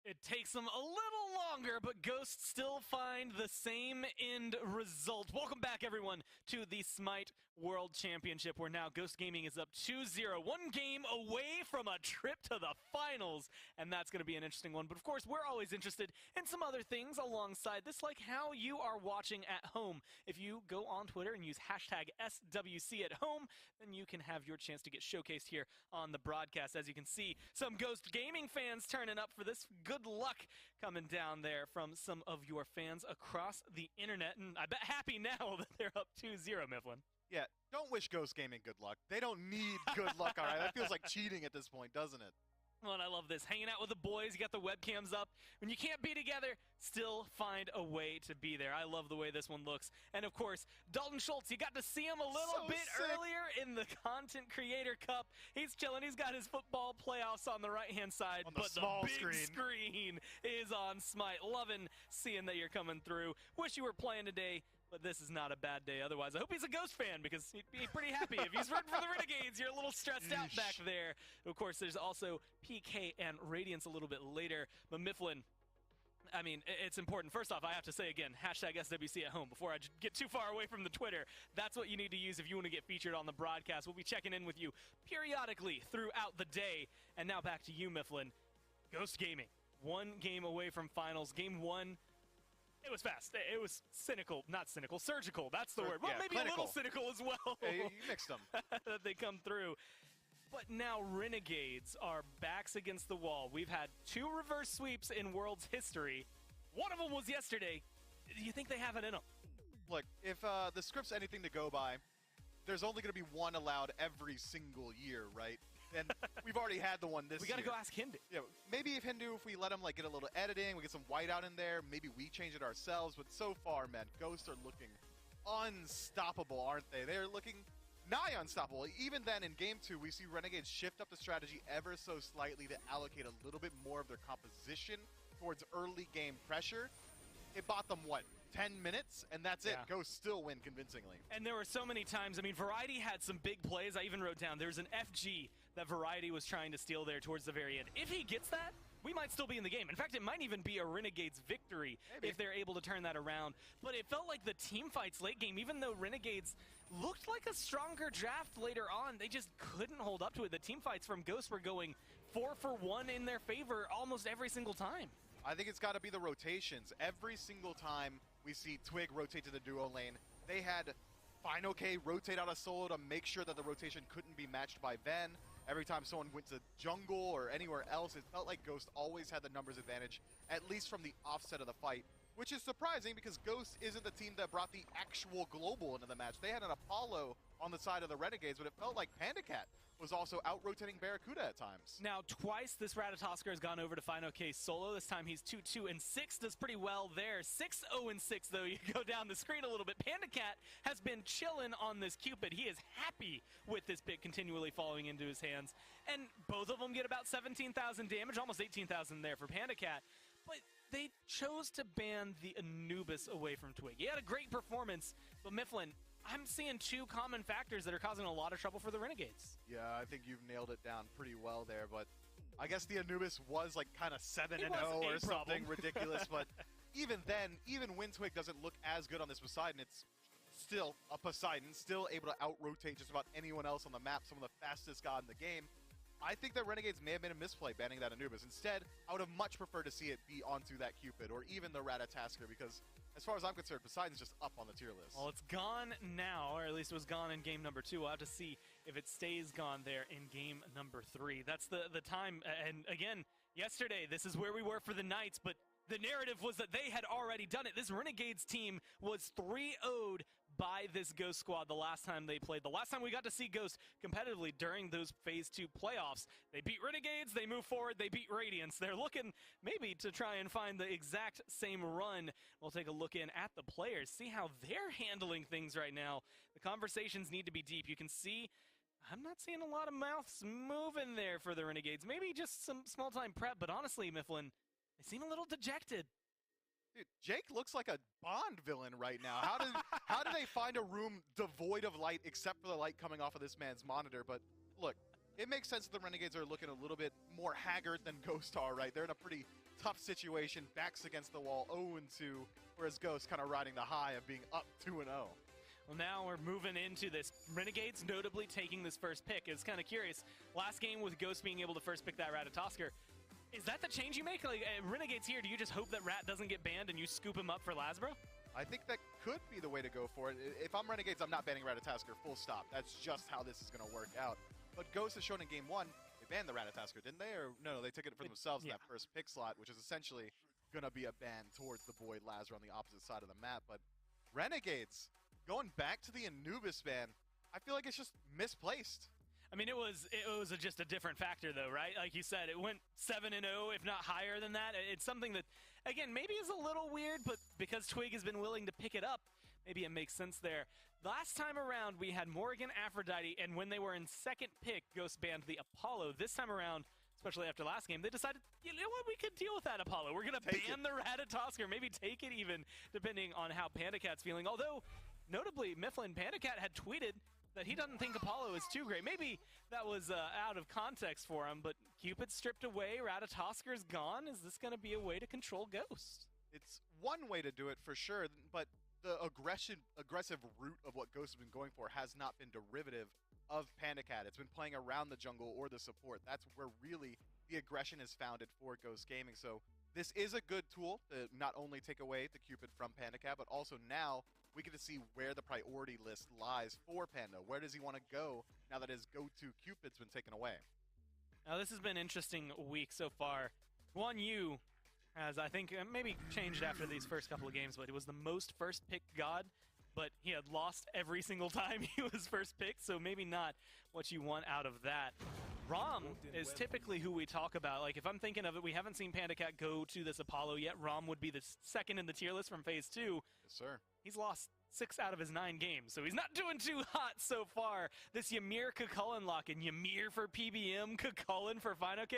It takes them a little longer, but Ghosts still find the same end result. Welcome back, everyone, to the Smite World Championship, where now Ghost Gaming is up 2-0. One game away from a trip to the finals, and that's going to be an interesting one. But, of course, we're always interested in some other things alongside this, like how you are watching at home. If you go on Twitter and use hashtag SWC at home, then you can have your chance to get showcased here on the broadcast. As you can see, some Ghost Gaming fans turning up for this. Good luck coming down there from some of your fans across the internet. And I bet happy now that they're up 2-0, Mifflin. Yeah, don't wish Ghost Gaming good luck. They don't need good luck, all right? That feels like cheating at this point, doesn't it? Well, and I love this. Hanging out with the boys, you got the webcams up. When you can't be together, still find a way to be there. I love the way this one looks. And, of course, Dalton Schultz, you got to see him a little bit earlier in the Content Creator Cup. He's chilling. He's got his football playoffs on the right-hand side. On the small big screen is on Smite. Loving seeing that you're coming through. Wish you were playing today. But this is not a bad day otherwise. I hope he's a Ghost fan because he'd be pretty happy. If he's rooting for the Renegades, you're a little stressed out back there. Of course, there's also PK and Radiance a little bit later. But Mifflin, I mean, it's important. First off, I have to say again, hashtag SWC at home before I get too far away from the Twitter. That's what you need to use if you want to get featured on the broadcast. We'll be checking in with you periodically throughout the day. And now back to you, Mifflin. Ghost Gaming, one game away from finals. Game one. It was fast. It was cynical. Not cynical. Surgical. That's the word. Well, yeah, maybe clinical. a little cynical as well. Hey, you mixed them. that they come through. But now Renegades are backs against the wall. We've had 2 reverse sweeps in World's history. One of them was yesterday. Do you think they have it in them? Look, if the script's anything to go by, there's only going to be one allowed every single year, right? And we've already had the one this year. We got to go ask Hindu. Yeah, maybe if Hindu, if we let him like get a little editing, we get some whiteout in there, maybe we change it ourselves. But so far, man, Ghosts are looking unstoppable, aren't they? They're looking nigh unstoppable. Even then, in Game 2, we see Renegades shift up the strategy ever so slightly to allocate a little bit more of their composition towards early game pressure. It bought them, what, 10 minutes? And that's it. Ghosts still win convincingly. And there were so many times. I mean, Variety had some big plays. I even wrote down there's an FG that Variety was trying to steal there towards the very end. If he gets that, we might still be in the game. In fact, it might even be a Renegades victory if they're able to turn that around. But it felt like the team fights late game, even though Renegades looked like a stronger draft later on, they just couldn't hold up to it. The team fights from Ghosts were going 4 for 1 in their favor almost every single time. I think it's got to be the rotations. Every single time we see Twig rotate to the duo lane, they had Final K rotate out a solo to make sure that the rotation couldn't be matched by Ven. Every time someone went to jungle or anywhere else, it felt like Ghost always had the numbers advantage, at least from the offset of the fight, which is surprising because Ghost isn't the team that brought the actual global into the match. They had an Apollo on the side of the Renegades, but it felt like PandaCat was also out-rotating Barracuda at times. Now, twice this Ratatosker has gone over to Final K solo. This time he's 2-2-6, does pretty well there. 6-0-6, though. You go down the screen a little bit. PandaCat has been chilling on this Cupid. He is happy with this pick continually falling into his hands. And both of them get about 17,000 damage, almost 18,000 there for PandaCat. But they chose to ban the Anubis away from Twig. He had a great performance, but Mifflin, I'm seeing 2 common factors that are causing a lot of trouble for the Renegades. Yeah, I think you've nailed it down pretty well there, but I guess the Anubis was like kind of 7-0 or something ridiculous, but even then, even when Twig doesn't look as good on this Poseidon, it's still a Poseidon, still able to out-rotate just about anyone else on the map, some of the fastest god in the game. I think that Renegades may have been a misplay banning that Anubis. Instead, I would have much preferred to see it be onto that Cupid or even the Ratatasker because as far as I'm concerned, Poseidon's just up on the tier list. Well, it's gone now, or at least it was gone in game number 2. We'll have to see if it stays gone there in game number 3. That's the time. And again, yesterday, this is where we were for the Knights, but the narrative was that they had already done it. This Renegades team was 3-0'd by this Ghost squad the last time they played. The last time we got to see Ghost competitively during those Phase 2 playoffs. They beat Renegades, they move forward, they beat Radiance. They're looking maybe to try and find the exact same run. We'll take a look in at the players, see how they're handling things right now. The conversations need to be deep. You can see I'm not seeing a lot of mouths moving there for the Renegades. Maybe just some small-time prep, but honestly, Mifflin, they seem a little dejected. Dude, Jake looks like a Bond villain right now. How did they find a room devoid of light except for the light coming off of this man's monitor? But look, it makes sense that the Renegades are looking a little bit more haggard than Ghost are, right? They're in a pretty tough situation, backs against the wall, 0-2, whereas Ghost kind of riding the high of being up 2-0. Well, now we're moving into this. Renegades notably taking this first pick. It's kind of curious. Last game with Ghost being able to first pick that Ratatosker. Is that the change you make? Like, Renegades here, do you just hope that Rat doesn't get banned and you scoop him up for Lasbro? I think that could be the way to go for it. If I'm Renegades, I'm not banning Ratatosker, full stop. That's just how this is going to work out. But Ghost has shown in game 1, they banned the Ratatosker, didn't they? Or no, they took it for themselves in that first pick slot, which is essentially going to be a ban towards the boy Lazar on the opposite side of the map. But Renegades, going back to the Anubis ban, I feel like it's just misplaced. I mean, it was just a different factor, though, right? Like you said, it went 7-0, if not higher than that. It's something that, again, maybe is a little weird, but because Twig has been willing to pick it up, maybe it makes sense there. Last time around, we had Morrigan, Aphrodite, and when they were in second pick, Ghost banned the Apollo. This time around, especially after last game, they decided, you know what, we could deal with that Apollo. We're going to ban the Ratatosker, maybe take it even, depending on how PandaCat's feeling. Although, notably, Mifflin PandaCat had tweeted that he doesn't think Apollo is too great. Maybe that was out of context for him, but Cupid stripped away, Ratatosker's gone. Is this going to be a way to control Ghost? It's one way to do it for sure, but the aggressive route of what Ghost has been going for has not been derivative of PandaCat. It's been playing around the jungle or the support. That's where really the aggression is founded for Ghost Gaming. So this is a good tool to not only take away the Cupid from PandaCat, but also now we get to see where the priority list lies for Panda. Where does he want to go now that his go-to Cupid's been taken away? Now, this has been an interesting week so far. Won Yu has, I think, maybe changed after these first couple of games, but he was the most first-picked god, but he had lost every single time he was first picked, so maybe not what you want out of that. Rom is typically who we talk about. Like, if I'm thinking of it, we haven't seen PandaCat go to this Apollo yet. Rom would be the second in the tier list from Phase 2. Yes, sir. He's lost 6 out of his 9 games, so he's not doing too hot so far. This Ymir Kukulkan lock in, Ymir for PBM, Kukulkan for Fine OK.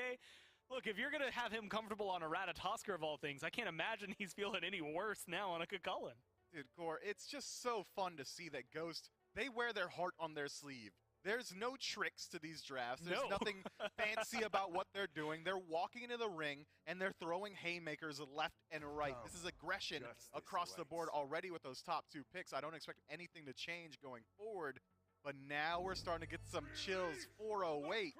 Look, if you're going to have him comfortable on a Ratatosker of all things, I can't imagine he's feeling any worse now on a Kukulkan. Dude, Gore, it's just so fun to see that Ghost, they wear their heart on their sleeve. There's no tricks to these drafts. There's nothing fancy about what they're doing. They're walking into the ring, and they're throwing haymakers left and right. This is aggression across the board already with those top 2 picks. I don't expect anything to change going forward, but now we're starting to get some chills. 408,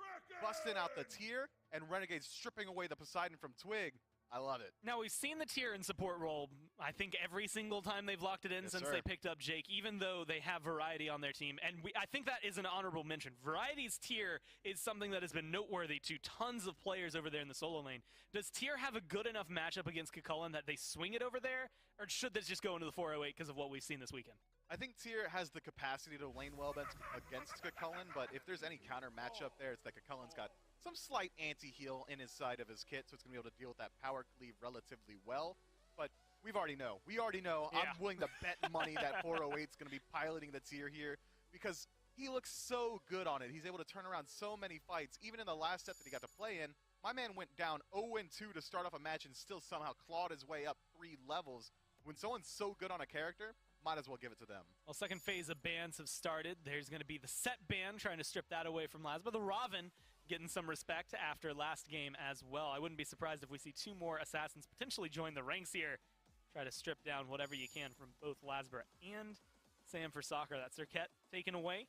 busting out the tier, and Renegades stripping away the Poseidon from Twig. I love it. Now, we've seen the tier in support role, I think, every single time they've locked it in since they picked up Jake, even though they have Variety on their team. And I think that is an honorable mention. Variety's tier is something that has been noteworthy to tons of players over there in the solo lane. Does tier have a good enough matchup against Kukulkan that they swing it over there? Or should this just go into the 408 because of what we've seen this weekend? I think tier has the capacity to lane well against Kukulkan, but if there's any counter matchup there, it's that Kukulkan's got some slight anti-heal in his side of his kit, so it's going to be able to deal with that power cleave relatively well. But we already know. I'm willing to bet money that 408 is going to be piloting the tier here because he looks so good on it. He's able to turn around so many fights. Even in the last set that he got to play in, my man went down 0-2 to start off a match and still somehow clawed his way up 3 levels. When someone's so good on a character, might as well give it to them. Well, second phase of bans have started. There's going to be the set ban, trying to strip that away from Laz, but the Raven getting some respect after last game as well. I wouldn't be surprised if we see 2 more Assassins potentially join the ranks here. Try to strip down whatever you can from both Lasbra and Sam for Soccer. That's Serket taken away.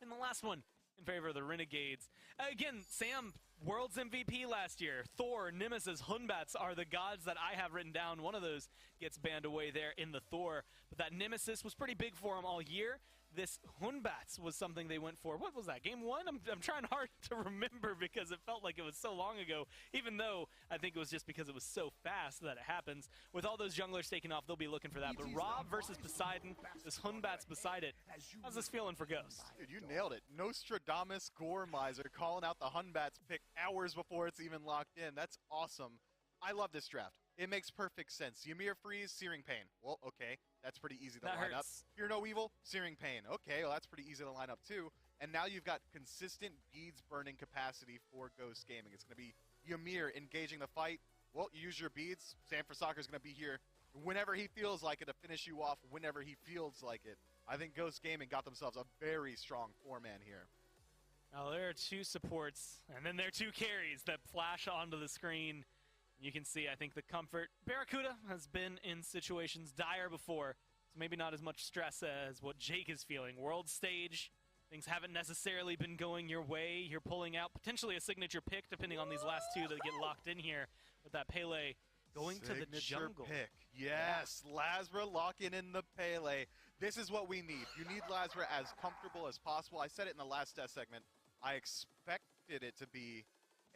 And the last one in favor of the Renegades. Again, Sam, World's MVP last year. Thor, Nemesis, Hunbats are the gods that I have written down. One of those gets banned away there in the Thor. But that Nemesis was pretty big for him all year. This Hunbats was something they went for. What was that, game 1? I'm trying hard to remember because it felt like it was so long ago, even though I think it was just because it was so fast that it happens. With all those junglers taking off, they'll be looking for that. But Rob versus Poseidon, this Hunbats beside it. How's this feeling for Ghost? Dude, you nailed it. Nostradamus Gore Miser calling out the Hunbats pick hours before it's even locked in. That's awesome. I love this draft. It makes perfect sense. Ymir Freeze, Searing Pain. Well, okay. That's pretty easy to line up. Fear No Evil, Searing Pain. Okay, well, that's pretty easy to line up too. And now you've got consistent beads burning capacity for Ghost Gaming. It's going to be Ymir engaging the fight. Well, you use your beads. Sam for Soccer is going to be here whenever he feels like it to finish you off whenever he feels like it. I think Ghost Gaming got themselves a very strong 4-man here. Now, there are 2 supports, and then there are 2 carries that flash onto the screen. You can see, I think, the comfort. Barracuda has been in situations dire before, so maybe not as much stress as what Jake is feeling. World stage, things haven't necessarily been going your way. You're pulling out potentially a signature pick, depending on these last two that get locked in here with that Pele going to the jungle. Pick. Yes, Lazra locking in the Pele. This is what we need. You need Lazra as comfortable as possible. I said it in the last test segment. I expected it to be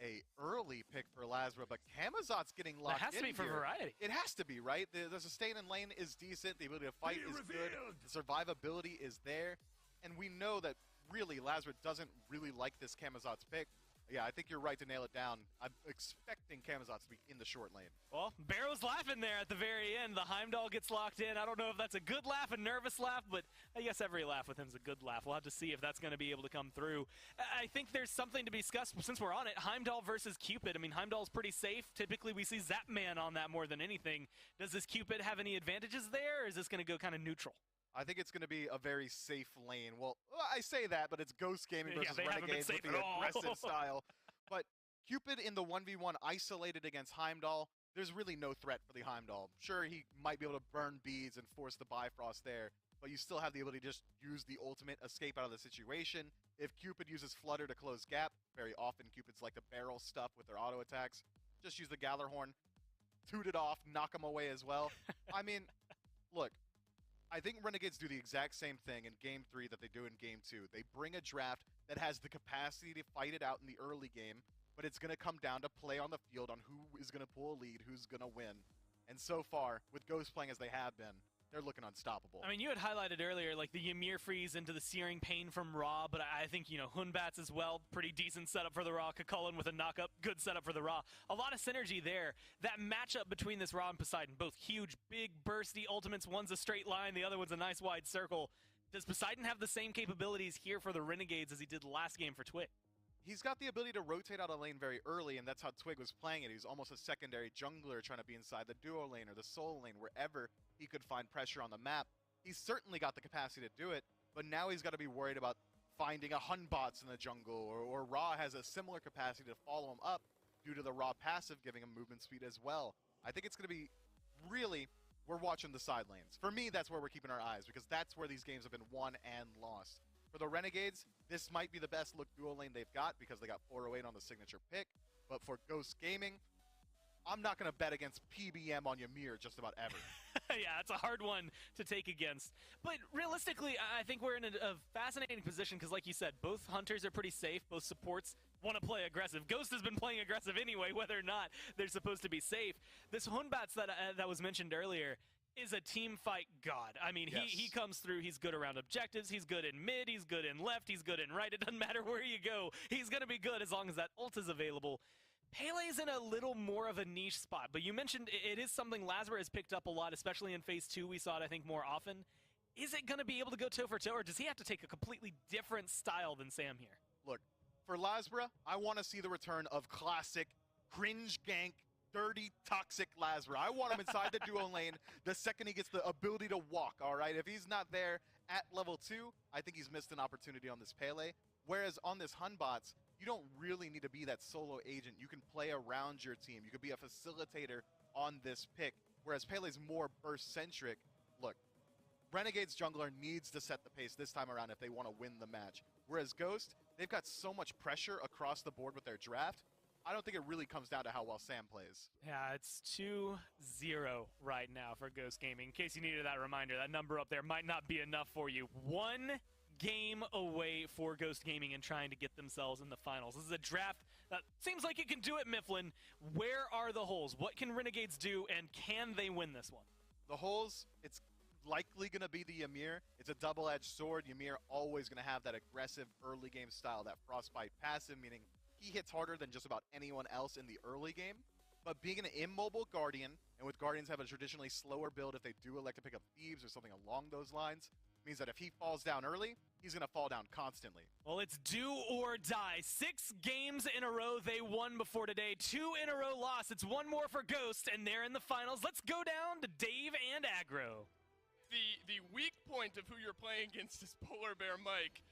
a early pick for Lazra, but Camazot's getting locked in. It has to be for variety. It has to be, right? The sustain in lane is decent. The ability to fight is good. The survivability is there. And we know that really Lazra doesn't really like this Camazot's pick. Yeah, I think you're right to nail it down. I'm expecting Camazot's to be in the short lane. Well, Barrow's laughing there at the very end. The Heimdall gets locked in. I don't know if that's a good laugh, a nervous laugh, but I guess every laugh with him is a good laugh. We'll have to see if that's going to be able to come through. I think there's something to be discussed since we're on it. Heimdall versus Cupid. I mean, Heimdall's pretty safe. Typically, we see Zapman on that more than anything. Does this Cupid have any advantages there, or is this going to go kind of neutral? I think it's going to be a very safe lane. Well, I say that, but it's Ghost Gaming versus Renegades with the aggressive style. But Cupid in the 1v1 isolated against Heimdall, there's really no threat for the Heimdall. Sure, he might be able to burn beads and force the Bifrost there, but you still have the ability to just use the ultimate, escape out of the situation. If Cupid uses Flutter to close gap, very often Cupids like to barrel stuff with their auto attacks. Just use the Gallarhorn, toot it off, knock him away as well. I mean, look, I think Renegades do the exact same thing in Game 3 that they do in Game 2. They bring a draft that has the capacity to fight it out in the early game, but it's going to come down to play on the field on who is going to pull a lead, who's going to win. And so far, with Ghost playing as they have been, they're looking unstoppable. I mean, you had highlighted earlier, like, the Ymir freeze into the Searing Pain from Ra, but I think, you know, Hunbats as well, pretty decent setup for the Ra. Kakulin with a knock-up, good setup for the Ra. A lot of synergy there. That matchup between this Ra and Poseidon, both huge, big, bursty ultimates. One's a straight line, the other one's a nice wide circle. Does Poseidon have the same capabilities here for the Renegades as he did last game for Twig? He's got the ability to rotate out a lane very early, and that's how Twig was playing it. He was almost a secondary jungler trying to be inside the duo lane or the solo lane, wherever he could find pressure on the map. He's certainly got the capacity to do it, but now he's got to be worried about finding a Hunbots in the jungle, or Ra has a similar capacity to follow him up due to the Ra passive giving him movement speed as well. I think it's going to be really, we're watching the side lanes. For me, that's where we're keeping our eyes, because that's where these games have been won and lost. For the Renegades, this might be the best look duo lane they've got because they got 408 on the signature pick. But for Ghost Gaming, I'm not going to bet against PBM on Ymir just about ever. Yeah, it's a hard one to take against. But realistically, I think we're in a fascinating position because, like you said, both hunters are pretty safe. Both supports want to play aggressive. Ghost has been playing aggressive anyway, whether or not they're supposed to be safe. This Hunbats that was mentioned earlier is a team fight god. I mean, yes. he comes through, he's good around objectives, he's good in mid, he's good in left, he's good in right. It doesn't matter where you go. He's going to be good as long as that ult is available. Pele's in a little more of a niche spot, but you mentioned it is something Lazra has picked up a lot, especially in Phase 2. We saw it, I think, more often. Is it going to be able to go toe for toe, or does he have to take a completely different style than Sam here? Look, for Lazra, I want to see the return of classic, cringe gank, dirty, toxic Lazra. I want him inside the duo lane the second he gets the ability to walk, all right? If he's not there at level 2, I think he's missed an opportunity on this Pele. Whereas on this Hunbots, you don't really need to be that solo agent. You can play around your team. You could be a facilitator on this pick, whereas Pele's more burst-centric. Look, Renegade's jungler needs to set the pace this time around if they want to win the match. Whereas Ghost, they've got so much pressure across the board with their draft, I don't think it really comes down to how well Sam plays. Yeah, it's 2-0 right now for Ghost Gaming. In case you needed that reminder, that number up there might not be enough for you. 1 game away for Ghost Gaming and trying to get themselves in the finals. This is a draft that seems like it can do it, Mifflin. Where are the holes? What can Renegades do, and can they win this one? The holes, it's likely going to be the Ymir. It's a double-edged sword. Ymir always going to have that aggressive early game style, that Frostbite passive, meaning he hits harder than just about anyone else in the early game. But being an immobile Guardian, and with Guardians have a traditionally slower build if they do elect to pick up Thieves or something along those lines, means that if he falls down early, he's going to fall down constantly. Well, it's do or die. 6 games in a row they won before today. 2 in a row lost. It's 1 more for Ghost, and they're in the finals. Let's go down to Dave and Aggro. The weak point of who you're playing against is Polar Bear Mike.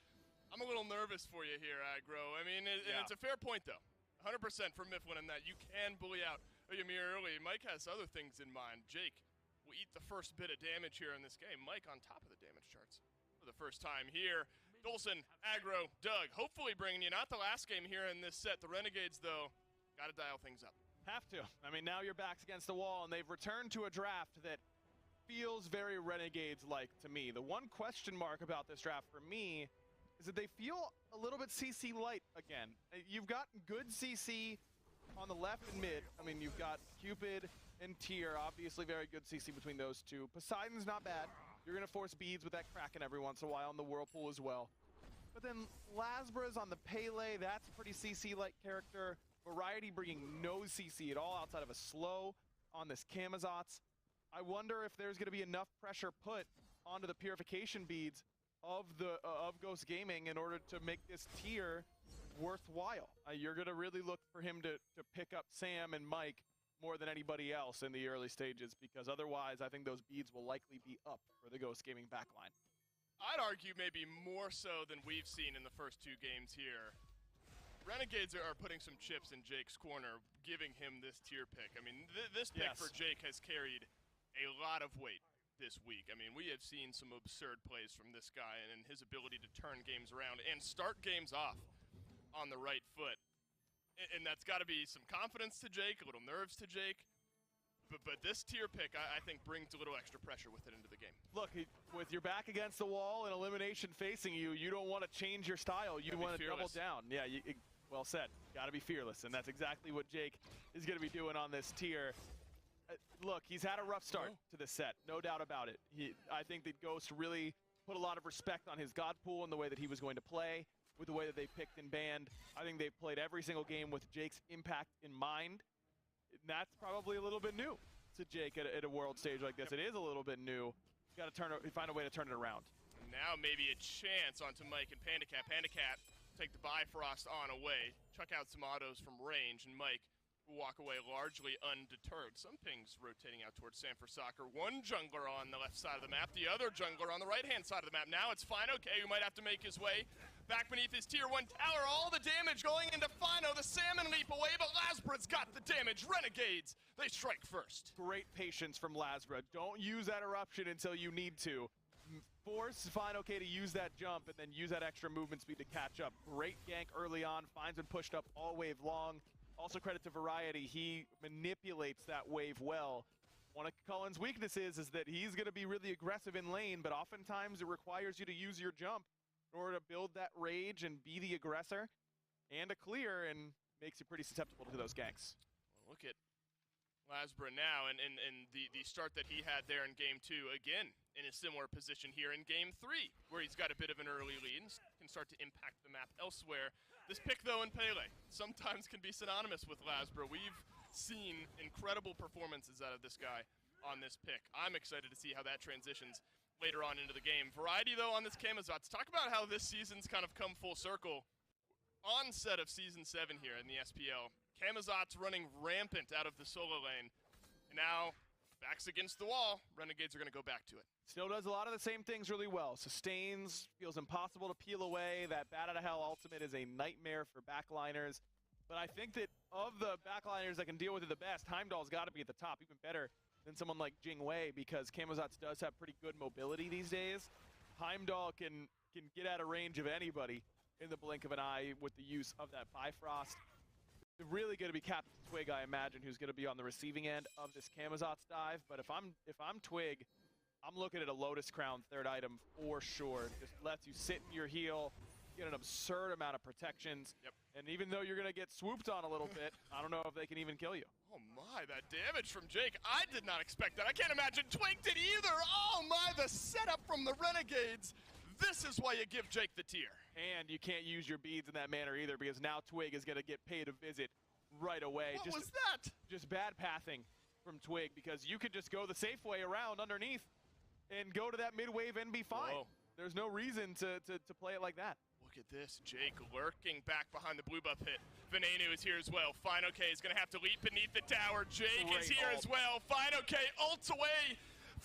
I'm a little nervous for you here, Aggro. I mean, and it's a fair point, though. 100% for Mifflin in that you can bully out Ymir early. Mike has other things in mind. Jake will eat the first bit of damage here in this game. Mike on top of the damage charts for the first time here. Dolson, aggro, Doug, hopefully bringing you not the last game here in this set. The Renegades, though, got to dial things up. Have to. I mean, now your back's against the wall, and they've returned to a draft that feels very Renegades-like to me. The one question mark about this draft for me is that they feel a little bit CC light again. You've got good CC on the left and mid. I mean, you've got Cupid and Tyr, obviously very good CC between those two. Poseidon's not bad. You're going to force beads with that Kraken every once in a while, and the Whirlpool as well. But then Lasbra's on the Pele, that's a pretty CC-like character. Variety bringing no CC at all outside of a slow on this Camazotz. I wonder if there's going to be enough pressure put onto the purification beads of Ghost Gaming in order to make this tier worthwhile. You're going to really look for him to pick up Sam and Mike more than anybody else in the early stages, because otherwise I think those beads will likely be up for the Ghost Gaming backline. I'd argue maybe more so than we've seen in the first two games here. Renegades are putting some chips in Jake's corner, giving him this tier pick. I mean, this pick for Jake has carried a lot of weight this week. I mean, we have seen some absurd plays from this guy and his ability to turn games around and start games off on the right foot. And that's got to be some confidence to Jake, a little nerves to Jake. But this tier pick, I think, brings a little extra pressure with it into the game. Look, with your back against the wall and elimination facing you, you don't want to change your style. You want to double down. Yeah, well said. Got to be fearless, and that's exactly what Jake is going to be doing on this tier. Look, he's had a rough start to this set, no doubt about it. I think that Ghost really put a lot of respect on his God pool and the way that he was going to play, with the way that they picked and banned. I think they've played every single game with Jake's impact in mind. And that's probably a little bit new to Jake at a world stage like this. It is a little bit new. Got to find a way to turn it around. And now maybe a chance onto Mike and PandaCat. PandaCat take the Bifrost on away, chuck out some autos from range, and Mike will walk away largely undeterred. Some pings rotating out towards Sanford Soccer. One jungler on the left side of the map, the other jungler on the right-hand side of the map. Now it's Fino K who might have to make his way back beneath his tier 1 tower. All the damage going into Fino. The Salmon leap away, but Lasbra's got the damage. Renegades, they strike first. Great patience from Lasbra. Don't use that eruption until you need to. Force Fino K to use that jump and then use that extra movement speed to catch up. Great gank early on. Finds been pushed up all wave long. Also credit to Variety. He manipulates that wave well. One of Cullen's weaknesses is that he's going to be really aggressive in lane, but oftentimes it requires you to use your jump in order to build that rage and be the aggressor and a clear, and makes you pretty susceptible to those ganks. Well, look at Lasbra now, and the start that he had there in Game 2, again, in a similar position here in Game 3, where he's got a bit of an early lead and can start to impact the map elsewhere. This pick, though, in Pele, sometimes can be synonymous with Lasbra. We've seen incredible performances out of this guy on this pick. I'm excited to see how that transitions later on into the game. Variety, though, on this Camazotz. Talk about how this season's kind of come full circle. Onset of Season 7 here in the SPL. Camazotz running rampant out of the solo lane. And now, backs against the wall. Renegades are going to go back to it. Still does a lot of the same things really well. Sustains, feels impossible to peel away. That Bat Out of Hell ultimate is a nightmare for backliners. But I think that of the backliners that can deal with it the best, Heimdall's got to be at the top, even better than someone like Jing Wei, because Camazotz does have pretty good mobility these days. Heimdall can get out of range of anybody in the blink of an eye with the use of that Bifrost. It's really going to be Captain Twig, I imagine, who's going to be on the receiving end of this Camazotz dive. But if I'm Twig, I'm looking at a Lotus Crown third item for sure. Just lets you sit in your heel, get an absurd amount of protections. Yep. And even though you're going to get swooped on a little bit, I don't know if they can even kill you. Oh my, that damage from Jake. I did not expect that. I can't imagine Twig did either. Oh my, the setup from the Renegades. This is why you give Jake the tier. And you can't use your beads in that manner either, because now Twig is going to get paid a visit right away. What was that? Just bad pathing from Twig, because you could just go the safe way around underneath and go to that mid-wave and be fine. Whoa. There's no reason to play it like that. Look at this, Jake lurking back behind the blue buff hit. Venenu is here as well. Fino K is going to have to leap beneath the tower. Jake is here as well. Fino K ults away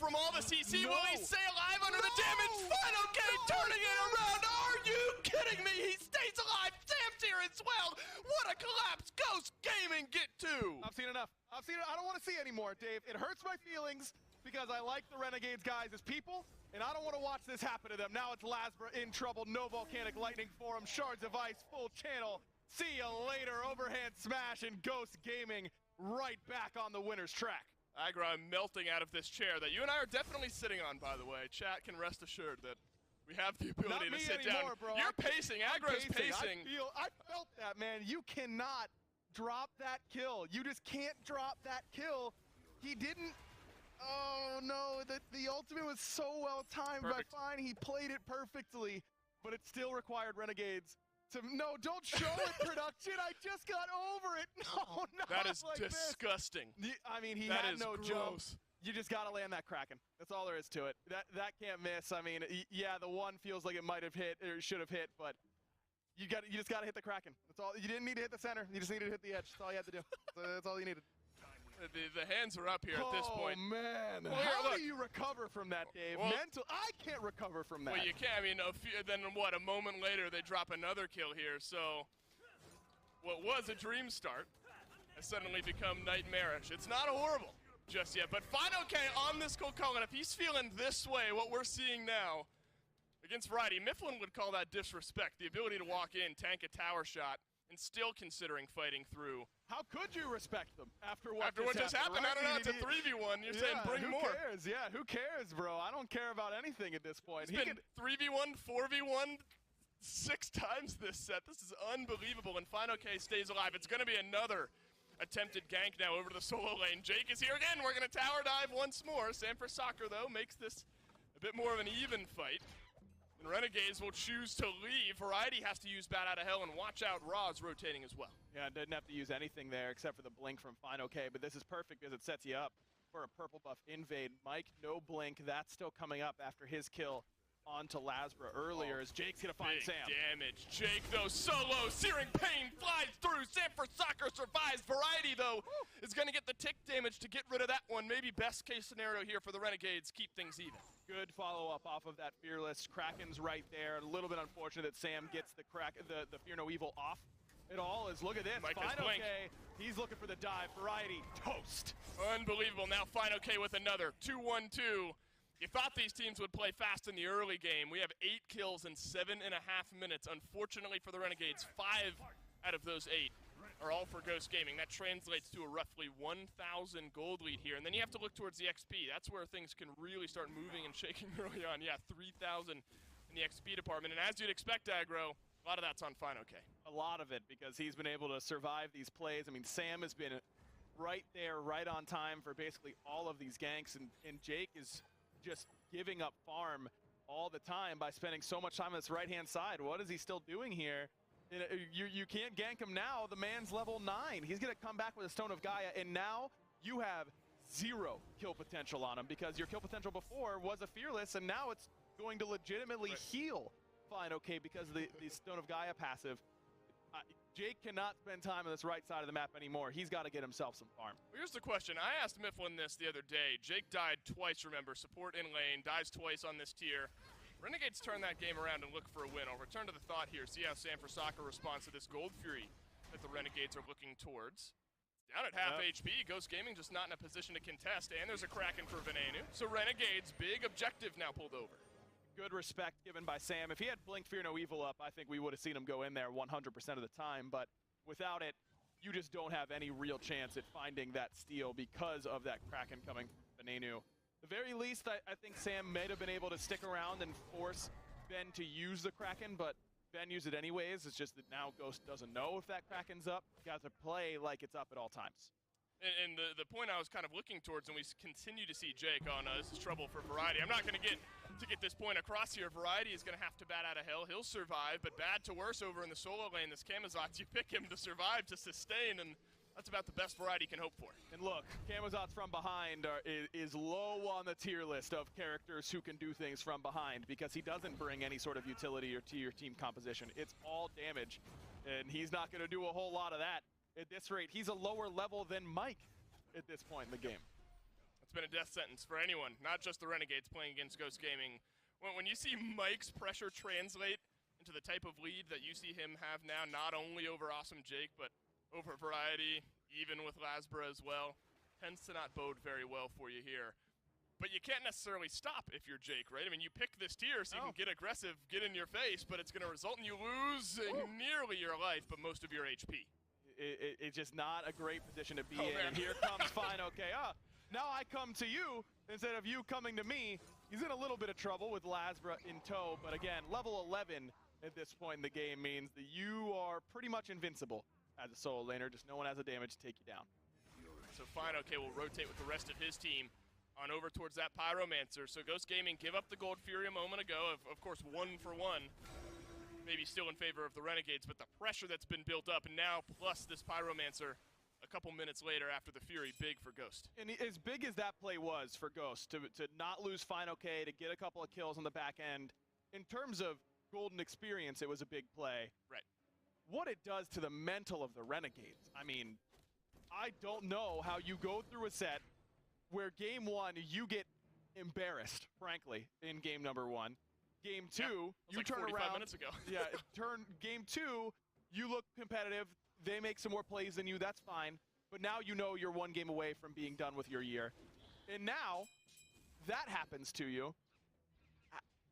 from all the CC. No. Will he stay alive under the damage? Final K turning it around. Are you kidding me? He stays alive. Sam's here as well. What a collapse. Ghost Gaming get two. I've seen enough. I've seen it. I don't want to see anymore, Dave. It hurts my feelings because I like the Renegades guys as people, and I don't want to watch this happen to them. Now it's Lasbra in trouble. No Volcanic Lightning for him. Shards of Ice, full channel. See you later. Overhand smash, and Ghost Gaming right back on the winner's track. Aggro, I'm melting out of this chair that you and I are definitely sitting on, by the way. Chat can rest assured that we have the ability Not to me sit anymore, down. bro. You're pacing. Aggro's pacing. I felt that, man. You cannot drop that kill. You just can't drop that kill. He didn't. Oh no, the ultimate was so well timed, but fine, he played it perfectly, but it still required Renegades to, no, don't show it, production, I just got over it. No, not That is like disgusting. this. I mean, he That had is no gross. jump. You just gotta land that Kraken. That's all there is to it. That can't miss. I mean, yeah, the one feels like it might have hit or should have hit, but you just gotta hit the Kraken. That's all. You didn't need to hit the center. You just needed to hit the edge. That's all you had to do. That's all you needed. The hands are up here at this point. Oh man, Well, how look. do you recover from that, Dave? Well- I can't recover from that. Well, you can't. I mean, then what? A moment later, they drop another kill here. So, what was a dream start has suddenly become nightmarish. It's not horrible just yet, but Final K on this Cold Call, and if he's feeling this way, what we're seeing now against Variety, Mifflin would call that disrespect. The ability to walk in, tank a tower shot, and still considering fighting through. How could you respect them after what Just happened? right? I don't know. It's a 3v1. You're saying bring who more. cares? Yeah, who cares, bro? I don't care about anything at this point. It's been 3v1, 4v1, 6 times this set. This is unbelievable, and Final K stays alive. It's going to be another attempted gank now over to the solo lane. Jake is here again. We're going to tower dive once more. Sanford Soccer, though, makes this a bit more of an even fight. And Renegades will choose to leave. Variety has to use Bat Out of Hell, and watch out, Raw's rotating as well. Yeah, didn't have to use anything there except for the blink from Final K, but this is perfect because it sets you up for a purple buff invade. Mike, no blink. That's still coming up after his kill onto Lasbra earlier as Jake's going to find Big Sam. damage. Jake, though, solo. Searing pain flies through. Sanford Soccer survives. Variety, though, is going to get the tick damage to get rid of that one. Maybe best case scenario here for the Renegades. Keep things even. Good follow-up off of that Fearless. Kraken's right there. A little bit unfortunate that Sam gets the Fear No Evil off it all. Is look at this. Mike has Final blink. K, he's looking for the dive. Variety, toast. Unbelievable. Now Final K with another. 2-1-2. You thought these teams would play fast in the early game. We have 8 kills in 7.5 minutes. Unfortunately for the Renegades, 5 out of those 8 are all for Ghost Gaming. That translates to a roughly 1,000 gold lead here. And then you have to look towards the XP. That's where things can really start moving and shaking early on. Yeah, 3,000 in the XP department. And as you'd expect, Aggro, a lot of that's on Final K. A lot of it because he's been able to survive these plays. I mean, Sam has been right there, right on time for basically all of these ganks. And Jake is just giving up farm all the time by spending so much time on this right-hand side. What is he still doing here? You can't gank him now. The man's level 9. He's going to come back with a Stone of Gaia, and now you have 0 kill potential on him because your kill potential before was a Fearless, and now it's going to legitimately heal Fine OK because of the Stone of Gaia passive. Jake cannot spend time on this right side of the map anymore. He's got to get himself some farm. Well, here's the question. I asked Mifflin this the other day. Jake died twice, remember. Support in lane, dies twice on this tier. Renegades turn that game around and look for a win. I'll return to the thought here, see how Sanford Soccer responds to this Gold Fury that the Renegades are looking towards. Down at half HP, Ghost Gaming just not in a position to contest, and there's a Kraken for Venenu. So Renegades, big objective now pulled over. Good respect given by Sam. If he had Blink Fear No Evil up, I think we would have seen him go in there 100% of the time, but without it, you just don't have any real chance at finding that steal because of that Kraken coming from Venenu. The very least, I think Sam may have been able to stick around and force Ben to use the Kraken, but Ben used it anyways. It's just that now Ghost doesn't know if that Kraken's up. Got to play like it's up at all times. And the point I was kind of looking towards, and we continue to see Jake on this is trouble for Variety. I'm not going to get this point across here. Variety is going to have to bat out of hell. He'll survive, but bad to worse over in the solo lane. This Camazotz, you pick him to survive, to sustain, and that's about the best Variety can hope for. And look, Camazotz from behind is low on the tier list of characters who can do things from behind because he doesn't bring any sort of utility or to your team composition. It's all damage, and he's not going to do a whole lot of that. At this rate, he's a lower level than Mike at this point in the game. It's been a death sentence for anyone, not just the Renegades playing against Ghost Gaming. When you see Mike's pressure translate into the type of lead that you see him have now, not only over Awesome Jake, but over Variety, even with Lasbra as well, tends to not bode very well for you here. But you can't necessarily stop if you're Jake, right? I mean, you pick this tier so you can get aggressive, get in your face, but it's going to result in you losing nearly your life, but most of your HP. It's just not a great position to be in. Man. And here comes Fine OK. Now I come to you instead of you coming to me. He's in a little bit of trouble with Lasbra in tow, but again, level 11 at this point in the game means that you are pretty much invincible as a solo laner. Just no one has the damage to take you down. So Fine OK will rotate with the rest of his team on over towards that Pyromancer. So Ghost Gaming give up the Gold Fury a moment ago, of course 1 for 1. Maybe still in favor of the Renegades, but the pressure that's been built up, and now plus this Pyromancer a couple minutes later after the Fury, big for Ghost. And as big as that play was for Ghost, to not lose Fine OK, to get a couple of kills on the back end, in terms of golden experience, it was a big play. Right. What it does to the mental of the Renegades, I mean, I don't know how you go through a set where game 1, you get embarrassed, frankly, in game number 1. Game 2, you like turn 45 around. minutes ago. Game 2, you look competitive. They make some more plays than you. That's fine. But now you know you're 1 game away from being done with your year. And now that happens to you.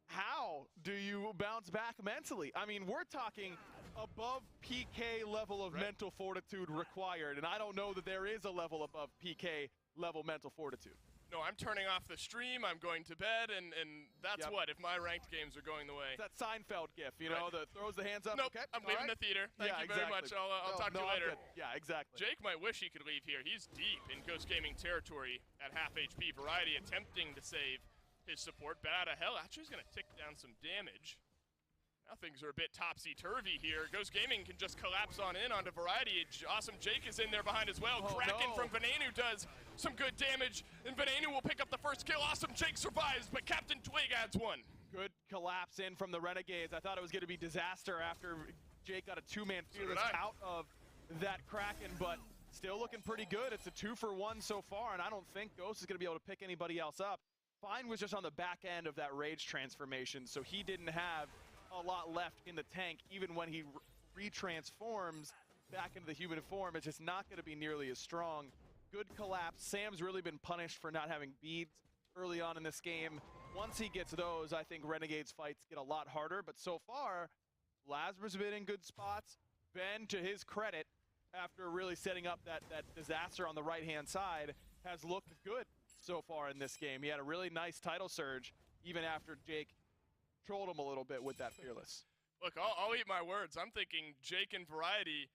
How do you bounce back mentally? I mean, we're talking above PK level of mental fortitude required. And I don't know that there is a level above PK level mental fortitude. No, I'm turning off the stream, I'm going to bed, and that's what, if my ranked games are going the way. It's that Seinfeld gif, you know, that throws the hands up. Nope, Okay, I'm leaving the theater. Thank you very much. I'll talk to you later. Yeah, exactly. Jake might wish he could leave here. He's deep in Ghost Gaming territory at half HP. Variety attempting to save his support. Bad out of hell. Actually, he's going to tick down some damage. Now things are a bit topsy-turvy here. Ghost Gaming can just collapse on in onto Variety. Awesome Jake is in there behind as well. Kraken from Venenu does some good damage, and Venenu will pick up the first kill. Awesome Jake survives, but Captain Twig adds 1. Good collapse in from the Renegades. I thought it was going to be disaster after Jake got a 2-man fearless out of that Kraken, but still looking pretty good. It's a 2 for 1 so far, and I don't think Ghost is going to be able to pick anybody else up. Fine was just on the back end of that Rage transformation, so he didn't have a lot left in the tank. Even when he retransforms back into the human form, it's just not going to be nearly as strong. Good collapse. Sam's really been punished for not having beads early on in this game. Once he gets those, I think Renegades fights get a lot harder, but so far, Lasbra's been in good spots. Ben, to his credit, after really setting up that disaster on the right-hand side, has looked good so far in this game. He had a really nice title surge, even after Jake trolled him a little bit with that fearless. Look, I'll eat my words. I'm thinking Jake and Variety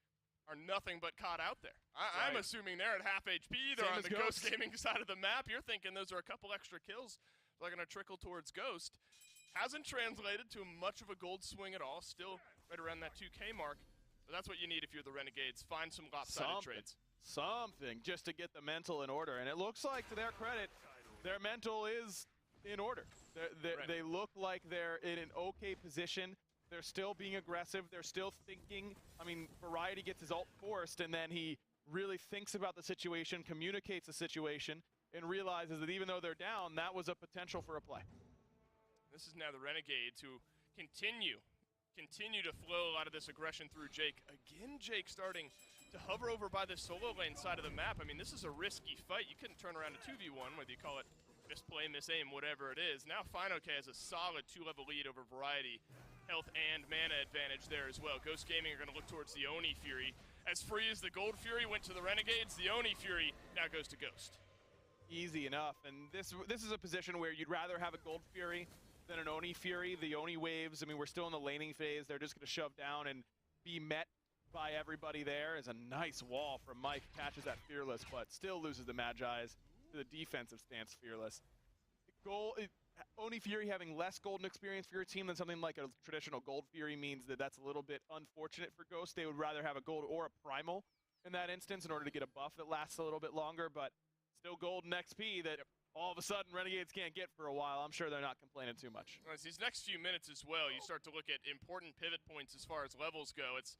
are nothing but caught out there. I'm assuming they're at half HP. They're on the Ghost Gaming side of the map. You're thinking those are a couple extra kills. They're going to trickle towards Ghost. Hasn't translated to much of a gold swing at all. Still right around that 2K mark. But that's what you need if you're the Renegades. Find some lopsided trades. Something just to get the mental in order. And it looks like, to their credit, their mental is in order. They look like they're in an okay position. They're still being aggressive. They're still thinking. I mean, Variety gets his ult forced, and then he really thinks about the situation, communicates the situation, and realizes that even though they're down, that was a potential for a play. This is now the Renegades who continue to flow a lot of this aggression through Jake. Again, Jake starting to hover over by the solo lane side of the map. I mean, this is a risky fight. You couldn't turn around a 2v1, whether you call it misplay, misaim, whatever it is. Now FineOK has a solid 2-level lead over Variety. Health and mana advantage there as well. Ghost Gaming are going to look towards the Oni Fury. As free as the Gold Fury went to the Renegades, the Oni Fury now goes to Ghost. Easy enough, and this is a position where you'd rather have a Gold Fury than an Oni Fury. The Oni waves, I mean, we're still in the laning phase. They're just going to shove down and be met by everybody there. Is a nice wall from Mike. Catches that Fearless, but still loses the Magi's to the defensive stance Fearless. Oni Fury having less golden experience for your team than something like a traditional Gold Fury means that that's a little bit unfortunate for Ghost. They would rather have a gold or a primal in that instance in order to get a buff that lasts a little bit longer, but still golden XP that all of a sudden Renegades can't get for a while. I'm sure they're not complaining too much. These next few minutes as well, you start to look at important pivot points as far as levels go. It's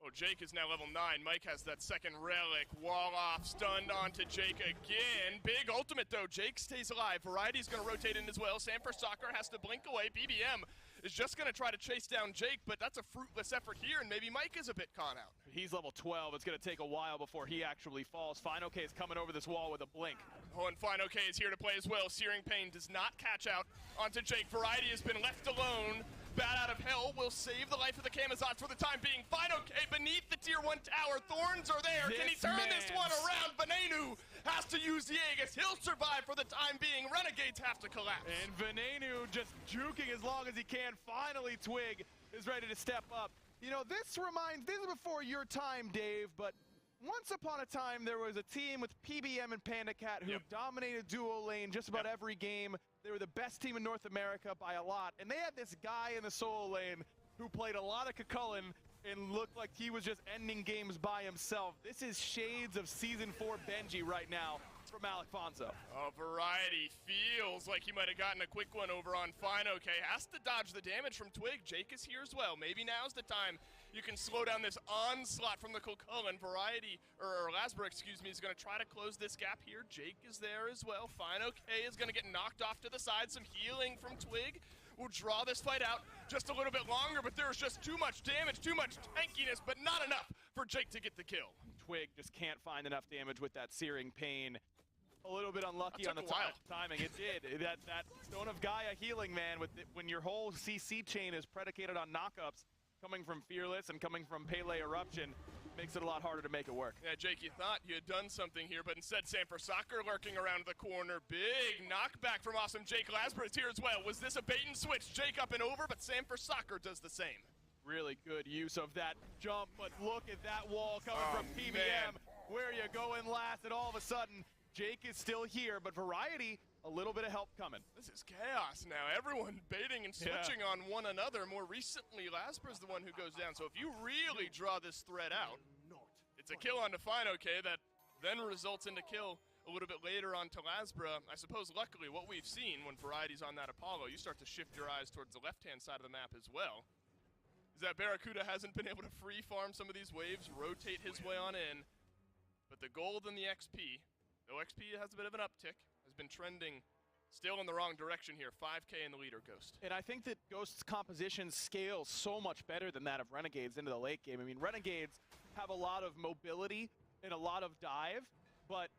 Oh, Jake is now level 9. Mike has that second relic. Wall off, stunned onto Jake again. Big ultimate, though. Jake stays alive. Variety's going to rotate in as well. Sanford Soccer has to blink away. BBM is just going to try to chase down Jake, but that's a fruitless effort here, and maybe Mike is a bit caught out. He's level 12. It's going to take a while before he actually falls. Final K is coming over this wall with a blink. Oh, and Final K is here to play as well. Searing Pain does not catch out onto Jake. Variety has been left alone. Bat out of hell will save the life of the Camazotz for the time being. Final K beneath the tier 1 tower. Thorns are there. Can he turn this one around? Venenu has to use the Aegis. He'll survive for the time being. Renegades have to collapse. And Venenu just juking as long as he can. Finally, Twig is ready to step up. You know, this is before your time, Dave, but once upon a time, there was a team with PBM and PandaCat who dominated duo lane just about every game. They were the best team in North America by a lot, and they had this guy in the solo lane who played a lot of Cucullin and looked like he was just ending games by himself. This is shades of Season 4 Benji right now from Alfonso. Oh, Variety feels like he might have gotten a quick one over on Fine. Okay, has to dodge the damage from Twig. Jake is here as well. Maybe now's the time you can slow down this onslaught from the Cucullin. Variety, or Lasbra, excuse me, is going to try to close this gap here. Jake is there as well. Fine, okay, is going to get knocked off to the side. Some healing from Twig will draw this fight out just a little bit longer, but there's just too much damage, too much tankiness, but not enough for Jake to get the kill. Twig just can't find enough damage with that Searing Pain. A little bit unlucky on the timing. It did. That Stone of Gaia healing, man, when your whole CC chain is predicated on knockups coming from Fearless and coming from Pele Eruption, makes it a lot harder to make it work. Yeah, Jake, you thought you had done something here, but instead Sanford Soccer lurking around the corner. Big knockback from awesome Jake. Lasbra is here as well. Was this a bait and switch? Jake up and over, but Sanford Soccer does the same. Really good use of that jump, but look at that wall coming from PBM. Man. Where you going last, and all of a sudden, Jake is still here, but Variety, a little bit of help coming. This is chaos now. Everyone baiting and switching on one another. More recently, Lasbra's the one who goes down. So if you really draw this thread out, it's a kill on Define, okay, that then results into kill a little bit later on to Lasbra. I suppose, luckily, what we've seen when Variety's on that Apollo, you start to shift your eyes towards the left-hand side of the map as well, is that Barracuda hasn't been able to free farm some of these waves, rotate his way on in. But the gold and the XP, though XP has a bit of an uptick, has been trending still in the wrong direction here. 5K in the leader, Ghost. And I think that Ghost's composition scales so much better than that of Renegades into the late game. I mean, Renegades have a lot of mobility and a lot of dive, but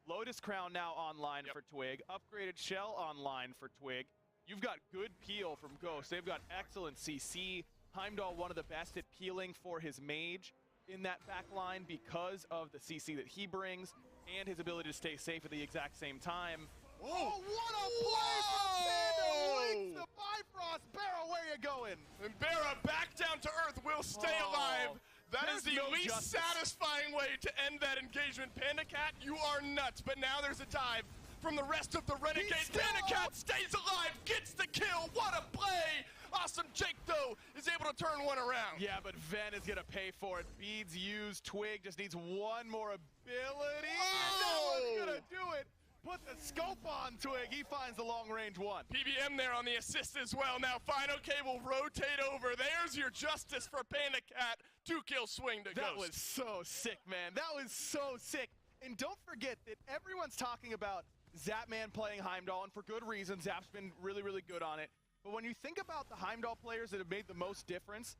Lotus Crown now online for Twig, upgraded Shell online for Twig. You've got good peel from Ghost. They've got excellent CC. Heimdall, one of the best at peeling for his mage in that back line because of the CC that he brings and his ability to stay safe at the exact same time. Oh, what a play from Panda! Waits the Bifrost. Barra, where you going? And Barra back down to earth will stay alive. That is the least satisfying way to end that engagement. PandaCat, you are nuts. But now there's a dive from the rest of the Renegades. PandaCat stays alive, gets the kill. What a play! Awesome Jake, though, is able to turn one around. Yeah, but Ven is going to pay for it. Beads used. Twig just needs one more ability. No one's going to do it. Put the scope on Twig. He finds the long-range one. PBM there on the assist as well. Now Final K will rotate over. There's your justice for PandaCat. 2-kill swing to Ghost. That was so sick, man. That was so sick. And don't forget that everyone's talking about Zapman playing Heimdall, and for good reason. Zap's been really, really good on it. But when you think about the Heimdall players that have made the most difference,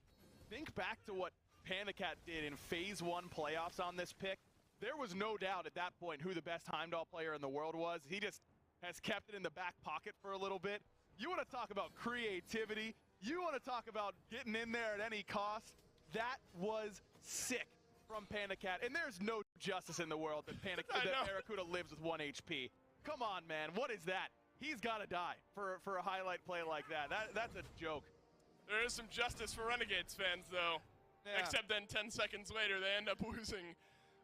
think back to what PandaCat did in Phase 1 playoffs on this pick. There was no doubt at that point who the best Heimdall player in the world was. He just has kept it in the back pocket for a little bit. You want to talk about creativity. You want to talk about getting in there at any cost. That was sick from PandaCat. And there's no justice in the world that Barracuda lives with 1 HP. Come on, man. What is that? He's got to die for a highlight play like that. That's a joke. There is some justice for Renegades fans, though. Yeah. Except then 10 seconds later, they end up losing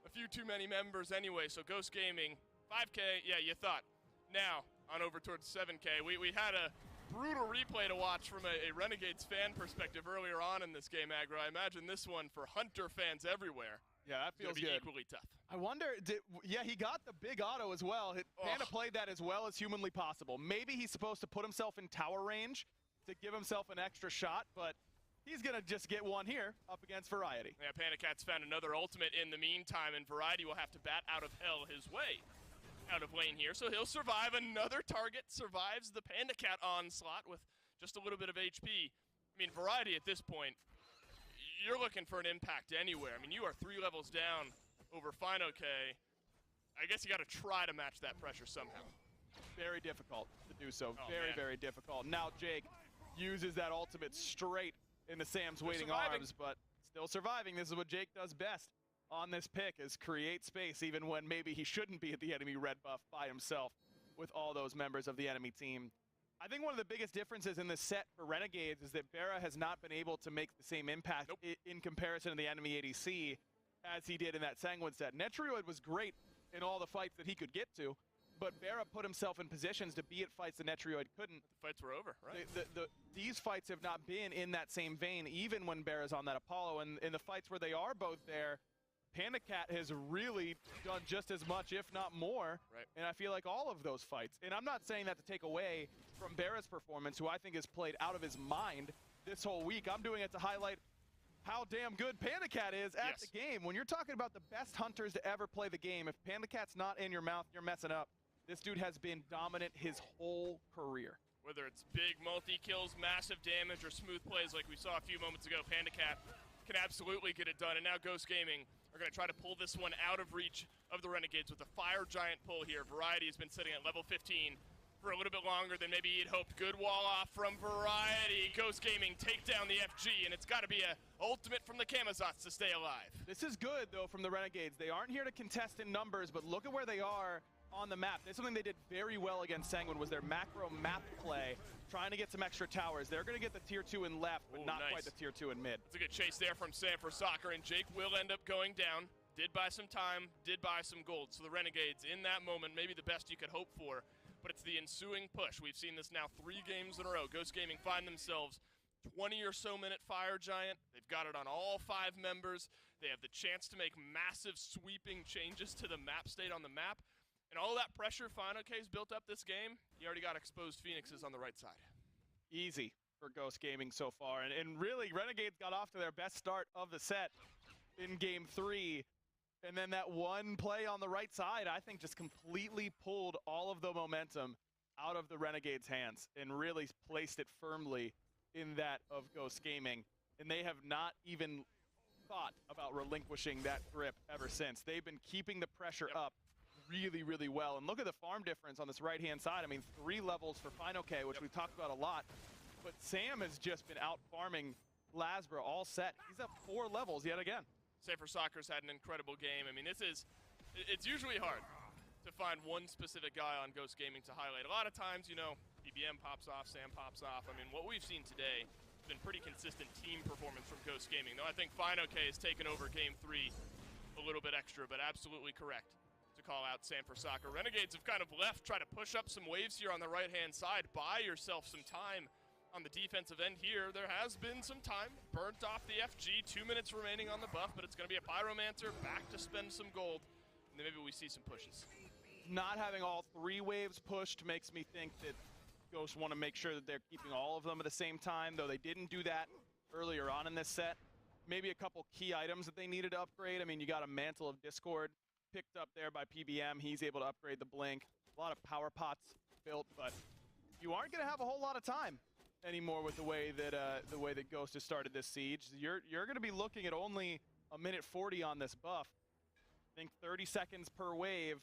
a few too many members anyway. So Ghost Gaming, 5K, yeah, you thought. Now, on over towards 7K. We had a brutal replay to watch from a Renegades fan perspective earlier on in this game, Aggro. I imagine this one for Hunter fans everywhere. Yeah, that feels good. Equally tough. I wonder, yeah, he got the big auto as well. Panda played that as well as humanly possible. Maybe he's supposed to put himself in tower range to give himself an extra shot, but he's going to just get one here up against Variety. Yeah, Panda Cat's found another ultimate in the meantime, and Variety will have to bat out of hell his way out of lane here. So he'll survive another target, survives the Panda Cat onslaught with just a little bit of HP. I mean, Variety at this point, you're looking for an impact anywhere. I mean, you are 3 levels down over FinoK. I guess you got to try to match that pressure somehow. Very difficult to do so. Oh, very, man. very difficult. Now Jake uses that ultimate straight into Sam's waiting surviving. arms, but still surviving. This is what Jake does best on this pick, is create space even when maybe he shouldn't be at the enemy red buff by himself with all those members of the enemy team. I think one of the biggest differences in this set for Renegades is that Barra has not been able to make the same impact in comparison to the enemy ADC as he did in that Sanguine set. Netrioid was great in all the fights that he could get to, but Barra put himself in positions to be at fights that Netrioid couldn't. The fights were over, right? These fights have not been in that same vein, even when Barra's on that Apollo. And in the fights where they are both there, Panda Cat has really done just as much, if not more. Right. And I feel like all of those fights, and I'm not saying that to take away from Barra's performance, who I think has played out of his mind this whole week. I'm doing it to highlight how damn good Panda Cat is at the game. When you're talking about the best hunters to ever play the game, if Panda Cat's not in your mouth, you're messing up. This dude has been dominant his whole career. Whether it's big multi-kills, massive damage, or smooth plays like we saw a few moments ago, Panda Cat can absolutely get it done. And now Ghost Gaming are going to try to pull this one out of reach of the Renegades with a Fire Giant pull here. Variety has been sitting at level 15 for a little bit longer than maybe he'd hoped. Good wall off from Variety. Ghost Gaming take down the FG, and it's got to be a ultimate from the Kamazots to stay alive. This is good, though, from the Renegades. They aren't here to contest in numbers, but look at where they are on the map. That's something they did very well against Sanguine, was their macro map play, trying to get some extra towers. They're going to get the tier 2 in left, but not quite the tier 2 in mid. It's a good chase there from Sam for Soccer, and Jake will end up going down. Did buy some time, did buy some gold. So the Renegades, in that moment, maybe the best you could hope for, but it's the ensuing push. We've seen this now 3 games in a row. Ghost Gaming find themselves 20 or so minute Fire Giant. They've got it on all 5 members. They have the chance to make massive sweeping changes to the map state on the map. And all that pressure FinoK's built up this game, you already got exposed Phoenixes on the right side. Easy for Ghost Gaming so far. And really, Renegades got off to their best start of the set in game 3. And then that one play on the right side, I think, just completely pulled all of the momentum out of the Renegades' hands and really placed it firmly in that of Ghost Gaming. And they have not even thought about relinquishing that grip ever since. They've been keeping the pressure up really, really well. And look at the farm difference on this right-hand side. I mean, 3 levels for FinoK, which we've talked about a lot. But Sam has just been out-farming Lasbra all set. He's up 4 levels yet again. Sam for Soccer's had an incredible game. I mean, it's usually hard to find one specific guy on Ghost Gaming to highlight. A lot of times, you know, BBM pops off, Sam pops off. I mean, what we've seen today has been pretty consistent team performance from Ghost Gaming, though I think FinoK has taken over game 3 a little bit extra, but absolutely correct to call out Sam for Soccer. Renegades have kind of left, try to push up some waves here on the right-hand side. Buy yourself some time on the defensive end here. There has been some time burnt off the FG, 2 minutes remaining on the buff, but it's going to be a Pyromancer back to spend some gold, and then maybe we see some pushes. Not having all 3 waves pushed makes me think that Ghosts want to make sure that they're keeping all of them at the same time, though they didn't do that earlier on in this set. Maybe a couple key items that they needed to upgrade. I mean, you got a Mantle of Discord picked up there by PBM. He's able to upgrade the Blink. A lot of power pots built, but you aren't going to have a whole lot of time anymore with the way that Ghost has started this siege. You're going to be looking at only a minute 40 on this buff. I think 30 seconds per wave.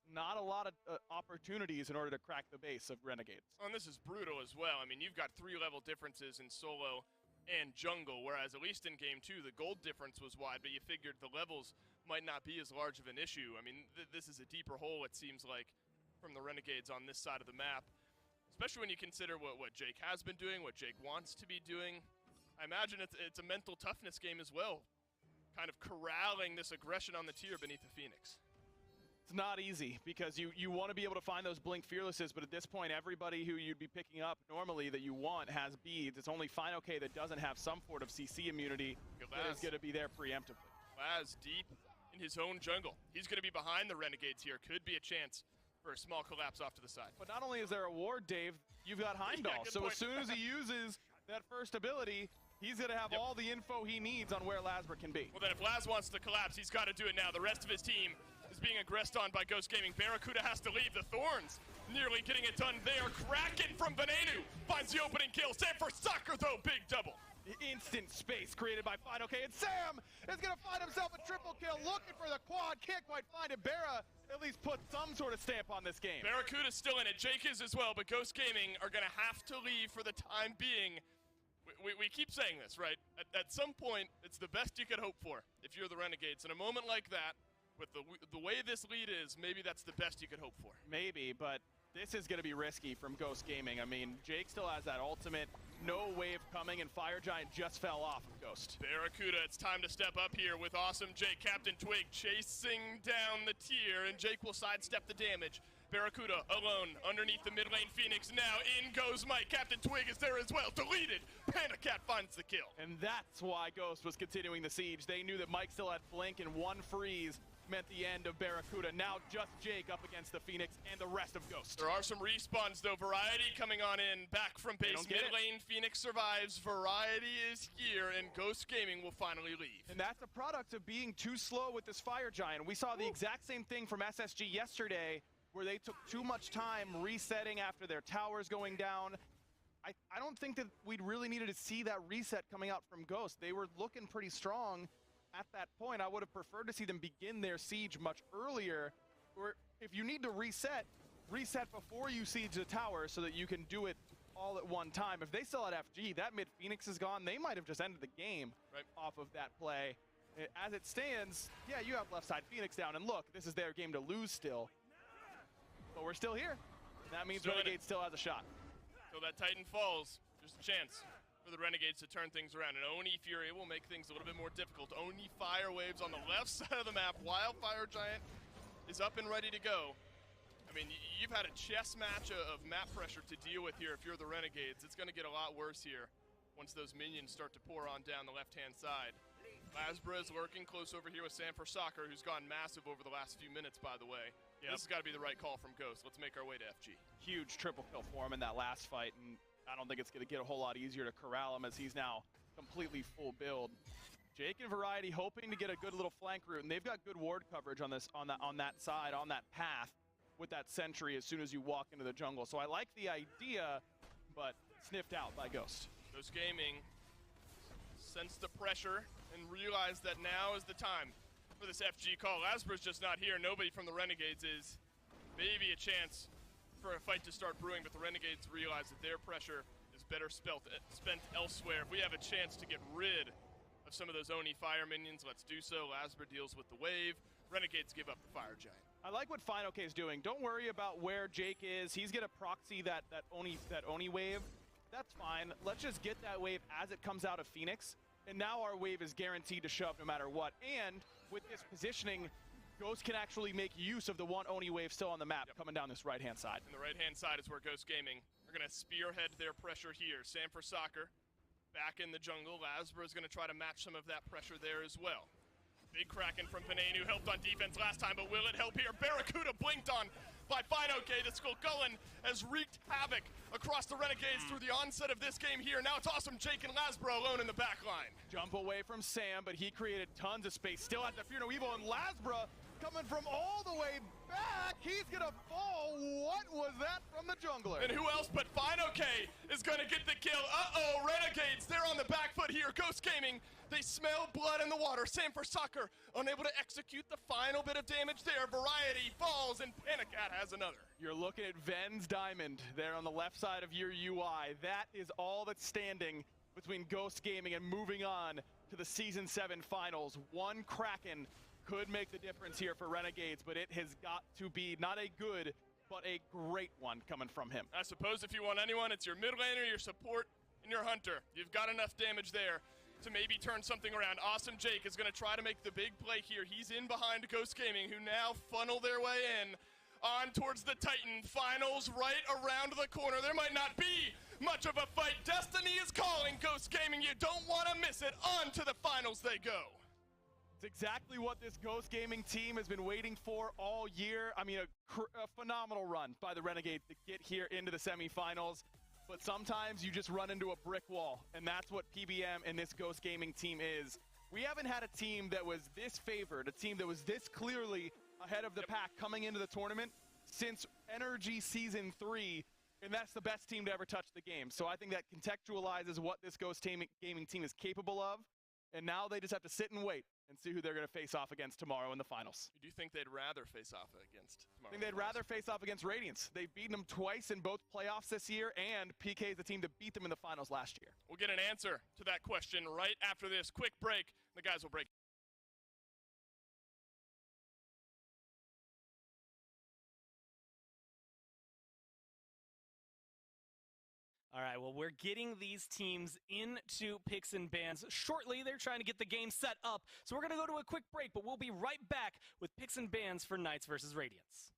Not a lot of opportunities in order to crack the base of Renegades. And this is brutal as well. I mean, you've got 3 level differences in solo and jungle, whereas at least in game 2, the gold difference was wide, but you figured the levels might not be as large of an issue. I mean, this is a deeper hole, it seems like, from the Renegades on this side of the map, especially when you consider what Jake has been doing, what Jake wants to be doing. I imagine it's a mental toughness game as well, kind of corralling this aggression on the tier beneath the Phoenix. It's not easy because you want to be able to find those Blink Fearlesses, but at this point, everybody who you'd be picking up normally that you want has beads. It's only FinoK that doesn't have some sort of CC immunity that is going to be there preemptively. Laz deep in his own jungle. He's going to be behind the Renegades here. Could be a chance for a small collapse off to the side. But not only is there a ward, Dave, you've got Heimdall. Yeah, so point. as soon as he uses that first ability, He's going to have all the info he needs on where Lasbra can be. Well, then if Laz wants to collapse, he's got to do it now. The rest of his team is being aggressed on by Ghost Gaming. Barracuda has to leave. The Thorns nearly getting it done there. Kraken from Venenu finds the opening kill. Sam for soccer, though. Big double. Instant space created by Final K, and Sam is going to find himself a triple kill, looking for the quad, can't quite find it. Barra at least put some sort of stamp on this game. Barracuda's still in it, Jake is as well, but Ghost Gaming are going to have to leave for the time being. We keep saying this, right? At some point, it's the best you could hope for if you're the Renegades. In a moment like that, with the way this lead is, maybe that's the best you could hope for. Maybe, but this is going to be risky from Ghost Gaming. I mean, Jake still has that ultimate, no wave coming, and Fire Giant just fell off of Ghost. Barracuda, it's time to step up here with Awesome Jake. Captain Twig chasing down the tier, and Jake will sidestep the damage. Barracuda alone underneath the mid lane. Phoenix now, in goes Mike. Captain Twig is there as well, deleted. Panda Cat finds the kill. And that's why Ghost was continuing the siege. They knew that Mike still had flank, and one freeze meant the end of Barracuda. Now just Jake up against the Phoenix and the rest of Ghost. There are some respawns though. Variety coming on in, back from base. Mid lane, Phoenix survives. Variety is here, and Ghost Gaming will finally leave. And that's a product of being too slow with this Fire Giant. We saw the exact same thing from SSG yesterday, where they took too much time resetting after their towers going down. I don't think that we'd really needed to see that reset coming out from Ghost. They were looking pretty strong at that point. I would have preferred to see them begin their siege much earlier. Or if you need to reset before you siege the tower so that you can do it all at one time. If they still had FG, that mid Phoenix is gone. They might have just ended the game off of that play. As it stands, yeah, you have left side Phoenix down. And look, this is their game to lose still. But we're still here. That means Renegade still has a shot. So that Titan falls, there's a chance for the Renegades to turn things around. And Oni Fury will make things a little bit more difficult. Oni Fire Waves on the left side of the map. Wildfire Giant is up and ready to go. I mean, you've had a chess match of map pressure to deal with here if you're the Renegades. It's going to get a lot worse here once those minions start to pour on down the left-hand side. Lasbra is lurking close over here with Sam for Soccer, who's gone massive over the last few minutes, by the way. Yep. This has got to be the right call from Ghost. Let's make our way to FG. Huge triple kill for him in that last fight, and I don't think it's going to get a whole lot easier to corral him as he's now completely full build. Jake and Variety hoping to get a good little flank route, and they've got good ward coverage on this on that side, on that path with that sentry as soon as you walk into the jungle. So I like the idea, but sniffed out by Ghost. Ghost Gaming sensed the pressure and realized that now is the time for this FG call. Lasbra's just not here. Nobody from the Renegades is. Maybe a chance for a fight to start brewing, but the Renegades realize that their pressure is better spent elsewhere. If we have a chance to get rid of some of those Oni Fire minions, let's do so. Lasbra deals with the wave. Renegades give up the Fire Giant. I like what Final K is doing. Don't worry about where Jake is. He's gonna proxy that Oni wave. That's fine. Let's just get that wave as it comes out of Phoenix. And now our wave is guaranteed to shove no matter what. And with this positioning, Ghost can actually make use of the one Oni wave still on the map coming down this right-hand side. And the right-hand side is where Ghost Gaming are going to spearhead their pressure here. Sam for Soccer back in the jungle. Lasbra is going to try to match some of that pressure there as well. Big Kraken from Venenu helped on defense last time, but will it help here? Barracuda blinked on by Finoke. The Skullcullen has wreaked havoc across the Renegades through the onset of this game here. Now it's Awesome Jake and Lasbra alone in the back line. Jump away from Sam, but he created tons of space. Still at the Fear No Evil, and Lasbra coming from all the way back. He's gonna fall. What was that from the jungler? And who else but Finoke is gonna get the kill? Uh-oh, Renegades, they're on the back foot here. Ghost Gaming, they smell blood in the water. Sam for Soccer, unable to execute the final bit of damage there. Variety falls, and Panicat has another. You're looking at Ven's Diamond there on the left side of your UI. That is all that's standing between Ghost Gaming and moving on to the Season 7 Finals. One Kraken could make the difference here for Renegades, but it has got to be not a good, but a great one coming from him. I suppose if you want anyone, it's your mid laner, your support, and your hunter. You've got enough damage there to maybe turn something around. Awesome Jake is going to try to make the big play here. He's in behind Ghost Gaming, who now funnel their way in on towards the Titan. Finals right around the corner. There might not be much of a fight. Destiny is calling. Ghost Gaming, you don't want to miss it. On to the finals they go. It's exactly what this Ghost Gaming team has been waiting for all year. I mean, a phenomenal run by the Renegades to get here into the semifinals. but sometimes you just run into a brick wall, and that's what PBM and this Ghost Gaming team is. We haven't had a team that was this favored, a team that was this clearly ahead of the pack coming into the tournament since Energy Season 3, and that's the best team to ever touch the game. So I think that contextualizes what this Ghost Gaming team is capable of, and now they just have to sit and wait and see who they're going to face off against tomorrow in the finals. Do you think they'd rather face off against tomorrow? I think they'd rather face off against Radiance. They've beaten them twice in both playoffs this year, and PK is the team that beat them in the finals last year. We'll get an answer to that question right after this quick break. The guys will break. All right, well, we're getting these teams into picks and bans shortly. They're trying to get the game set up. So we're going to go to a quick break, but we'll be right back with picks and bans for Knights versus Radiance.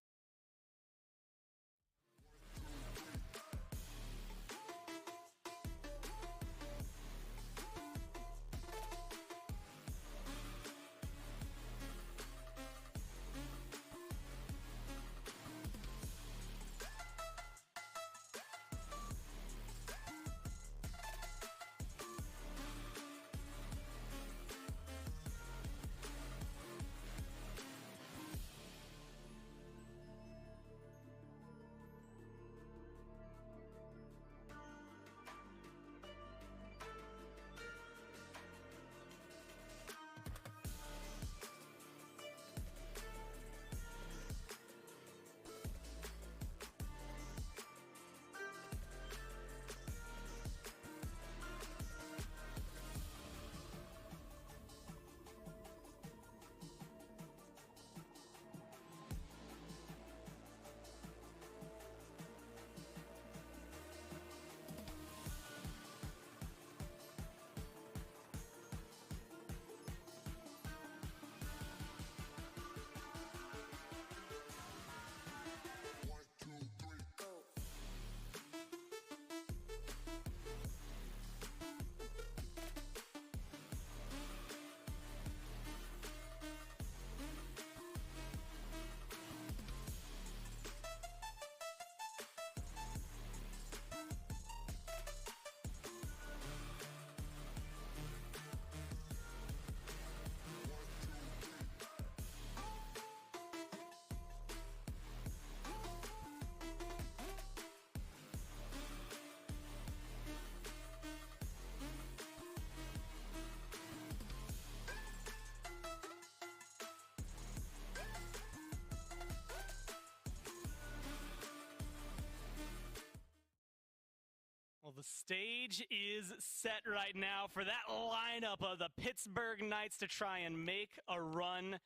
Well, the stage is set right now for that lineup of the Pittsburgh Knights to try and make a run.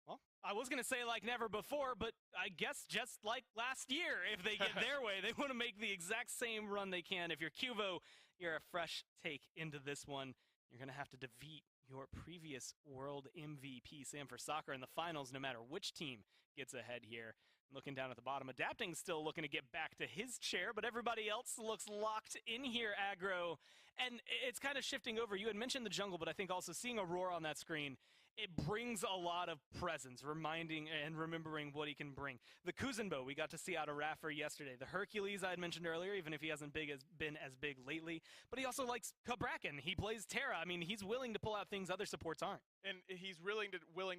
Well, I was going to say like never before, but I guess just like last year, if they get their way, they want to make the exact same run they can. If you're Cuvo, you're a fresh take into this one. You're going to have to defeat your previous world MVP, Sam for Soccer, in the finals, no matter which team gets ahead here. Looking down at the bottom, Adapting still looking to get back to his chair, but everybody else looks locked in here, Aggro. And it's kind of shifting over. You had mentioned the jungle, but I think also seeing Aurora on that screen, it brings a lot of presence, reminding and remembering what he can bring. The Kuzenbo we got to see out of Raffer yesterday. The Hercules I had mentioned earlier, even if he hasn't been as big lately. But he also likes Kabrakan. He plays Terra. I mean, he's willing to pull out things other supports aren't. And he's willing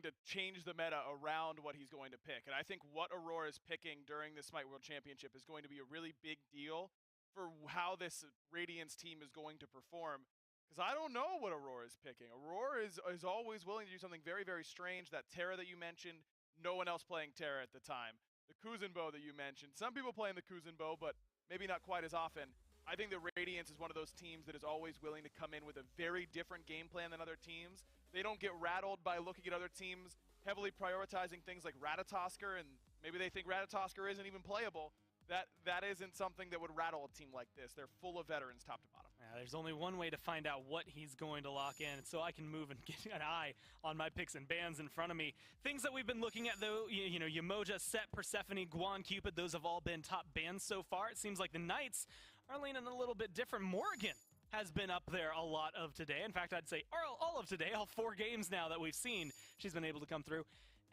to change the meta around what he's going to pick. And I think what Aurora is picking during this Smite World Championship is going to be a really big deal for how this Radiance team is going to perform. Because I don't know what Aurora is picking. Aurora is always willing to do something very, very strange. That Terra that you mentioned, no one else playing Terra at the time. The Kuzenbo that you mentioned, some people playing the Kuzenbo, but maybe not quite as often. I think the Radiance is one of those teams that is always willing to come in with a very different game plan than other teams. They don't get rattled by looking at other teams heavily prioritizing things like Ratatosker, and maybe they think Ratatosker isn't even playable. That isn't something that would rattle a team like this. They're full of veterans top to bottom. Yeah, there's only one way to find out what he's going to lock in, so I can move and get an eye on my picks and bans in front of me. Things that we've been looking at, though, you know, Yamoja, Set, Persephone, Guan, Cupid, those have all been top bans so far. It seems like the Knights are leaning a little bit different. Morgan has been up there a lot of today. In fact, I'd say all of today, all 4 games now that we've seen, she's been able to come through.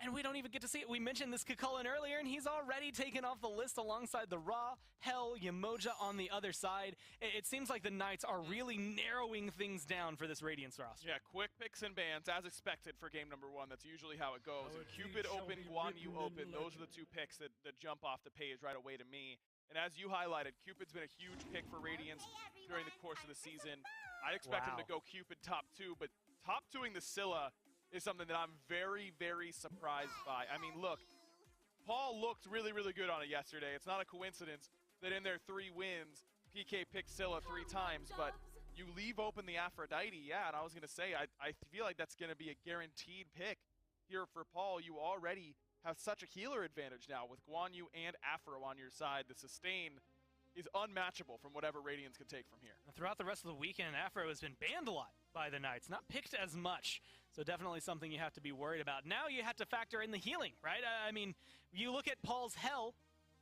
And we don't even get to see it. We mentioned this Kukulkan earlier, and he's already taken off the list alongside the Ra, Hell, Yamoja on the other side. It seems like the Knights are really narrowing things down for this Radiance roster. Yeah, quick picks and bans, as expected for game number 1. That's usually how it goes. And Cupid open, Guan Yu open. Those are the two picks that jump off the page right away to me. And as you highlighted, Cupid's been a huge pick for Radiance during the course of the season. I expect him to go Cupid top 2, but top 2ing the Scylla is something that I'm very, very surprised by. I mean, look, Paul looked really, really good on it yesterday. It's not a coincidence that in their 3 wins, PK picked Scylla 3 times, but you leave open the Aphrodite, yeah, and I was going to say, I feel like that's going to be a guaranteed pick here for Paul. You already have such a healer advantage now with Guan Yu and Afro on your side. The sustain is unmatchable from whatever Radiance can take from here. Throughout the rest of the weekend, Afro has been banned a lot by the Knights, not picked as much. So definitely something you have to be worried about. Now you have to factor in the healing, right? I mean, you look at Paul's Hell,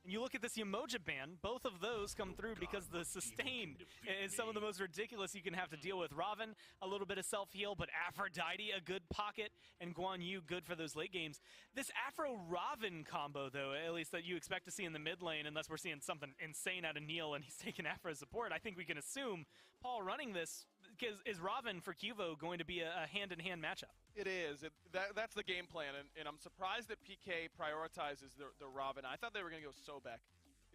and you look at this Yamoja ban, both of those come through because the sustain is some of the most ridiculous you can have to deal with. Raven, a little bit of self-heal, but Aphrodite, a good pocket, and Guan Yu, good for those late games. This Afro-Raven combo, though, at least that you expect to see in the mid lane, unless we're seeing something insane out of Neil and he's taking Afro support, I think we can assume Paul running this, is Raven for Cuvo going to be a hand-in-hand matchup? It is. That's the game plan, and I'm surprised that PK prioritizes the Raven. I thought they were going to go Sobek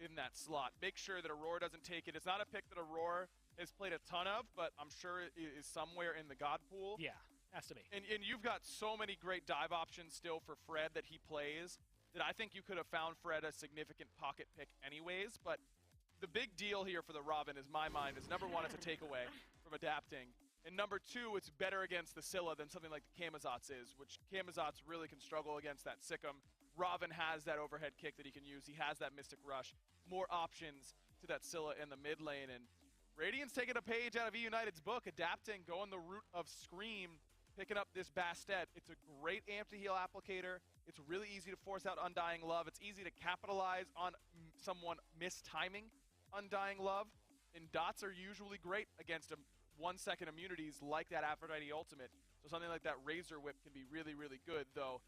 in that slot. Make sure that Aurora doesn't take it. It's not a pick that Aurora has played a ton of, but I'm sure it is somewhere in the God pool. Yeah, has to be. And you've got so many great dive options still for Fred that he plays that I think you could have found Fred a significant pocket pick anyways, but the big deal here for the Raven, is my mind, is number 1, it's a takeaway from adapting. And number 2, it's better against the Scylla than something like the Camazotz is, which Camazotz really can struggle against that Sikkim. Raven has that overhead kick that he can use. He has that Mystic Rush. More options to that Scylla in the mid lane. And Radiant's taking a page out of E United's book, adapting, going the route of Scream, picking up this Bastet. It's a great amp to heal applicator. It's really easy to force out Undying Love. It's easy to capitalize on someone mistiming Undying Love. And dots are usually great against 1-second immunities like that Aphrodite ultimate. So something like that Razor Whip can be really, really good, though,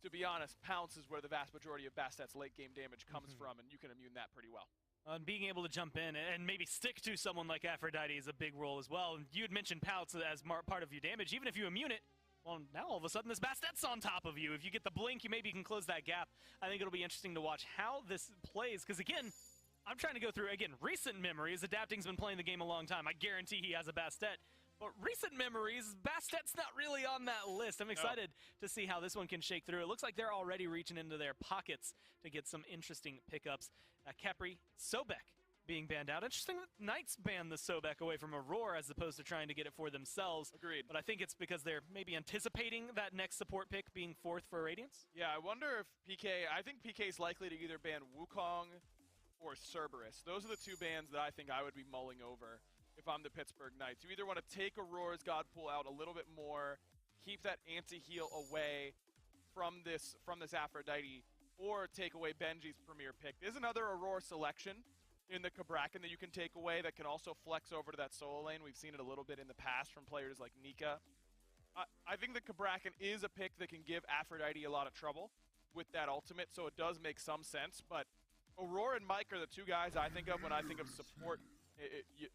to be honest, Pounce is where the vast majority of Bastet's late game damage comes from, and you can immune that pretty well. And being able to jump in and maybe stick to someone like Aphrodite is a big role as well. And you had mentioned Pounce as part of your damage. Even if you immune it, well, now all of a sudden this Bastet's on top of you. If you get the blink, you maybe can close that gap. I think it'll be interesting to watch how this plays, because again, I'm trying to go through, again, recent memories. Adapting's been playing the game a long time. I guarantee he has a Bastet. But recent memories, Bastet's not really on that list. I'm excited to see how this one can shake through. It looks like they're already reaching into their pockets to get some interesting pickups. Capri, Sobek being banned out. Interesting that Knights banned the Sobek away from Aurora as opposed to trying to get it for themselves. Agreed. But I think it's because they're maybe anticipating that next support pick being 4th for Radiance. Yeah, I wonder if I think PK is likely to either ban Wukong or Cerberus. Those are the 2 bans that I think I would be mulling over if I'm the Pittsburgh Knights. You either want to take Aurora's God Pool out a little bit more, keep that anti-heal away from this Aphrodite, or take away Benji's premier pick. There's another Aurora selection in the Kukulkan that you can take away that can also flex over to that solo lane. We've seen it a little bit in the past from players like Nika. I think the Kukulkan is a pick that can give Aphrodite a lot of trouble with that ultimate, so it does make some sense, but Aurora and Mike are the 2 guys I think of when I think of support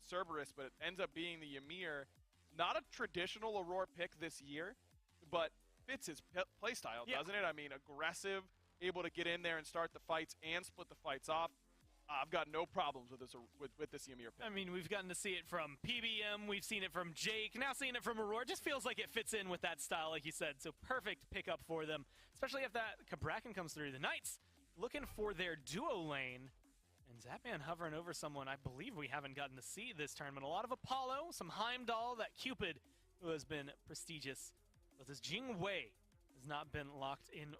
Cerberus, but it ends up being the Ymir. Not a traditional Aurora pick this year, but fits his playstyle, doesn't it? I mean, aggressive, able to get in there and start the fights and split the fights off. I've got no problems with this Ymir pick. I mean, we've gotten to see it from PBM, we've seen it from Jake, now seeing it from Aurora. It just feels like it fits in with that style, like you said. So perfect pickup for them, especially if that Kukulkan comes through. The Knights looking for their duo lane, and Zapman hovering over someone I believe we haven't gotten to see this tournament. A lot of Apollo, some Heimdall, that Cupid, who has been prestigious. But this Jing Wei has not been locked in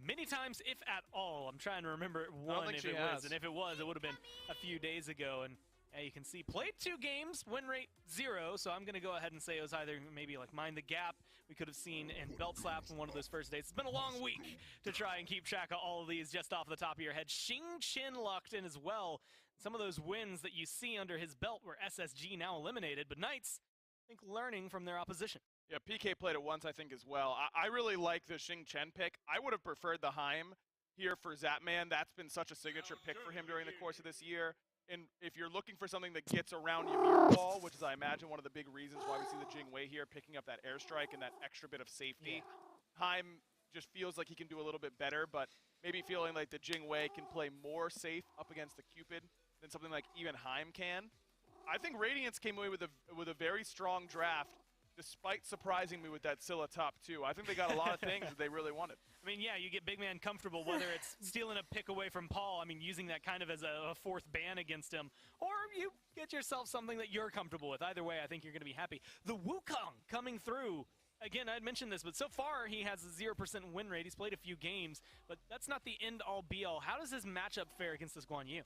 many times, if at all. I'm trying to remember one if it was, and if it was, it would have been a few days ago. And yeah, you can see played 2 games, win rate 0. So I'm going to go ahead and say it was either maybe like Mind the Gap we could have seen and Belt Slap in one of those first days. It's been a long week to try and keep track of all of these just off the top of your head. Xing Qin locked in as well. Some of those wins that you see under his belt were SSG now eliminated, but Knights, I think, learning from their opposition. Yeah, PK played it once, I think, as well. I really like the Xing Chen pick. I would have preferred the Heim here for Zapman. That's been such a signature pick for him during the course of this year. And if you're looking for something that gets around Ymir ball, which is, I imagine, one of the big reasons why we see the Jing Wei here picking up that airstrike and that extra bit of safety, Heim just feels like he can do a little bit better, but maybe feeling like the Jing Wei can play more safe up against the Cupid than something like even Heim can. I think Radiance came away with a very strong draft, despite surprising me with that Scylla top 2. I think they got a lot of things that they really wanted. I mean, yeah, you get big man comfortable, whether it's stealing a pick away from Paul, I mean, using that kind of as a fourth ban against him, or you get yourself something that you're comfortable with. Either way, I think you're going to be happy. The Wukong coming through. Again, I'd mentioned this, but so far he has a 0% win rate. He's played a few games, but that's not the end-all be-all. How does his matchup fare against this Guan Yu?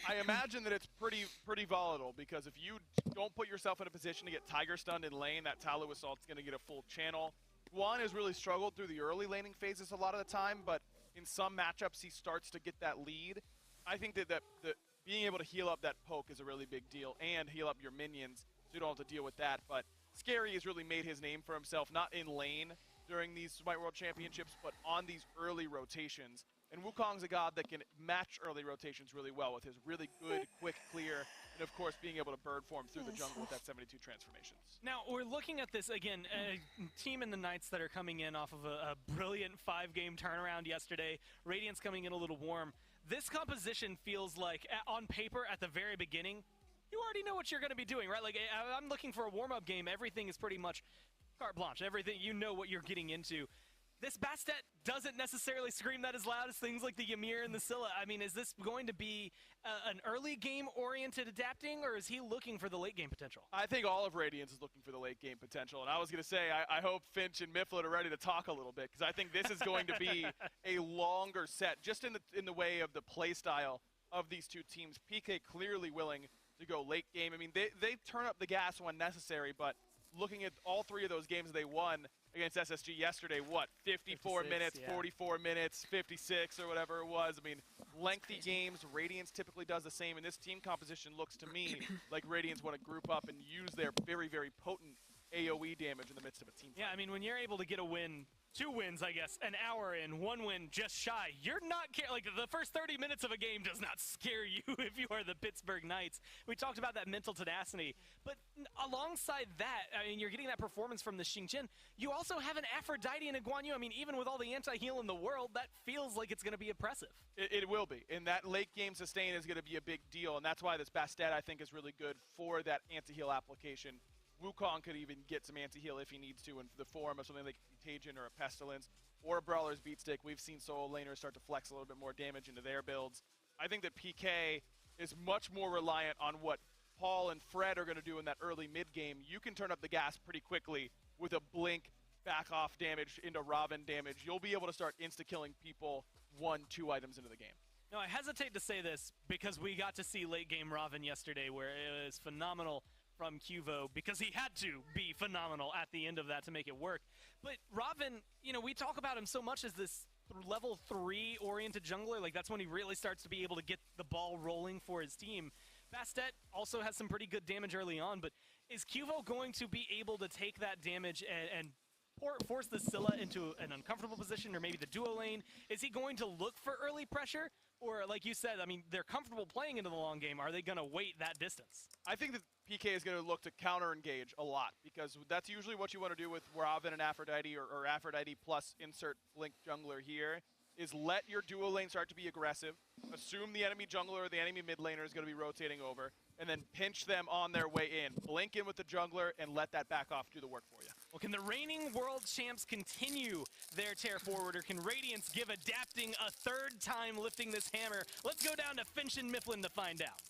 I imagine that it's pretty volatile, because if you don't put yourself in a position to get Tiger stunned in lane, that Talu Assault's going to get a full channel. Guan has really struggled through the early laning phases a lot of the time, but in some matchups he starts to get that lead. I think that being able to heal up that poke is a really big deal, and heal up your minions so you don't have to deal with that. But Scary has really made his name for himself, not in lane during these Smite World Championships, but on these early rotations. And Wukong's a god that can match early rotations really well with his really good, quick clear, and of course being able to bird form through the jungle with that 72 transformations. Now, we're looking at this, again, a team in the Knights that are coming in off of a brilliant 5-game turnaround yesterday. Radiance coming in a little warm. This composition feels like, on paper, at the very beginning, you already know what you're going to be doing, right? Like, I'm looking for a warm-up game. Everything is pretty much carte blanche. Everything, you know what you're getting into. This Bastet doesn't necessarily scream that as loud as things like the Ymir and the Scylla. I mean, is this going to be an early game-oriented adapting, or is he looking for the late game potential? I think all of Radiance is looking for the late game potential, and I was going to say, I hope Finch and Mifflin are ready to talk a little bit, because I think this is going to be a longer set, just in the way of the play style of these two teams. PK clearly willing to go late game. I mean, they turn up the gas when necessary, but looking at all 3 of those games they won against SSG yesterday, what, 54 minutes, yeah. 44 minutes, 56 or whatever it was. I mean, lengthy games. Radiance typically does the same, and this team composition looks to me like Radiance want to group up and use their very, very potent AoE damage in the midst of a team fight. Yeah, I mean, when you're able to get a win, 2 wins, I guess, an hour in, 1 win just shy, you're not like the first 30 minutes of a game does not scare you if you are the Pittsburgh Knights. We talked about that mental tenacity, but alongside that, I mean, you're getting that performance from the Xing Chen. You also have an Aphrodite and a Guan Yu. I mean, even with all the anti-heal in the world, that feels like it's going to be impressive. It will be, and that late game sustain is going to be a big deal, and that's why this Bastet, I think, is really good for that anti-heal application. Wukong could even get some anti-heal if he needs to in the form of something like Contagion or a Pestilence or a Brawler's Beatstick. We've seen solo laners start to flex a little bit more damage into their builds. I think that PK is much more reliant on what Paul and Fred are going to do in that early mid-game. You can turn up the gas pretty quickly with a blink, back-off damage into Robin damage. You'll be able to start insta-killing people 1-2 items into the game. Now, I hesitate to say this because we got to see late-game Robin yesterday where it was phenomenal from Cuvo because he had to be phenomenal at the end of that to make it work. But Robin, you know, we talk about him so much as this level 3 oriented jungler. Like, that's when he really starts to be able to get the ball rolling for his team. Bastet also has some pretty good damage early on, but is Cuvo going to be able to take that damage and force the Scylla into an uncomfortable position, or maybe the duo lane? Is he going to look for early pressure? Or, like you said, I mean, they're comfortable playing into the long game. Are they going to wait that distance? I think that PK is going to look to counter-engage a lot, because that's usually what you want to do with Robin and Aphrodite, or Aphrodite plus insert Blink jungler here, is let your duo lane start to be aggressive, assume the enemy jungler or the enemy mid laner is going to be rotating over, and then pinch them on their way in. Blink in with the jungler and let that back off do the work for you. Well, can the reigning world champs continue their tear forward, or can Radiance give adapting a third time lifting this hammer? Let's go down to Finch and Mifflin to find out.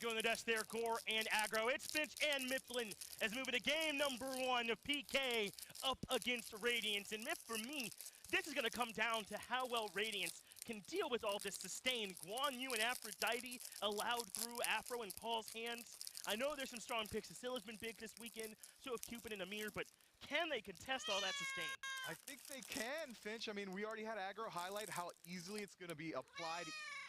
Going the dash there, Core and Aggro. It's Finch and Mifflin as moving to game number 1 of PK up against Radiance. And Miff, for me, this is going to come down to how well Radiance can deal with all this sustain. Guan Yu and Aphrodite allowed through Afro and Paul's hands. I know there's some strong picks. Scylla's been big this weekend, so have Cupid and Amir, but can they contest all that sustain? I think they can, Finch. I mean, we already had Aggro highlight how easily it's going to be applied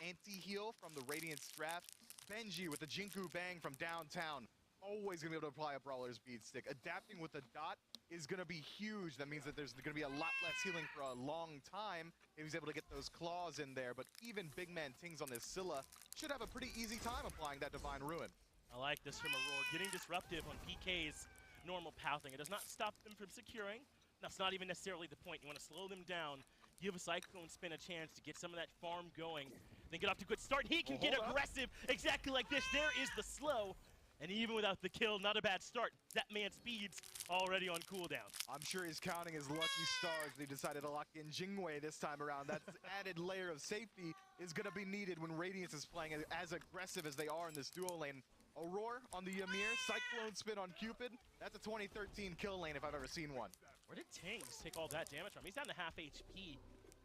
anti-heal from the Radiance draft. Benji with the Jinku Bang from downtown. always going to be able to apply a Brawler's Bead Stick. Adapting with a dot is going to be huge. That means that there's going to be a lot less healing for a long time if he's able to get those claws in there. But even big man Tings on this Scylla should have a pretty easy time applying that Divine Ruin. I like this from Aurora. Getting disruptive on PK's normal pathing. It does not stop them from securing. That's not even necessarily the point. You want to slow them down, give a Cyclone Spin a chance to get some of that farm going, then get off to a good start. He can get aggressive exactly like this. There is the slow. And even without the kill, not a bad start. That man's speed's already on cooldown. I'm sure he's counting his lucky stars that he decided to lock in Jingwei this time around. That added layer of safety is going to be needed when Radiance is playing as aggressive as they are in this duo lane. Aurora on the Ymir, Cyclone Spin on Cupid. That's a 2013 kill lane if I've ever seen one. Where did Tings take all that damage from? He's down to half HP.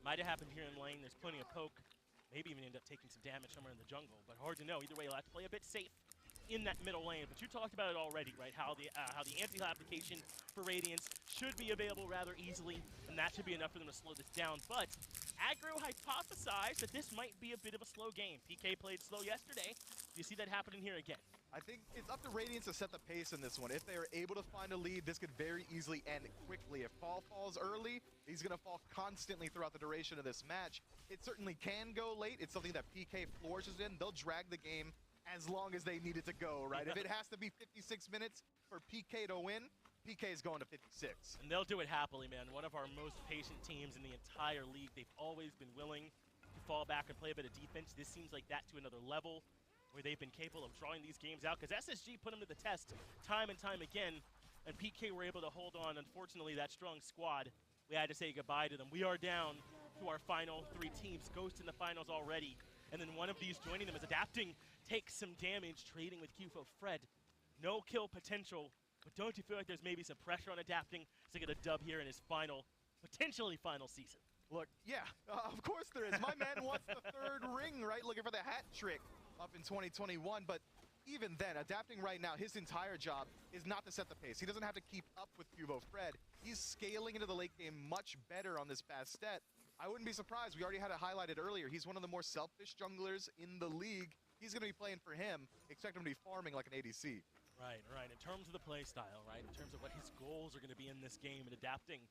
Might have happened here in lane. There's plenty of poke. Maybe even end up taking some damage somewhere in the jungle, but hard to know. Either way, you'll have to play a bit safe in that middle lane. But you talked about it already, right? How the anti-heal application for Radiance should be available rather easily, and that should be enough for them to slow this down. But Aggro hypothesized that this might be a bit of a slow game. PK played slow yesterday. Do you see that happening here again? I think it's up to Radiance to set the pace in this one. If they are able to find a lead, this could very easily end quickly. If Paul falls early, he's going to fall constantly throughout the duration of this match. It certainly can go late. It's something that PK flourishes in. They'll drag the game as long as they need it to go, right? If it has to be 56 minutes for PK to win, PK is going to 56. And they'll do it happily, man. One of our most patient teams in the entire league. They've always been willing to fall back and play a bit of defense. This seems like that to another level, where they've been capable of drawing these games out, because SSG put them to the test time and time again, and PK were able to hold on. Unfortunately, that strong squad, we had to say goodbye to them. We are down to our final 3 teams. Ghost in the finals already, and then one of these joining them is Adapting, takes some damage, trading with QFO Fred. No kill potential, but don't you feel like there's maybe some pressure on Adapting to get a dub here in his potentially final season? Look, yeah, of course there is. My man wants the 3rd ring, right? Looking for the hat trick up in 2021, but even then, Adapting right now, his entire job is not to set the pace. He doesn't have to keep up with Cubo Fred. He's scaling into the late game much better on this past set. I wouldn't be surprised. We already had it highlighted earlier. He's one of the more selfish junglers in the league. He's going to be playing for him. Expect him to be farming like an ADC. Right. In terms of the play style, right? In terms of what his goals are going to be in this game, and Adapting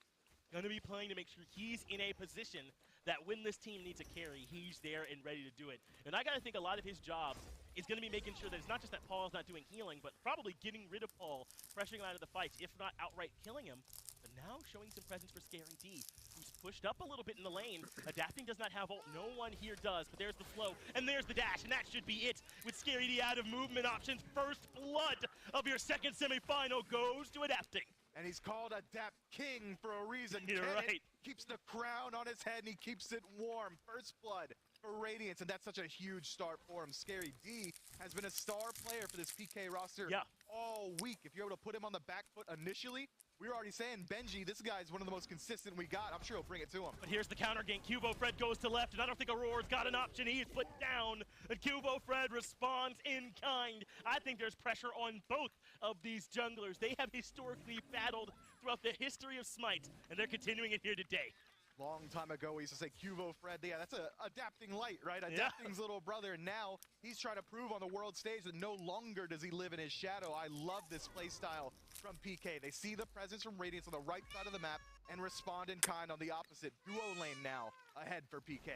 going to be playing to make sure he's in a position that when this team needs a carry, he's there and ready to do it. And I got to think a lot of his job is going to be making sure that it's not just that Paul's not doing healing, but probably getting rid of Paul, pressuring him out of the fights, if not outright killing him. But now showing some presence for Scary D, who's pushed up a little bit in the lane. Adapting does not have ult. No one here does, but there's the flow, and there's the dash, and that should be it. With Scary D out of movement options, first blood of your second semifinal goes to Adapting. And he's called Adapt King for a reason. You're right. Keeps the crown on his head and he keeps it warm. First blood for Radiance, and that's such a huge start for him. Scary D has been a star player for this PK roster all week. If you're able to put him on the back foot initially, we were already saying, Benji, this guy's one of the most consistent we got. I'm sure he'll bring it to him. But here's the counter gank. Cubo Fred goes to left, and I don't think Aurora's got an option. He is put down, and Cubo Fred responds in kind. I think there's pressure on both of these junglers. They have historically battled throughout the history of Smite, and they're continuing it here today. Long time ago, we used to say Cubo Fred. Yeah, that's a Adapting light, right? Adapting's little brother. And now he's trying to prove on the world stage that no longer does he live in his shadow. I love this play style from PK. They see the presence from Radiance on the right side of the map and respond in kind on the opposite. Duo lane now ahead for PK.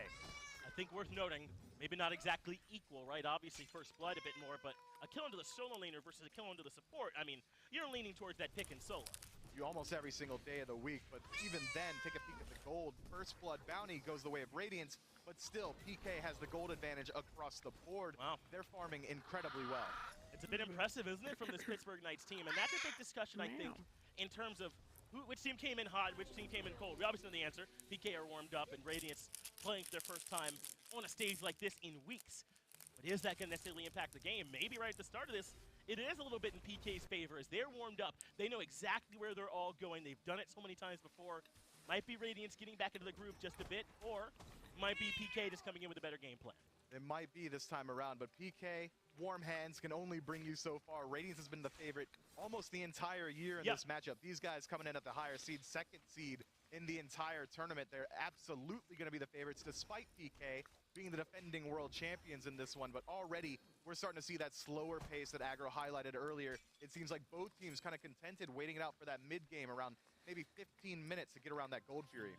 I think worth noting, maybe not exactly equal, right? Obviously, first blood a bit more, but a kill into the solo laner versus a kill into the support. I mean, you're leaning towards that pick and solo. You almost every single day of the week, but even then, take a peek at the gold. First blood bounty goes the way of Radiance, but still, PK has the gold advantage across the board. Wow. They're farming incredibly well. It's a bit impressive, isn't it, from this Pittsburgh Knights team? And that's a big discussion, I think, in terms of which team came in hot, which team came in cold. We obviously know the answer. PK are warmed up, and Radiance playing for their first time on a stage like this in weeks. But is that going to necessarily impact the game? Maybe right at the start of this, it is a little bit in PK's favor. As they're warmed up, they know exactly where they're all going. They've done it so many times before. Might be Radiance getting back into the groove just a bit, or might be PK just coming in with a better game plan. It might be this time around, but PK, warm hands can only bring you so far. Radiance has been the favorite almost the entire year in this matchup. These guys coming in at the higher seed, second seed in the entire tournament. They're absolutely going to be the favorites, despite PK being the defending world champions in this one. But already, we're starting to see that slower pace that Aggro highlighted earlier. It seems like both teams kind of contented waiting it out for that mid game around maybe 15 minutes to get around that Gold Fury.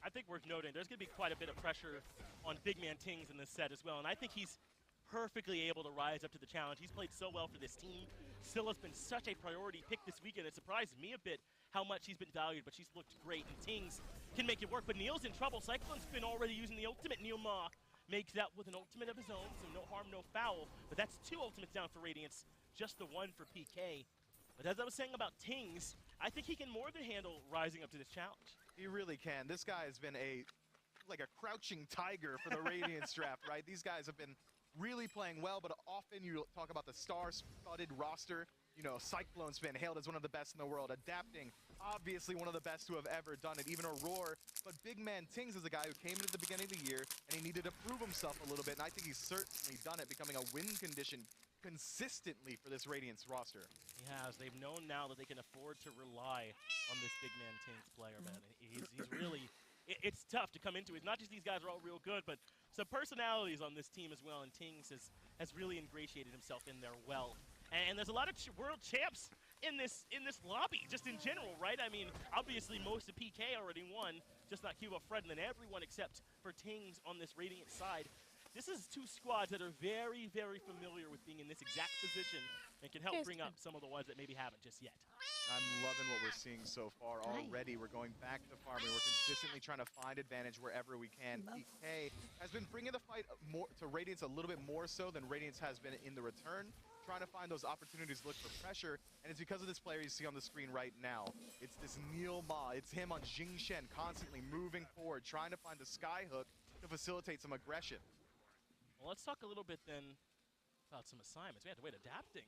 I think worth noting, there's going to be quite a bit of pressure on Big Man Tings in this set as well, and I think he's perfectly able to rise up to the challenge. He's played so well for this team. Scylla's been such a priority pick this weekend. It surprised me a bit how much he's been valued, but she's looked great, and Tings can make it work. But Neil's in trouble. Cyclone's been already using the ultimate. Neil Ma makes that with an ultimate of his own, so no harm, no foul. But that's 2 ultimates down for Radiance, just the 1 for PK. But as I was saying about Tings, I think he can more than handle rising up to this challenge. He really can. This guy has been like a crouching tiger for the Radiance draft, right? These guys have been really playing well, but often you talk about the star-studded roster. You know, Cyclone's been hailed as one of the best in the world. Adapting, obviously one of the best to have ever done it, even Aurora. But Big Man Tings is a guy who came into the beginning of the year, and he needed to prove himself a little bit, and I think he's certainly done it, becoming a win condition consistently for this Radiance roster. He has. They've known now that they can afford to rely on this Big Man Tings player, man. He's really... It's tough to come into it. Not just these guys are all real good, but some personalities on this team as well, and Tings has really ingratiated himself in there well. And there's a lot of world champs in this lobby, just in general, right? I mean, obviously most of PK already won, just not Cuba Fred, and then everyone except for Tings on this Radiant side. This is 2 squads that are very, very familiar with being in this exact position and can help bring up some of the ones that maybe haven't just yet. I'm loving what we're seeing so far already. We're going back to farming. We're consistently trying to find advantage wherever we can. PK has been bringing the fight more to Radiance a little bit more so than Radiance has been in the return, trying to find those opportunities to look for pressure, and it's because of this player you see on the screen right now. It's this Neil Ma. It's him on Jing Shen constantly moving forward, trying to find the skyhook to facilitate some aggression. Well, let's talk a little bit then about some assignments. We had to wait. Adapting,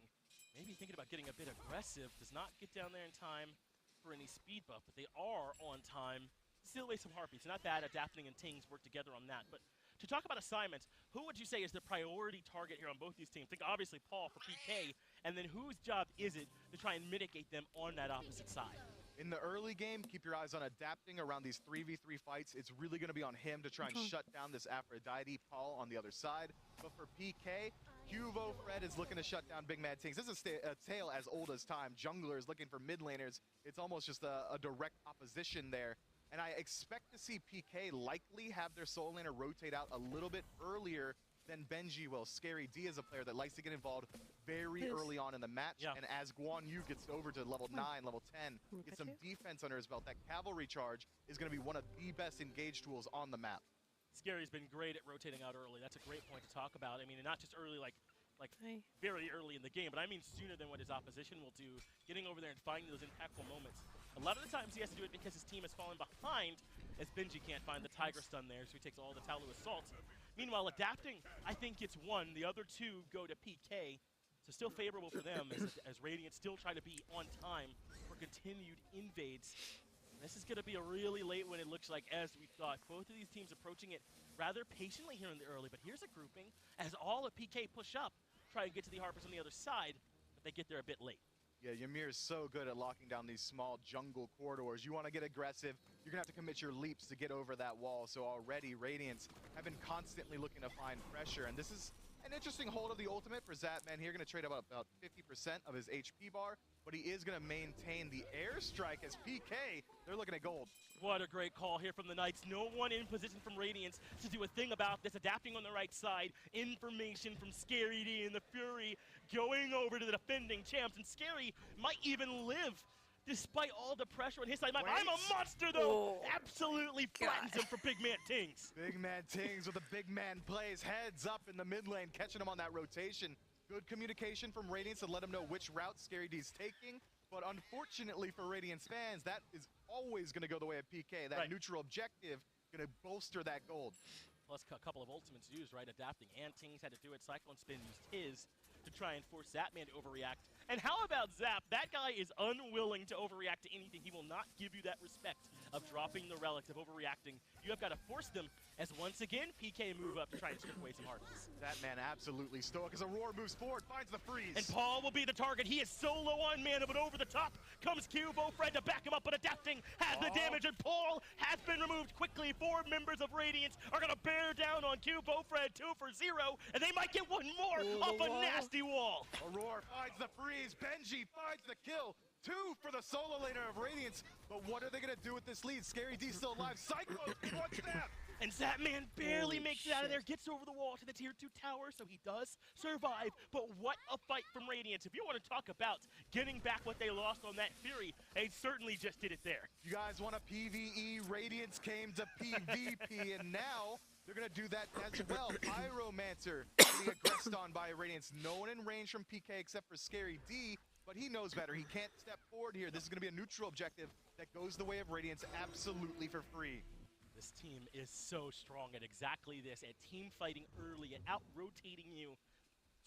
maybe thinking about getting a bit aggressive, does not get down there in time for any speed buff, but they are on time. Still away some Harpies. Not bad. Adapting and Tings work together on that. But to talk about assignments, who would you say is the priority target here on both these teams? Think obviously Paul for PK, and then whose job is it to try and mitigate them on that opposite side? In the early game, keep your eyes on Adapting around these 3v3 fights. It's really going to be on him to try and shut down this Aphrodite Paul on the other side. But for PK, Hugo Fred is looking to shut down Big Man Tings. This is a tale as old as time. Junglers looking for mid laners. It's almost just a direct opposition there. And I expect to see PK likely have their soul laner rotate out a little bit earlier than Benji will. Scary D is a player that likes to get involved very early on in the match. And as Guan Yu gets over to level 9, level 10, get some defense under his belt, that cavalry charge is going to be one of the best engage tools on the map. Scary's been great at rotating out early. That's a great point to talk about. I mean, and not just early like very early in the game, but I mean sooner than what his opposition will do, getting over there and finding those impactful moments. A lot of the times he has to do it because his team has fallen behind, as Benji can't find the Tiger Stun there, so he takes all the Talu assaults. Meanwhile, Adapting, I think it's 1. The other 2 go to PK, so still favorable for them as Radiant still try to be on time for continued invades. This is going to be a really late one, it looks like, as we thought. Both of these teams approaching it rather patiently here in the early, but here's a grouping as all of PK push up, try and get to the Harpers on the other side, but they get there a bit late. Yeah, Ymir is so good at locking down these small jungle corridors. You want to get aggressive, you're going to have to commit your leaps to get over that wall. So already, Radiance have been constantly looking to find pressure. And this is an interesting hold of the ultimate for Zapman here. Going to trade about 50% of his HP bar, but he is going to maintain the airstrike as PK, they're looking at gold. What a great call here from the Knights. No one in position from Radiance to do a thing about this. Adapting on the right side. Information from Scary D and the Fury going over to the defending champs. And Scary might even live despite all the pressure on his side. I'm a monster, though. Absolutely flattens him for Big Man Tings. Big Man Tings with a big man plays heads up in the mid lane, catching him on that rotation. Good communication from Radiance to let him know which route Scary D's taking. But unfortunately for Radiance fans, that is always going to go the way of PK. That neutral objective going to bolster that gold. Plus a couple of ultimates used, right? Adapting and Tings had to do it. Cyclone Spin used his to try and force that man to overreact. And how about Zap? That guy is unwilling to overreact to anything. He will not give you that respect of dropping the relics, of overreacting. You have got to force them as once again, PK move up to try and strip away some hardness. That man absolutely stoic as Aurora moves forward, finds the freeze. And Paul will be the target. He is so low on mana, but over the top comes Cubo Fred to back him up, but adapting has the damage, and Paul has been removed quickly. 4 members of Radiance are going to bear down on Cubo Fred, 2 for 0, and they might get one more off a nasty wall. Aurora finds the freeze, Benji finds the kill. 2 for the solo laner of Radiance, but what are they going to do with this lead? Scary D still alive, Cyclones, one snap. And Zapman barely makes it out of there, gets over the wall to the tier 2 tower, so he does survive. But what a fight from Radiance. If you want to talk about getting back what they lost on that Fury, they certainly just did it there. You guys want a PvE? Radiance came to PvP, and now they're going to do that as well. Pyromancer being aggressed on by Radiance. No one in range from PK except for Scary D, but he knows better. He can't step forward here. This is going to be a neutral objective that goes the way of Radiance absolutely for free. This team is so strong at exactly this, at team fighting early, at out-rotating you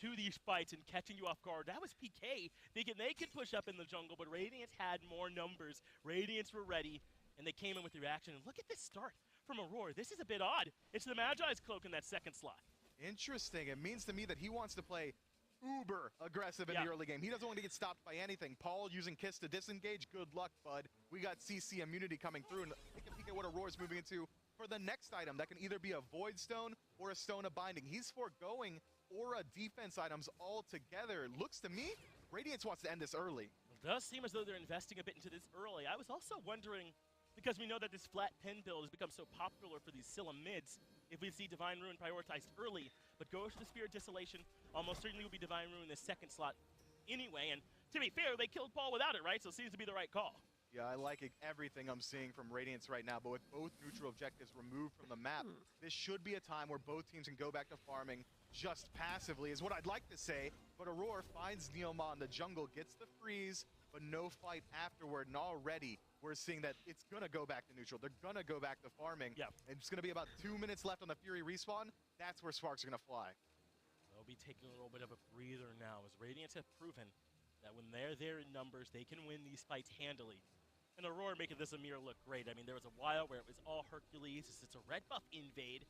to these fights and catching you off guard. That was PK thinking they could push up in the jungle, but Radiance had more numbers. Radiance were ready, and they came in with the reaction. And look at this start from Aurora. This is a bit odd. It's the Magi's cloak in that second slot. Interesting. It means to me that he wants to play uber aggressive in the early game. He doesn't want to get stopped by anything. Paul using Kiss to disengage. Good luck, bud. We got CC immunity coming through, and take a peek at what Aurora's moving into for the next item. That can either be a Void Stone or a Stone of Binding. He's foregoing Aura defense items altogether. Looks to me, Radiance wants to end this early. It does seem as though they're investing a bit into this early. I was also wondering, because we know that this flat pen build has become so popular for these Scylla mids, if we see Divine Ruin prioritized early, but goes to the Spear of Desolation, almost certainly will be Divine Ruin in the second slot anyway. And to be fair, they killed Paul without it, right? So it seems to be the right call. Yeah, I like everything I'm seeing from Radiance right now, but with both neutral objectives removed from the map, this should be a time where both teams can go back to farming just passively, is what I'd like to say. But Aurora finds Neoma in the jungle, gets the freeze, but no fight afterward, and already we're seeing that it's going to go back to neutral. They're going to go back to farming. Yeah. It's going to be about 2 minutes left on the Fury respawn. That's where sparks are going to fly. They'll be taking a little bit of a breather now, as Radiance have proven that when they're there in numbers, they can win these fights handily. And Aurora making this Amir look great. I mean, there was a while where it was all Hercules. It's a red buff invade.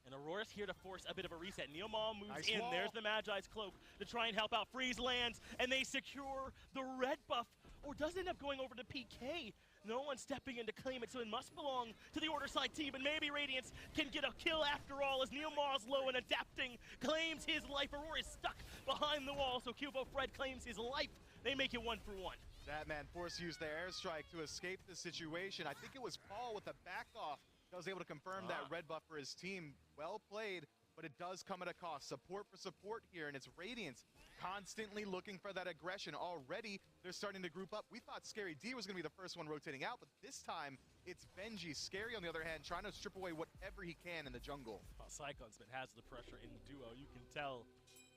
And Aurora's here to force a bit of a reset. Neoma moves in. Wall. There's the Magi's cloak to try and help out. Freeze lands, and they secure the red buff. Or does end up going over to PK. No one stepping in to claim it, so it must belong to the Order side team. And maybe Radiance can get a kill after all, as Neoma's low and adapting claims his life. Aurora is stuck behind the wall, so Cubo Fred claims his life. They make it 1 for 1. That man forced to use the airstrike to escape the situation. I think it was Paul with the back off that was able to confirm that red buff for his team. Well played, but it does come at a cost. Support for support here, and it's Radiance constantly looking for that aggression. Already, they're starting to group up. We thought Scary D was going to be the first one rotating out, but this time, it's Benji. Scary, on the other hand, trying to strip away whatever he can in the jungle. Cyclonesman has the pressure in the duo. You can tell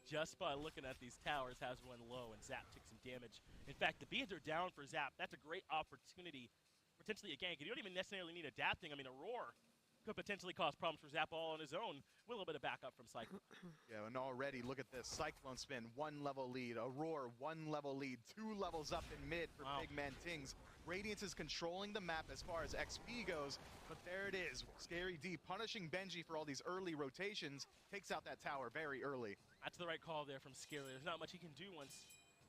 just by looking at these towers, has one low, and Zap took some damage. In fact, the beads are down for Zap. That's a great opportunity, potentially a gank. And you don't even necessarily need adapting. I mean, Aurora could potentially cause problems for Zap all on his own with a little bit of backup from Cyclone. Yeah, and already, look at this. Cyclone Spin, 1 level lead. Aurora, 1 level lead. 2 levels up in mid for Big Man Tings. Radiance is controlling the map as far as XP goes, but there it is. Scary D punishing Benji for all these early rotations. Takes out that tower very early. That's the right call there from Scary. There's not much he can do once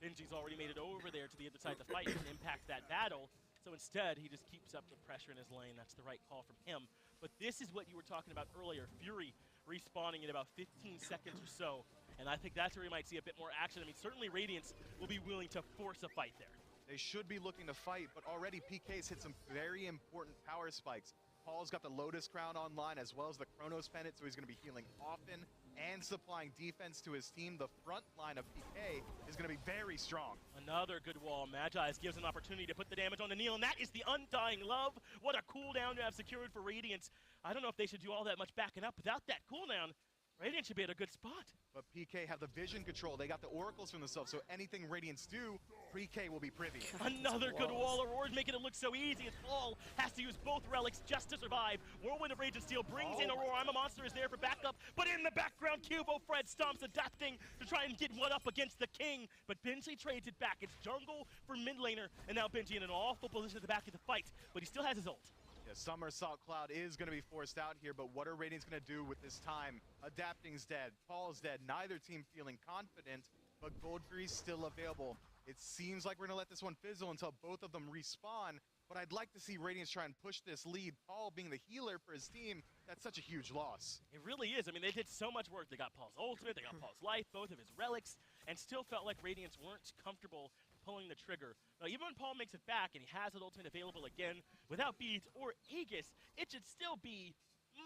Benji's already made it over there to the other side of the fight and impact that battle. So instead, he just keeps up the pressure in his lane. That's the right call from him. But this is what you were talking about earlier. Fury respawning in about 15 seconds or so. And I think that's where we might see a bit more action. I mean, certainly Radiance will be willing to force a fight there. They should be looking to fight, but already PK's hit some very important power spikes. Paul's got the Lotus Crown online as well as the Chronos Pendant, so he's going to be healing often and supplying defense to his team. The front line of PK is going to be very strong. Another good wall. Magi's gives an opportunity to put the damage on the Neil, and that is the Undying Love. What a cooldown to have secured for Radiance. I don't know if they should do all that much backing up. Without that cooldown, Radiant should be at a good spot. But PK have the vision control. They got the oracles from themselves, so anything Radiance do, PK will be privy. Another good wall. Aurora's making it look so easy as Paul has to use both relics just to survive. Whirlwind of Rage and Steel brings in Aurora. I'm a Monster is there for backup, but in the background, Cubo Fred stomps adapting to try and get one up against the King, but Benji trades it back. It's jungle for mid laner, and now Benji in an awful position at the back of the fight, but he still has his ult. Yeah, Somersault Cloud is going to be forced out here, but what are Radiance going to do with this time? Adapting's dead, Paul's dead, neither team feeling confident, but Gold Fury's still available. It seems like we're going to let this one fizzle until both of them respawn, but I'd like to see Radiance try and push this lead. Paul being the healer for his team, that's such a huge loss. It really is. I mean, they did so much work. They got Paul's ultimate, they got Paul's life, both of his relics, and still felt like Radiance weren't comfortable pulling the trigger. Now, even when Paul makes it back and he has an ultimate available again, without beads or Aegis, it should still be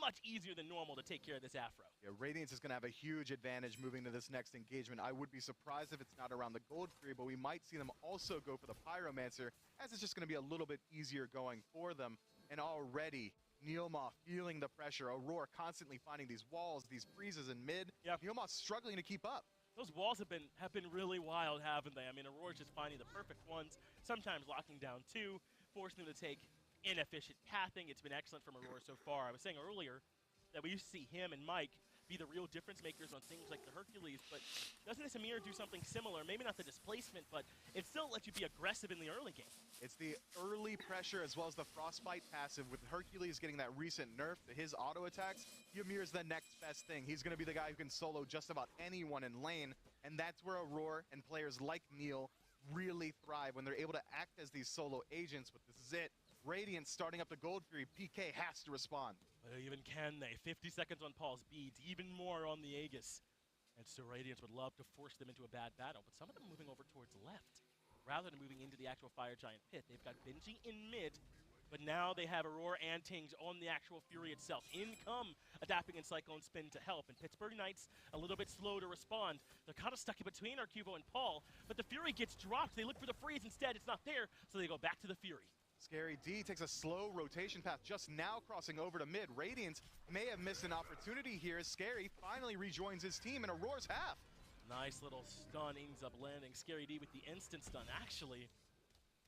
much easier than normal to take care of this Afro. Yeah, Radiance is going to have a huge advantage moving to this next engagement. I would be surprised if it's not around the Gold Fury, but we might see them also go for the Pyromancer, as it's just going to be a little bit easier going for them. And already, Neilma feeling the pressure. Aurora constantly finding these walls, these freezes in mid. Yep. Neilma struggling to keep up. Those walls have been really wild, haven't they? I mean, Aurora's just finding the perfect ones, sometimes locking down two, forcing them to take inefficient pathing. It's been excellent from Aurora so far. I was saying earlier that we used to see him and Mike be the real difference makers on things like the Hercules, but doesn't this Amir do something similar? Maybe not the displacement, but it still lets you be aggressive in the early game. It's the early pressure as well as the Frostbite passive. With Hercules getting that recent nerf to his auto attacks, Ymir's the next best thing. He's going to be the guy who can solo just about anyone in lane, and that's where Aurora and players like Neil really thrive, when they're able to act as these solo agents. But this is it. Radiance starting up the Gold Fury. PK has to respond. But even can they? 50 seconds on Paul's beads, even more on the Aegis. And so Radiance would love to force them into a bad battle, but some of them moving over towards left, rather than moving into the actual Fire Giant pit. They've got Benji in mid, but now they have Aurora and Tings on the actual Fury itself. In come Adapting and Cyclone Spin to help, and Pittsburgh Knights a little bit slow to respond. They're kind of stuck in between Arcubo and Paul, but the Fury gets dropped. They look for the freeze instead. It's not there, so they go back to the Fury. Scary D takes a slow rotation path, just now crossing over to mid. Radiance may have missed an opportunity here as Scary finally rejoins his team in Aurora's half. Nice little stun ends up landing. Scary D with the instant stun. Actually,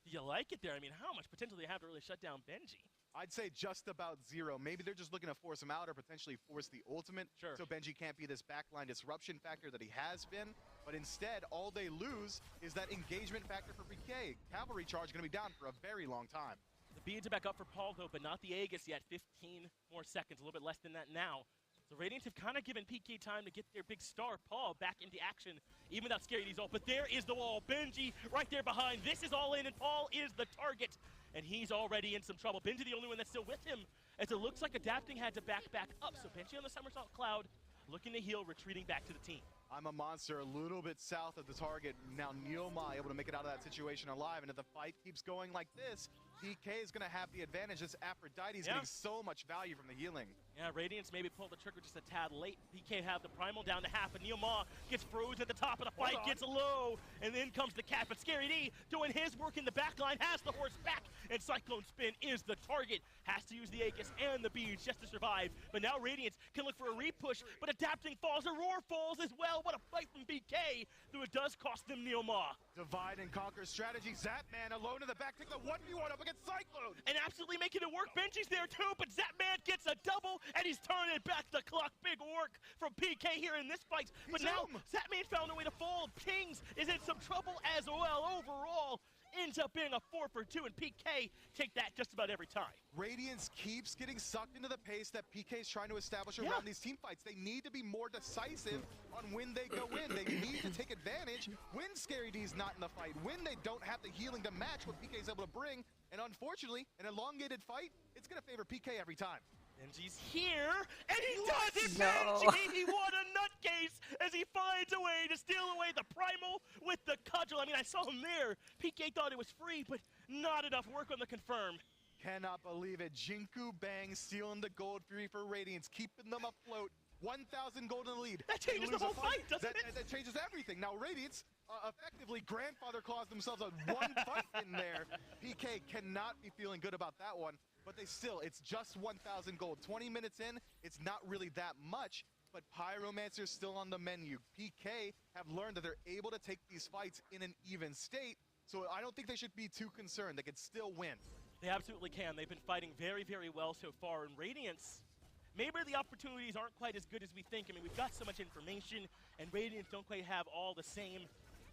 do you like it there? I mean, how much potential do they have to really shut down Benji? I'd say just about zero. Maybe they're just looking to force him out or potentially force the ultimate. Sure. So Benji can't be this backline disruption factor that he has been. But instead, all they lose is that engagement factor for PK. Cavalry charge going to be down for a very long time. The beads are back up for Paul, though, but not the Aegis yet. 15 more seconds, a little bit less than that now. So Radiance have kind of given PK time to get their big star, Paul, back into action, even without Scary D's ult. But there is the wall. Benji right there behind. This is all in, and Paul is the target. And he's already in some trouble. Benji the only one that's still with him, as it looks like Adapting had to back up. So Benji on the Somersault Cloud, looking to heal, retreating back to the team. I'm a Monster a little bit south of the target. Now Neilma able to make it out of that situation alive. And if the fight keeps going like this, PK is going to have the advantage. This Aphrodite's getting so much value from the healing. Yeah, Radiance maybe pulled the trigger just a tad late. PK have the primal down to half, and Neilma gets froze at the top of the fight, gets low, and then comes the cap. But Scary D doing his work in the back line, has the horse back, and Cyclone Spin is the target. Has to use the Aegis and the beads just to survive. But now Radiance can look for a repush, but Adapting falls, Aurora falls as well. What a fight from PK, though it does cost them Neilma. Divide and conquer strategy. Zapman alone in the back, take the 1v1 up against Cyclone. And absolutely making it work. Benji's there too, but Zapman gets a double, and he's turning back the clock. Big work from PK here in this fight. But now Zapman found a way to fall. Tings is in some trouble as well. Overall, ends up being a 4 for 2, and PK take that just about every time. Radiance keeps getting sucked into the pace that PK is trying to establish around these team fights. They need to be more decisive on when they go in. They need to take advantage when Scary D's not in the fight, when they don't have the healing to match what PK is able to bring. And unfortunately, an elongated fight, it's going to favor PK every time. Benji's here, and he does it, No. Benji! What a nutcase as he finds a way to steal away the primal with the cudgel. I mean, I saw him there. PK thought it was free, but not enough work on the confirm. Cannot believe it. Jinku Bang stealing the Gold Fury for Radiance, keeping them afloat. 1,000 gold in the lead. That changes the whole fight, doesn't it? That changes everything. Now Radiance effectively grandfather claws themselves on one fight in there. PK cannot be feeling good about that one, but it's just 1,000 gold. 20 minutes in, it's not really that much. but Pyromancer's still on the menu. PK have learned that they're able to take these fights in an even state, so I don't think they should be too concerned. They could still win. They absolutely can. They've been fighting very, very well so far. And Radiance, maybe the opportunities aren't quite as good as we think. I mean, we've got so much information, and Radiance don't quite have all the same.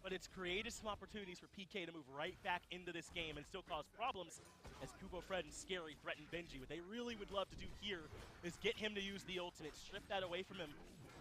But it's created some opportunities for PK to move right back into this game and still cause problems as Kubo, Fred, and Scary threaten Benji. What they really would love to do here is get him to use the ultimate, strip that away from him.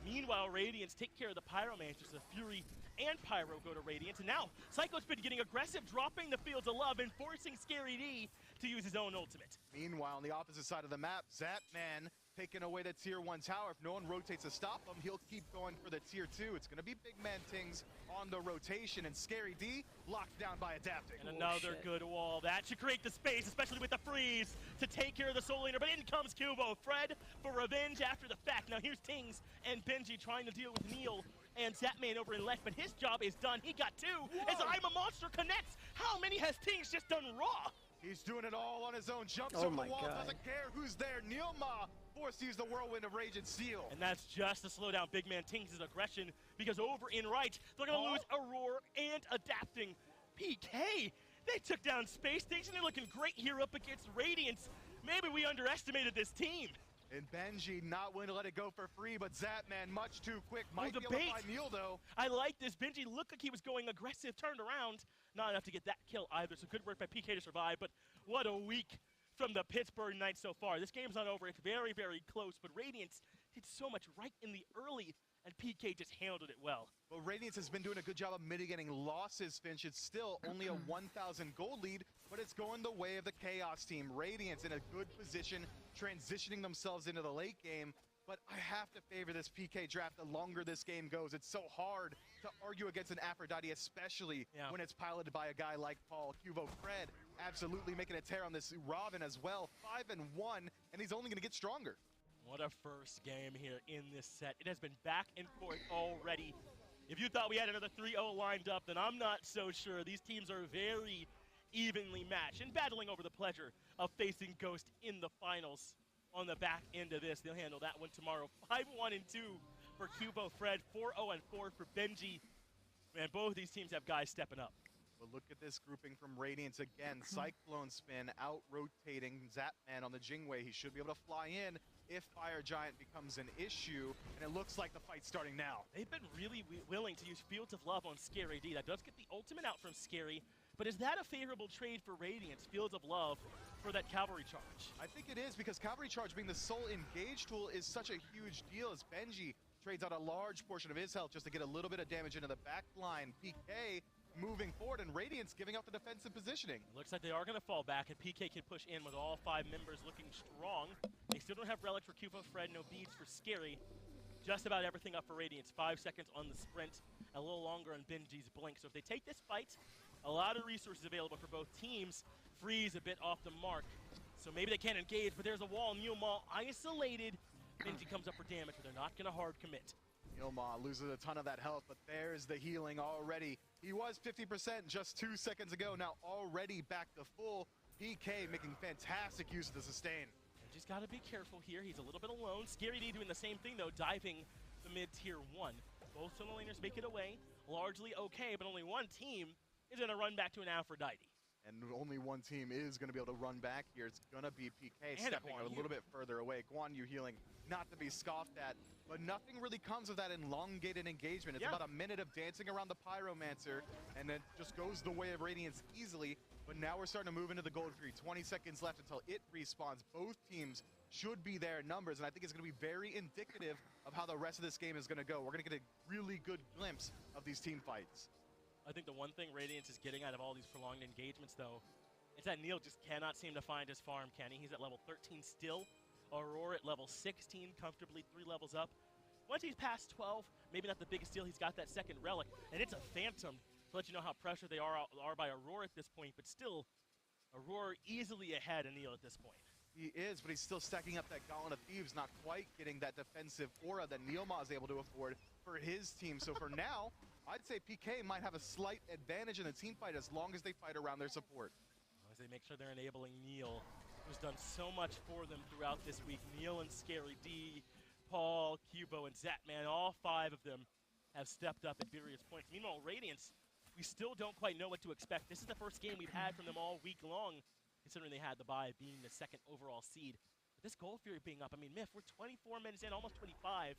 Meanwhile, Radiance take care of the Pyromancers. The Fury and Pyro go to Radiance. And now, Psycho's been getting aggressive, dropping the Fields of Love and forcing Scary D to use his own ultimate. Meanwhile, on the opposite side of the map, Zapman taking away the tier 1 tower. If no one rotates to stop him, he'll keep going for the tier 2. It's going to be Big Man Tings on the rotation, and Scary D locked down by adapting. And another good wall. That should create the space, especially with the freeze, to take care of the Soul Laner. But in comes Kubo. Fred for revenge after the fact. Now here's Tings and Benji trying to deal with Neil and Zapman over in left, but his job is done. He got 2 as I'm a Monster connects. How many has Tings just done raw? He's doing it all on his own. Jumps over the wall, doesn't care who's there. Neilma forced to use the Whirlwind of Rage and Steel. And that's just to slow down Big Man Tings' aggression, because over in right, they're going to lose Aurora and adapting. PK, they took down Space Station. They're looking great here up against Radiance. Maybe we underestimated this team. And Benji not willing to let it go for free, but Zapman much too quick. Might be able to find Neil, though. I like this. Benji looked like he was going aggressive, turned around. Not enough to get that kill either, so good work by PK to survive. But what a week from the Pittsburgh Knights so far. This game's not over. It's very, very close, but Radiance did so much right in the early, and PK just handled it well. Well, Radiance has been doing a good job of mitigating losses, Finch. It's still only a 1,000 gold lead, but it's going the way of the Chaos team. Radiance in a good position, transitioning themselves into the late game. But I have to favor this PK draft the longer this game goes. It's so hard to argue against an Aphrodite, especially when it's piloted by a guy like Paul. Kuvo Fred absolutely making a tear on this Robin as well. 5-1, and he's only going to get stronger. What a first game here in this set. It has been back and forth already. If you thought we had another 3-0 lined up, then I'm not so sure. These teams are very evenly matched and battling over the pleasure of facing Ghost in the finals. On the back end of this, they'll handle that one tomorrow. 5-1-2 for Kubo Fred, 4-0-4 for Benji. Man, both of these teams have guys stepping up. Well, look at this grouping from Radiance again. Cyclone Spin out-rotating Zapman on the Jingwei. He should be able to fly in if Fire Giant becomes an issue, and it looks like the fight's starting now. They've been really willing to use Fields of Love on Scary D. That does get the ultimate out from Scary, but is that a favorable trade for Radiance, Fields of Love, for that Cavalry Charge? I think it is, because Cavalry Charge being the sole engage tool is such a huge deal, as Benji trades out a large portion of his health just to get a little bit of damage into the back line. PK moving forward, and Radiance giving up the defensive positioning. Looks like they are going to fall back, and PK can push in with all 5 members looking strong. They still don't have Relics for Kubo Fred, no beads for Scary. Just about everything up for Radiance. 5 seconds on the sprint, a little longer on Benji's blink. So if they take this fight, a lot of resources available for both teams. Freeze a bit off the mark, so maybe they can't engage, but there's a wall. Neilma isolated. Benji comes up for damage, but they're not going to hard commit. Neilma loses a ton of that health, but there's the healing already. He was 50% just 2 seconds ago, now already back to full. PK making fantastic use of the sustain. Benji's got to be careful here. He's a little bit alone. Scary D doing the same thing, though, diving the mid-tier 1. Both solo laners make it away. Largely okay, but only one team is going to run back to an Aphrodite. And only one team is going to be able to run back here. It's going to be PK stepping a little bit further away. Guan Yu healing, not to be scoffed at. But nothing really comes of that elongated engagement. It's about a minute of dancing around the Pyromancer, and then just goes the way of Radiance easily. But now we're starting to move into the gold tree. 20 seconds left until it respawns. Both teams should be there in numbers, and I think it's going to be very indicative of how the rest of this game is going to go. We're going to get a really good glimpse of these team fights. I think the one thing Radiance is getting out of all these prolonged engagements, though, is that Neil just cannot seem to find his farm, can he? He's at level 13 still. Aurora at level 16, comfortably 3 levels up. Once he's past 12, maybe not the biggest deal, he's got that second relic, and it's a Phantom to let you know how pressured they are by Aurora at this point, but still, Aurora easily ahead of Neil at this point. He is, but he's still stacking up that Gauntlet of Thieves, not quite getting that defensive aura that Neilma is able to afford for his team. So for now, I'd say PK might have a slight advantage in the team fight as long as they fight around their support. As they make sure they're enabling Neil, who's done so much for them throughout this week. Neil and Scary D Paul, Cubo, and Zatman, all 5 of them have stepped up at various points. Meanwhile, Radiance, we still don't quite know what to expect. This is the first game we've had from them all week long, considering they had the bye being the 2nd overall seed. But this Gold Fury being up, I mean, Myth, we're 24 minutes in, almost 25.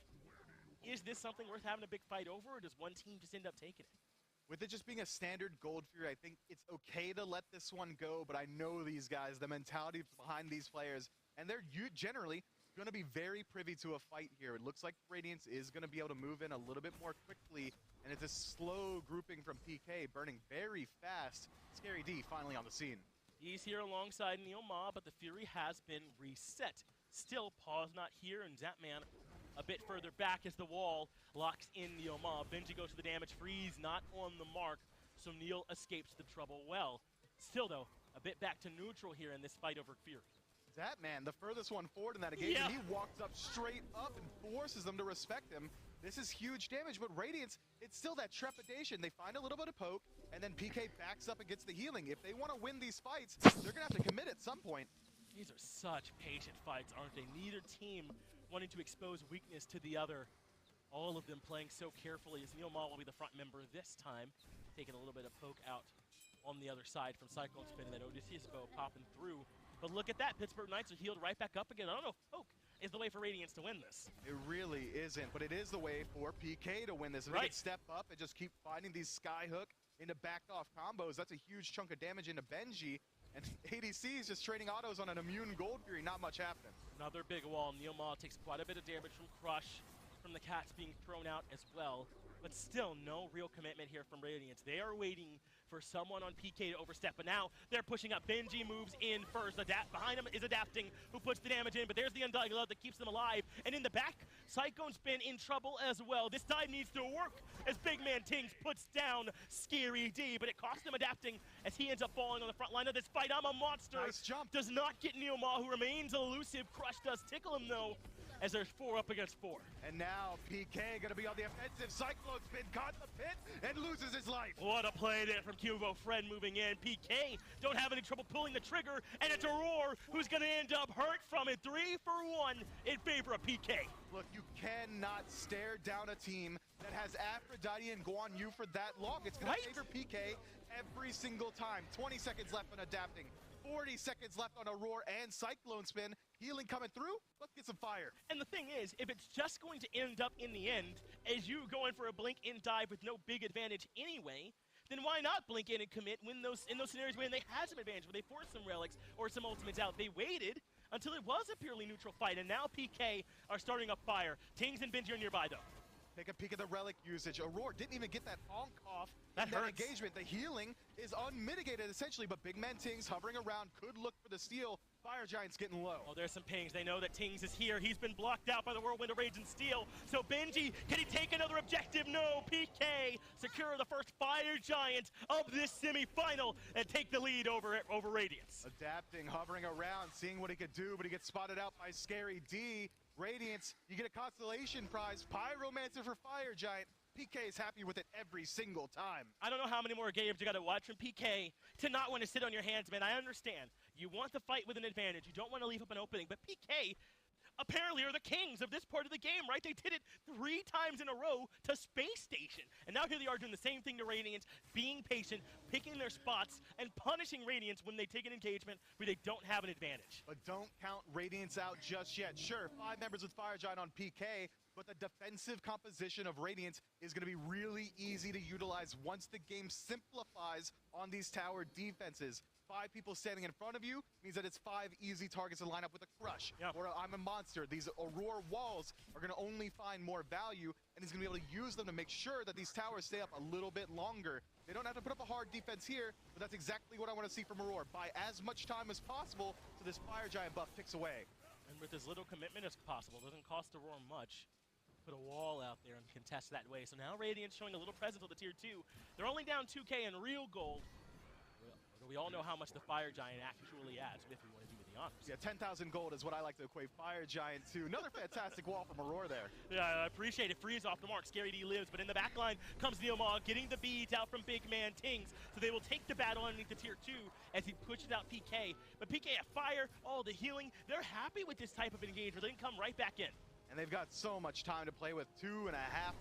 Is this something worth having a big fight over, or does one team just end up taking it? With it just being a standard Gold Fury, I think it's okay to let this one go, but I know these guys, the mentality behind these players, and they're generally going to be very privy to a fight here. It looks like Radiance is going to be able to move in a little bit more quickly, and it's a slow grouping from PK, burning very fast. Scary D finally on the scene. He's here alongside Neil Ma, but the Fury has been reset. Still, Paw's not here, and Zatman a bit further back as the wall locks in Neil Ma. Benji goes for the damage, Freeze not on the mark, so Neil escapes the trouble well. Still, though, a bit back to neutral here in this fight over Fury. Zatman, the furthest one forward in that engagement, Yeah. he walks up straight up and forces them to respect him. This is huge damage, but Radiance, it's still that trepidation. They find a little bit of poke, and then PK backs up and gets the healing. If they want to win these fights, they're going to have to commit at some point. These are such patient fights, aren't they? Neither team wanting to expose weakness to the other. All of them playing so carefully as Neil Ma will be the front member this time, taking a little bit of poke out on the other side from Cyclone Spin, and that Odysseus bow popping through. But look at that, Pittsburgh Knights are healed right back up again. I don't know if poke is the way for Radiance to win this. It really isn't, but it is the way for PK to win this. If they can step up and just keep finding these skyhook into backed off combos, that's a huge chunk of damage into Benji. And ADC is just trading autos on an immune Gold Fury, not much happening. Another big wall. Neil Ma takes quite a bit of damage from Crush, from the cats being thrown out as well. But still, no real commitment here from Radiance. They are waiting for someone on PK to overstep, but now they're pushing up. Benji moves in first. Behind him is Adapting, who puts the damage in, but there's the Undying Love that keeps them alive. And in the back, Cyclone Spin in trouble as well. This time needs to work as Big Man Tings puts down Scary D, but it costs him Adapting as he ends up falling on the front line of this fight. I'm a Monster. Nice jump. Does not get Neil Ma, who remains elusive. Crush does tickle him, though, as there's 4 up against 4. And now PK going to be on the offensive. Cyclone Spin caught in the pit and loses his life. What a play there from Cubo. Fred moving in. PK don't have any trouble pulling the trigger, and it's Aurora who's going to end up hurt from it. 3 for 1 in favor of PK. Look, you cannot stare down a team that has Aphrodite and Guan Yu for that long. It's going to favor PK every single time. 20 seconds left on Adapting. 40 seconds left on Aurora and Cyclone Spin. Healing coming through. Let's get some fire. And the thing is, if it's just going to end up in the end as you going for a blink in dive with no big advantage anyway, then why not blink in and commit when in those scenarios when they had some advantage, where they forced some relics or some ultimates out? They waited until it was a purely neutral fight, and now PK are starting a fire. Tings and Benji are nearby, though. Take a peek at the relic usage. Aurora didn't even get that honk off. That in that hurts. engagement. The healing is unmitigated essentially, but Big Man Tings hovering around could look for the steal. Fire Giant's getting low. Oh, there's some pings. They know that Tings is here. He's been blocked out by the Whirlwind of Rage and Steel. So Benji, can he take another objective? No. PK secure the first Fire Giant of this semifinal and take the lead over Radiance. Adapting, hovering around, seeing what he could do, but he gets spotted out by Scary D. Radiance, you get a constellation prize. Pyromancer for Fire Giant. PK is happy with it every single time. I don't know how many more games you got to watch from PK to not want to sit on your hands, man. I understand. You want the fight with an advantage. You don't want to leave up an opening. But PK apparently are the kings of this part of the game, right? They did it 3 times in a row to Space Station. And now here they are doing the same thing to Radiance, being patient, picking their spots, and punishing Radiance when they take an engagement where they don't have an advantage. But don't count Radiance out just yet. Sure, 5 members with Fire Giant on PK, but the defensive composition of Radiance is going to be really easy to utilize once the game simplifies on these tower defenses. 5 people standing in front of you means that it's 5 easy targets to line up with a Crush or a I'm a Monster. These Aurora walls are going to only find more value, and he's going to be able to use them to make sure that these towers stay up a little bit longer. They don't have to put up a hard defense here, but that's exactly what I want to see from Aurora. Buy as much time as possible so this Fire Giant buff ticks away. And with as little commitment as possible, doesn't cost Aurora much. Put a wall out there and contest that way. So now Radiance showing a little presence on the tier 2. They're only down 2K in real gold. We all know how much the Fire Giant actually adds if we want to do with the honors. Yeah, 10,000 gold is what I like to equate Fire Giant to. Another fantastic wall from Aurora there. Yeah, I appreciate it. Freeze off the mark. Scary D lives, but in the back line comes Neil Ma, getting the beads out from Big Man Tings. So they will take the battle underneath the tier 2 as he pushes out PK. But PK at fire, all the healing. They're happy with this type of engagement. They can come right back in. and they've got so much time to play with. 2.5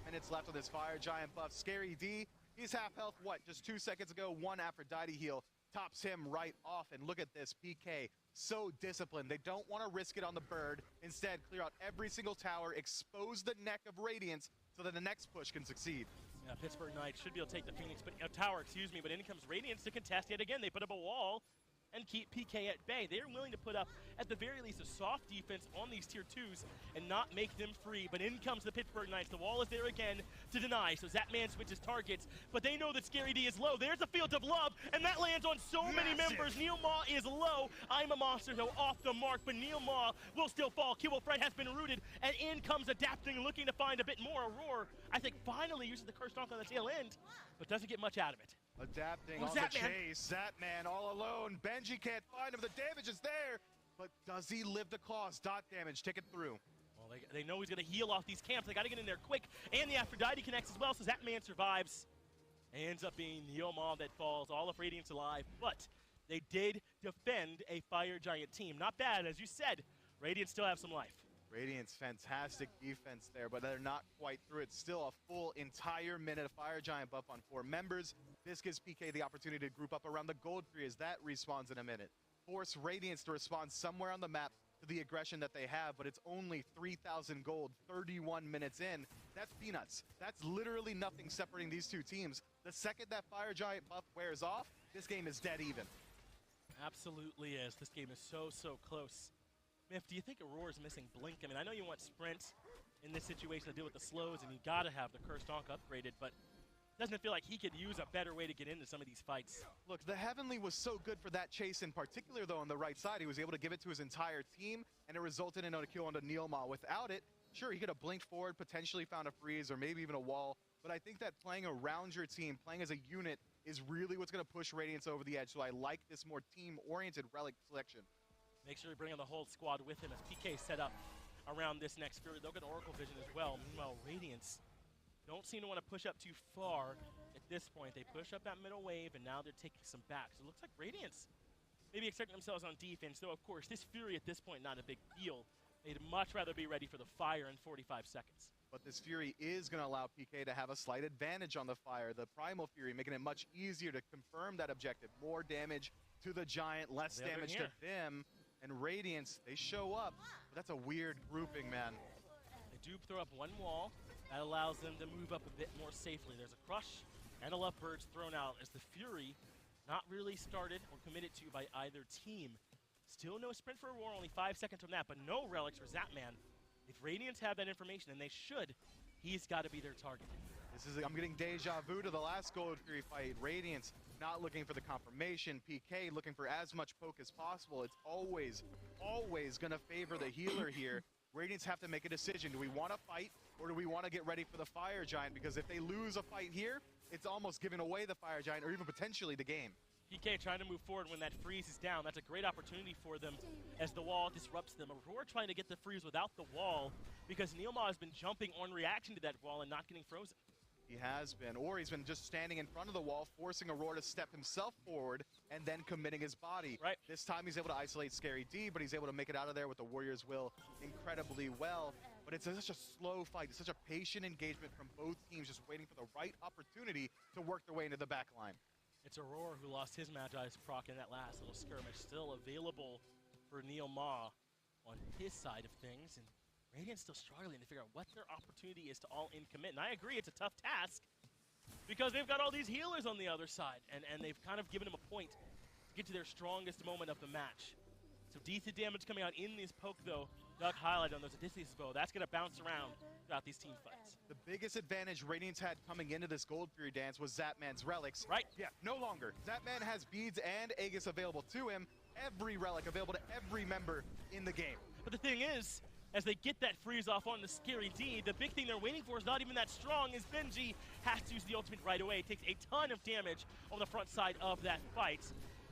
minutes left on this Fire Giant buff. Scary D, he's half health, what, just 2 seconds ago? One Aphrodite heal tops him right off, and look at this, PK, so disciplined. They don't want to risk it on the bird. Instead, clear out every single tower, expose the neck of Radiance so that the next push can succeed. Yeah, Pittsburgh Knights should be able to take the Phoenix, but tower, excuse me, but in comes Radiance to contest yet again. They put up a wall and keep PK at bay. They're willing to put up, at the very least, a soft defense on these tier 2s and not make them free. But in comes the Pittsburgh Knights. The wall is there again to deny, so Zapman switches targets, but they know that Scary D is low. There's a Field of Love, and that lands on so many members. Neil Ma is low. I'm a Monster, though, off the mark, but Neil Ma will still fall. Kibble Fred has been rooted, and in comes Adapting, looking to find a bit more. Aurora, I think, finally uses the Cursed Stomp on the tail end, but doesn't get much out of it. Adapting on the chase. Zapman all alone. Benji can't find him. The damage is there, but does he live the cost? Dot damage, take it through. Well, they know he's going to heal off these camps. They got to get in there quick, and the Aphrodite connects as well, so Zapman survives. Ends up being Neomon that falls, all of Radiance alive, but they did defend a Fire Giant team. Not bad, as you said. Radiance still have some life. Radiance, fantastic defense there, but they're not quite through it. Still a full entire minute of Fire Giant buff on 4 members. This gives PK the opportunity to group up around the gold tree as that respawns in a minute. Force Radiance to respond somewhere on the map to the aggression that they have, but it's only 3,000 gold, 31 minutes in. That's peanuts. That's literally nothing separating these two teams. The second that Fire Giant buff wears off, this game is dead even. Absolutely is. This game is so close. Miff, do you think Aurora's missing Blink? I mean, I know you want Sprint in this situation to deal with the slows, and you gotta have the Cursed Donk upgraded, but doesn't it feel like he could use a better way to get into some of these fights? Look, the Heavenly was so good for that chase in particular, though, on the right side. He was able to give it to his entire team, and it resulted in a kill onto Neilma. Without it, sure, he could have blinked forward, potentially found a freeze, or maybe even a wall, but I think that playing around your team, playing as a unit, is really what's going to push Radiance over the edge, so I like this more team-oriented Relic selection. Make sure you bring on the whole squad with him as PK set up around this next Fury. They'll get Oracle Vision as well. Meanwhile, Radiance don't seem to want to push up too far at this point. They push up that middle wave, and now they're taking some back. So it looks like Radiance maybe exerting themselves on defense, though, of course, this Fury at this point, not a big deal. They'd much rather be ready for the fire in 45 seconds. But this Fury is going to allow PK to have a slight advantage on the fire. The Primal Fury making it much easier to confirm that objective. More damage to the Giant, less damage to them. And Radiance, they show up, but that's a weird grouping, man. They do throw up one wall. That allows them to move up a bit more safely. There's a Crush and a Lovebirds thrown out as the Fury not really started or committed to by either team. Still no sprint for Aurora, only 5 seconds from that, but no relics for Zapman. If Radiance have that information, and they should, he's got to be their target. I'm getting deja vu to the last Gold Fury fight. Radiance not looking for the confirmation. PK looking for as much poke as possible. It's always going to favor the healer here. Radiance have to make a decision. Do we want to fight, or do we want to get ready for the Fire Giant? Because if they lose a fight here, it's almost giving away the Fire Giant, or even potentially the game. PK trying to move forward when that freeze is down. That's a great opportunity for them as the wall disrupts them. Aurora trying to get the freeze without the wall because Neilma has been jumping on reaction to that wall and not getting frozen. He has been, or he's been just standing in front of the wall, forcing Aurora to step himself forward and then committing his body. Right. This time he's able to isolate Scary D, but he's able to make it out of there with the Warrior's Will incredibly well. But it's such a slow fight. It's such a patient engagement from both teams, just waiting for the right opportunity to work their way into the back line. It's Aurora who lost his Magi's proc in that last little skirmish. Still available for Neil Ma on his side of things. And Radiant's still struggling to figure out what their opportunity is to all-in commit. And I agree, it's a tough task because they've got all these healers on the other side. And they've kind of given them a point to get to their strongest moment of the match. So decent damage coming out in this poke, though. Doug highlighted on those Odysseus bow. That's going to bounce around throughout these team fights. The biggest advantage Radiance had coming into this Gold Fury dance was Zapman's relics. Right. Yeah, no longer. Zapman has beads and Aegis available to him. Every relic available to every member in the game. But the thing is, as they get that freeze off on the Scary D, the big thing they're waiting for is not even that strong, as Benji has to use the ultimate right away. It takes a ton of damage on the front side of that fight.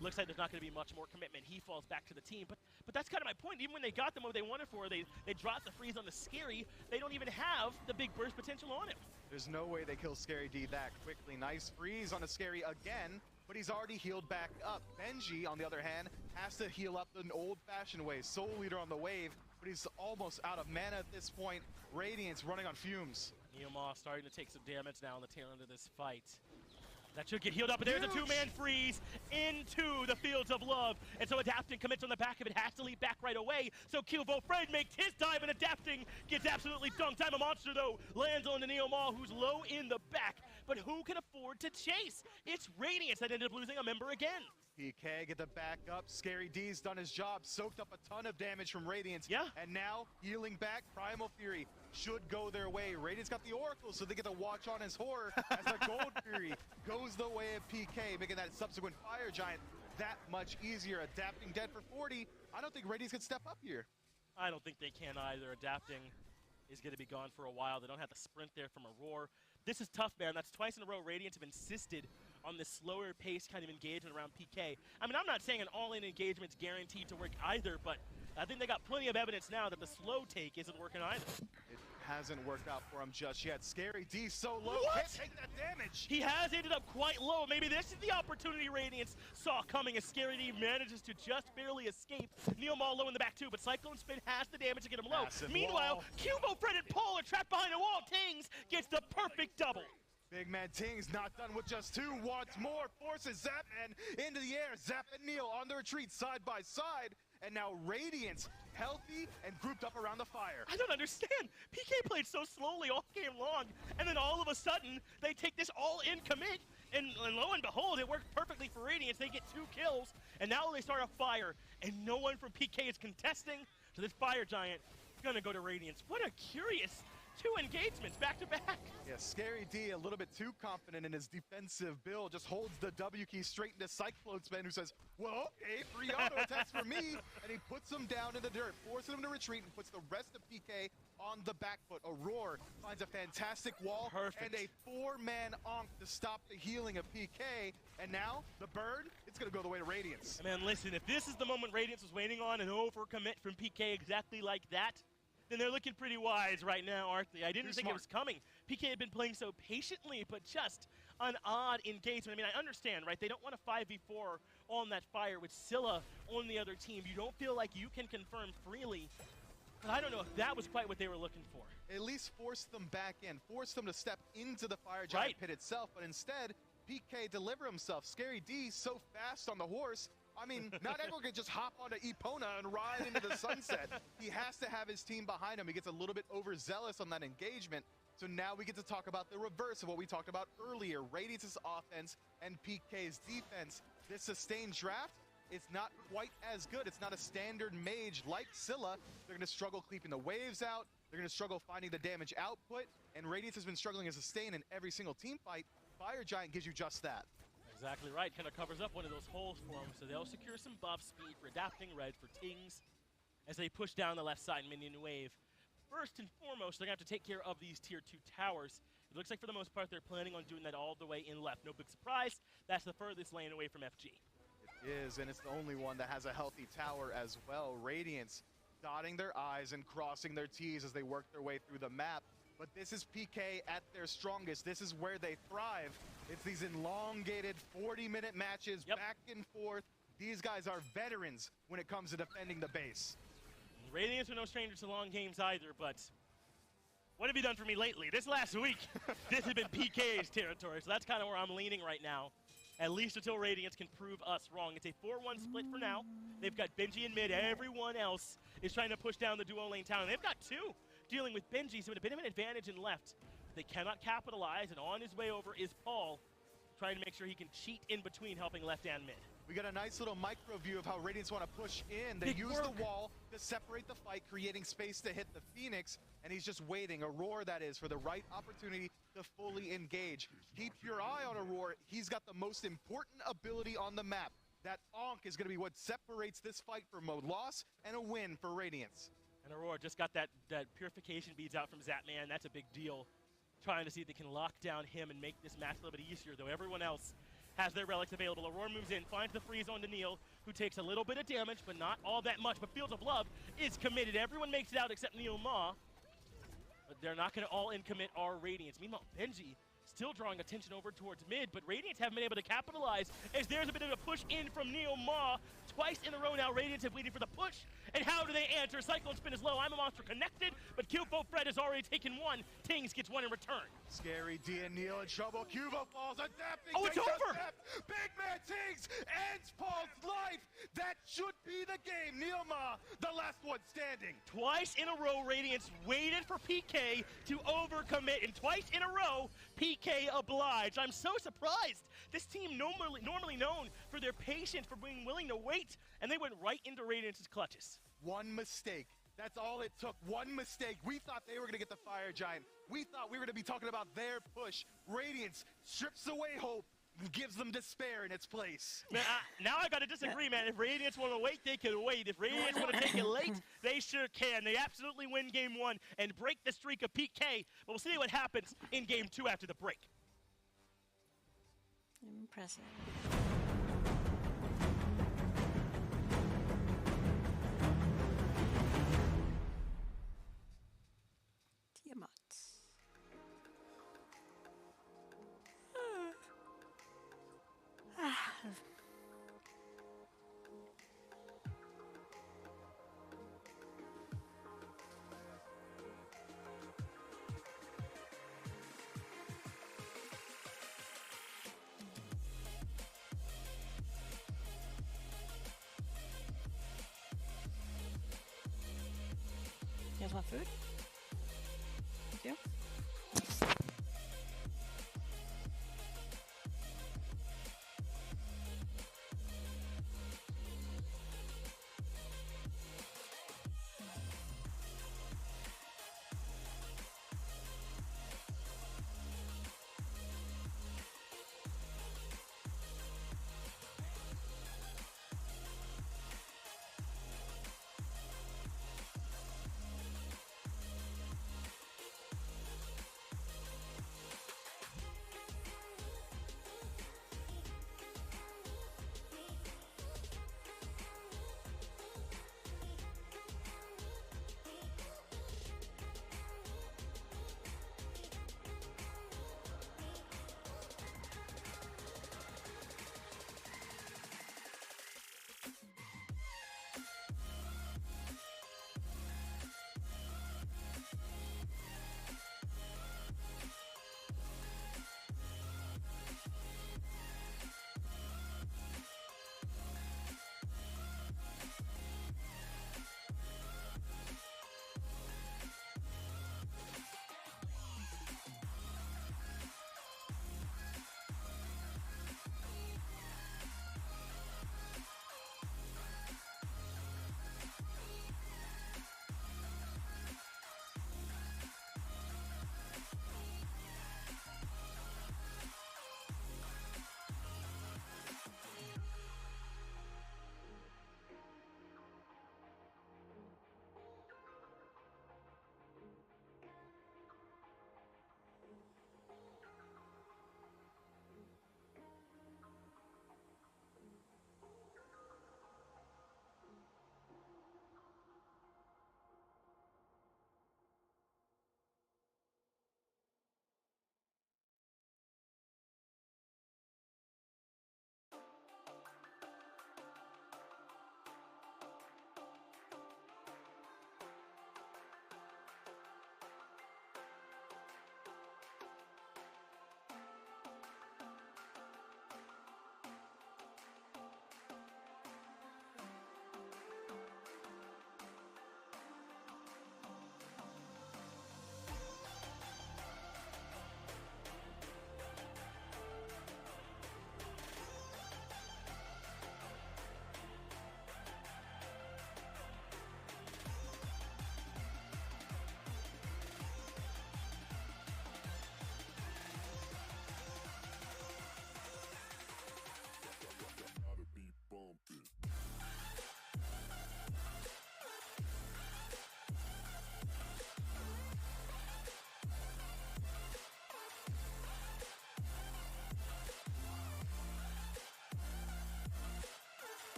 Looks like there's not going to be much more commitment. He falls back to the team. But that's kind of my point. Even when they got them what they wanted for, they dropped the freeze on the Scary. They don't even have the big burst potential on him. There's no way they kill Scary D that quickly. Nice freeze on the Scary again, but he's already healed back up. Benji, on the other hand, has to heal up the old-fashioned way. Soul Leader on the wave, but he's almost out of mana at this point. Radiance running on fumes. Neomar starting to take some damage now on the tail end of this fight. That should get healed up, but there's a two-man freeze into the Fields of Love. And so Adapting commits on the back of it, has to leap back right away. So Fred makes his dive, and Adapting gets absolutely dunked. I'm a Monster, though, lands on the Neomar, who's low in the back. But who can afford to chase? It's Radiance that ended up losing a member again. PK get the back up. Scary D's done his job, soaked up a ton of damage from Radiance. Yeah. And now, healing back, Primal Fury should go their way. Radiance got the Oracle, so they get to watch on his horror as the Gold Fury goes the way of PK, making that subsequent Fire Giant that much easier. Adapting dead for 40. I don't think Radiance can step up here. I don't think they can either. Adapting is going to be gone for a while. They don't have the sprint there from Aurora. This is tough, man. That's twice in a row Radiance have insisted on this slower pace kind of engagement around PK. I mean, I'm not saying an all-in engagement's guaranteed to work either, but I think they got plenty of evidence now that the slow take isn't working either. It hasn't worked out for him just yet. Scary D so low, What? can't take that damage. He has ended up quite low. Maybe this is the opportunity Radiance saw coming as Scary D manages to just barely escape. Neomar low in the back too, but Cyclone Spin has the damage to get him low. Massive Meanwhile, wall. Fred and Paul are trapped behind a wall. Tings gets the perfect double. Big man Ting's not done with just two, wants more, forces Zapman into the air. Zap and Neil on the retreat side by side. And now Radiance healthy and grouped up around the fire. I don't understand. PK played so slowly all game long, and then all of a sudden, they take this all-in commit, and lo and behold, it worked perfectly for Radiance. They get 2 kills, and now they start a fire, and no one from PK is contesting, so this Fire Giant is gonna go to Radiance. What a curious 2 engagements back-to-back. Yeah, Scary D a little bit too confident in his defensive build, just holds the W key straight into Cyclone Spin, who says, well, okay, 3 auto attacks for me, and he puts him down in the dirt, forcing him to retreat, and puts the rest of PK on the back foot. Aurora finds a fantastic wall, Perfect. and a 4-man onk to stop the healing of PK, and now, the bird, it's gonna go the way to Radiance. Man, listen, if this is the moment Radiance was waiting on, an overcommit from PK exactly like that, then they're looking pretty wise right now, aren't they? I didn't think it was coming. PK had been playing so patiently, but just an odd engagement. I mean, I understand, right? They don't want a 5v4 on that fire with Scylla on the other team. You don't feel like you can confirm freely, but I don't know if that was quite what they were looking for. At least force them back in, force them to step into the Fire Giant pit itself, but instead, PK deliver himself. Scary D so fast on the horse. I mean, not everyone can just hop onto Epona and ride into the sunset. He has to have his team behind him. He gets a little bit overzealous on that engagement. So now we get to talk about the reverse of what we talked about earlier. Radiance's offense and PK's defense. This sustained draft, it's not quite as good. It's not a standard mage like Scylla. They're going to struggle keeping the waves out. They're going to struggle finding the damage output. And Radiance has been struggling to sustain in every single team fight. Fire Giant gives you just that. Exactly right, kind of covers up one of those holes for them, so they'll secure some buff speed for Adapting Red for Tings as they push down the left side minion wave. First and foremost, they're going to have to take care of these tier 2 towers. It looks like for the most part they're planning on doing that all the way in left. No big surprise, that's the furthest lane away from FG. It is, and it's the only one that has a healthy tower as well. Radiance dotting their I's and crossing their T's as they work their way through the map. But this is PK at their strongest. This is where they thrive. It's these elongated 40-minute matches, back and forth. These guys are veterans when it comes to defending the base. Radiance are no strangers to long games either, but what have you done for me lately? This last week, this has been PK's territory, so that's kind of where I'm leaning right now. At least until Radiance can prove us wrong. It's a 4-1 split for now. They've got Benji in mid. Everyone else is trying to push down the duo lane town. They've got 2 dealing with Benji, so a bit of an advantage in left. They cannot capitalize, and on his way over is Paul, trying to make sure he can cheat in between, helping left and mid. We got a nice little micro view of how Radiance want to push in. They use the wall to separate the fight, creating space to hit the Phoenix, and he's just waiting, Aurora that is, for the right opportunity to fully engage. Keep your eye on Aurora. He's got the most important ability on the map. That Onk is going to be what separates this fight from a loss and a win for Radiance. And Aurora just got that purification beads out from Zapman. That's a big deal. Trying to see if they can lock down him and make this match a little bit easier, though everyone else has their relics available. Aurora moves in, finds the freeze on Neil, who takes a little bit of damage, but not all that much. But Fields of Love is committed. Everyone makes it out except Neil Ma. But they're not going to all in commit our Radiance. Meanwhile, Benji still drawing attention over towards mid, but Radiant haven't been able to capitalize as there's a bit of a push in from Neoma. Twice in a row now, Radiant have waited for the push, and how do they answer? Cyclone Spin is low, I'm a Monster connected, but Qfo Fred has already taken one. Tings gets one in return. Scary D and Neil in trouble. Cuba falls, adapting. Oh, it's takes a over! step. Big man Tings ends Paul's life. That should be the game. Neilma, the last one standing. Twice in a row, Radiance waited for PK to overcommit, and twice in a row, PK obliged. I'm so surprised. This team normally known for their patience, for being willing to wait, and they went right into Radiance's clutches. One mistake. That's all it took. One mistake. We thought they were going to get the Fire Giant. We thought we were going to be talking about their push. Radiance strips away hope, gives them despair in its place. Man, now I gotta disagree, man. If Radiance want to wait, they can wait. If Radiance want to take it late, they sure can. They absolutely win game 1 and break the streak of PK. But we'll see what happens in game 2 after the break. Impressive. Tiamat. You guys want food? Thank you.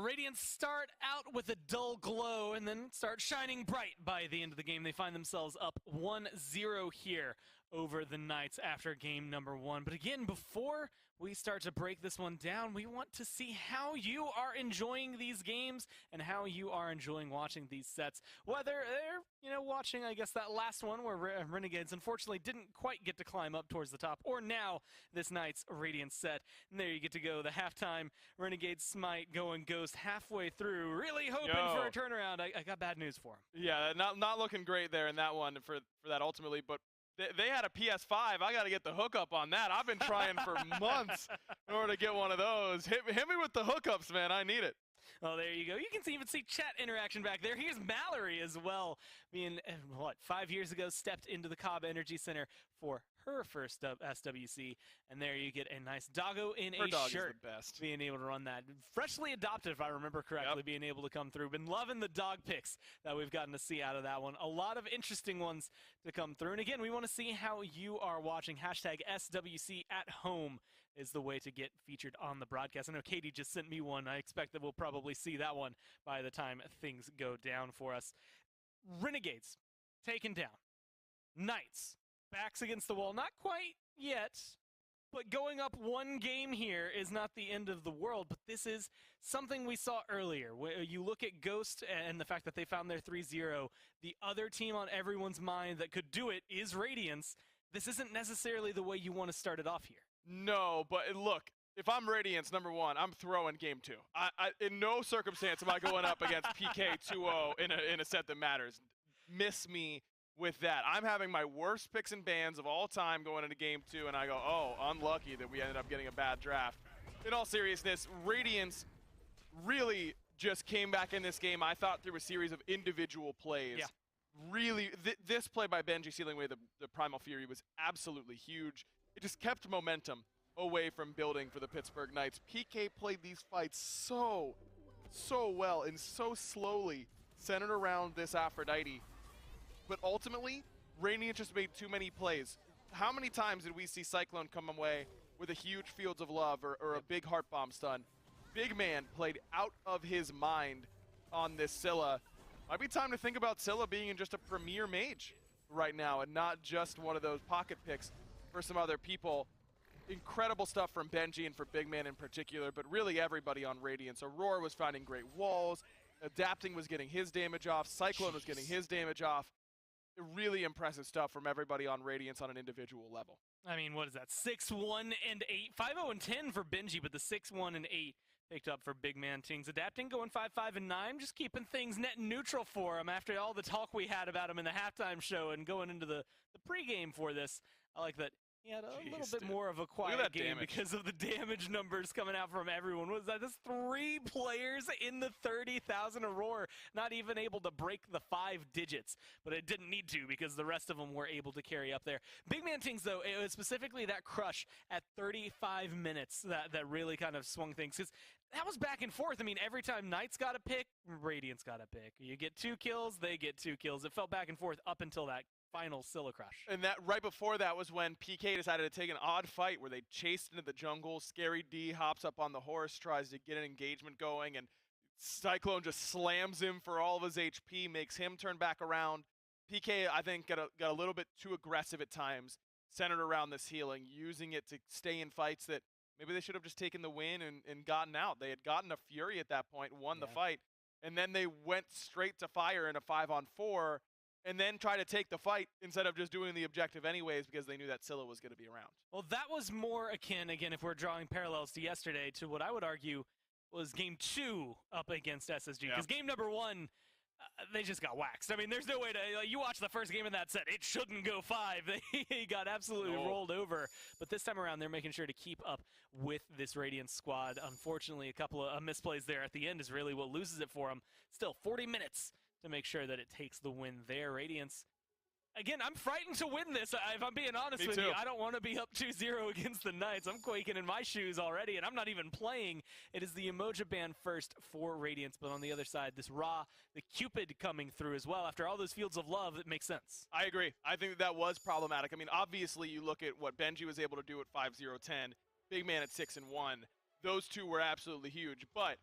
Radiance start out with a dull glow and then start shining bright by the end of the game. They find themselves up 1-0 here over the Knights after game number 1. But again, before we start to break this one down, we want to see how you are enjoying these games and how you are enjoying watching these sets. Whether they're, watching, I guess, that last one where Renegades unfortunately didn't quite get to climb up towards the top, or now this Knight's Radiance set. And there you get to go, the halftime Renegade Smite going Ghost halfway through, really hoping for a turnaround. I got bad news for him. Yeah, not looking great there in that one for that ultimately, but they had a PS5. I got to get the hookup on that. I've been trying for months in order to get one of those. Hit me with the hookups, man. I need it. Oh, there you go. You can even see chat interaction back there. Here's Mallory as well, being, 5 years ago, stepped into the Cobb Energy Center for her first SWC, and there you get a nice doggo in Her a dog shirt. is the best. Being able to run that. Freshly adopted, if I remember correctly, being able to come through. Been loving the dog pics that we've gotten to see out of that one. A lot of interesting ones to come through. And again, we want to see how you are watching. Hashtag SWC at home is the way to get featured on the broadcast. I know Katie just sent me one. I expect that we'll probably see that one by the time things go down for us. Renegades taken down. Knights backs against the wall. Not quite yet, but going up one game here is not the end of the world. But this is something we saw earlier. When you look at Ghost and the fact that they found their 3-0, the other team on everyone's mind that could do it is Radiance. This isn't necessarily the way you want to start it off here. No, but look, if I'm Radiance, number one, I'm throwing game 2. I in no circumstance am I going up against PK 2-0 in a set that matters. Miss me with that. I'm having my worst picks and bans of all time going into game 2, and I go, oh, unlucky that we ended up getting a bad draft. In all seriousness, Radiance really just came back in this game, I thought, through a series of individual plays. Yeah. Really, this play by Benji sealing away the Primal Fury was absolutely huge. It just kept momentum away from building for the Pittsburgh Knights. PK played these fights so well and so slowly, centered around this Aphrodite. But ultimately, Radiant just made too many plays. How many times did we see Cyclone come away with a huge Fields of Love or a big Heart Bomb stun? Big Man played out of his mind on this Scylla. Might be time to think about Scylla being just a premier mage right now and not just one of those pocket picks for some other people. Incredible stuff from Benji and for Big Man in particular, but really everybody on Radiance. Aurora was finding great walls. Adapting was getting his damage off. Cyclone was getting his damage off. Really impressive stuff from everybody on Radiance on an individual level. I mean, what is that? 6-1 and 8. 5-0 and 10 for Benji, but the 6-1 and 8 picked up for Big Man Tings. Adapting, going 5-5 and 9, just keeping things net neutral for him after all the talk we had about him in the halftime show and going into the pregame for this. I like that he had a little bit more of a quiet game because of the damage numbers coming out from everyone. What was that? That's 3 players in the 30,000 Aurora, not even able to break the 5 digits, but it didn't need to because the rest of them were able to carry up there. Big Man Tings, though, it was specifically that crush at 35 minutes that really kind of swung things, because that was back and forth. I mean, every time Knights got a pick, Radiance got a pick. You get 2 kills, they get 2 kills. It felt back and forth up until that final Scylla crush. And that right before that was when PK decided to take an odd fight where they chased into the jungle. Scary D hops up on the horse, tries to get an engagement going, and Cyclone just slams him for all of his HP, makes him turn back around. PK, I think, got a little bit too aggressive at times, centered around this healing, using it to stay in fights that maybe they should have just taken the win and gotten out. They had gotten a Fury at that point, won the fight, and then they went straight to fire in a 5-on-4, and then try to take the fight instead of just doing the objective anyways because they knew that Scylla was going to be around. Well, that was more akin, again, if we're drawing parallels to yesterday, to what I would argue was game 2 up against SSG. Because game number 1, they just got waxed. I mean, there's no way to, you watch the first game of that set, it shouldn't go 5. They got absolutely rolled over. But this time around, they're making sure to keep up with this Radiant squad. Unfortunately, a couple of misplays there at the end is really what loses it for them. Still, 40 minutes to make sure that it takes the win there. Radiance, again, I'm frightened to win this. If I'm being honest with you, I don't want to be up 2-0 against the Knights. I'm quaking in my shoes already, and I'm not even playing. It is the Emoji ban first for Radiance, but on the other side, this Ra, the Cupid coming through as well. After all those Fields of Love, it makes sense. I agree. I think that was problematic. I mean, obviously, you look at what Benji was able to do at 5-0-10, Big Man at 6-1. Those two were absolutely huge, but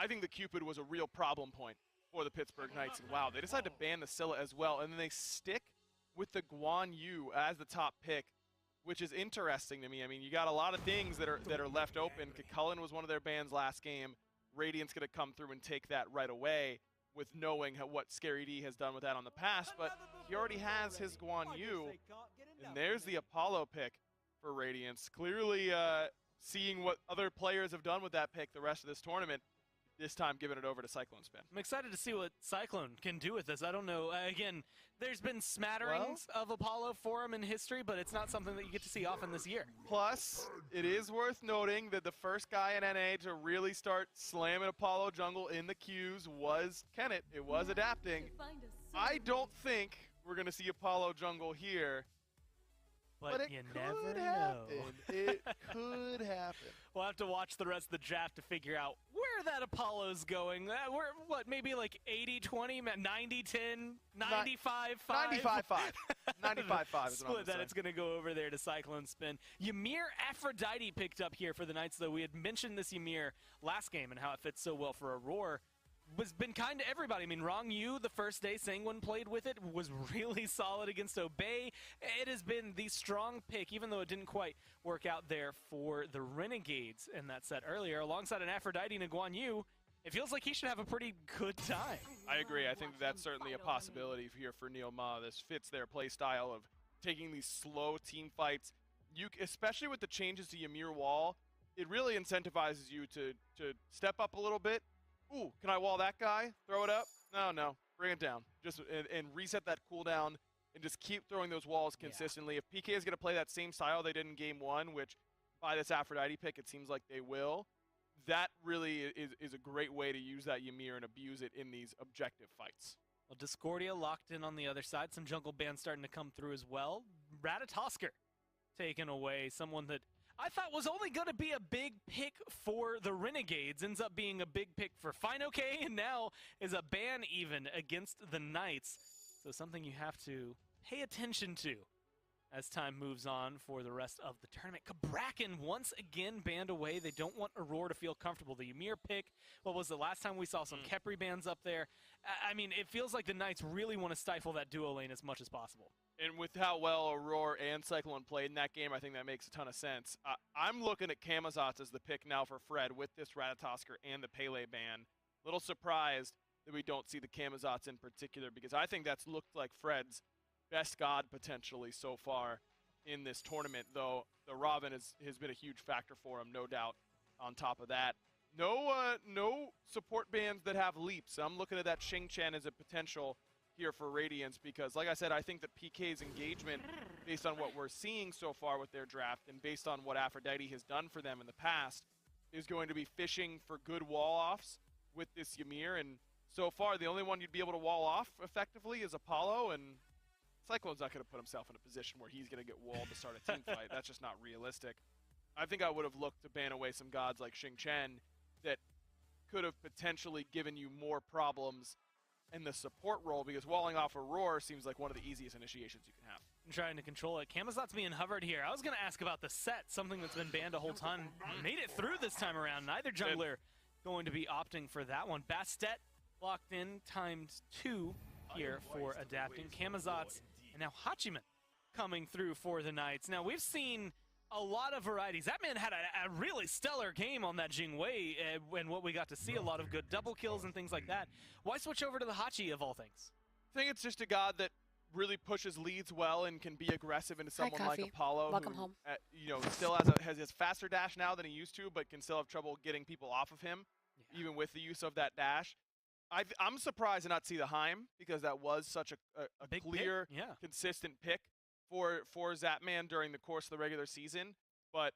I think the Cupid was a real problem point for the Pittsburgh Knights. And wow, they decided to ban the Scylla as well. And then they stick with the Guan Yu as the top pick, which is interesting to me. I mean, you got a lot of things that are left open. Cullen was one of their bans last game. Radiant's going to come through and take that right away with knowing what Scary D has done with that on the past. But he already has his Guan Yu. And there's the Apollo pick for Radiance. Clearly seeing what other players have done with that pick the rest of this tournament. This time giving it over to Cyclone Spin. I'm excited to see what Cyclone can do with this. I don't know. Again, there's been smatterings of Apollo for him in history, but it's not something that you get to see often this year. Plus, it is worth noting that the first guy in NA to really start slamming Apollo jungle in the queues was Kenneth. It was adapting. I don't think we're going to see Apollo jungle here. But it you could never happen. know. It could happen. We'll have to watch the rest of the draft to figure out where that Apollo's going. We're, what, maybe like 80-20, 90-10, 95-5? 95-5. 95-5 is what I'm Split gonna that. say. It's going to go over there to Cyclone Spin. Ymir Aphrodite picked up here for the Knights, though. We had mentioned this Ymir last game and how it fits so well for Aurora. Was been kind to everybody. I mean, Rong Yu, the first day Sanguine played with it, was really solid against Obey. It has been the strong pick, even though it didn't quite work out there for the Renegades in that set earlier. Alongside an Aphrodite and a Guan Yu, it feels like he should have a pretty good time. I agree. I think that's certainly a possibility here for Neo Ma. This fits their play style of taking these slow team fights. Especially with the changes to Ymir Wall, it really incentivizes you to step up a little bit. Ooh, can I wall that guy? Throw it up? No. Bring it down. Just and reset that cooldown and just keep throwing those walls consistently. If PK is going to play that same style they did in game one, which by this Aphrodite pick it seems like they will, that really is a great way to use that Ymir and abuse it in these objective fights. Well, Discordia locked in on the other side. Some jungle bands starting to come through as well. Ratatosker taken away. Someone that I thought was only going to be a big pick for the Renegades. Ends up being a big pick for FineOK, and now is a ban even against the Knights. So something you have to pay attention to as time moves on for the rest of the tournament. Kabrakan once again banned away. They don't want Aurora to feel comfortable. The Ymir pick, what was the last time we saw some Khepri bans up there? I mean, it feels like the Knights really want to stifle that duo lane as much as possible. And with how well Aurora and Cyclone played in that game, I think that makes a ton of sense. I'm looking at Camazotz as the pick now for Fred with this Ratatosker and the Pele ban. Little surprised that we don't see the Camazotz in particular, because I think that's looked like Fred's best god potentially so far in this tournament, though the Robin has been a huge factor for him, no doubt. On top of that, no support bands that have leaps. I'm looking at that Xing Chen as a potential here for Radiance, because like I said, I think that PK's engagement, based on what we're seeing so far with their draft and based on what Aphrodite has done for them in the past, is going to be fishing for good wall-offs with this Ymir. And so far, the only one you'd be able to wall off effectively is Apollo, and Cyclone's not going to put himself in a position where he's going to get walled to start a team fight. That's just not realistic. I think I would have looked to ban away some gods like Xing Chen that could have potentially given you more problems in the support role, because walling off Aurora seems like one of the easiest initiations you can have. I'm trying to control it. Camazot's being hovered here. I was going to ask about the set, something that's been banned a whole ton. Made it through this time around. Neither jungler going to be opting for that one. Bastet locked in ×2 here for adapting. Camazot's and now Hachiman coming through for the Knights. Now, we've seen a lot of varieties. That man had a really stellar game on that Jingwei, and what we got to see, a lot of good double kills and things like that. Why switch over to the Hachi of all things? I think it's just a god that really pushes leads well and can be aggressive into someone like Apollo. Welcome who, home. Still has his faster dash now than he used to, but can still have trouble getting people off of him, even with the use of that dash. I'm surprised to not see the Heim, because that was such a Big clear, pick. Yeah. consistent pick for Zapman during the course of the regular season. But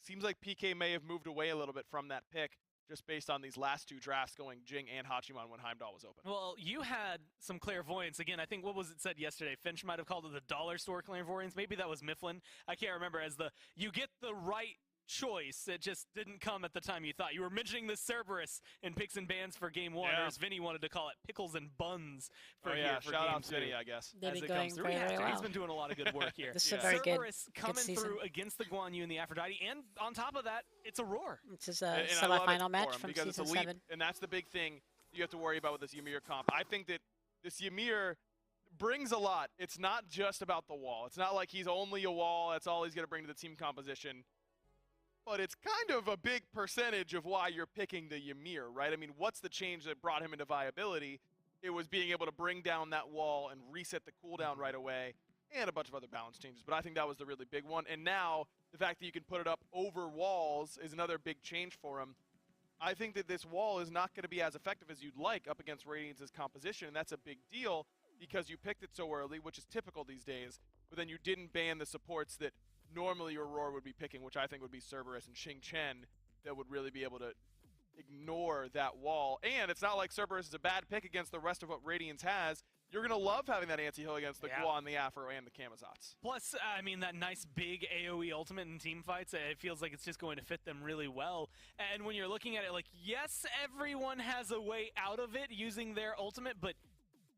seems like PK may have moved away a little bit from that pick, just based on these last two drafts going Jing and Hachiman when Heimdall was open. Well, you had some clairvoyance. Again, I think, what was it said yesterday? Finch might have called it the dollar store clairvoyance. Maybe that was Mifflin. I can't remember. As you get the right choice. It just didn't come at the time you thought. You were mentioning the Cerberus in Picks and Bans for game 1, or as Vinny wanted to call it, Pickles and Buns for here for shout game out 2. Vinny, I guess. They've As been it going comes through, very, very well. He's been doing a lot of good work here. This is a very Cerberus good coming season. through against the Guan Yu and the Aphrodite, and on top of that, it's a roar. This is a And I love it semifinal for match him from because it's season a leap, 7. and that's the big thing you have to worry about with this Ymir comp. I think that this Ymir brings a lot. It's not just about the wall. It's not like he's only a wall. That's all he's going to bring to the team composition. But it's kind of a big percentage of why you're picking the Ymir, right? I mean, what's the change that brought him into viability? It was being able to bring down that wall and reset the cooldown right away, and a bunch of other balance changes. But I think that was the really big one. And now, the fact that you can put it up over walls is another big change for him. I think that this wall is not going to be as effective as you'd like up against Radiance's composition, and that's a big deal because you picked it so early, which is typical these days, but then you didn't ban the supports that normally your Roar would be picking, which I think would be Cerberus and Xing Chen, that would really be able to ignore that wall. And it's not like Cerberus is a bad pick against the rest of what Radiance has. You're going to love having that anti-heal against the Guan, the Afro, and the Camazotz. Plus, I mean, that nice big AoE ultimate in team fights, it feels like it's just going to fit them really well. And when you're looking at it, like, yes, everyone has a way out of it using their ultimate, but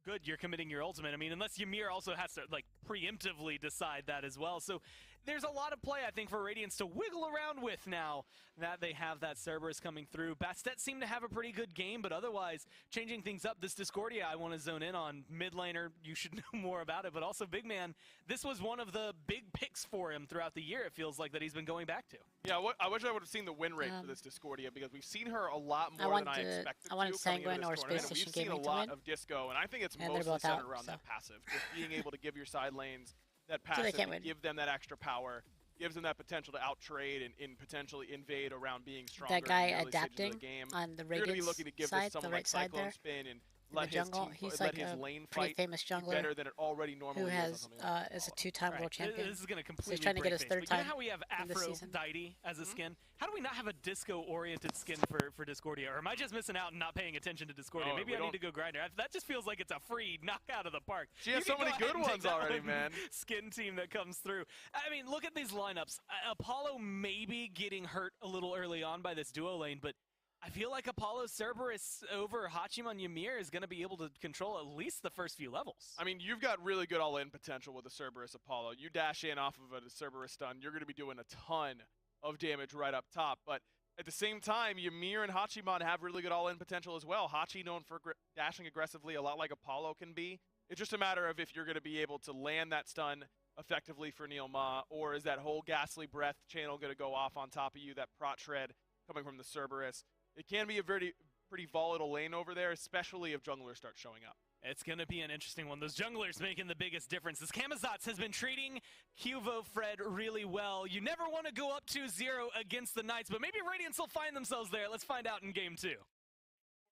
good, you're committing your ultimate. I mean, unless Ymir also has to, like, preemptively decide that as well. So there's a lot of play, I think, for Radiance to wiggle around with now that they have that Cerberus coming through. Bastet seemed to have a pretty good game, but otherwise, changing things up. This Discordia I want to zone in on. Mid laner, you should know more about it, but also Big Man, this was one of the big picks for him throughout the year, it feels like, that he's been going back to. Yeah, I wish I would have seen the win rate for this Discordia, because we've seen her a lot more than I expected I wanted to coming into Sanguine this or tournament, Space and Station we've seen a Gaming to lot win. of Disco, and I think it's And they're mostly both centered out, around so. that passive. Just being able to give your side lanes that So they passive can't and win. give them that extra power, gives them that potential to out-trade and potentially invade around being stronger That guy in the early stages adapting of the game. on the You're going to be Radiance looking to give side, this the someone right like side Cyclone there. Spin and In let the jungle, his, he's let like his a lane pretty fight famous be jungler better than it already normally who is on has something like is a Apollo. 2-time Right. world champion. This is going to So completely he's trying to get his break third face, but you time know how we have in this season. Aphrodite as a skin? How do we not have a disco-oriented skin for Discordia? Or am I just missing out and not paying attention to Discordia? No, Maybe we I don't- need to go grind her. That just feels like it's a free knockout of the park. She has You so can many go ahead good and take ones that already, one man. Skin team that comes through. I mean, look at these lineups. Apollo maybe getting hurt a little early on by this duo lane, but I feel like Apollo Cerberus over Hachiman Ymir is going to be able to control at least the first few levels. I mean, you've got really good all-in potential with the Cerberus Apollo. You dash in off of a Cerberus stun, you're going to be doing a ton of damage right up top. But at the same time, Ymir and Hachiman have really good all-in potential as well. Hachi known for dashing aggressively, a lot like Apollo can be. It's just a matter of if you're going to be able to land that stun effectively for Neil Ma, or is that whole Ghastly Breath channel going to go off on top of you, that prot shred coming from the Cerberus. It can be a pretty volatile lane over there, especially if junglers start showing up. It's going to be an interesting one. Those junglers making the biggest difference. This Camazotz has been treating Cuvo Fred really well. You never want to go up 2-0 against the Knights, but maybe Radiance will find themselves there. Let's find out in game 2.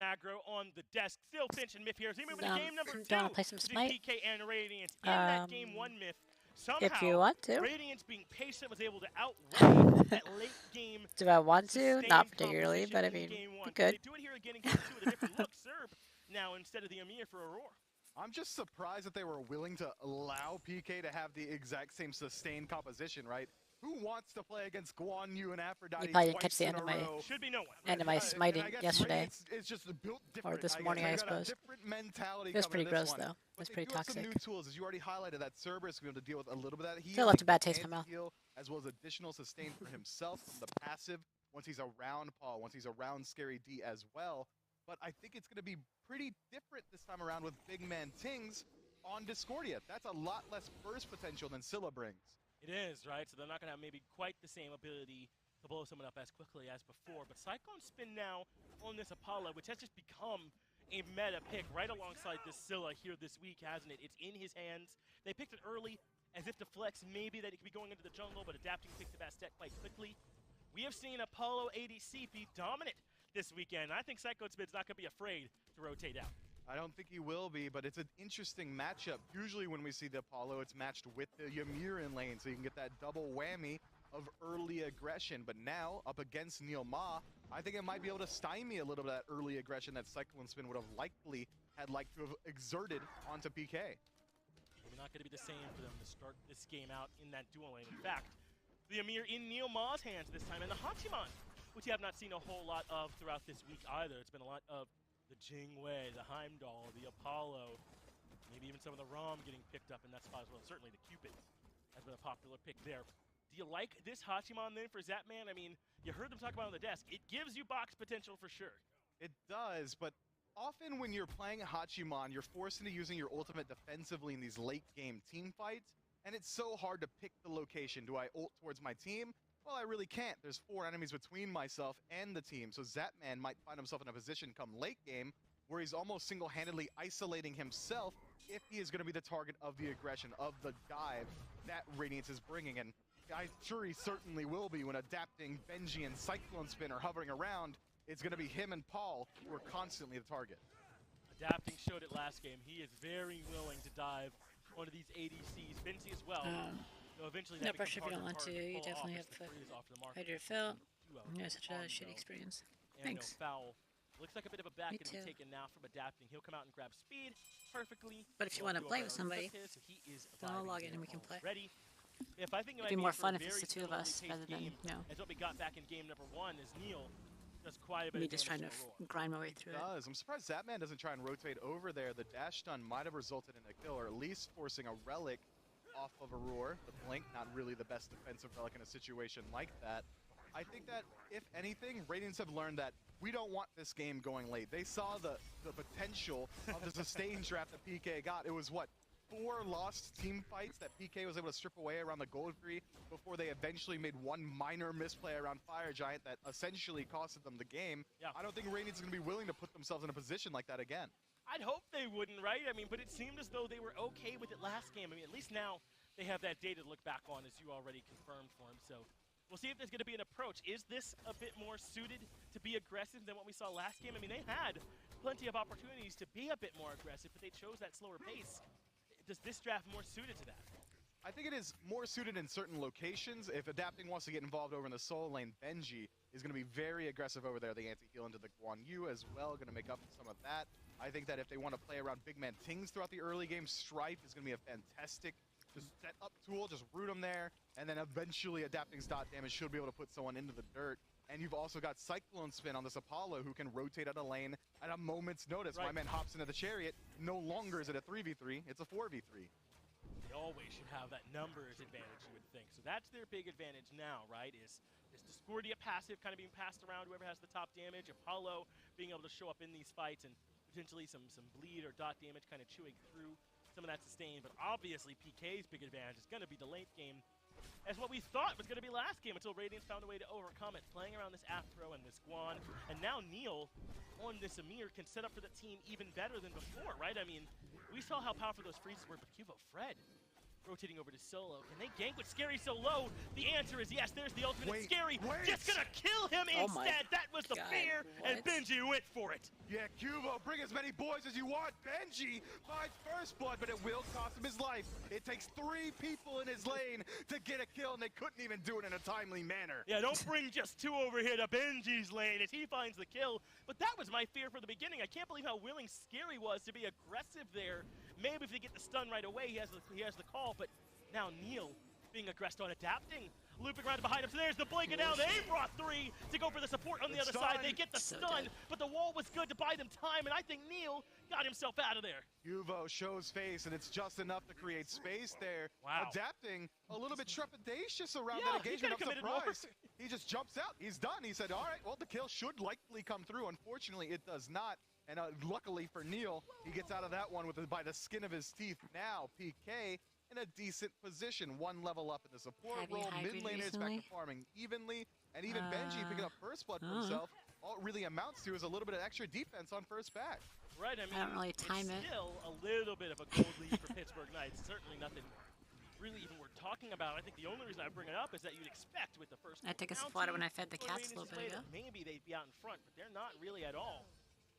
Aggro on the desk. Still Finch and Myth here. As we move into game number 2. Do you want to play some between Smite? PK and Radiance. In that game 1 Myth, somehow If you want to. Radiance being patient was able to outrun that late game. Do I want to? sustained Not particularly, composition but I in mean, game we 1. could. They do it here again in game 2 with a different look. Serb now instead of the Amir for Aurora. I'm just surprised that they were willing to allow PK to have the exact same sustained composition, right? Who wants to play against Guan Yu and Aphrodite You probably didn't twice catch the in end a of my row? Should be no one. end of my And smiting I guess yesterday. It's just built different. this I guess. morning, They I got a suppose. different mentality It was coming pretty to this gross, one. though. It But was they pretty do have some toxic. new tools, as you already highlighted, that Cerberus will be able to deal with a little bit of that heal. Still left a bad taste in my mouth. Heal, as well as additional sustain for himself from the passive once he's around Paul, once he's around Scary D as well. But I think it's going to be pretty different this time around with Big Man Tings on Discordia. That's a lot less burst potential than Scylla brings. It is, right? So they're not going to have maybe quite the same ability to blow someone up as quickly as before. But Cyclone Spin now on this Apollo, which has just become a meta pick right alongside this Scylla here this week, hasn't it? It's in his hands. They picked it early as if to flex maybe that it could be going into the jungle, but adapting picked the Bastet quite quickly. We have seen Apollo ADC be dominant this weekend. I think Cyclone Spin's not going to be afraid to rotate out. I don't think he will be, but it's an interesting matchup. Usually when we see the Apollo, it's matched with the Ymir in lane, so you can get that double whammy of early aggression. But now, up against Neil Ma, I think it might be able to stymie a little bit of that early aggression that Cyclone Spin would have likely to have exerted onto PK. Maybe not going to be the same for them to start this game out in that dual lane. In fact, The Amir in Neomaw's hands this time, and the Hachiman, which you have not seen a whole lot of throughout this week either. It's been a lot of the Jingwei, the Heimdall, the Apollo, maybe even some of the Rom getting picked up in that spot as well. Certainly the Cupid has been a popular pick there. Do you like this Hachiman then for Zapman? I mean, you heard them talk about it on the desk. It gives you box potential for sure. It does, but often when you're playing Hachiman, you're forced into using your ultimate defensively in these late game team fights, and it's so hard to pick the location. Do I ult towards my team? Well, I really can't. There's 4 enemies between myself and the team, so Zapman might find himself in a position come late game where he's almost single-handedly isolating himself if he is going to be the target of the aggression, of the dive that Radiance is bringing. And I'm sure he certainly will be when adapting Benji and Cyclone Spin are hovering around. It's going to be him and Paul who are constantly the target. Adapting showed it last game. He is very willing to dive onto these ADCs. Benji as well. So eventually No that pressure if you becomes don't want harder to. and You harder definitely pull have off as the free is off to the market. Hydrated Phil. Duo No, such a on shitty go. experience. And Thanks. no foul. Looks like a bit of a back Me going to be too. taken now from adapting. He'll come out and grab speed perfectly. But if you We'll want to do play our with somebody, his, so he is then I'll vibing log in there and we can play. already. If I think it It'd be might more for a fun if it's very the two of us similarly rather paced than, game you know, as what we got back in game number 1 is Neil does quite a bit me of just trying damage to to the roar. grind my way through it. Does. I'm surprised Zapman doesn't try and rotate over there. The dash stun might have resulted in a kill, or at least forcing a relic off of a roar. The blink, not really the best defensive relic in a situation like that. I think that, if anything, Radiance have learned that we don't want this game going late. They saw the potential of the sustained draft that PK got. It was, what, 4 lost team fights that PK was able to strip away around the gold tree before they eventually made one minor misplay around Fire Giant that essentially costed them the game. Yeah. I don't think Radiance is going to be willing to put themselves in a position like that again. I'd hope they wouldn't, right? I mean, but it seemed as though they were okay with it last game. I mean, at least now they have that data to look back on, as you already confirmed for him. So we'll see if there's going to be an approach. Is this a bit more suited to be aggressive than what we saw last game? I mean, they had plenty of opportunities to be a bit more aggressive, but they chose that slower pace. Does this draft more suited to that? I think it is more suited in certain locations. If Adapting wants to get involved over in the solo lane, Benji is going to be very aggressive over there. The anti-heal into the Guan Yu as well, going to make up for some of that. I think that if they want to play around big man Tings throughout the early game, Strife is going to be a fantastic just set up tool, just root them there, and then eventually Adapting's dot damage should be able to put someone into the dirt. And you've also got Cyclone Spin on this Apollo who can rotate out a lane at a moment's notice. Right. My man hops into the chariot. No longer is it a 3v3, it's a 4v3. They always should have that numbers advantage, you would think. So that's their big advantage now, right? Is Discordia passive kind of being passed around, whoever has the top damage, Apollo being able to show up in these fights, and potentially some bleed or dot damage kind of chewing through some of that sustain. But obviously PK's big advantage is going to be the late game, as what we thought was going to be last game until Radiance found a way to overcome it, playing around this Afro and this Guan. And now Neil on this Amir can set up for the team even better than before, right? I mean, we saw how powerful those freezes were, but Cubo Fred rotating over to solo. Can they gank with Scary so low? The answer is yes. There's the ultimate. Wait, Scary wait. just gonna kill him Oh my instead. That was the God, fear, and what? Benji went for it. Yeah, Cubo, bring as many boys as you want. Benji finds first blood, but it will cost him his life. It takes 3 people in his lane to get a kill, and they couldn't even do it in a timely manner. Yeah, don't bring just 2 over here to Benji's lane as he finds the kill. But that was my fear from the beginning. I can't believe how willing Scary was to be aggressive there. Maybe if they get the stun right away, he has the call, but now Neil being aggressive on Adapting. Looping around behind him, so there's the blink, and now they brought 3 to go for the support on the other side. They get the So stun, dead. but the wall was good to buy them time, and I think Neil got himself out of there. Cubo shows face, and it's just enough to create space there. Wow. Adapting a little bit trepidatious around Yeah, that he engagement. could've I'm committed more. surprised. He just jumps out. He's done. He said, all right, well, the kill should likely come through. Unfortunately, it does not. And luckily for Neil, he gets out of that one by the skin of his teeth. Now, PK in a decent position. 1 level up in the support Have you role. Mid hydrated laner is back to recently? farming evenly. And even Benji picking up first blood for himself. All it really amounts to is a little bit of extra defense on first back. Right, I mean, don't really time it. it's still a little bit of a gold lead for Pittsburgh Knights. Certainly nothing really even worth talking about. I think the only reason I bring it up is that you'd expect with the first I took a bounty splatter when I fed the for cats a Radiance little to bit play ago. that maybe they'd be out in front, but they're not really at all.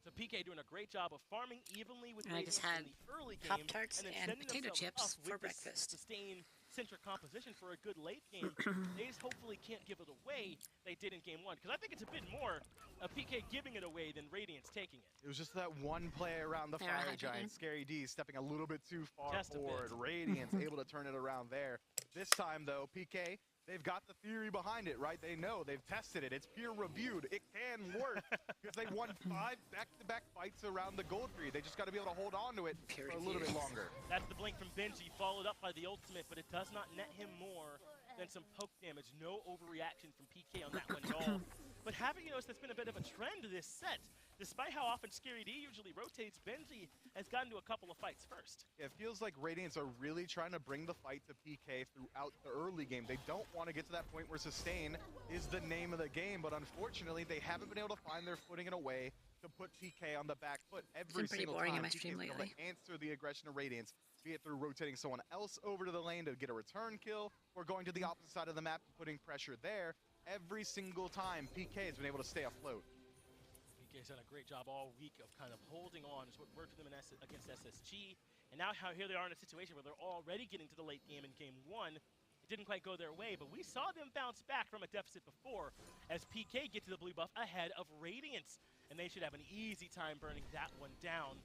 So PK doing a great job of farming evenly with And I just Radiance had in the early game, Pop-Tarts and then and setting potato themselves chips up for with this breakfast. sustained centric composition for a good late game. They just hopefully can't give it away they did in game 1, because I think it's a bit more of PK giving it away than Radiance taking it. It was just that one play around the They were Fire hydrating. Giant. Scary D stepping a little bit too far Just a bit. forward. Radiance able to turn it around there. This time, though, PK They've got the theory behind it, right? They know. They've tested it. It's peer-reviewed. It can work because they won 5 back-to-back fights around the gold tree. They just got to be able to hold on to it for a little bit longer. That's the blink from Benji, followed up by the ultimate, but it does not net him more than some poke damage. No overreaction from PK on that one at all. But having noticed that's been a bit of a trend this set. Despite how often Scary D usually rotates, Benji has gotten to a couple of fights first. It feels like Radiance are really trying to bring the fight to PK throughout the early game. They don't want to get to that point where sustain is the name of the game, but unfortunately they haven't been able to find their footing in a way to put PK on the back foot every single boring time. in my PK's stream been able lately. to answer the aggression of Radiance, be it through rotating someone else over to the lane to get a return kill, or going to the opposite side of the map and putting pressure there. Every single time, PK has been able to stay afloat. PK's done a great job all week of kind of holding on. It's what worked for them against SSG. And now here they are in a situation where they're already getting to the late game in game 1. It didn't quite go their way, but we saw them bounce back from a deficit before as PK get to the blue buff ahead of Radiance. And they should have an easy time burning that one down.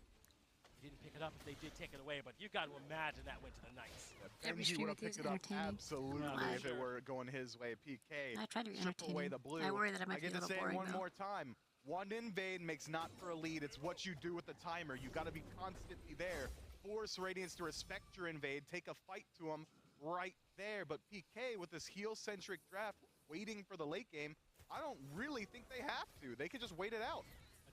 They didn't pick it up if they did take it away, but you've got to imagine that went to the Knights. Every Benji stream would have with you is picked it up entertaining. absolutely Wow. if it were going his way. PK I try to be strip away entertaining. the blue. I worry that I might be get a to little say it boring, one though. more time. One invade makes not for a lead. It's what you do with the timer. You got to be constantly there. Force Radiance to respect your invade. Take a fight to them right there. But PK with this heal-centric draft, waiting for the late game, I don't really think they have to. They could just wait it out.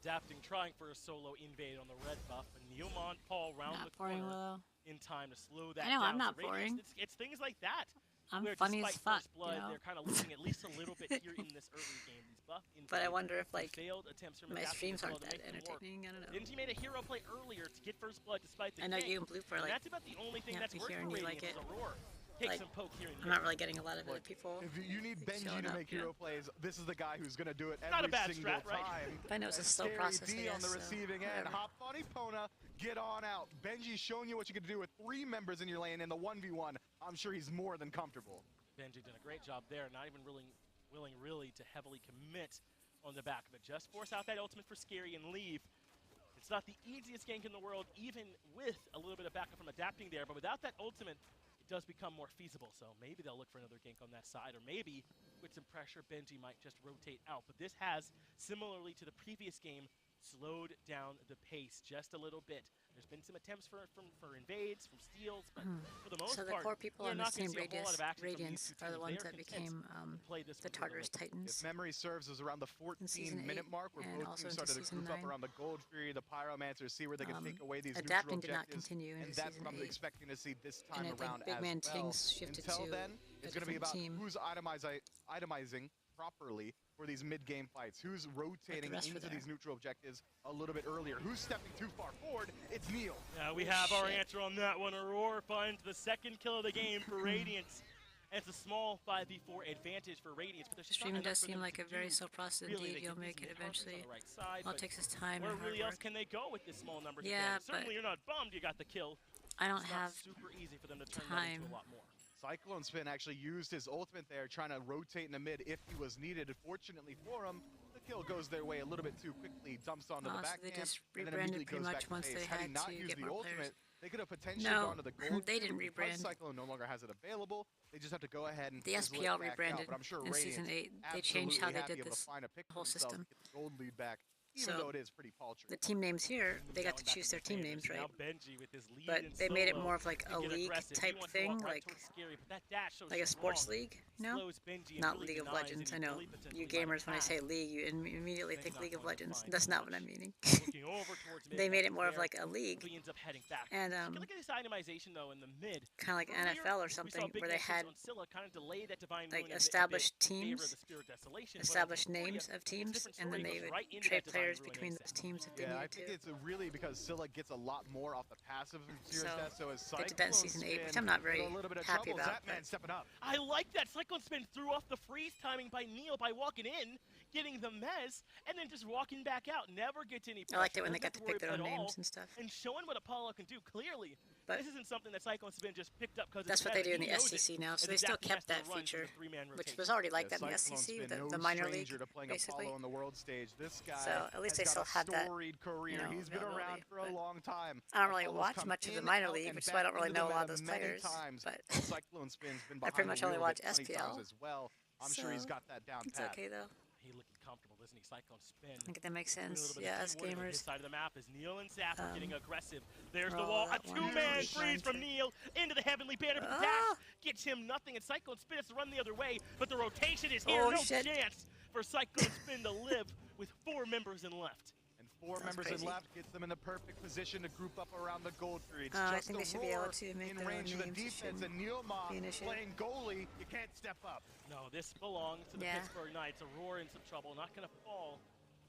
Adapting, trying for a solo invade on the red buff, and Neomon Paul round Not the boring, corner Willow. in time to slow that I know, down. I'm not So Radiance, boring. It's things like that. I'm where funny as despite fuck, First Blood, you know? they're kind of losing at least a little bit here in this early game. These buff But I invades, wonder if, some like, failed attempts from my adapting streams as well aren't to that make them work. entertaining. I don't know. Benji made a hero play earlier to get First Blood despite the I know gank, you and Blue for and like, that's about the only thing yeah, that's to worked hear for and you Radiance like is it. Aurora. Take Like, some poke here and I'm not really getting a lot of other people. If you need like, Benji showing to up, make you hero know? plays, this is the guy who's going to do it Not a every bad single strat, right? time. But I know it's a And slow Scary process, D I on the guess, so receiving end. whatever. Hop on Epona, get on out. Benji's showing you what you can do with 3 members in your lane in the 1v1. I'm sure he's more than comfortable. Benji did a great job there, not even willing really to heavily commit on the back of it. Just force out that ultimate for Scary and leave. It's not the easiest gank in the world, even with a little bit of backup from adapting there, but without that ultimate, it does become more feasible. So maybe they'll look for another gank on that side, or maybe with some pressure, Benji might just rotate out. But this has, similarly to the previous game, slowed down the pace just a little bit. There's been some attempts for invades, from steals, but for the most So the part, core people we're on the not gonna same see a whole lot of action from these Radiance two are the teams. ones They are that content became to play this the one to Tartarus late. Titans. If memory serves, it was around the Season 14-minute 8 mark where and both also teams into started to Season group up 9. around the Gold Fury, the Pyromancer, see where they can take away these Adapting neutral did not objectives. continue And into that's Season what I'm 8. expecting to see this And time I think around Big as Man well. Tings shifted Until to then, a it's going to be different about team. who's itemizing properly for these mid-game fights. Who's rotating rest were into there. these neutral objectives a little bit earlier. Who's stepping too far forward? It's Neil. Yeah, we have our shit. answer on that one. Aurora finds the second kill of the game for Radiance. And it's a small 5v4 advantage for Radiance, but there's just Streaming not enough does for seem them like to a very do. slow process Really, indeed. they You'll can make use it the targets on eventually. the right side, All but it takes is time where and hard really else work. can they go with this small numbers Yeah, advantage? Certainly but you're not bummed you got the kill. I don't It's have not super easy for them to turn that into time. a lot more. Cyclone Spin actually used his ultimate there, trying to rotate in the mid if he was needed. Fortunately for him, the kill goes their way a little bit too quickly, dumps onto the So back they camp, just and then rebranded immediately pretty goes much back once to they base. Had he had not to used get the more players. ultimate, they could have potentially No, gone to the gold. they didn't because rebrand. Cyclone no longer has it available. They just have to go ahead and The fizzle it SPL back out, rebranded but I'm sure in Season Radiant 8. They changed how absolutely they happy did able to this find a pick for whole themselves system. to get the gold lead back, even So, though it is pretty paltry. The team names here, they got to Going back choose into their team favors. names, right? Now Benji with his lead But in they made it solo more of like a can get league aggressive. He type wants to thing, walk right like towards Scary, but that dash so a sports strong league. No, slows Benji and not really League of denies Legends. I any know bully potential you he might gamers. When I have. say league, you immediately Ben's think not League of going to Legends. find That's not much. what I'm meaning. Looking over towards mid, They made it nothing more of there. like a league, He ends up heading back. and Look at this itemization though in the mid. kind of like Earlier, NFL or we saw something, Big where they Nexus had on Scylla kind of delay that divine like ruin a bit established in favor of teams, the Spirit Desolation, but established Euphoria, names of it's a teams, different and then story, they goes would right into trade that divine players ruin between ASAP. those teams if they Yeah, I needed think to. it's really because Scylla gets a lot more off the passive from Sears So, Death, so as they did that in Cyclone Season 8, which Spin I'm not in very a little bit of happy trouble. about, Zapman but- stepping up. I like that. Cyclone Spin threw off the freeze timing by Neil by walking in, getting the mez, and then just walking back out. Never gets any pressure. I liked it when they doesn't got to have pick their worry own at all, names and stuff. and showing what Apollo can do. Clearly, But this isn't something that Cyclone Spin just picked up because that's what they do in the SCC now. So they still kept that feature, which was already like that in the SCC, the minor league, basically. On the world stage. This guy So at least they has still got a had that, storied career. He's been around for a long time. I don't really Fellows watch come much of the in, minor out, league, and which is why I don't back really into know the a lot meta of those many players. times. But Cyclone Spin's been I behind pretty much the only wheel of watch it plenty SPL. times as well. I'm sure he's So, got that down it's pat. okay though. He looking comfortable, isn't he? Cyclone Spin. I think that makes Doing a sense. little bit Yeah, of as teamwork on his gamers. side of the map as Neil and Saf are getting aggressive. There's the oh, wall. A that one two-man really freeze from blinded. Neil into the Heavenly Banner, but the Ah! dash gets him nothing, and Cyclone Spin has to run the other way, but the rotation is here. Oh, No shit. chance for Cyclone Spin to live with 4 members in left. And 4 Sounds members crazy. in left gets them in the perfect position to group up around the gold tree. It's I just think a they should be able roar to make in their own range of the names. It defense, and shouldn't Neilma be an issue. playing goalie. You can't step up. No, this belongs to the Yeah. Pittsburgh Knights. Aurora in some trouble, not going to fall,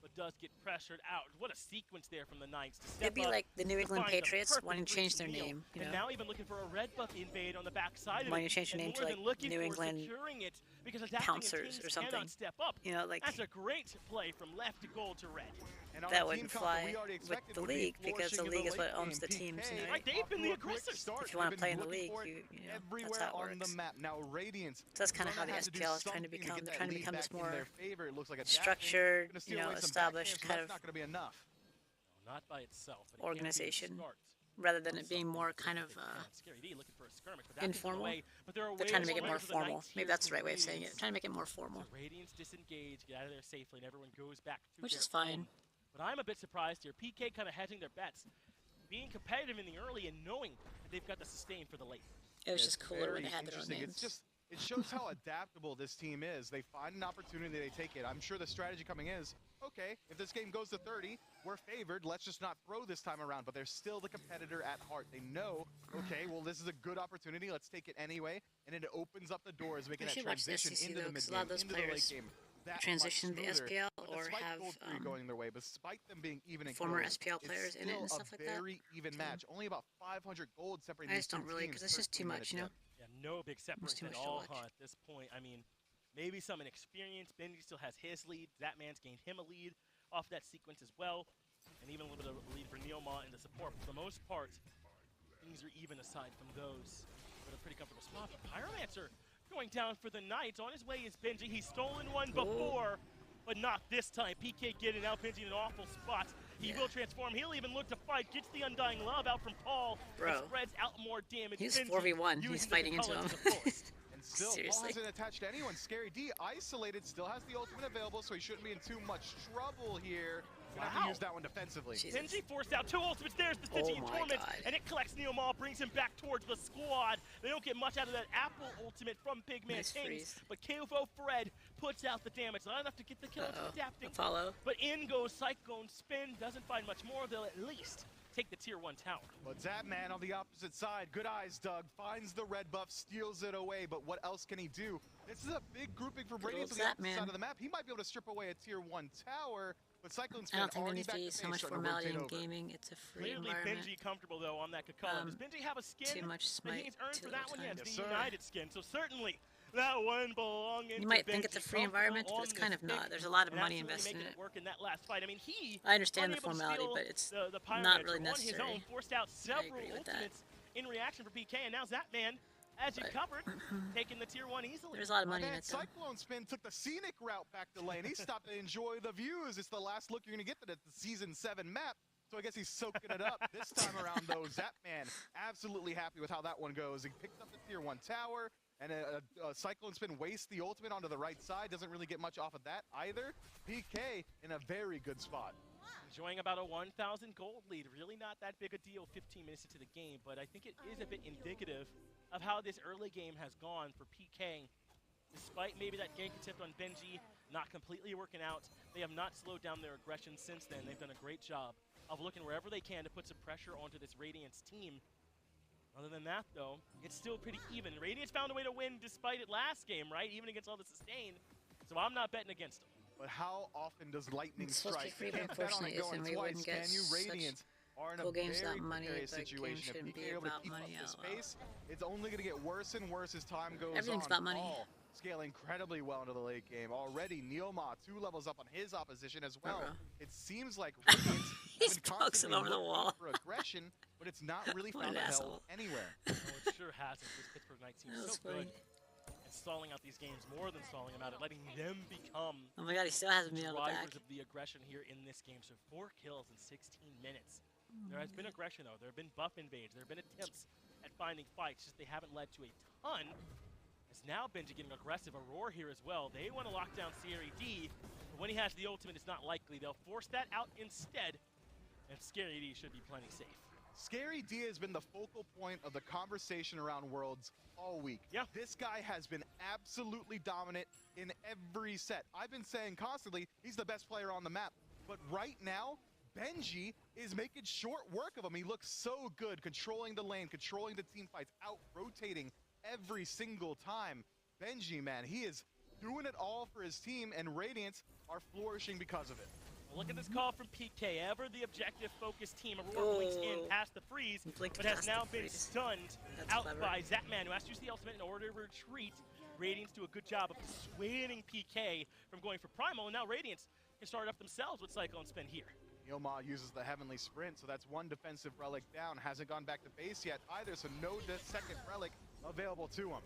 but does get pressured out. What a sequence there from the Knights to step It'd be up like the New to England find the Patriots perfect wanting to free change their Neil. name, you And know. now even looking for a red buff invade on the backside of Wanting it. to change their and name to, more like, than looking New for England securing it because adapting Pouncers and or teams something. cannot step up. You know, like That's a great play from left to gold to red. And on that a wouldn't team comp that fly we already with expected the would be league because the flourishing in league is what late owns the game. teams. PK You know, Right, they've off been to the a quick aggressors. start. If you wanna They've play been in the looking league, for it you know, that's everywhere how it on the works. map. Now Radiance. So that's kinda how the gonna have to do SPL is trying to something become. get They're that trying to lead become this back in more their favor. It looks like structured, gonna steal you know, away some established backhands, so kind that's of not going to be enough. No, not by itself. But it can be a organization, start. rather than it being more kind of Scary D looking for a skirmish, but that gets informal. away. But there are They're ways trying to make it away more for the formal. Knights Maybe here that's to the right way of saying it. Radiance. Trying to make it more formal, So Radiance disengage, get out of there safely, and everyone goes back to which their is fine. home. But I'm a bit surprised here. PK kind of hedging their bets, being competitive in the early and knowing that they've got the sustain for the late. It was It's just cooler when very they had their own interesting. names. It's just, it shows how adaptable this team is. They find an opportunity, they take it. I'm sure the strategy coming is, okay, if this game goes to 30, we're favored. Let's just not throw this time around. But they're still the competitor at heart. They know, okay, well, this is a good opportunity. Let's take it anyway. And it opens up the doors, making I that should watch the transition SEC into though, the mid 'cause a lot of game, those into the late players game. That transition much to the smoother. SPL But or despite have gold three going their way, despite them being even in former gold, SPL it's players in it and still stuff like a that. very even match. Only about 500 gold separating I these just two don't really, teams, because it's just too 13 much, you know. minutes Yeah, no big separate too at much to all watch. at this point. I mean, maybe some inexperience. Benji still has his lead. That man's gained him a lead off that sequence as well. And even a little bit of a lead for Neilma in the support. But for the most part, things are even aside from those. But a pretty comfortable spot. But Pyromancer going down for the Knights. On his way is Benji. He's stolen one before, but not this time. PK getting out. Benji in an awful spot. He will transform. He'll even look to fight. Gets the Undying Love out from Paul. Bro. And spreads out more damage. He's Benji 4v1. He's using the fighting into propellant him. to the fullest. And still, Paul Seriously. hasn't attached to anyone. Scary D, isolated, still has the ultimate available, so he shouldn't be in too much trouble here. Gonna have to Wow. use that one defensively. Jesus. Benji forced out 2 ultimates. There's the Oh Stygian my Torment, God. and it collects Neo Maul, brings him back towards the squad. They don't get much out of that Apple ultimate from Big Man Nice Kings, freeze. but KOFO Fred puts out the damage. Not enough to get the kill. It's adapting. Apollo. But in goes Cyclone Spin. Doesn't find much more. They'll at least take the tier 1 tower. But Zapman on the opposite side, good eyes, Doug, finds the red buff, steals it away, but what else can he do? This is a big grouping for Radiance on old the opposite Zapman. side of the map. He might be able to strip away a tier 1 tower, but Cyclone I Spin don't think there already needs to back be to so base, much trying to formality rotate in over. gaming. It's a free Clearly environment. Benji comfortable though on that Kakala. Does Benji have a skin too much that smite he needs earned too for that little one? Yeah, time. it's Yes, the sir. United skin. So certainly that one belonging You to might think it's a Benji. free environment, but it's Comfortable kind on of this not. pick There's a lot of and money absolutely invested in making it. it work in that last fight. I mean, he I understand the unable to formality, steal but it's the not Pyromancer really on his necessary. own, forced out several agree with that. ultimates in reaction for PK, and now Zapman, as you But- covered, taking the tier 1 easily. There's a lot of My money in man, it, though. Cyclone Spin took the scenic route back to lane. He stopped to enjoy the views. It's the last look you're going to get to the Season 7 map. So I guess he's soaking it up. This time around, though, Zapman absolutely happy with how that one goes. He picked up the tier 1 tower, and a Cyclone Spin wastes the ultimate onto the right side. Doesn't really get much off of that either. PK in a very good spot. Enjoying about a 1,000 gold lead. Really not that big a deal 15 minutes into the game, but I think it is a bit indicative of how this early game has gone for PK. Despite maybe that gank attempt on Benji not completely working out, they have not slowed down their aggression since then. They've done a great job of looking wherever they can to put some pressure onto this Radiance team. Other than that, though, it's still pretty even. Radiance found a way to win despite it last game, right? Even against all the sustain. So I'm not betting against them. But how often does lightning It's supposed to be strike? free, You but can't bet on it unfortunately going isn't. We twice, wouldn't get can you? such Radiance are in cool a games very without money, precarious but games situation. If shouldn't PK be are able to about keep money, up this LOL. pace, it's only going to get worse and worse as time goes Everything's on. about money. Paul scale incredibly well into the late game. Already, Neilma 2 levels up on his opposition as well. Uh-oh. It seems like Radiance He have been pokes him constantly over the looking wall. for aggression, but it's not really What found an a asshole. hell anywhere. No, it sure hasn't. This Pittsburgh Knights team That is was so good funny. at stalling out these games, more than stalling them out, at letting them become Oh my god, he still hasn't been on the back. drivers of the aggression here in this game. So 4 kills in 16 minutes. There has been aggression, though. There have been buff invades. There have been attempts at finding fights, just they haven't led to a ton. It's now Benji getting aggressive. Aurora here as well. They want to lock down Scary D, but when he has the ultimate, it's not likely. They'll force that out instead, and Scary D should be plenty safe. Scary D has been the focal point of the conversation around Worlds all week. Yeah. This guy has been absolutely dominant in every set. I've been saying constantly, he's the best player on the map. But right now, Benji is making short work of him. He looks so good, controlling the lane, controlling the team fights, out-rotating every single time. Benji, man, he is doing it all for his team, and Radiance are flourishing because of it. Well, look at this call from PK. Ever the objective-focused team. Aurora blinks in past the freeze, Blinked but has past the now been freeze. stunned That's out clever. by Zapman, who has to use the ultimate in order to retreat. Radiance do a good job of dissuading PK from going for Primal, and now Radiance can start it up themselves with Cyclone Spin here. Neilma uses the Heavenly Sprint, so that's one defensive relic down. Hasn't gone back to base yet either, so no second relic available to him.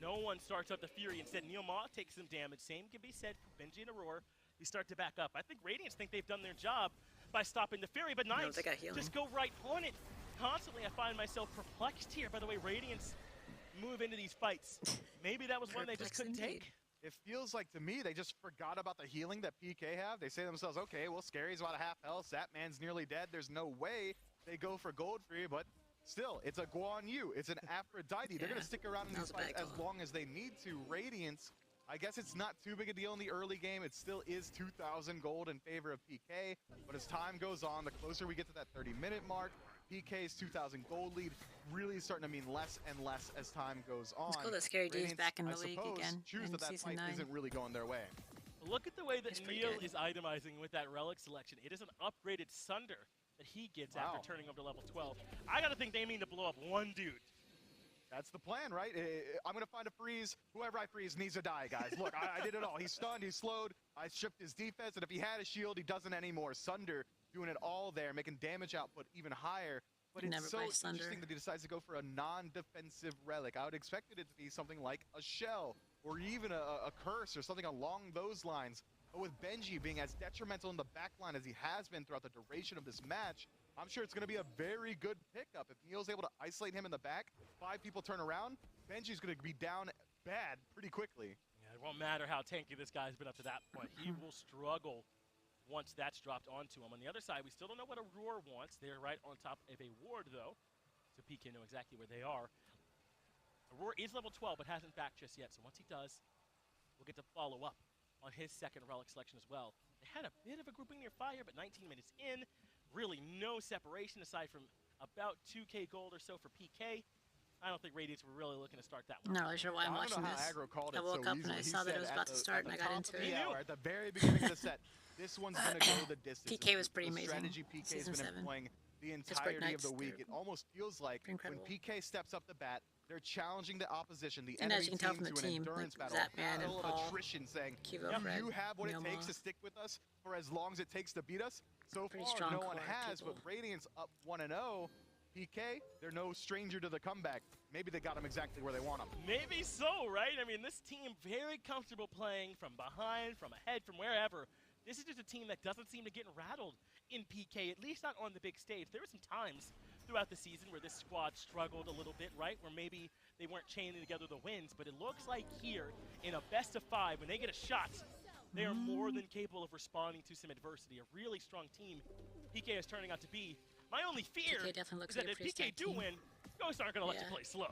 No one starts up the Fury. Instead, Neilma takes some damage. Same can be said for Benji and Aurora. They start to back up. I think Radiance think they've done their job by stopping the Fury, but Knights they got healing. just go right on it. Constantly, I find myself perplexed here by the way Radiance move into these fights. Maybe that was one they just couldn't Perplexed take. It feels like to me they just forgot about the healing that PK have. They say to themselves, okay, well, Scary's about a half health. Satman's nearly dead. There's no way they go for gold free, but still, it's a Guan Yu. It's an Aphrodite. They're going to stick around in that these was a bad fights as call. long as they need to. Radiance, I guess it's not too big a deal in the early game. It still is 2,000 gold in favor of PK, but as time goes on, the closer we get to that 30-minute mark, PK's 2,000 gold lead really starting to mean less and less as time goes on. It's cool that Scary D is Radiance, back in I the league suppose, again choose in that Season fight 9. isn't really going their way. Look at the way that He's pretty Neil good. is itemizing with that relic selection. It is an upgraded Sunder that he gets Wow. after turning over to level 12. I gotta think they mean to blow up one dude. That's the plan, right? I'm going to find a freeze. Whoever I freeze needs to die, guys. Look, I did it all. He's stunned, he's slowed. I stripped his defense, and if he had a shield, he doesn't anymore. Sunder doing it all there, making damage output even higher. But Never it's so buy Sunder. interesting that he decides to go for a non-defensive relic. I would expect it to be something like a shell or even a curse or something along those lines. But with Benji being as detrimental in the backline as he has been throughout the duration of this match, I'm sure it's going to be a very good pickup. If Neil's able to isolate him in the back, 5 people turn around, Benji's going to be down bad pretty quickly. Yeah, it won't matter how tanky this guy's been up to that point. He will struggle once that's dropped onto him. On the other side, we still don't know what Aurora wants. They're right on top of a ward, though, so PK know exactly where they are. Aurora is level 12, but hasn't backed just yet, so once he does, we'll get to follow up on his second relic selection as well. They had a bit of a grouping near fire, but 19 minutes in, really no separation aside from about 2k gold or so for PK. I don't think Radiance were really looking to start that one. I'm not really sure why I'm I watching don't know how this. Aggro called I it woke so up and easily. I He saw that said it was at about to the- start at and I the got top into of it. the hour, at the very beginning of the set, this one's going to go the distance. PK was It's pretty the amazing. strategy PK's Season been 7. employing the Pittsburgh entirety of the Knights, week. they're It almost feels like when incredible. PK steps up the bat, they're challenging the opposition, the And enemy as you can tell team, from the to an team, endurance like battle, Zapman and battle of Paul, attrition, saying, Kivo, do Fred, you have what it takes Neilma. to stick with us for as long as it takes to beat us? So Pretty far, strong no one core has, people. but Radiance up 1-0. PK, they're no stranger to the comeback. Maybe they got him exactly where they want him. Maybe so, right? I mean, this team very comfortable playing from behind, from ahead, from wherever. This is just a team that doesn't seem to get rattled in PK, at least not on the big stage. There were some times throughout the season where this squad struggled a little bit, right? Where maybe they weren't chaining together the wins, but it looks like here, in a best of 5, when they get a shot, they are more than capable of responding to some adversity. A really strong team PK is turning out to be. My only fear PK definitely looks is that like a if pretty PK stacked do team. win, Ghosts aren't going to let you Yeah. play slow.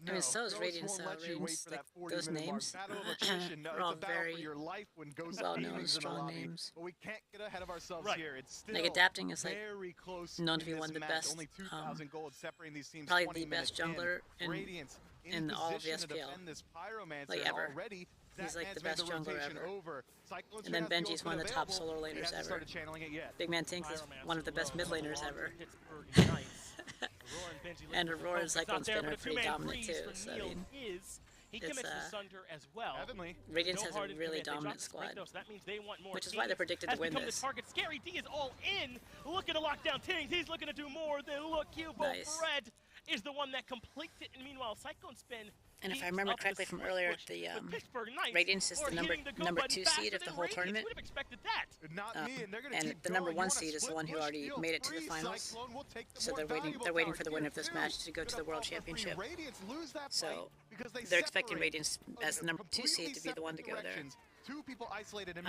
I mean, so is Ghost Radiance, won't so let you wait Radiance, for like, that 40 those minute mark. names Battle of attrition. No, are it's all a battle very for your life when Ghost well-known, Gaming's in the strong lobby. names. But we can't get ahead of ourselves Right. here. It's still Like, Adapting is, like, very close known to in be one this of the match. best, Only 2,000 gold separating these teams. probably 20 the best minutes jungler in. in- Radiance in all of position to SPL. defend this pyromancer Like, ever. already. He's, like, the Zapman's made best jungler rotation ever. over. Cyclone's And then has the Benji's one of the ultimate top available, solo but he laners hasn't ever. started channeling it yet. Big Man Tinks is Pyromancer one of the best mid alone laners belongs ever. to Pittsburgh Knights. Aurora and Benji And looking for Aurora's focus out Cyclone there, Spinner but a pretty two-man dominant freeze too, for so I Neil mean, is He It's, commits the Sunder as well. Heavenly. Radiance No has a hard really commit. They dominant dropped the sprint, squad. though, so that means they want more. Which is why they're Tings predicted to has win become this. The target. Scary D is all in. Looking to lock down Tings. He's looking to do more than look. Cubo Nice. Fred is the one that completes it, and meanwhile, Cyclone Spin. And if I keeps remember up the correctly from sprint earlier, push, the but Pittsburgh Knights Radiance is are the hitting go number button 2 faster seed of the than whole Radiance. tournament. Would have expected that. Not me, and they're gonna And keep the going. number You 1 wanna seed is the split one who push? already Feel made it to the free, finals. Cyclone will take the So more they're waiting valuable for tower the winner here of this too. match to go to Gonna the World fall for free. Championship. Radiance lose that So fight because they're expecting separate Radiance as the number 2 seed to be the one to go there. directions. Two people isolated and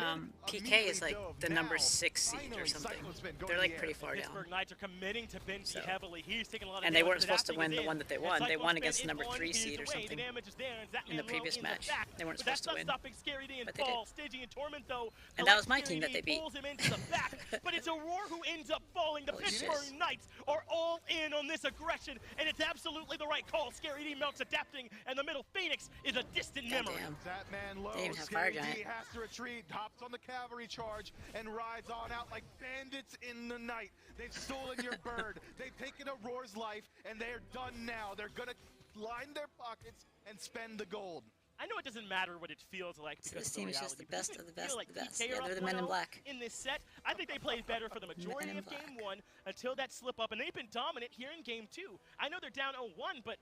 PK is like the number now, 6 seed or finally, something. Cyclone's been going They're to like the pretty air. far down. Pittsburgh Knights are committing to Benji So- heavily. He's taking a lot of And they damage. weren't supposed to Adapting win is the in. one that they And won. They Cyclone won Spin against the is number on 3 his seed or way. something The damage is there, and Zap in the Man previous low in match. the back. They weren't But supposed to that's win. not stopping Scary D and But they Fall. did. Staging and Torment, though. And that collects was my Scary team that D, they beat. pulls him into the back, but it's Aurora who ends up falling. The Holy Pittsburgh shit. Knights are all in on this aggression, and it's absolutely the right call. Scary D melts adapting, and the middle Phoenix is a distant memory. Goddamn. That man low. They even have Scary Fire D Giant. has to retreat, hops on the cavalry charge, and rides on out like bandits in the night. They've stolen your bird. They've taken Aurora's life, and they're done now. They're gonna line their pockets and spend the gold. I know it doesn't matter what it feels like So because this of the team is just reality, the but best doesn't of the it feel best like of the best. PK Yeah, are they're the up men in 1-0 black. in this set. I think they played better for the majority in of black. game 1 until that slip up, and they've been dominant here in game 2. I know they're down 0-1, but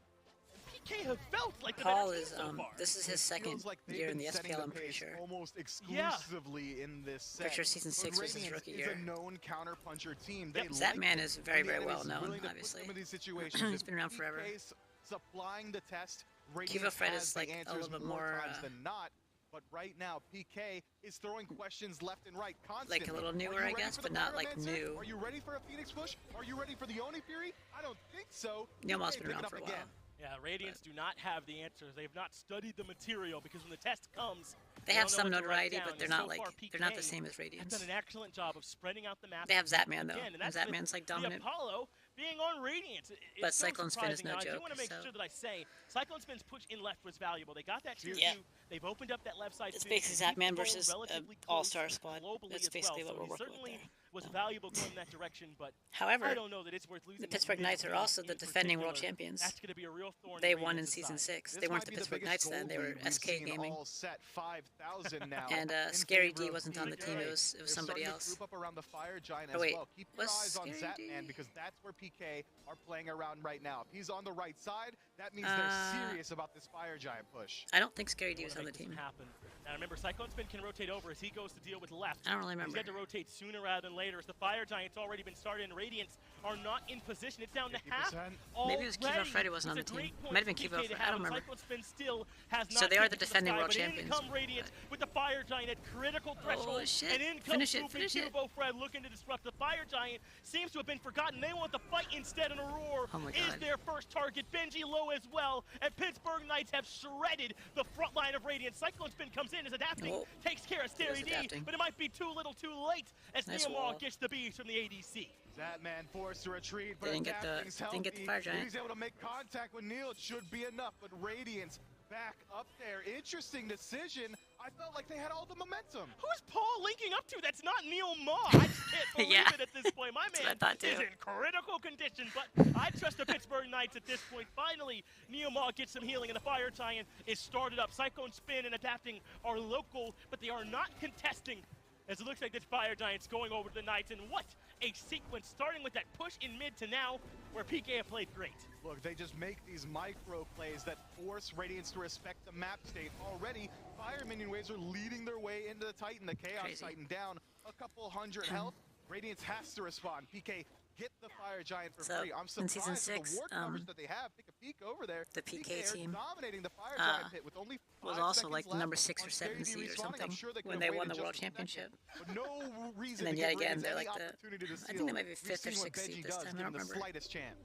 PK have felt like the Paul better team is so far. this is his second Feels like they've year in been the setting SPL, I'm pretty pace sure. almost exclusively in this set. Pretty sure season 6 was his Radiance rookie is year. a known counterpuncher team. Yep. They That like man it is very, when the very well enemy's known, willing to put obviously. them in these situations. He's been around forever. PK's supplying the test. Cubo Radiance Fred has is the like a answers little bit more more, times than not. But right now, PK is throwing questions left and right constantly. like a little Are newer, you I ready guess, for but the not like Pyromancer? new. Are you ready for a Phoenix push? Are you ready for the Oni Fury? I don't think so. Neilmoth's PK been pick it around up for a again. while. Yeah, Radiance do not have the answers. They've not studied the material because when the test comes, They don't have know some what to write notoriety, down. but they're And not so like far, they're not the PK same as has Radiance. done an excellent job of spreading out the map. They have Zapman though, Again, and and that's Zapman's like the dominant. Apollo being on Radiance. But It's so Cyclone Spin is surprising. no Now, I do joke, want to make so- sure that I say Cyclone Spin's push in left was valuable. They got that tier Yeah. 2. They've opened up that left side. It's too. basically They keep the Zapman goal versus relatively close all-star squad. globally That's as basically well. what we're So he working with certainly there. was No. valuable going in that direction, but However, I don't know that it's worth losing. the Pittsburgh Knights are also the defending world champions. That's going to be a real thorn. They in won in Radiance's season side. 6. This They weren't might the be Pittsburgh biggest Knights then. They goal were lead we've SK seen Gaming. all set 5,000 now. And in Scary favor D of wasn't on the team. PK. It was They're somebody starting to else. group up around the Fire Giant Oh, as wait, well. Keep your was eyes on Scary Zapman D? because that's where PK are playing around right now. If he's on the right side, that means they're serious about this Fire Giant push. I don't think Scary D Wanna was on the make this team. happen. Now remember, Cyclone Spin can rotate over as he goes to deal with left. I don't really He's remember. had to rotate sooner rather than later as the Fire Giant's already been started and Radiance are not in position. It's down to half 50%. Maybe it was Cubo already. Freddy wasn't on It's the a team. great point Might have been for Cubo PK to Freddy. I have, don't and remember. Cyclone Spin still has So not they are taken the to defending sky, world but champions. In come Radiance with the Fire Giant at critical threshold. shit. And in comes Finish it, swooping finish it. Cubo Fred looking to disrupt. The Fire Giant seems to have been forgotten. They want the fight instead, and Aurora Oh my is God. their first target. Benji low as well, and Pittsburgh Knights have shredded the front line of Radiance. Cyclone Spin comes in, is adapting, Whoa. takes care of Scary D, adapting. but it might be too little too late as Nice Neomar wall. gets the beast from the ADC. Zapman forced to retreat, but Didn't get the- adapting's didn't get the healthy. Fire Giant. If he's able to make contact with Neil, it should be enough, but Radiance back up there. Interesting decision. I felt like they had all the momentum. Who's Paul linking up to? That's not Neil Ma. I just can't believe Yeah. it at this point. My That's what I man thought, is too. in critical condition, but I trust the Pittsburgh Knights at this point. Finally, Neil Ma gets some healing, and the Fire Giant is started up. Cyclone Spin and Adapting are local, but they are not contesting. As it looks like this Fire Giant's going over to the Knights, and what a sequence, starting with that push in mid to now, where PK have played great. Look, they just make these micro plays that force Radiance to respect the map state. Already, Fire Minion waves are leading their way into the Titan. The Chaos Crazy. Titan down a couple hundred health. Radiance has to respond. PK, get the Fire Giant for So, free. I'm in surprised season at 6, the war coverage that they have. Take a peek over there. the PK are team, dominating the Fire Giant pit with only was 5 also seconds like the left number 6 on or 7 Scary D seed or respawning. I'm something sure they when could've they waited won the just world a second. championship. But no reason And then to yet give again, Radiance they're any like the- opportunity to I think seal. they might be We've 5th or seen what 6th Benji seed this does, time, I give don't them the remember. slightest chance.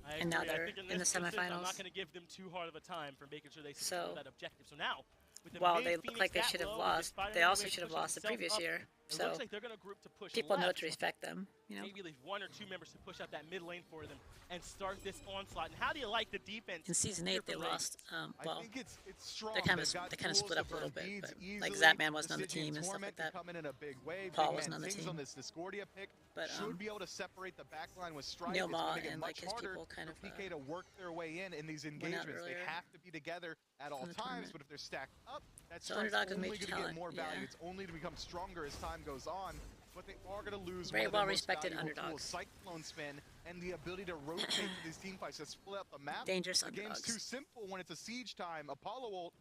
I And now agree. I they're think in the this instance, I'm semifinals. not going to give them too hard of a time for making sure they So, secure that objective. So now, with the While mid they look Phoenix like they that should have low, lost, this Fire they Minion also wave should have pushing lost the itself previous up year It So looks like they're going to group to push people know left. to respect them, you know. Maybe leave 1 or 2 members to push out that mid lane for them and start this onslaught. And how do you like the defense? In season here 8, they from Radiant? lost. I Well, think it's strong. they kind They've of got they kind of tools split to up a little burn bit, beads but like easily. Zapman wasn't on the Precision team and stuff Torment like that. could come in a big way. Paul Big wasn't Man on the Tings team. on this Discordia pick But should be able to separate the backline with Strike. Neil It's Ma going to make it and much like his harder people kind for of PK to work their way in these out engagements. They earlier have to be together at all the times, tournament. but if they're stacked up, that So Strike's Underdog is only major going to get talent, more value. yeah. It's only to become stronger as time goes on. But they are going to lose Very one of their most well-respected valuable underdogs. tools, Cyclone Spin, and the ability to rotate through these team fights to split up the map. Dangerous The game's underdogs. too simple when it's a siege time. Apollo ult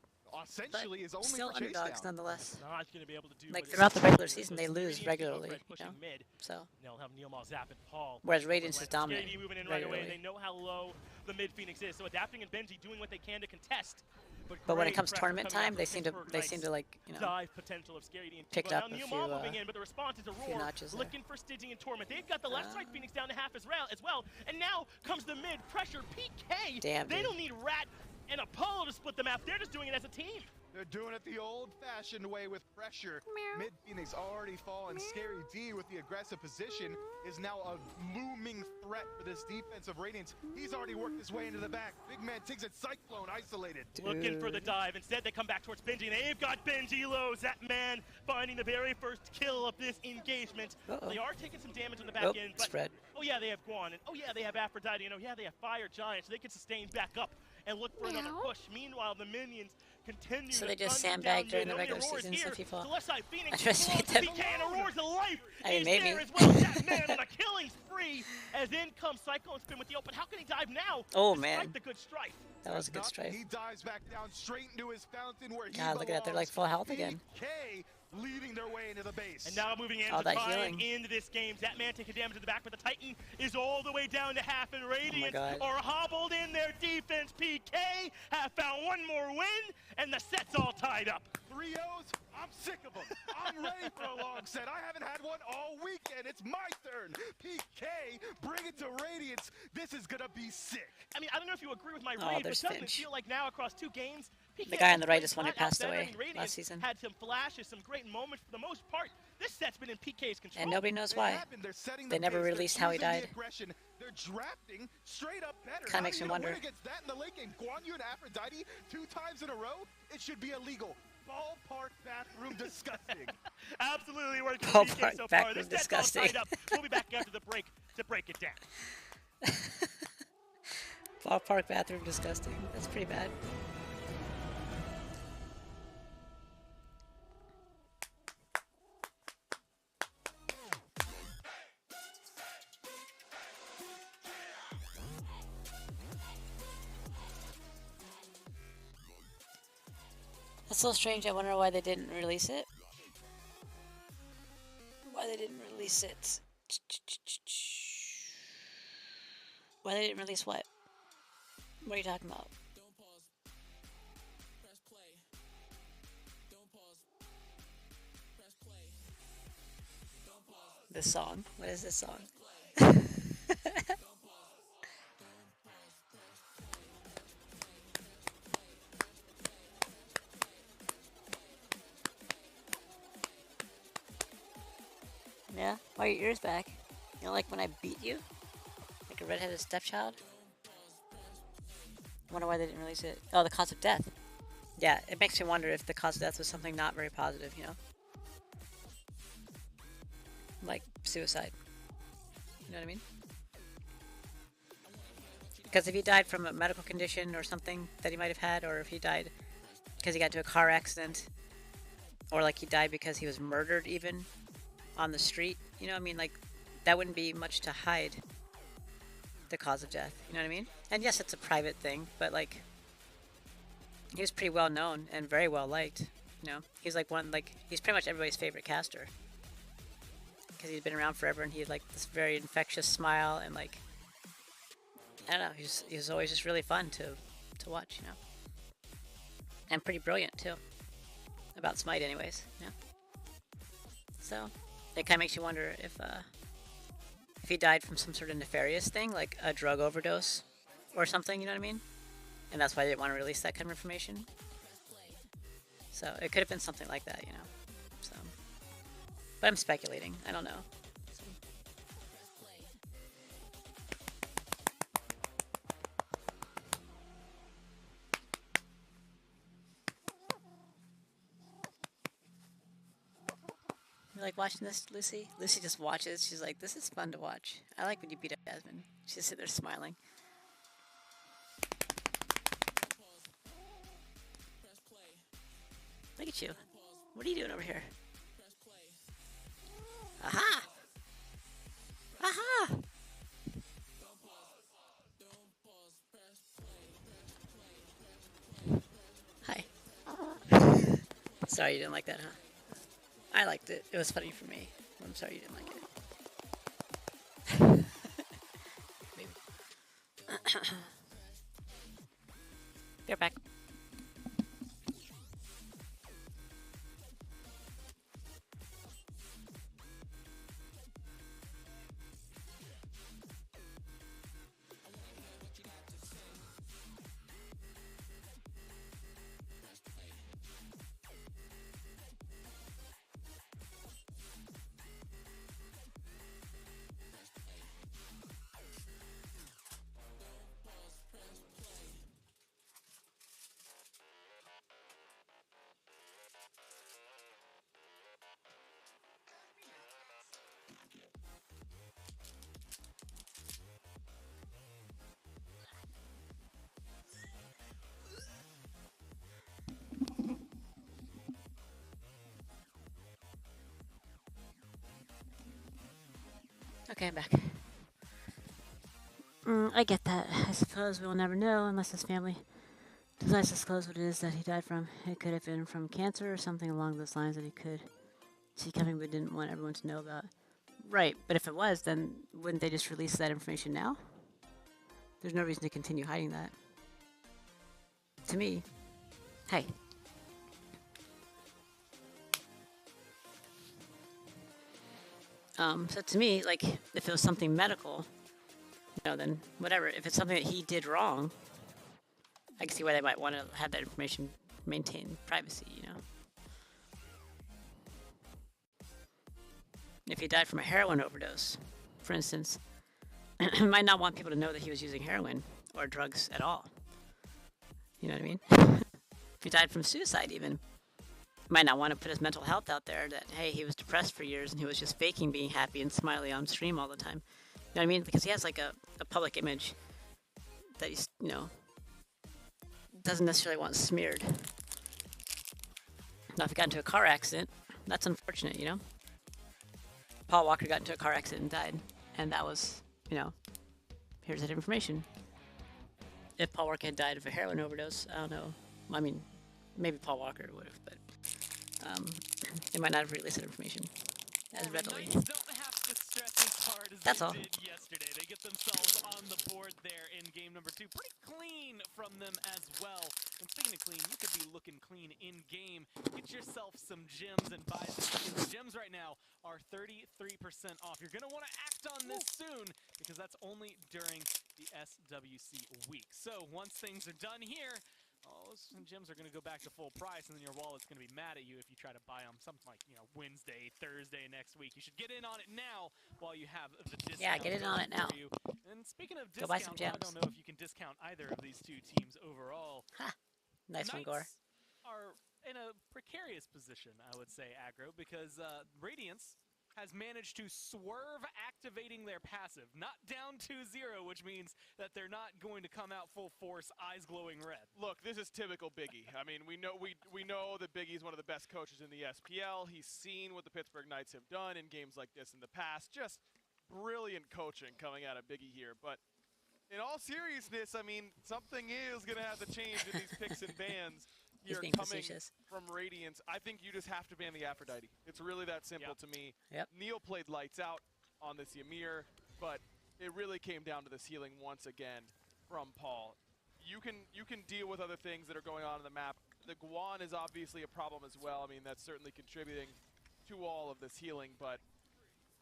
essentially is only Still for chase underdogs down. nonetheless. Not going to be able to do Like what it throughout the is. regular season, they So lose Radiant's regularly, Fred you pushing know. mid. So, They'll have Neomar, Zap, and Paul. Whereas over Radiance is left. dominant Scary moving in right away. regularly. They know how low the mid Phoenix is. So adapting and Benji doing what they can to contest. but when it great comes pressure tournament coming out time, from they seem to Pittsburgh they seem Knights. to like, you know, Dive potential of Scary D and pick it Tigo. up Now a Neomar few, moving in, but the response is a few roar, notches there. looking for Stygian and Torment. They've got the left side Phoenix down to half as well. And now comes the mid pressure PK. Damn, they dude. don't need Rat and Apollo to split the map. They're just doing it as a team. They're doing it the old-fashioned way with pressure. Mid Phoenix already fallen. Scary D with the aggressive position is now a looming threat for this defensive Radiance. He's already worked his way into the back. Big Man Tiggs at Cyclone isolated. Looking for the dive. Instead, they come back towards Benji, and they've got Benji low. That man finding the very first kill of this engagement. Uh-oh. They are taking some damage on the back Oh, end, but spread. oh yeah, they have Guan, and oh yeah, they have Aphrodite, and oh yeah, they have Fire Giant, so they can sustain back up and look for another push. Meanwhile, the minions continue So to they just thunder sandbagged down during the mid. regular Auror's season, here. so people The left side, Phoenix, underestimate blows them. PK, and Aurora's alive. I mean, He's maybe. there as well. That man on a killing spree, as in comes Cyclone Spin with the open. How can he dive now? Oh, Despite man. the good strike. That was a good Nothing. strike. He dives back down straight into his fountain where he God, look at that. They're like belongs. full health again. PK leading their way into the base. And now moving in All to that try healing. and end this game. That man taking damage to the back, but the Titan is all the way down to half, and Radiant God. are hobbled in their defense. PK have found one more win, and the set's all tied up. 3-0s, I'm sick of them. I'm ready for a long set. I haven't had one all weekend. It's my turn. PK, bring it to Radiance. This is going to be sick. I mean, I don't know if you agree with my Oh, read, but there's doesn't it Finch. feel like now across 2 games, PK The guy on the right played is one who flat out passed better. away I mean, Radiant last season. had some flashes, some great moments. For the most part, this set's been in PK's control. And nobody knows They why. happen. They're setting They the never pace. They're released how he choosing the died. aggression. They're drafting straight up better. Kinda How makes are you me gonna wonder. win against that in the late game? Guan Yu and Aphrodite 2 times in a row? It should be illegal. Ballpark bathroom disgusting. Absolutely working Ballpark for PK so far. bathroom This set's all disgusting. tied up. We'll be back after the break to break it down. Ballpark bathroom disgusting. That's pretty bad. That's so strange. I wonder why they didn't release it. Why they didn't release it. Why they didn't release what? What are you talking about? This song? What is this song? Yeah? Why are your ears back? You don't like when I beat you? Like a redheaded stepchild? I wonder why they didn't release it. Oh, the cause of death. Yeah, it makes me wonder if the cause of death was something not very positive, you know? Like suicide. You know what I mean? Because if he died from a medical condition or something that he might have had, or if he died because he got into a car accident, or like he died because he was murdered even on the street, you know what I mean? Like, that wouldn't be much to hide the cause of death, you know what I mean? And yes, it's a private thing, but like, he was pretty well known and very well liked, you know? He's like he's pretty much everybody's favorite caster. Because he's been around forever and he had like this very infectious smile and like, I don't know, he was always just really fun to watch, you know? And pretty brilliant too. About Smite anyways, you know? So, it kind of makes you wonder if he died from some sort of nefarious thing, like a drug overdose or something, you know what I mean? And that's why they didn't want to release that kind of information. So, it could have been something like that, you know? So, But I'm speculating. I don't know. You like watching this, Lucy? Lucy just watches. She's like, this is fun to watch. I like when you beat up Jasmine. She just sit there smiling. Look at you. What are you doing over here? Aha! Aha! Hi. Sorry you didn't like that, huh? I liked it. It was funny for me. I'm sorry you didn't like it. Maybe. Be right back. Okay, I'm back. I get that. I suppose we'll never know unless his family decides to disclose what it is that he died from. It could have been from cancer or something along those lines that he could see coming but didn't want everyone to know about. Right, but if it was, then wouldn't they just release that information now? There's no reason to continue hiding that. To me. Hey. So to me, like, if it was something medical, you know, then whatever. If it's something that he did wrong, I can see why they might want to have that information maintain privacy, you know. If he died from a heroin overdose, for instance, he might not want people to know that he was using heroin or drugs at all. You know what I mean? If he died from suicide even, might not want to put his mental health out there that, hey, he was depressed for years and he was just faking being happy and smiley on stream all the time. You know what I mean? Because he has like a public image that he's, you know, doesn't necessarily want smeared. Now, if he got into a car accident, that's unfortunate, you know? Paul Walker got into a car accident and died. And that was, you know, here's that information. If Paul Walker had died of a heroin overdose, I don't know. I mean, maybe Paul Walker would have, but they might not have released that information as readily. Don't have to stress as hard as That's they all. did yesterday. They get themselves on the board there in game number 2. Pretty clean from them as well. And speaking of clean, you could be looking clean in game. Get yourself some gems and buy them. The gems right now are 33% off. You're going to want to act on this soon because that's only during the SWC week. So once things are done here, all those gems are going to go back to full price, and then your wallet's going to be mad at you if you try to buy them something like, you know, Wednesday, Thursday next week. You should get in on it now while you have the discount. Yeah, get in on it now. And speaking of Go buy some discount, I gems. don't know if you can discount either of these two teams overall. Ha! Nice one, Gore. Knights are in a precarious position, I would say, Aggro, because Radiance has managed to swerve activating their passive, not down 2-0, which means that they're not going to come out full force, eyes glowing red. Look, this is typical Biggie. I mean, we know that Biggie's one of the best coaches in the SPL. He's seen what the Pittsburgh Knights have done in games like this in the past. Just brilliant coaching coming out of Biggie here. But in all seriousness, I mean, something is going to have to change in these picks and bans. He's Here being coming facetious. from Radiance. I think you just have to ban the Aphrodite. It's really that simple to me. Yep. Neil played lights out on this Ymir, but it really came down to this healing once again from Paul. You can deal with other things that are going on in the map. The Guan is obviously a problem as well. I mean, that's certainly contributing to all of this healing, but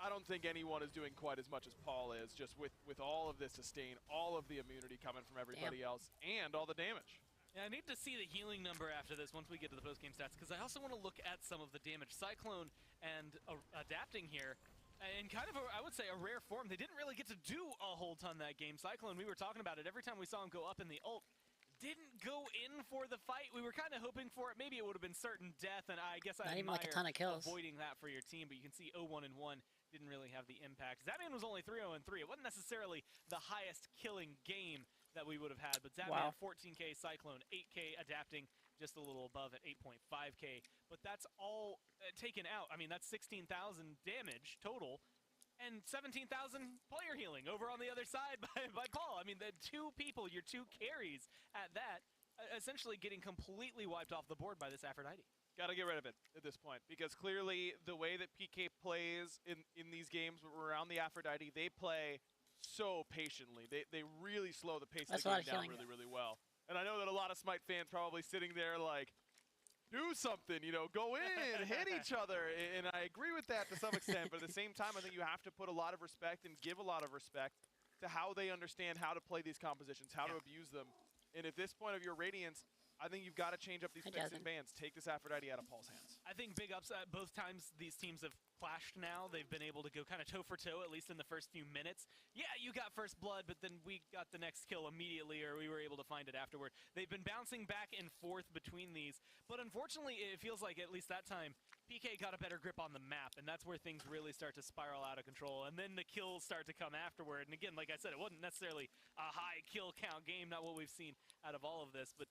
I don't think anyone is doing quite as much as Paul is, just with all of this sustain, all of the immunity coming from everybody else, and all the damage. Yeah, I need to see the healing number after this once we get to the post-game stats, because I also want to look at some of the damage. Cyclone and adapting here, in kind of, I would say, a rare form. They didn't really get to do a whole ton that game. Cyclone, we were talking about it. Every time we saw him go up in the ult, didn't go in for the fight. We were kind of hoping for it. Maybe it would have been certain death, and I guess I Not even like a ton of kills. avoiding that for your team, but you can see 0-1 and 1 didn't really have the impact. Zapman was only 3-0 and 3. It wasn't necessarily the highest killing game that we would have had, but Zapman, 14K, Cyclone, 8K, adapting just a little above at 8.5K, but that's all taken out. I mean, that's 16,000 damage total, and 17,000 player healing over on the other side by Paul. I mean, the two people, your two carries at that, essentially getting completely wiped off the board by this Aphrodite. Got to get rid of it at this point, because clearly the way that PK plays in these games around the Aphrodite, they play so patiently. They really slow the pace of the game down really, really well. And I know that a lot of Smite fans probably sitting there like, do something, you know, go in, hit each other. And I agree with that to some extent, but at the same time, I think you have to put a lot of respect and give a lot of respect to how they understand how to play these compositions, how to abuse them. And at this point of your Radiance, I think you've got to change up these picks and bans. Take this Aphrodite out of Paul's hands. I think big ups both times these teams have clashed now. They've been able to go kind of toe for toe, at least in the first few minutes. Yeah, you got first blood, but then we got the next kill immediately, or we were able to find it afterward. They've been bouncing back and forth between these, but unfortunately, it feels like, at least that time, PK got a better grip on the map, and that's where things really start to spiral out of control, and then the kills start to come afterward. And again, like I said, it wasn't necessarily a high kill count game, not what we've seen out of all of this, but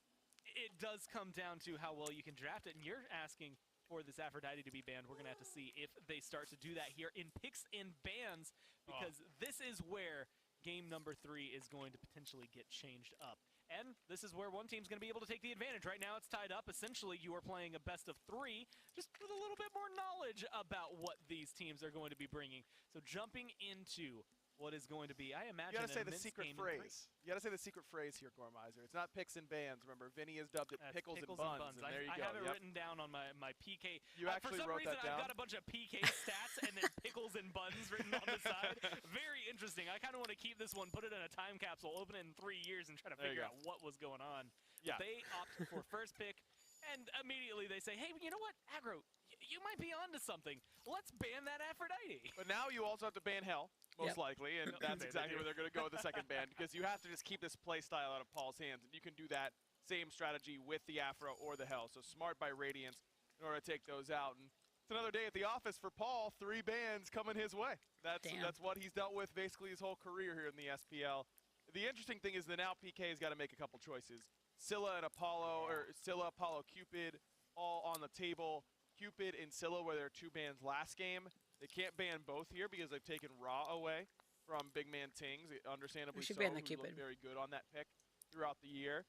it does come down to how well you can draft it, and you're asking for this Aphrodite to be banned. We're going to have to see if they start to do that here in picks and bans, because this is where game number 3 is going to potentially get changed up. And this is where one team's going to be able to take the advantage. Right now it's tied up. Essentially, you are playing a best of 3, just with a little bit more knowledge about what these teams are going to be bringing. So jumping into what is going to be, I imagine, you gotta say the secret phrase. You gotta say the secret phrase here, Gormizer. It's not picks and bans. Remember, Vinny has dubbed it pickles and buns. And there you go. I have it written down on my PK. You actually wrote that down? I've got a bunch of PK stats and then pickles and buns written on the side. Very interesting. I kind of want to keep this one, put it in a time capsule, open it in 3 years, and try to figure out what was going on. Yeah. But they opt for first pick, and immediately they say, hey, you know what, Aggro, you might be onto something. Let's ban that Aphrodite. But now you also have to ban Hell, most likely, and that's exactly where they're going to go with the second ban, because you have to just keep this play style out of Paul's hands, and you can do that same strategy with the Aphro or the Hell. So smart by Radiance in order to take those out. And it's another day at the office for Paul. 3 bans coming his way. That's what he's dealt with basically his whole career here in the SPL. The interesting thing is that now PK has got to make a couple choices. Scylla and Apollo, or Scylla, Apollo, Cupid, all on the table. Cupid and Scylla were their 2 bans last game. They can't ban both here because they've taken Ra away from Big Man Tings, understandably so. Ban the Cupid. Very good on that pick throughout the year.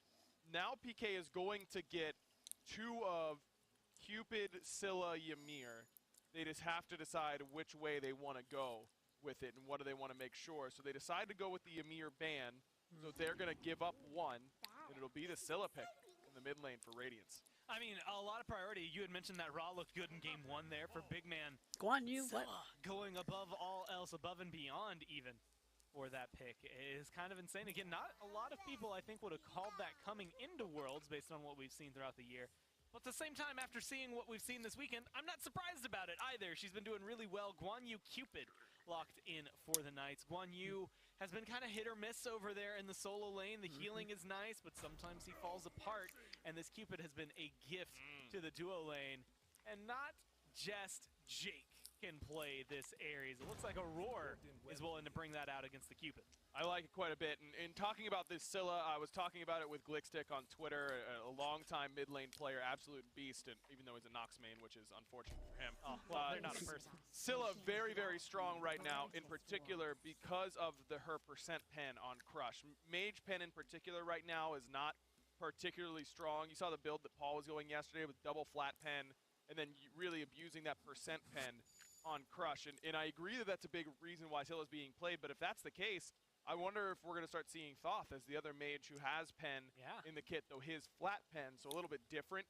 Now PK is going to get 2 of Cupid, Scylla, Ymir. They just have to decide which way they want to go with it and what do they want to make sure. So they decide to go with the Ymir ban, so they're going to give up 1, and it'll be the Scylla pick in the mid lane for Radiance. I mean, a lot of priority. You had mentioned that Raw looked good in game 1 there for Big Man. Guan Yu, what? Going above all else, above and beyond even for that pick is kind of insane. Again, not a lot of people, I think, would have called that coming into Worlds based on what we've seen throughout the year. But at the same time, after seeing what we've seen this weekend, I'm not surprised about it either. She's been doing really well. Guan Yu Cupid locked in for the Knights. Guan Yu has been kind of hit or miss over there in the solo lane. The healing is nice, but sometimes he falls apart. And this Cupid has been a gift to the duo lane. And not just Jake can play this Ares. It looks like Aurora is willing to bring that out against the Cupid. I like it quite a bit. And in talking about this Scylla, I was talking about it with Glickstick on Twitter, a long-time mid-lane player, absolute beast, and even though he's a Nox main, which is unfortunate for him. Oh, well, they're not a person. Scylla very, very strong right now, in particular because of her percent pen on Crush. Mage pen in particular right now is not particularly strong. You saw the build that Paul was going yesterday with double flat pen, and then really abusing that percent pen on Crush. And I agree that that's a big reason why Scylla's being played, but if that's the case, I wonder if we're going to start seeing Thoth as the other mage who has pen in the kit, though his flat pen, so a little bit different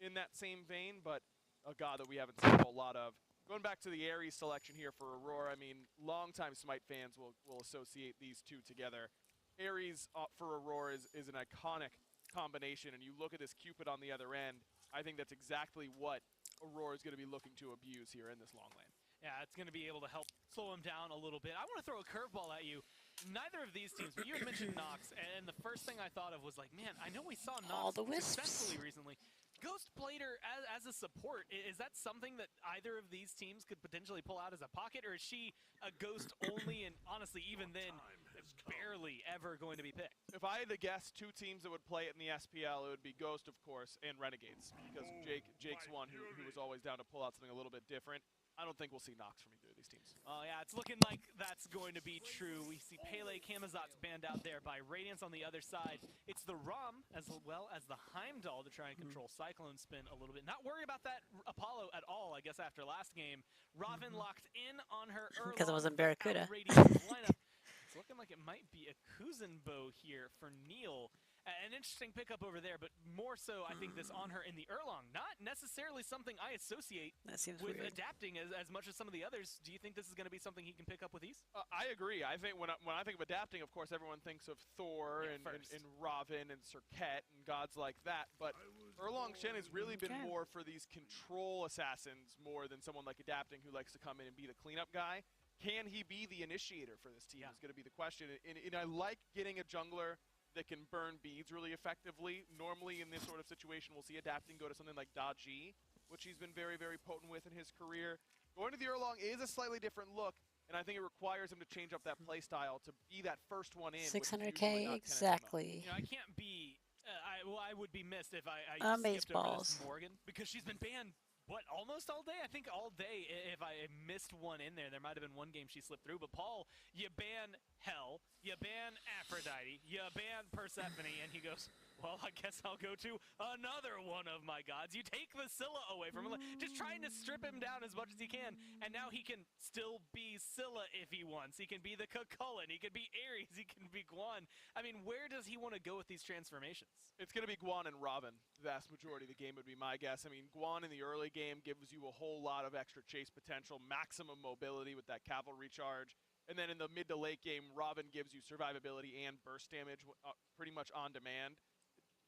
in that same vein, but a god that we haven't seen a whole lot of. Going back to the Ares selection here for Aurora, I mean, longtime Smite fans will associate these two together. Ares for Aurora is an iconic combination and you look at this Cupid on the other end, I think that's exactly what Aurora is going to be looking to abuse here in this long lane. Yeah, it's going to be able to help slow him down a little bit. I want to throw a curveball at you. Neither of these teams, but you had mentioned Nox, and the first thing I thought of was like, man, I know we saw All Nox the wisps. successfully recently. Ghost played her as a support. Is that something that either of these teams could potentially pull out as a pocket, or is she a Ghost only, and honestly, even then, barely ever going to be picked? If I had to guess two teams that would play it in the SPL, it would be Ghost, of course, and Renegades, because Jake's one who was always down to pull out something a little bit different. I don't think we'll see Nox from either of these teams. Oh yeah, it's looking like that's going to be true. We see Pele Kamazot's banned out there by Radiance on the other side. It's the Rum as well as the Heimdall to try and control Cyclone Spin a little bit. Not worried about that Apollo at all, I guess, after last game. Robin locked in on her early. Because it wasn't Barracuda. It's looking like it might be a Kuzenbo here for Neil. An interesting pickup over there, but more so, I think, this on her in the Erlong. Not necessarily something I associate That seems with weird. adapting as much as some of the others. Do you think this is going to be something he can pick up with ease? I agree. I think when I think of adapting, of course, everyone thinks of Thor and Robin and Serket and gods like that. But Erlong Shen has really been Okay. more for these control assassins more than someone like adapting who likes to come in and be the cleanup guy. Can he be the initiator for this team is going to be the question. And I like getting a jungler that can burn beads really effectively. Normally in this sort of situation, we'll see adapting go to something like Da Ji, which he's been very, very potent with in his career. Going to the Erlong is a slightly different look, and I think it requires him to change up that play style to be that first one in. which is usually 600k not 10 exactly. You know, I can't be. I would be missed if I skipped over this Amazeballz. Morgan, because she's been banned. What, almost all day? I think all day. If I missed one in there, there might have been one game she slipped through. But Paul, you ban Hell, you ban Aphrodite, you ban Persephone, and he goes, well, I guess I'll go to another one of my gods. You take the Scylla away from him, just trying to strip him down as much as he can. And now he can still be Scylla if he wants. He can be the Cucullin, he can be Ares, he can be Guan. I mean, where does he want to go with these transformations? It's going to be Guan and Robin. The vast majority of the game would be my guess. I mean, Guan in the early game gives you a whole lot of extra chase potential, maximum mobility with that cavalry charge. And then in the mid to late game, Robin gives you survivability and burst damage pretty much on demand.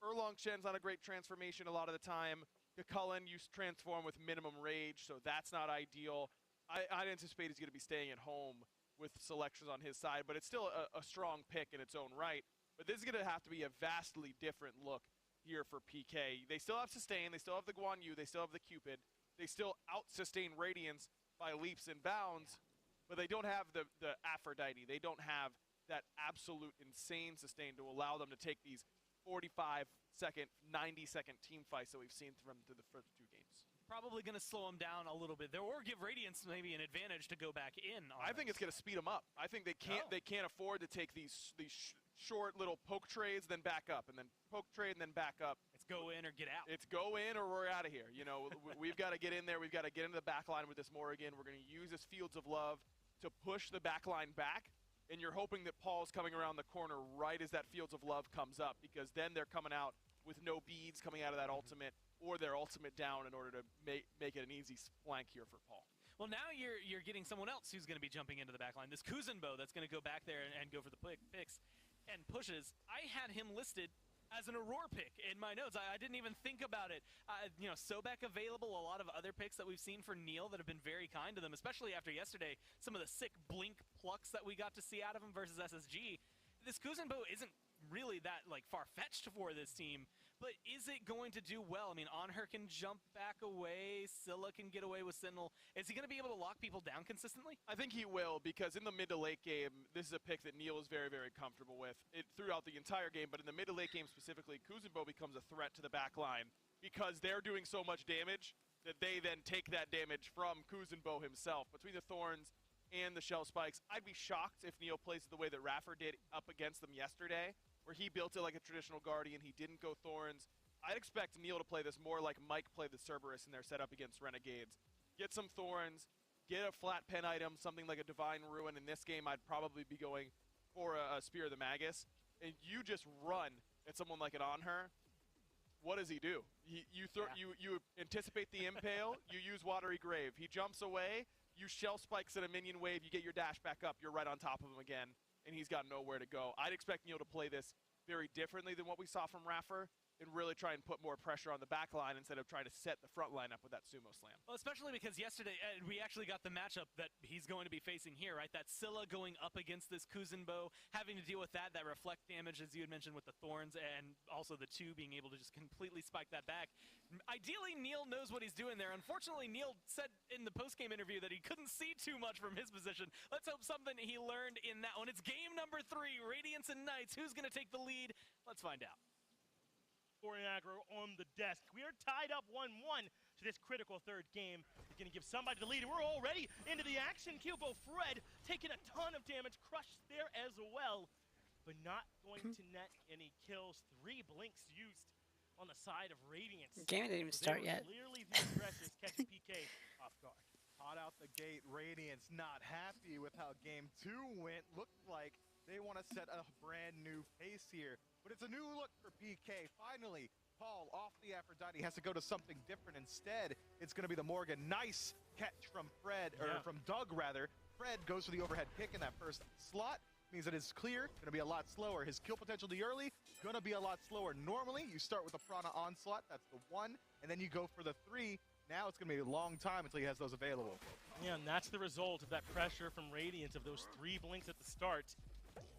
Erlong Shen's not a great transformation a lot of the time. Cucullin, you transform with minimum rage, so that's not ideal. I'd anticipate he's going to be staying at home with selections on his side, but it's still a strong pick in its own right. But this is going to have to be a vastly different look here for PK. They still have Sustain, they still have the Guan Yu, they still have the Cupid. They still out-sustain Radiance by leaps and bounds, but they don't have the Aphrodite. They don't have that absolute insane sustain to allow them to take these 45-second, 90-second team fights that we've seen from through the first two games. Probably going to slow him down a little bit there, or give Radiance maybe an advantage to go back in. I think it's going to speed them up. I think they can't afford to take these short little poke trades, then back up, and then poke trade, and then back up. It's go in or get out. It's go in or we're out of here. You know, we've got to get in there. We've got to get into the back line with this Morrigan. We're going to use this Fields of Love to push the back line back. And you're hoping that Paul's coming around the corner right as that Fields of Love comes up, because then they're coming out with no beads coming out of that ultimate, or their ultimate down in order to make it an easy flank here for Paul. Well, now you're getting someone else who's going to be jumping into the back line. This Kuzenbo that's going to go back there and go for the picks and pushes. I had him listed as an Aurora pick in my notes. I didn't even think about it. You know, Sobek available, a lot of other picks that we've seen for Neil that have been very kind to them, especially after yesterday, some of the sick blink plucks that we got to see out of him versus SSG. This Kuzenbo isn't really that like far-fetched for this team, but is it going to do well? I mean, Onher can jump back away, Scylla can get away with Sentinel. Is he going to be able to lock people down consistently? I think he will, because in the mid to late game, this is a pick that Neil is very, very comfortable with throughout the entire game, but in the mid to late game specifically, Kuzenbo becomes a threat to the back line because they're doing so much damage that they then take that damage from Kuzenbo himself. Between the Thorns and the Shell Spikes, I'd be shocked if Neil plays it the way that Raffer did up against them yesterday, where he built it like a traditional Guardian. He didn't go Thorns. I'd expect Neil to play this more like Mike played the Cerberus in their setup against Renegades. Get some Thorns, get a flat pen item, something like a Divine Ruin. In this game, I'd probably be going for a Spear of the Magus. And you just run at someone like an Onher. What does he do? You anticipate the impale, you use Watery Grave. He jumps away, you Shell Spikes at a minion wave, you get your dash back up, you're right on top of him again, and he's got nowhere to go. I'd expect Neil to play this very differently than what we saw from Raffer and really try and put more pressure on the back line instead of trying to set the front line up with that sumo slam. Well, especially because yesterday we actually got the matchup that he's going to be facing here, right? That Scylla going up against this Kuzenbo, having to deal with that reflect damage, as you had mentioned, with the Thorns, and also the 2 being able to just completely spike that back. Ideally, Neil knows what he's doing there. Unfortunately, Neil said in the post-game interview that he couldn't see too much from his position. Let's hope something he learned in that one. It's game number 3, Radiance and Knights. Who's going to take the lead? Let's find out. Aggro on the desk. We are tied up 1-1 to this critical third game. We're going to give somebody the lead. We're already into the action. Cubo Fred taking a ton of damage, crushed there as well, but not going to net any kills. 3 blinks used on the side of Radiance. The game didn't even start yet. Clearly the aggressors catch PK off guard. Hot out the gate, Radiance not happy with how game 2 went. Looked like they want to set a brand new pace here. But it's a new look for PK. Finally, Paul off the Aphrodite has to go to something different instead. It's going to be the Morgan. Nice catch from Fred, or from Doug rather. Fred goes for the overhead kick in that first slot. Means that it's clear, going to be a lot slower. His kill potential the early, going to be a lot slower. Normally, you start with the Prana onslaught, that's the 1, and then you go for the 3. Now it's going to be a long time until he has those available. Yeah, and that's the result of that pressure from Radiance, of those 3 blinks at the start,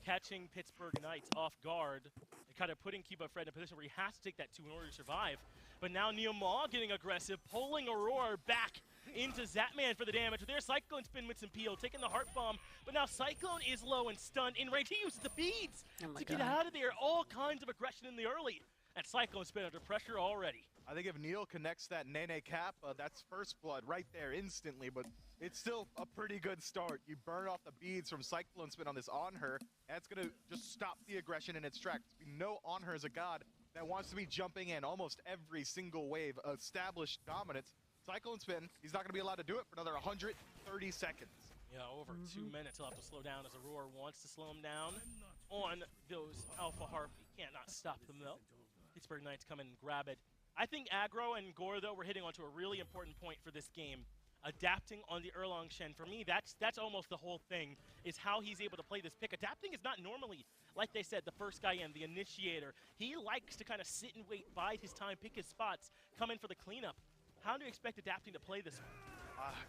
catching Pittsburgh Knights off guard, and kind of putting Cubo Fred in a position where he has to take that 2 in order to survive. But now Neo Maw getting aggressive, pulling Aurora back into Zapman for the damage. There's Cyclone Spin with some peel, taking the Heart Bomb, but now Cyclone is low and stunned. In range, he uses the beads to get out of there. All kinds of aggression in the early, and Cyclone Spin under pressure already. I think if Neil connects that Nene Cap, that's first blood right there instantly, but it's still a pretty good start. You burn off the beads from Cyclone Spin on this On Her, and it's going to just stop the aggression in its tracks. We know On Her is a god that wants to be jumping in almost every single wave, established dominance. Cyclone Spin, he's not going to be allowed to do it for another 130 seconds. Yeah, over 2 minutes. He'll have to slow down as Aurora wants to slow him down on those Alpha Harpy. Can't not stop them, though. Pittsburgh Knights come in and grab it. I think Aggro and Gore, though, we're hitting onto a really important point for this game. Adapting on the Erlang Shen. For me, that's almost the whole thing, is how he's able to play this pick. Adapting is not normally, like they said, the first guy in, the initiator. He likes to kind of sit and wait, bide his time, pick his spots, come in for the cleanup. How do you expect Adapting to play this one?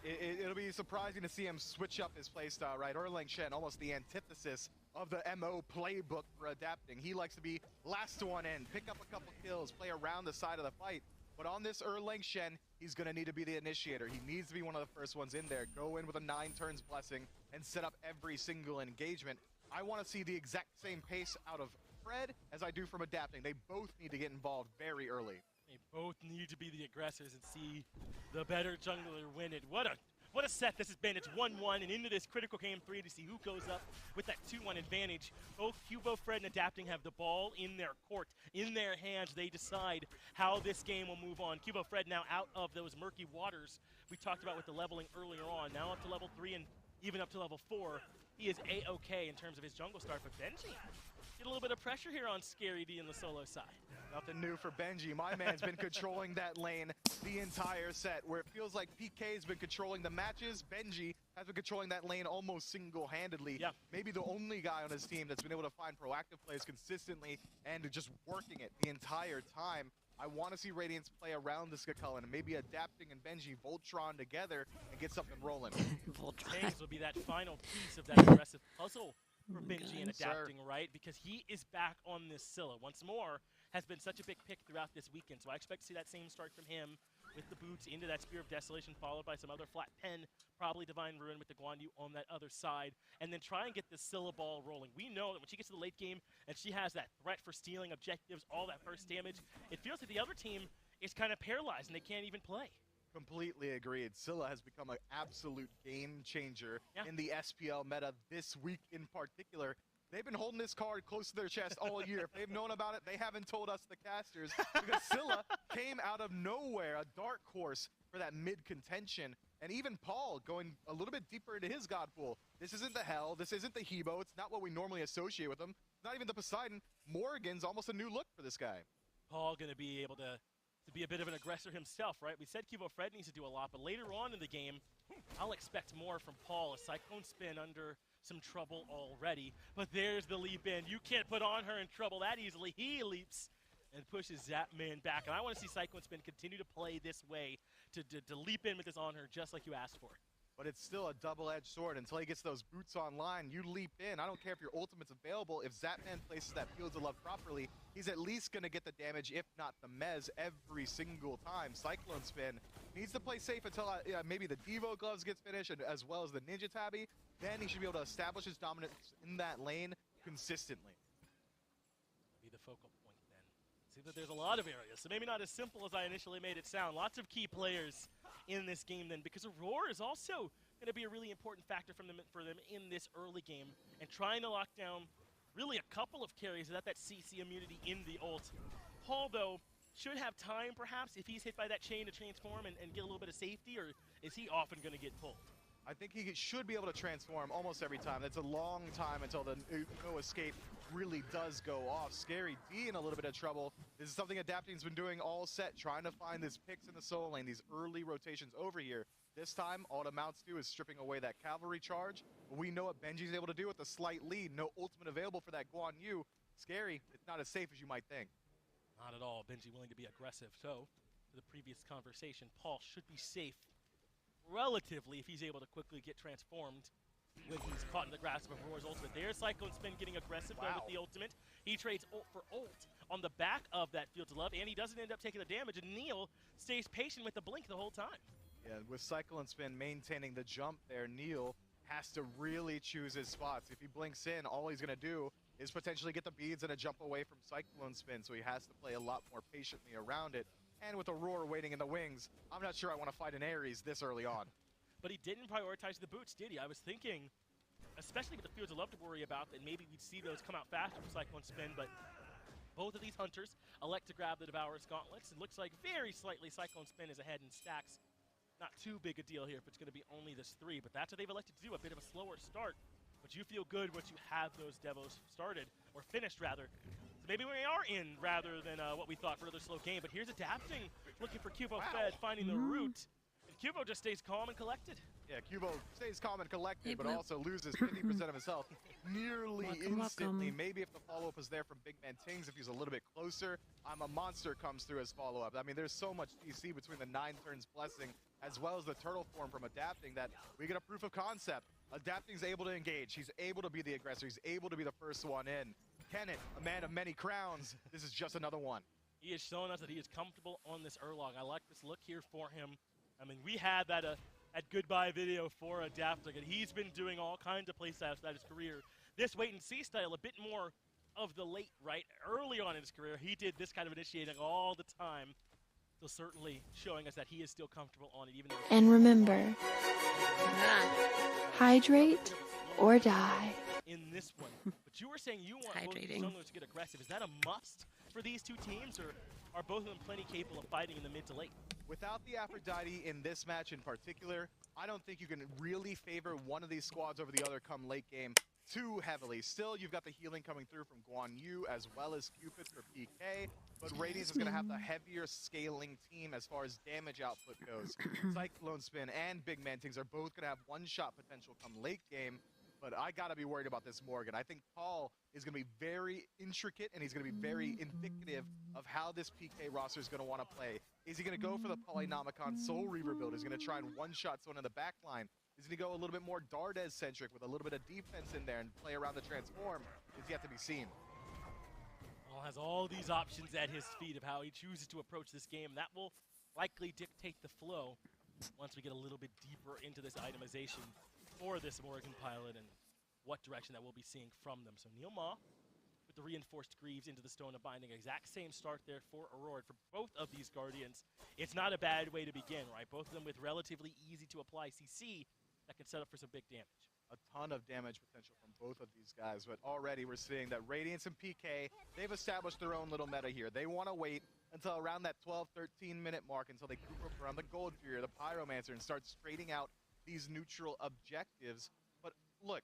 It'll be surprising to see him switch up his playstyle, right? Erlang Shen, almost the antithesis of the MO playbook for Adapting. He likes to be last one in, pick up a couple kills, play around the side of the fight. But on this Erlang Shen, he's going to need to be the initiator. He needs to be one of the first ones in there. Go in with a 9 turns blessing and set up every single engagement. I want to see the exact same pace out of Fred as I do from Adapting. They both need to get involved very early. They both need to be the aggressors and see the better jungler win it. What a set this has been. It's 1-1 and into this critical game 3 to see who goes up with that 2-1 advantage. Both Cubo, Fred, and Adapting have the ball in their court, in their hands. They decide how this game will move on. Cubo, Fred now out of those murky waters we talked about with the leveling earlier on. Now up to level 3 and even up to level 4. He is A-OK in terms of his jungle start, but Benji, get a little bit of pressure here on Scary D in the solo side. Nothing new for Benji. My man's been controlling that lane the entire set. Where it feels like PK's been controlling the matches, Benji has been controlling that lane almost single-handedly. Yeah. Maybe the only guy on his team that's been able to find proactive plays consistently and just working it the entire time. I want to see Radiance play around the Skakullen and maybe Adapting and Benji Voltron together and get something rolling. Voltron. Will be that final piece of that aggressive puzzle for Benji and Adapting, right? Because he is back on this Scylla once more. Has been such a big pick throughout this weekend, so I expect to see that same start from him with the boots into that Spear of Desolation, followed by some other flat pen, probably Divine Ruin with the Guan Yu on that other side, and then try and get the Scylla ball rolling. We know that when she gets to the late game and she has that threat for stealing objectives, all that first damage, it feels like the other team is kind of paralyzed and they can't even play. Completely agreed. Scylla has become an absolute game changer in the SPL meta this week in particular. They've been holding this card close to their chest all year. If they've known about it, they haven't told us, the casters, because Scylla came out of nowhere, a dark horse for that mid-contention. And even Paul going a little bit deeper into his god pool. This isn't the Hell, this isn't the Hebo, it's not what we normally associate with him. Not even the Poseidon. Morgan's almost a new look for this guy. Paul going to be able to be a bit of an aggressor himself, right? We said Cubo Fred needs to do a lot, but later on in the game, I'll expect more from Paul. A Cyclone Spin under some trouble already. But there's the leap in. You can't put on her in trouble that easily. He leaps and pushes Zapman back. And I want to see Cyclone Spin continue to play this way, to leap in with this on her just like you asked for. But it's still a double-edged sword. Until he gets those boots online, you leap in. I don't care if your ultimate's available. If Zapman places that Fields of Love properly, he's at least going to get the damage, if not the mez, every single time. Cyclone Spin needs to play safe until maybe the Devo gloves gets finished, and as well as the Ninja Tabby. Then he should be able to establish his dominance in that lane consistently. Be the focal point then. See that there's a lot of areas, so maybe not as simple as I initially made it sound. Lots of key players in this game then, because Aurora is also going to be a really important factor for them in this early game, and trying to lock down really a couple of carries without that CC immunity in the ult. Paul, though, should have time perhaps if he's hit by that chain to transform and get a little bit of safety, or is he often going to get pulled? I think he should be able to transform almost every time. That's a long time until the no escape really does go off. Scary D in a little bit of trouble. This is something Adapting's been doing all set, trying to find his picks in the solo lane, these early rotations over here. This time, all it amounts to is stripping away that cavalry charge. We know what Benji's able to do with a slight lead. No ultimate available for that Guan Yu. Scary. It's not as safe as you might think. Not at all. Benji willing to be aggressive. So, to the previous conversation, Paul should be safe relatively if he's able to quickly get transformed when he's caught in the grasp of Aurora's ultimate. There's Cyclone Spin getting aggressive though with the ultimate. He trades ult for ult on the back of that Fields of Love, and he doesn't end up taking the damage, and Neil stays patient with the blink the whole time. Yeah, with Cyclone Spin maintaining the jump there, Neil has to really choose his spots. If he blinks in, all he's going to do is potentially get the beads and a jump away from Cyclone Spin, so he has to play a lot more patiently around it. And with Aurora waiting in the wings, I'm not sure I want to fight an Ares this early on. But he didn't prioritize the boots, did he? I was thinking, especially with the Fields of Love to worry about, that maybe we'd see those come out faster for Cyclone Spin, but both of these hunters elect to grab the Devourer's Gauntlets. It looks like very slightly Cyclone Spin is ahead in stacks. Not too big a deal here if it's going to be only this 3, but that's what they've elected to do, a bit of a slower start. But you feel good once you have those Devos started, or finished rather. So maybe we are in rather than what we thought for another slow game, but here's Adapting, looking for Cubo Fed, finding the route. And Cubo just stays calm and collected. Yeah, Cubo stays calm and collected, but also loses 50% of his health nearly instantly. Maybe if the follow-up is there from Big Man Tings, if he's a little bit closer, a monster comes through as follow-up. I mean, there's so much DC between the 9 turns blessing as well as the turtle form from Adapting that we get a proof of concept. Adapting's able to engage. He's able to be the aggressor. He's able to be the first one in. Kenneth, a man of many crowns, this is just another one. He is showing us that he is comfortable on this Erlog. I like this look here for him. I mean, we had that goodbye video for Adapting, and he's been doing all kinds of playstyles throughout his career. This wait-and-see style, a bit more of the late, right? Early on in his career, he did this kind of initiating all the time. So certainly showing us that he is still comfortable on it, even though... And remember, hydrate or die. In this one. But you were saying you want both of these junglers to get aggressive. Is that a must for these two teams, or are both of them plenty capable of fighting in the mid to late? Without the Aphrodite in this match in particular, I don't think you can really favor one of these squads over the other come late game too heavily. Still, you've got the healing coming through from Guan Yu as well as Cupid for PK, but Radiance is going to have the heavier scaling team as far as damage output goes. Cyclone Spin and Big Man Tings are both going to have one-shot potential come late game, but I got to be worried about this Morgan. I think Paul is going to be very intricate, and he's going to be very indicative of how this PK roster is going to want to play. Is he going to go for the Polynomicon Soul Reaver build? Is he going to try and one-shot someone in the back line? Is he going to go a little bit more Dardez-centric with a little bit of defense in there and play around the transform? Is yet to be seen. Paul has all these options at his feet of how he chooses to approach this game. That will likely dictate the flow once we get a little bit deeper into this itemization for this Morgan pilot and what direction that we'll be seeing from them. So Neil Ma with the reinforced Greaves into the Stone of Binding. Exact same start there for Aurora. For both of these Guardians, it's not a bad way to begin, right? Both of them with relatively easy to apply CC that can set up for some big damage. A ton of damage potential from both of these guys, but already we're seeing that Radiance and PK, they've established their own little meta here. They want to wait until around that 12, 13-minute mark until they group up around the Gold Fury, the Pyromancer, and start straightening out these neutral objectives. But look,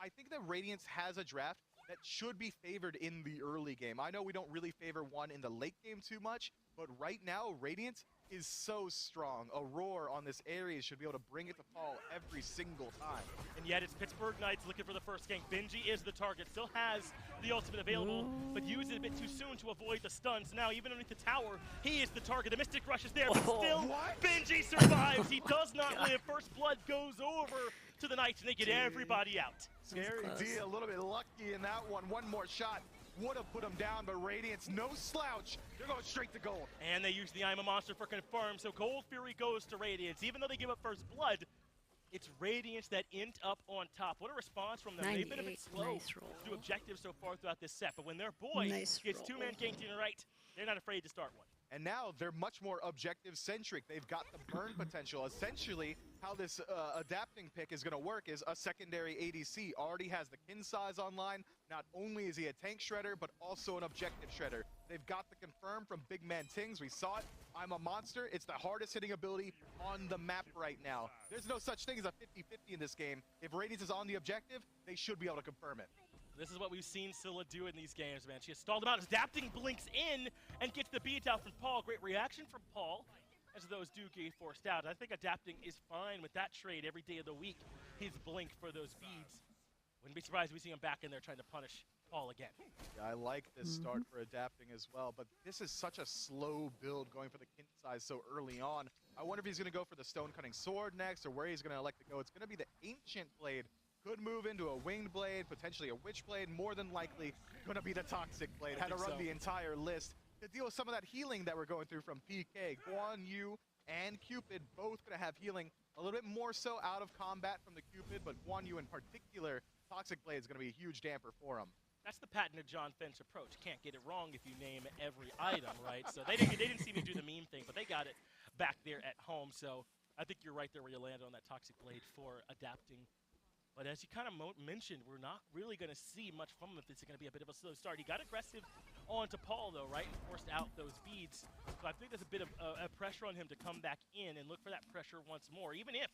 I think that Radiance has a draft that should be favored in the early game. I know we don't really favor one in the late game too much, but right now, Radiance is so strong. A roar on this area should be able to bring it to fall every single time. And yet it's Pittsburgh Knights looking for the first gank. Benji is the target, still has the ultimate available, but used it a bit too soon to avoid the stun. So now even underneath the tower, he is the target. The Mystic Rush is there, but still, Benji survives. He does not live. First blood goes over to the Knights, and they get everybody out. Scary D a little bit lucky in that one. One more shot would have put him down, but Radiance, no slouch. They're going straight to gold. And they use the I'm a Monster for confirm, so Gold Fury goes to Radiance. Even though they give up first blood, it's Radiance that end up on top. What a response from them. They've been a bit slow to do objectives so far throughout this set, but when their boy gets two-man ganked in the right, they're not afraid to start one. And now they're much more objective-centric. They've got the burn potential. Essentially, how this adapting pick is going to work is a secondary ADC already has the kin size online. Not only is he a tank shredder, but also an objective shredder. They've got the confirm from Big Man Tings. We saw it. I'm a Monster. It's the hardest hitting ability on the map right now. There's no such thing as a 50-50 in this game. If Radiance is on the objective, they should be able to confirm it. This is what we've seen Scylla do in these games, man. She has stalled him out. Adapting blinks in and gets the beat out from Paul. Great reaction from Paul as those do get forced out. I think Adapting is fine with that trade every day of the week. His blink for those beads. Wouldn't be surprised if we see him back in there trying to punish Paul again. Yeah, I like this start for Adapting as well, but this is such a slow build going for the kin size so early on. I wonder if he's going to go for the Stone Cutting Sword next or where he's going to elect to go. It's going to be the Ancient Blade. Could move into a Winged Blade, potentially a Witch Blade, more than likely going to be the Toxic Blade. Had to run the entire list to deal with some of that healing that we're going through from PK. Guan Yu and Cupid both going to have healing, a little bit more so out of combat from the Cupid, but Guan Yu in particular, Toxic Blade is going to be a huge damper for him. That's the patented John Finch approach. Can't get it wrong if you name every item, right? So they didn't see me do the meme thing, but they got it back there at home. So I think you're right there where you landed on that Toxic Blade for Adapting. But as you kind of mentioned, we're not really going to see much from him if this is going to be a bit of a slow start. He got aggressive onto Paul, though, right, and forced out those beads. So I think there's a bit of pressure on him to come back in and look for that pressure once more. Even if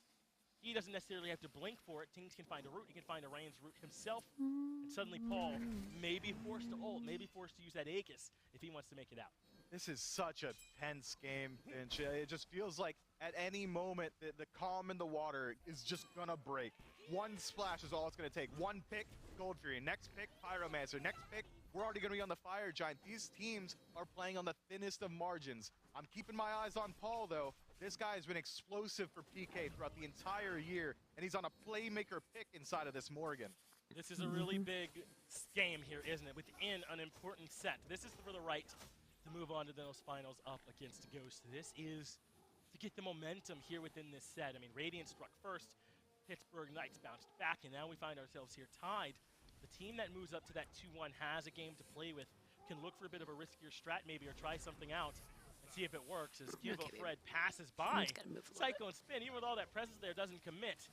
he doesn't necessarily have to blink for it, Tings can find a route. He can find a range route himself. And suddenly Paul may be forced to ult, may be forced to use that Aegis if he wants to make it out. This is such a tense game, Finch. It just feels like at any moment the calm in the water is just going to break. One splash is all it's going to take. One pick, Gold Fury. Next pick, Pyromancer. Next pick, we're already going to be on the Fire Giant. These teams are playing on the thinnest of margins. I'm keeping my eyes on Paul, though. This guy has been explosive for PK throughout the entire year, and he's on a playmaker pick inside of this Morgan. This is a really big game here, isn't it? Within an important set. This is for the right to move on to those finals up against Ghost. This is to get the momentum here within this set. I mean, Radiant struck first. Pittsburgh Knights bounced back, and now we find ourselves here tied. The team that moves up to that 2-1 has a game to play with, can look for a bit of a riskier strat maybe, or try something out and see if it works as Givo Fred passes by. Psycho and Spin, even with all that presence there, doesn't commit.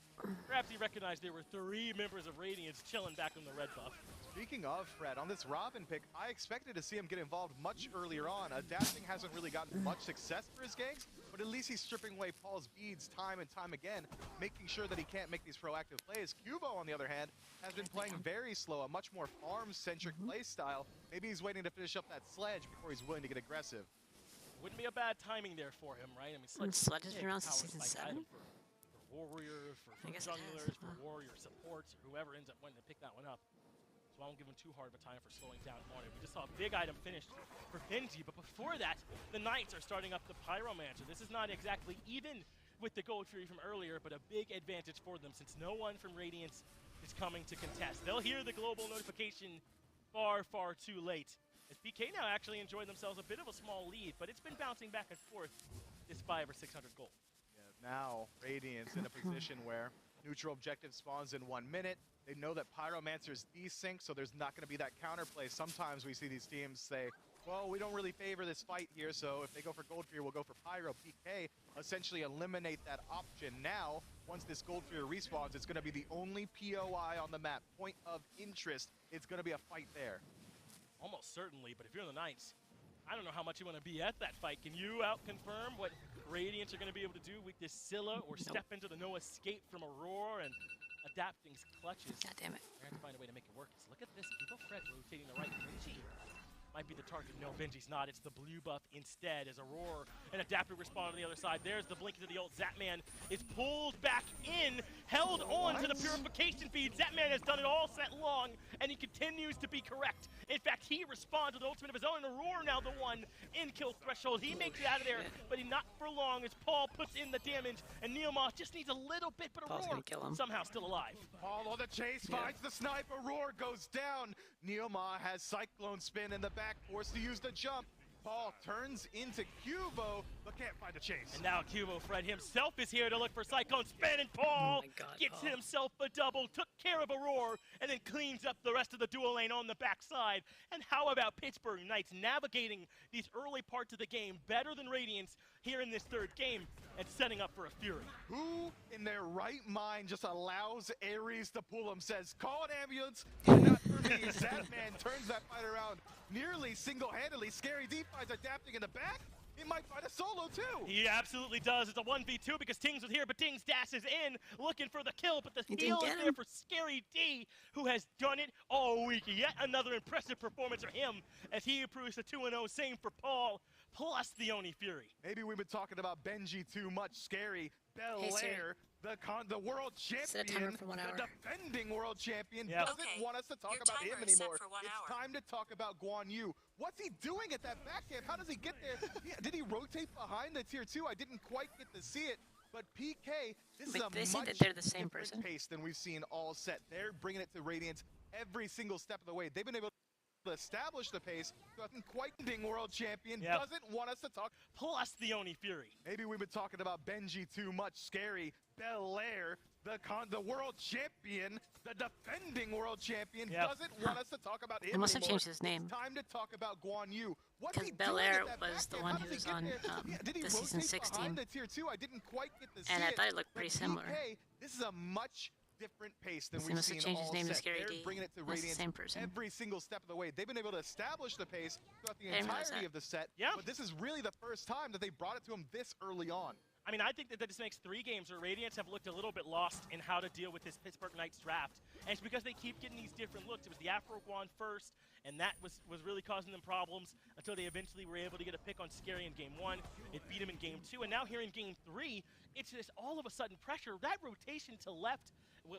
Perhaps he recognized there were 3 members of Radiance chilling back on the red buff. Speaking of Fred, on this Robin pick, I expected to see him get involved much earlier on. Adapting hasn't really gotten much success for his ganks, but at least he's stripping away Paul's beads time and time again, making sure that he can't make these proactive plays. Cubo, on the other hand, has been playing very slow, a much more farm-centric play style. Maybe he's waiting to finish up that sledge before he's willing to get aggressive. Wouldn't be a bad timing there for him, right? I mean, Sledge has been around since season 7. For warriors, for junglers, for warrior supports, or whoever ends up wanting to pick that one up. So I won't give him too hard of a time for slowing down on it. We just saw a big item finished for Benji, but before that, the Knights are starting up the Pyromancer. This is not exactly even with the Gold Fury from earlier, but a big advantage for them since no one from Radiance is coming to contest. They'll hear the global notification far, far too late. As PK now actually enjoyed themselves a bit of a small lead, but it's been bouncing back and forth this 500 or 600 gold. Yeah, now Radiance in a position where neutral objective spawns in 1 minute. They know that Pyromancer's desync, so there's not going to be that counterplay. Sometimes we see these teams say, well, we don't really favor this fight here, so if they go for Gold Fury, we'll go for Pyro. PK essentially eliminate that option. Now, once this Gold Fury respawns, it's going to be the only POI on the map. Point of interest. It's going to be a fight there. Almost certainly, but if you're the Knights, I don't know how much you want to be at that fight. Can you out-confirm what Radiance are going to be able to do with this Scylla, or step into the no escape from Aurora and Adapting's clutches? God damn it. They're going to find a way to make it work. So look at this. People Fred rotating the right. Benji might be the target. No, Benji's not. It's the blue buff instead as Aurora and Adaptive respond on the other side. There's the blink into the ult. Zapman is pulled back in, held on to the purification feed. Zapman has done it all set long, and he continues to be correct. In fact, he responds with an ultimate of his own, and Aurora now the one in kill threshold. He makes it out of there, but he not for long as Paul puts in the damage, and Neomos just needs a little bit, but Paul's Aurora gonna kill him. somehow still alive. Paul on the chase, finds the sniper, Roar goes down. Neoma has Cyclone Spin in the back, forced to use the jump. Paul turns into Cubo, but can't find a chase. And now Cubo Fred himself is here to look for Cyclone Spin, and Paul Oh my God, gets Paul. himself a double, took care of Aurora, and then cleans up the rest of the dual lane on the backside. And how about Pittsburgh Knights navigating these early parts of the game better than Radiance here in this third game and setting up for a Fury? Who in their right mind just allows Ares to pull him, says, call an ambulance, but not for me. Zapman turns that fight around nearly single-handedly. Scary D finds adapting in the back. He might find a solo too. He absolutely does. It's a 1v2 because Tings was here, but Tings dashes in looking for the kill, but the He steal didn't is get there him. for Scary D, who has done it all week. Yet another impressive performance for him as he improves to 2-0. Same for Paul, plus the Oni Fury. Maybe we've been talking about Benji too much. Scary, Hey, Siri. Belair, the world Set a champion, timer for 1 hour. the defending world champion, Yeah. doesn't Okay, want us to talk your about him timer is set anymore. for 1 It's hour. time to talk about Guan Yu. What's he doing at that back camp? How does he get there? Did he rotate behind the tier 2? I didn't quite get to see it. But PK, this is Wait, a they say much that they're the same different person? pace than we've seen all set. They're bringing it to Radiance every single step of the way. They've been able to establish the pace. So I think quite world champion Yep. doesn't want us to talk. Plus the Oni Fury. Maybe we've been talking about Benji too much. Scary, Belair, the world champion, the defending world champion, Yep. doesn't want us to talk about him They must have anymore. changed his name. It's time to talk about Guan Yu. What's Because he doing Belair at that was back the camp? one How who does he was get on there? Did he the season rotate 16. behind the tier 2? I didn't quite get to see And I it. thought it looked but pretty similar. PK, this is a much different pace than He we've must have seen changed his all name to set. Scary They're D. bringing it to That's the Radiance same person. every single step of the way. They've been able to establish the pace throughout the I didn't realize entirety that. of the set. Yeah. But this is really the first time that they brought it to him this early on. I mean, I think that this makes 3 games where Radiance have looked a little bit lost in how to deal with this Pittsburgh Knights draft. And it's because they keep getting these different looks. It was the Afro Guan first, and that was really causing them problems until they eventually were able to get a pick on Scary in game 1. It beat him in game 2, and now here in game 3, it's just all of a sudden pressure. That rotation to left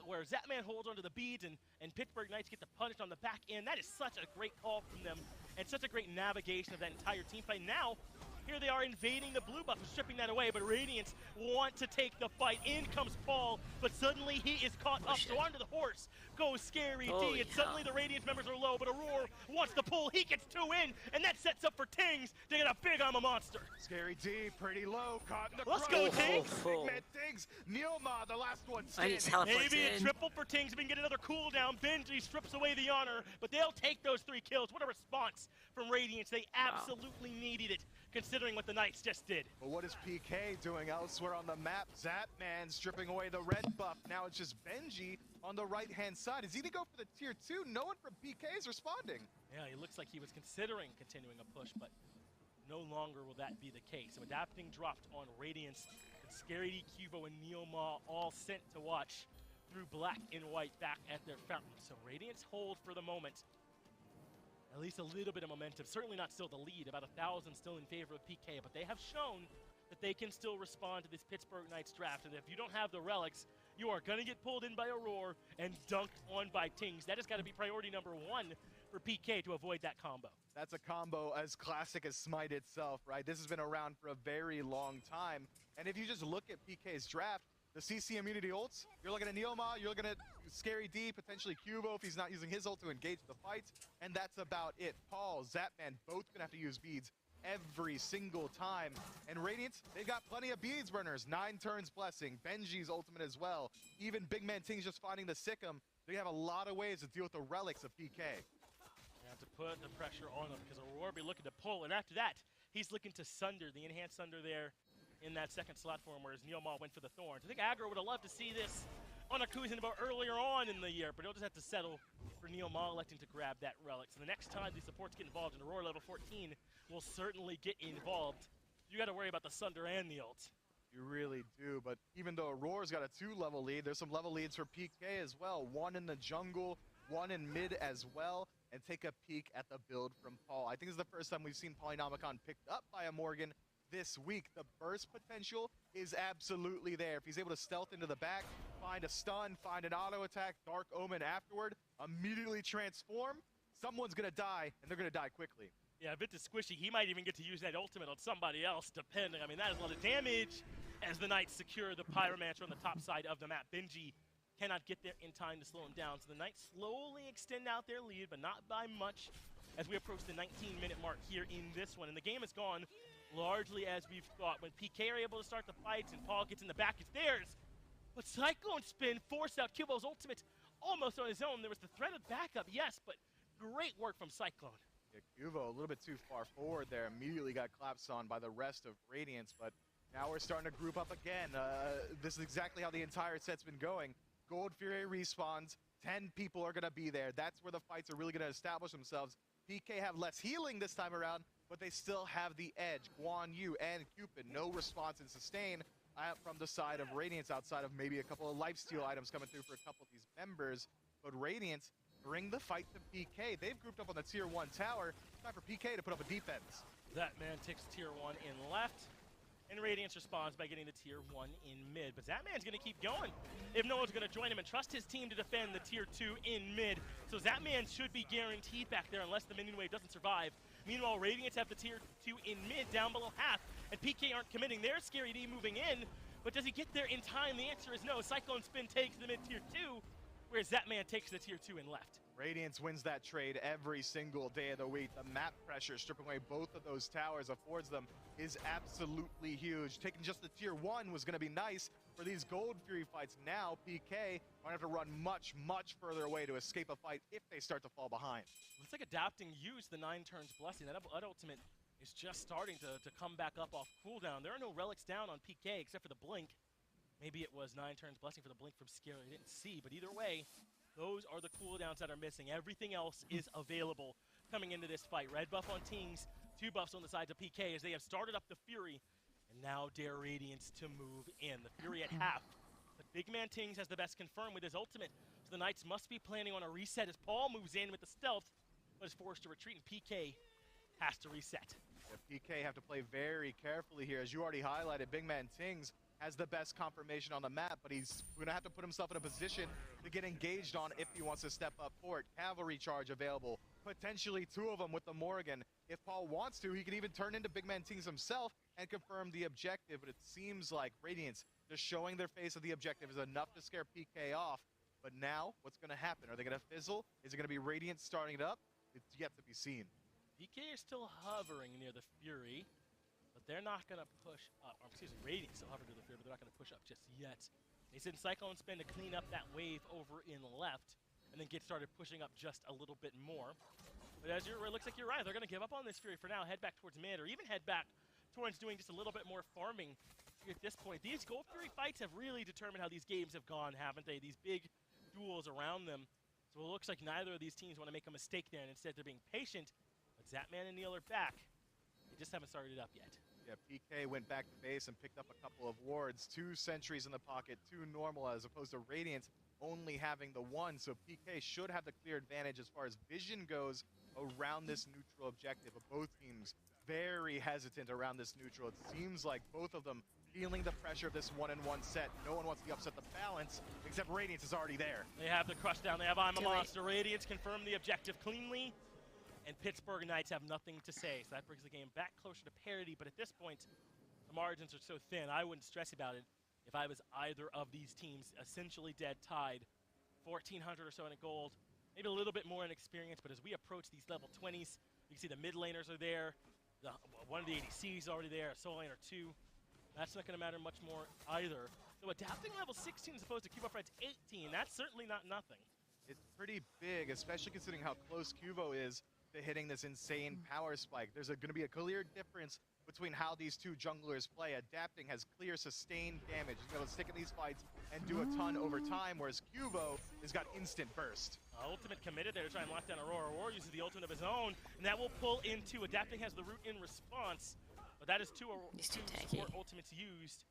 where Zapman holds onto the beads and Pittsburgh Knights get the punish on the back end, that is such a great call from them and such a great navigation of that entire team fight. Now, here they are invading the blue buff and stripping that away, but Radiance want to take the fight. In comes Paul, but suddenly he is caught up. shit. So onto the horse goes Scary Holy D, and hell. suddenly the Radiance members are low, but Aurora wants to pull. He gets 2 in, and that sets up for Tings to get a big I'm a monster. Scary D, pretty low, caught in the Let's crunch. go, Tings. Oh. Big man Tings. Neoma, the last one I need standing. teleport Maybe a in. triple for Tings. We can get another cooldown. Benji strips away the honor, but they'll take those 3 kills. What a response from Radiance. They absolutely needed it, considering what the Knights just did. But what is PK doing elsewhere on the map? Zapman stripping away the red buff. Now it's just Benji on the right-hand side. Is he gonna go for the tier 2? No one from PK is responding. Yeah, it looks like he was considering continuing a push, but no longer will that be the case. So adapting dropped on Radiance, and Scary D, Cubo, and Neoma all sent to watch through black and white back at their fountain. So Radiance hold for the moment. At least a little bit of momentum. Certainly not still the lead, about 1,000 still in favor of PK, but they have shown that they can still respond to this Pittsburgh Knights draft. And if you don't have the relics, you are going to get pulled in by Aurora and dunked on by Tings. That has got to be priority number 1 for PK to avoid that combo. That's a combo as classic as Smite itself, right? This has been around for a very long time. And if you just look at PK's draft, the CC immunity ults, you're looking at Neoma, you're looking at Scary D, potentially Cubo if he's not using his ult to engage the fights, and that's about it. Paul, Zapman, both gonna have to use beads every single time. And Radiance, they've got plenty of beads burners. 9 turns blessing, Benji's ultimate as well. Even Big Man Ting's just finding the Sikkim. They have a lot of ways to deal with the relics of PK. You have to put the pressure on him because Aurora will be looking to pull, and after that, he's looking to Sunder, the enhanced Sunder there in that second slot for him, whereas Neoma went for the Thorns. I think Aggro would have loved to see this on a Kuzin about earlier on in the year, but he'll just have to settle for Neoma electing to grab that relic. So the next time these supports get involved in Aurora level 14 will certainly get involved. You got to worry about the Sunder and the ult. You really do, but even though Aurora's got a 2-level lead, there's some level leads for PK as well. 1 in the jungle, 1 in mid as well. and take a peek at the build from Paul. I think this is the first time we've seen Polynomicon picked up by a Morgan this week. The burst potential is absolutely there. If he's able to stealth into the back, find a stun, find an auto attack, Dark Omen afterward, immediately transform, someone's gonna die, and they're gonna die quickly. Yeah, a bit too squishy. He might even get to use that ultimate on somebody else, depending. I mean, that is a lot of damage as the Knights secure the Pyromancer on the top side of the map. Benji cannot get there in time to slow him down. So the Knights slowly extend out their lead, but not by much as we approach the 19-minute mark here in this one. And the game has gone largely as we've thought. When PK are able to start the fights and Paul gets in the back, it's theirs. But Cyclone Spin forced out Cubo's ultimate almost on his own. There was the threat of backup, yes, but great work from Cyclone. Yeah, Cubo a little bit too far forward there. Immediately got collapsed on by the rest of Radiance, but now we're starting to group up again. This is exactly how the entire set's been going. Gold Fury respawns, 10 people are going to be there. That's where the fights are really going to establish themselves. PK have less healing this time around, but they still have the edge. Guan Yu and Cupid, no response and sustain from the side of Radiance outside of maybe a couple of lifesteal items coming through for a couple of these members. But Radiance bring the fight to PK. They've grouped up on the tier 1 tower. Time for PK to put up a defense. That man takes tier 1 in left, and Radiance responds by getting the tier 1 in mid. But Zatman's going to keep going if no one's going to join him and trust his team to defend the tier 2 in mid. So Zatman should be guaranteed back there unless the minion wave doesn't survive. Meanwhile, Radiance have the tier 2 in mid down below half, and PK aren't committing. There's Scary D moving in, but does he get there in time? The answer is no. Cyclone Spin takes the mid tier 2, whereas Zatman takes the tier 2 in left. Radiance wins that trade every single day of the week. The map pressure stripping away both of those towers affords them is absolutely huge. Taking just the tier 1 was going to be nice for these Gold Fury fights. Now PK might have to run much, much further away to escape a fight if they start to fall behind. Looks like Adapting used the 9 turns blessing. That ultimate is just starting to come back up off cooldown. There are no relics down on PK except for the blink. Maybe it was 9 turns blessing for the blink from Scary. I didn't see, but either way, those are the cooldowns that are missing. Everything else is available coming into this fight. Red buff on Tings, 2 buffs on the sides of PK as they have started up the Fury, and now dare Radiance to move in. The Fury at half. But big man Tings has the best confirmed with his ultimate, so the Knights must be planning on a reset as Paul moves in with the stealth, but is forced to retreat, and PK has to reset. Yeah, PK have to play very carefully here. As you already highlighted, big man Tings has the best confirmation on the map, but he's going to have to put himself in a position to get engaged on if he wants to step up for it. Cavalry charge available, potentially 2 of them with the Morgan. If Paul wants to, he can even turn into big man Tings himself and confirm the objective, but it seems like Radiance just showing their face of the objective is enough to scare PK off. But now, what's going to happen? Are they going to fizzle? Is it going to be Radiance starting it up? It's yet to be seen. PK is still hovering near the Fury, but they're not going to push up. Or, excuse me, Radiance still hovering near the Fury, but they're not going to push up just yet. They send Cyclone Spin to clean up that wave over in left, and then get started pushing up just a little bit more. But as it looks like you're right, they're going to give up on this Fury for now, head back towards mid, or even head back towards doing just a little bit more farming at this point. These Gold Fury fights have really determined how these games have gone, haven't they? These big duels around them. So it looks like neither of these teams want to make a mistake there, and instead they're being patient. But Zatman and Neil are back. They just haven't started it up yet. Yeah, PK went back to base and picked up a couple of wards. 2 sentries in the pocket, 2 normal, as opposed to Radiance only having the 1. So PK should have the clear advantage as far as vision goes around this neutral objective. But both teams very hesitant around this neutral. It seems like both of them feeling the pressure of this 1-in-1 set. No one wants to upset the balance, except Radiance is already there. They have the crush down. They have I'm a Do it. Monster. Radiance confirm the objective cleanly. And Pittsburgh Knights have nothing to say, so that brings the game back closer to parity. But at this point, the margins are so thin, I wouldn't stress about it if I was either of these teams. Essentially dead tied, 1,400 or so in a gold, maybe a little bit more in experience. But as we approach these level 20s, you can see the mid laners are there. One of the ADCs is already there, a soul lane or 2. That's not going to matter much more either. So adapting level 16 as opposed to Cubo Fred's 18, that's certainly not nothing. It's pretty big, especially considering how close Cubo is to hitting this insane power spike. There's going to be a clear difference between how these 2 junglers play. Adapting has clear sustained damage. He's able to stick in these fights and do a ton over time, whereas Cubo has got instant burst. Ultimate committed there to try and lock down Aurora. Aurora uses the ultimate of his own, and that will pull into Adapting has the root in response, but that is 2 He's too tanky. support ultimates used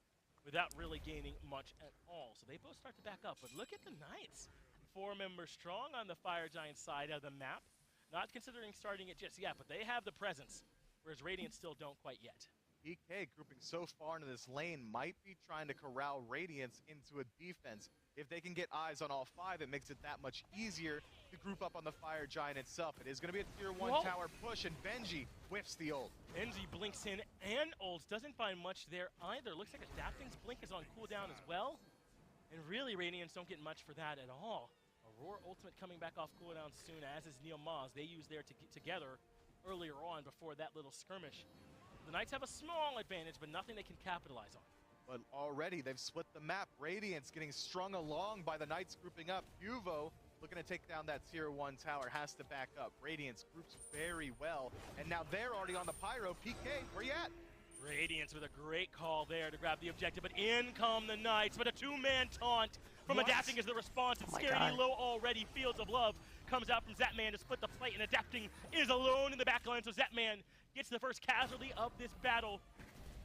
without really gaining much at all. So they both start to back up, but look at the Knights. 4 members strong on the Fire Giant side of the map. Not considering starting it just yet, but they have the presence, whereas Radiant still don't quite yet. PK grouping so far into this lane might be trying to corral Radiance into a defense. If they can get eyes on all 5, it makes it that much easier to group up on the Fire Giant itself. It is going to be a tier 1 Whoa. tower push, and Benji whiffs the ult. Benji blinks in and ults. Doesn't find much there either. Looks like Adapting's blink is on cooldown as well. And really, Radiants don't get much for that at all. Aurora ultimate coming back off cooldown soon, as is Neomaz. They use their together earlier on before that little skirmish. The Knights have a small advantage, but nothing they can capitalize on. But already they've split the map. Radiance getting strung along by the Knights grouping up. Huvo looking to take down that tier 1 tower, has to back up. Radiance groups very well, and now they're already on the Pyro. PK, where you at? Radiance with a great call there to grab the objective, but in come the Knights, but a 2-man taunt from What? Adapting is the response. It's Oh my Scary God. low already. Fields of Love comes out from Zapman to split the fight, and Adapting is alone in the backline, so Zapman gets the first casualty of this battle.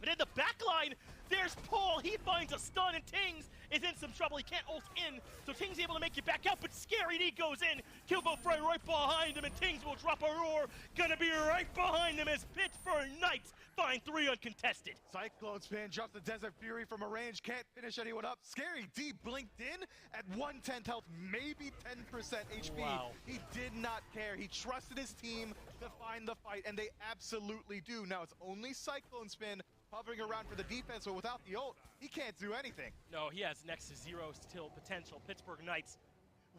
But in the backline, there's Paul. He finds a stun, and Tings is in some trouble. He can't ult in, so Tings able to make it back out, but Scary D goes in. Kilbo Fry right behind him, and Tings will drop a roar. Gonna be right behind him as Pittsburgh Knights find 3 uncontested. Cyclone Spin drops the Desert Fury from a range, can't finish anyone up. Scary D blinked in at 1/10 health, maybe 10% HP. Wow. He did not care. He trusted his team to find the fight, and they absolutely do. Now it's only Cyclone Spin hovering around for the defense, but without the ult, he can't do anything. No, he has next to 0 still potential. Pittsburgh Knights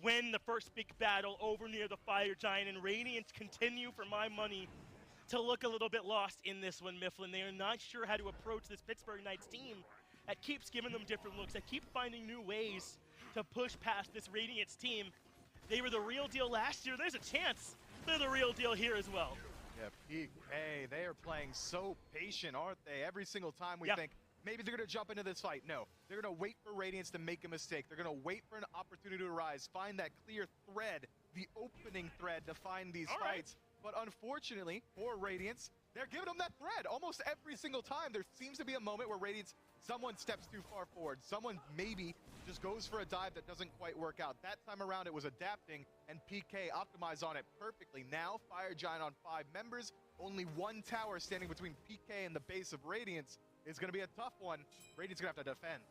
win the first big battle over near the Fire Giant, and Radiant continue, for my money, to look a little bit lost in this one, Mifflin. They are not sure how to approach this Pittsburgh Knights team that keeps giving them different looks, that keep finding new ways to push past this Radiance team. They were the real deal last year. There's a chance they're the real deal here as well. Yeah, PK, they are playing so patient, aren't they? Every single time we Yeah. think, maybe they're going to jump into this fight. No, they're going to wait for Radiance to make a mistake. They're going to wait for an opportunity to rise, find that clear thread, the opening thread to find these All right. fights. But unfortunately for Radiance, they're giving them that thread almost every single time. There seems to be a moment where Radiance, someone steps too far forward. Someone maybe just goes for a dive that doesn't quite work out. That time around, it was Adapting, and PK optimized on it perfectly. Now, Fire Giant on 5 members, only 1 tower standing between PK and the base of Radiance is going to be a tough one. Radiance going to have to defend.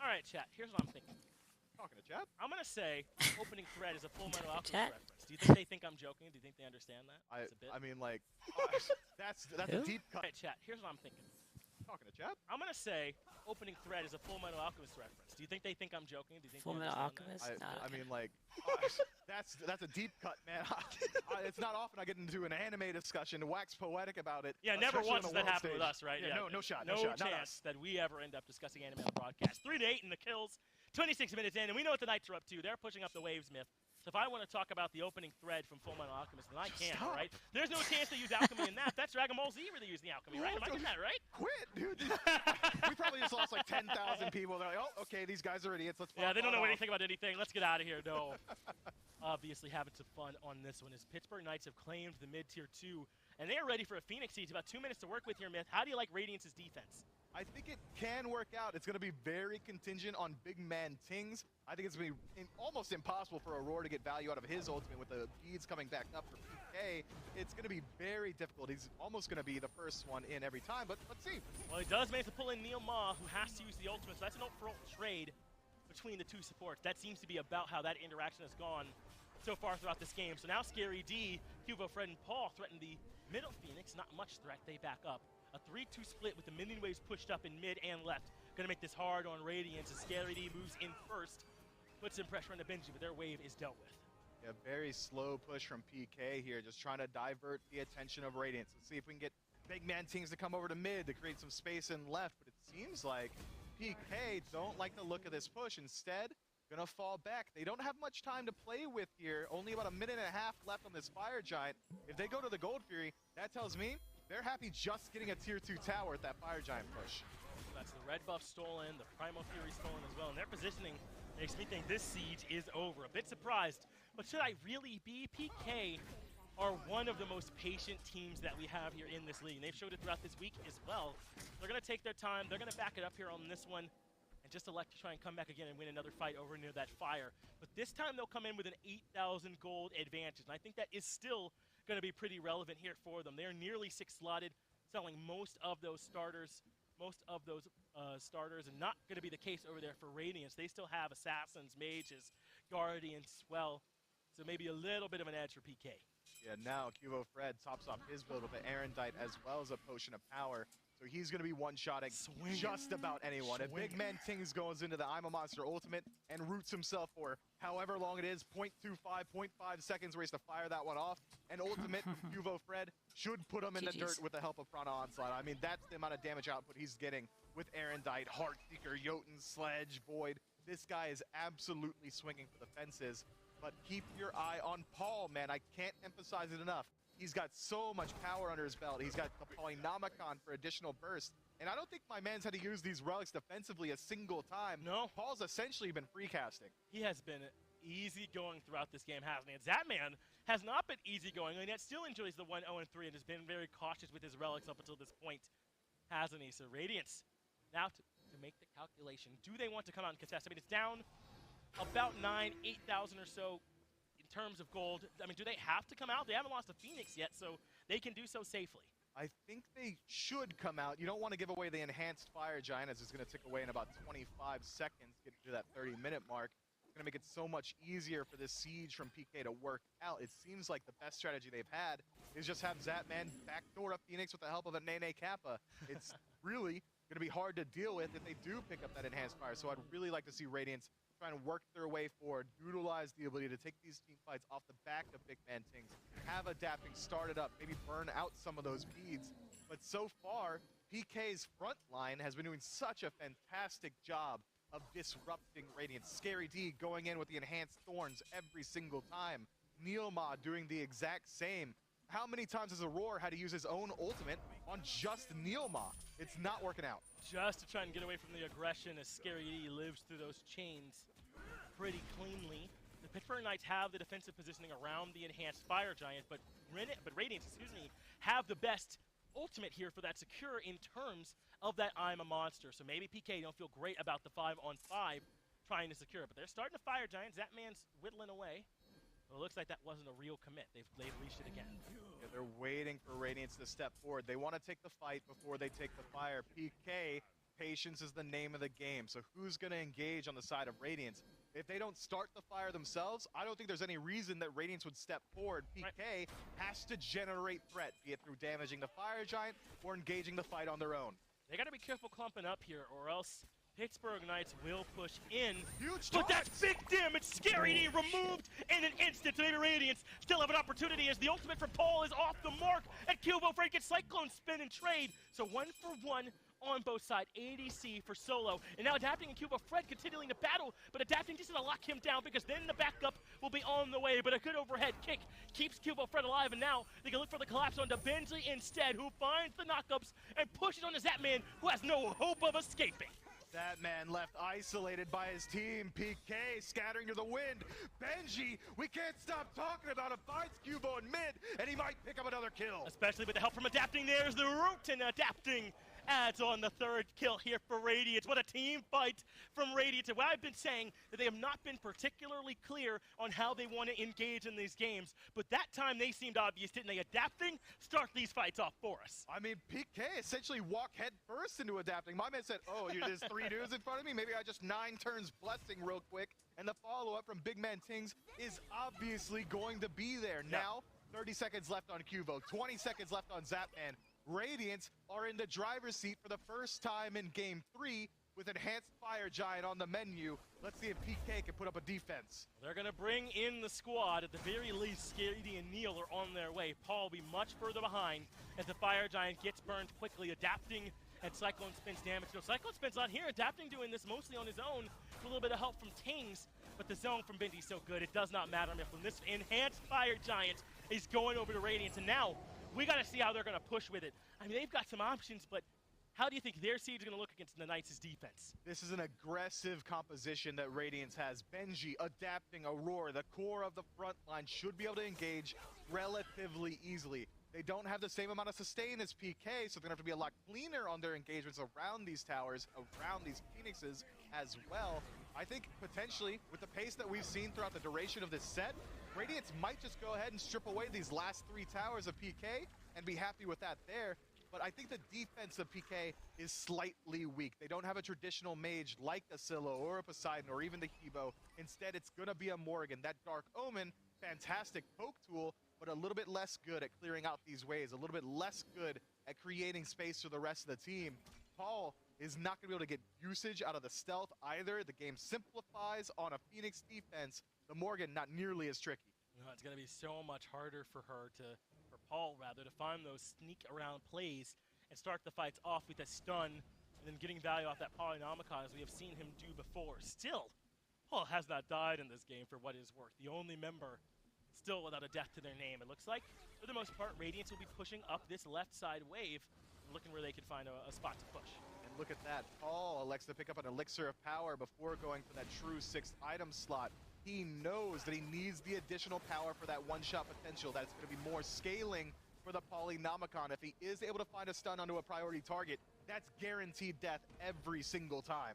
All right, chat, here's what I'm thinking. Talking to chat. I'm going to say opening thread is a Full Metal Alchemist Chat. reference. Do you think they think I'm joking? Do you think they understand that? It's a bit. I mean, like, that's a Who? deep All cut. right, chat, here's what I'm thinking. Talking to chat. I'm going to say opening thread is a Full Metal Alchemist reference. Do you think they think I'm joking? Do you think Full they Metal understand Alchemist? No, I okay. mean, like, that's a deep cut, man. It's not often I get into an anime discussion, wax poetic about it. Yeah, never especially once on has the that world happened with stage. us, right? Yeah, no shot, No no shot, not chance us. that we ever end up discussing anime on the broadcast. 3-8 in the kills, 26 minutes in, and we know what the Knights are up to. They're pushing up the waves, Myth. So if I want to talk about the opening thread from Full Metal Alchemist, then I can't, Stop. right? There's no chance to use alchemy in that. That's Dragon Ball Z where they use the alchemy, right? Am I getting that right? Quit, dude. We probably just lost like 10,000 people. They're like, oh, okay, these guys are idiots. Let's Yeah, they don't know off. anything about anything. Let's get out of here. No. Obviously having some fun on this one as Pittsburgh Knights have claimed the mid-tier 2, and they are ready for a Phoenix Siege. About 2 minutes to work with here, Myth. How do you like Radiance's defense? I think it can work out. It's going to be very contingent on big man Tings. I think it's going to be almost impossible for Aurora to get value out of his ultimate with the beads coming back up for PK. It's going to be very difficult. He's almost going to be the first one in every time, but let's see. Well, he does manage to pull in Neil Ma, who has to use the ultimate, so that's an ult-for-ult trade between the two supports. That seems to be about how that interaction has gone so far throughout this game. So now Scary D, Hugo, Fred, and Paul threaten the middle Phoenix. Not much threat. They back up. A 3-2 split with the minion waves pushed up in mid and left. Gonna make this hard on Radiance as Scary D moves in first. Puts some pressure on the Benji, but their wave is dealt with. Yeah, very slow push from PK here, just trying to divert the attention of Radiance. Let's see if we can get big man Tings to come over to mid to create some space in left, but it seems like PK don't like the look of this push. Instead, gonna fall back. They don't have much time to play with here. Only about a minute and a half left on this Fire Giant. If they go to the Gold Fury, that tells me they're happy just getting a tier 2 tower at that Fire Giant push. That's the red buff stolen, the Primal Fury stolen as well, and their positioning makes me think this siege is over. A bit surprised, but should I really be? PK are one of the most patient teams that we have here in this league, and they've showed it throughout this week as well. They're going to take their time, they're going to back it up here on this one, and just elect to try and come back again and win another fight over near that fire. But this time they'll come in with an 8,000 gold advantage, and I think that is still going to be pretty relevant here for them. They're nearly 6 slotted, selling most of those starters, and not going to be the case over there for Radiance. They still have Assassins, Mages, Guardians, well, so maybe a little bit of an edge for PK. Yeah, now Cubo Fred tops off his build with an Erendite as well as a Potion of Power. So he's going to be one-shotting just about anyone. If Big Man Tings goes into the I'm a Monster ultimate and roots himself for however long it is, 0.25, 0.5 seconds where he has to fire that one off, and ultimate from Cubo Fred should put him in the dirt with the help of Prana Onslaught. I mean, that's the amount of damage output he's getting with Erendite, Heartseeker, Jotun, Sledge, Void. This guy is absolutely swinging for the fences. But keep your eye on Paul, man. I can't emphasize it enough. He's got so much power under his belt. He's got the Polynomicon for additional burst. And I don't think my man's had to use these relics defensively a single time. No. Paul's essentially been free casting. He has been easy going throughout this game, hasn't he? And Zatman has not been easy going, and yet still enjoys the 1-0-3 and has been very cautious with his relics up until this point, hasn't he? So Radiance, now to make the calculation. Do they want to come out and contest? I mean, it's down about 8,000 or so in terms of gold. I mean, do they have to come out? They haven't lost to Phoenix yet, so they can do so safely. I think they should come out. You don't want to give away the enhanced fire giant, as it's going to tick away in about 25 seconds, getting to that 30-minute mark. It's going to make it so much easier for this siege from PK to work out. It seems like the best strategy they've had is just have Zatman backdoor up Phoenix with the help of a Nene Kappa. It's really going to be hard to deal with if they do pick up that enhanced fire. So I'd really like to see Radiance trying to work their way forward, utilize the ability to take these team fights off the back of Big Man Tings, have adapting, start it up, maybe burn out some of those beads. But so far, PK's front line has been doing such a fantastic job of disrupting Radiance. Scary D going in with the enhanced thorns every single time. Neilma doing the exact same. How many times has Aurora had to use his own ultimate on just Neilma? It's not working out. Just to try and get away from the aggression as Scary E lives through those chains pretty cleanly. The Pittsburgh Knights have the defensive positioning around the enhanced Fire Giant, but Radiance, have the best ultimate here for that secure in terms of that I'm a Monster. So maybe PK don't feel great about the 5-on-5 trying to secure it, but they're starting to Fire Giant. Zatman's whittling away. Well, it looks like that wasn't a real commit. They've leashed it again. Yeah, they're waiting for Radiance to step forward. They want to take the fight before they take the fire. PK, patience is the name of the game. So who's going to engage on the side of Radiance? If they don't start the fire themselves, I don't think there's any reason that Radiance would step forward. PK has to generate threat, be it through damaging the Fire Giant or engaging the fight on their own. They got to be careful clumping up here, or else Pittsburgh Knights will push in. Huge but that's big damage. Scary D removed in an instant. Maybe Radiance still have an opportunity as the ultimate from Paul is off the mark. And Cubo Fred gets Cyclone Spin and trade. So 1 for 1 on both sides. ADC for solo. And now Adapting and Cubo Fred continuing to battle, but Adapting just going to lock him down because then the backup will be on the way. But a good overhead kick keeps Cubo Fred alive, and now they can look for the collapse onto Benji instead, who finds the knockups and pushes on the Zatman, who has no hope of escaping. That man left isolated by his team. PK scattering to the wind. Benji, we can't stop talking about him. Finds Cubo in mid, and he might pick up another kill. Especially with the help from Adapting. There's the root, and Adapting adds on the 3rd kill here for Radiance. What a team fight from Radiance. And what I've been saying, that they have not been particularly clear on how they want to engage in these games. But that time they seemed obvious, didn't they? Adapting, start these fights off for us. I mean, PK essentially walked head first into Adapting. My man said, oh, there's 3 dudes in front of me. Maybe I just 9 turns blessing real quick. And the follow-up from Big Man Tings is obviously going to be there. Yep. Now, 30 seconds left on Cubo, 20 seconds left on Zatman. Radiance are in the driver's seat for the first time in Game 3 with Enhanced Fire Giant on the menu. Let's see if PK can put up a defense. They're going to bring in the squad. At the very least, Scary D and Neil are on their way. Paul will be much further behind as the Fire Giant gets burned quickly. Adapting and Cyclone Spin's damage. No, Cyclone Spin's not here. Adapting doing this mostly on his own with a little bit of help from Tings. But the zone from Benji's so good, it does not matter if when this Enhanced Fire Giant is going over to Radiance. And now, we got to see how they're going to push with it. I mean, they've got some options, but how do you think their siege is going to look against the Knights' defense? This is an aggressive composition that Radiance has. Benji, Adapting, Aurora, the core of the front line should be able to engage relatively easily. They don't have the same amount of sustain as PK, so they're going to have to be a lot cleaner on their engagements around these towers, around these Phoenixes as well. I think potentially, with the pace that we've seen throughout the duration of this set, Radiance might just go ahead and strip away these last 3 towers of PK and be happy with that there. But I think the defense of PK is slightly weak. They don't have a traditional mage like a Scylla or a Poseidon or even the Hebo. Instead, it's going to be a Morgan. That Dark Omen, fantastic poke tool, but a little bit less good at clearing out these waves, a little bit less good at creating space for the rest of the team. Paul is not going to be able to get usage out of the stealth either. The game simplifies on a Phoenix defense. The Morgan, not nearly as tricky. No, it's going to be so much harder for Paul rather, to find those sneak around plays and start the fights off with a stun and then getting value off that Polynomicon as we have seen him do before. Still, Paul has not died in this game for what it is worth. The only member still without a death to their name. It looks like, for the most part, Radiance will be pushing up this left side wave, looking where they can find a spot to push. And look at that. Paul elects to pick up an Elixir of Power before going for that true 6th item slot. He knows that he needs the additional power for that one-shot potential. That's going to be more scaling for the Polynomicon. If he is able to find a stun onto a priority target, that's guaranteed death every single time.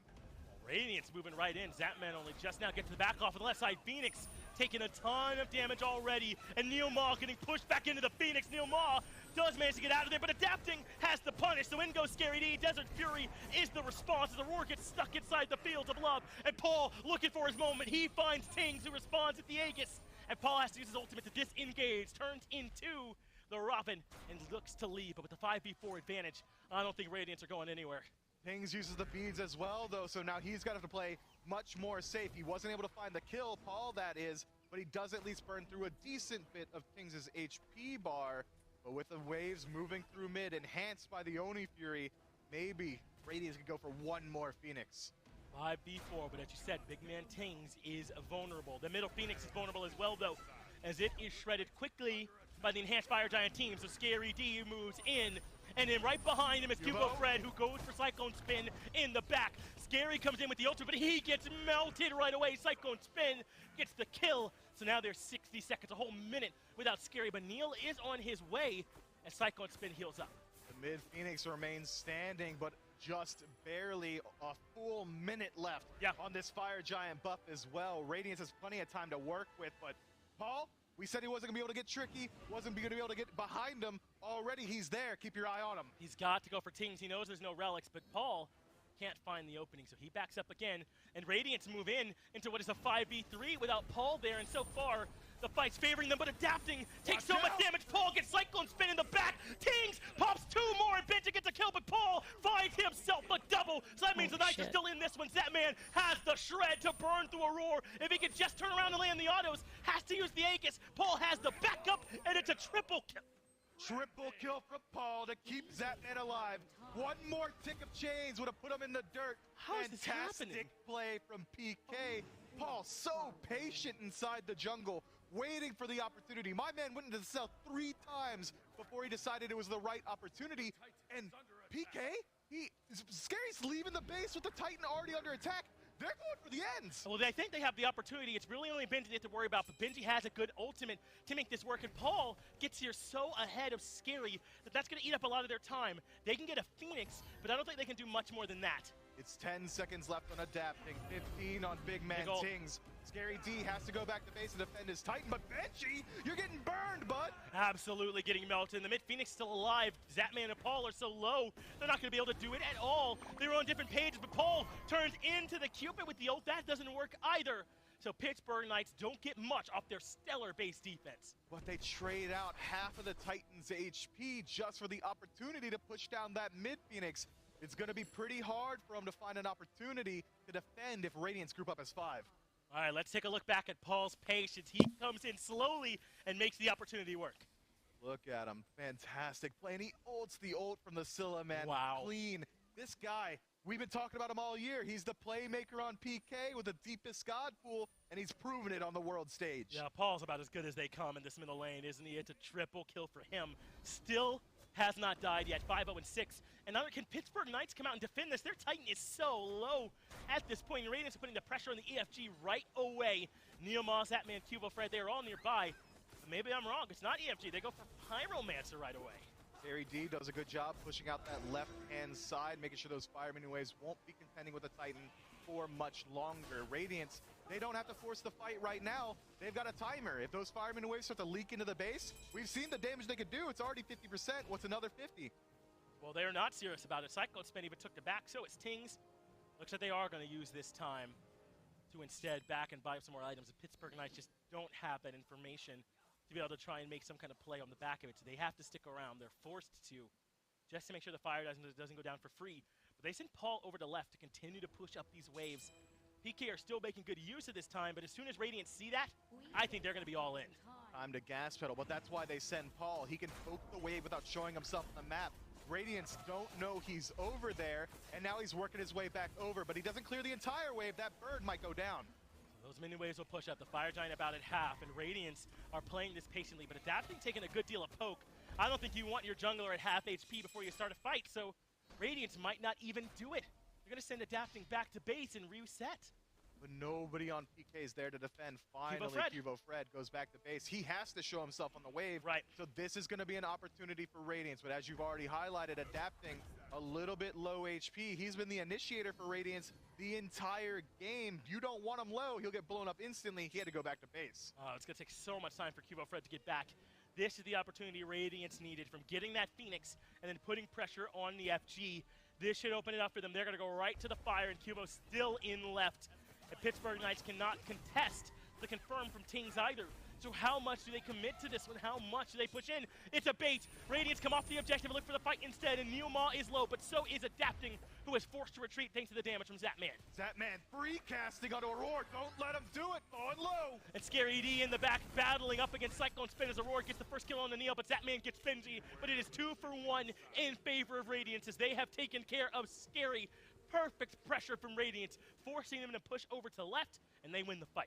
Radiance moving right in. Zapman only just now gets to the back off of the left side. Phoenix taking a ton of damage already, and Neil Maw getting pushed back into the Phoenix. Neil Maw does manage to get out of there, but adapting has the punish. So in goes Scary D. Desert Fury is the response as the Roar gets stuck inside the Fields of Love, and Paul looking for his moment. He finds Tings, who responds at the Aegis, and Paul has to use his ultimate to disengage. Turns into the Robin and looks to leave, but with the 5v4 advantage, I don't think Radiance are going anywhere. Tings uses the beads as well, though, so now he's got to play much more safe. He wasn't able to find the kill, Paul that is, but he does at least burn through a decent bit of Tings' HP bar. But with the waves moving through mid, enhanced by the Oni Fury, maybe Radiance could go for one more Phoenix. 5v4, but as you said, big man Tings is vulnerable. The middle Phoenix is vulnerable as well, though, as it is shredded quickly by the Enhanced Fire Giant team. So Scary D moves in, and then right behind him is Cubo Fred, who goes for Cyclone Spin in the back. Scary comes in with the ultra, but he gets melted right away. Cyclone Spin gets the kill. So now there's 60 seconds, a whole minute without Scary, but Neil is on his way as Cyclone Spin heals up. The mid Phoenix remains standing, but just barely a full minute left on this Fire Giant buff as well. Radiance has plenty of time to work with, but Paul, we said he wasn't going to be able to get tricky, wasn't going to be able to get behind him. Already he's there. Keep your eye on him. He's got to go for Tings. He knows there's no relics, but Paul can't find the opening, so he backs up again, and Radiance move in into what is a 5v3 without Paul there, and so far, the fight's favoring them, but adapting takes so much damage. Paul gets Cyclone Spin in the back. Tings pops 2 more, and Benji gets a kill, but Paul finds himself a double, so that means the Knights are still in this one. Zapman has the shred to burn through a Roar. If he can just turn around and land the autos, has to use the Aegis. Paul has the backup, and it's a triple kill. Triple kill from Paul to keep Zapman alive. One more tick of chains would have put him in the dirt. How is this happening? Fantastic play from PK. Paul so patient inside the jungle, waiting for the opportunity. My man went into the cell 3 times before he decided it was the right opportunity. And PK, Scary's leaving the base with the Titan already under attack. They're going for the ends. Well, I think they have the opportunity. It's really only Benji they have to worry about, but Benji has a good ultimate to make this work, and Paul gets here so ahead of Scary that that's going to eat up a lot of their time. They can get a Phoenix, but I don't think they can do much more than that. It's 10 seconds left on adapting, 15 on big man Tings. Scary D has to go back to base and defend his Titan, but Benji, you're getting burned, bud. Absolutely getting melted. The mid Phoenix still alive. Zapman and Paul are so low, they're not going to be able to do it at all. They're on different pages, but Paul turns into the Cupid with the ult. That doesn't work either. So Pittsburgh Knights don't get much off their stellar base defense. But they trade out half of the Titan's HP just for the opportunity to push down that mid Phoenix. It's going to be pretty hard for them to find an opportunity to defend if Radiance group up as 5. All right, let's take a look back at Paul's patience. He comes in slowly and makes the opportunity work. Look at him. Fantastic play. And he ults the ult from the Scylla, man. Wow. Clean. This guy, we've been talking about him all year. He's the playmaker on PK with the deepest God pool, and he's proven it on the world stage. Yeah, Paul's about as good as they come in this middle lane, isn't he? It's a triple kill for him. Still has not died yet, 5-0-6. And now can Pittsburgh Knights come out and defend this? Their Titan is so low at this point. And Radiance are putting the pressure on the EFG right away. Neil Moss, Atman, Cubo Fred, they're all nearby. maybe I'm wrong. It's not EFG. They go for Pyromancer right away. Scary D does a good job pushing out that left-hand side, making sure those fire mini waves won't be contending with the Titan for much longer. Radiance, they don't have to force the fight right now. They've got a timer. If those fire mini waves start to leak into the base, we've seen the damage they could do. It's already 50%. What's another 50? Well, they're not serious about it. Cyclone Spin even took the back, so it's Tings. Looks like they are going to use this time to instead back and buy some more items. The Pittsburgh Knights just don't have that information to be able to try and make some kind of play on the back of it. So they have to stick around. They're forced to, just to make sure the fire doesn't go down for free. But they send Paul over to left to continue to push up these waves. PK are still making good use of this time, but as soon as Radiant see that, I think they're going to be all in. Time to gas pedal, but that's why they send Paul. He can poke the wave without showing himself on the map. Radiance don't know he's over there, and now he's working his way back over, but he doesn't clear the entire wave. That bird might go down. Those mini waves will push up the Fire Giant about at half, and Radiance are playing this patiently, but Adapting taking a good deal of poke. I don't think you want your jungler at half HP before you start a fight, so Radiance might not even do it. They're going to send Adapting back to base and reset. But nobody on PK is there to defend. Finally, Cubo Fred goes back to base. He has to show himself on the wave. Right. So this is going to be an opportunity for Radiance. But as you've already highlighted, Adapting a little bit low HP. He's been the initiator for Radiance the entire game. You don't want him low. He'll get blown up instantly. He had to go back to base. It's going to take so much time for Cubo Fred to get back. This is the opportunity Radiance needed from getting that Phoenix and then putting pressure on the FG. This should open it up for them. They're going to go right to the fire, and Cubo's still in left. The Pittsburgh Knights cannot contest the confirm from Tings either. So how much do they commit to this one? How much do they push in? It's a bait. Radiance come off the objective and look for the fight instead, and Neomar is low, but so is Adapting, who is forced to retreat thanks to the damage from Zapman. Zapman free casting onto Aurora. Don't let him do it. On low. And Scary D in the back battling up against Cyclone Spin as Aurora gets the first kill on the Neo, but Zapman gets Benji. But it is 2 for 1 in favor of Radiance as they have taken care of Scary. Perfect pressure from Radiance, forcing them to push over to left, and they win the fight.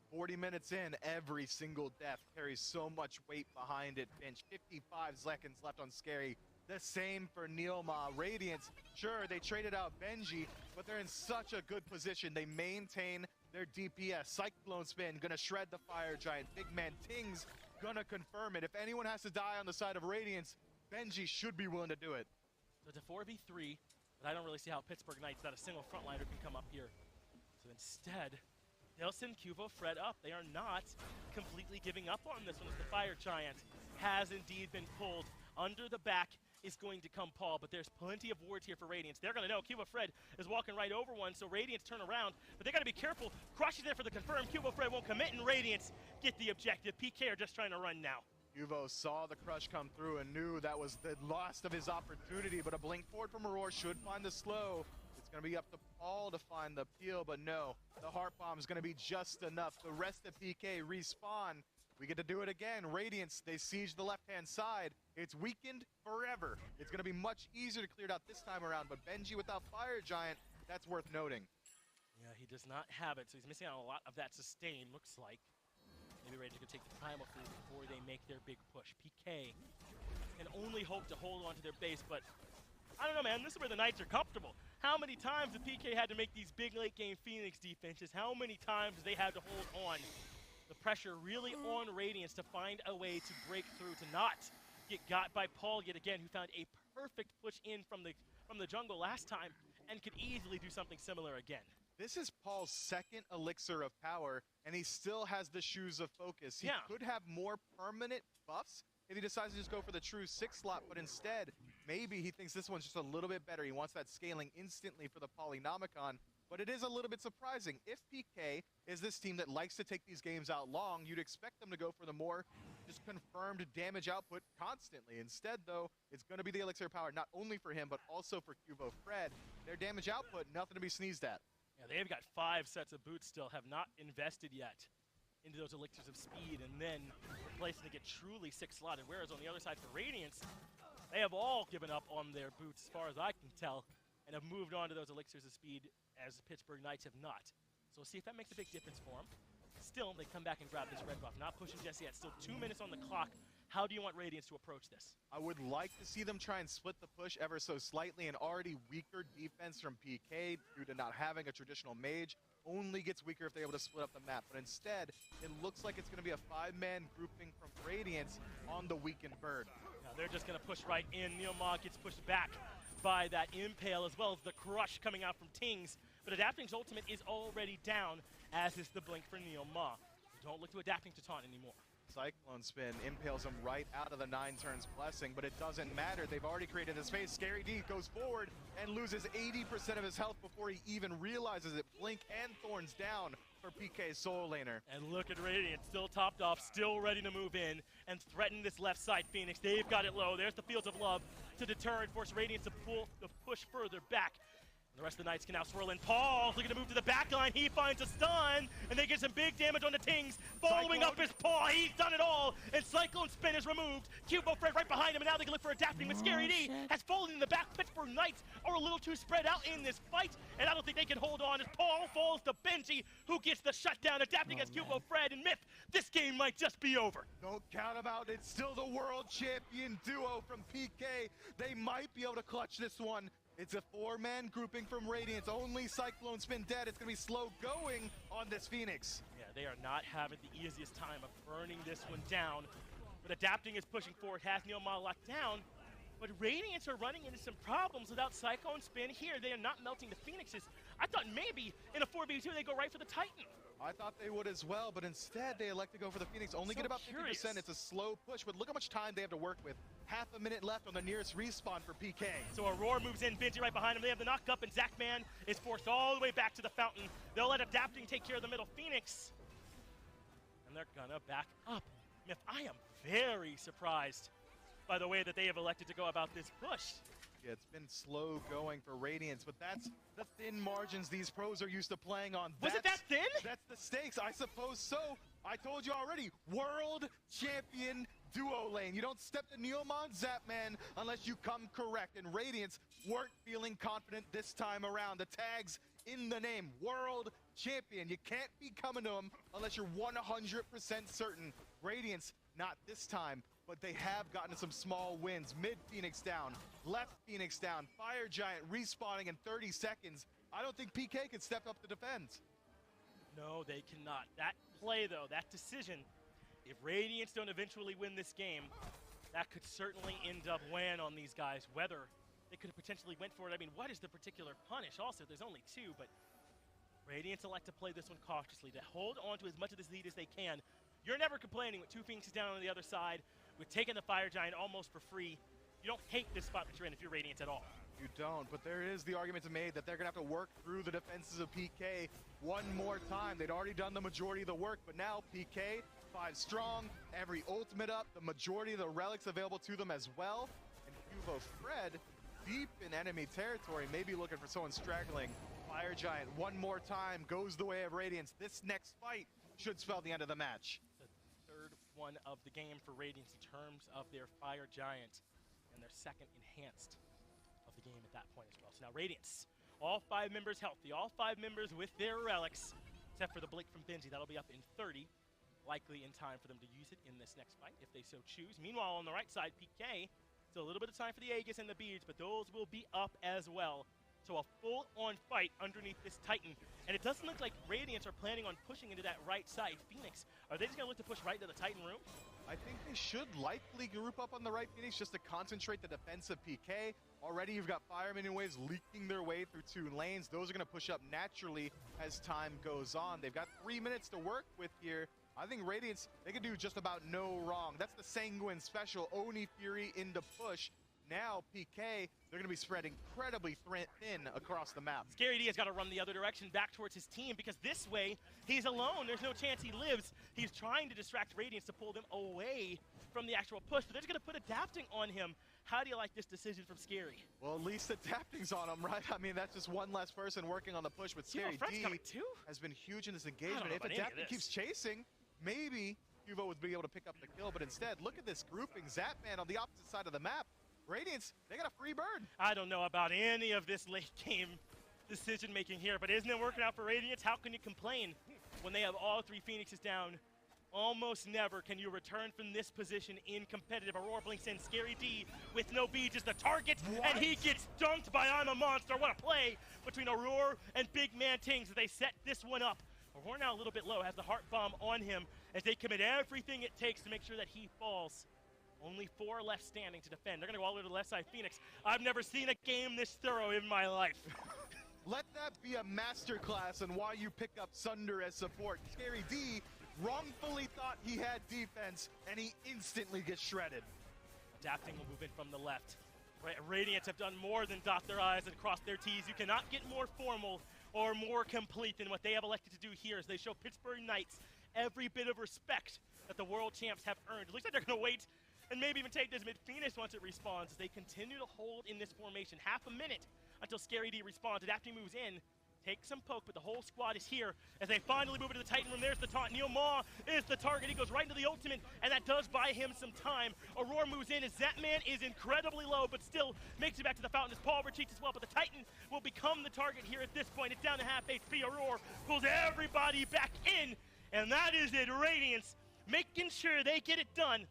40 minutes in, every single death carries so much weight behind it. Bench 55 seconds left on Scary. The same for Neilma. Radiance, sure, they traded out Benji, but they're in such a good position. They maintain their DPS. Cyclone Spin gonna shred the Fire Giant. Big man Tings gonna confirm it. If anyone has to die on the side of Radiance, Benji should be willing to do it. So it's a 4v3. But I don't really see how Pittsburgh Knights, that a single frontliner can come up here. So instead, they'll send Cubo Fred up. They are not completely giving up on this one as the Fire Giant has indeed been pulled. Under the back is going to come Paul, but there's plenty of wards here for Radiance. They're going to know Cubo Fred is walking right over one, so Radiance turn around, but they got to be careful. Crush is there for the confirm. Cubo Fred won't commit, and Radiance get the objective. PK are just trying to run now. Cubo saw the crush come through and knew that was the last of his opportunity, but a blink forward from Aurora should find the slow. It's going to be up to Paul to find the peel, but no, the heart bomb is going to be just enough. The rest of PK respawn. We get to do it again. Radiance, they siege the left-hand side. It's weakened forever. It's going to be much easier to clear it out this time around, but Benji without Fire Giant, that's worth noting. Yeah, he does not have it, so he's missing out on a lot of that sustain, looks like. Maybe Rangers could take the primal food before they make their big push. PK can only hope to hold on to their base, but I don't know, man. This is where the Knights are comfortable. How many times have PK had to make these big late-game Phoenix defenses? How many times have they had to hold on? The pressure really on Radiance to find a way to break through, to not get got by Paul yet again, who found a perfect push in from the jungle last time and could easily do something similar again. This is Paul's second elixir of power, and he still has the shoes of focus. He could have more permanent buffs if he decides to just go for the true 6 slot, but instead, maybe he thinks this one's just a little bit better. He wants that scaling instantly for the Polynomicon, but it is a little bit surprising. If PK is this team that likes to take these games out long, you'd expect them to go for the more just confirmed damage output constantly. Instead, though, it's going to be the elixir power, not only for him, but also for Cubo Fred. Their damage output, nothing to be sneezed at. Yeah, they've got 5 sets of boots still, have not invested yet into those elixirs of speed, and then replacing to get truly 6-slotted. Whereas on the other side for Radiance, they have all given up on their boots as far as I can tell, and have moved on to those elixirs of speed as the Pittsburgh Knights have not. So we'll see if that makes a big difference for them. Still, they come back and grab this red buff. Not pushing just yet. Still 2 minutes on the clock. How do you want Radiance to approach this? I would like to see them try and split the push ever so slightly. An already weaker defense from PK due to not having a traditional mage only gets weaker if they're able to split up the map. But instead, it looks like it's going to be a 5-man grouping from Radiance on the weakened bird. Now they're just going to push right in. Neomog gets pushed back by that Impale as well as the crush coming out from Tings. But Adapting's ultimate is already down, as is the blink for Neomog. Don't look to Adapting to taunt anymore. Cyclone Spin impales him right out of the 9 turns blessing, but it doesn't matter. They've already created his face. Scary D goes forward and loses 80% of his health before he even realizes it. Blink and Thorns down for PK's Soul Laner. And look at Radiant, still topped off, still ready to move in and threaten this left side Phoenix. They've got it low. There's the Fields of Love to deter and force Radiant to pull the push further back. The rest of the Knights can now swirl in. Paul's looking to move to the back line. He finds a stun, and they get some big damage on the Tings. Following up his paw, he's done it all, and Cyclone Spin is removed. Cubo Fred right behind him, and now they can look for Adapting, but Scary D has fallen in the back. Pittsburgh Knights are a little too spread out in this fight, and I don't think they can hold on as Paul falls to Benji, who gets the shutdown. Adapting as Cubo Fred and Myth. This game might just be over. Don't count them out. It's still the world champion duo from PK. They might be able to clutch this one. It's a 4-man grouping from Radiance. Only Cyclone Spin dead. It's going to be slow going on this Phoenix. Yeah, they are not having the easiest time of burning this one down. But Adapting is pushing forward, has Neomog locked down. But Radiance are running into some problems without Cyclone Spin here. They are not melting the Phoenixes. I thought maybe in a 4v2 they go right for the Titan. I thought they would as well, but instead they elect to go for the Phoenix. Only So get about curious. 50%. It's a slow push, but look how much time they have to work with. Half a minute left on the nearest respawn for PK. So Aurora moves in, Benji right behind him. They have the knock up, and Zachman is forced all the way back to the fountain. They'll let Adapting take care of the middle Phoenix. And they're gonna back up. Myth, I am very surprised by the way that they have elected to go about this push. Yeah, it's been slow going for Radiance, but that's the thin margins these pros are used to playing on. Was it that thin? That's the stakes, I suppose so. I told you already, world champion duo lane. You don't step to Neomon Zapman unless you come correct, and Radiance weren't feeling confident this time around. The tags in the name, world champion. You can't be coming to them unless you're 100% certain. Radiance, not this time, but they have gotten some small wins. Mid Phoenix down, left Phoenix down, Fire Giant respawning in 30 seconds. I don't think PK can step up to defend. No, they cannot. That play, though, that decision, if Radiance don't eventually win this game, that could certainly end up weighing on these guys. Whether they could have potentially went for it. I mean, what is the particular punish? Also, there's only 2, but Radiance elect to play this one cautiously, to hold on to as much of this lead as they can. You're never complaining with 2 Phoenixes down on the other side, with taking the Fire Giant almost for free. You don't hate this spot that you're in if you're Radiance at all. You don't, but there is the argument to be made that they're going to have to work through the defenses of PK one more time. They'd already done the majority of the work, but now PK, 5 strong, every ultimate up, the majority of the relics available to them as well. And Hugo Fred, deep in enemy territory, maybe looking for someone straggling. Fire Giant, one more time, goes the way of Radiance. This next fight should spell the end of the match. The third one of the game for Radiance in terms of their Fire Giant, and their second enhanced of the game at that point as well. So now Radiance, all 5 members healthy, all 5 members with their relics, except for the blink from Benji. That'll be up in 30, likely in time for them to use it in this next fight if they so choose. Meanwhile, on the right side, PK, still a little bit of time for the Aegis and the beads, but those will be up as well. So a full-on fight underneath this Titan. And it doesn't look like Radiance are planning on pushing into that right side. Phoenix, are they just going to look to push right into the Titan room? I think they should likely group up on the right Phoenix just to concentrate the defense of PK. Already you've got Fireman and Waves leaking their way through 2 lanes. Those are going to push up naturally as time goes on. They've got 3 minutes to work with here. I think Radiance, they can do just about no wrong. That's the Sanguine special, Oni Fury into push. Now, PK, they're going to be spread incredibly thin across the map. Scary D has got to run the other direction back towards his team because this way, he's alone. There's no chance he lives. He's trying to distract Radiance to pull them away from the actual push, but they're just going to put Adapting on him. How do you like this decision from Scary? Well, at least Adapting's on him, right? I mean, that's just one less person working on the push, but Scary D coming too? has been huge in this engagement. If about any of Adapting this. keeps chasing, maybe Hugo would be able to pick up the kill, but instead, look at this grouping. Zapman on the opposite side of the map. Radiance, they got a free bird. I don't know about any of this late game decision making here, but isn't it working out for Radiance? How can you complain when they have all 3 Phoenixes down Almost never can you return from this position in competitive. Aurora blinks in, Scary D with no beads is the target, and he gets dunked by I'm a Monster. What a play between Aurora and Big Man Tings as they set this one up. Aurora now a little bit low, has the heart bomb on him as they commit everything it takes to make sure that he falls. Only 4 left standing to defend. They're gonna go all the way to the left side. Phoenix, I've never seen a game this thorough in my life. Let that be a masterclass on why you pick up Sunder as support. Scary D wrongfully thought he had defense, and he instantly gets shredded. Adapting will move in from the left. Radiants have done more than dot their I's and cross their T's. You cannot get more formal or more complete than what they have elected to do here as they show Pittsburgh Knights every bit of respect that the world champs have earned. It looks like they're going to wait and maybe even take this mid. Phoenix once it respawns as they continue to hold in this formation. Half a minute until Scary D respawns. Adapting moves in. Takes some poke, but the whole squad is here as they finally move into the Titan room. There's the taunt. Neil Ma is the target. He goes right into the ultimate, and that does buy him some time. Aurora moves in as Zapman is incredibly low, but still makes it back to the fountain as Paul retreats as well. But the Titan will become the target here at this point. It's down to half HP. Aurora pulls everybody back in, and that is it. Radiance making sure they get it done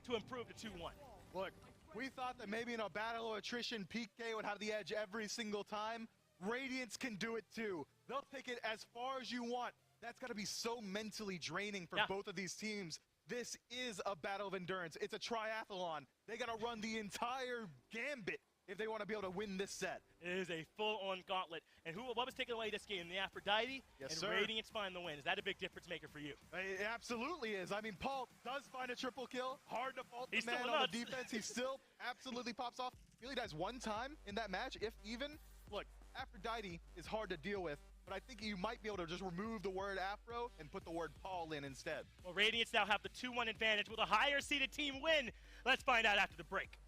to improve to 2-1. Look, we thought that maybe in a battle of attrition, PK would have the edge every single time. Radiance can do it too. They'll take it as far as you want. That's got to be so mentally draining for both of these teams. This is a battle of endurance. It's a triathlon. They got to run the entire gambit if they want to be able to win this set. It is a full-on gauntlet. And what was taking away this game? The Aphrodite Yes, and sir. Radiance find the win. Is that a big difference maker for you? It absolutely is. I mean, Paul does find a triple kill. Hard to fault the He's man still on nuts. the defense. He still absolutely pops off. He only dies one time in that match, if even. Look, Aphrodite is hard to deal with, but I think you might be able to just remove the word Afro and put the word Paul in instead. Well, Radiance now have the 2-1 advantage. Will the higher-seeded team win? Let's find out after the break.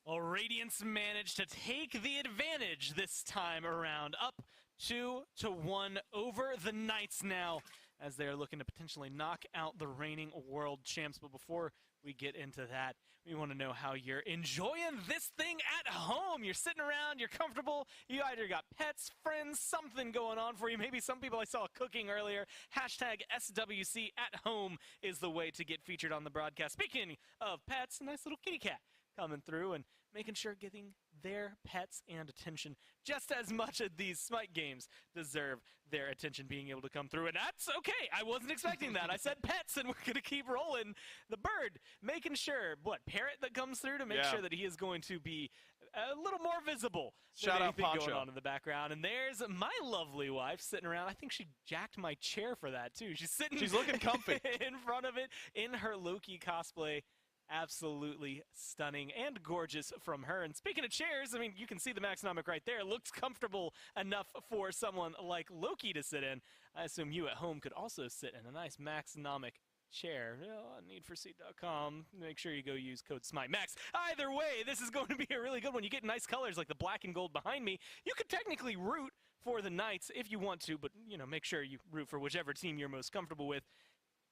Well, Radiance managed to take the advantage this time around, up 2-1 over the Knights now, as they're looking to potentially knock out the reigning world champs. But before we get into that, we want to know how you're enjoying this thing at home. You're sitting around, you're comfortable, you either got pets, friends, something going on for you. Maybe some people I saw cooking earlier. Hashtag SWC at home is the way to get featured on the broadcast. Speaking of pets, a nice little kitty cat coming through and making sure getting their pets and attention just as much as these Smite games deserve their attention being able to come through. And that's okay. I wasn't expecting that. I said pets, and we're going to keep rolling. The bird, making sure, Parrot that comes through to make sure that he is going to be a little more visible Shout than out anything Poncho. going on in the background. And there's my lovely wife sitting around. I think she jacked my chair for that, too. She's looking comfy. in front of it in her Loki cosplay. Absolutely stunning and gorgeous from her. And speaking of chairs, I mean, you can see the Maxonomic right there. It looks comfortable enough for someone like Loki to sit in. I assume you at home could also sit in a nice Maxonomic chair. On needforseat.com. Make sure you go use code SMITEMAX. Either way, this is going to be a really good one. You get nice colors like the black and gold behind me. You could technically root for the Knights if you want to, but, make sure you root for whichever team you're most comfortable with.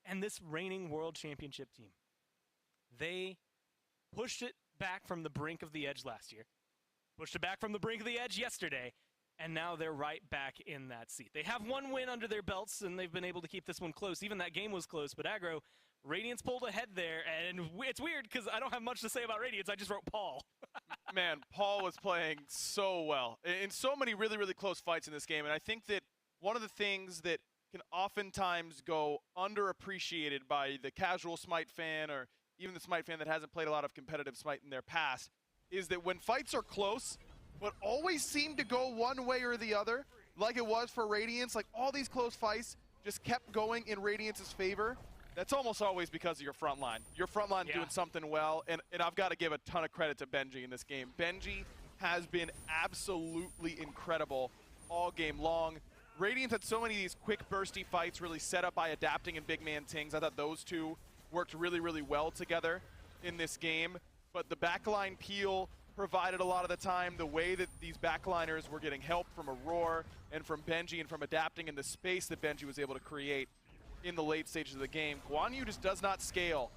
And this reigning world championship team, they pushed it back from the brink of the edge last year, pushed it back from the brink of the edge yesterday, and now they're right back in that seat. They have one win under their belts, and they've been able to keep this one close. Even that game was close, but Aggro, Radiance pulled ahead there, and it's weird because I don't have much to say about Radiance. I just wrote Paul. Man, Paul was playing so well in so many really, really close fights in this game, and I think that one of the things that can oftentimes go underappreciated by the casual Smite fan or even the Smite fan that hasn't played a lot of competitive Smite in their past, is that when fights are close, but always seem to go one way or the other, like it was for Radiance, like all these close fights just kept going in Radiance's favor, that's almost always because of your front line. Your front line doing something well, and I've got to give a ton of credit to Benji in this game. Benji has been absolutely incredible all game long. Radiance had so many of these quick bursty fights really set up by adapting and big man tings. I thought those two worked really, really well together in this game. But the backline peel provided a lot of the time. The way that these backliners were getting help from Aurora and from Benji and from adapting in the space that Benji was able to create in the late stages of the game. Guan Yu just does not scale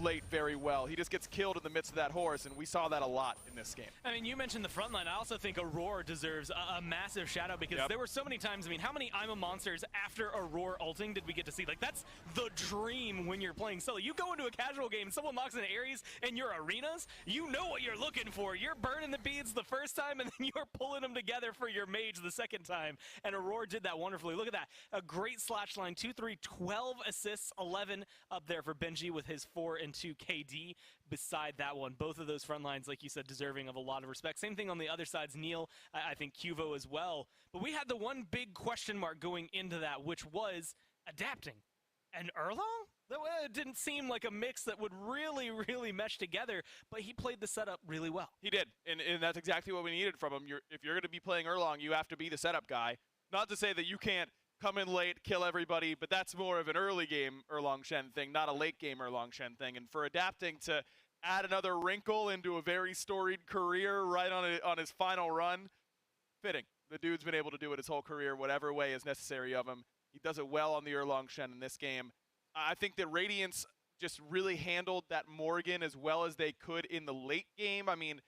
late very well. He just gets killed in the midst of that horse, and we saw that a lot in this game. I mean, you mentioned the front line. I also think Aurora deserves a massive shout out because there were so many times, I mean, how many I'm a Monsters after Aurora ulting did we get to see? Like, that's the dream when you're playing solo. You go into a casual game, someone locks in Ares in your arenas, you know what you're looking for. You're burning the beads the first time, and then you're pulling them together for your mage the second time. And Aurora did that wonderfully. Look at that. A great slash line, 2-3, 12 assists, 11 up there for Benji with his 4 and 2 KD beside that one. Both of those front lines, like you said, deserving of a lot of respect. Same thing on the other side's Neil, I think Cuvo as well. But we had the one big question mark going into that, which was adapting. And Erlong? It didn't seem like a mix that would really, really mesh together, but he played the setup really well. He did, and that's exactly what we needed from him. If you're going to be playing Erlong, you have to be the setup guy. Not to say that you can't come in late, kill everybody, but that's more of an early game Erlong Shen thing, not a late game Erlong Shen thing. And for adapting to add another wrinkle into a very storied career right on his final run, fitting. The dude's been able to do it his whole career, whatever way is necessary of him. He does it well on the Erlong Shen in this game. I think that Radiance just really handled that Morgan as well as they could in the late game. I mean,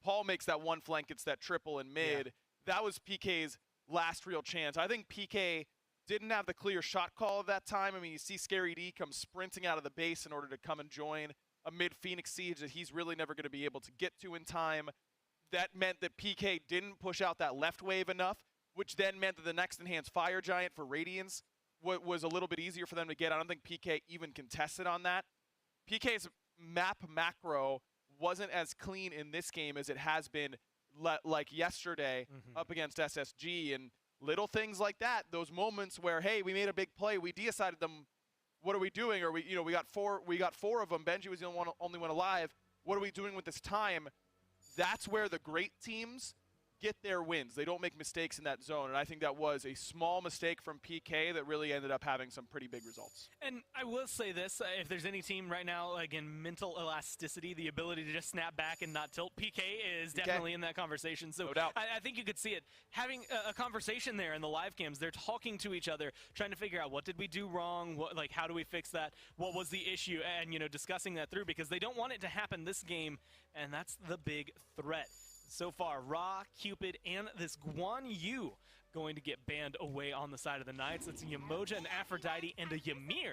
Paul makes that one flank, it's that triple in mid. Yeah. That was PK's last real chance. I think PK didn't have the clear shot call at that time. I mean, you see Scary D come sprinting out of the base in order to come and join a mid-Phoenix siege that he's really never going to be able to get to in time. That meant that PK didn't push out that left wave enough, which then meant that the next enhanced Fire Giant for Radiance was a little bit easier for them to get. I don't think PK even contested on that. PK's map macro wasn't as clean in this game as it has been like yesterday up against SSG, and little things like that, those moments where, hey, we made a big play, we decided them, what are we doing? Or we got four of them. Benji was the only one alive. What are we doing with this time? That's where the great teams get their wins. They don't make mistakes in that zone, and I think that was a small mistake from PK that really ended up having some pretty big results. And I will say this, if there's any team right now, again, mental elasticity, the ability to just snap back and not tilt, PK is definitely in that conversation. So no doubt. I think you could see it. Having a conversation there in the live cams, they're talking to each other, trying to figure out what did we do wrong, like how do we fix that, what was the issue, and discussing that through because they don't want it to happen this game, and that's the big threat. So far, Ra, Cupid, and this Guan Yu going to get banned away on the side of the Knights. It's Yamoja and Aphrodite and a Ymir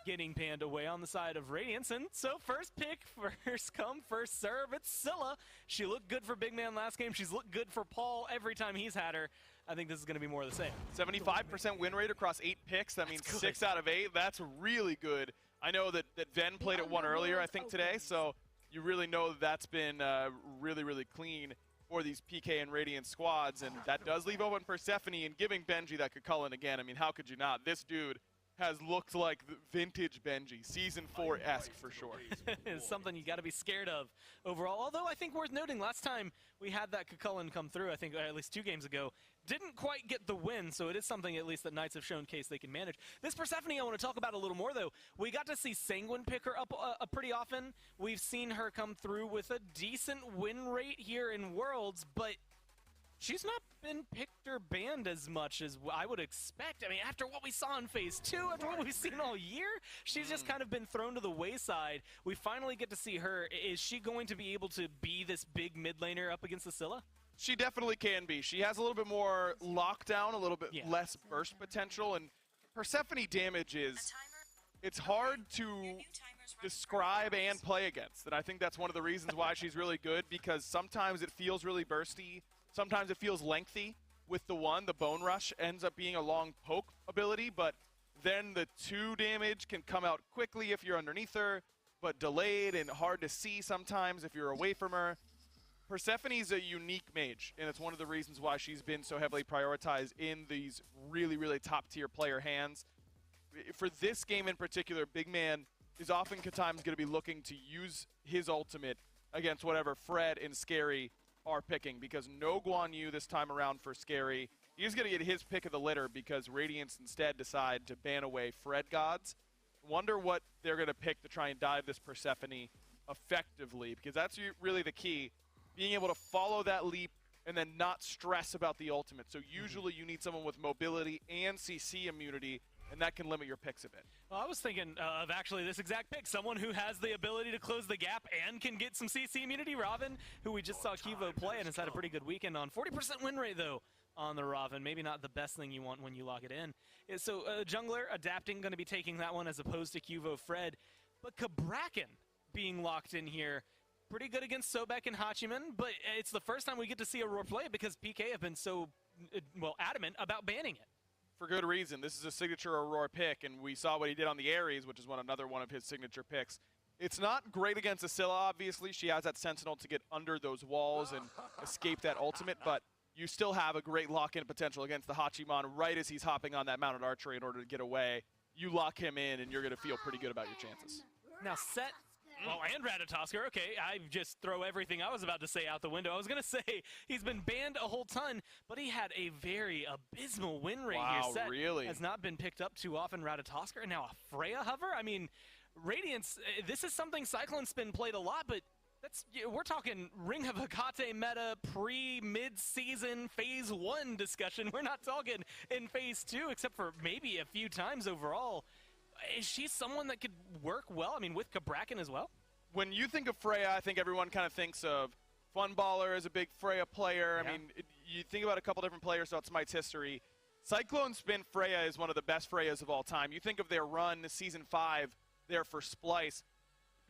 getting banned away on the side of Radiance. And so first pick, first come, first serve, it's Scylla. She looked good for Big Man last game. She's looked good for Paul every time he's had her. I think this is going to be more of the same. 75% win rate across 8 picks. That means 6 out of 8. That's really good. I know that Ven played at 1 earlier, I think, today. So you really know that's been really, really clean for these PK and Radiant squads, and that does leave open Persephone and giving Benji that Kukulkan again. I mean, how could you not? This dude has looked like the vintage Benji, Season 4-esque for sure. It's something you got to be scared of overall. Although I think worth noting, last time we had that Kukulkan come through, I think at least 2 games ago, didn't quite get the win, so it is something at least that Knights have shown case they can manage. This Persephone I want to talk about a little more, though. We got to see Sanguine pick her up pretty often. We've seen her come through with a decent win rate here in Worlds, but she's not been picked or banned as much as I would expect. I mean, after what we saw in Phase 2, after what we've seen all year, she's just kind of been thrown to the wayside. We finally get to see her. Is she going to be able to be this big mid laner up against the Scylla? She definitely can be. She has a little bit more lockdown, a little bit less burst potential, and Persephone damage is, it's hard to describe and play against. And I think that's one of the reasons why she's really good, because sometimes it feels really bursty, sometimes it feels lengthy. With the Bone Rush ends up being a long poke ability, but then the 2 damage can come out quickly if you're underneath her, but delayed and hard to see sometimes if you're away from her. Persephone's a unique mage, and it's one of the reasons why she's been so heavily prioritized in these really, really top-tier player hands. For this game in particular, Big Man is oftentimes going to be looking to use his ultimate against whatever Fred and Scary are picking, because no Guan Yu this time around for Scary. He's going to get his pick of the litter because Radiance instead decide to ban away Fred gods. Wonder what they're going to pick to try and dive this Persephone effectively, because that's really the key. Being able to follow that leap and then not stress about the ultimate. So usually you need someone with mobility and CC immunity, and that can limit your picks a bit. Well, I was thinking of actually this exact pick, someone who has the ability to close the gap and can get some CC immunity, Robin, who we just saw Kivo play and has had a pretty good weekend on. 40% win rate, though, on the Robin. Maybe not the best thing you want when you lock it in. So Jungler adapting, going to be taking that one as opposed to Kivo Fred. But Kabrakan being locked in here, pretty good against Sobek and Hachiman, but it's the first time we get to see Aurora play it because PK have been so, adamant about banning it. For good reason. This is a signature Aurora pick, and we saw what he did on the Ares, which is another one of his signature picks. It's not great against Asilla, obviously. She has that Sentinel to get under those walls and escape that ultimate, but you still have a great lock-in potential against the Hachiman right as he's hopping on that mounted archery in order to get away. You lock him in, and you're going to feel pretty good about your chances. Now, Set... Oh, and Ratatosker. Okay, I just throw everything I was about to say out the window. I was going to say he's been banned a whole ton, but he had a very abysmal win rate here. Set really? Has not been picked up too often. Ratatosker, and now a Freya hover? I mean, Radiance, this is something Cyclone's been played a lot, but we're talking Ring of Hecate meta pre-mid-season Phase 1 discussion. We're not talking in Phase 2, except for maybe a few times overall. Is she someone that could work well? I mean, with Kabrakan as well? When you think of Freya, I think everyone kind of thinks of Funballer as a big Freya player. Yeah. I mean, you think about a couple different players throughout Smite's history. Cyclone Spin Freya is one of the best Freyas of all time. You think of their run, Season 5, there for Splice.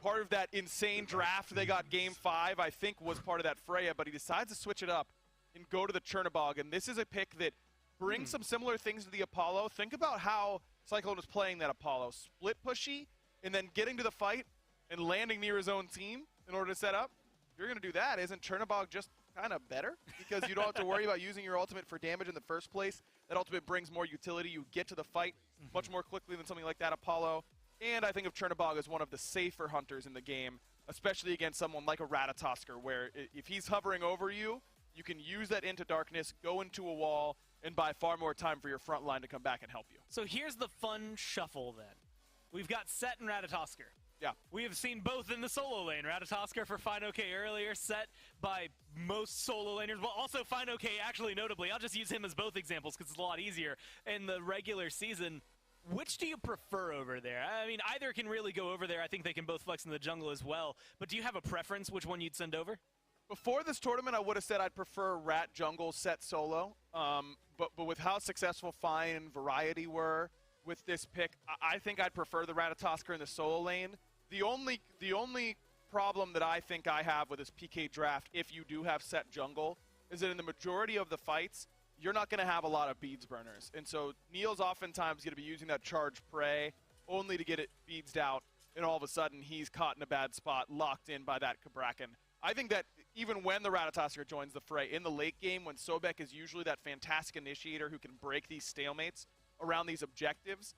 Part of that insane draft they got Game 5, I think, was part of that Freya, but he decides to switch it up and go to the Chernobog, and this is a pick that brings some similar things to the Apollo. Think about how Cyclone was playing that Apollo. Split pushy, and then getting to the fight and landing near his own team in order to set up. If you're going to do that, isn't Chernobog just kind of better? Because you don't have to worry about using your ultimate for damage in the first place. That ultimate brings more utility. You get to the fight much more quickly than something like that Apollo. And I think of Chernobog as one of the safer hunters in the game, especially against someone like a Ratatosker, where if he's hovering over you, you can use that into darkness, go into a wall, and buy far more time for your front line to come back and help you. So here's the fun shuffle then. We've got Set and Ratatosker. Yeah. We have seen both in the solo lane. Ratatosker for Fine OK earlier, Set by most solo laners. Well, also Fine OK, actually, notably. I'll just use him as both examples because it's a lot easier in the regular season. Which do you prefer over there? I mean, either can really go over there. I think they can both flex in the jungle as well. But do you have a preference which one you'd send over? Before this tournament, I would have said I'd prefer Rat jungle Set solo. But with how successful Fine and Variety were with this pick, I think I'd prefer the Ratatosker in the solo lane. The only problem that I think I have with this PK draft, if you do have Set jungle, is that in the majority of the fights, you're not going to have a lot of beads burners. And so Neil's oftentimes going to be using that charge prey only to get it beadsed out, and all of a sudden he's caught in a bad spot, locked in by that Kabrakan. I think that even when the Ratatosker joins the fray, in the late game, when Sobek is usually that fantastic initiator who can break these stalemates around these objectives,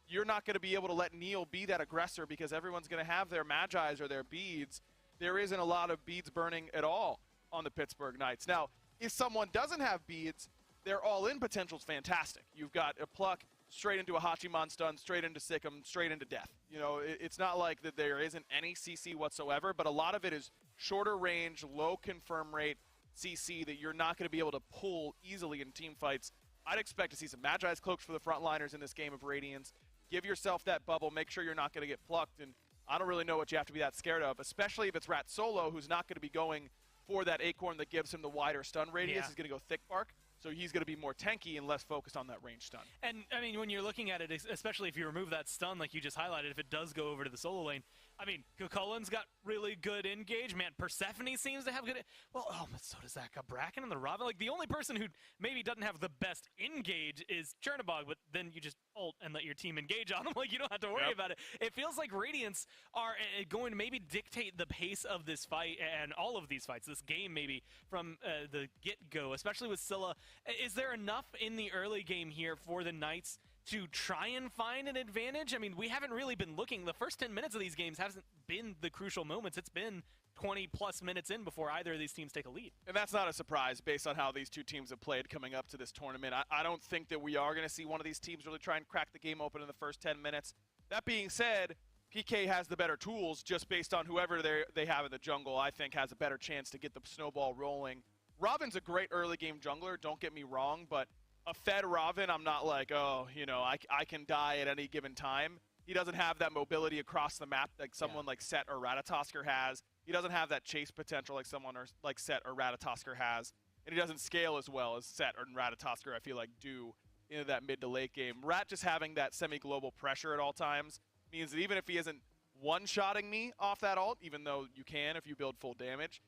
you're not going to be able to let Neil be that aggressor because everyone's going to have their Magi's or their beads. There isn't a lot of beads burning at all on the Pittsburgh Knights. Now, if someone doesn't have beads, their all-in potential is fantastic. You've got a pluck straight into a Hachiman stun, straight into Sikkim, straight into death. You know, it's not like that there isn't any CC whatsoever, but a lot of it is shorter range, low confirm rate CC that you're not going to be able to pull easily in team fights. I'd expect to see some Magi's cloaks for the frontliners in this game of Radiance. Give yourself that bubble, make sure you're not going to get plucked, and I don't really know what you have to be that scared of, especially if it's Rat solo, who's not going to be going for that Acorn that gives him the wider stun radius. He's going to go Thick Bark. So he's going to be more tanky and less focused on that range stun. And, I mean, when you're looking at it, especially if you remove that stun like you just highlighted, if it does go over to the solo lane, I mean, Kukulkan's got really good engage. Man, Persephone seems to have good... Well, but so does that Kabrakan and the Robin. Like, the only person who maybe doesn't have the best engage is Chernobog, but then you just ult and let your team engage on him. Like, you don't have to worry about it. It feels like Radiance are going to maybe dictate the pace of this fight and all of these fights, this game maybe, from the get-go, especially with Scylla. Is there enough in the early game here for the Knights to try and find an advantage? I mean, we haven't really been looking. The first 10 minutes of these games hasn't been the crucial moments. It's been 20-plus minutes in before either of these teams take a lead. And that's not a surprise based on how these two teams have played coming up to this tournament. I don't think that we are going to see one of these teams really try and crack the game open in the first 10 minutes. That being said, PK has the better tools just based on whoever they have in the jungle, I think has a better chance to get the snowball rolling. Robin's a great early game jungler, don't get me wrong, but a fed Robin, I'm not like, oh, you know, I can die at any given time. He doesn't have that mobility across the map like someone like Set or Ratatosker has. He doesn't have that chase potential like someone like Set or Ratatosker has. And he doesn't scale as well as Set or Ratatosker, I feel like, do into that mid to late game. Rat just having that semi-global pressure at all times means that even if he isn't one-shotting me off that ult, even though you can if you build full damage,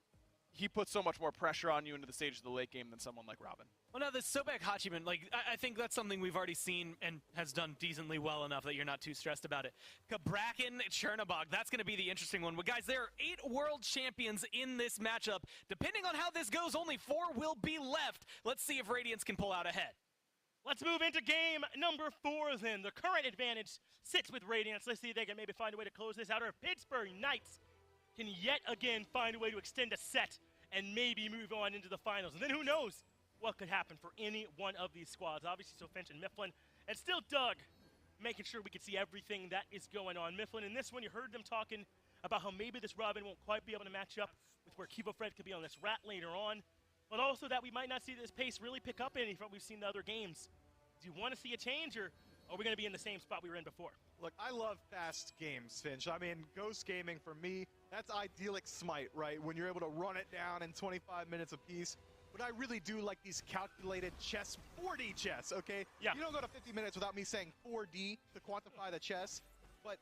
he puts so much more pressure on you into the stage of the late game than someone like Robin. Well, now, this Sobek Hachiman, like, I think that's something we've already seen and has done decently well enough that you're not too stressed about it. Kabrakan, Chernobog, that's going to be the interesting one. But, guys, there are 8 world champions in this matchup. Depending on how this goes, only 4 will be left. Let's see if Radiance can pull out ahead. Let's move into game number 4 then. The current advantage sits with Radiance. Let's see if they can maybe find a way to close this out. Or Pittsburgh Knights can yet again find a way to extend a set and maybe move on into the finals. And then who knows what could happen for any one of these squads. Obviously, so Finch and Mifflin, and still Doug, making sure we could see everything that is going on. Mifflin, in this one, you heard them talking about how maybe this Robin won't quite be able to match up with where Kivo Fred could be on this Rat later on, but also that we might not see this pace really pick up any from what we've seen in the other games. Do you want to see a change, or are we going to be in the same spot we were in before? Look, I love fast games, Finch. I mean, Ghost Gaming, for me, that's idyllic Smite, right? When you're able to run it down in 25 minutes apiece. But I really do like these calculated chess, 4D chess, okay? Yeah. You don't go to 50 minutes without me saying 4D to quantify the chess. But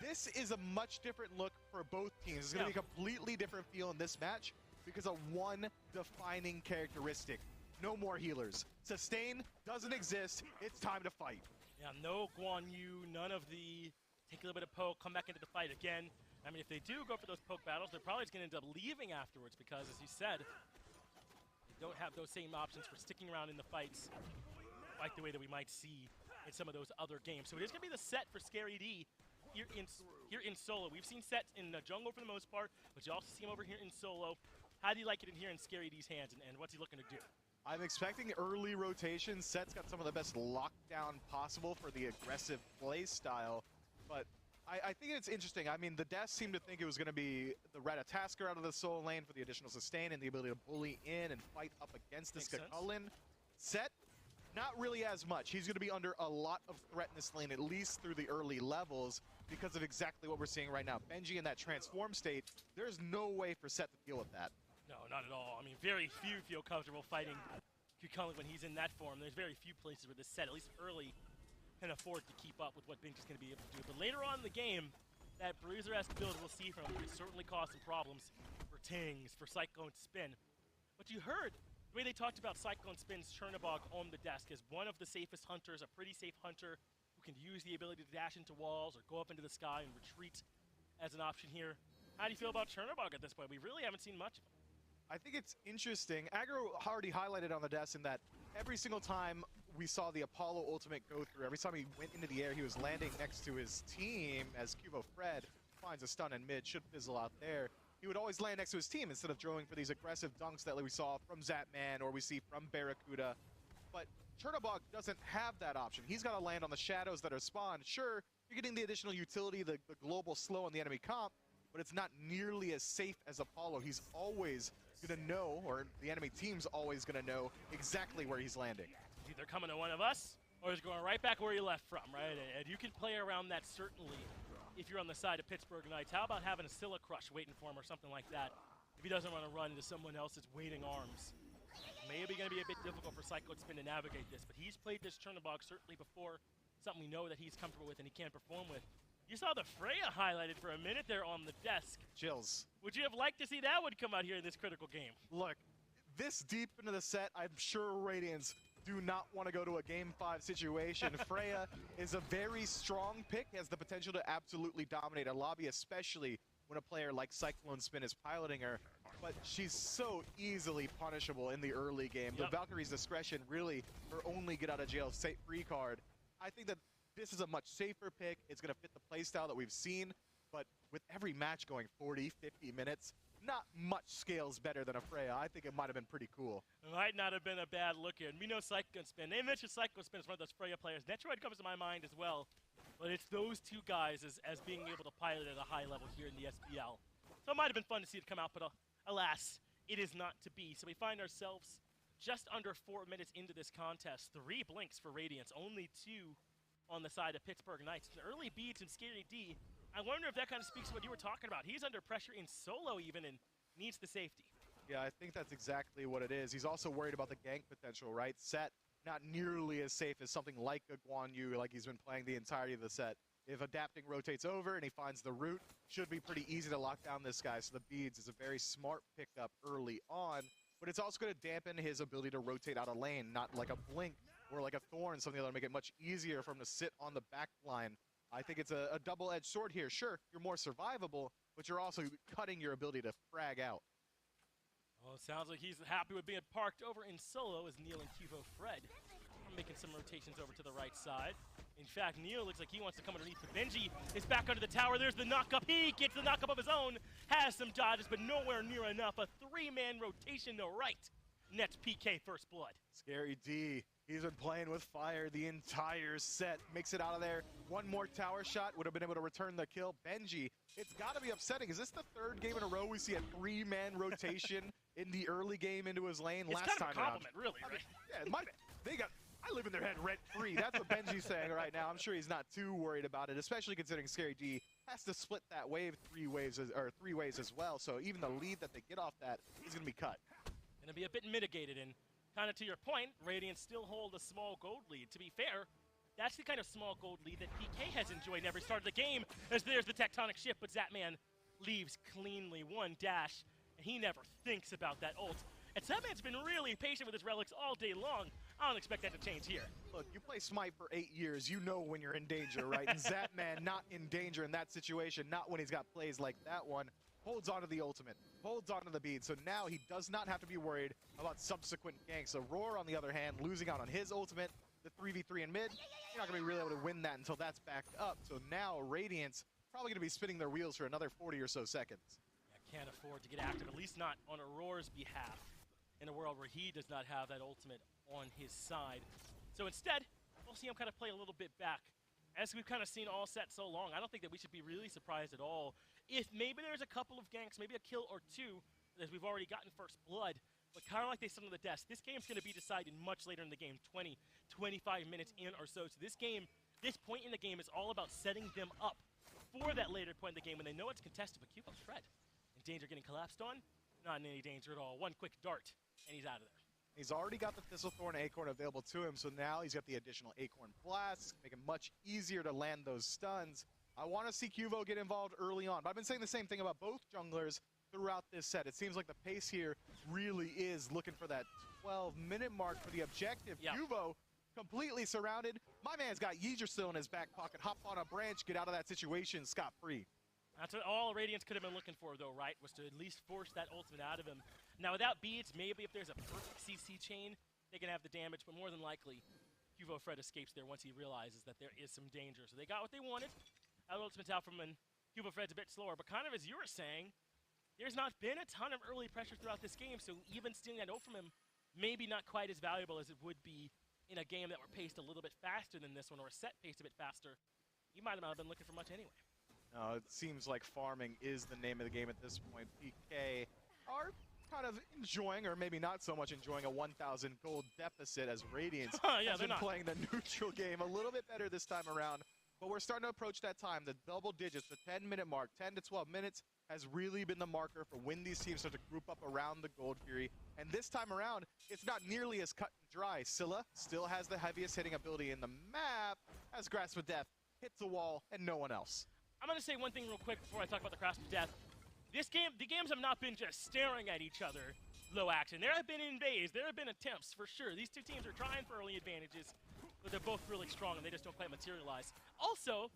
this is a much different look for both teams. It's going to be a completely different feel in this match because of one defining characteristic. No more healers. Sustain doesn't exist. It's time to fight. Yeah, no Guan Yu, none of the take a little bit of poke, come back into the fight again. I mean, if they do go for those poke battles, they're probably just going to end up leaving afterwards because, as you said, they don't have those same options for sticking around in the fights like the way that we might see in some of those other games. So it is going to be the set for Scary D here in solo. We've seen sets in the jungle for the most part, but you also see him over here in solo. How do you like it in here in Scary D's hands, and what's he looking to do? I'm expecting early rotation. Set's got some of the best lockdown possible for the aggressive play style, but I think it's interesting. I mean, the Death seemed to think it was going to be the Ratatasker out of the Soul Lane for the additional sustain and the ability to bully in and fight up against this Kakulin. Set, not really as much. He's going to be under a lot of threat in this lane, at least through the early levels, because of exactly what we're seeing right now. Benji in that transform state, there's no way for Set to deal with that. No, not at all. I mean, very few feel comfortable fighting Kukulin when he's in that form. There's very few places where this Set, at least early, can afford to keep up with what Benji's going to be able to do. But later on in the game, that Bruiser-esque build we'll see from him could certainly cause some problems for Tings, for Cyclone Spin. But you heard the way they talked about Cyclone Spin's Chernobog on the desk as one of the safest hunters, a pretty safe hunter who can use the ability to dash into walls or go up into the sky and retreat as an option here. How do you feel about Chernobog at this point? We really haven't seen much of him. I think it's interesting. Aggro already highlighted on the desk in that every single time we saw the Apollo ultimate go through, every time he went into the air, he was landing next to his team as Cubo Fred finds a stun in mid, should fizzle out there. He would always land next to his team instead of throwing for these aggressive dunks that we saw from Zapman or we see from Barracuda. But Chernobog doesn't have that option. He's got to land on the shadows that are spawned. Sure, you're getting the additional utility, the global slow on the enemy comp, but it's not nearly as safe as Apollo. He's always going to know, or the enemy team's always going to know exactly where he's landing. He's either coming to one of us, or he's going right back where he left from, right? And you can play around that certainly if you're on the side of Pittsburgh Knights. How about having a Scylla Crush waiting for him or something like that if he doesn't want to run into someone else's waiting arms? Maybe going to be a bit difficult for Cyclone Spin to navigate this, but he's played this Chernobog certainly before, something we know that he's comfortable with and he can perform with. You saw the Freya highlighted for a minute there on the desk. Chills. Would you have liked to see that one come out here in this critical game? Look, this deep into the set, I'm sure Radiance do not want to go to a Game 5 situation. Freya is a very strong pick, has the potential to absolutely dominate a lobby, especially when a player like Cyclone Spin is piloting her. But she's so easily punishable in the early game. The Valkyrie's Discretion really her only get out of jail free card. I think that this is a much safer pick. It's going to fit the playstyle that we've seen. But with every match going 40, 50 minutes, not much scales better than a Freya. I think it might have been pretty cool. It might not have been a bad look here. And we know Cyclone Spin. They mentioned Cyclone Spin as one of those Freya players. Netroid comes to my mind as well. But it's those two guys as being able to pilot at a high level here in the SPL. So it might have been fun to see it come out, but alas, it is not to be. So we find ourselves just under 4 minutes into this contest. 3 blinks for Radiance, only 2 on the side of Pittsburgh Knights. The early beats and Scary D. I wonder if that kind of speaks to what you were talking about. He's under pressure in solo even and needs the safety. Yeah, I think that's exactly what it is. He's also worried about the gank potential, right? Set not nearly as safe as something like a Guan Yu, like he's been playing the entirety of the set. If adapting rotates over and he finds the root, should be pretty easy to lock down this guy. So the beads is a very smart pickup early on, but it's also going to dampen his ability to rotate out of lane, not like a blink or like a thorn, something that'll make it much easier for him to sit on the back line. I think it's a double-edged sword here. Sure, you're more survivable, but you're also cutting your ability to frag out. Well, it sounds like he's happy with being parked over in solo as Neil and Cubo Fred are making some rotations over to the right side. In fact, Neil looks like he wants to come underneath, but Benji is back under the tower. There's the knock-up. He gets the knock-up of his own, has some dodges, but nowhere near enough. A 3-man rotation to right. Nets PK first blood. Scary D. He's been playing with fire the entire set. Makes it out of there. One more tower shot. Would have been able to return the kill. Benji, it's got to be upsetting. Is this the 3rd game in a row we see a 3-man rotation in the early game into his lane? It's last kind time of a compliment, around? really, right? Yeah, I live in their head rent-free. That's what Benji's saying right now. I'm sure he's not too worried about it, especially considering Scary D has to split that wave 3 ways as well. So even the lead that they get off that is going to be cut. Going to be a bit mitigated, and kind of to your point, Radiant still hold a small gold lead. To be fair, that's the kind of small gold lead that PK has enjoyed in every start of the game, as there's the tectonic shift, but Zapman leaves cleanly. 1 dash, and he never thinks about that ult. And Zapman's been really patient with his relics all day long. I don't expect that to change here. Look, you play Smite for 8 years, you know when you're in danger, right? And Zapman not in danger in that situation, not when he's got plays like that one. Holds on to the ultimate, holds on to the bead, so now he does not have to be worried about subsequent ganks. Aurora, on the other hand, losing out on his ultimate, the 3v3 in mid, you're not going to be really able to win that until that's backed up. So now Radiance probably going to be spinning their wheels for another 40 or so seconds. Yeah, can't afford to get active, at least not on Aurora's behalf, in a world where he does not have that ultimate on his side. So instead, we'll see him kind of play a little bit back. As we've kind of seen all set so long, I don't think that we should be really surprised at all if maybe there's a couple of ganks, maybe a kill or two, as we've already gotten first blood. But kind of like they said on the desk, this game's going to be decided much later in the game, 20, 25 minutes in or so. So this game, this point in the game is all about setting them up for that later point in the game when they know it's contested. But Cubo's Fred in danger getting collapsed on? Not in any danger at all. One quick dart, and he's out of there. He's already got the Thistlethorn Acorn available to him, so now he's got the additional Acorn Blast, make it much easier to land those stuns. I want to see Cubo get involved early on, but I've been saying the same thing about both junglers throughout this set. It seems like the pace here really is looking for that 12-minute mark for the objective. Yep. Cubo completely surrounded. My man's got Yeeger still in his back pocket. Hop on a branch, get out of that situation scot-free. That's what all Radiance could have been looking for, though, right? Was to at least force that ultimate out of him. Now, without beads, maybe if there's a perfect CC chain, they can have the damage, but more than likely, Cubo Fred escapes there once he realizes that there is some danger. So they got what they wanted. That ultimate's out from him, and Cubo Fred's a bit slower, but kind of as you were saying, there's not been a ton of early pressure throughout this game, so even stealing that ult from him, maybe not quite as valuable as it would be in a game that were paced a little bit faster than this one, or a set paced a bit faster. You might not have been looking for much anyway. No, it seems like farming is the name of the game at this point. PK are kind of enjoying, or maybe not so much enjoying, a 1,000 gold deficit as Radiance Yeah, has been playing the neutral game a little bit better this time around. But we're starting to approach that time, the double digits, the 10-minute mark. 10 to 12 minutes has really been the marker for when these teams start to group up around the Gold Fury. And this time around, it's not nearly as cut and dry. Scylla still has the heaviest hitting ability in the map, has Grasp of Death, hits the wall, and no one else. I'm going to say one thing real quick before I talk about the Grasp of Death. This game, the games have not been just staring at each other, low action. There have been invades, there have been attempts, for sure. These two teams are trying for early advantages, but they're both really strong, and they just don't quite materialize. Also,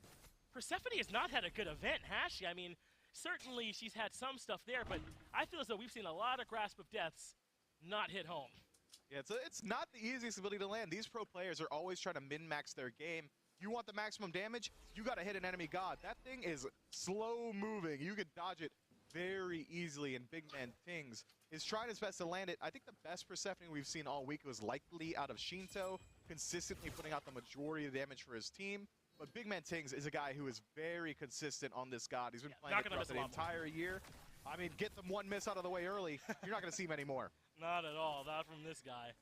Persephone has not had a good event, has she? I mean, certainly she's had some stuff there, but I feel as though we've seen a lot of Grasp of Deaths not hit home. Yeah, it's not the easiest ability to land. These pro players are always trying to min-max their game. You want the maximum damage, you got to hit an enemy god. That thing is slow moving. You could dodge it very easily, and Big Man Tings is trying his best to land it. I think the best Persephone we've seen all week was likely out of Shinto, consistently putting out the majority of the damage for his team. But Big Man Tings is a guy who is very consistent on this god. He's been playing it throughout the entire year. I mean, get them one miss out of the way early, you're not going to see many more. Not at all, not from this guy.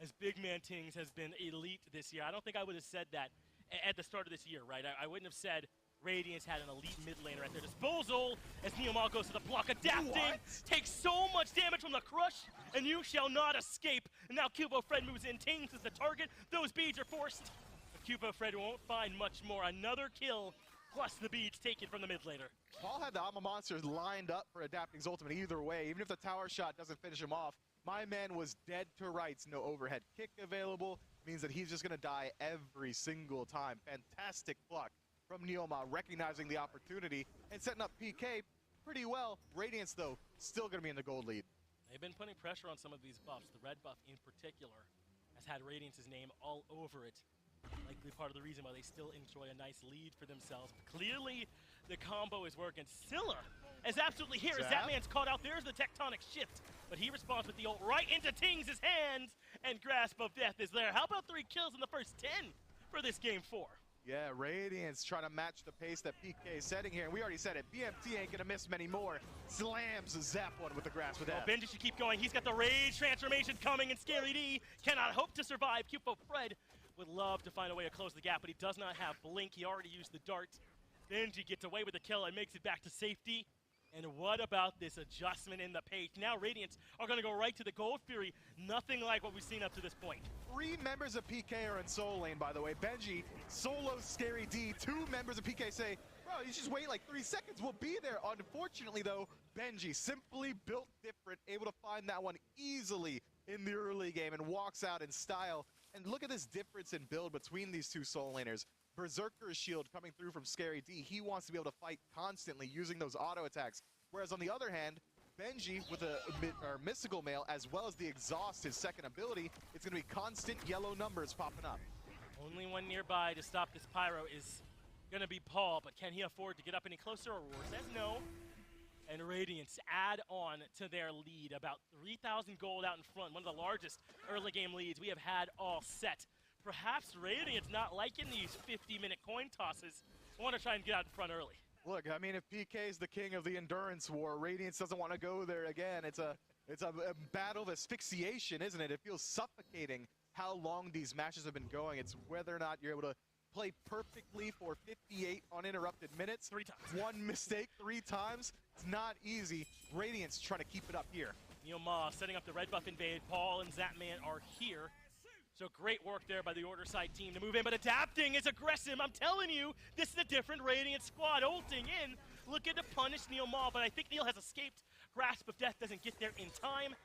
As Big Man Tings has been elite this year. I don't think I would have said that at the start of this year, right? I wouldn't have said Radiance had an elite mid laner at their disposal as Neomar goes to the block. Adapting, takes so much damage from the crush, and you shall not escape. And now Cubo Fred moves in, Tings is the target. Those beads are forced. But Cubo Fred won't find much more. Another kill, plus the beads taken from the mid laner. Paul had the Alma Monsters lined up for Adapting's ultimate either way. Even if the tower shot doesn't finish him off, my man was dead to rights. No overhead kick available. Means that he's just going to die every single time. Fantastic pluck from Neomar, recognizing the opportunity and setting up PK pretty well. Radiance, though, still going to be in the gold lead. They've been putting pressure on some of these buffs. The red buff in particular has had Radiance's name all over it. Likely part of the reason why they still enjoy a nice lead for themselves. But clearly, the combo is working. Scylla is absolutely here as that man's caught out. There's the tectonic shift, but he responds with the ult right into Tings' hands, and Grasp of Death is there. How about 3 kills in the first 10 for this game 4? Yeah, Radiance trying to match the pace that PK is setting here. And we already said it, BMT ain't gonna miss many more. Slams Zap one with the Grasp of Death. Benji should keep going. He's got the Rage transformation coming, and Scary D cannot hope to survive. Cubo Fred would love to find a way to close the gap, but he does not have Blink. He already used the dart. Benji gets away with the kill and makes it back to safety. And what about this adjustment in the pace? Now Radiance are going to go right to the Gold Fury. Nothing like what we've seen up to this point. 3 members of PK are in solo lane, by the way. Benji, Solo, Scary D. 2 members of PK say, bro, you just wait like 3 seconds, we'll be there. Unfortunately, though, Benji, simply built different, able to find that one easily in the early game and walks out in style. And look at this difference in build between these 2 solo laners. Berserker's shield coming through from Scary D. He wants to be able to fight constantly using those auto attacks. Whereas on the other hand, Benji with a mystical mail as well as the exhaust, his second ability, it's going to be constant yellow numbers popping up. Only one nearby to stop this Pyro is going to be Paul, but can he afford to get up any closer? Aurora says no. And Radiance add on to their lead, about 3,000 gold out in front, one of the largest early game leads we have had all set. Perhaps Radiance not liking these 50-minute coin tosses. Want to try and get out in front early. Look, I mean, if PK is the king of the endurance war, Radiance doesn't want to go there again. It's a battle of asphyxiation, isn't it? It feels suffocating how long these matches have been going. It's whether or not you're able to play perfectly for 58 uninterrupted minutes. 3 times. One mistake 3 times. It's not easy. Radiance trying to keep it up here. Neoma setting up the red buff invade. Paul and Zapman are here. So great work there by the Order side team to move in, but adapting is aggressive. I'm telling you, this is a different Radiant squad. Ulting in, looking to punish Neoma, but I think Neil has escaped. Grasp of Death doesn't get there in time,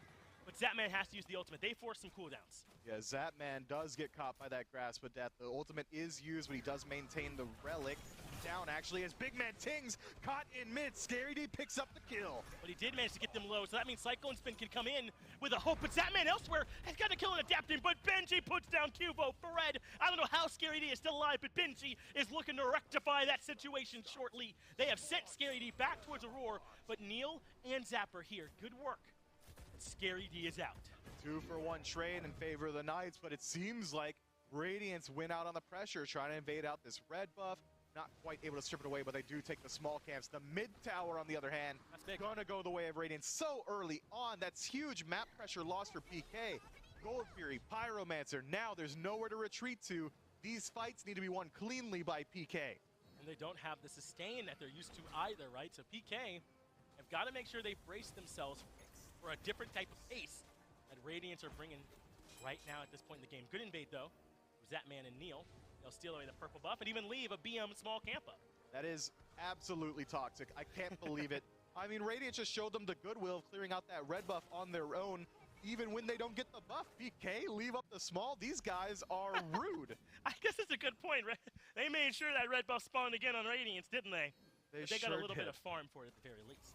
but Zapman has to use the ultimate. They force some cooldowns. Yeah, Zapman does get caught by that Grasp of Death. The ultimate is used, but he does maintain the relic. Down actually as Big Man Tings caught in mid. Scary D picks up the kill. But he did manage to get them low, so that means Cyclone Spin can come in with a hope. But Zapman elsewhere has got to kill and adapting, but Benji puts down Cubo. Fred, I don't know how Scary D is still alive, but Benji is looking to rectify that situation shortly. They have sent Scary D back towards Aurora, but Neil and Zap are here. Good work. Scary D is out. 2-for-1 trade in favor of the Knights, but it seems like Radiance win out on the pressure, trying to invade out this red buff. Not quite able to strip it away, but they do take the small camps. The mid tower, on the other hand, gonna go the way of Radiance so early on. That's huge map pressure loss for PK. Gold Fury, Pyromancer, now there's nowhere to retreat to. These fights need to be won cleanly by PK. And they don't have the sustain that they're used to either, right? So PK have got to make sure they brace themselves for a different type of pace that Radiance are bringing right now at this point in the game. Good invade, though. Zapman and Neil. They'll steal away the purple buff and even leave a BM small camp up. That is absolutely toxic. I can't believe it. I mean, Radiant just showed them the goodwill of clearing out that red buff on their own. Even when they don't get the buff, PK, leave up the small. These guys are rude. I guess that's a good point, right? They made sure that red buff spawned again on Radiance, didn't they? They got a little bit of farm for it at the very least.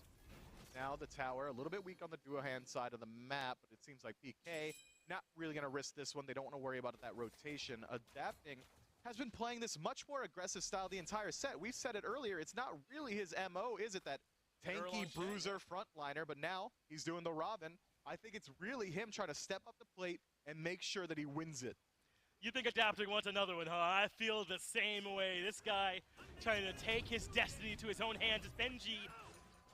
Now the tower, a little bit weak on the duo hand side of the map, but it seems like PK not really going to risk this one. They don't want to worry about that rotation. Adapting has been playing this much more aggressive style the entire set. We've said it earlier, it's not really his MO, is it? That tanky bruiser frontliner, but now he's doing the Robin. I think it's really him trying to step up the plate and make sure that he wins it. You think Adapting wants another one, huh? I feel the same way. This guy trying to take his destiny to his own hands as Benji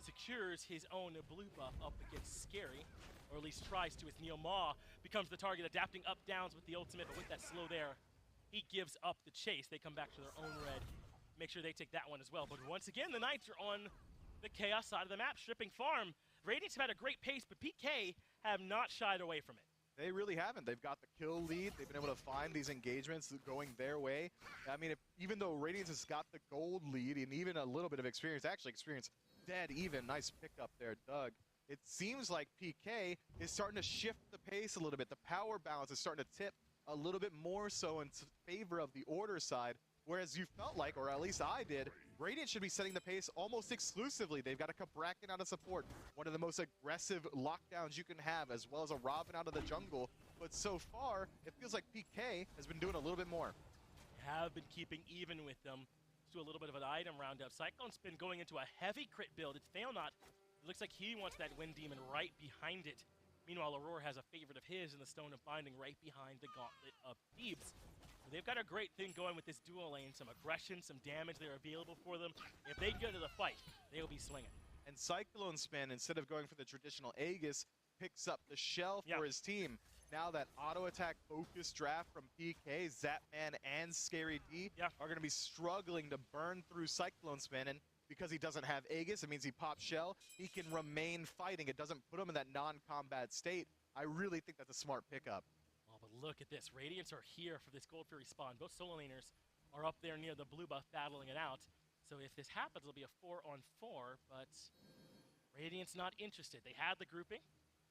secures his own blue buff up against Scary, or at least tries to, as Neoma becomes the target, Adapting up downs with the ultimate, but with that slow there, he gives up the chase. They come back to their own red, make sure they take that one as well. But once again, the Knights are on the Chaos side of the map, stripping farm. Radiance have had a great pace, but PK have not shied away from it. They really haven't. They've got the kill lead. They've been able to find these engagements going their way. I mean, even though Radiance has got the gold lead and even a little bit of experience, actually experience dead even. Nice pickup there, Doug. It seems like PK is starting to shift the pace a little bit. The power balance is starting to tip a little bit more so in favor of the Order side, whereas you felt like, or at least I did, Radiant should be setting the pace almost exclusively. They've got a Kabrakan out of support, one of the most aggressive lockdowns you can have, as well as a Robin out of the jungle. But so far, it feels like PK has been doing a little bit more. Have been keeping even with them. Let's do a little bit of an item roundup. Cyclone Spin going into a heavy crit build. It's Failnaught. It looks like he wants that Wind Demon right behind it. Meanwhile, Aurora has a favorite of his in the Stone of Binding right behind the Gauntlet of Thebes. So they've got a great thing going with this dual lane. Some aggression, some damage that are available for them. If they get to the fight, they'll be slinging. And Cyclone Spin, instead of going for the traditional Aegis, picks up the shell for his team. Now that auto attack focus draft from PK, Zapman and Scary D are going to be struggling to burn through Cyclone Spin. And because he doesn't have Aegis, it means he pops shell. He can remain fighting. It doesn't put him in that non-combat state. I really think that's a smart pickup. Oh, but look at this. Radiants are here for this Gold Fury spawn. Both solo laners are up there near the blue buff battling it out. So if this happens, it'll be a 4-on-4, but Radiant's not interested. They had the grouping,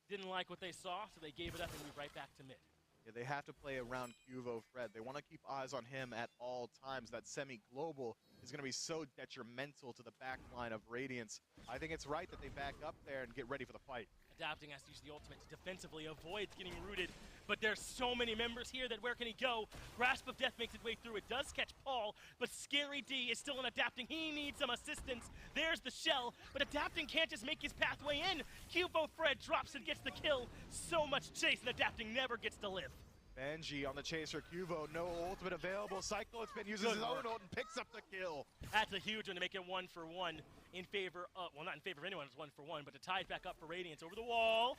didn't like what they saw, so they gave it up and moved right back to mid. Yeah, they have to play around Cuvo Fred. They want to keep eyes on him at all times. That semi-global is going to be so detrimental to the back line of Radiance. I think it's right that they back up there and get ready for the fight. Adapting has to use the ultimate to defensively avoid getting rooted. But there's so many members here that where can he go? Grasp of Death makes its way through. It does catch Paul, but Scary D is still in Adapting. He needs some assistance. There's the shell, but Adapting can't just make his pathway in. Cubo Fred drops and gets the kill. So much chase, and Adapting never gets to live. Benji on the chaser, Cubo, no ultimate available. Cyclone's been using his own ult and picks up the kill. That's a huge one to make it 1-for-1 in favor of, well, not in favor of anyone, it's 1-for-1, but to tie it back up for Radiance over the wall.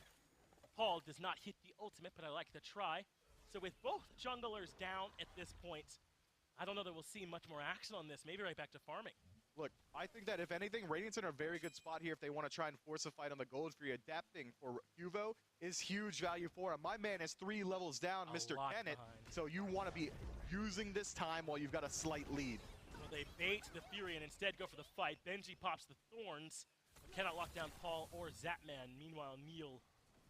Paul does not hit the ultimate, but I like the try. So with both junglers down at this point, I don't know that we'll see much more action on this. Maybe right back to farming. Look, I think that if anything, Radiant's in a very good spot here if they want to try and force a fight on the gold tree. Adapting for Cubo is huge value for him. My man is 3 levels down, Mr. Kennett, so you want to be using this time while you've got a slight lead. So they bait the Fury and instead go for the fight. Benji pops the Thorns, but cannot lock down Paul or Zapman. Meanwhile, Neil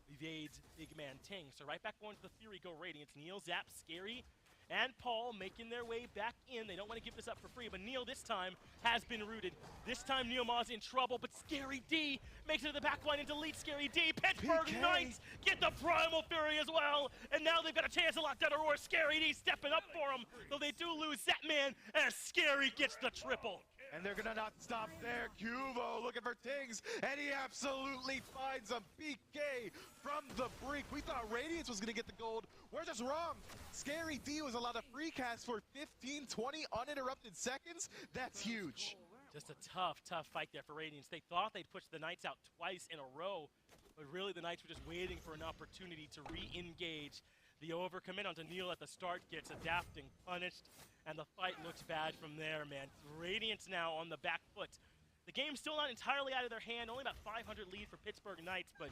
evades Big Man Ting. So right back going to the Fury go Radiance. Neil, Zap, Scary, and Paul making their way back in. They don't want to give this up for free, but Neil this time has been rooted. This time Neil Ma's in trouble, but Scary D makes it to the back line and deletes Scary D. Pittsburgh PK. Knights get the Primal Fury as well, and now they've got a chance to lock down Aurora. Scary D stepping up for him, though they do lose Zapman as Scary gets the triple. And they're gonna not stop there. Cubo looking for Tings, and he absolutely finds a PK from the brink. We thought Radiance was gonna get the gold. We're just wrong. Scary D was allowed a free cast for 15, 20 uninterrupted seconds. That's huge. Just a tough fight there for Radiance. They thought they'd push the Knights out twice in a row, but really the Knights were just waiting for an opportunity to re-engage. The overcommit onto Neil at the start gets Adapting punished, and the fight looks bad from there, man. Radiance now on the back foot. The game's still not entirely out of their hand, only about 500 lead for Pittsburgh Knights, but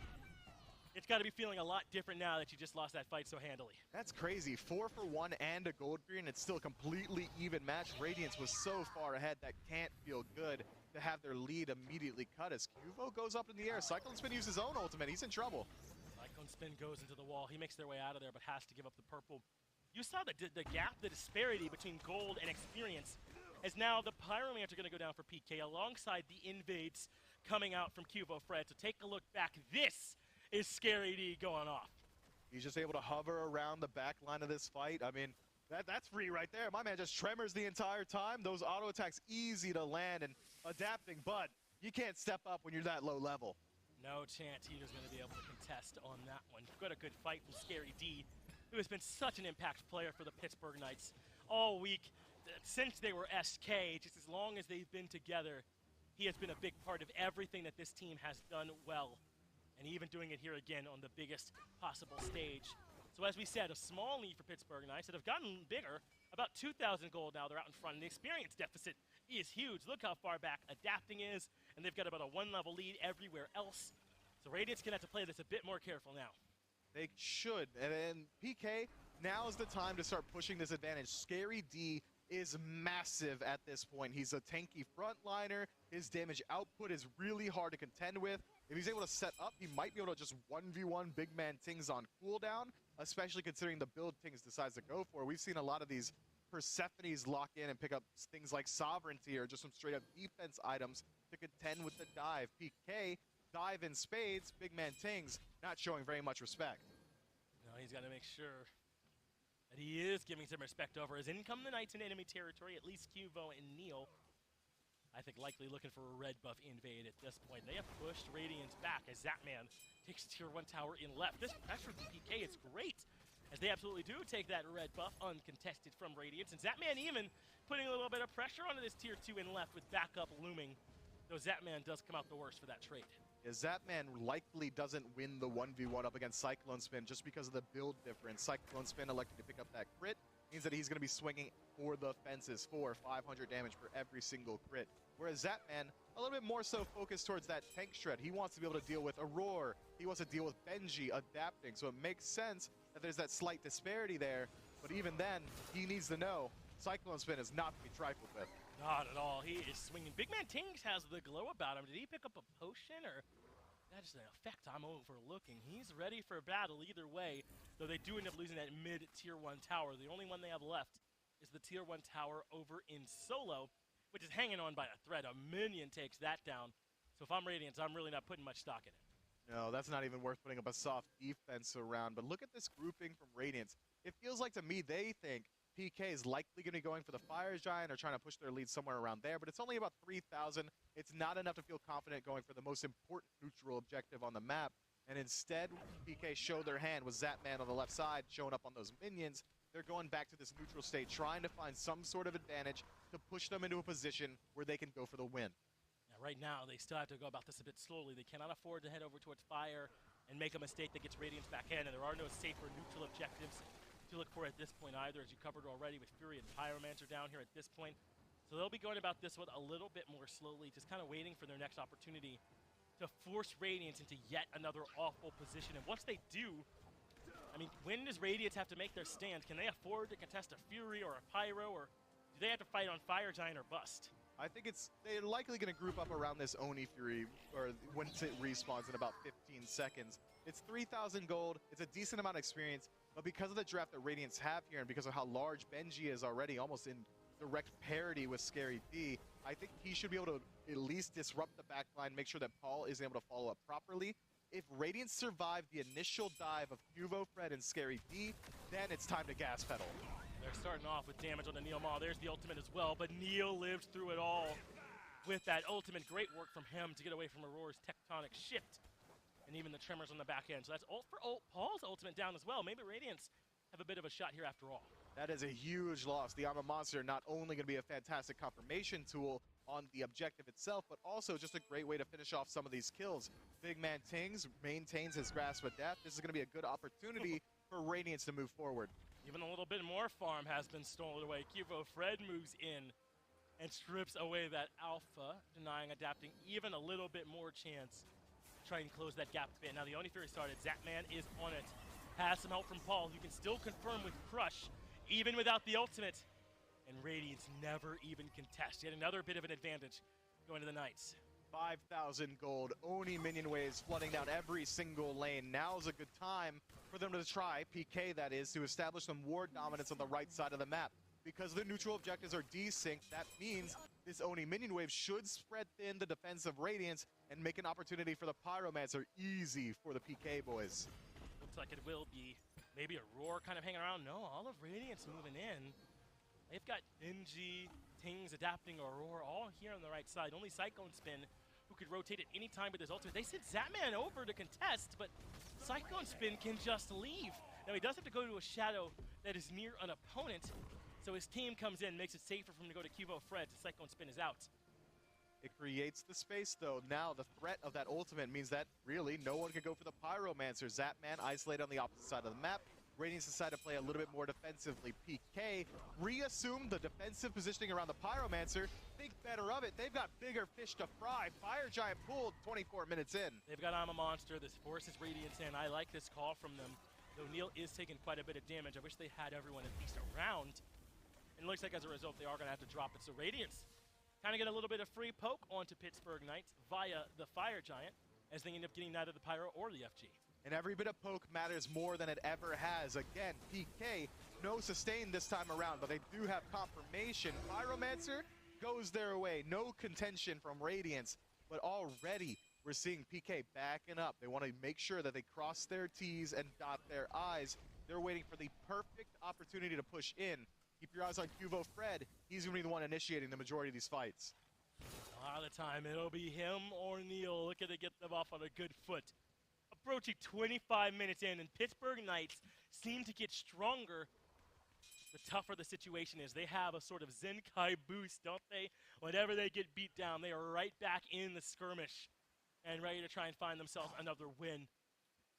it's got to be feeling a lot different now that you just lost that fight so handily. That's crazy. 4 for 1 and a gold green. It's still a completely even match. Radiance was so far ahead that can't feel good to have their lead immediately cut as Cubo goes up in the air. Cyclone Spin uses his own ultimate. He's in trouble. Cyclone Spin goes into the wall. He makes their way out of there, but has to give up the purple. You saw the gap, the disparity between gold and experience, as now the Pyromancer are going to go down for PK alongside the Invades coming out from Cubo Fred. So take a look back. This is Scary D going off. He's just able to hover around the back line of this fight. I mean, that's free right there. My man just tremors the entire time. Those auto attacks easy to land and Adapting, but you can't step up when you're that low level. No chance he was going to be able to contest on that one. Got a good fight from Scary D, who has been such an impact player for the Pittsburgh Knights all week. Since they were SK, just as long as they've been together, he has been a big part of everything that this team has done well. And even doing it here again on the biggest possible stage. So as we said, a small lead for Pittsburgh Knights that have gotten bigger. About 2,000 gold now, they're out in front. And the experience deficit is huge. Look how far back Adapting is, and they've got about a 1-level lead everywhere else. So Radiant's gonna have to play this a bit more careful now. They should, and then PK, now is the time to start pushing this advantage. Scary D is massive at this point. He's a tanky frontliner. His damage output is really hard to contend with. If he's able to set up, he might be able to just 1v1 Big Man Tings on cooldown, especially considering the build Tings decides to go for. We've seen a lot of these Persephones lock in and pick up things like Sovereignty or just some straight up defense items to contend with the dive. PK, dive in spades, Big Man Tings, not showing very much respect. No, he's got to make sure that he is giving some respect over. As in come the Knights in enemy territory, at least Cubo and Neil. I think likely looking for a red buff invade at this point. They have pushed Radiance back as Zapman takes tier 1 tower in left. This pressure from PK is great, as they absolutely do take that red buff uncontested from Radiance. And Zapman even putting a little bit of pressure onto this tier 2 in left with backup looming. Though Zapman does come out the worst for that trade. Yeah, Zapman likely doesn't win the 1v1 up against Cyclone Spin just because of the build difference. Cyclone Spin electing to pick up that crit means that he's going to be swinging for the fences for 500 damage for every single crit. Whereas Zapman, a little bit more so focused towards that tank shred. He wants to be able to deal with Aurora. He wants to deal with Benji Adapting. So it makes sense that there's that slight disparity there. But even then, he needs to know Cyclone Spin is not to be trifled with. Not at all. He is swinging. Big Man Tings has the glow about him. Did he pick up a potion, or that's an effect I'm overlooking? He's ready for a battle either way, though they do end up losing that mid-tier 1 tower. The only one they have left is the tier 1 tower over in solo, which is hanging on by a thread. A minion takes that down. So if I'm Radiance, I'm really not putting much stock in it. No, that's not even worth putting up a soft defense around. But look at this grouping from Radiance. It feels like to me they think PK is likely going to be going for the Fire Giant or trying to push their lead somewhere around there. But it's only about 3,000. It's not enough to feel confident going for the most important neutral objective on the map. And instead, PK showed their hand with Zapman on the left side, showing up on those minions. They're going back to this neutral state, trying to find some sort of advantage to push them into a position where they can go for the win. Right now, they still have to go about this a bit slowly. They cannot afford to head over towards Fire and make a mistake that gets Radiance back in, and there are no safer neutral objectives to look for at this point either, as you covered already with Fury and Pyromancer down here at this point. So they'll be going about this one a little bit more slowly, just kind of waiting for their next opportunity to force Radiance into yet another awful position. And once they do, I mean, when does Radiance have to make their stand? Can they afford to contest a Fury or a Pyro, or do they have to fight on Fire Giant or bust? I think they're likely going to group up around this Oni Fury, or once it respawns in about 15 seconds. It's 3,000 gold, it's a decent amount of experience, but because of the draft that Radiance have here, and because of how large Benji is already, almost in direct parity with Scary D, I think he should be able to at least disrupt the backline, make sure that Paul is able to follow up properly. If Radiance survive the initial dive of Cuvo, Fred, and Scary D, then it's time to gas pedal. They're starting off with damage on the Neil Maw. There's the ultimate as well, but Neil lived through it all with that ultimate. Great work from him to get away from Aurora's tectonic shift and even the tremors on the back end. So that's ult for Paul's ultimate down as well. Maybe Radiance have a bit of a shot here after all. That is a huge loss. The Ama Monster not only going to be a fantastic confirmation tool on the objective itself, but also just a great way to finish off some of these kills. Big man Tings maintains his grasp of death. This is going to be a good opportunity for Radiance to move forward. Even a little bit more farm has been stolen away. Cuvo Fred moves in and strips away that alpha, denying adapting even a little bit more chance to try and close that gap a bit. Now the Oni Fury started. Zapman is on it. Has some help from Paul. You can still confirm with Crush, even without the ultimate. And Radiance never even contest. Yet another bit of an advantage going to the Knights. 5,000 gold, Oni minion waves flooding down every single lane. Now's a good time for them to try, PK that is, to establish some ward dominance on the right side of the map. Because the neutral objectives are desynced, that means this Oni minion wave should spread thin the defense of Radiance and make an opportunity for the Pyromancer easy for the PK boys. Looks like it will be. Maybe a Roar kind of hanging around. No, all of Radiance moving in. They've got Benji, Tings adapting Aurora all here on the right side. Only Cyclone Spin, who could rotate at any time with his ultimate. They sent Zapman over to contest, but Cyclone Spin can just leave. Now he does have to go to a shadow that is near an opponent, so his team comes in, makes it safer for him to go to Cuvo Fred. Cyclone Spin is out. It creates the space though. Now the threat of that ultimate means that really no one can go for the Pyromancer. Zapman isolated on the opposite side of the map. Radiance decided to play a little bit more defensively. PK reassumed the defensive positioning around the Pyromancer. Think better of it. They've got bigger fish to fry. Fire Giant pulled 24 minutes in. They've got I'm a Monster. This forces Radiance in. I like this call from them. Though Neil is taking quite a bit of damage. I wish they had everyone at least around. And it looks like as a result, they are going to have to drop it. So Radiance kind of get a little bit of free poke onto Pittsburgh Knights via the Fire Giant, as they end up getting neither the Pyro or the FG. And every bit of poke matters more than it ever has. Again, PK, no sustain this time around, but they do have confirmation. Pyromancer goes their way. No contention from Radiance, but already we're seeing PK backing up. They want to make sure that they cross their T's and dot their I's. They're waiting for the perfect opportunity to push in. Keep your eyes on Cuvo Fred. He's going to be the one initiating the majority of these fights. A lot of the time, it'll be him or Neil looking to get them off on a good foot. Approaching 25 minutes in, and Pittsburgh Knights seem to get stronger the tougher the situation is. They have a sort of Zenkai boost, don't they? Whenever they get beat down, they are right back in the skirmish and ready to try and find themselves another win.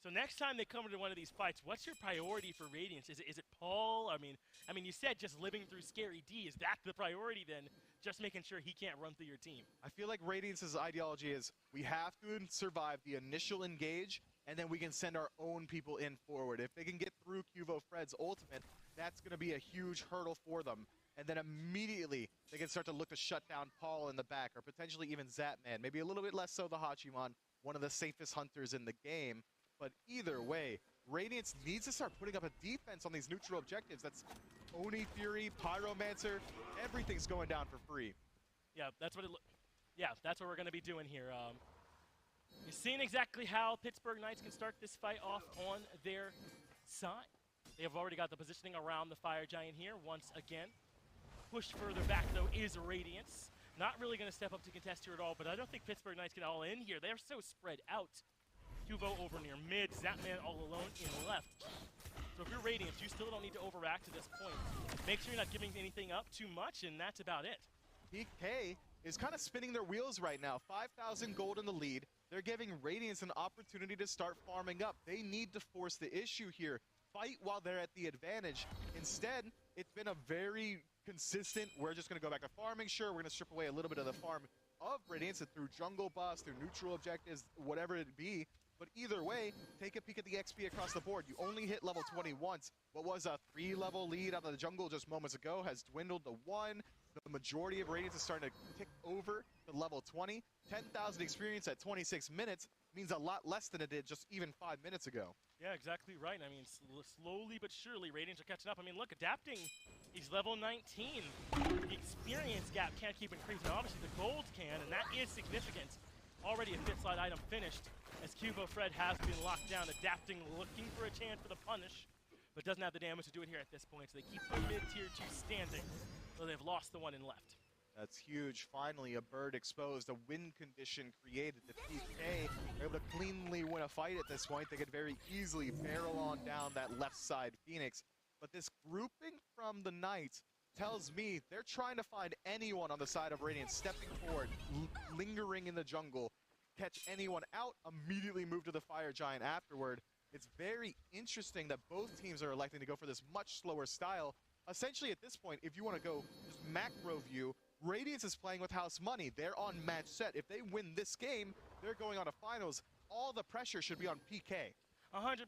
So next time they come into one of these fights, what's your priority for Radiance? Is it Paul? I mean, you said just living through Scary D. Is that the priority then? Just making sure he can't run through your team. I feel like Radiance's ideology is we have to survive the initial engage, and then we can send our own people in forward. If they can get through Cuvo Fred's ultimate, that's going to be a huge hurdle for them. And then immediately they can start to look to shut down Paul in the back, or potentially even Zapman. Maybe a little bit less so the Hachiman, one of the safest hunters in the game. But either way, Radiance needs to start putting up a defense on these neutral objectives. That's Oni Fury, Pyromancer, everything's going down for free. Yeah, that's what that's what we're going to be doing here. You're seeing exactly how Pittsburgh Knights can start this fight off on their side. They have already got the positioning around the Fire Giant here once again. Pushed further back, though, is Radiance. Not really going to step up to contest here at all, but I don't think Pittsburgh Knights get all in here. They're so spread out. Kubo over near mid, Zapman all alone in left. So if you're Radiance, you still don't need to overact to this point. Make sure you're not giving anything up too much, and that's about it. PK is kind of spinning their wheels right now. 5,000 gold in the lead. They're giving Radiance an opportunity to start farming up. They need to force the issue here. Fight while they're at the advantage. Instead, it's been a very consistent, we're just going to go back to farming. Sure, we're going to strip away a little bit of the farm of Radiance through jungle buffs, through neutral objectives, whatever it be. But either way, take a peek at the XP across the board. You only hit level 20 once. What was a 3-level lead out of the jungle just moments ago has dwindled to 1. The majority of Radiance is starting to tick over to level 20. 10,000 experience at 26 minutes means a lot less than it did just even 5 minutes ago. Yeah, exactly right. I mean, slowly but surely, Radiance are catching up. I mean, look, adapting. He's level 19. The experience gap can't keep increasing. Obviously, the gold can, and that is significant. Already a 5th slide item finished, as Kubo Fred has been locked down. Adapting, looking for a chance for the punish, but doesn't have the damage to do it here at this point. So they keep the mid-tier 2 standing, though they've lost the one in left. That's huge. Finally, a bird exposed, a win condition created. The PK are able to cleanly win a fight at this point. They could very easily barrel on down that left side Phoenix. But this grouping from the Knights tells me they're trying to find anyone on the side of Radiance, stepping forward, lingering in the jungle, catch anyone out, immediately move to the Fire Giant afterward. It's very interesting that both teams are electing to go for this much slower style. Essentially, at this point, if you want to go just macro view, Radiance is playing with house money. They're on match set. If they win this game, they're going on to finals. All the pressure should be on PK. 100%,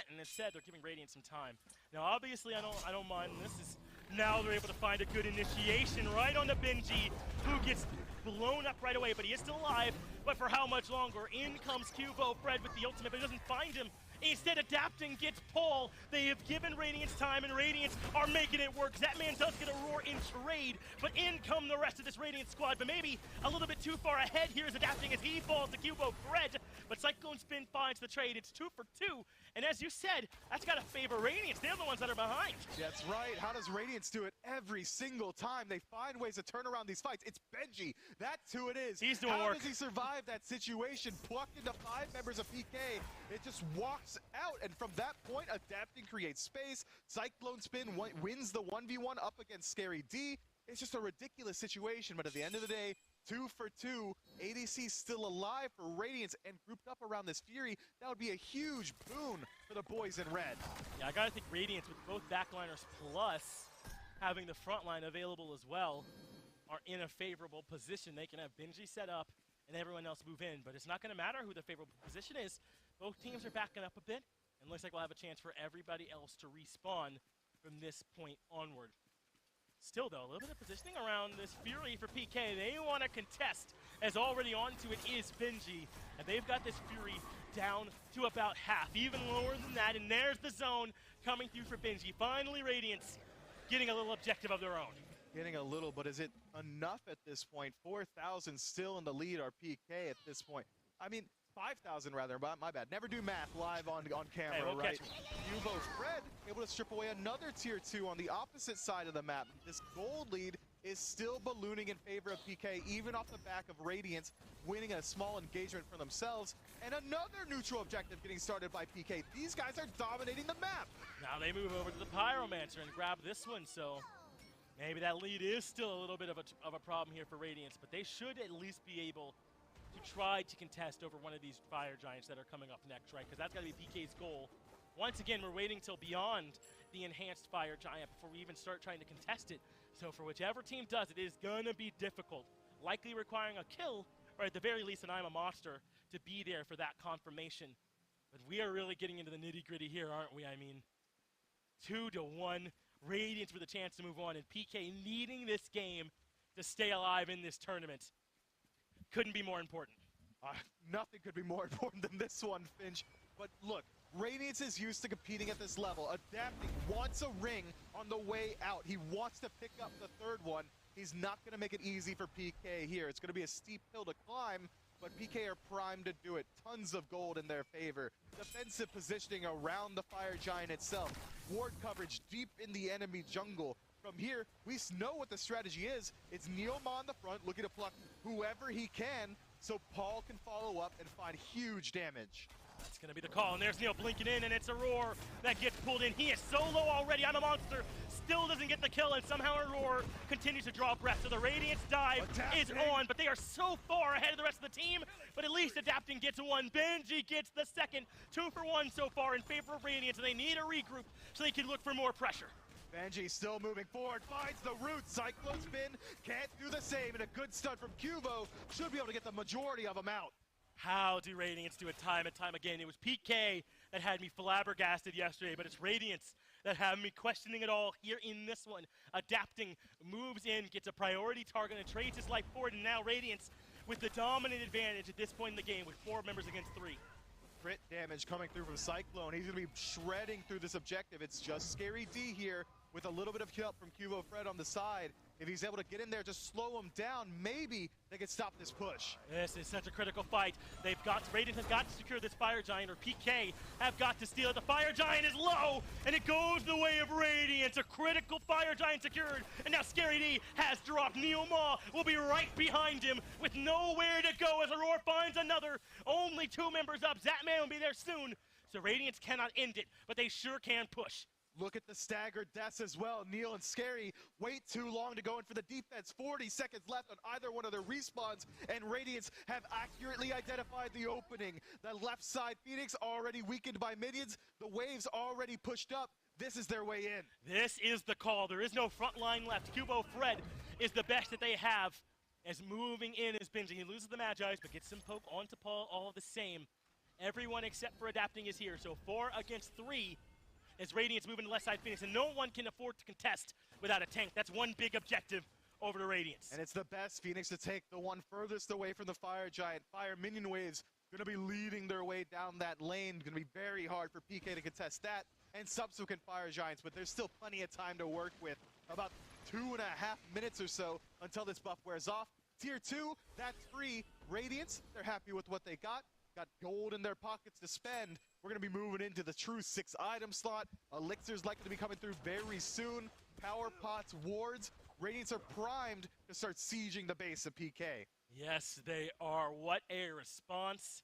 and instead they're giving Radiance some time. Now, obviously, I don't mind. This is now they're able to find a good initiation right on the Benji, who gets blown up right away, but he is still alive. But for how much longer? In comes Kubo Fred with the ultimate, but he doesn't find him. Instead, adapting gets Paul. They have given Radiance time, and Radiance are making it work. That man does get a roar in trade, but in come the rest of this Radiance squad. But maybe a little bit too far ahead here is adapting as he falls to Kubo Fred. But Cyclone Spin finds the trade. It's 2 for 2. And as you said, that's got to favor Radiance. They're the ones that are behind. That's right. How does Radiance do it every single time? They find ways to turn around these fights. It's Benji. That's who it is. He's doing How work. does he survive that situation? Plucked into 5 members of PK. It just walks out. And from that point, adapting creates space. Cyclone Spin wins the 1v1 up against Scary D. It's just a ridiculous situation. But at the end of the day, 2 for 2. ADC still alive for Radiance and grouped up around this Fury. That would be a huge boon for the boys in red. Yeah, I gotta think Radiance with both backliners plus having the front line available as well are in a favorable position. They can have Benji set up and everyone else move in, but it's not gonna matter who the favorable position is. Both teams are backing up a bit, and looks like we'll have a chance for everybody else to respawn from this point onward. Still, though, a little bit of positioning around this Fury for PK. They want to contest, as already onto it is Benji. And they've got this Fury down to about half, even lower than that. And there's the zone coming through for Benji. Finally, Radiance getting a little objective of their own. Getting a little, but is it enough at this point? 4,000 still in the lead are PK at this point. I mean, 5,000 rather, my bad. Never do math live on camera, hey, we'll right? catch Kubo Fred able to strip away another tier 2 on the opposite side of the map. This gold lead is still ballooning in favor of PK, even off the back of Radiance, winning a small engagement for themselves. And another neutral objective getting started by PK. These guys are dominating the map. Now they move over to the Pyromancer and grab this one, so maybe that lead is still a little bit of a problem here for Radiance, but they should at least be able to try to contest over one of these Fire Giants that are coming up next, right? Because that's got to be PK's goal. Once again, we're waiting till beyond the enhanced Fire Giant before we even start trying to contest it. So for whichever team does, it is going to be difficult. Likely requiring a kill, or at the very least an I'm a Monster to be there for that confirmation. But we are really getting into the nitty-gritty here, aren't we? I mean, 2-1. Radiance with a chance to move on, and PK needing this game to stay alive in this tournament. Couldn't be more important. Nothing could be more important than this one, Finch. But look, Radiance is used to competing at this level. Adapting wants a ring on the way out. He wants to pick up the 3rd one. He's not going to make it easy for PK here. It's going to be a steep hill to climb. but PK are primed to do it. Tons of gold in their favor. Defensive positioning around the Fire Giant itself. Ward coverage deep in the enemy jungle. From here, we know what the strategy is. It's Neoma on the front looking to pluck whoever he can so Paul can follow up and find huge damage. That's going to be the call, and there's Neil blinking in, and it's Aurora that gets pulled in. He is so low already. I'm a monster. Still doesn't get the kill, and somehow Aurora continues to draw breath. So the Radiance dive is on, but they are so far ahead of the rest of the team. But at least Adapting gets one. Benji gets the second. 2 for 1 so far in favor of Radiance, and they need a regroup so they can look for more pressure. Benji still moving forward, finds the root. Cyclone spin, can't do the same, and a good stun from Cubo should be able to get the majority of them out. How do Radiance do it time and time again? It was PK that had me flabbergasted yesterday, but it's Radiance that have me questioning it all here in this one. Adapting moves in, gets a priority target, and trades his life forward, and now Radiance with the dominant advantage at this point in the game with 4 members against 3. Crit damage coming through from Cyclone. He's going to be shredding through this objective. It's just Scary D here with a little bit of help from Cubo Fred on the side. If he's able to get in there, just slow him down, maybe they can stop this push. This is such a critical fight. Radiant have got to secure this Fire Giant, or PK have got to steal it. The Fire Giant is low, and it goes the way of Radiance. A critical Fire Giant secured, and now Scary D has dropped. Neoma will be right behind him with nowhere to go as Aurora finds another. Only 2 members up. Zatman will be there soon, so Radiance cannot end it, but they sure can push. Look at the staggered deaths as well. Neil and Scary wait too long to go in for the defense. 40 seconds left on either one of their respawns, and Radiance have accurately identified the opening. The left side Phoenix already weakened by minions. The waves already pushed up. This is their way in. This is the call. There is no front line left. Cubo Fred is the best that they have. As moving in is Benji. He loses the Magi's, but gets some poke onto Paul all the same. Everyone except for Adapting is here, so 4 against 3. As Radiance moving to left side Phoenix, and no one can afford to contest without a tank. That's one big objective over to Radiance. And it's the best Phoenix to take the one furthest away from the Fire Giant. Fire minion waves going to be leading their way down that lane. Going to be very hard for PK to contest that and subsequent Fire Giants, but there's still plenty of time to work with. About 2.5 minutes or so until this buff wears off. Tier 2, that's free. Radiance, they're happy with what they got. Got gold in their pockets to spend. We're going to be moving into the true 6-item slot. Elixirs likely to be coming through very soon. Power pots, wards. Radiants are primed to start sieging the base of PK. Yes, they are. What a response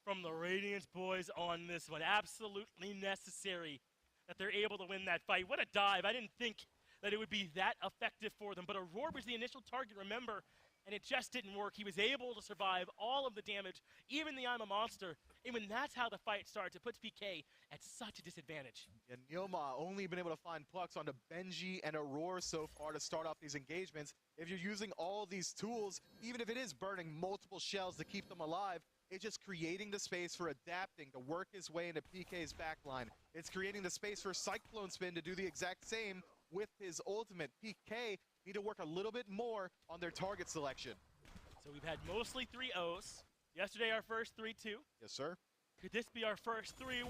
from the Radiance boys on this one. Absolutely necessary that they're able to win that fight. What a dive. I didn't think that it would be that effective for them. But Aurora was the initial target, remember, and it just didn't work. He was able to survive all of the damage, even the I'm a Monster. And when that's how the fight starts, it puts PK at such a disadvantage. And Neoma only been able to find plucks onto Benji and Aurora so far to start off these engagements. If you're using all these tools, even if it is burning multiple shells to keep them alive, it's just creating the space for Adapting to work his way into PK's backline. It's creating the space for Cyclone Spin to do the exact same with his ultimate. PK need to work a little bit more on their target selection. So we've had mostly 3-0s. Yesterday our first 3-2. Yes, sir. Could this be our first 3-1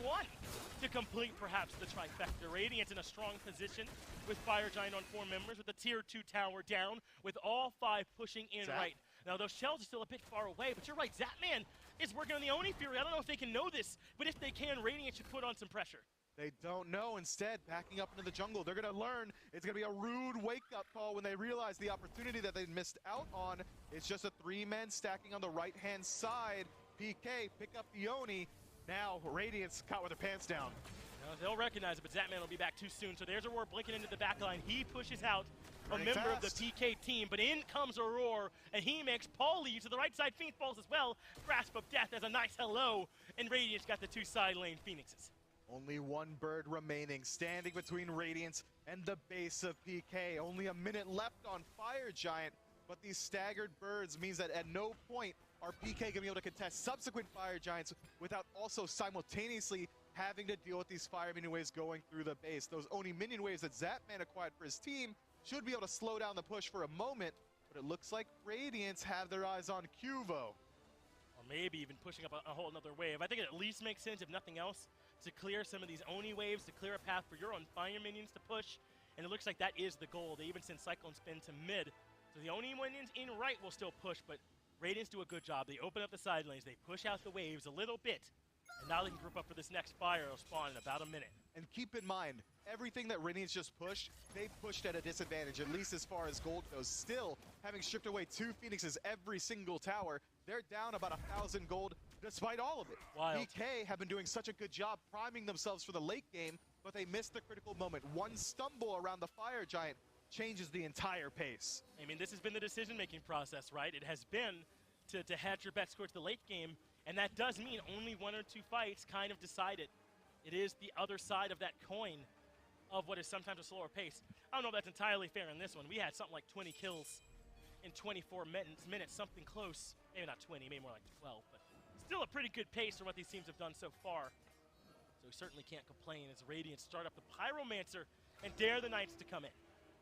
to complete perhaps the trifecta? Radiance in a strong position with Fire Giant on 4 members, with the tier 2 tower down, with all 5 pushing in right. Now those shells are still a bit far away, but you're right, Zatman is working on the Oni Fury. I don't know if they can know this, but if they can, Radiance should put on some pressure. They don't know. Instead, backing up into the jungle. They're going to learn. It's going to be a rude wake-up call when they realize the opportunity that they missed out on. It's just a 3-man stacking on the right-hand side. PK, pick up the Oni. Now, Radiance caught with their pants down. Now, they'll recognize it, but Zatman will be back too soon. So there's Aurora blinking into the backline. He pushes out a member of the PK team, but in comes Aurora, and he makes Paul leave to the right side. Phoenix falls as well. Grasp of Death as a nice hello, and Radiance got the 2 side lane Phoenixes. Only 1 bird remaining, standing between Radiance and the base of PK. Only a minute left on Fire Giant, but these staggered birds means that at no point are PK going to be able to contest subsequent Fire Giants without also simultaneously having to deal with these Fire Minion Waves going through the base. Those Oni Minion Waves that Zatman acquired for his team should be able to slow down the push for a moment, but it looks like Radiance have their eyes on Cubo. Or maybe even pushing up a whole nother wave. I think it at least makes sense, if nothing else, to clear some of these Oni waves, to clear a path for your own Fire Minions to push. And it looks like that is the goal. They even send Cyclone Spin to mid. So the Oni Minions in right will still push, but Radiance do a good job. They open up the side lanes. They push out the waves a little bit. And now they can group up for this next fire. It'll spawn in about a minute. And keep in mind, everything that Radiance just pushed, they pushed at a disadvantage, at least as far as gold goes. Still, having stripped away 2 Phoenixes every single tower, they're down about 1,000 gold despite all of it. Wild. PK have been doing such a good job priming themselves for the late game, but they missed the critical moment. One stumble around the Fire Giant changes the entire pace. I mean, this has been the decision-making process, right? It has been to hedge your bets towards the late game, and that does mean only 1 or 2 fights kind of decide it. It is the other side of that coin of what is sometimes a slower pace. I don't know if that's entirely fair in this one. We had something like 20 kills in 24 minutes, something close. Maybe not 20, maybe more like 12, but still a pretty good pace for what these teams have done so far. So we certainly can't complain as Radiant start up the Pyromancer and dare the Knights to come in.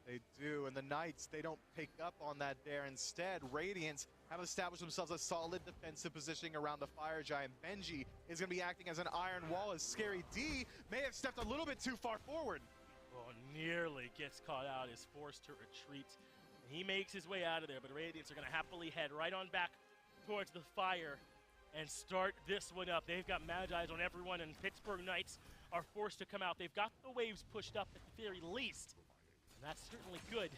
They do, and the Knights, they don't pick up on that dare. Instead, Radiance have established themselves a solid defensive positioning around the Fire Giant. Benji is going to be acting as an iron wall, as Scary D may have stepped a little bit too far forward. Oh, nearly gets caught out, is forced to retreat. He makes his way out of there, but Radiants are going to happily head right on back towards the fire and start this one up. They've got Magi's on everyone, and Pittsburgh Knights are forced to come out. They've got the waves pushed up at the very least, and that's certainly good.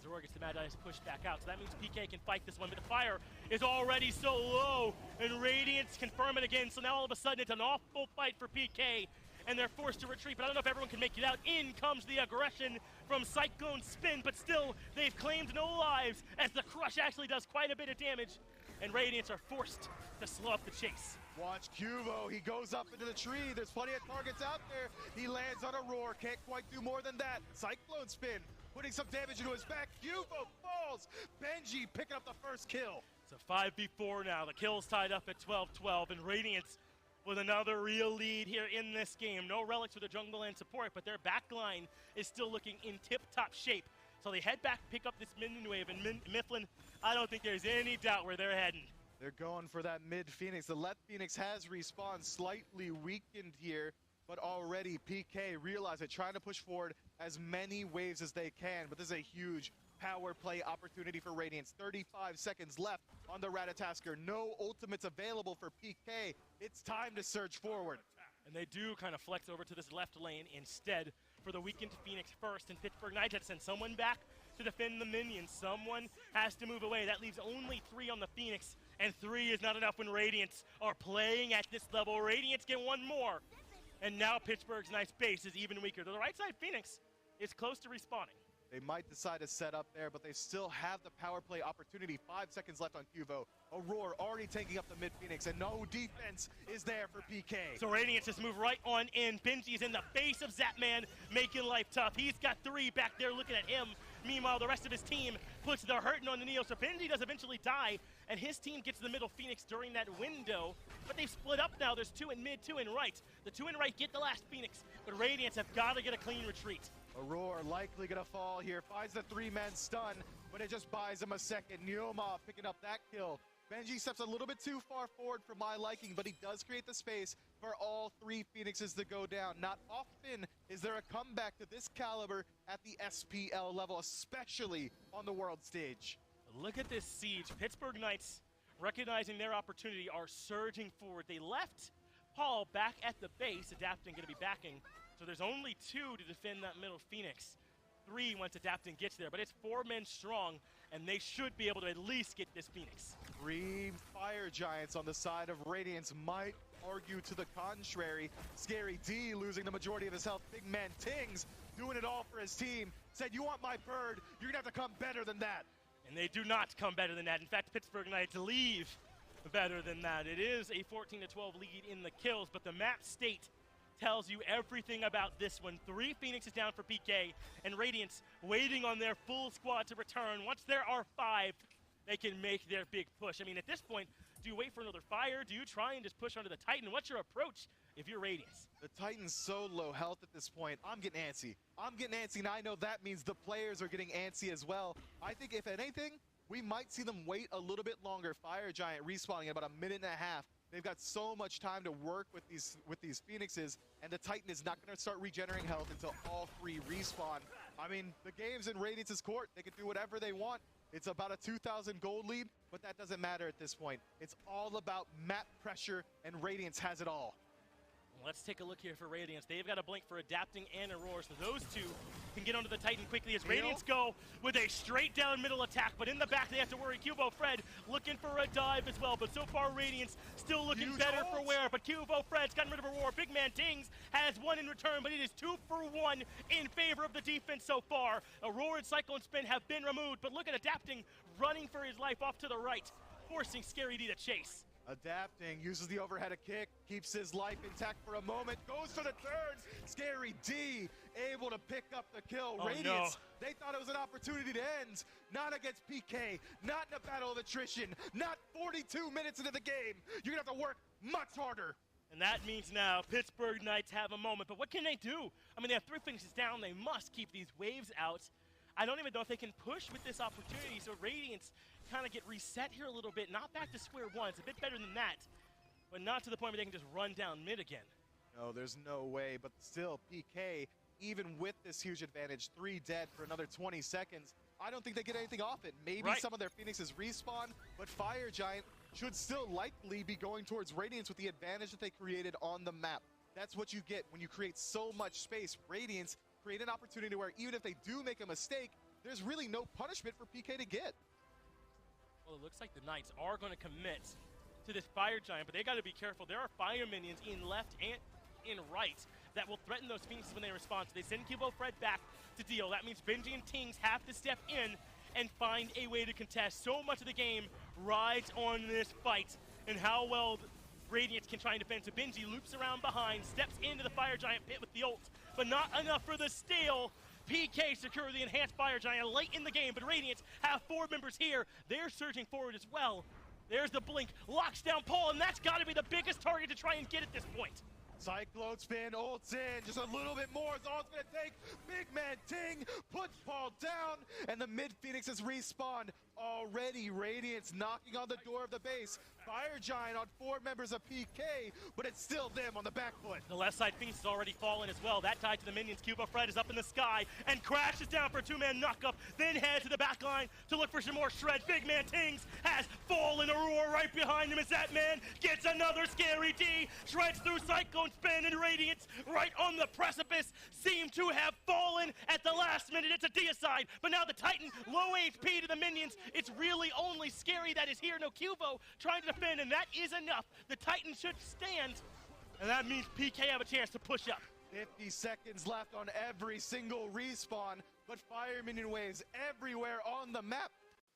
Zorg gets the Magi's pushed back out, so that means PK can fight this one, but the fire is already so low, and Radiance confirm it again, so now all of a sudden it's an awful fight for PK, and they're forced to retreat, but I don't know if everyone can make it out. In comes the aggression from Cyclone Spin, but still, they've claimed no lives, as the crush actually does quite a bit of damage, and Radiants are forced to slow up the chase. Watch Cuvo, he goes up into the tree. There's plenty of targets out there. He lands on a roar, can't quite do more than that. Cyclone Spin, putting some damage into his back. Cuvo falls. Benji picking up the first kill. It's a 5v4 now. The kill's tied up at 12-12, and Radiance with another real lead here in this game. No relics for the jungle and support, but their backline is still looking in tip-top shape. So they head back, pick up this minion wave, and Mifflin, I don't think there's any doubt where they're heading. They're going for that mid Phoenix. The left Phoenix has respawned, slightly weakened here, but already PK realize it, trying to push forward as many waves as they can. But this is a huge power play opportunity for Radiance. 35 seconds left on the Ratatasker. No ultimates available for PK. It's time to surge forward. And they do kind of flex over to this left lane instead for the weakened Phoenix first, and Pittsburgh Knights had to send someone back to defend the minions. Someone has to move away. That leaves only 3 on the Phoenix, and 3 is not enough when Radiants are playing at this level. Radiants get 1 more, and now Pittsburgh's Knights base is even weaker. The right side Phoenix is close to respawning. They might decide to set up there, but they still have the power play opportunity. 5 seconds left on Cuvo. Aurora already taking up the mid Phoenix, and no defense is there for PK. So Radiance just move right on in. Benji's in the face of Zapman, making life tough. He's got 3 back there looking at him. Meanwhile, the rest of his team puts the hurting on the Neo. So Benji does eventually die, and his team gets the middle Phoenix during that window. But they've split up now. There's 2 in mid, 2 in right. The 2 in right get the last Phoenix, but Radiance have got to get a clean retreat. Aurora likely gonna fall here, finds the 3-man stun, but it just buys him a second. Neoma picking up that kill. Benji steps a little bit too far forward for my liking, but he does create the space for all 3 Phoenixes to go down. Not often is there a comeback to this caliber at the SPL level, especially on the world stage. Look at this siege. Pittsburgh Knights, recognizing their opportunity, are surging forward. They left Paul back at the base. Adapting going to be backing. So there's only 2 to defend that middle Phoenix. 3 once Adapting gets there, but it's 4 men strong, and they should be able to at least get this Phoenix. 3 Fire Giants on the side of Radiance might argue to the contrary. Scary D losing the majority of his health. Big man Tings doing it all for his team. Said, you want my bird, you're gonna have to come better than that. And they do not come better than that. In fact, Pittsburgh Knights leave better than that. It is a 14-12 lead in the kills, but the map state tells you everything about this one. 3 Phoenixes down for PK, and Radiance waiting on their full squad to return. Once there are 5, they can make their big push. I mean, at this point, do you wait for another fire? Do you try and just push onto the Titan? What's your approach if you're Radiance? The Titan's so low health at this point. I'm getting antsy. And I know that means the players are getting antsy as well. I think if anything, we might see them wait a little bit longer. Fire Giant respawning in about a minute and a half. They've got so much time to work with these Phoenixes, and the Titan is not going to start regenerating health until all 3 respawn. I mean, the game's in Radiance's court. They can do whatever they want. It's about a 2,000 gold lead, but that doesn't matter at this point. It's all about map pressure, and Radiance has it all. Let's take a look here for Radiance. They've got a blink for adapting and Aurora, so those two can get onto the Titan quickly as Radiance go with a straight down middle attack, but in the back they have to worry. Cubo Fred looking for a dive as well, but so far Radiance still looking better for wear, but Cubo Fred's gotten rid of Aurora. Big man Tings has one in return, but it is 2 for 1 in favor of the defense so far. Aurora and Cyclone Spin have been removed, but look at adapting, running for his life off to the right, forcing Scary D to chase. Adapting, uses the overhead kick, keeps his life intact for a moment, goes for the turns. Scary D able to pick up the kill. Radiance, they thought it was an opportunity to end. Not against PK, not in a battle of attrition, not 42 minutes into the game. You're gonna have to work much harder. And that means now Pittsburgh Knights have a moment, but what can they do? I mean, they have 3 finishes down, they must keep these waves out. I don't even know if they can push with this opportunity, so Radiance kind of get reset here a little bit, not back to square one. It's a bit better than that, but not to the point where they can just run down mid again. No, there's no way, but still, PK, even with this huge advantage, 3 dead for another 20 seconds, I don't think they get anything off it. Maybe some of their Phoenixes respawn, but Fire Giant should still likely be going towards Radiance with the advantage that they created on the map. That's what you get when you create so much space. Radiance create an opportunity where even if they do make a mistake, there's really no punishment for PK to get. Well, it looks like the Knights are going to commit to this Fire Giant, but they got to be careful. There are fire minions in left and in right that will threaten those Phoenixes when they respond. So they send Cubo Fred back to deal. That means Benji and Tings have to step in and find a way to contest. So much of the game rides on this fight and how well Radiance can try and defend. So Benji loops around behind, steps into the Fire Giant pit with the ult, but not enough for the steal. PK secure the enhanced Fire Giant late in the game, but Radiance have 4 members here. They're surging forward as well. There's the blink, locks down Paul, and that's got to be the biggest target to try and get at this point. Cyclone Spin ults in, just a little bit more is all it's gonna take. Big man Ting puts Paul down, and the mid Phoenixes respawn. Already Radiance knocking on the door of the base. Fire Giant on 4 members of PK, but it's still them on the back foot. The left side Phoenix has already fallen as well. That tied to the minions. Cuba Fred is up in the sky and crashes down for a 2-man knockup, then heads to the back line to look for some more shreds. Big man Tings has fallen. Aurora right behind him as that man gets another Scary D. Shreds through Cyclone Spin, and Radiance right on the precipice seem to have fallen at the last minute. It's a deicide, but now the Titan low HP to the minions. It's really only Scary that is here. No Cubo trying to defend, and that is enough. The Titan should stand, and that means PK have a chance to push up. 50 seconds left on every single respawn, but fire minion waves everywhere on the map.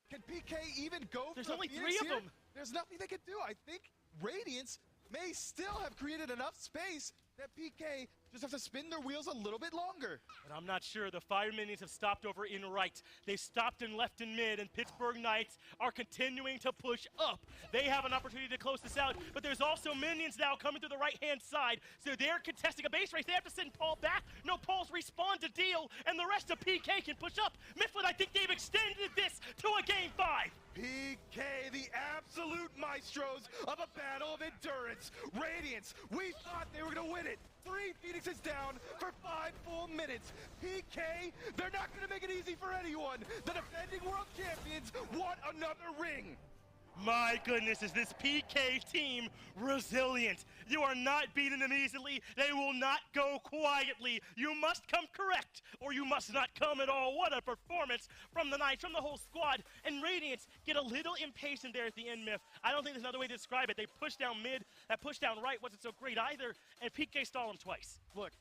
Can PK even go for There's the only Phoenix 3 of here? them. There's nothing they can do. I think Radiance may still have created enough space that PK just have to spin their wheels a little bit longer. But I'm not sure. The Fire Minions have stopped over in right. They've stopped in left and mid, and Pittsburgh Knights are continuing to push up. They have an opportunity to close this out, but there's also Minions now coming through the right-hand side. So they're contesting a base race. They have to send Paul back. No, Paul's respawn to deal, and the rest of PK can push up. Mifflin, I think they've extended this to a Game 5. PK, the absolute maestros of a battle of endurance. Radiance, we thought they were gonna win it. 3 Phoenixes down for 5 full minutes. PK, they're not gonna make it easy for anyone. The defending world champions want another ring. My goodness, is this PK team resilient? You are not beating them easily. They will not go quietly. You must come correct, or you must not come at all. What a performance from the Knights, from the whole squad. And Radiance get a little impatient there at the end, Miff. I don't think there's another way to describe it. They pushed down mid. That push down right wasn't so great either, and PK stalled them twice. Look,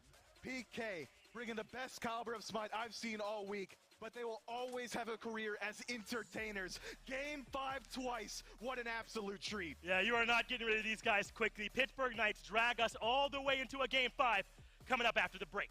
PK bringing the best caliber of smite I've seen all week, but they will always have a career as entertainers. Game 5 twice. What an absolute treat. Yeah, you are not getting rid of these guys quickly. Pittsburgh Knights drag us all the way into a Game 5 coming up after the break.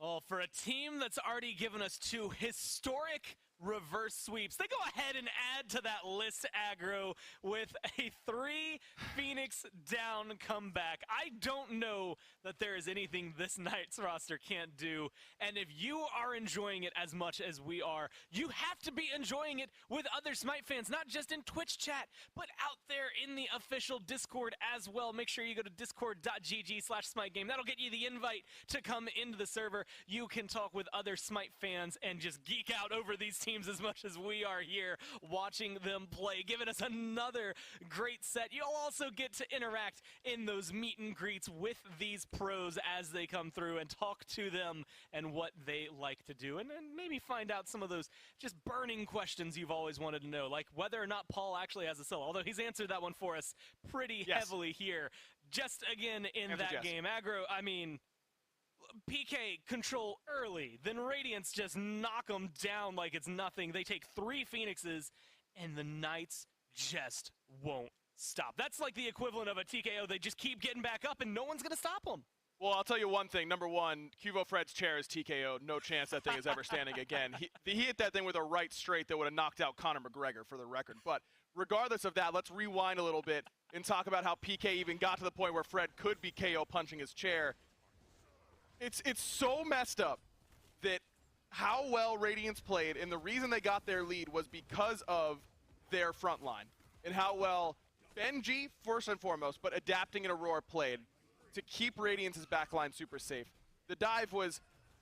Well, for a team that's already given us 2 historic reverse sweeps, they go ahead and add to that list, Aggro, with a 3 Phoenix down comeback. I don't know that there is anything this night's roster can't do, and if you are enjoying it as much as we are, you have to be enjoying it with other Smite fans, not just in Twitch chat, but out there in the official Discord as well. Make sure you go to discord.gg/SmiteGame. That'll get you the invite to come into the server. You can talk with other Smite fans and just geek out over these teams as much as we are here watching them play, giving us another great set. You'll also get to interact in those meet and greets with these pros as they come through and talk to them and what they like to do, and maybe find out some of those just burning questions you've always wanted to know, like whether or not Paul actually has a solo, although he's answered that one for us pretty heavily here. Just again in that game, Aggro, I mean, PK control early, then Radiance just knock them down like it's nothing. They take 3 Phoenixes, and the Knights just won't stop. That's like the equivalent of a TKO. They just keep getting back up, and no one's going to stop them. Well, I'll tell you one thing. Number one, Cuvo Fred's chair is TKO. No chance that thing is ever standing again. He hit that thing with a right straight that would have knocked out Conor McGregor, for the record. But regardless of that, let's rewind a little bit and talk about how PK even got to the point where Fred could be KO punching his chair. It's so messed up that how well Radiance played, and the reason they got their lead was because of their front line and how well Benji, first and foremost, but Adapting and Aurora played to keep Radiance's backline super safe. The dive was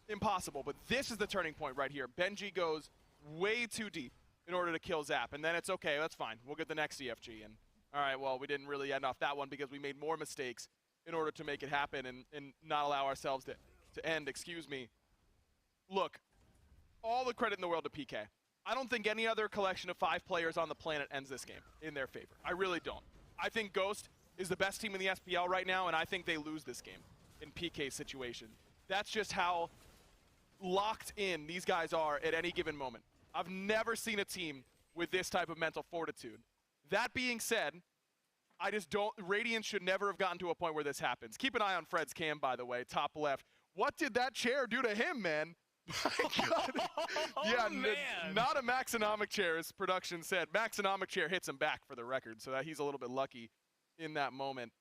impossible, but this is the turning point right here. Benji goes way too deep in order to kill Zap, and then it's okay, that's fine. We'll get the next EFG, and all right, well, we didn't really end off that one because we made more mistakes in order to make it happen and not allow ourselves to end, excuse me. Look, all the credit in the world to PK. I don't think any other collection of 5 players on the planet ends this game in their favor. I really don't. I think Ghost is the best team in the SPL right now, and I think they lose this game in PK's situation. That's just how locked in these guys are at any given moment. I've never seen a team with this type of mental fortitude. That being said, I just don't, Radiance should never have gotten to a point where this happens. Keep an eye on Fred's cam, by the way, top left. What did that chair do to him, man? Yeah, man. Not a Maxonomic chair, as production said. Maxonomic chair hits him back, for the record, so that he's a little bit lucky in that moment.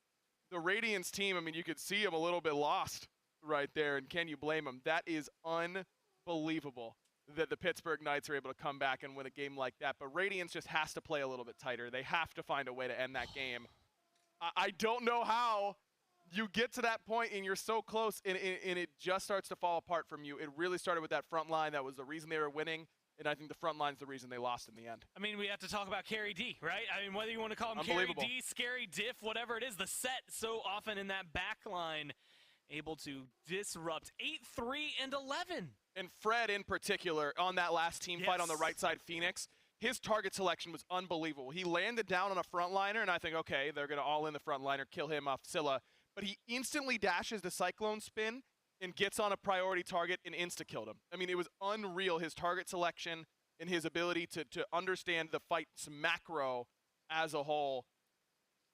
The Radiance team, I mean, you could see him a little bit lost right there, and can you blame him? That is unbelievable that the Pittsburgh Knights are able to come back and win a game like that, but Radiance just has to play a little bit tighter. They have to find a way to end that game. I don't know how you get to that point and you're so close and it just starts to fall apart from you. It really started with that front line. That was the reason they were winning, and I think the front line's the reason they lost in the end. I mean, we have to talk about Carry D, right? I mean, whether you want to call him Carry D, Scary Diff, whatever it is, the set so often in that back line able to disrupt 8-3 and 11. And Fred in particular, on that last team fight on the right side, Phoenix, his target selection was unbelievable. He landed down on a frontliner, and I think, okay, they're going to all in the frontliner, kill him off Scylla. But he instantly dashes the Cyclone spin and gets on a priority target and insta-killed him. I mean, it was unreal, his target selection and his ability to understand the fight's macro as a whole.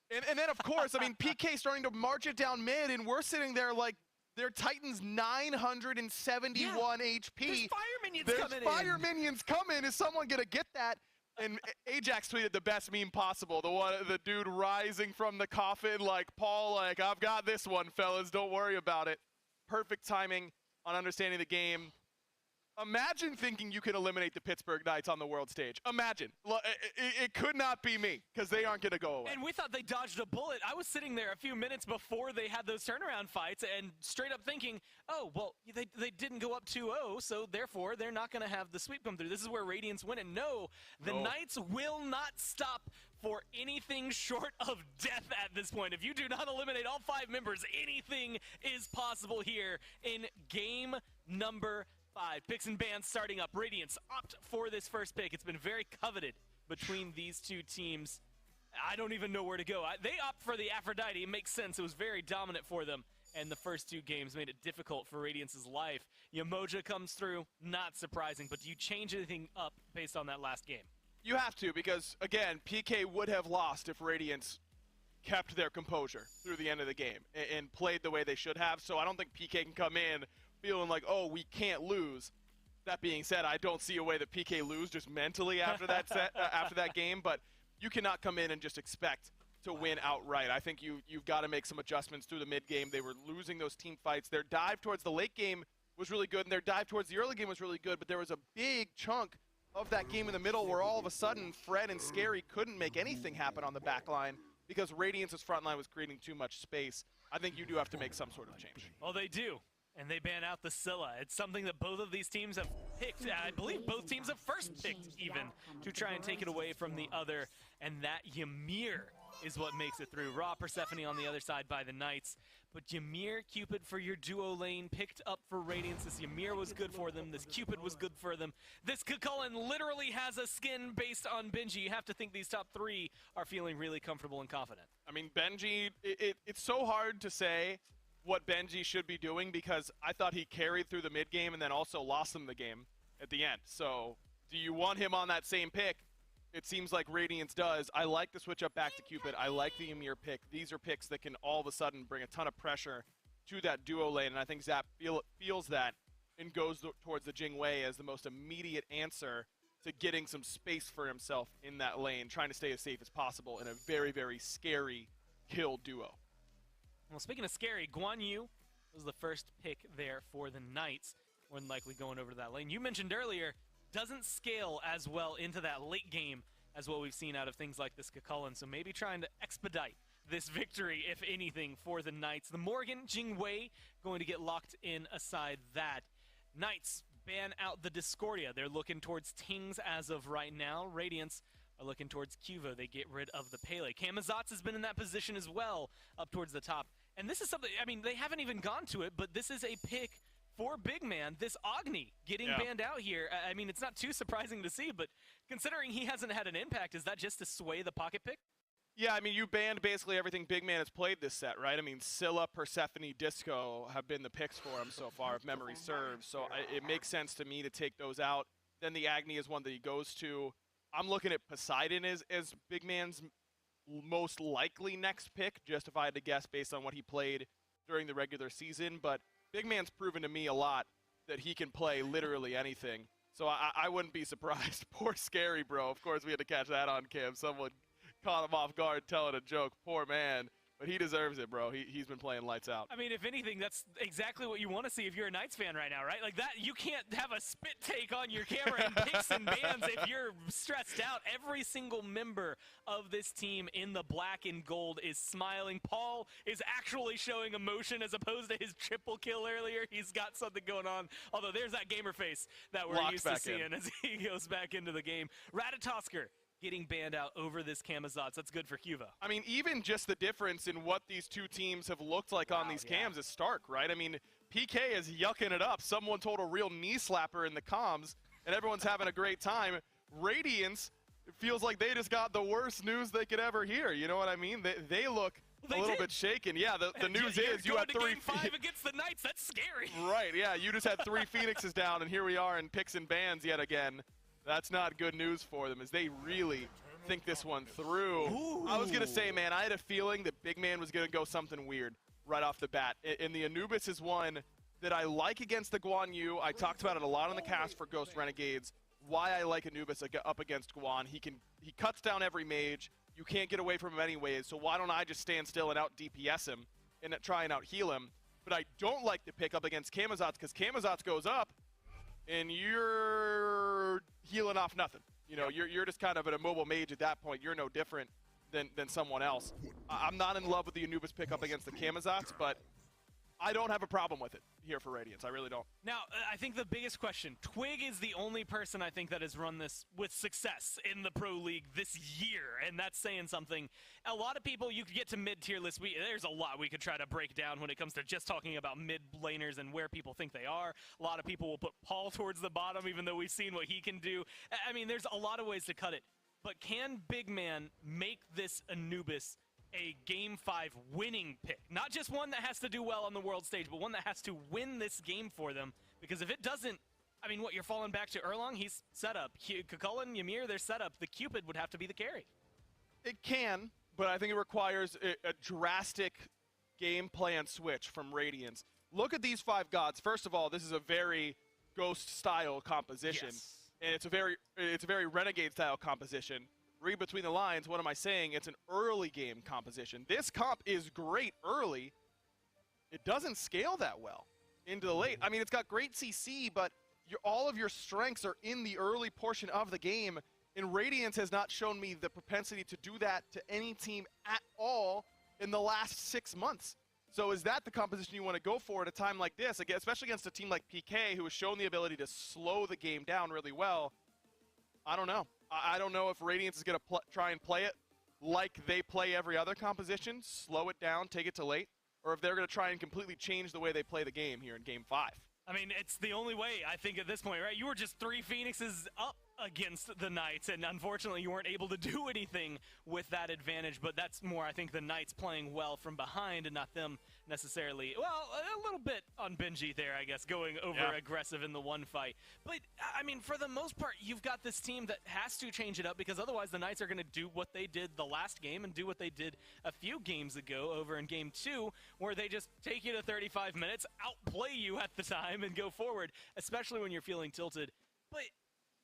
And then, of course, I mean, PK starting to march it down mid, and we're sitting there like, their Titan's 971 HP. There's fire minions coming in. There's fire minions coming. Is someone going to get that? And Ajax tweeted the best meme possible. The dude rising from the coffin like, Paul, like, I've got this one, fellas. Don't worry about it. Perfect timing on understanding the game. Imagine thinking you can eliminate the Pittsburgh Knights on the world stage. Imagine. It could not be me, because they aren't going to go away. And we thought they dodged a bullet. I was sitting there a few minutes before they had those turnaround fights and straight up thinking, oh, well, they didn't go up 2-0, so therefore they're not going to have the sweep come through. This is where Radiance win. And no, the Knights will not stop for anything short of death at this point. If you do not eliminate all 5 members, anything is possible here in game number 5. Picks and bans starting up. Radiance opt for this first pick. It's been very coveted between these two teams. I don't even know where to go. They opt for the Aphrodite. It makes sense. It was very dominant for them. And the first 2 games made it difficult for Radiance's life. Yamoja comes through. Not surprising. But do you change anything up based on that last game? You have to, because, again, PK would have lost if Radiance kept their composure through the end of the game and played the way they should have. So I don't think PK can come in feeling like, oh, we can't lose. That being said, I don't see a way that PK lose just mentally after that after that game, but you cannot come in and just expect to win outright. I think you've got to make some adjustments through the mid game. They were losing those team fights. Their dive towards the late game was really good, and their dive towards the early game was really good, but there was a big chunk of that game in the middle where all of a sudden Fred and Scary couldn't make anything happen on the back line because Radiance's front line was creating too much space. I think you do have to make some sort of change. Well, they do. And they ban out the Scylla. It's something that both of these teams have picked. I believe both teams have first picked even to try and take it away from the other. And that Ymir is what makes it through. Raw Persephone on the other side by the Knights. But Ymir, Cupid for your duo lane, picked up for Radiance. This Ymir was good for them. This Cupid was good for them. This Kukulkan literally has a skin based on Benji. You have to think these top three are feeling really comfortable and confident. I mean, Benji, it's so hard to say what Benji should be doing because I thought he carried through the mid game and then also lost them the game at the end. So do you want him on that same pick? It seems like Radiance does. I like the switch up back to Cupid. I like the Ymir pick. These are picks that can all of a sudden bring a ton of pressure to that duo lane, and I think Zap feels that and goes towards the Jingwei as the most immediate answer to getting some space for himself in that lane, trying to stay as safe as possible in a very, very scary kill duo. Well, speaking of scary, Guan Yu was the first pick there for the Knights, more than likely going over to that lane. You mentioned earlier, doesn't scale as well into that late game as what we've seen out of things like this Kukulkan, so maybe trying to expedite this victory, if anything, for the Knights. The Morgan, Jingwei going to get locked in aside that. Knights ban out the Discordia. They're looking towards Tings as of right now. Radiance are looking towards Cuvo. They get rid of the Pele. Camazotz has been in that position as well, up towards the top. And this is something, I mean, they haven't even gone to it, but this is a pick for big man, this Agni getting banned out here. I mean, it's not too surprising to see, but considering he hasn't had an impact, is that just to sway the pocket pick? Yeah, I mean, you banned basically everything big man has played this set, right? I mean, Scylla, Persephone, Disco have been the picks for him so far, if memory serves. So it makes sense to me to take those out. Then the Agni is one that he goes to. I'm looking at Poseidon as big man's most likely next pick, just if I had to guess based on what he played during the regular season. But big man's proven to me a lot that he can play literally anything. So I wouldn't be surprised. Poor Scary, bro. Of course, we had to catch that on cam. Someone caught him off guard telling a joke. Poor man. But he deserves it, bro. He's been playing lights out. I mean, if anything, that's exactly what you want to see if you're a Knights fan right now, right? Like that, you can't have a spit take on your camera and picks and bans if you're stressed out. Every single member of this team in the black and gold is smiling. Paul is actually showing emotion as opposed to his triple kill earlier. He's got something going on. Although there's that gamer face that we're used to seeing as he goes back into the game. Ratatosker getting banned out over this Camazotz. That's good for Cuva. I mean, even just the difference in what these two teams have looked like on these cams is stark, right? I mean, PK is yucking it up. Someone told a real knee slapper in the comms, and everyone's having a great time. Radiance, it feels like they just got the worst news they could ever hear. You know what I mean? They look a little bit shaken. Yeah, the news is you had three. Game 5 against the Knights. That's scary. Right, yeah. You just had 3 Phoenixes down, and here we are in picks and bans yet again. That's not good news for them, as they really think this one through. Ooh. I was going to say, man, I had a feeling that big man was going to go something weird right off the bat. And the Anubis is one that I like against the Guan Yu. I talked about it a lot on the cast for Ghost Renegades, why I like Anubis up against Guan. He cuts down every mage. You can't get away from him anyways, so why don't I just stand still and out DPS him and try and out heal him? But I don't like the pick up against Camazotz, because Camazotz goes up, and you're healing off nothing. You know, you're just kind of an immobile mage at that point. You're no different than someone else. I'm not in love with the Anubis pickup against the Camazotz, but I don't have a problem with it here for Radiance. I really don't. Now, I think the biggest question, Twig is the only person I think that has run this with success in the Pro League this year, and that's saying something. A lot of people, you could get to mid-tier lists. There's a lot we could try to break down when it comes to just talking about mid-laners and where people think they are. A lot of people will put Paul towards the bottom, even though we've seen what he can do. I mean, there's a lot of ways to cut it. But can Big Man make this Anubis a Game 5 winning pick? Not just one that has to do well on the world stage, but one that has to win this game for them. Because if it doesn't, I mean, what, you're falling back to Erlong? He's set up. Kukulkan, Ymir, they're set up. The Cupid would have to be the carry. It can, but I think it requires a drastic game plan switch from Radiance. look at these 5 gods. First of all, this is a very Ghost-style composition. Yes. And it's a very Renegade-style composition. Read between the lines, what am I saying? It's an early game composition. This comp is great early. It doesn't scale that well into the late. I mean, it's got great CC, but all of your strengths are in the early portion of the game, and Radiance has not shown me the propensity to do that to any team at all in the last 6 months. So is that the composition you want to go for at a time like this, especially against a team like PK, who has shown the ability to slow the game down really well? I don't know. I don't know if Radiance is going to try and play it like they play every other composition, slow it down, take it to late, or if they're going to try and completely change the way they play the game here in Game 5. I mean, it's the only way, I think, at this point, right? You were just 3 Phoenixes up against the Knights, and unfortunately you weren't able to do anything with that advantage, but that's more, I think, the Knights playing well from behind and not them necessarily, well, a little bit on Benji there, I guess, going over aggressive in the one fight. But, I mean, for the most part, you've got this team that has to change it up, because otherwise the Knights are going to do what they did the last game and do what they did a few games ago over in Game 2, where they just take you to 35 minutes, outplay you at the time, and go forward, especially when you're feeling tilted. But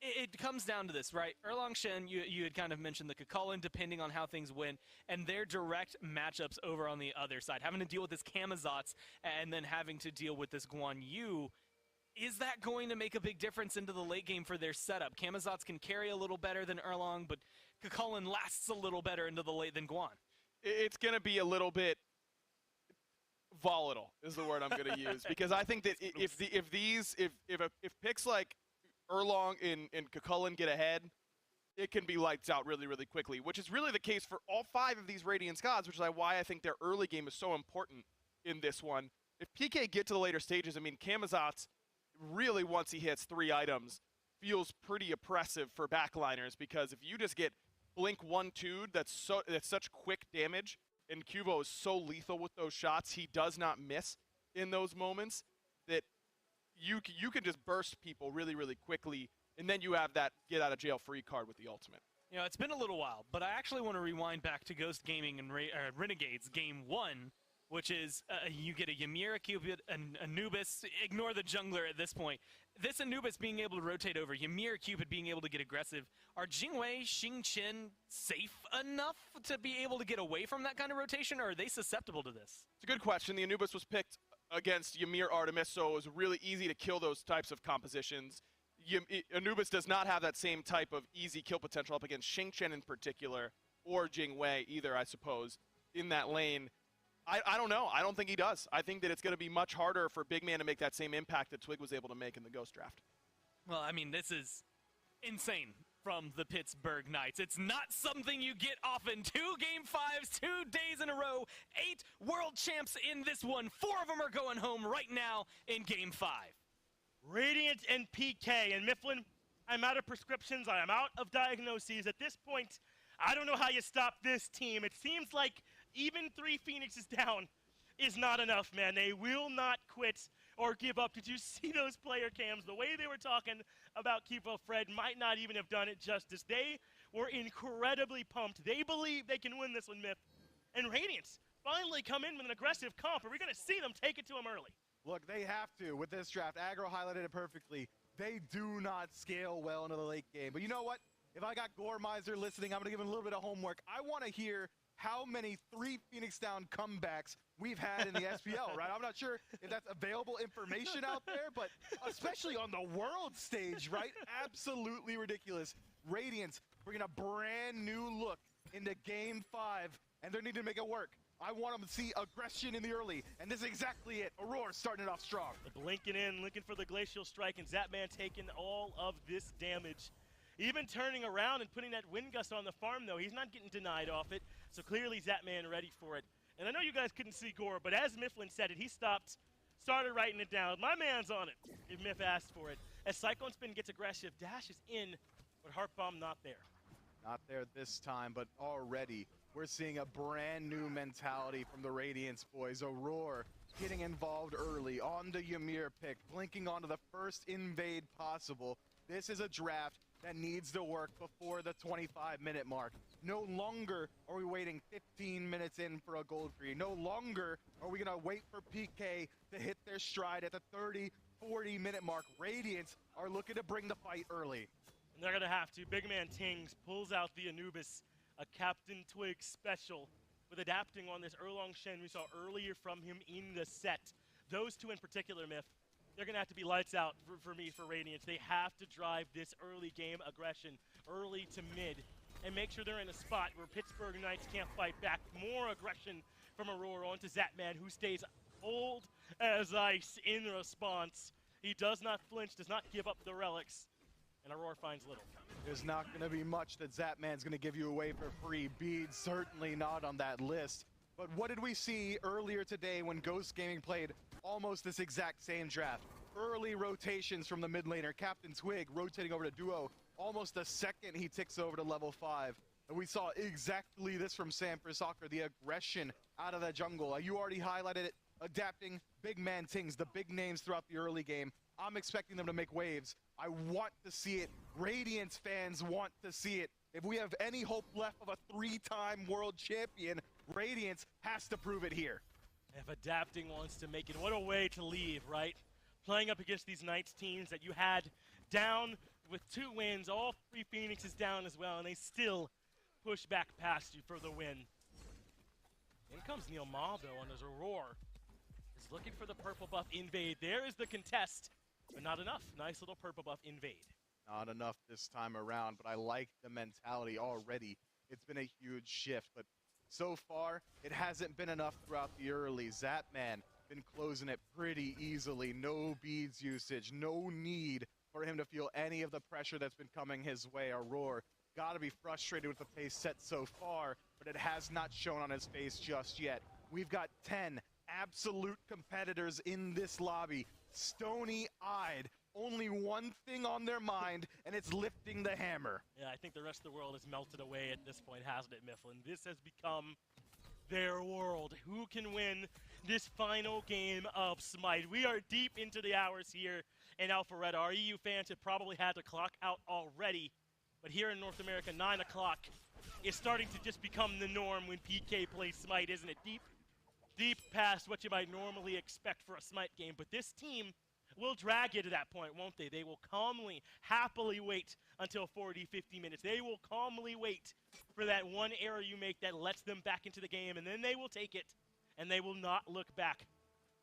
it comes down to this, right? Erlang Shen, you had kind of mentioned the Kukulkan, depending on how things went, and their direct matchups over on the other side, having to deal with this Camazotz and then having to deal with this Guan Yu. Is that going to make a big difference into the late game for their setup? Camazotz can carry a little better than Erlang, but Kukulkan lasts a little better into the late than Guan. It's going to be a little bit volatile is the word I'm going to use, because I think that if picks like Erlang and Kukulkan get ahead, it can be lights out really, really quickly, which is really the case for all 5 of these Radiance gods, which is why I think their early game is so important in this one. If PK get to the later stages, I mean, Camazotz really, once he hits 3 items, feels pretty oppressive for backliners, because if you just get Blink 1-2'd, that's such quick damage, and Cuvo is so lethal with those shots, he does not miss in those moments, that you can just burst people really, really quickly, and then you have that get-out-of-jail-free card with the ultimate. You know, it's been a little while, but I actually want to rewind back to Ghost Gaming and Renegades Game 1, which is you get a Ymir, a Cupid, an Anubis. Ignore the jungler at this point. This Anubis being able to rotate over, Ymir, Cupid being able to get aggressive. Are Jingwei, Xingqian safe enough to be able to get away from that kind of rotation, or are they susceptible to this? It's a good question. The Anubis was picked against Ymir Artemis, so it was really easy to kill those types of compositions. Anubis does not have that same type of easy kill potential up against Xingqian in particular, or Jingwei either, I suppose, in that lane. I don't know. I don't think he does. I think that it's going to be much harder for Big Man to make that same impact that Twig was able to make in the Ghost draft. Well, I mean, this is insane from the Pittsburgh Knights. It's not something you get often. 2 Game 5s, 2 days in a row, 8 world champs in this one. 4 of them are going home right now in Game 5. Radiant and PK. And Mifflin, I'm out of prescriptions. I am out of diagnoses. At this point, I don't know how you stop this team. It seems like even 3 Phoenixes down is not enough, man. They will not quit or give up. Did you see those player cams? The way they were talking about Kipo Fred might not even have done it justice. They were incredibly pumped. They believe they can win this one, Myth. And Radiance finally come in with an aggressive comp. Are we going to see them take it to him early? Look, they have to with this draft. Aggro highlighted it perfectly. They do not scale well into the late game. But you know what? If I got Gore Miser listening, I'm going to give him a little bit of homework. I want to hear how many 3 Phoenix down comebacks we've had in the SPL, right? I'm not sure if that's available information out there, but especially on the world stage, right? Absolutely ridiculous. Radiance bringing a brand new look into Game 5, and they're needing to make it work. I want them to see aggression in the early, and this is exactly it. Aurora starting it off strong. Blinking in, looking for the Glacial Strike, and Zapman taking all of this damage. Even turning around and putting that Wind Gust on the farm, though, he's not getting denied off it. So clearly Zapman ready for it. And I know you guys couldn't see Gore, but as Mifflin said it, he started writing it down. My man's on it, if Miff asked for it. As Cyclone Spin gets aggressive, Dash is in, but Heart Bomb not there. Not there this time, but already we're seeing a brand new mentality from the Radiance boys. Aurora getting involved early on the Ymir pick, blinking onto the first invade possible. This is a draft that needs to work before the 25-minute mark. No longer are we waiting 15 minutes in for a gold free. No longer are we going to wait for PK to hit their stride at the 30, 40-minute mark. Radiance are looking to bring the fight early. And they're going to have to. Big man Tings pulls out the Anubis, a Captain Twig special, with adapting on this Erlong Shen we saw earlier from him in the set. Those two in particular, Myth, they're going to have to be lights out for me, for Radiance. They have to drive this early game aggression, early to mid, and make sure they're in a spot where Pittsburgh Knights can't fight back. More aggression from Aurora onto Zatman, who stays cold as ice in response. He does not flinch, does not give up the relics, and Aurora finds little. There's not going to be much that Zatman's going to give you away for free. Beads certainly not on that list. But what did we see earlier today when Ghost Gaming played almost this exact same draft? Early rotations from the mid laner. Captain Twig rotating over to Duo almost the second he ticks over to level 5. And we saw exactly this from Sam for Soccer, the aggression out of the jungle. You already highlighted it, adapting big man Tings, the big names throughout the early game. I'm expecting them to make waves. I want to see it. Radiance fans want to see it. If we have any hope left of a 3-time world champion, Radiance has to prove it here. If adapting wants to make it, what a way to leave, right? Playing up against these Knights teams that you had down with 2 wins, all 3 Phoenixes down as well, and they still push back past you for the win. In comes Neil Ma, though, on his Aurora. Is looking for the purple buff invade. There is the contest, but not enough. Nice little purple buff invade. Not enough this time around, but I like the mentality already. It's been a huge shift, but so far, it hasn't been enough throughout the early. Zatman been closing it pretty easily. No beads usage, no need for him to feel any of the pressure that's been coming his way. Aurora gotta be frustrated with the pace set so far, but it has not shown on his face just yet. We've got 10 absolute competitors in this lobby, stony-eyed, only one thing on their mind, and it's lifting the hammer. Yeah, I think the rest of the world has melted away at this point, hasn't it, Mifflin? This has become their world. Who can win this final game of Smite? We are deep into the hours here in Alpharetta. Our EU fans have probably had to clock out already, but here in North America, 9 o'clock is starting to just become the norm when PK plays Smite, isn't it? Deep past what you might normally expect for a Smite game, but this team will drag you to that point, won't they? They will calmly, happily wait until 40, 50 minutes. They will calmly wait for that one error you make that lets them back into the game, and then they will take it, and they will not look back.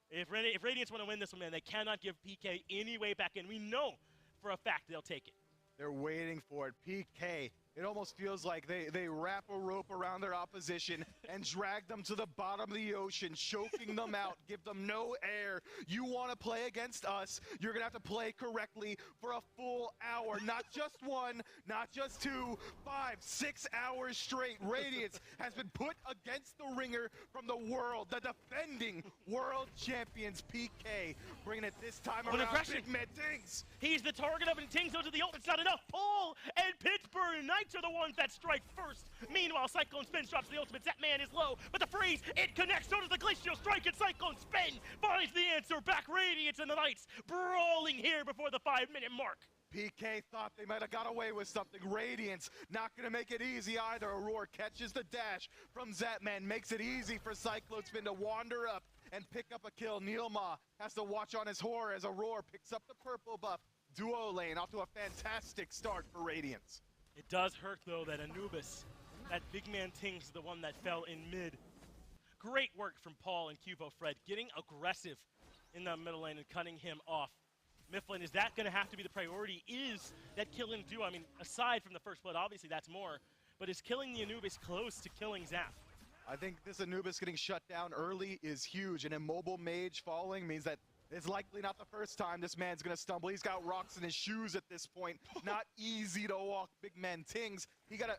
If Radiance want to win this one, man, they cannot give PK any way back in. We know for a fact they'll take it. They're waiting for it. PK, it almost feels like they wrap a rope around their opposition and drag them to the bottom of the ocean, choking them out, give them no air. You want to play against us, you're going to have to play correctly for a full hour. Not just 1, not just 2, 5, 6 hours straight. Radiance has been put against the ringer from the world, the defending world champions, PK, bringing it this time around. Big man Tings. He's the target of it, and Tings goes to the ult. It's not enough. Pull, and Pittsburgh Knights are the ones that strike first. Meanwhile, Cyclone Spin drops the ultimate. That man is low, but the freeze, it connects. So does the Glacial Strike, and Cyclone Spin finds the answer. Back Radiance and the Knights brawling here before the 5-minute mark. PK thought they might have got away with something. Radiance not going to make it easy either. Aurora catches the dash from Zatman, makes it easy for Cyclone Spin to wander up and pick up a kill. Neilma has to watch on his horror as Aurora picks up the purple buff. Duo lane off to a fantastic start for Radiance. It does hurt, though, that Anubis, that big man Tings, is the one that fell in mid. Great work from Paul and Cubo Fred, getting aggressive in the middle lane and cutting him off. Mifflin, is that going to have to be the priority? Is that killing Duo? I mean, aside from the first blood, obviously that's more, but is killing the Anubis close to killing Zap? I think this Anubis getting shut down early is huge. An immobile mage falling means that it's likely not the first time this man's going to stumble. He's got rocks in his shoes at this point. Not easy to walk big man Tings. He got to